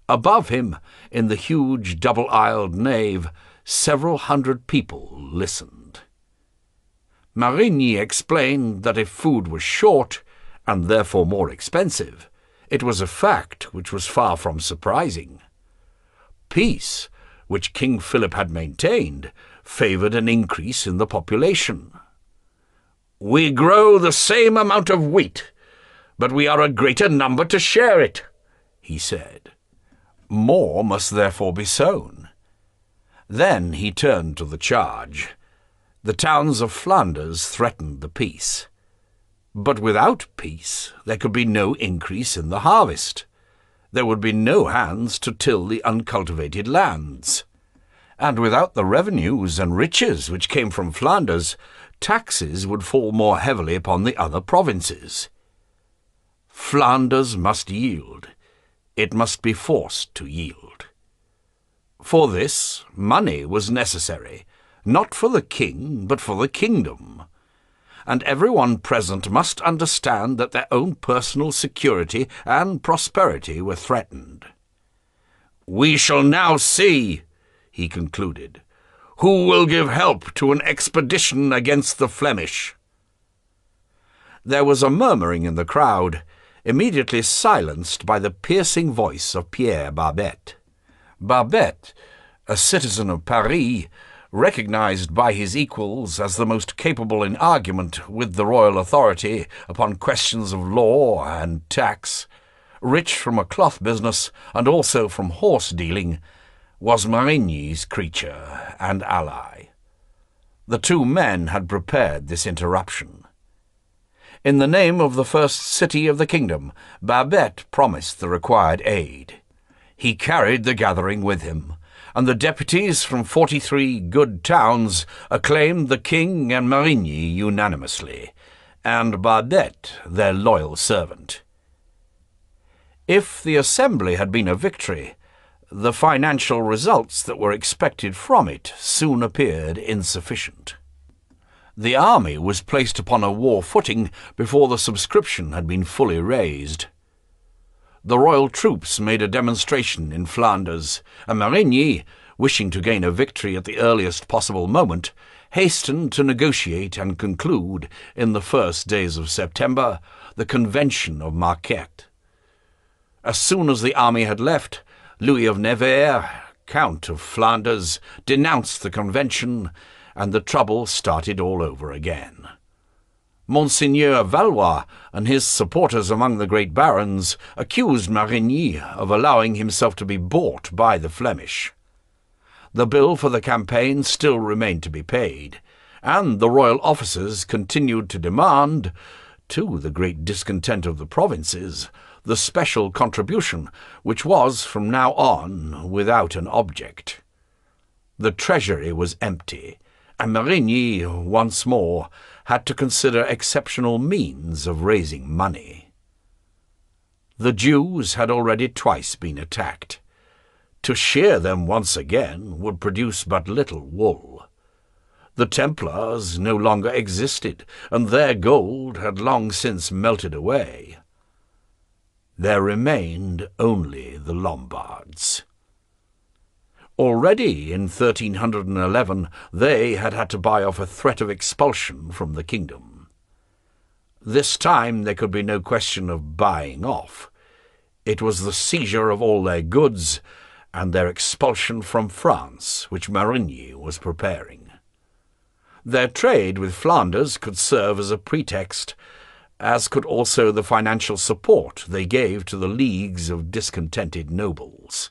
Above him, in the huge double-aisled nave, several hundred people listened. Marigny explained that if food was short, and therefore more expensive, it was a fact which was far from surprising. Peace, which King Philip had maintained, favoured an increase in the population. "We grow the same amount of wheat, but we are a greater number to share it," he said. More must therefore be sown. Then he turned to the charge. The towns of Flanders threatened the peace. But without peace there could be no increase in the harvest. There would be no hands to till the uncultivated lands. And without the revenues and riches which came from Flanders, taxes would fall more heavily upon the other provinces. Flanders must yield. It must be forced to yield. For this, money was necessary, not for the king, but for the kingdom. And everyone present must understand that their own personal security and prosperity were threatened. "We shall now see," he concluded, "who will give help to an expedition against the Flemish." There was a murmuring in the crowd, immediately silenced by the piercing voice of Pierre Barbet. Barbet, a citizen of Paris, recognized by his equals as the most capable in argument with the royal authority upon questions of law and tax, rich from a cloth business and also from horse-dealing, was Marigny's creature and ally. The two men had prepared this interruption. In the name of the first city of the kingdom, Barbet promised the required aid. He carried the gathering with him, and the deputies from 43 good towns acclaimed the king and Marigny unanimously, and Barbet their loyal servant. If the assembly had been a victory, the financial results that were expected from it soon appeared insufficient. The army was placed upon a war footing before the subscription had been fully raised. The royal troops made a demonstration in Flanders, and Marigny, wishing to gain a victory at the earliest possible moment, hastened to negotiate and conclude, in the first days of September, the Convention of Marquette. As soon as the army had left, Louis of Nevers, Count of Flanders, denounced the Convention, and the trouble started all over again. Monseigneur Valois and his supporters among the great barons accused Marigny of allowing himself to be bought by the Flemish. The bill for the campaign still remained to be paid, and the royal officers continued to demand, to the great discontent of the provinces, the special contribution, which was from now on without an object. The treasury was empty, and Marigny once more had to consider exceptional means of raising money. The Jews had already twice been attacked. To shear them once again would produce but little wool. The Templars no longer existed, and their gold had long since melted away. There remained only the Lombards. Already in 1311 they had to buy off a threat of expulsion from the kingdom. This time there could be no question of buying off. It was the seizure of all their goods and their expulsion from France, which Marigny was preparing. Their trade with Flanders could serve as a pretext, as could also the financial support they gave to the leagues of discontented nobles.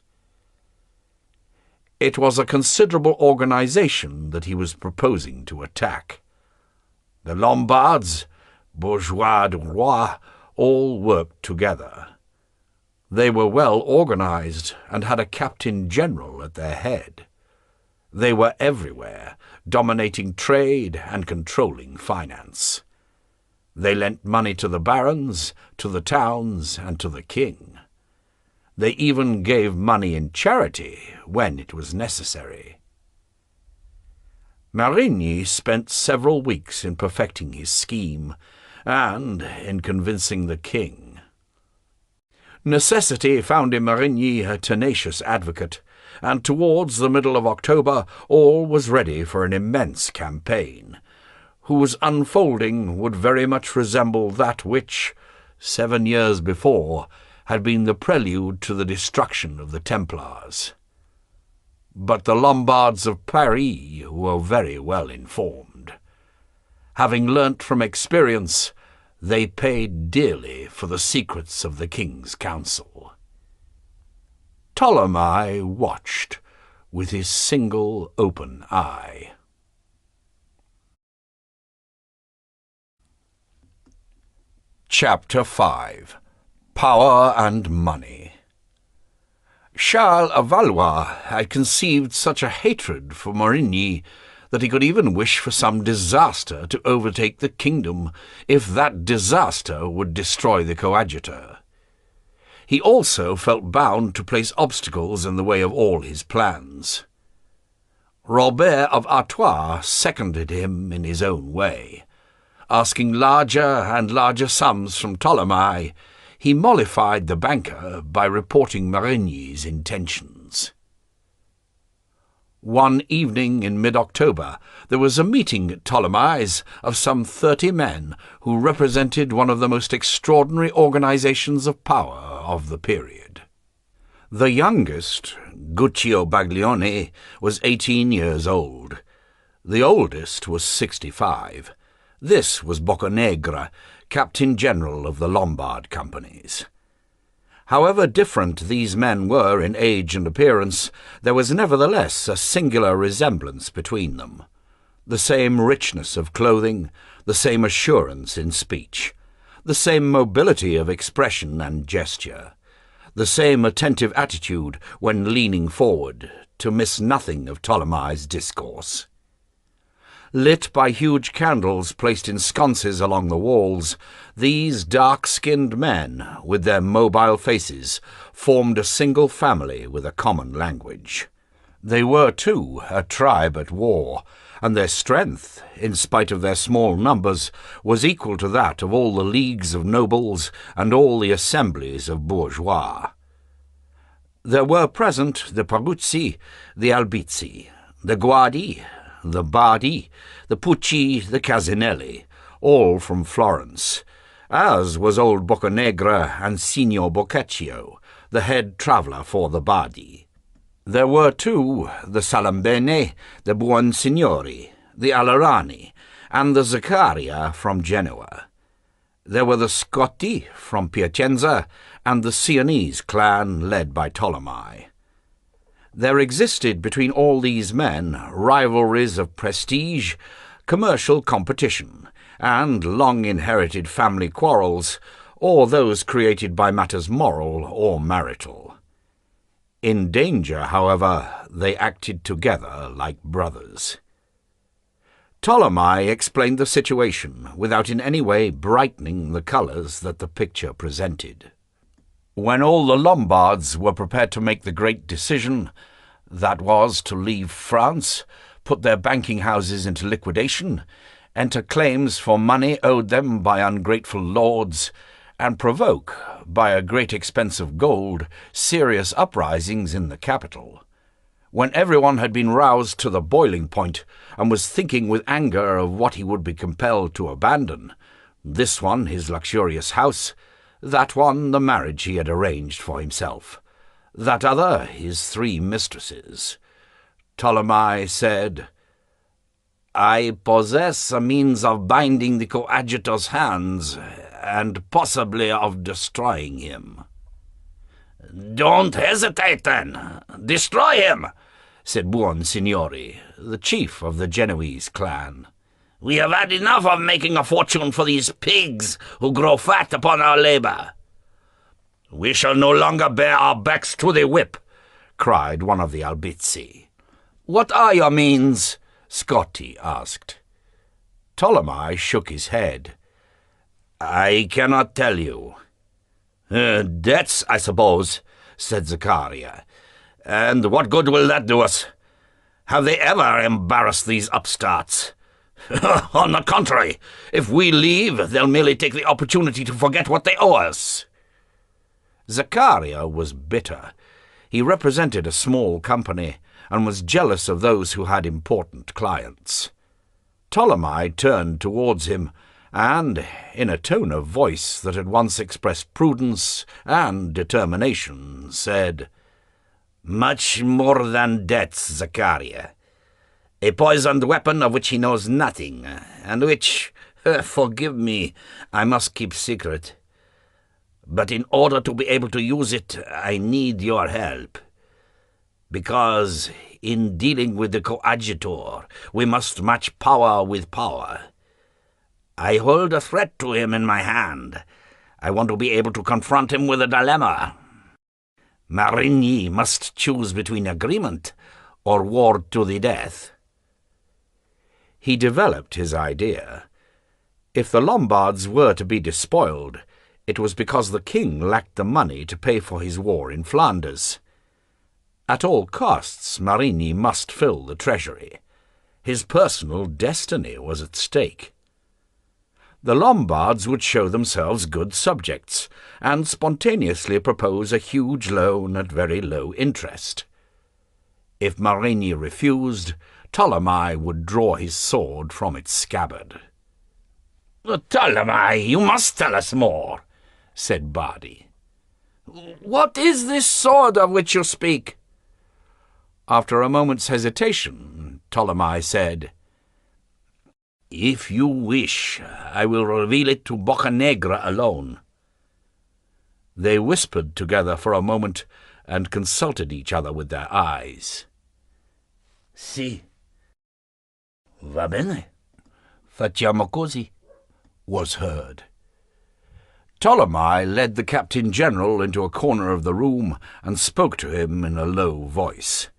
It was a considerable organization that he was proposing to attack. The Lombards, bourgeois du roi, all worked together. They were well organized and had a captain-general at their head. They were everywhere, dominating trade and controlling finance. They lent money to the barons, to the towns, and to the king. They even gave money in charity when it was necessary. Marigny spent several weeks in perfecting his scheme and in convincing the king. Necessity found in Marigny a tenacious advocate, and towards the middle of October all was ready for an immense campaign, whose unfolding would very much resemble that which, 7 years before, had been the prelude to the destruction of the Templars. But the Lombards of Paris were very well informed. Having learnt from experience, they paid dearly for the secrets of the king's council. Ptolemy watched with his single open eye. Chapter 5. Power and Money. Charles of Valois had conceived such a hatred for Marigny that he could even wish for some disaster to overtake the kingdom, if that disaster would destroy the coadjutor. He also felt bound to place obstacles in the way of all his plans. Robert of Artois seconded him in his own way. Asking larger and larger sums from Ptolemy, he mollified the banker by reporting Marigny's intentions. One evening in mid-October there was a meeting at Ptolemy's of some 30 men who represented one of the most extraordinary organizations of power of the period. The youngest, Guccio Baglione, was 18 years old. The oldest was 65. This was Boccanegra, Captain-General of the Lombard companies. However different these men were in age and appearance, there was nevertheless a singular resemblance between them. The same richness of clothing, the same assurance in speech, the same mobility of expression and gesture, the same attentive attitude when leaning forward to miss nothing of Ptolemy's discourse. Lit by huge candles placed in sconces along the walls, these dark-skinned men, with their mobile faces, formed a single family with a common language. They were, too, a tribe at war, and their strength, in spite of their small numbers, was equal to that of all the leagues of nobles and all the assemblies of bourgeois. There were present the Peruzzi, the Albizzi, the Guardi, the Bardi, the Pucci, the Casinelli, all from Florence, as was old Boccanegra and Signor Boccaccio, the head traveller for the Bardi. There were, too, the Salambene, the Buonsignori, the Alerani, and the Zaccaria from Genoa. There were the Scotti from Piacenza, and the Sienese clan led by Ptolemy. There existed between all these men rivalries of prestige, commercial competition, and long-inherited family quarrels, or those created by matters moral or marital. In danger, however, they acted together like brothers. Ptolemy explained the situation without in any way brightening the colours that the picture presented. When all the Lombards were prepared to make the great decision, that was to leave France, put their banking houses into liquidation, enter claims for money owed them by ungrateful lords, and provoke, by a great expense of gold, serious uprisings in the capital. When everyone had been roused to the boiling point and was thinking with anger of what he would be compelled to abandon, this one his luxurious house, that one the marriage he had arranged for himself, that other his 3 mistresses, Ptolemy said, "I possess a means of binding the coadjutor's hands, and possibly of destroying him." "Don't hesitate, then. Destroy him," said Buonsignori, the chief of the Genoese clan. "We have had enough of making a fortune for these pigs who grow fat upon our labour." "We shall no longer bear our backs to the whip," cried one of the Albizzi. "What are your means?" Scotti asked. Ptolemy shook his head. "I cannot tell you." "Debts, I suppose," said Zaccaria. "And what good will that do us? Have they ever embarrassed these upstarts? On the contrary, if we leave, they'll merely take the opportunity to forget what they owe us." Zaccaria was bitter. He represented a small company, and was jealous of those who had important clients. Ptolemy turned towards him, and, in a tone of voice that at once expressed prudence and determination, said, "Much more than debts, Zaccaria. A poisoned weapon of which he knows nothing, and which, forgive me, I must keep secret. But in order to be able to use it, I need your help. Because in dealing with the coadjutor, we must match power with power. I hold a threat to him in my hand. I want to be able to confront him with a dilemma. Marigny must choose between agreement or war to the death." He developed his idea. If the Lombards were to be despoiled, it was because the king lacked the money to pay for his war in Flanders. At all costs, Marigny must fill the treasury. His personal destiny was at stake. The Lombards would show themselves good subjects, and spontaneously propose a huge loan at very low interest. If Marigny refused, Ptolemy would draw his sword from its scabbard. "Ptolemy, you must tell us more," said Bardi. "What is this sword of which you speak?" After a moment's hesitation, Ptolemy said, "If you wish, I will reveal it to Boccanegra alone." They whispered together for a moment and consulted each other with their eyes. "Sì. Va bene. Facciamo così," was heard. Ptolemy led the Captain-General into a corner of the room and spoke to him in a low voice.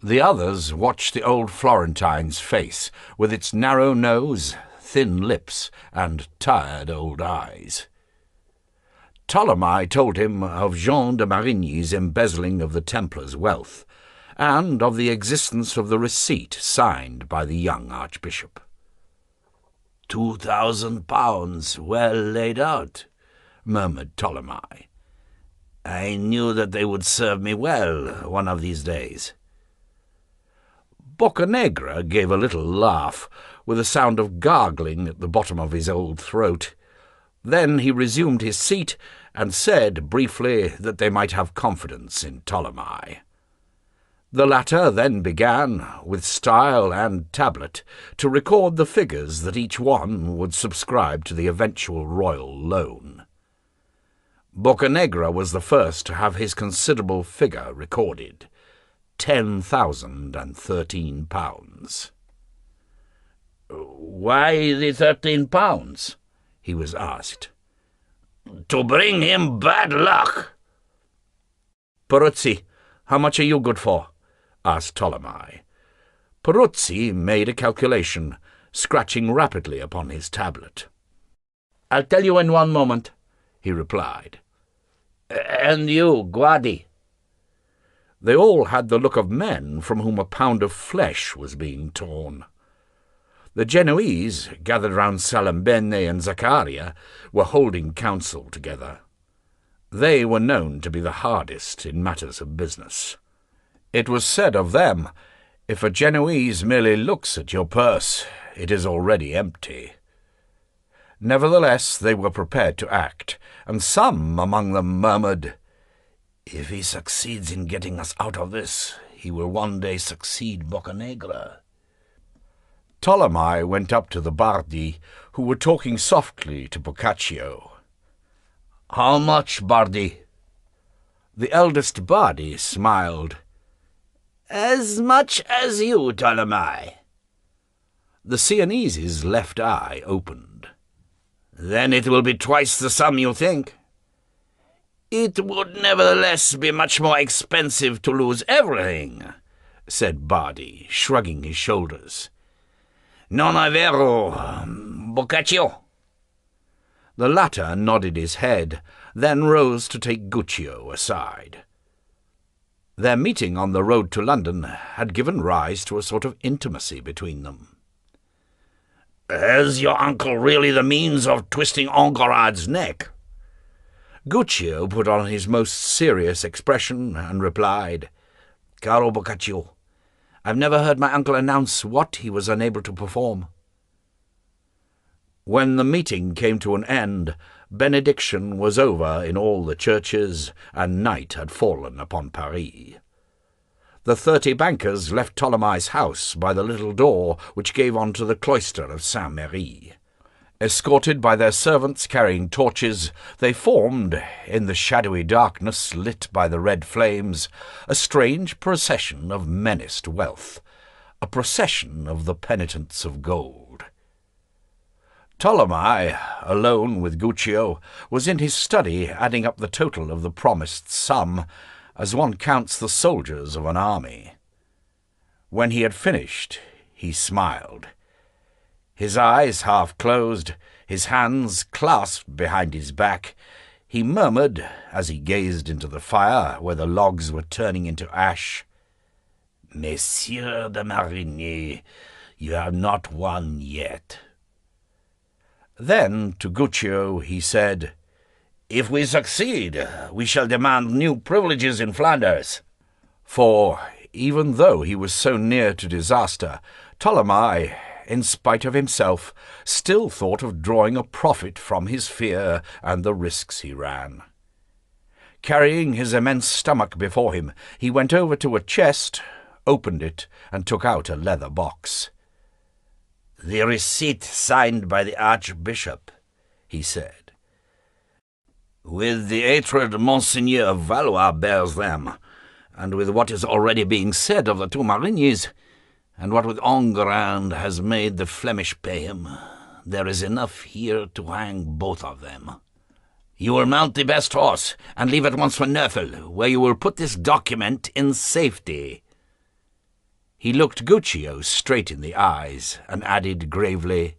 The others watched the old Florentine's face, with its narrow nose, thin lips, and tired old eyes. Ptolemy told him of Jean de Marigny's embezzling of the Templars' wealth, and of the existence of the receipt signed by the young Archbishop. £2,000 well laid out," murmured Ptolemy. "I knew that they would serve me well one of these days." Boccanegra gave a little laugh, with a sound of gargling at the bottom of his old throat. Then he resumed his seat and said briefly that they might have confidence in Ptolemy. The latter then began, with style and tablet, to record the figures that each one would subscribe to the eventual royal loan. Boccanegra was the first to have his considerable figure recorded, £10,013. "Why the £13?" he was asked. "To bring him bad luck." "Peruzzi, how much are you good for?" asked Ptolemy. Peruzzi made a calculation, scratching rapidly upon his tablet. "I'll tell you in one moment," he replied. "And you, Guardi?" They all had the look of men from whom a pound of flesh was being torn. The Genoese, gathered round Salambene and Zaccaria, were holding council together. They were known to be the hardest in matters of business. It was said of them, "If a Genoese merely looks at your purse, it is already empty." Nevertheless, they were prepared to act, and some among them murmured, "If he succeeds in getting us out of this, he will one day succeed Boccanegra." Ptolemy went up to the Bardi, who were talking softly to Boccaccio. "How much, Bardi?" The eldest Bardi smiled. "As much as you, Ptolemy." The Siennese's left eye opened. "Then it will be twice the sum you think." "It would nevertheless be much more expensive to lose everything," said Bardi, shrugging his shoulders. "Non è vero, Boccaccio?" The latter nodded his head, then rose to take Guccio aside. Their meeting on the road to London had given rise to a sort of intimacy between them. "Has your uncle really the means of twisting Enguerrad's neck?" Guccio put on his most serious expression and replied, "Caro Boccaccio, I've never heard my uncle announce what he was unable to perform." When the meeting came to an end, benediction was over in all the churches, and night had fallen upon Paris. The 30 bankers left Ptolemy's house by the little door which gave on to the cloister of Saint-Méry. Escorted by their servants carrying torches, they formed, in the shadowy darkness lit by the red flames, a strange procession of menaced wealth, a procession of the penitents of gold. Ptolemy, alone with Guccio, was in his study adding up the total of the promised sum, as one counts the soldiers of an army. When he had finished, he smiled. His eyes half closed, his hands clasped behind his back, he murmured, as he gazed into the fire where the logs were turning into ash, "Messieurs de Marigny, you have not won yet." Then, to Guccio, he said, "If we succeed, we shall demand new privileges in Flanders." For, even though he was so near to disaster, Ptolemy, in spite of himself, still thought of drawing a profit from his fear and the risks he ran. Carrying his immense stomach before him, he went over to a chest, opened it, and took out a leather box. "The receipt signed by the Archbishop," he said. "With the hatred Monseigneur of Valois bears them, and with what is already being said of the two Marignys, and what with Enguerrand has made the Flemish pay him, there is enough here to hang both of them. You will mount the best horse, and leave at once for Neufel, where you will put this document in safety." He looked Guccio straight in the eyes, and added gravely,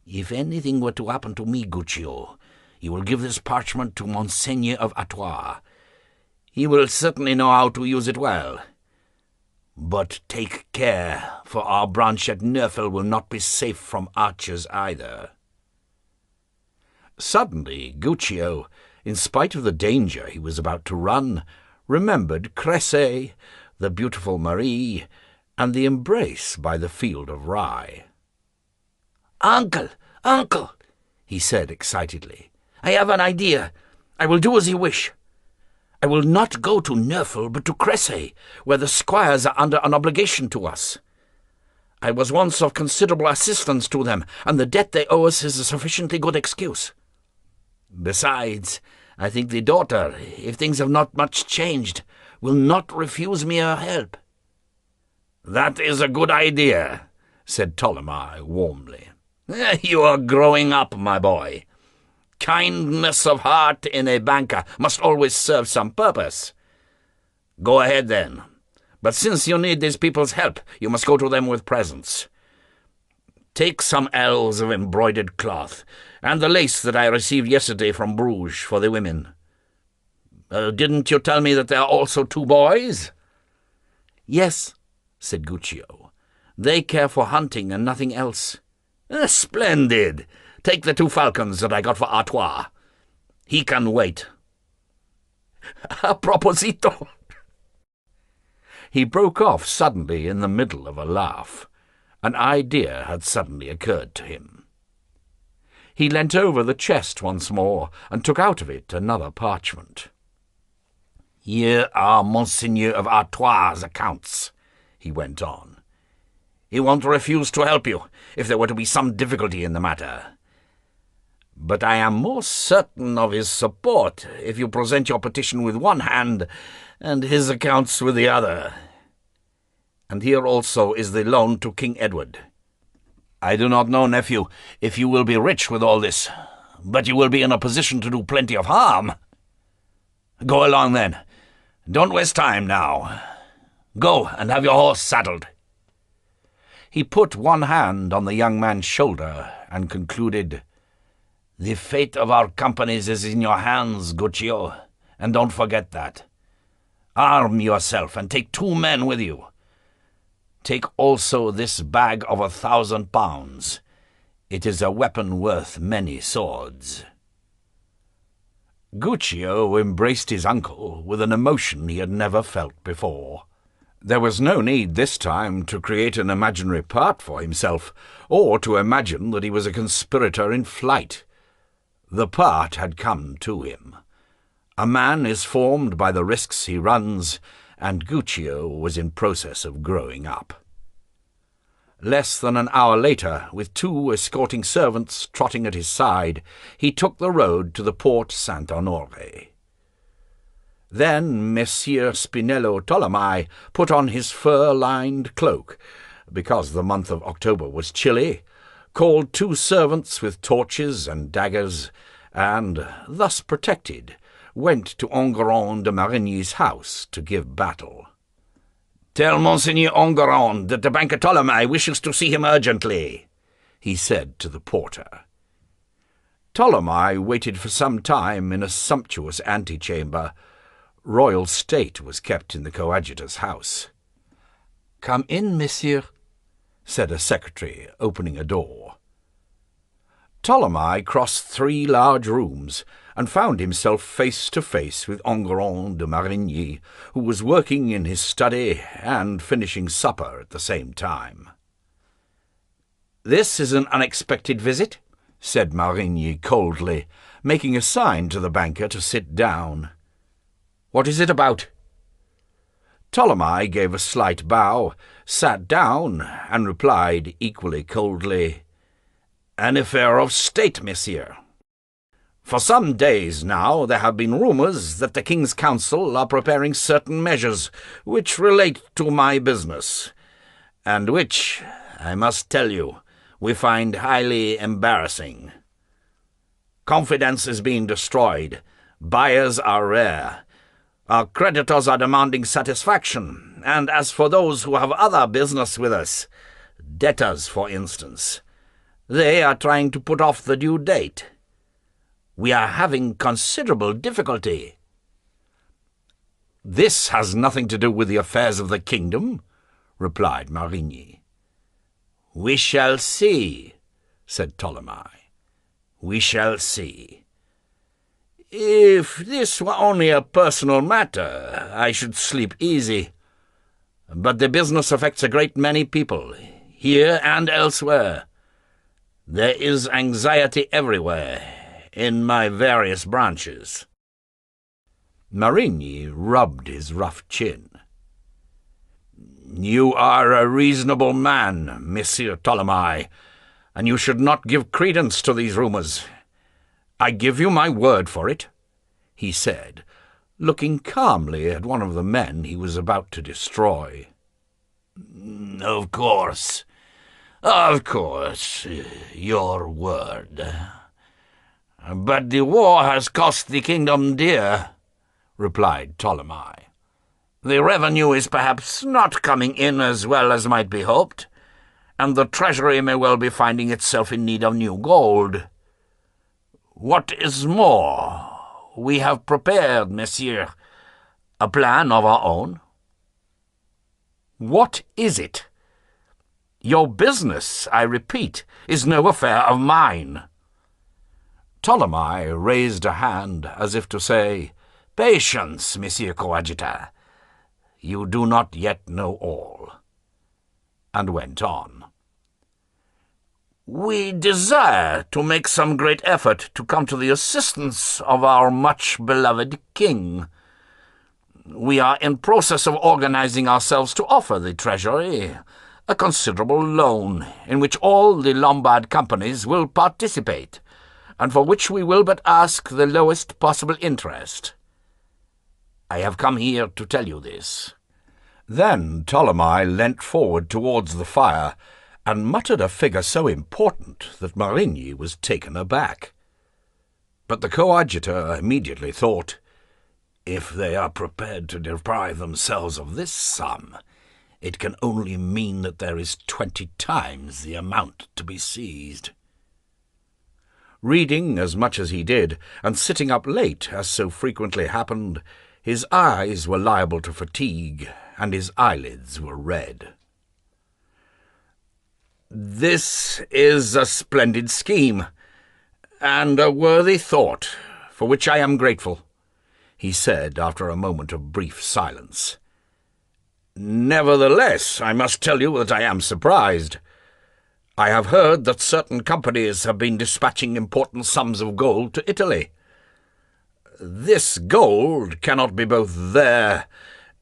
"If anything were to happen to me, Guccio, you will give this parchment to Monseigneur of Artois. He will certainly know how to use it well. But take care, for our branch at Neufel will not be safe from archers either." Suddenly Guccio, in spite of the danger he was about to run, remembered Cressy, the beautiful Marie, and the embrace by the field of rye. "Uncle, uncle," he said excitedly, "I have an idea. I will do as you wish. I will not go to Neufel, but to Cressy, where the squires are under an obligation to us. I was once of considerable assistance to them, and the debt they owe us is a sufficiently good excuse. Besides, I think the daughter, if things have not much changed, will not refuse me her help." "That is a good idea," said Ptolemy warmly. "You are growing up, my boy. Kindness of heart in a banker must always serve some purpose. Go ahead, then. But since you need these people's help, you must go to them with presents. Take some ells of embroidered cloth, and the lace that I received yesterday from Bruges for the women. Didn't you tell me that there are also 2 boys?" "Yes," said Guccio. They care for hunting and nothing else. Splendid! Take the 2 falcons that I got for Artois. He can wait. A proposito!" He broke off suddenly in the middle of a laugh. An idea had suddenly occurred to him. He leant over the chest once more and took out of it another parchment. "Here are Monseigneur of Artois' accounts," he went on. "He won't refuse to help you if there were to be some difficulty in the matter. But I am more certain of his support if you present your petition with one hand and his accounts with the other. And here also is the loan to King Edward. I do not know, nephew, if you will be rich with all this, but you will be in a position to do plenty of harm. Go along, then. Don't waste time now. Go and have your horse saddled." He put one hand on the young man's shoulder and concluded, "The fate of our companies is in your hands, Guccio, and don't forget that. Arm yourself and take 2 men with you. Take also this bag of 1,000 pounds. It is a weapon worth many swords." Guccio embraced his uncle with an emotion he had never felt before. There was no need this time to create an imaginary part for himself, or to imagine that he was a conspirator in flight. The part had come to him. A man is formed by the risks he runs, and Guccio was in process of growing up. Less than an hour later, with 2 escorting servants trotting at his side, he took the road to the Porte Saint-Honoré. Then Messire Spinello Tolomei put on his fur-lined cloak, because the month of October was chilly, called 2 servants with torches and daggers, and, thus protected, went to Enguerrand de Marigny's house to give battle. "Tell Monseigneur Enguerrand that the banker Tolomei wishes to see him urgently," he said to the porter. Tolomei waited for some time in a sumptuous antechamber. Royal state was kept in the coadjutor's house. "Come in, monsieur," said a secretary, opening a door. Tolomei crossed 3 large rooms and found himself face to face with Enguerrand de Marigny, who was working in his study and finishing supper at the same time. "This is an unexpected visit," said Marigny coldly, making a sign to the banker to sit down. "What is it about?" Tolomei gave a slight bow, sat down, and replied equally coldly, "An affair of state, monsieur. For some days now there have been rumours that the King's Council are preparing certain measures which relate to my business, and which, I must tell you, we find highly embarrassing. Confidence is being destroyed, buyers are rare, our creditors are demanding satisfaction, and as for those who have other business with us, debtors, for instance, they are trying to put off the due date. We are having considerable difficulty." "This has nothing to do with the affairs of the kingdom," replied Marigny. "We shall see," said Tolomei. "We shall see. If this were only a personal matter, I should sleep easy. But the business affects a great many people, here and elsewhere. There is anxiety everywhere, in my various branches." Marigny rubbed his rough chin. "You are a reasonable man, Monsieur Tolomei, and you should not give credence to these rumours. I give you my word for it," he said, looking calmly at one of the men he was about to destroy. Of course, your word. But the war has cost the kingdom dear," replied Tolomei. "The revenue is perhaps not coming in as well as might be hoped, and the treasury may well be finding itself in need of new gold. What is more, we have prepared, monsieur, a plan of our own." "What is it?" Your business, I repeat, is no affair of mine." Ptolemy raised a hand as if to say, "Patience, Monsieur Coadjutor. You do not yet know all," and went on. "We desire to make some great effort to come to the assistance of our much-beloved king. We are in process of organizing ourselves to offer the Treasury a considerable loan, in which all the Lombard companies will participate, and for which we will but ask the lowest possible interest. I have come here to tell you this." Then Ptolemy leant forward towards the fire and muttered a figure so important that Marigny was taken aback. But the coadjutor immediately thought, "If they are prepared to deprive themselves of this sum, it can only mean that there is 20 times the amount to be seized." Reading as much as he did, and sitting up late, as so frequently happened, his eyes were liable to fatigue, and his eyelids were red. "This is a splendid scheme, and a worthy thought, for which I am grateful," he said after a moment of brief silence. "Nevertheless, I must tell you that I am surprised. I have heard that certain companies have been dispatching important sums of gold to Italy. This gold cannot be both there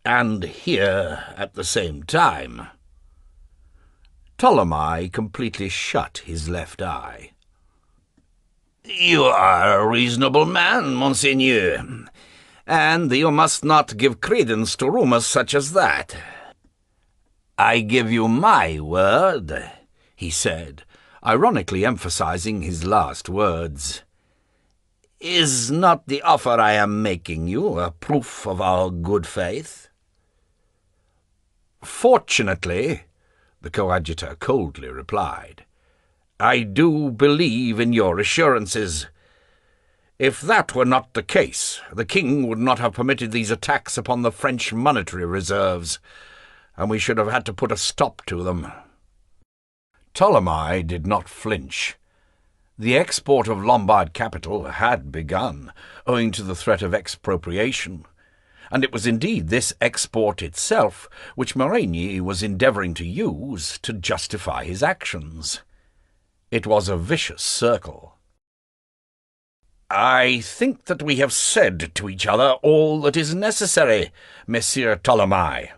and here at the same time." Ptolemy completely shut his left eye. "You are a reasonable man, Monseigneur, and you must not give credence to rumours such as that. I give you my word," he said, ironically emphasizing his last words. "Is not the offer I am making you a proof of our good faith?" "Fortunately," the coadjutor coldly replied, "I do believe in your assurances. If that were not the case, the king would not have permitted these attacks upon the French monetary reserves, and we should have had to put a stop to them." Ptolemy did not flinch. The export of Lombard capital had begun, owing to the threat of expropriation, and it was indeed this export itself which Marigny was endeavouring to use to justify his actions. It was a vicious circle. "I think that we have said to each other all that is necessary, Monsieur Ptolemy,"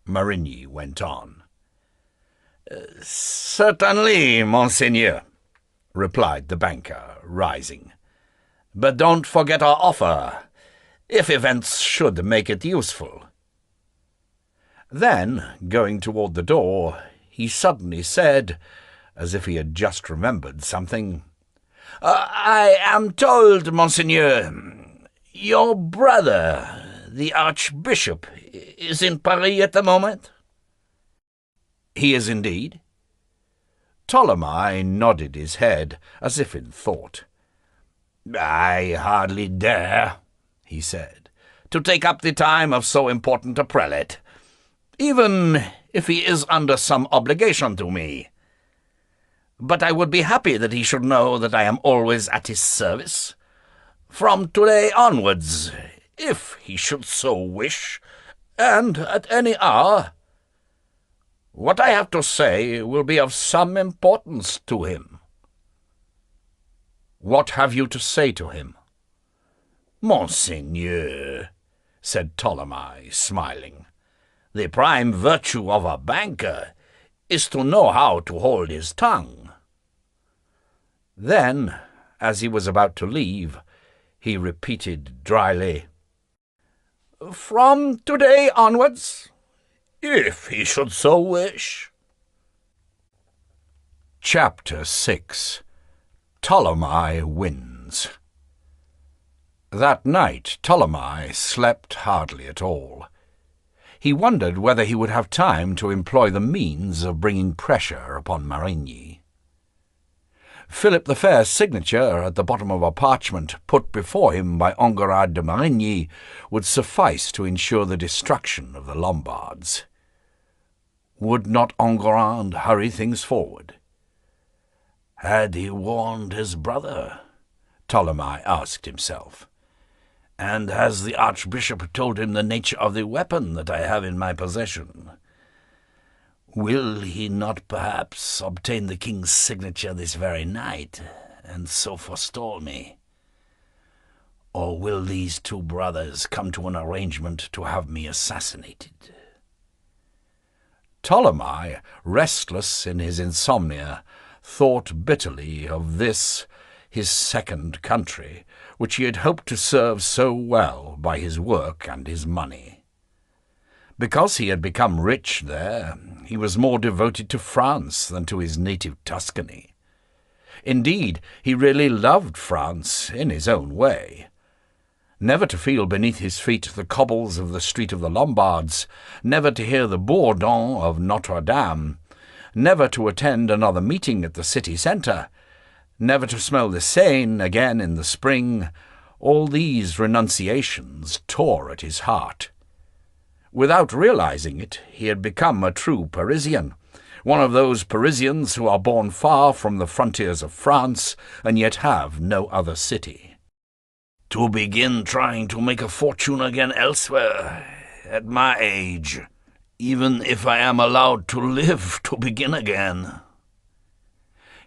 Marigny went on. "Certainly, Monseigneur," replied the banker, rising. "But don't forget our offer, if events should make it useful." Then, going toward the door, he suddenly said, as if he had just remembered something, "I am told, Monseigneur, your brother, the Archbishop, is in Paris at the moment?" "He is indeed." Ptolemy nodded his head, as if in thought. "I hardly dare," he said, "to take up the time of so important a prelate, even if he is under some obligation to me. But I would be happy that he should know that I am always at his service, from today onwards, if he should so wish, and at any hour. What I have to say will be of some importance to him." "What have you to say to him?" "Monseigneur," said Ptolemy, smiling, "the prime virtue of a banker is to know how to hold his tongue." Then, as he was about to leave, he repeated dryly, "From today onwards, if he should so wish." Chapter 6. Ptolemy Wins. That night Ptolemy slept hardly at all. He wondered whether he would have time to employ the means of bringing pressure upon Marigny. Philip the Fair's signature at the bottom of a parchment put before him by Enguerrand de Marigny would suffice to ensure the destruction of the Lombards. Would not Enguerrand hurry things forward? Had he warned his brother? Ptolemy asked himself. And has the Archbishop told him the nature of the weapon that I have in my possession? Will he not perhaps obtain the king's signature this very night, and so forestall me? Or will these two brothers come to an arrangement to have me assassinated? Ptolemy, restless in his insomnia, thought bitterly of this, his second country, which he had hoped to serve so well by his work and his money. Because he had become rich there, he was more devoted to France than to his native Tuscany. Indeed, he really loved France in his own way. Never to feel beneath his feet the cobbles of the Street of the Lombards, never to hear the bourdon of Notre Dame, never to attend another meeting at the city centre, never to smell the Seine again in the spring, all these renunciations tore at his heart. Without realizing it, he had become a true Parisian, one of those Parisians who are born far from the frontiers of France and yet have no other city. To begin trying to make a fortune again elsewhere, at my age, even if I am allowed to live to begin again.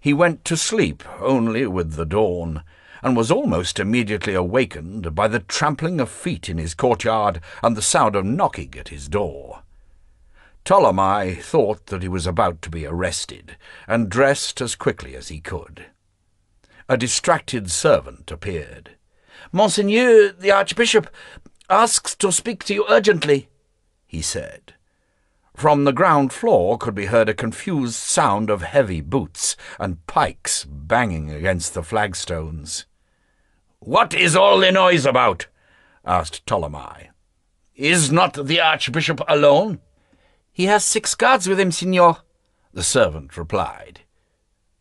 He went to sleep only with the dawn, and was almost immediately awakened by the trampling of feet in his courtyard and the sound of knocking at his door. Ptolemy thought that he was about to be arrested, and dressed as quickly as he could. A distracted servant appeared. "Monseigneur, the Archbishop asks to speak to you urgently," he said. From the ground floor could be heard a confused sound of heavy boots and pikes banging against the flagstones. "What is all the noise about?" asked Ptolemy. "Is not the Archbishop alone?" "He has 6 guards with him, signor," the servant replied.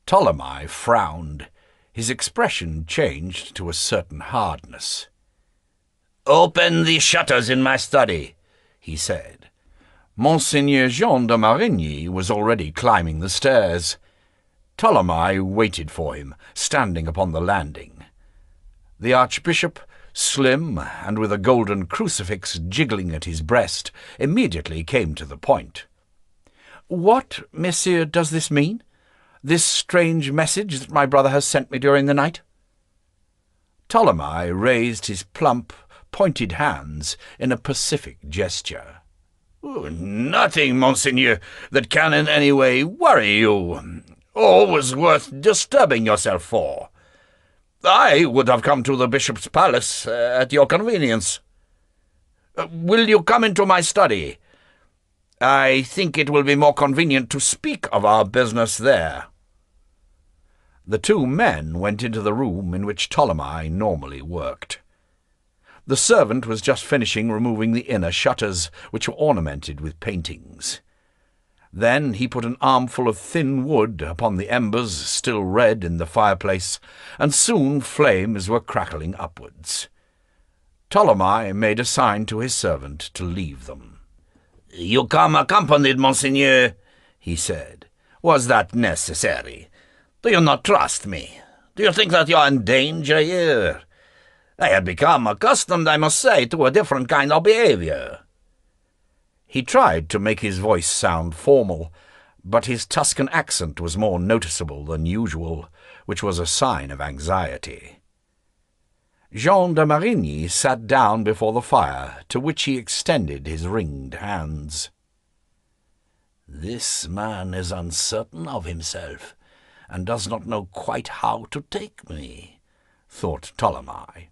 Ptolemy frowned. His expression changed to a certain hardness. "Open the shutters in my study," he said. Monseigneur Jean de Marigny was already climbing the stairs. Ptolemy waited for him, standing upon the landing. The Archbishop, slim and with a golden crucifix jiggling at his breast, immediately came to the point. "What, messieurs, does this mean? This strange message that my brother has sent me during the night?" Ptolemy raised his plump, pointed hands in a pacific gesture. "Nothing, monseigneur, that can in any way worry you, or was worth disturbing yourself for. I would have come to the bishop's palace at your convenience. Will you come into my study? I think it will be more convenient to speak of our business there." The two men went into the room in which Ptolemy normally worked. The servant was just finishing removing the inner shutters, which were ornamented with paintings. Then he put an armful of thin wood upon the embers still red in the fireplace, and soon flames were crackling upwards. Ptolemy made a sign to his servant to leave them. "You come accompanied, monseigneur," he said. "Was that necessary? Do you not trust me? Do you think that you are in danger here? I had become accustomed, I must say, to a different kind of behaviour." He tried to make his voice sound formal, but his Tuscan accent was more noticeable than usual, which was a sign of anxiety. Jean de Marigny sat down before the fire, to which he extended his ringed hands. "This man is uncertain of himself, and does not know quite how to take me," thought Ptolemy.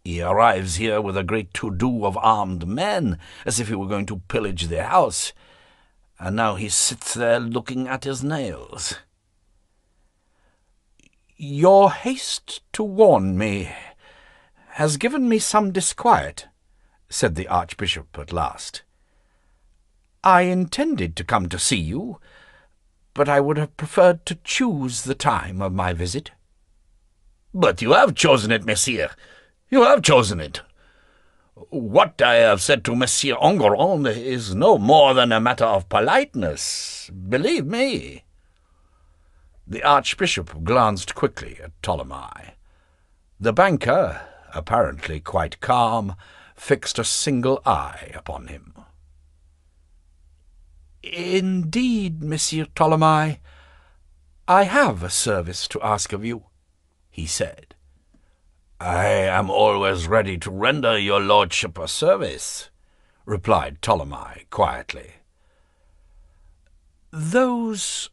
"He arrives here with a great to-do of armed men, as if he were going to pillage the house, and now he sits there looking at his nails." "Your haste to warn me has given me some disquiet," said the Archbishop at last. "I intended to come to see you, but I would have preferred to choose the time of my visit." "But you have chosen it, messieurs. You have chosen it. What I have said to Monsieur Enguerrand is no more than a matter of politeness, believe me." The Archbishop glanced quickly at Ptolemy. The banker, apparently quite calm, fixed a single eye upon him. "Indeed, Monsieur Ptolemy, I have a service to ask of you," he said. "I am always ready to render your lordship a service," replied Ptolemy quietly. "Those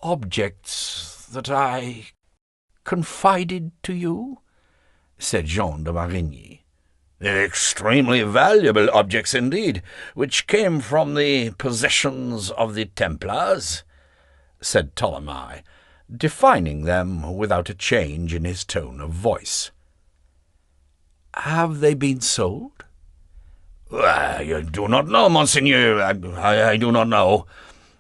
objects that I confided to you?" said Jean de Marigny. "Extremely valuable objects indeed, which came from the possessions of the Templars," said Ptolemy, defining them without a change in his tone of voice. "Have they been sold?" "I do not know, monseigneur. I do not know.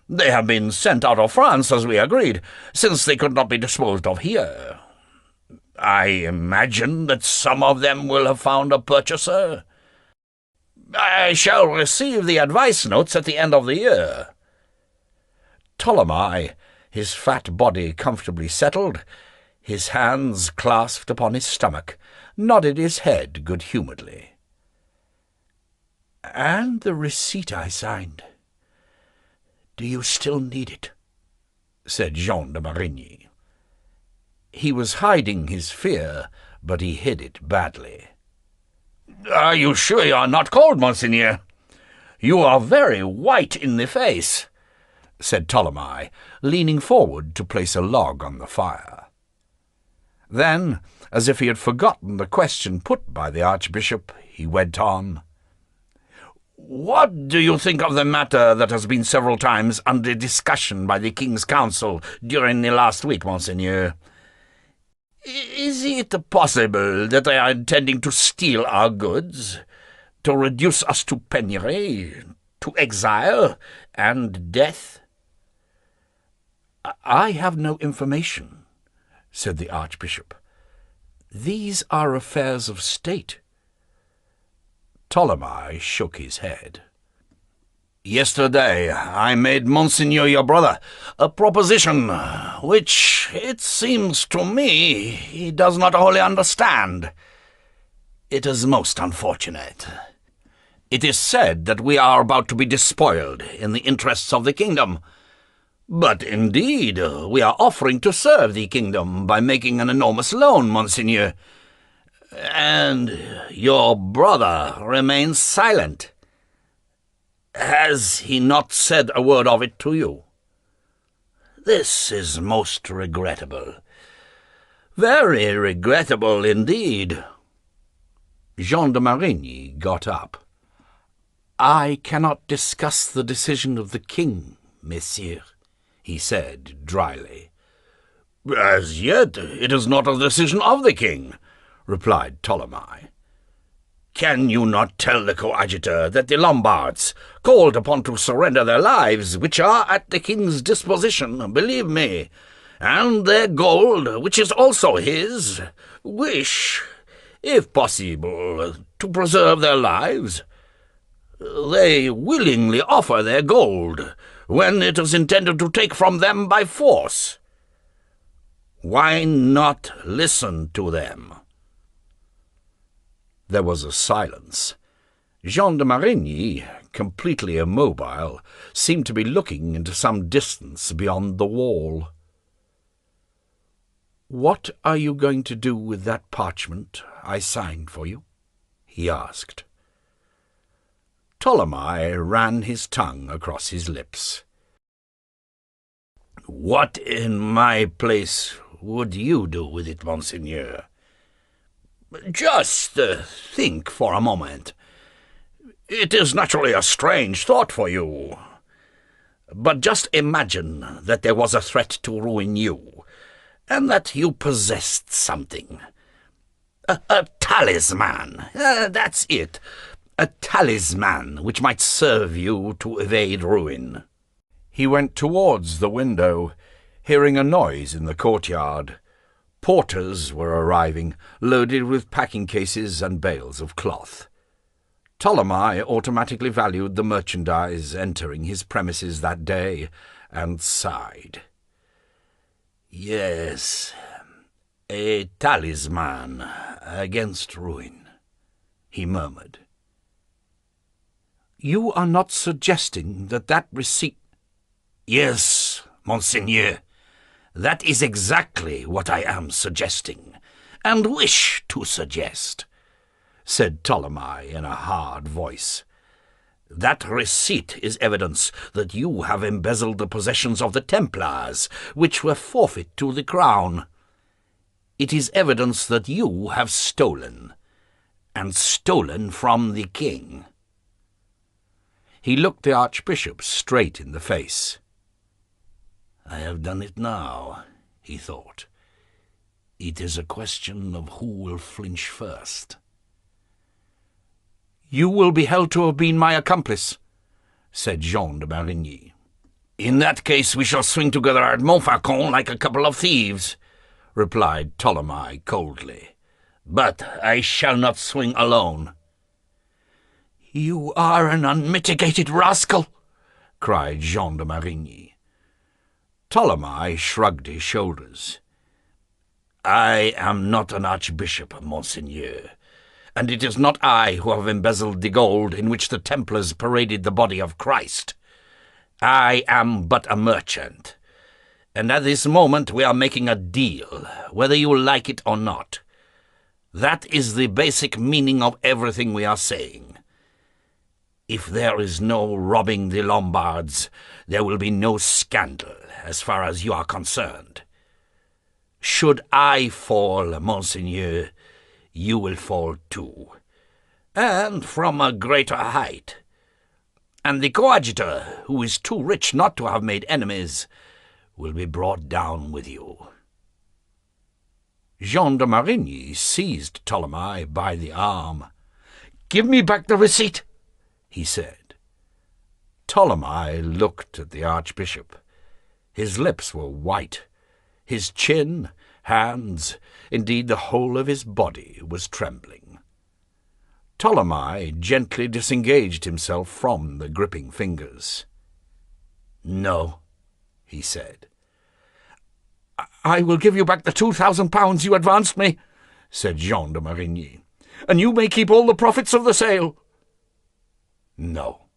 They have been sent out of France, as we agreed, since they could not be disposed of here. I imagine that some of them will have found a purchaser. I shall receive the advice notes at the end of the year." Ptolemy, his fat body comfortably settled, his hands clasped upon his stomach, nodded his head good-humouredly. "And the receipt I signed? Do you still need it?" said Jean de Marigny. He was hiding his fear, but he hid it badly. "Are you sure you are not cold, monseigneur? You are very white in the face," said Ptolemy, leaning forward to place a log on the fire. Then, as if he had forgotten the question put by the Archbishop, he went on, "What do you think of the matter that has been several times under discussion by the King's Council during the last week, monseigneur? Is it possible that they are intending to steal our goods, to reduce us to penury, to exile and death?" "I have no information," said the Archbishop. "These are affairs of state." Ptolemy shook his head. "Yesterday I made Monseigneur your brother a proposition which, it seems to me, he does not wholly understand. It is most unfortunate. It is said that we are about to be despoiled in the interests of the kingdom. But indeed we are offering to serve the kingdom by making an enormous loan, Monseigneur. And your brother remains silent. Has he not said a word of it to you? This is most regrettable. Very regrettable indeed." Jean de Marigny got up. "I cannot discuss the decision of the king, messieurs," he said dryly. "As yet it is not a decision of the king," replied Ptolemy. "Can you not tell the coadjutor that the Lombards, called upon to surrender their lives, which are at the king's disposition, believe me, and their gold, which is also his, wish, if possible, to preserve their lives? They willingly offer their gold when it is intended to take from them by force. Why not listen to them?" There was a silence. Jean de Marigny, completely immobile, seemed to be looking into some distance beyond the wall. "What are you going to do with that parchment I signed for you?" he asked. Ptolemy ran his tongue across his lips. "What in my place would you do with it, monseigneur? Just think for a moment. It is naturally a strange thought for you. But just imagine that there was a threat to ruin you, and that you possessed something. A talisman. That's it. A talisman which might serve you to evade ruin." He went towards the window, hearing a noise in the courtyard. Porters were arriving, loaded with packing cases and bales of cloth. Ptolemy automatically valued the merchandise entering his premises that day and sighed. "Yes, a talisman against ruin," he murmured. "You are not suggesting that receipt—" "Yes, Monseigneur, that is exactly what I am suggesting, and wish to suggest," said Ptolemy in a hard voice. "That receipt is evidence that you have embezzled the possessions of the Templars, which were forfeit to the crown. It is evidence that you have stolen, and stolen from the king." He looked the Archbishop straight in the face. "I have done it now," he thought. "It is a question of who will flinch first." "You will be held to have been my accomplice," said Jean de Marigny. "In that case we shall swing together at Montfaucon like a couple of thieves," replied Ptolemy coldly. "But I shall not swing alone." "You are an unmitigated rascal," cried Jean de Marigny. Ptolemy shrugged his shoulders. "I am not an archbishop, Monseigneur, and it is not I who have embezzled the gold in which the Templars paraded the body of Christ. I am but a merchant, and at this moment we are making a deal, whether you like it or not. That is the basic meaning of everything we are saying. If there is no robbing the Lombards, there will be no scandal as far as you are concerned. Should I fall, Monseigneur, you will fall too, and from a greater height. And the coadjutor, who is too rich not to have made enemies, will be brought down with you." Jean de Marigny seized Ptolemy by the arm. "Give me back the receipt," he said. Ptolemy looked at the Archbishop. His lips were white. His chin, hands, indeed the whole of his body was trembling. Ptolemy gently disengaged himself from the gripping fingers. "No," he said. "I will give you back the 2,000 pounds you advanced me," said Jean de Marigny, "and you may keep all the profits of the sale." "No."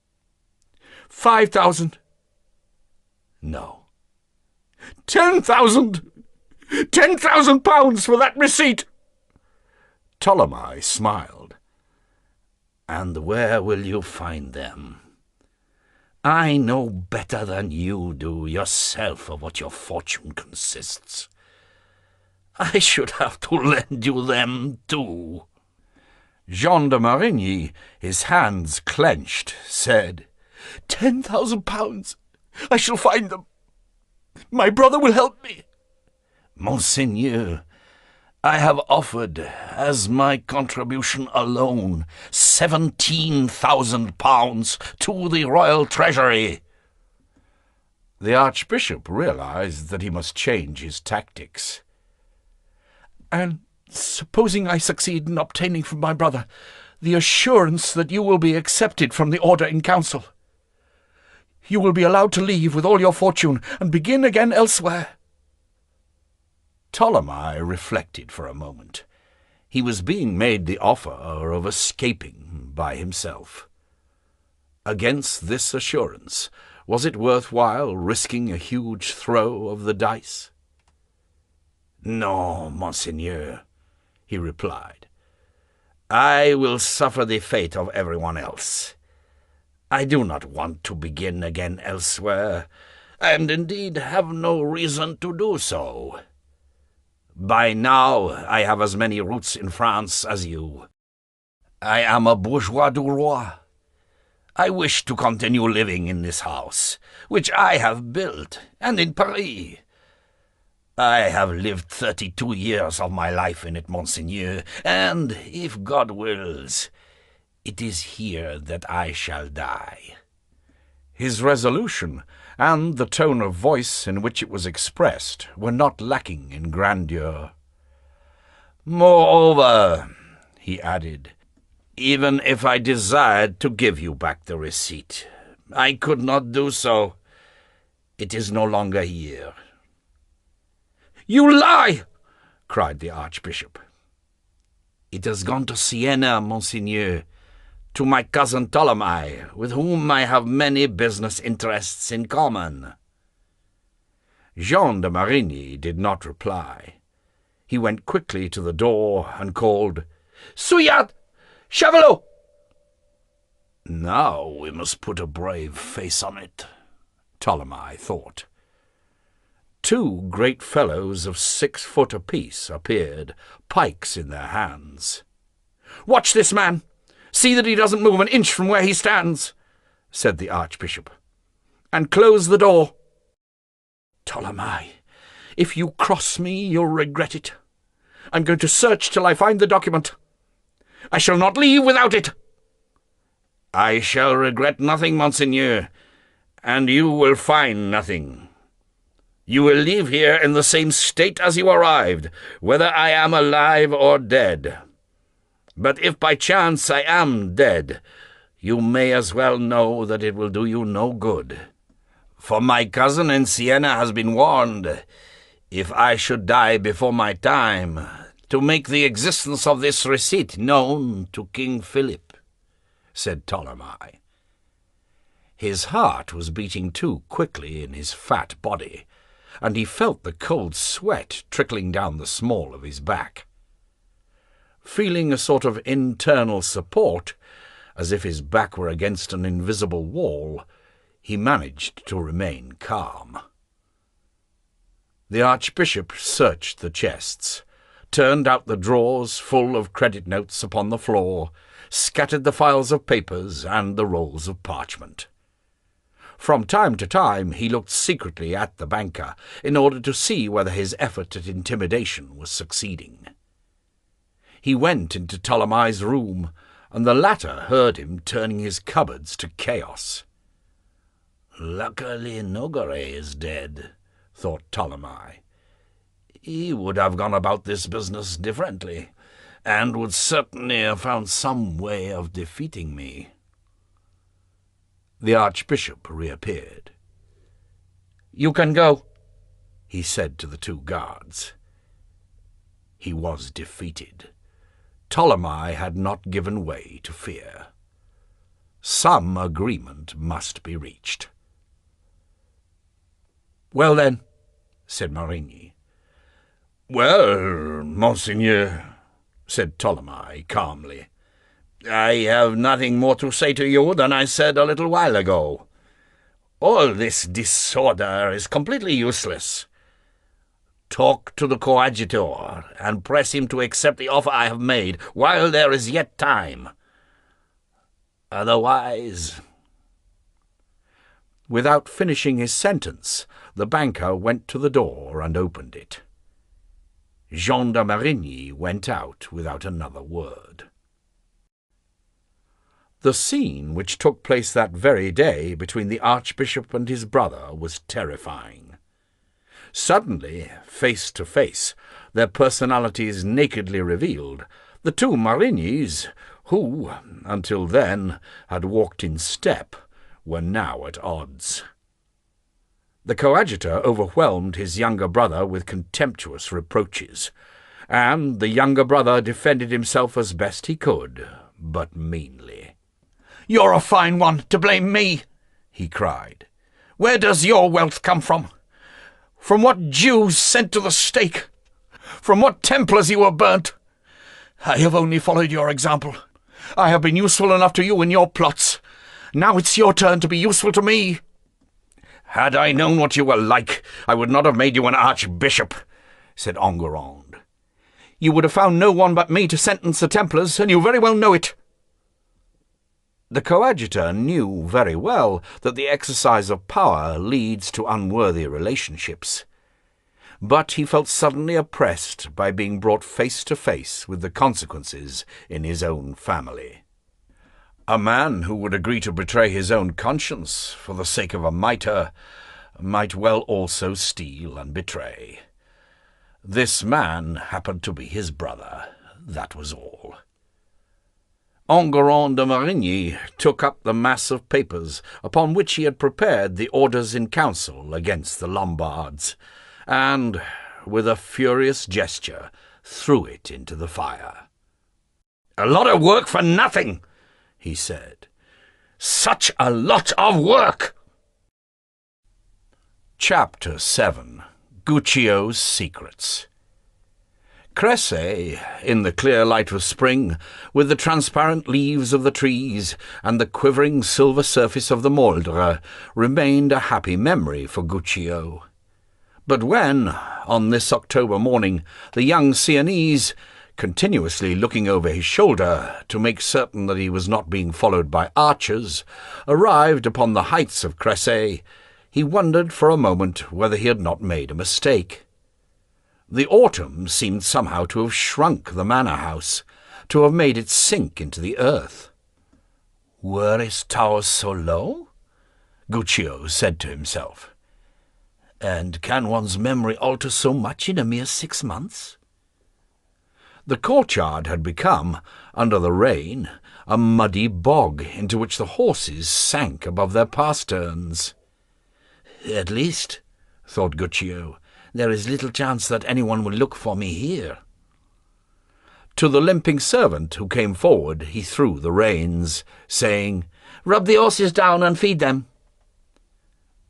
5,000. "No." 10,000. 10,000 pounds for that receipt." Ptolemy smiled. "And where will you find them? I know better than you do yourself of what your fortune consists. I should have to lend you them too." Jean de Marigny, his hands clenched, said, 10,000 pounds. I shall find them. My brother will help me." "Monseigneur, I have offered, as my contribution alone, 17,000 pounds to the royal treasury." The Archbishop realized that he must change his tactics. "And supposing I succeed in obtaining from my brother the assurance that you will be accepted from the order in council, you will be allowed to leave with all your fortune and begin again elsewhere." Ptolemy reflected for a moment. He was being made the offer of escaping by himself. Against this assurance, was it worthwhile risking a huge throw of the dice? "No, Monseigneur," he replied. "I will suffer the fate of everyone else. I do not want to begin again elsewhere, and indeed have no reason to do so. By now I have as many roots in France as you. I am a bourgeois du roi. I wish to continue living in this house, which I have built, and in Paris. I have lived 32 years of my life in it, Monseigneur, and, if God wills, it is here that I shall die." His resolution and the tone of voice in which it was expressed were not lacking in grandeur. "Moreover," he added, Even if I desired to give you back the receipt, I could not do so. It is no longer here." "You lie!" cried the Archbishop. "It has gone to Siena, Monseigneur, to my cousin Ptolemy, with whom I have many business interests in common." Jean de Marigny did not reply. He went quickly to the door and called, "Souillard! Chavalot!" "Now we must put a brave face on it," Ptolemy thought. 2 great fellows of 6 foot apiece appeared, pikes in their hands. "Watch this man! See that he doesn't move an inch from where he stands," said the Archbishop. "And close the door. Ptolemy, if you cross me, you'll regret it. I'm going to search till I find the document. I shall not leave without it." "I shall regret nothing, Monseigneur, and you will find nothing. You will leave here in the same state as you arrived, whether I am alive or dead. But if by chance I am dead, you may as well know that it will do you no good. For my cousin in Siena has been warned, if I should die before my time, to make the existence of this receipt known to King Philip," said Ptolemy. His heart was beating too quickly in his fat body, and he felt the cold sweat trickling down the small of his back. Feeling a sort of internal support, as if his back were against an invisible wall, he managed to remain calm. The Archbishop searched the chests, turned out the drawers full of credit notes upon the floor, scattered the files of papers and the rolls of parchment. From time to time he looked secretly at the banker, in order to see whether his effort at intimidation was succeeding. He went into Ptolemy's room, and the latter heard him turning his cupboards to chaos. "Luckily Nogare is dead," thought Ptolemy. "He would have gone about this business differently, and would certainly have found some way of defeating me." The Archbishop reappeared. "You can go," he said to the 2 guards. He was defeated. Ptolemy had not given way to fear. Some agreement must be reached. "Well, then," said Marigny. "Well, Monseigneur," said Ptolemy calmly, "I have nothing more to say to you than I said a little while ago. All this disorder is completely useless. Talk to the coadjutor, and press him to accept the offer I have made, while there is yet time. Otherwise—" Without finishing his sentence, the banker went to the door and opened it. Jean de Marigny went out without another word. The scene which took place that very day between the Archbishop and his brother was terrifying. Suddenly, face to face, their personalities nakedly revealed, the 2 Marignys, who, until then, had walked in step, were now at odds. The coadjutor overwhelmed his younger brother with contemptuous reproaches, and the younger brother defended himself as best he could, but meanly. "You're a fine one, to blame me," he cried. "Where does your wealth come from? From what Jews sent to the stake? From what Templars you were burnt? I have only followed your example. I have been useful enough to you in your plots. Now it's your turn to be useful to me." "Had I known what you were like, I would not have made you an archbishop," said Enguerrand. "You would have found no one but me to sentence the Templars, and you very well know it." The coadjutor knew very well that the exercise of power leads to unworthy relationships, but he felt suddenly oppressed by being brought face to face with the consequences in his own family. A man who would agree to betray his own conscience for the sake of a mitre might well also steal and betray. This man happened to be his brother, that was all. Enguerrand de Marigny took up the mass of papers upon which he had prepared the orders in council against the Lombards, and, with a furious gesture, threw it into the fire. "A lot of work for nothing," he said. "Such a lot of work!" Chapter 7. Guccio's Secrets. Cressay, in the clear light of spring, with the transparent leaves of the trees and the quivering silver surface of the Moldre, remained a happy memory for Guccio. But when, on this October morning, the young Sienese, continuously looking over his shoulder to make certain that he was not being followed by archers, arrived upon the heights of Cressay, he wondered for a moment whether he had not made a mistake. The autumn seemed somehow to have shrunk the manor-house, to have made it sink into the earth. "Were its towers so low?" Guccio said to himself. "And can one's memory alter so much in a mere 6 months?" The courtyard had become, under the rain, a muddy bog into which the horses sank above their pasterns. "At least," thought Guccio, "there is little chance that anyone will look for me here." To the limping servant who came forward he threw the reins, saying, "Rub the horses down and feed them."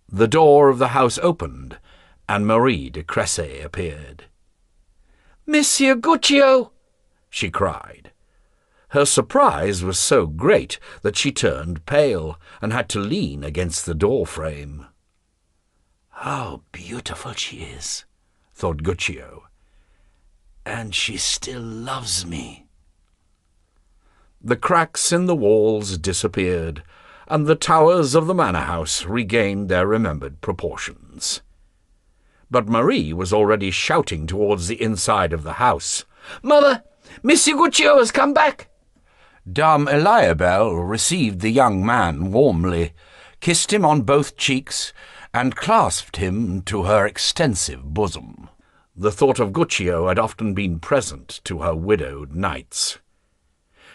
The door of the house opened, and Marie de Cressay appeared. "Monsieur Guccio!" she cried. Her surprise was so great that she turned pale, and had to lean against the door-frame. "How beautiful she is," thought Guccio. "And she still loves me." The cracks in the walls disappeared, and the towers of the manor-house regained their remembered proportions. But Marie was already shouting towards the inside of the house. "Mother, Monsieur Guccio has come back!" Dame Eliabelle received the young man warmly, kissed him on both cheeks, and clasped him to her extensive bosom. The thought of Guccio had often been present to her widowed nights.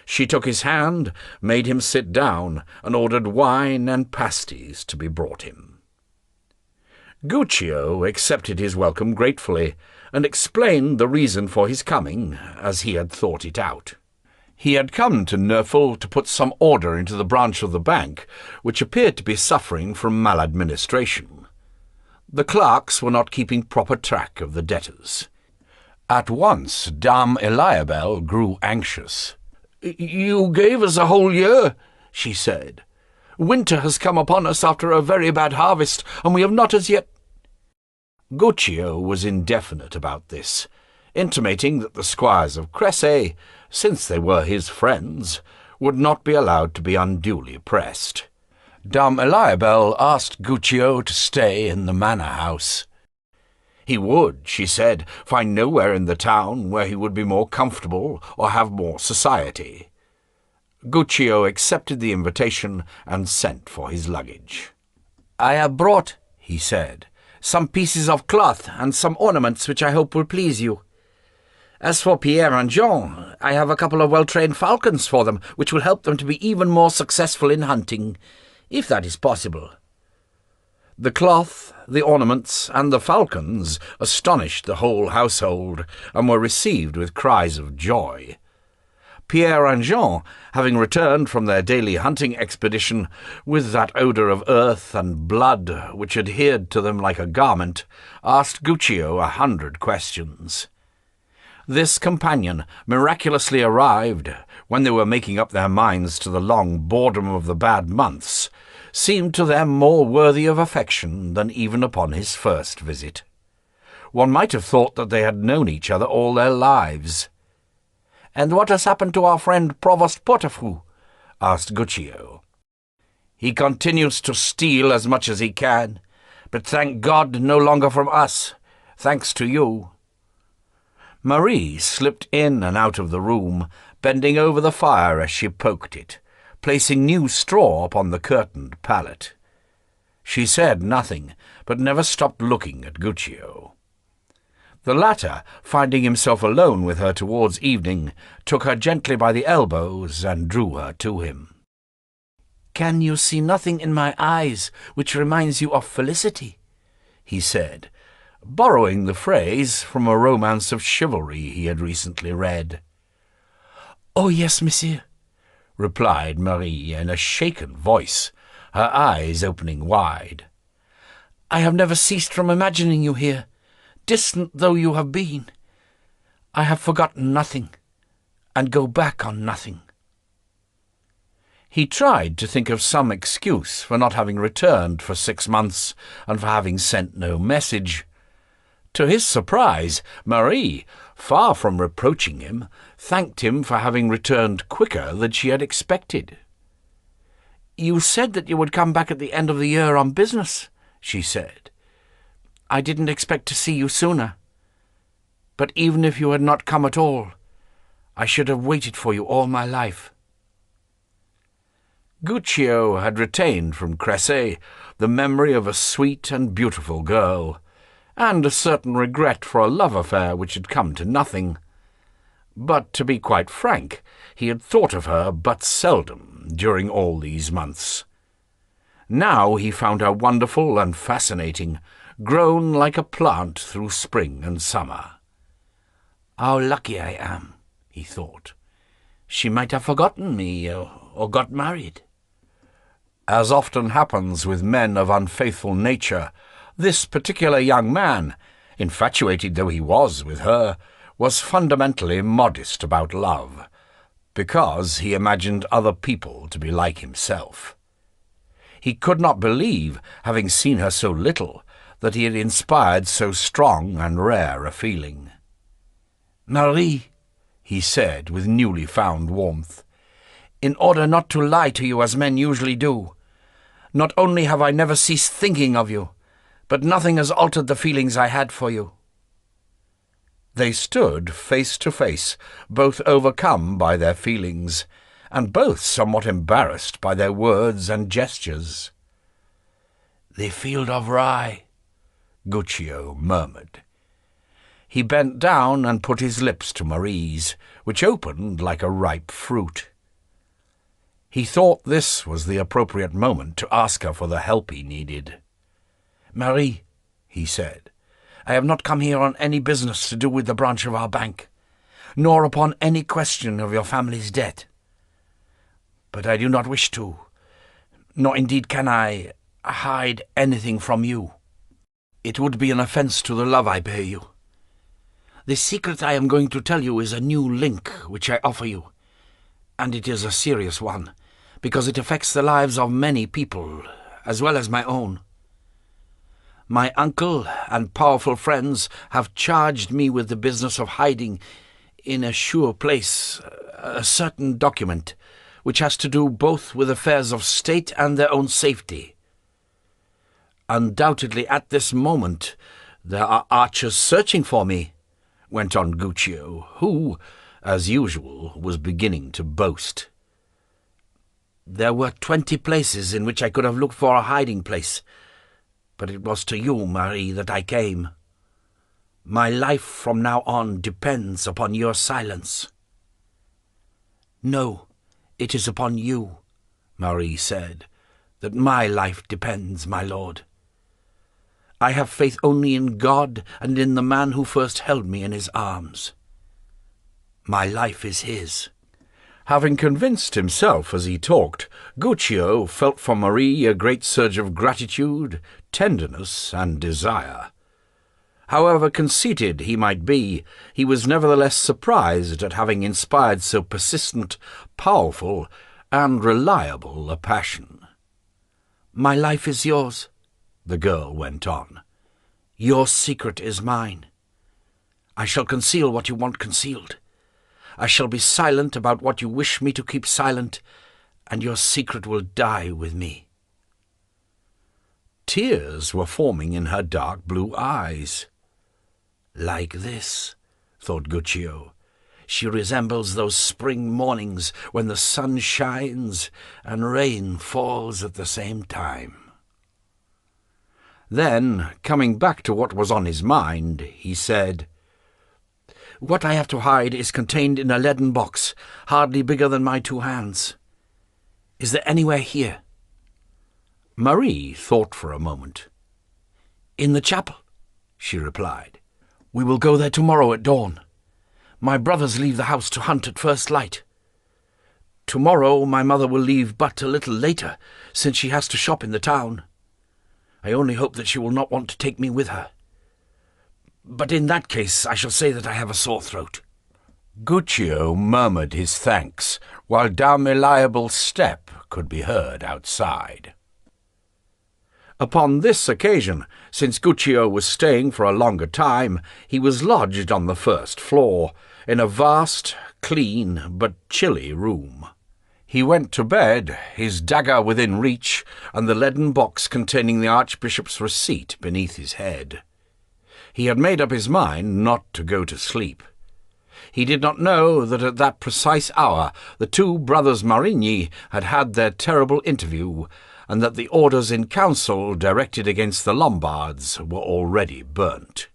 She took his hand, made him sit down, and ordered wine and pasties to be brought him. Guccio accepted his welcome gratefully, and explained the reason for his coming, as he had thought it out. He had come to Neufel to put some order into the branch of the bank, which appeared to be suffering from maladministration. The clerks were not keeping proper track of the debtors. At once Dame Eliabelle grew anxious. "You gave us a whole year," she said. "Winter has come upon us after a very bad harvest, and we have not as yet—" Guccio was indefinite about this, intimating that the squires of Cressay, since they were his friends, would not be allowed to be unduly pressed. Dame Eliabelle asked Guccio to stay in the manor-house. He would, she said, find nowhere in the town where he would be more comfortable or have more society. Guccio accepted the invitation and sent for his luggage. "I have brought," he said, "some pieces of cloth and some ornaments which I hope will please you. As for Pierre and Jean, I have a couple of well-trained falcons for them, which will help them to be even more successful in hunting, if that is possible." The cloth, the ornaments, and the falcons astonished the whole household, and were received with cries of joy. Pierre and Jean, having returned from their daily hunting expedition, with that odour of earth and blood which adhered to them like a garment, asked Guccio 100 questions. This companion miraculously arrived, when they were making up their minds to the long boredom of the bad months, seemed to them more worthy of affection than even upon his first visit. One might have thought that they had known each other all their lives. "And what has happened to our friend Provost Portefeux?" asked Guccio. "He continues to steal as much as he can, but thank God no longer from us, thanks to you." Marie slipped in and out of the room, bending over the fire as she poked it, placing new straw upon the curtained pallet. She said nothing, but never stopped looking at Guccio. The latter, finding himself alone with her towards evening, took her gently by the elbows and drew her to him. "Can you see nothing in my eyes which reminds you of felicity?" he said, borrowing the phrase from a romance of chivalry he had recently read. "Oh, yes, monsieur," replied Marie in a shaken voice, her eyes opening wide. "I have never ceased from imagining you here, distant though you have been. I have forgotten nothing, and go back on nothing." He tried to think of some excuse for not having returned for 6 months and for having sent no message. To his surprise, Marie, far from reproaching him, thanked him for having returned quicker than she had expected. "You said that you would come back at the end of the year on business," she said. "I didn't expect to see you sooner. But even if you had not come at all, I should have waited for you all my life." Guccio had retained from Cressy the memory of a sweet and beautiful girl, and a certain regret for a love affair which had come to nothing. But, to be quite frank, he had thought of her but seldom during all these months. Now he found her wonderful and fascinating, grown like a plant through spring and summer. "How lucky I am," he thought. "She might have forgotten me or got married." As often happens with men of unfaithful nature, this particular young man, infatuated though he was with her, was fundamentally modest about love, because he imagined other people to be like himself. He could not believe, having seen her so little, that he had inspired so strong and rare a feeling. "Marie," he said with newly found warmth, "in order not to lie to you as men usually do, not only have I never ceased thinking of you, but nothing has altered the feelings I had for you." They stood face to face, both overcome by their feelings, and both somewhat embarrassed by their words and gestures. "The field of rye," Guccio murmured. He bent down and put his lips to Marie's, which opened like a ripe fruit. He thought this was the appropriate moment to ask her for the help he needed. "Marie," he said, "I have not come here on any business to do with the branch of our bank, nor upon any question of your family's debt. But I do not wish to, nor indeed can I, hide anything from you. It would be an offence to the love I bear you. The secret I am going to tell you is a new link which I offer you, and it is a serious one, because it affects the lives of many people, as well as my own. My uncle and powerful friends have charged me with the business of hiding in a sure place a certain document which has to do both with affairs of state and their own safety. Undoubtedly at this moment there are archers searching for me," went on Guccio, who, as usual, was beginning to boast. "There were 20 places in which I could have looked for a hiding place, but it was to you, Marie, that I came. My life from now on depends upon your silence." "No, it is upon you," Marie said, "that my life depends, my lord. I have faith only in God and in the man who first held me in his arms. My life is his." Having convinced himself as he talked, Guccio felt for Marie a great surge of gratitude, tenderness, and desire. However conceited he might be, he was nevertheless surprised at having inspired so persistent, powerful, and reliable a passion. "My life is yours," the girl went on. "Your secret is mine. I shall conceal what you want concealed. I shall be silent about what you wish me to keep silent, and your secret will die with me." Tears were forming in her dark blue eyes. "Like this," thought Guccio, "she resembles those spring mornings when the sun shines and rain falls at the same time." Then, coming back to what was on his mind, he said, What I have to hide is contained in a leaden box, hardly bigger than my 2 hands. Is there anywhere here?" Marie thought for a moment. "In the chapel," she replied. "We will go there tomorrow at dawn. My brothers leave the house to hunt at first light. Tomorrow my mother will leave but a little later, since she has to shop in the town. I only hope that she will not want to take me with her. But in that case I shall say that I have a sore throat." Guccio murmured his thanks, while Dame Eliabel's step could be heard outside. Upon this occasion, since Guccio was staying for a longer time, he was lodged on the first floor, in a vast, clean, but chilly room. He went to bed, his dagger within reach, and the leaden box containing the Archbishop's receipt beneath his head. He had made up his mind not to go to sleep. He did not know that at that precise hour the 2 brothers Marigny had had their terrible interview, and that the orders in council directed against the Lombards were already burnt.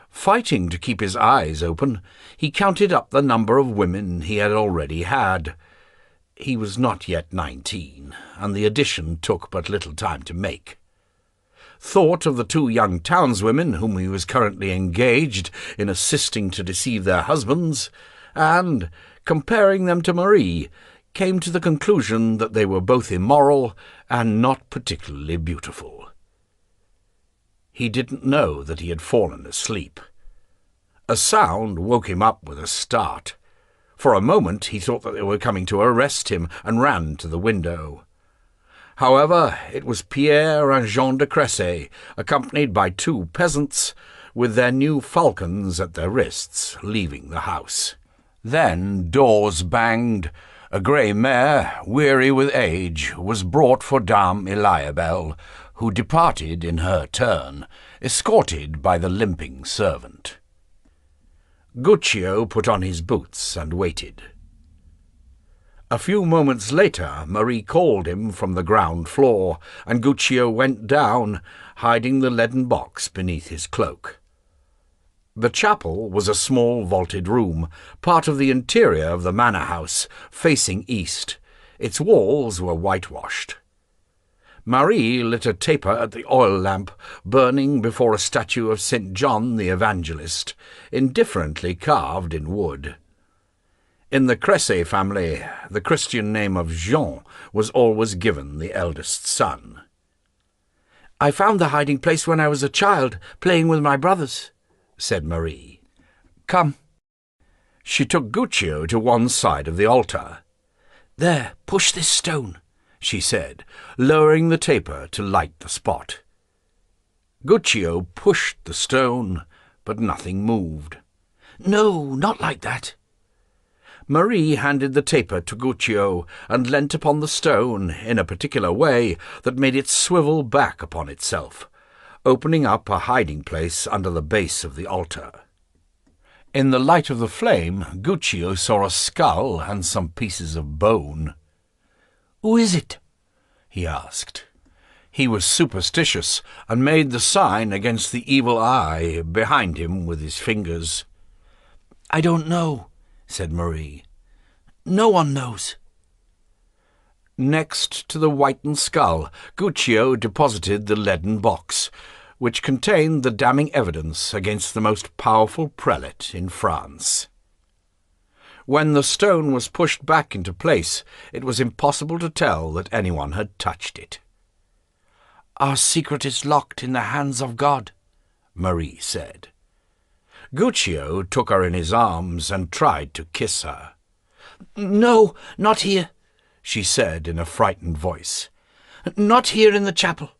Fighting to keep his eyes open, he counted up the number of women he had already had. He was not yet 19, and the addition took but little time to make. Thought of the 2 young townswomen whom he was currently engaged in assisting to deceive their husbands, and, comparing them to Marie, came to the conclusion that they were both immoral and not particularly beautiful. He didn't know that he had fallen asleep. A sound woke him up with a start. For a moment he thought that they were coming to arrest him, and ran to the window. However, it was Pierre and Jean de Cressy, accompanied by 2 peasants, with their new falcons at their wrists, leaving the house. Then doors banged. A grey mare, weary with age, was brought for Dame Eliabel, who departed in her turn, escorted by the limping servant. Guccio put on his boots and waited. A few moments later Marie called him from the ground floor, and Guccio went down, hiding the leaden box beneath his cloak. The chapel was a small vaulted room, part of the interior of the manor house, facing east. Its walls were whitewashed. Marie lit a taper at the oil lamp burning before a statue of St. John the Evangelist, indifferently carved in wood. In the Cressy family, the Christian name of Jean was always given the eldest son. "I found the hiding place when I was a child, playing with my brothers," said Marie. "Come." She took Guccio to one side of the altar. "There, push this stone," she said, lowering the taper to light the spot. Guccio pushed the stone, but nothing moved. "No, not like that." Marie handed the taper to Guccio and leant upon the stone in a particular way that made it swivel back upon itself, opening up a hiding-place under the base of the altar. In the light of the flame, Guccio saw a skull and some pieces of bone. "Who is it?" he asked. He was superstitious, and made the sign against the evil eye behind him with his fingers. "I don't know," said Marie. "No one knows." Next to the whitened skull, Guccio deposited the leaden box, which contained the damning evidence against the most powerful prelate in France. When the stone was pushed back into place, it was impossible to tell that anyone had touched it. "Our secret is locked in the hands of God," Marie said. Guccio took her in his arms and tried to kiss her. "No, not here," she said in a frightened voice. "Not here in the chapel."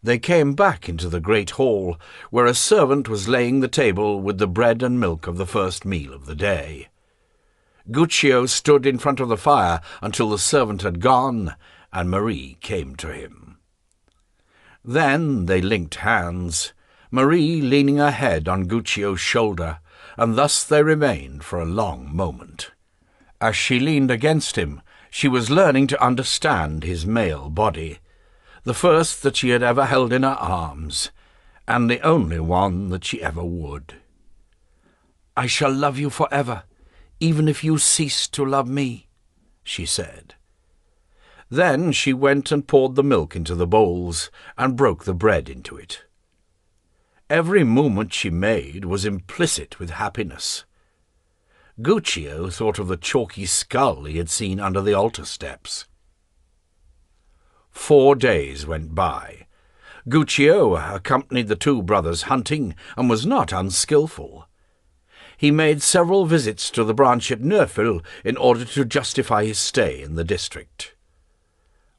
They came back into the great hall, where a servant was laying the table with the bread and milk of the first meal of the day. Guccio stood in front of the fire until the servant had gone, and Marie came to him. Then they linked hands, Marie leaning her head on Guccio's shoulder, and thus they remained for a long moment. As she leaned against him, she was learning to understand his male body, the first that she had ever held in her arms, and the only one that she ever would. "I shall love you forever, even if you cease to love me," she said. Then she went and poured the milk into the bowls and broke the bread into it. Every movement she made was implicit with happiness. Guccio thought of the chalky skull he had seen under the altar steps. 4 days went by. Guccio accompanied the two brothers hunting and was not unskilful. He made several visits to the branch at Neufville in order to justify his stay in the district.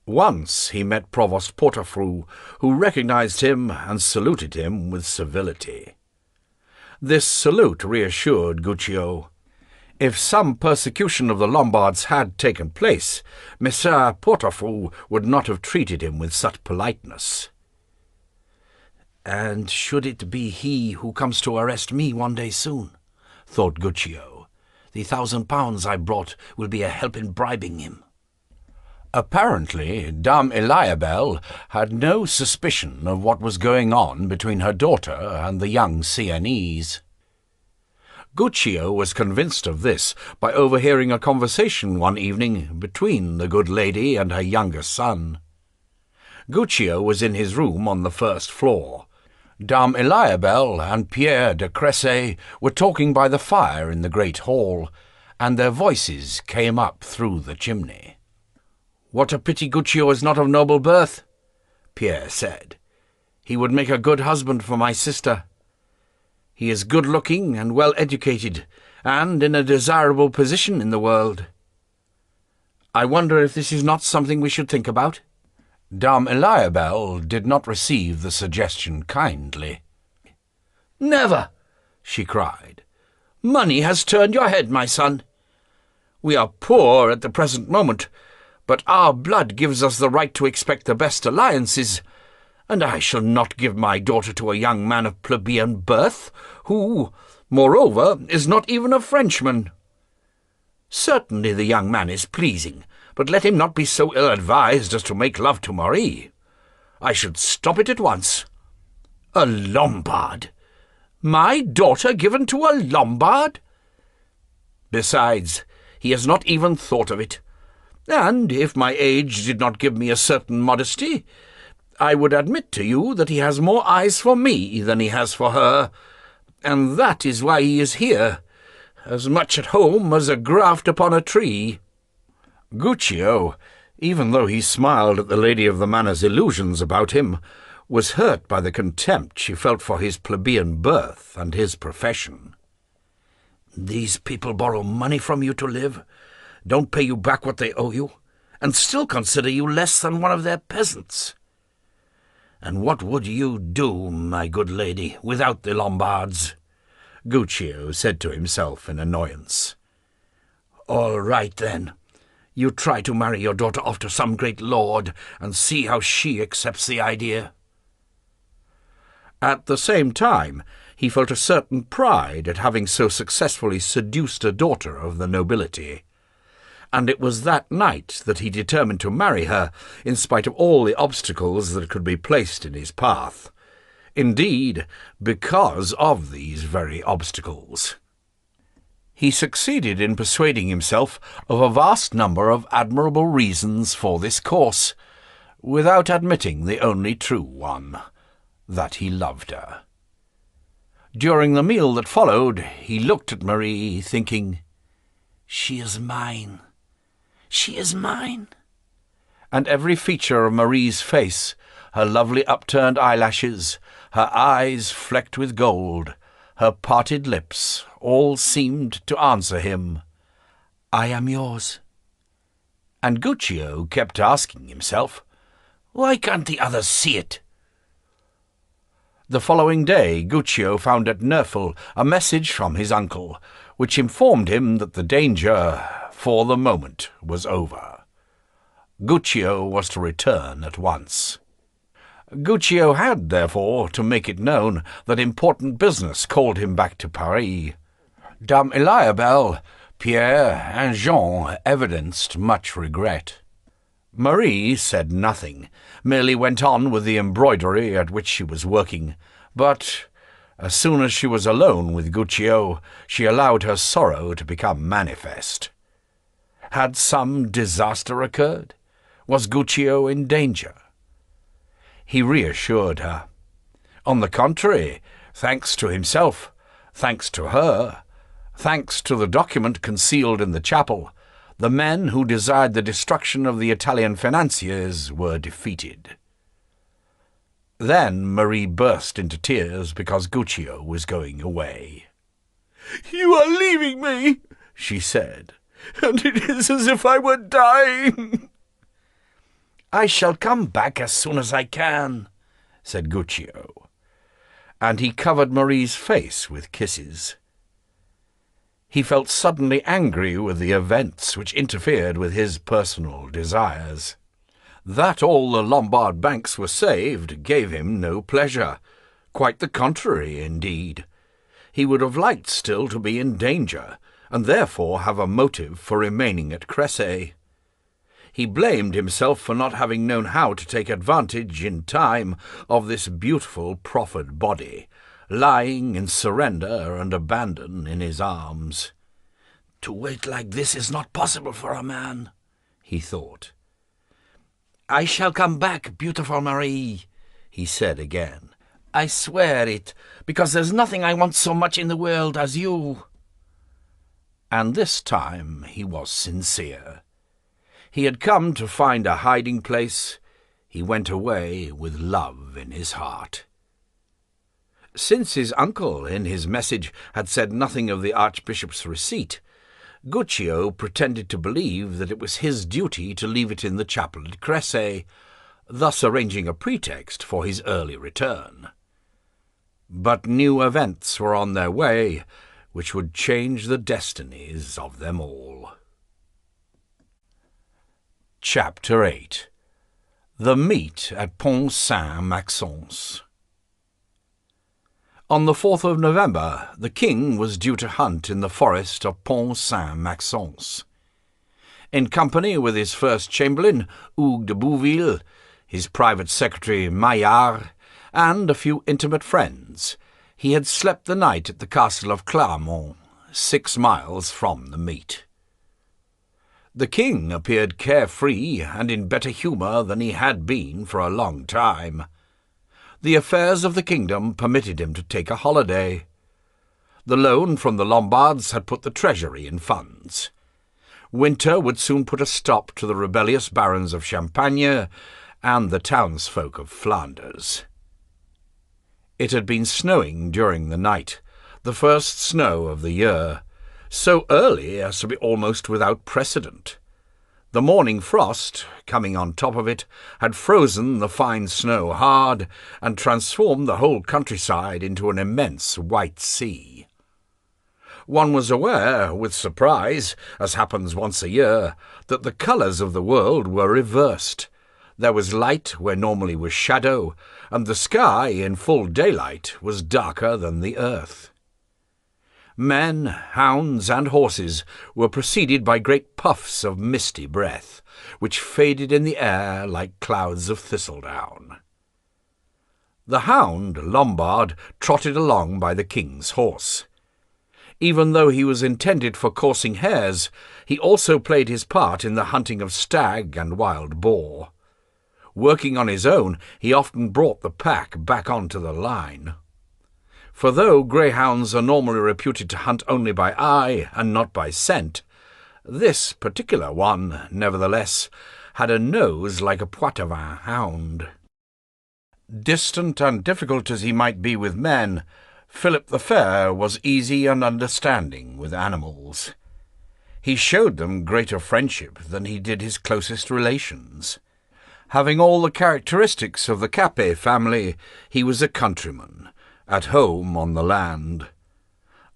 Once he met Provost Portefroux, who recognized him and saluted him with civility. This salute reassured Guccio. If some persecution of the Lombards had taken place, Monsieur Portefroux would not have treated him with such politeness. "And should it be he who comes to arrest me one day soon," thought Guccio, "the £1,000 I brought will be a help in bribing him." Apparently, Dame Eliabelle had no suspicion of what was going on between her daughter and the young Sienese. Guccio was convinced of this by overhearing a conversation one evening between the good lady and her younger son. Guccio was in his room on the first floor. Dame Eliabelle and Pierre de Cressy were talking by the fire in the great hall, and their voices came up through the chimney. "What a pity Guccio is not of noble birth," Pierre said. "He would make a good husband for my sister. He is good-looking and well-educated, and in a desirable position in the world. I wonder if this is not something we should think about?" Dame Eliabelle did not receive the suggestion kindly. "Never!" she cried. "Money has turned your head, my son. We are poor at the present moment, but our blood gives us the right to expect the best alliances, and I shall not give my daughter to a young man of plebeian birth, who, moreover, is not even a Frenchman. Certainly the young man is pleasing, but let him not be so ill-advised as to make love to Maurice. I should stop it at once. A Lombard! My daughter given to a Lombard? Besides, he has not even thought of it. And if my age did not give me a certain modesty, I would admit to you that he has more eyes for me than he has for her, and that is why he is here, as much at home as a graft upon a tree." Guccio, even though he smiled at the lady of the manor's illusions about him, was hurt by the contempt she felt for his plebeian birth and his profession. "These people borrow money from you to live, don't pay you back what they owe you, and still consider you less than one of their peasants. And what would you do, my good lady, without the Lombards?" Guccio said to himself in annoyance. "All right, then. You try to marry your daughter off to some great lord, and see how she accepts the idea." At the same time, he felt a certain pride at having so successfully seduced a daughter of the nobility, and it was that night that he determined to marry her, in spite of all the obstacles that could be placed in his path. Indeed, because of these very obstacles. He succeeded in persuading himself of a vast number of admirable reasons for this course, without admitting the only true one, that he loved her. During the meal that followed, he looked at Marie, thinking, "She is mine. She is mine." And every feature of Marie's face, her lovely upturned eyelashes, her eyes flecked with gold, her parted lips, all seemed to answer him, "I am yours." And Guccio kept asking himself, "Why can't the others see it?" The following day Guccio found at Neufville a message from his uncle, which informed him that the danger, for the moment, was over. Guccio was to return at once. Guccio had, therefore, to make it known that important business called him back to Paris. Dame Eliabelle, Pierre, and Jean evidenced much regret. Marie said nothing, merely went on with the embroidery at which she was working, but, As soon as she was alone with Guccio, she allowed her sorrow to become manifest. Had some disaster occurred? Was Guccio in danger? He reassured her. On the contrary, thanks to himself, thanks to her, thanks to the document concealed in the chapel, the men who desired the destruction of the Italian financiers were defeated. Then Marie burst into tears because Guccio was going away. "You are leaving me," she said, "and it is as if I were dying." "I shall come back as soon as I can," said Guccio, and he covered Marie's face with kisses. He felt suddenly angry with the events which interfered with his personal desires. That all the Lombard banks were saved gave him no pleasure. Quite the contrary, indeed. He would have liked still to be in danger, and therefore have a motive for remaining at Cressay. He blamed himself for not having known how to take advantage in time of this beautiful proffered body, lying in surrender and abandon in his arms. "To wait like this is not possible for a man," he thought. "I shall come back, beautiful Marie," he said again. "I swear it, because there's nothing I want so much in the world as you." And this time he was sincere. He had come to find a hiding place. He went away with love in his heart. Since his uncle, in his message, had said nothing of the Archbishop's receipt, Guccio pretended to believe that it was his duty to leave it in the chapel at Cressay, thus arranging a pretext for his early return. But new events were on their way, which would change the destinies of them all. Chapter 8. The Meet at Pont Saint-Maxence. On the 4th of November, the king was due to hunt in the forest of Pont Saint-Maxence. In company with his first chamberlain, Hugues de Bouville, his private secretary, Maillard, and a few intimate friends, he had slept the night at the castle of Clermont, 6 miles from the meet. The king appeared carefree and in better humour than he had been for a long time. The affairs of the kingdom permitted him to take a holiday. The loan from the Lombards had put the treasury in funds. Winter would soon put a stop to the rebellious barons of Champagne and the townsfolk of Flanders. It had been snowing during the night, the first snow of the year, so early as to be almost without precedent. The morning frost, coming on top of it, had frozen the fine snow hard and transformed the whole countryside into an immense white sea. One was aware, with surprise, as happens once a year, that the colours of the world were reversed. There was light where normally was shadow, and the sky in full daylight was darker than the earth. Men, hounds, and horses were preceded by great puffs of misty breath, which faded in the air like clouds of thistledown. The hound, Lombard, trotted along by the king's horse. Even though he was intended for coursing hares, he also played his part in the hunting of stag and wild boar. Working on his own, he often brought the pack back onto the line. For though greyhounds are normally reputed to hunt only by eye and not by scent, this particular one, nevertheless, had a nose like a Poitevin hound. Distant and difficult as he might be with men, Philip the Fair was easy and understanding with animals. He showed them greater friendship than he did his closest relations. Having all the characteristics of the Capet family, he was a countryman, at home on the land.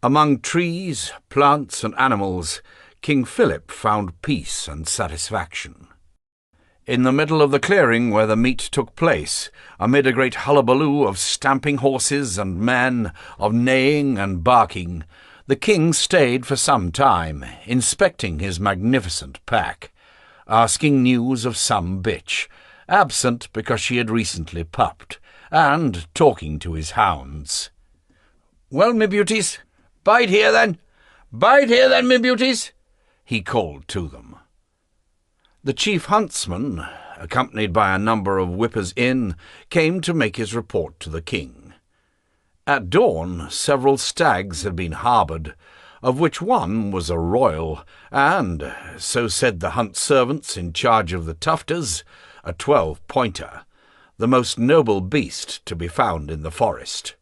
Among trees, plants, and animals, King Philip found peace and satisfaction. In the middle of the clearing where the meet took place, amid a great hullabaloo of stamping horses and men, of neighing and barking, the king stayed for some time, inspecting his magnificent pack, asking news of some bitch, absent because she had recently pupped, and talking to his hounds. "Well, me beauties, bide here then. Bide here then, me beauties," he called to them. The chief huntsman, accompanied by a number of whippers-in, came to make his report to the king. At dawn, several stags had been harboured, of which one was a royal, and, so said the hunt servants in charge of the tufters, a 12-pointer, the most noble beast to be found in the forest.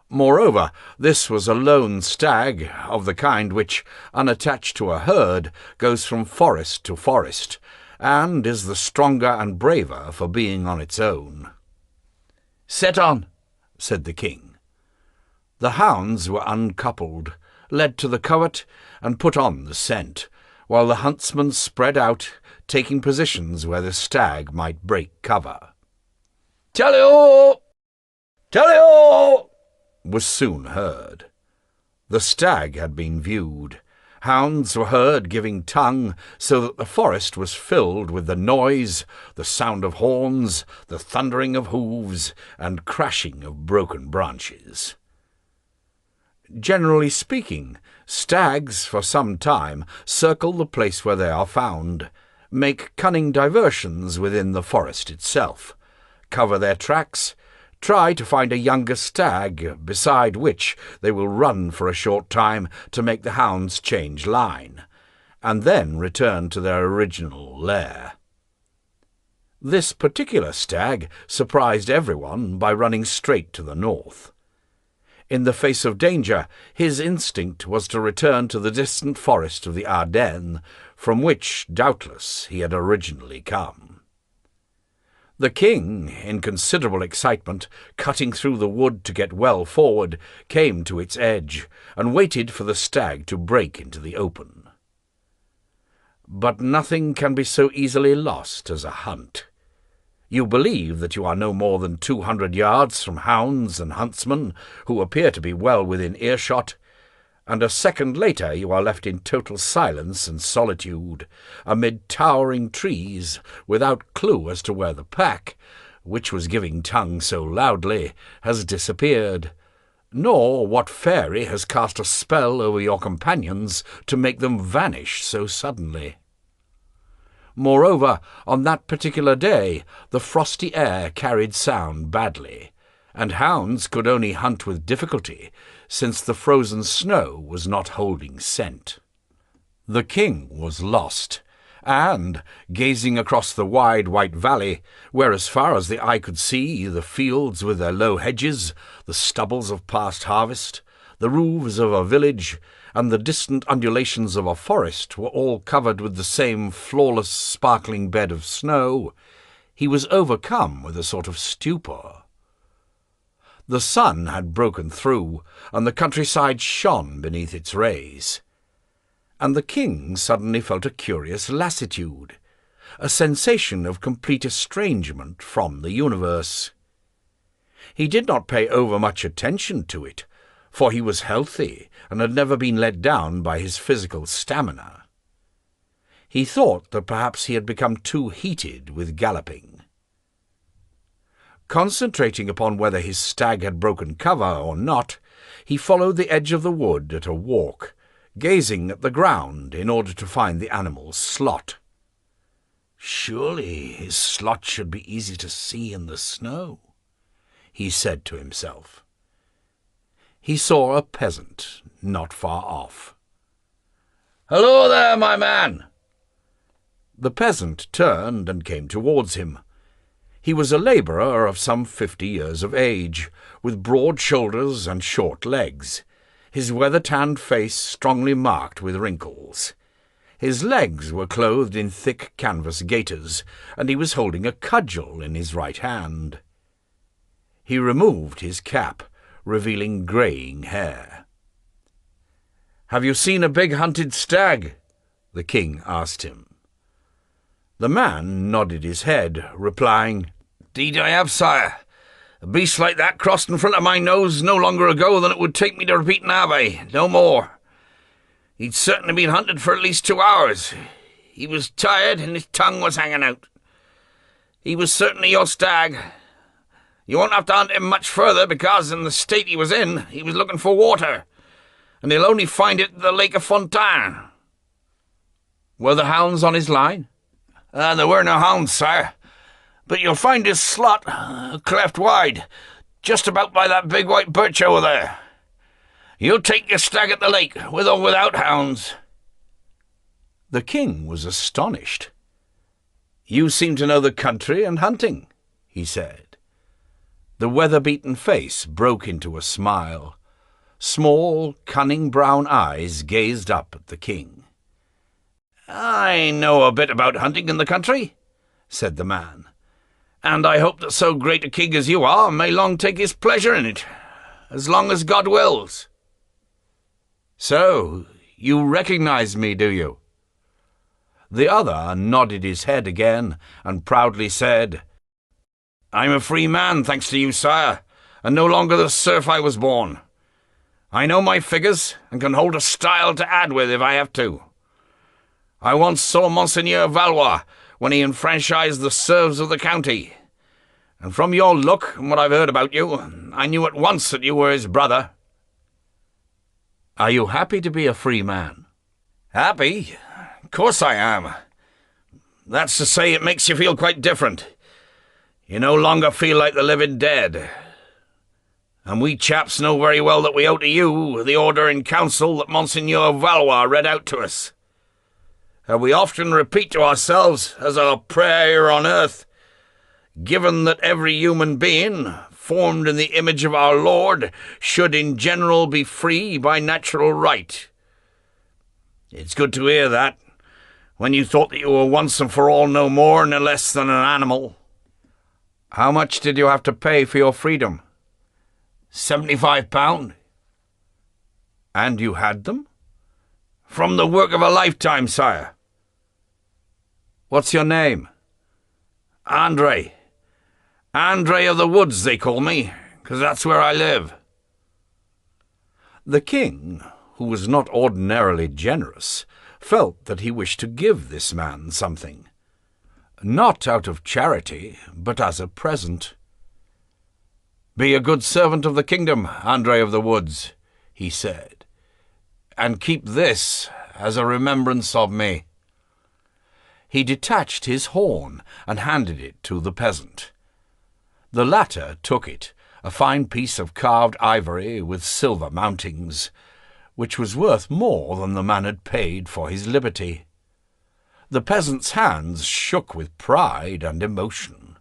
Moreover, this was a lone stag, of the kind which, unattached to a herd, goes from forest to forest, and is the stronger and braver for being on its own. "Set on," said the king. The hounds were uncoupled, led to the covert, and put on the scent, while the huntsmen spread out, taking positions where the stag might break cover. "Tally-ho! Tally-ho!" was soon heard. The stag had been viewed. Hounds were heard giving tongue, so that the forest was filled with the noise, the sound of horns, the thundering of hooves, and crashing of broken branches. Generally speaking, stags for some time circle the place where they are found, make cunning diversions within the forest itself, cover their tracks, try to find a younger stag, beside which they will run for a short time to make the hounds change line, and then return to their original lair. This particular stag surprised everyone by running straight to the north. In the face of danger, his instinct was to return to the distant forest of the Ardennes, from which, doubtless, he had originally come. The king, in considerable excitement, cutting through the wood to get well forward, came to its edge, and waited for the stag to break into the open. But nothing can be so easily lost as a hunt. You believe that you are no more than 200 yards from hounds and huntsmen, who appear to be well within earshot, and a second later you are left in total silence and solitude, amid towering trees, without clue as to where the pack, which was giving tongue so loudly, has disappeared, nor what fairy has cast a spell over your companions to make them vanish so suddenly. Moreover, on that particular day, the frosty air carried sound badly, and hounds could only hunt with difficulty, since the frozen snow was not holding scent. The king was lost, and, gazing across the wide white valley, where as far as the eye could see the fields with their low hedges, the stubbles of past harvest, the roofs of a village, and the distant undulations of a forest were all covered with the same flawless sparkling bed of snow, he was overcome with a sort of stupor. The sun had broken through, and the countryside shone beneath its rays. And the king suddenly felt a curious lassitude, a sensation of complete estrangement from the universe. He did not pay overmuch attention to it, for he was healthy and had never been let down by his physical stamina. He thought that perhaps he had become too heated with galloping. Concentrating upon whether his stag had broken cover or not, he followed the edge of the wood at a walk, gazing at the ground in order to find the animal's slot. "Surely his slot should be easy to see in the snow," he said to himself. He saw a peasant not far off. "Hello there, my man!" The peasant turned and came towards him. He was a labourer of some 50 years of age, with broad shoulders and short legs, his weather-tanned face strongly marked with wrinkles. His legs were clothed in thick canvas gaiters, and he was holding a cudgel in his right hand. He removed his cap, revealing greying hair. "Have you seen a big hunted stag?" the king asked him. The man nodded his head, replying, "'Deed I have, sire. A beast like that crossed in front of my nose no longer ago than it would take me to repeat an Ave, no more. He'd certainly been hunted for at least 2 hours. He was tired and his tongue was hanging out. He was certainly your stag. You won't have to hunt him much further, because in the state he was in, he was looking for water, and he'll only find it at the Lake of Fontaine." "Were the hounds on his line?" There were no hounds, sire, but you'll find his slot cleft wide, just about by that big white birch over there. You'll take your stag at the lake, with or without hounds." The king was astonished. "You seem to know the country and hunting," he said. The weather-beaten face broke into a smile. Small, cunning brown eyes gazed up at the king. "I know a bit about hunting in the country," said the man, "and I hope that so great a king as you are may long take his pleasure in it, as long as God wills." "So, you recognize me, do you?" The other nodded his head again and proudly said, "I'm a free man, thanks to you, sire, and no longer the serf I was born. I know my figures, and can hold a style to add with if I have to. I once saw Monseigneur Valois when he enfranchised the serfs of the county, and from your look and what I've heard about you, I knew at once that you were his brother." "Are you happy to be a free man?" "Happy? Of course I am. That's to say, it makes you feel quite different. You no longer feel like the living dead. And we chaps know very well that we owe to you the order in council that Monseigneur Valois read out to us. And we often repeat to ourselves, as our prayer here on earth, given that every human being, formed in the image of our Lord, should in general be free by natural right. It's good to hear that, when you thought that you were once and for all no more no less than an animal." "How much did you have to pay for your freedom?" £75. "And you had them?" "From the work of a lifetime, sire." "What's your name?" "Andre. Andre of the Woods, they call me, 'cause that's where I live." The king, who was not ordinarily generous, felt that he wished to give this man something. Not out of charity, but as a present. "Be a good servant of the kingdom, Andre of the Woods," he said, "and keep this as a remembrance of me." He detached his horn and handed it to the peasant. The latter took it, a fine piece of carved ivory with silver mountings, which was worth more than the man had paid for his liberty. The peasant's hands shook with pride and emotion.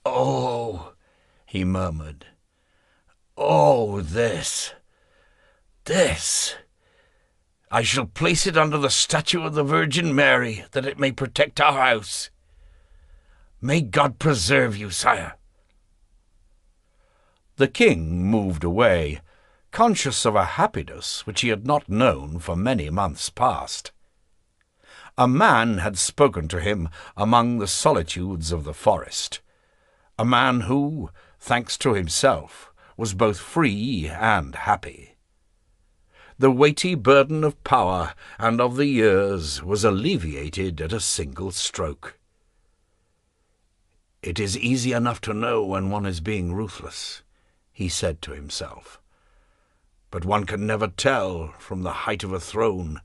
"Oh," he murmured, "oh, this! I shall place it under the statue of the Virgin Mary, that it may protect our house. May God preserve you, sire." The king moved away, conscious of a happiness which he had not known for many months past. A man had spoken to him among the solitudes of the forest, a man who, thanks to himself, was both free and happy. The weighty burden of power and of the years was alleviated at a single stroke. "It is easy enough to know when one is being ruthless," he said to himself, "but one can never tell from the height of a throne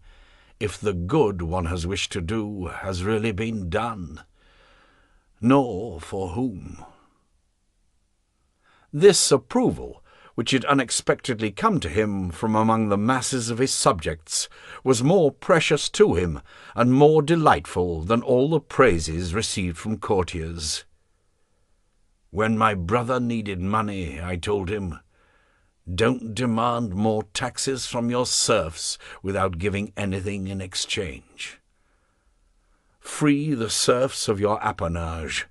if the good one has wished to do has really been done, nor for whom." This approval, which had unexpectedly come to him from among the masses of his subjects, was more precious to him and more delightful than all the praises received from courtiers. "When my brother needed money, I told him, 'Don't demand more taxes from your serfs without giving anything in exchange. Free the serfs of your appanage,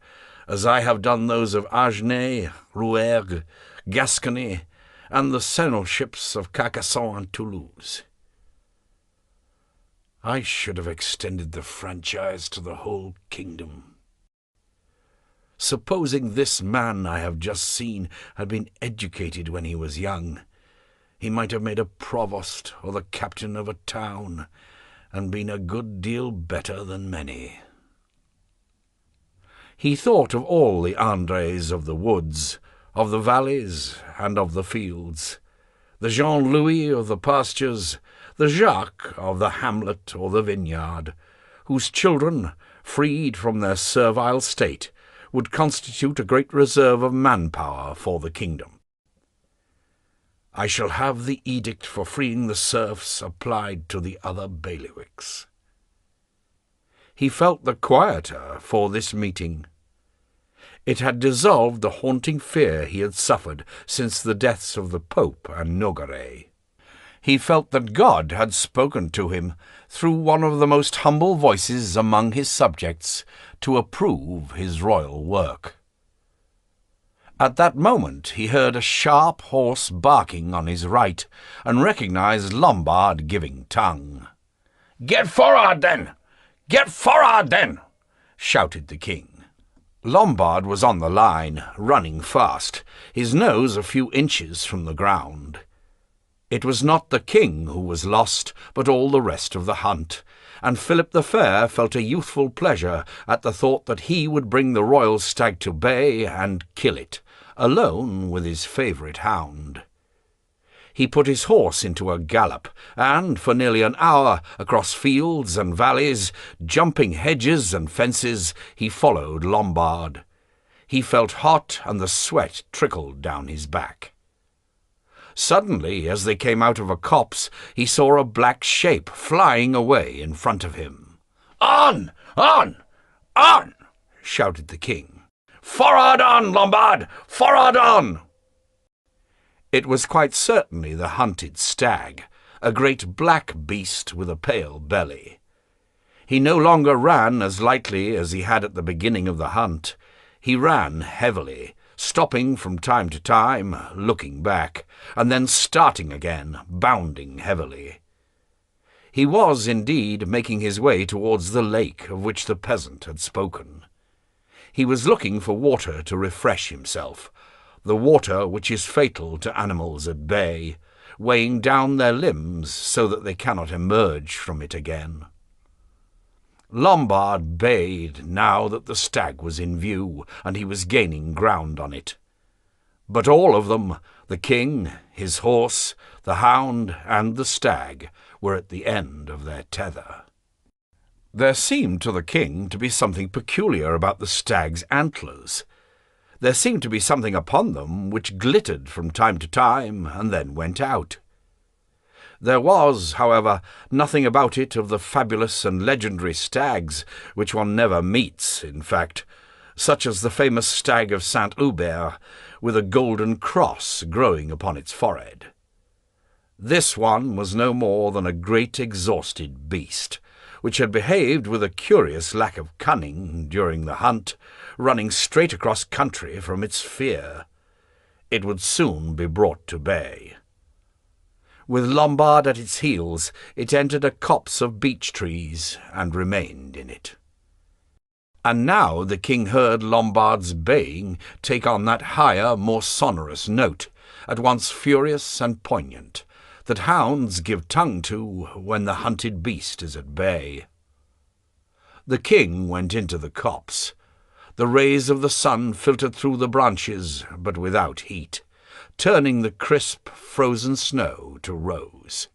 as I have done those of Agenais, Rouergue, Gascony, and the seignorships of Carcassonne and Toulouse.' I should have extended the franchise to the whole kingdom. Supposing this man I have just seen had been educated when he was young, he might have made a provost or the captain of a town, and been a good deal better than many." He thought of all the Andres of the woods, of the valleys and of the fields, the Jean-Louis of the pastures, the Jacques of the hamlet or the vineyard, whose children, freed from their servile state, would constitute a great reserve of manpower for the kingdom. I shall have the edict for freeing the serfs applied to the other bailiwicks. He felt the quieter for this meeting. It had dissolved the haunting fear he had suffered since the deaths of the Pope and Nogaret. He felt that God had spoken to him through one of the most humble voices among his subjects to approve his royal work. At that moment he heard a sharp horse barking on his right, and recognized Lombard giving tongue. "Get forward, then! Get forward, then!" shouted the king. Lombard was on the line, running fast, his nose a few inches from the ground. It was not the king who was lost, but all the rest of the hunt, and Philip the Fair felt a youthful pleasure at the thought that he would bring the royal stag to bay and kill it, alone with his favourite hound. He put his horse into a gallop, and for nearly an hour, across fields and valleys, jumping hedges and fences, he followed Lombard. He felt hot, and the sweat trickled down his back. Suddenly, as they came out of a copse, he saw a black shape flying away in front of him. "On! On! On!" shouted the king. "Forward on, Lombard! Forward on!" It was quite certainly the hunted stag, a great black beast with a pale belly. He no longer ran as lightly as he had at the beginning of the hunt. He ran heavily, stopping from time to time, looking back, and then starting again, bounding heavily. He was, indeed, making his way towards the lake of which the peasant had spoken. He was looking for water to refresh himself, the water which is fatal to animals at bay, weighing down their limbs so that they cannot emerge from it again. Lombard bayed now that the stag was in view, and he was gaining ground on it. But all of them, the king, his horse, the hound, and the stag, were at the end of their tether. There seemed to the king to be something peculiar about the stag's antlers. There seemed to be something upon them which glittered from time to time and then went out. There was, however, nothing about it of the fabulous and legendary stags which one never meets, in fact, such as the famous stag of Saint-Hubert, with a golden cross growing upon its forehead. This one was no more than a great exhausted beast, which had behaved with a curious lack of cunning during the hunt, running straight across country from its fear. It would soon be brought to bay. With Lombard at its heels, it entered a copse of beech trees and remained in it. And now the king heard Lombard's baying take on that higher, more sonorous note, at once furious and poignant, that hounds give tongue to when the hunted beast is at bay. The king went into the copse. The rays of the sun filtered through the branches, but without heat, turning the crisp, frozen snow to rose.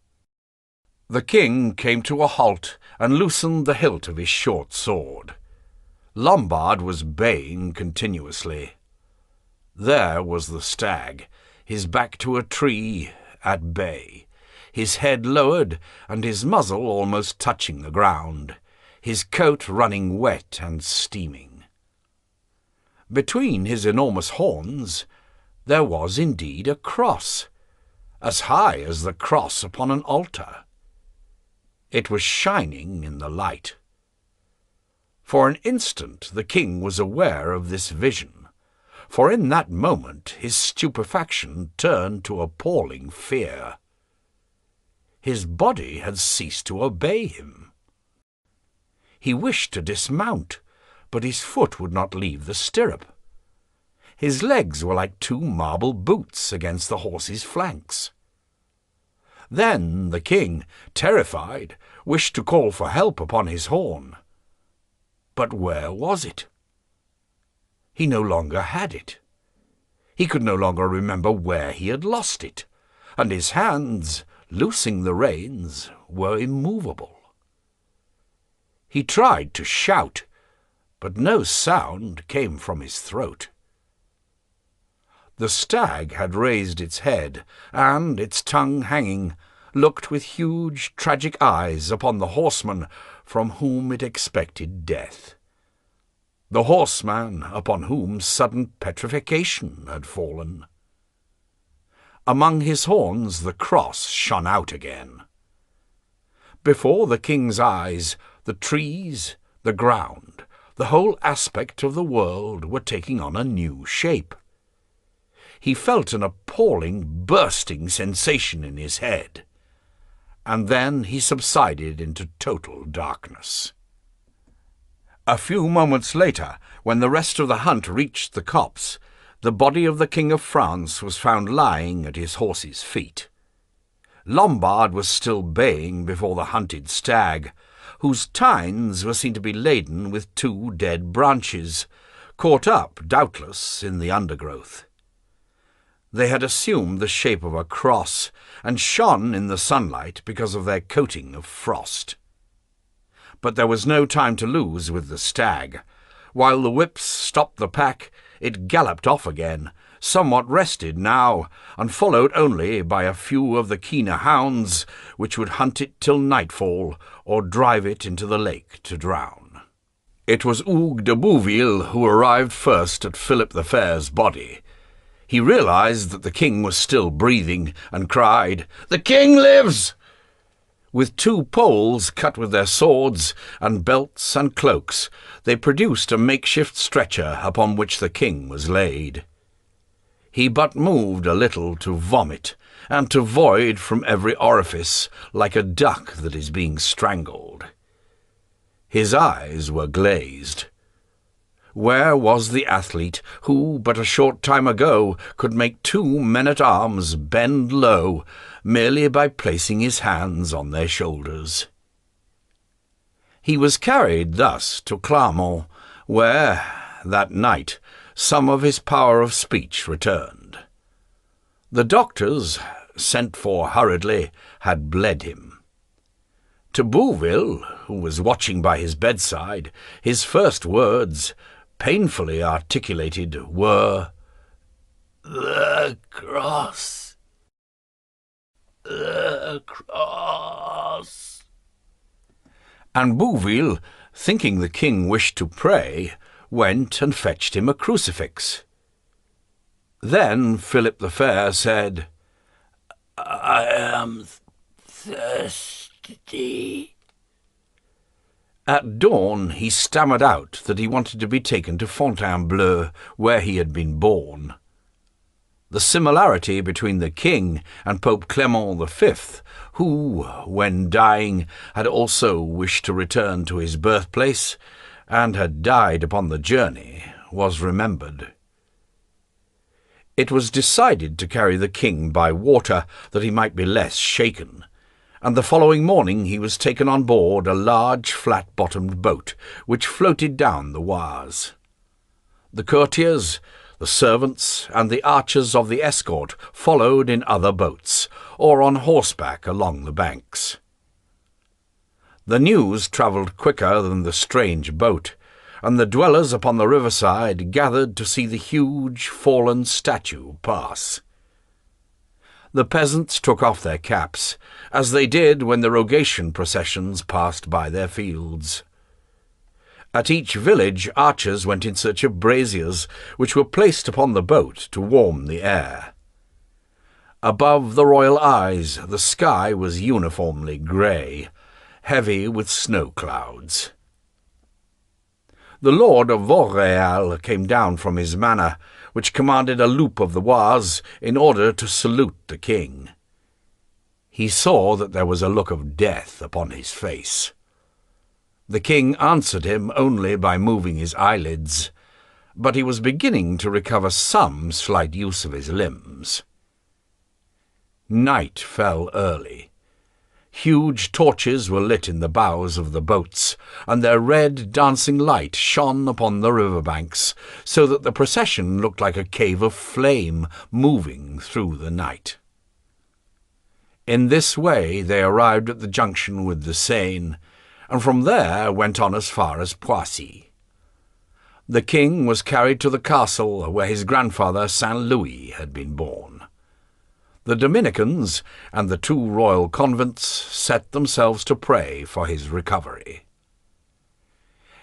The king came to a halt and loosened the hilt of his short sword. Lombard was baying continuously. There was the stag, his back to a tree, at bay, his head lowered and his muzzle almost touching the ground, his coat running wet and steaming. Between his enormous horns there was indeed a cross, as high as the cross upon an altar. It was shining in the light. For an instant the king was aware of this vision, for in that moment his stupefaction turned to appalling fear. His body had ceased to obey him. He wished to dismount, but his foot would not leave the stirrup. His legs were like two marble boots against the horse's flanks. Then the king, terrified, wished to call for help upon his horn. But where was it? He no longer had it. He could no longer remember where he had lost it, and his hands, loosing the reins, were immovable. He tried to shout, but no sound came from his throat. The stag had raised its head, and, its tongue hanging, looked with huge, tragic eyes upon the horseman from whom it expected death. The horseman upon whom sudden petrification had fallen. Among his horns the cross shone out again. Before the king's eyes, the trees, the ground, the whole aspect of the world were taking on a new shape. He felt an appalling, bursting sensation in his head, and then he subsided into total darkness. A few moments later, when the rest of the hunt reached the copse, the body of the King of France was found lying at his horse's feet. Lombard was still baying before the hunted stag, whose tines were seen to be laden with 2 dead branches, caught up, doubtless, in the undergrowth. They had assumed the shape of a cross, and shone in the sunlight because of their coating of frost. But there was no time to lose with the stag. While the whips stopped the pack, it galloped off again, somewhat rested now, and followed only by a few of the keener hounds, which would hunt it till nightfall, or drive it into the lake to drown. It was Hugues de Bouville who arrived first at Philip the Fair's body. He realized that the king was still breathing, and cried, "The king lives!" With 2 poles cut with their swords, and belts and cloaks, they produced a makeshift stretcher upon which the king was laid. He but moved a little to vomit, and to void from every orifice, like a duck that is being strangled. His eyes were glazed. Where was the athlete who, but a short time ago, could make 2 men-at-arms bend low, merely by placing his hands on their shoulders? He was carried thus to Clermont, where, that night, some of his power of speech returned. The doctors, sent for hurriedly, had bled him. To Bouville, who was watching by his bedside, his first words, painfully articulated, were, "The cross! The cross!" And Bouville, thinking the king wished to pray, went and fetched him a crucifix. Then Philip the Fair said, "I am thirsty." At dawn he stammered out that he wanted to be taken to Fontainebleau, where he had been born. The similarity between the king and Pope Clement V, who, when dying, had also wished to return to his birthplace, and had died upon the journey, was remembered. It was decided to carry the king by water, that he might be less shaken, and the following morning he was taken on board a large flat-bottomed boat, which floated down the Oise. The courtiers, the servants, and the archers of the escort followed in other boats, or on horseback along the banks. The news travelled quicker than the strange boat, and the dwellers upon the riverside gathered to see the huge fallen statue pass. The peasants took off their caps, as they did when the rogation processions passed by their fields. At each village archers went in search of braziers, which were placed upon the boat to warm the air. Above the royal eyes the sky was uniformly grey, heavy with snow clouds. The Lord of Vauréal came down from his manor, which commanded a loop of the Oise, in order to salute the king. He saw that there was a look of death upon his face. The king answered him only by moving his eyelids, but he was beginning to recover some slight use of his limbs. Night fell early. Huge torches were lit in the bows of the boats, and their red dancing light shone upon the river banks, so that the procession looked like a cave of flame moving through the night. In this way they arrived at the junction with the Seine, and from there went on as far as Poissy. The king was carried to the castle where his grandfather Saint Louis had been born. The Dominicans and the 2 royal convents set themselves to pray for his recovery.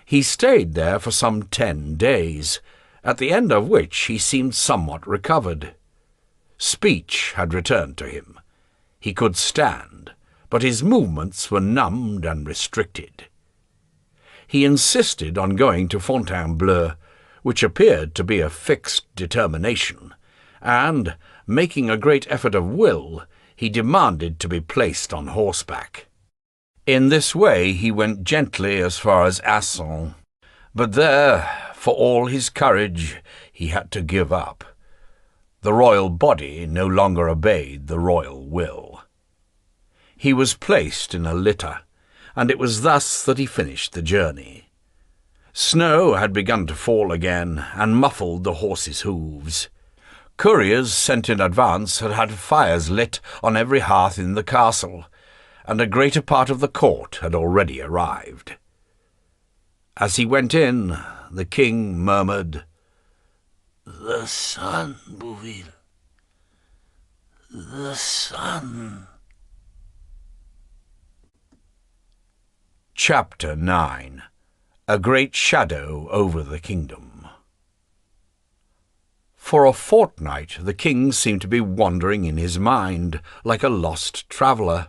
He stayed there for some 10 days, at the end of which he seemed somewhat recovered. Speech had returned to him. He could stand, but his movements were numbed and restricted. He insisted on going to Fontainebleau, which appeared to be a fixed determination, and, making a great effort of will, he demanded to be placed on horseback. In this way he went gently as far as Asson, but there, for all his courage, he had to give up. The royal body no longer obeyed the royal will. He was placed in a litter, and it was thus that he finished the journey. Snow had begun to fall again, and muffled the horses' hooves. Couriers sent in advance had had fires lit on every hearth in the castle, and a greater part of the court had already arrived. As he went in, the king murmured, "The sun, Bouville, the sun." Chapter 9. A Great Shadow over the Kingdom. For a fortnight the king seemed to be wandering in his mind, like a lost traveller.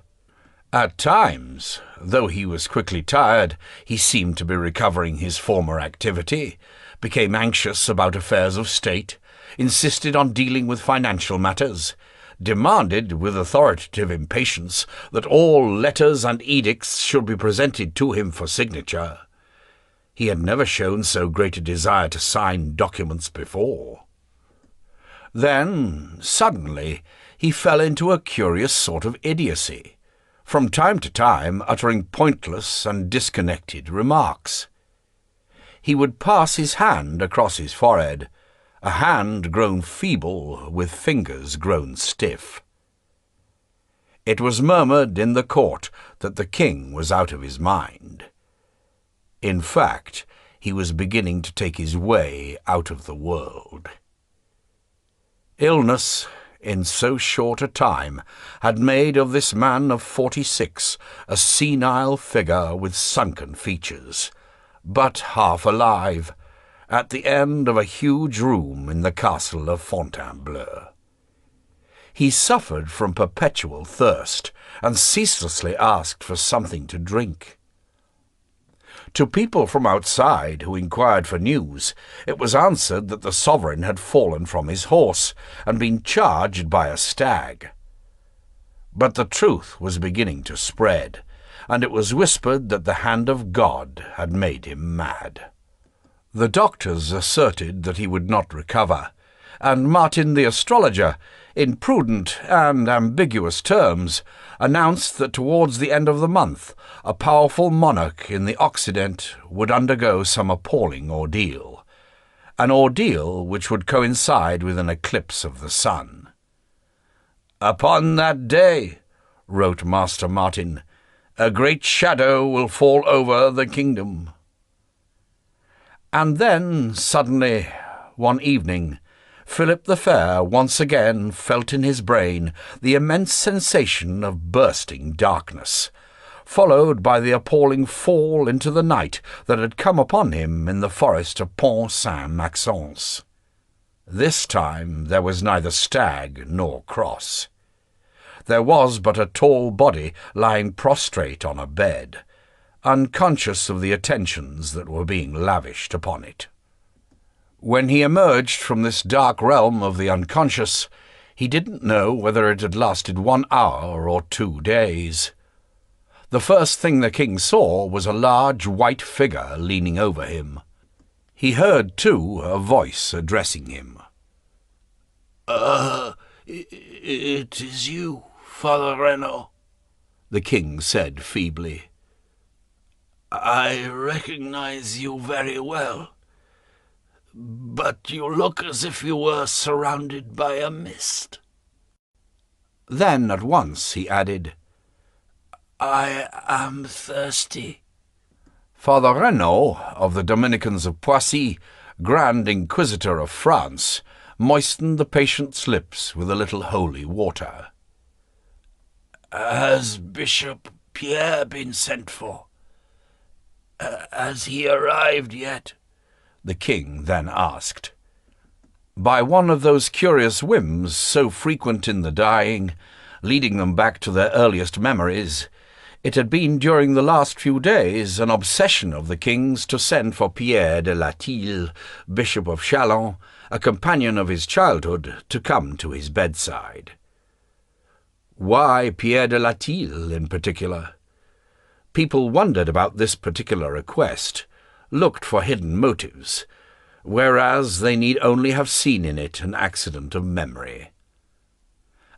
At times, though he was quickly tired, he seemed to be recovering his former activity, became anxious about affairs of state, insisted on dealing with financial matters, demanded with authoritative impatience that all letters and edicts should be presented to him for signature. He had never shown so great a desire to sign documents before. Then, suddenly, he fell into a curious sort of idiocy, from time to time uttering pointless and disconnected remarks. He would pass his hand across his forehead, a hand grown feeble with fingers grown stiff. It was murmured in the court that the king was out of his mind. In fact, he was beginning to take his way out of the world. Illness, in so short a time, had made of this man of 46 a senile figure with sunken features, but half alive, at the end of a huge room in the castle of Fontainebleau. He suffered from perpetual thirst, and ceaselessly asked for something to drink. To people from outside who inquired for news, it was answered that the sovereign had fallen from his horse and been charged by a stag. But the truth was beginning to spread, and it was whispered that the hand of God had made him mad. The doctors asserted that he would not recover, and Martin the astrologer, in prudent and ambiguous terms, announced that towards the end of the month a powerful monarch in the Occident would undergo some appalling ordeal, an ordeal which would coincide with an eclipse of the sun. "Upon that day," wrote Master Martin, "a great shadow will fall over the kingdom." And then, suddenly, one evening, Philip the Fair once again felt in his brain the immense sensation of bursting darkness, followed by the appalling fall into the night that had come upon him in the forest of Pont Saint-Maxence. This time there was neither stag nor cross. There was but a tall body lying prostrate on a bed, unconscious of the attentions that were being lavished upon it. When he emerged from this dark realm of the unconscious, he didn't know whether it had lasted 1 hour or 2 days. The first thing the king saw was a large white figure leaning over him. He heard, too, a voice addressing him. It is you, Father Renaud," the king said feebly. "I recognize you very well, but you look as if you were surrounded by a mist." Then at once he added, "I am thirsty." Father Renaud of the Dominicans of Poissy, Grand Inquisitor of France, moistened the patient's lips with a little holy water. "Has Bishop Pierre been sent for? Has he arrived yet?" the king then asked. By one of those curious whims so frequent in the dying, leading them back to their earliest memories, it had been during the last few days an obsession of the king's to send for Pierre de Latil, Bishop of Chalons, a companion of his childhood, to come to his bedside. Why Pierre de Latil in particular? People wondered about this particular request, looked for hidden motives, whereas they need only have seen in it an accident of memory.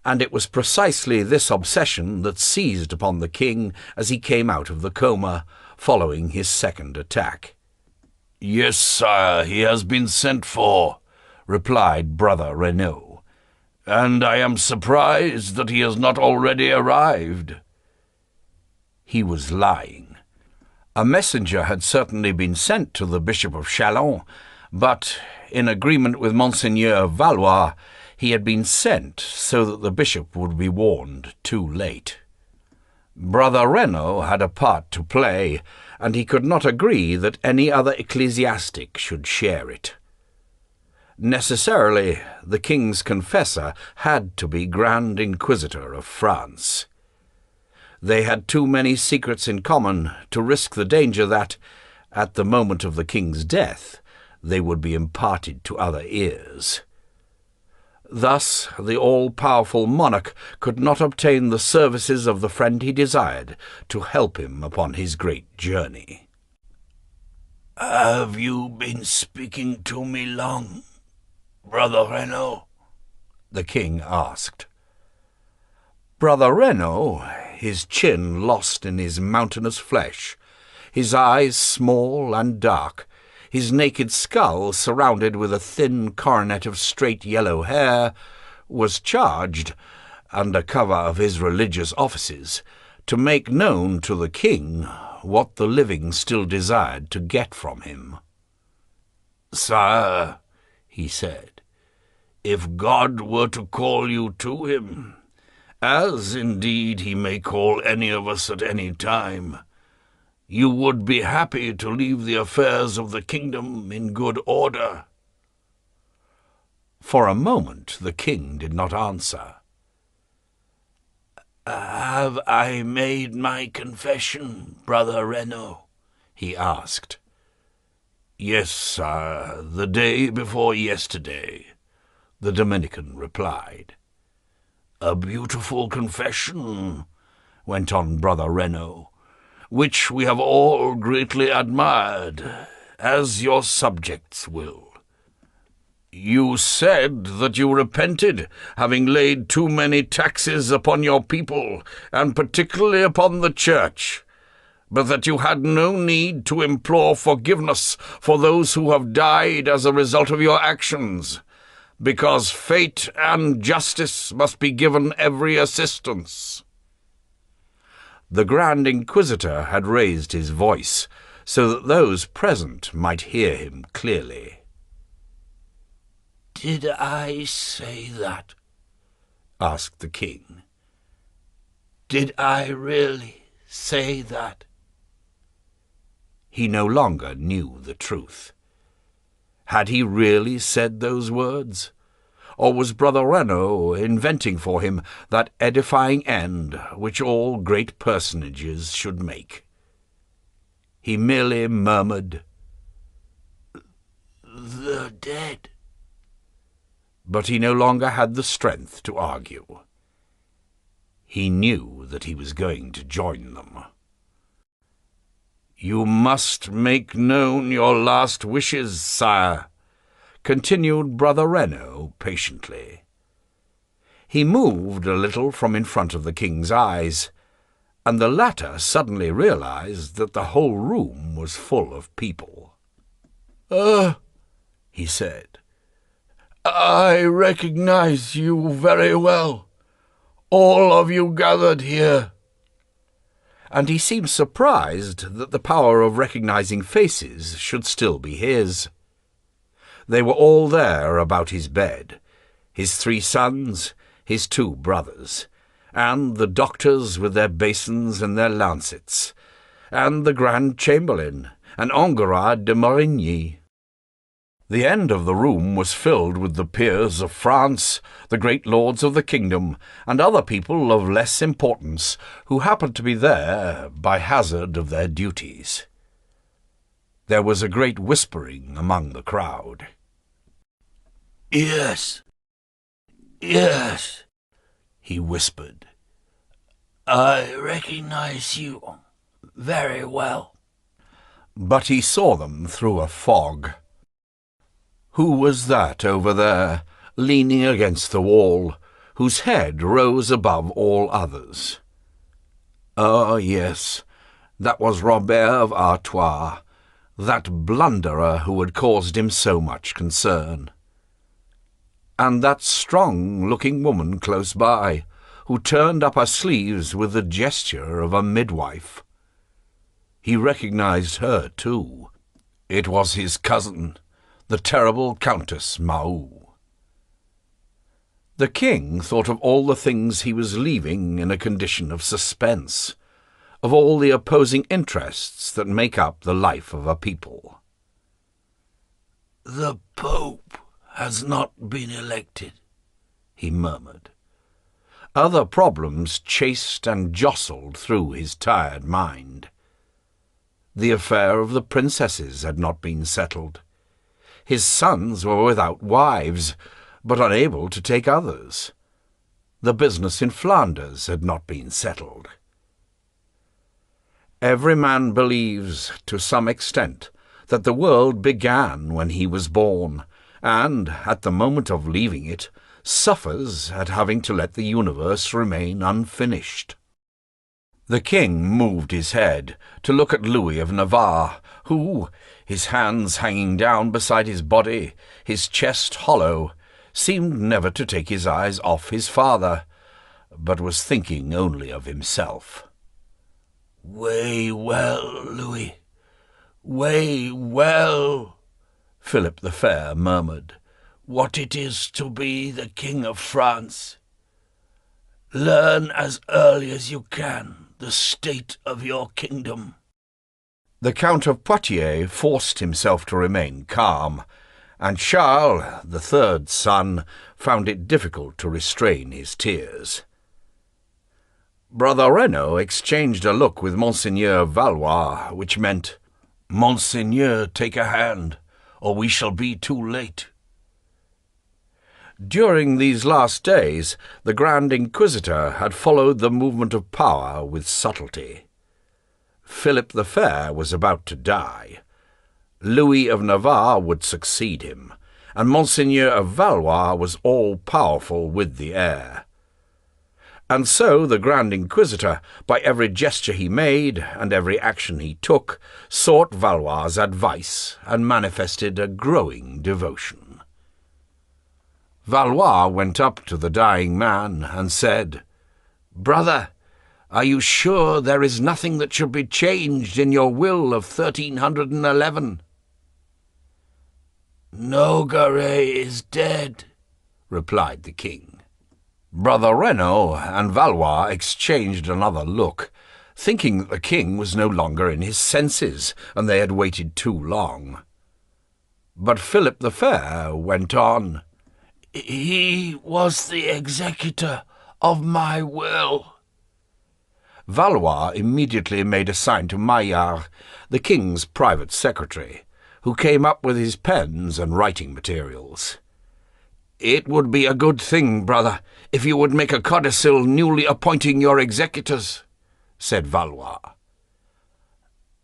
And it was precisely this obsession that seized upon the king as he came out of the coma, following his second attack. "Yes, sire, he has been sent for," replied Brother Renaud, "and I am surprised that he has not already arrived." He was lying. A messenger had certainly been sent to the Bishop of Chalons, but, in agreement with Monseigneur Valois, he had been sent so that the bishop would be warned too late. Brother Renaud had a part to play, and he could not agree that any other ecclesiastic should share it. Necessarily, the king's confessor had to be Grand Inquisitor of France. They had too many secrets in common to risk the danger that, at the moment of the king's death, they would be imparted to other ears. Thus the all-powerful monarch could not obtain the services of the friend he desired to help him upon his great journey. "Have you been speaking to me long, Brother Renaud?" the king asked. Brother Renaud, his chin lost in his mountainous flesh, his eyes small and dark, his naked skull surrounded with a thin coronet of straight yellow hair, was charged, under cover of his religious offices, to make known to the king what the living still desired to get from him. "Sire," he said, "if God were to call you to him, as indeed he may call any of us at any time, you would be happy to leave the affairs of the kingdom in good order." For a moment the king did not answer. "Have I made my confession, Brother Renaud?" he asked. "Yes, sire, the day before yesterday," the Dominican replied. "A beautiful confession," went on Brother Renaud, "which we have all greatly admired, as your subjects will. You said that you repented having laid too many taxes upon your people, and particularly upon the church, but that you had no need to implore forgiveness for those who have died as a result of your actions, because fate and justice must be given every assistance." The Grand Inquisitor had raised his voice so that those present might hear him clearly. "Did I say that?" asked the king. "Did I really say that?" He no longer knew the truth. Had he really said those words? Or was Brother Renaud inventing for him that edifying end which all great personages should make? He merely murmured, "The dead." But he no longer had the strength to argue. He knew that he was going to join them. "You must make known your last wishes, sire," continued Brother Renaud patiently. He moved a little from in front of the king's eyes, and the latter suddenly realized that the whole room was full of people. He said, "I recognize you very well, all of you gathered here." And he seemed surprised that the power of recognizing faces should still be his. They were all there about his bed, his 3 sons, his 2 brothers, and the doctors with their basins and their lancets, and the Grand Chamberlain, and Enguerrand de Marigny. The end of the room was filled with the peers of France, the great lords of the kingdom, and other people of less importance who happened to be there by hazard of their duties. There was a great whispering among the crowd. Yes, he whispered. "I recognize you very well." But he saw them through a fog. Who was that over there, leaning against the wall, whose head rose above all others? Ah, yes, that was Robert of Artois, that blunderer who had caused him so much concern. And that strong-looking woman close by, who turned up her sleeves with the gesture of a midwife. He recognized her, too. It was his cousin, the terrible Countess Mahou. The king thought of all the things he was leaving in a condition of suspense, of all the opposing interests that make up the life of a people. "The Pope has not been elected," he murmured. Other problems chased and jostled through his tired mind. The affair of the princesses had not been settled. His sons were without wives, but unable to take others. The business in Flanders had not been settled. Every man believes, to some extent, that the world began when he was born, and, at the moment of leaving it, suffers at having to let the universe remain unfinished. The king moved his head to look at Louis of Navarre, who, his hands hanging down beside his body, his chest hollow, seemed never to take his eyes off his father, but was thinking only of himself. "Weigh well, Louis, weigh well," Philip the Fair murmured, "what it is to be the King of France. Learn as early as you can the state of your kingdom." The Count of Poitiers forced himself to remain calm, and Charles, the 3rd son, found it difficult to restrain his tears. Brother Renaud exchanged a look with Monseigneur Valois, which meant, "Monseigneur, take a hand, or we shall be too late." During these last days, the Grand Inquisitor had followed the movement of power with subtlety. Philip the Fair was about to die. Louis of Navarre would succeed him, and Monseigneur of Valois was all-powerful with the heir. And so the Grand Inquisitor, by every gesture he made and every action he took, sought Valois' advice and manifested a growing devotion. Valois went up to the dying man and said, "Brother, are you sure there is nothing that should be changed in your will of 1311? "Nogaret is dead," replied the king. Brother Renaud and Valois exchanged another look, thinking that the king was no longer in his senses, and they had waited too long. But Philip the Fair went on, "He was the executor of my will." Valois immediately made a sign to Maillard, the king's private secretary, who came up with his pens and writing materials. "It would be a good thing, brother, if you would make a codicil newly appointing your executors," said Valois.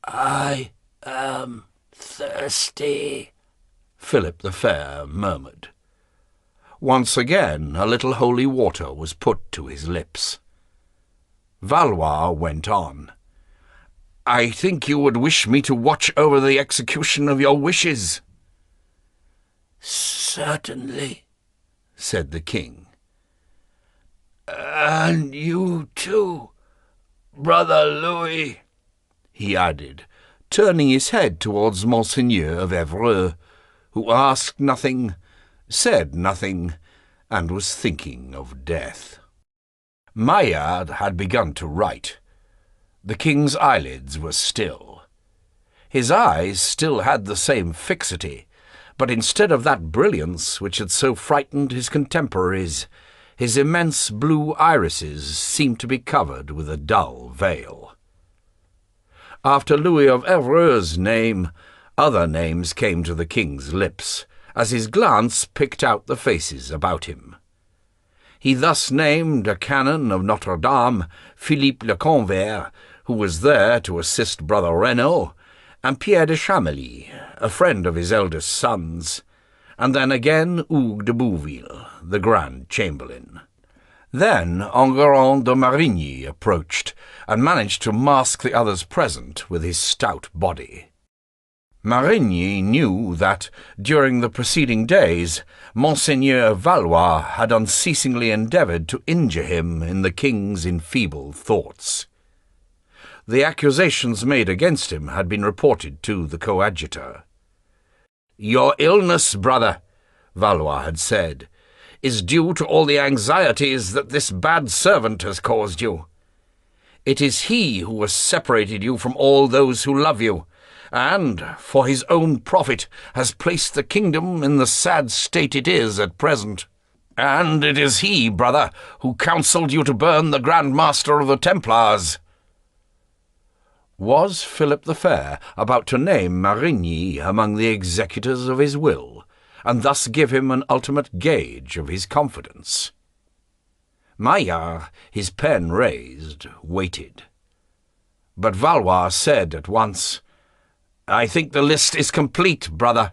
"I am thirsty," Philip the Fair murmured. Once again a little holy water was put to his lips. Valois went on. "I think you would wish me to watch over the execution of your wishes." "Certainly," said the king. "And you too, Brother Louis," he added, turning his head towards Monseigneur of Evreux, who asked nothing, said nothing, and was thinking of death. Maillard had begun to write. The king's eyelids were still. His eyes still had the same fixity, but instead of that brilliance which had so frightened his contemporaries, his immense blue irises seemed to be covered with a dull veil. After Louis of Evreux's name, other names came to the king's lips, as his glance picked out the faces about him. He thus named a canon of Notre-Dame, Philippe le Convert, who was there to assist Brother Renaud, and Pierre de Chamilly, a friend of his eldest son's, and then again Hugues de Bouville, the Grand Chamberlain. Then Enguerrand de Marigny approached, and managed to mask the others present with his stout body. Marigny knew that, during the preceding days, Monseigneur Valois had unceasingly endeavoured to injure him in the king's enfeebled thoughts. The accusations made against him had been reported to the coadjutor. "Your illness, brother," Valois had said, "is due to all the anxieties that this bad servant has caused you. It is he who has separated you from all those who love you, and, for his own profit, has placed the kingdom in the sad state it is at present. And it is he, brother, who counselled you to burn the Grand Master of the Templars." Was Philip the Fair about to name Marigny among the executors of his will, and thus give him an ultimate gauge of his confidence? Maillard, his pen raised, waited. But Valois said at once, "I think the list is complete, brother."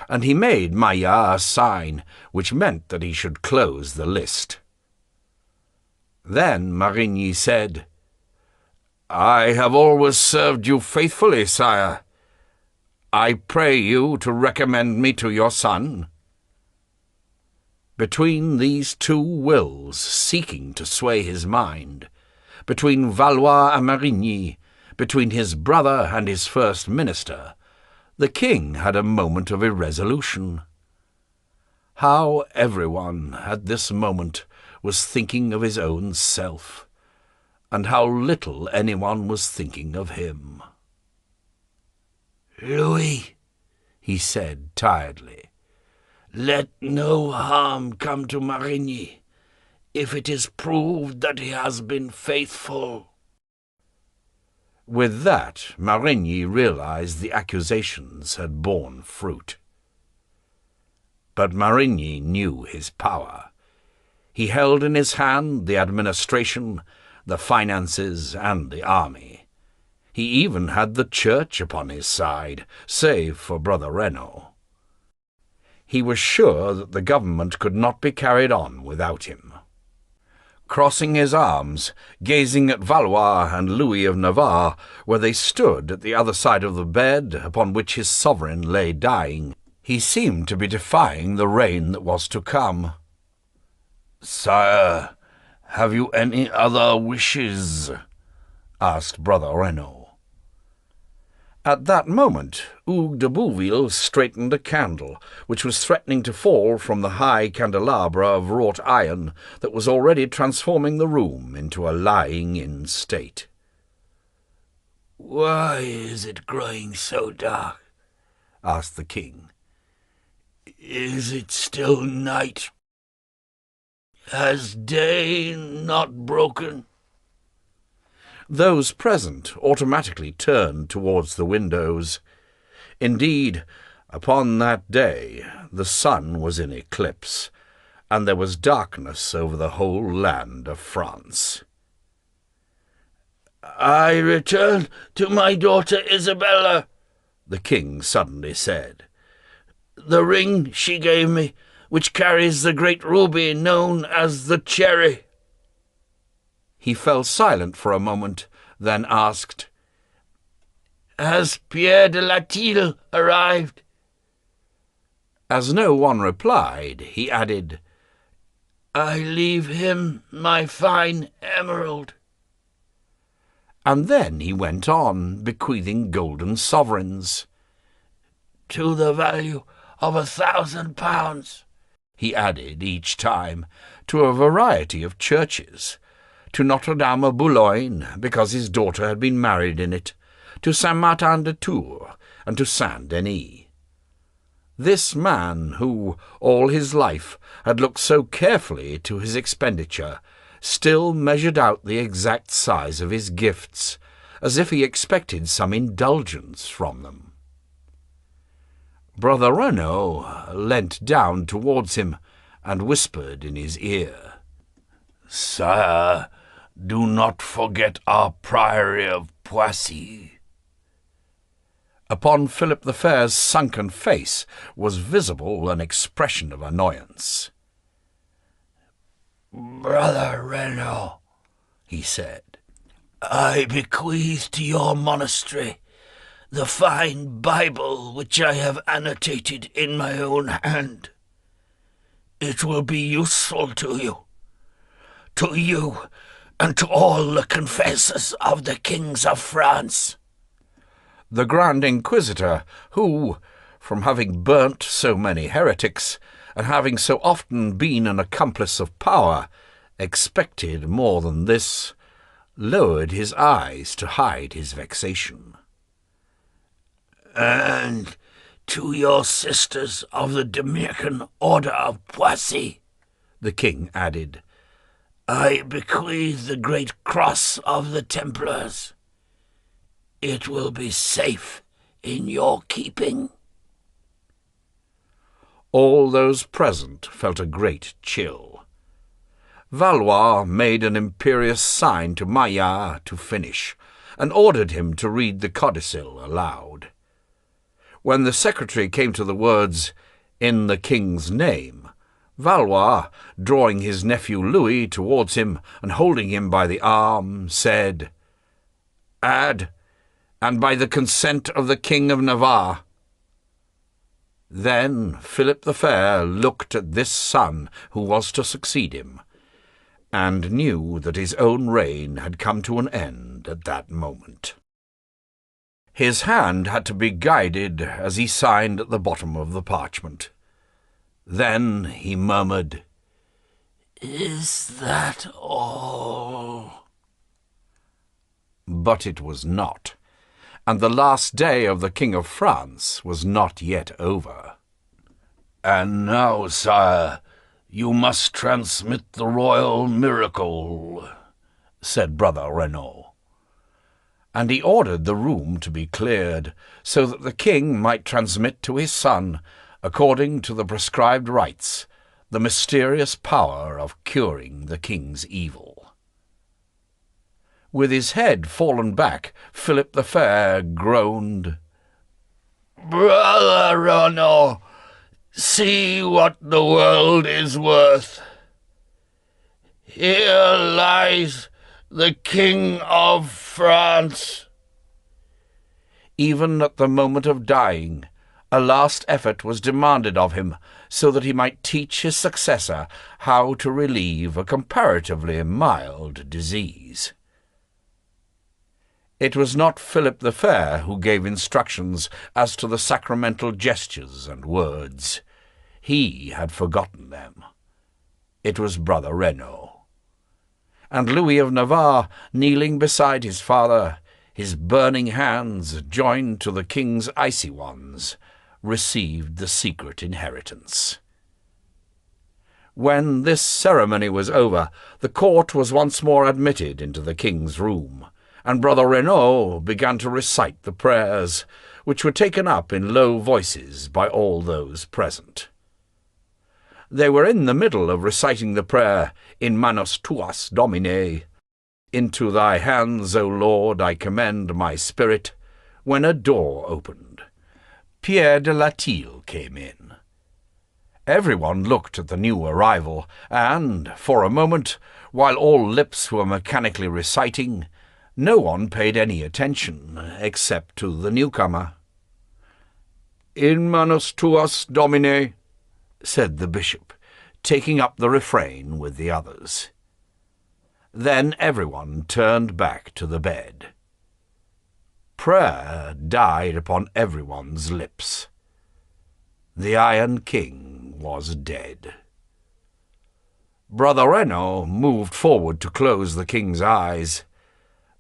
And he made Maillard a sign, which meant that he should close the list. Then Marigny said, "I have always served you faithfully, sire. I pray you to recommend me to your son." Between these two wills seeking to sway his mind, between Valois and Marigny, between his brother and his first minister, the king had a moment of irresolution. How everyone at this moment was thinking of his own self, and how little anyone was thinking of him. "Louis," he said tiredly, "let no harm come to Marigny, if it is proved that he has been faithful." With that, Marigny realized the accusations had borne fruit. But Marigny knew his power. He held in his hand the administration, the finances, and the army. He even had the church upon his side, save for Brother Renaud. He was sure that the government could not be carried on without him. Crossing his arms, gazing at Valois and Louis of Navarre, where they stood at the other side of the bed upon which his sovereign lay dying, he seemed to be defying the reign that was to come. "Sire, have you any other wishes?" asked Brother Renaud. At that moment, Hugues de Bouville straightened a candle, which was threatening to fall from the high candelabra of wrought iron that was already transforming the room into a lying-in state. "Why is it growing so dark?" asked the king. "Is it still night? Has day not broken?" Those present automatically turned towards the windows. Indeed, upon that day the sun was in eclipse, and there was darkness over the whole land of France. "I return to my daughter Isabella," the king suddenly said. "The ring she gave me, which carries the great ruby known as the cherry." He fell silent for a moment, then asked, "Has Pierre de Latil arrived?" As no one replied, he added, "I leave him my fine emerald." And then he went on, bequeathing golden sovereigns. "To the value of £1,000, he added each time, to a variety of churches, to Notre Dame of Boulogne, because his daughter had been married in it, to Saint-Martin-de-Tours, and to Saint-Denis. This man, who all his life had looked so carefully to his expenditure, still measured out the exact size of his gifts, as if he expected some indulgence from them. Brother Renaud leant down towards him and whispered in his ear, "Sire, do not forget our Priory of Poissy." Upon Philip the Fair's sunken face was visible an expression of annoyance. "Brother Renaud," he said, "I bequeath to your monastery the fine Bible which I have annotated in my own hand. It will be useful to you and to all the confessors of the kings of France." The Grand Inquisitor, who, from having burnt so many heretics, and having so often been an accomplice of power, expected more than this, lowered his eyes to hide his vexation. "And to your sisters of the Dominican Order of Poissy," the king added, "I bequeath the great cross of the Templars. It will be safe in your keeping." All those present felt a great chill. Valois made an imperious sign to Maillard to finish, and ordered him to read the codicil aloud. When the secretary came to the words, "In the king's name," Valois, drawing his nephew Louis towards him and holding him by the arm, said, "Add, and by the consent of the King of Navarre." Then Philip the Fair looked at this son who was to succeed him, and knew that his own reign had come to an end at that moment. His hand had to be guided as he signed at the bottom of the parchment. Then he murmured, "Is that all?" But it was not, and the last day of the King of France was not yet over. "And now, sire, you must transmit the royal miracle," said Brother Renaud. And he ordered the room to be cleared, so that the king might transmit to his son, according to the prescribed rites, the mysterious power of curing the king's evil. With his head fallen back, Philip the Fair groaned, "Brother Renaud, see what the world is worth. Here lies the King of France." Even at the moment of dying, a last effort was demanded of him, so that he might teach his successor how to relieve a comparatively mild disease. It was not Philip the Fair who gave instructions as to the sacramental gestures and words. He had forgotten them. It was Brother Renaud. And Louis of Navarre, kneeling beside his father, his burning hands joined to the king's icy ones, received the secret inheritance. When this ceremony was over, the court was once more admitted into the king's room, and Brother Renaud began to recite the prayers, which were taken up in low voices by all those present. They were in the middle of reciting the prayer, In manus tuas, Domine, Into thy hands, O Lord, I commend my spirit, when a door opened. Pierre de Latil came in. Everyone looked at the new arrival, and, for a moment, while all lips were mechanically reciting, no one paid any attention except to the newcomer. "In manus tuas, Domine," said the bishop, taking up the refrain with the others. Then everyone turned back to the bed. Prayer died upon everyone's lips. The Iron King was dead. Brother Reno moved forward to close the king's eyes,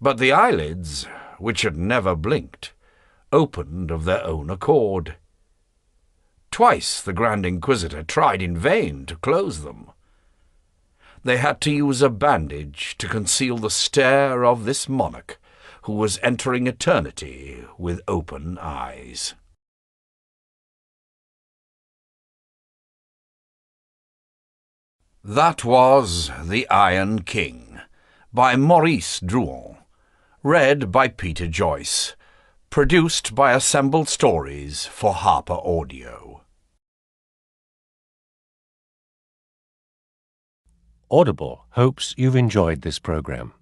but the eyelids, which had never blinked, opened of their own accord. Twice the Grand Inquisitor tried in vain to close them. They had to use a bandage to conceal the stare of this monarch who was entering eternity with open eyes. That was The Iron King, by Maurice Druon, read by Peter Joyce, produced by Assembled Stories for Harper Audio. Audible hopes you've enjoyed this program.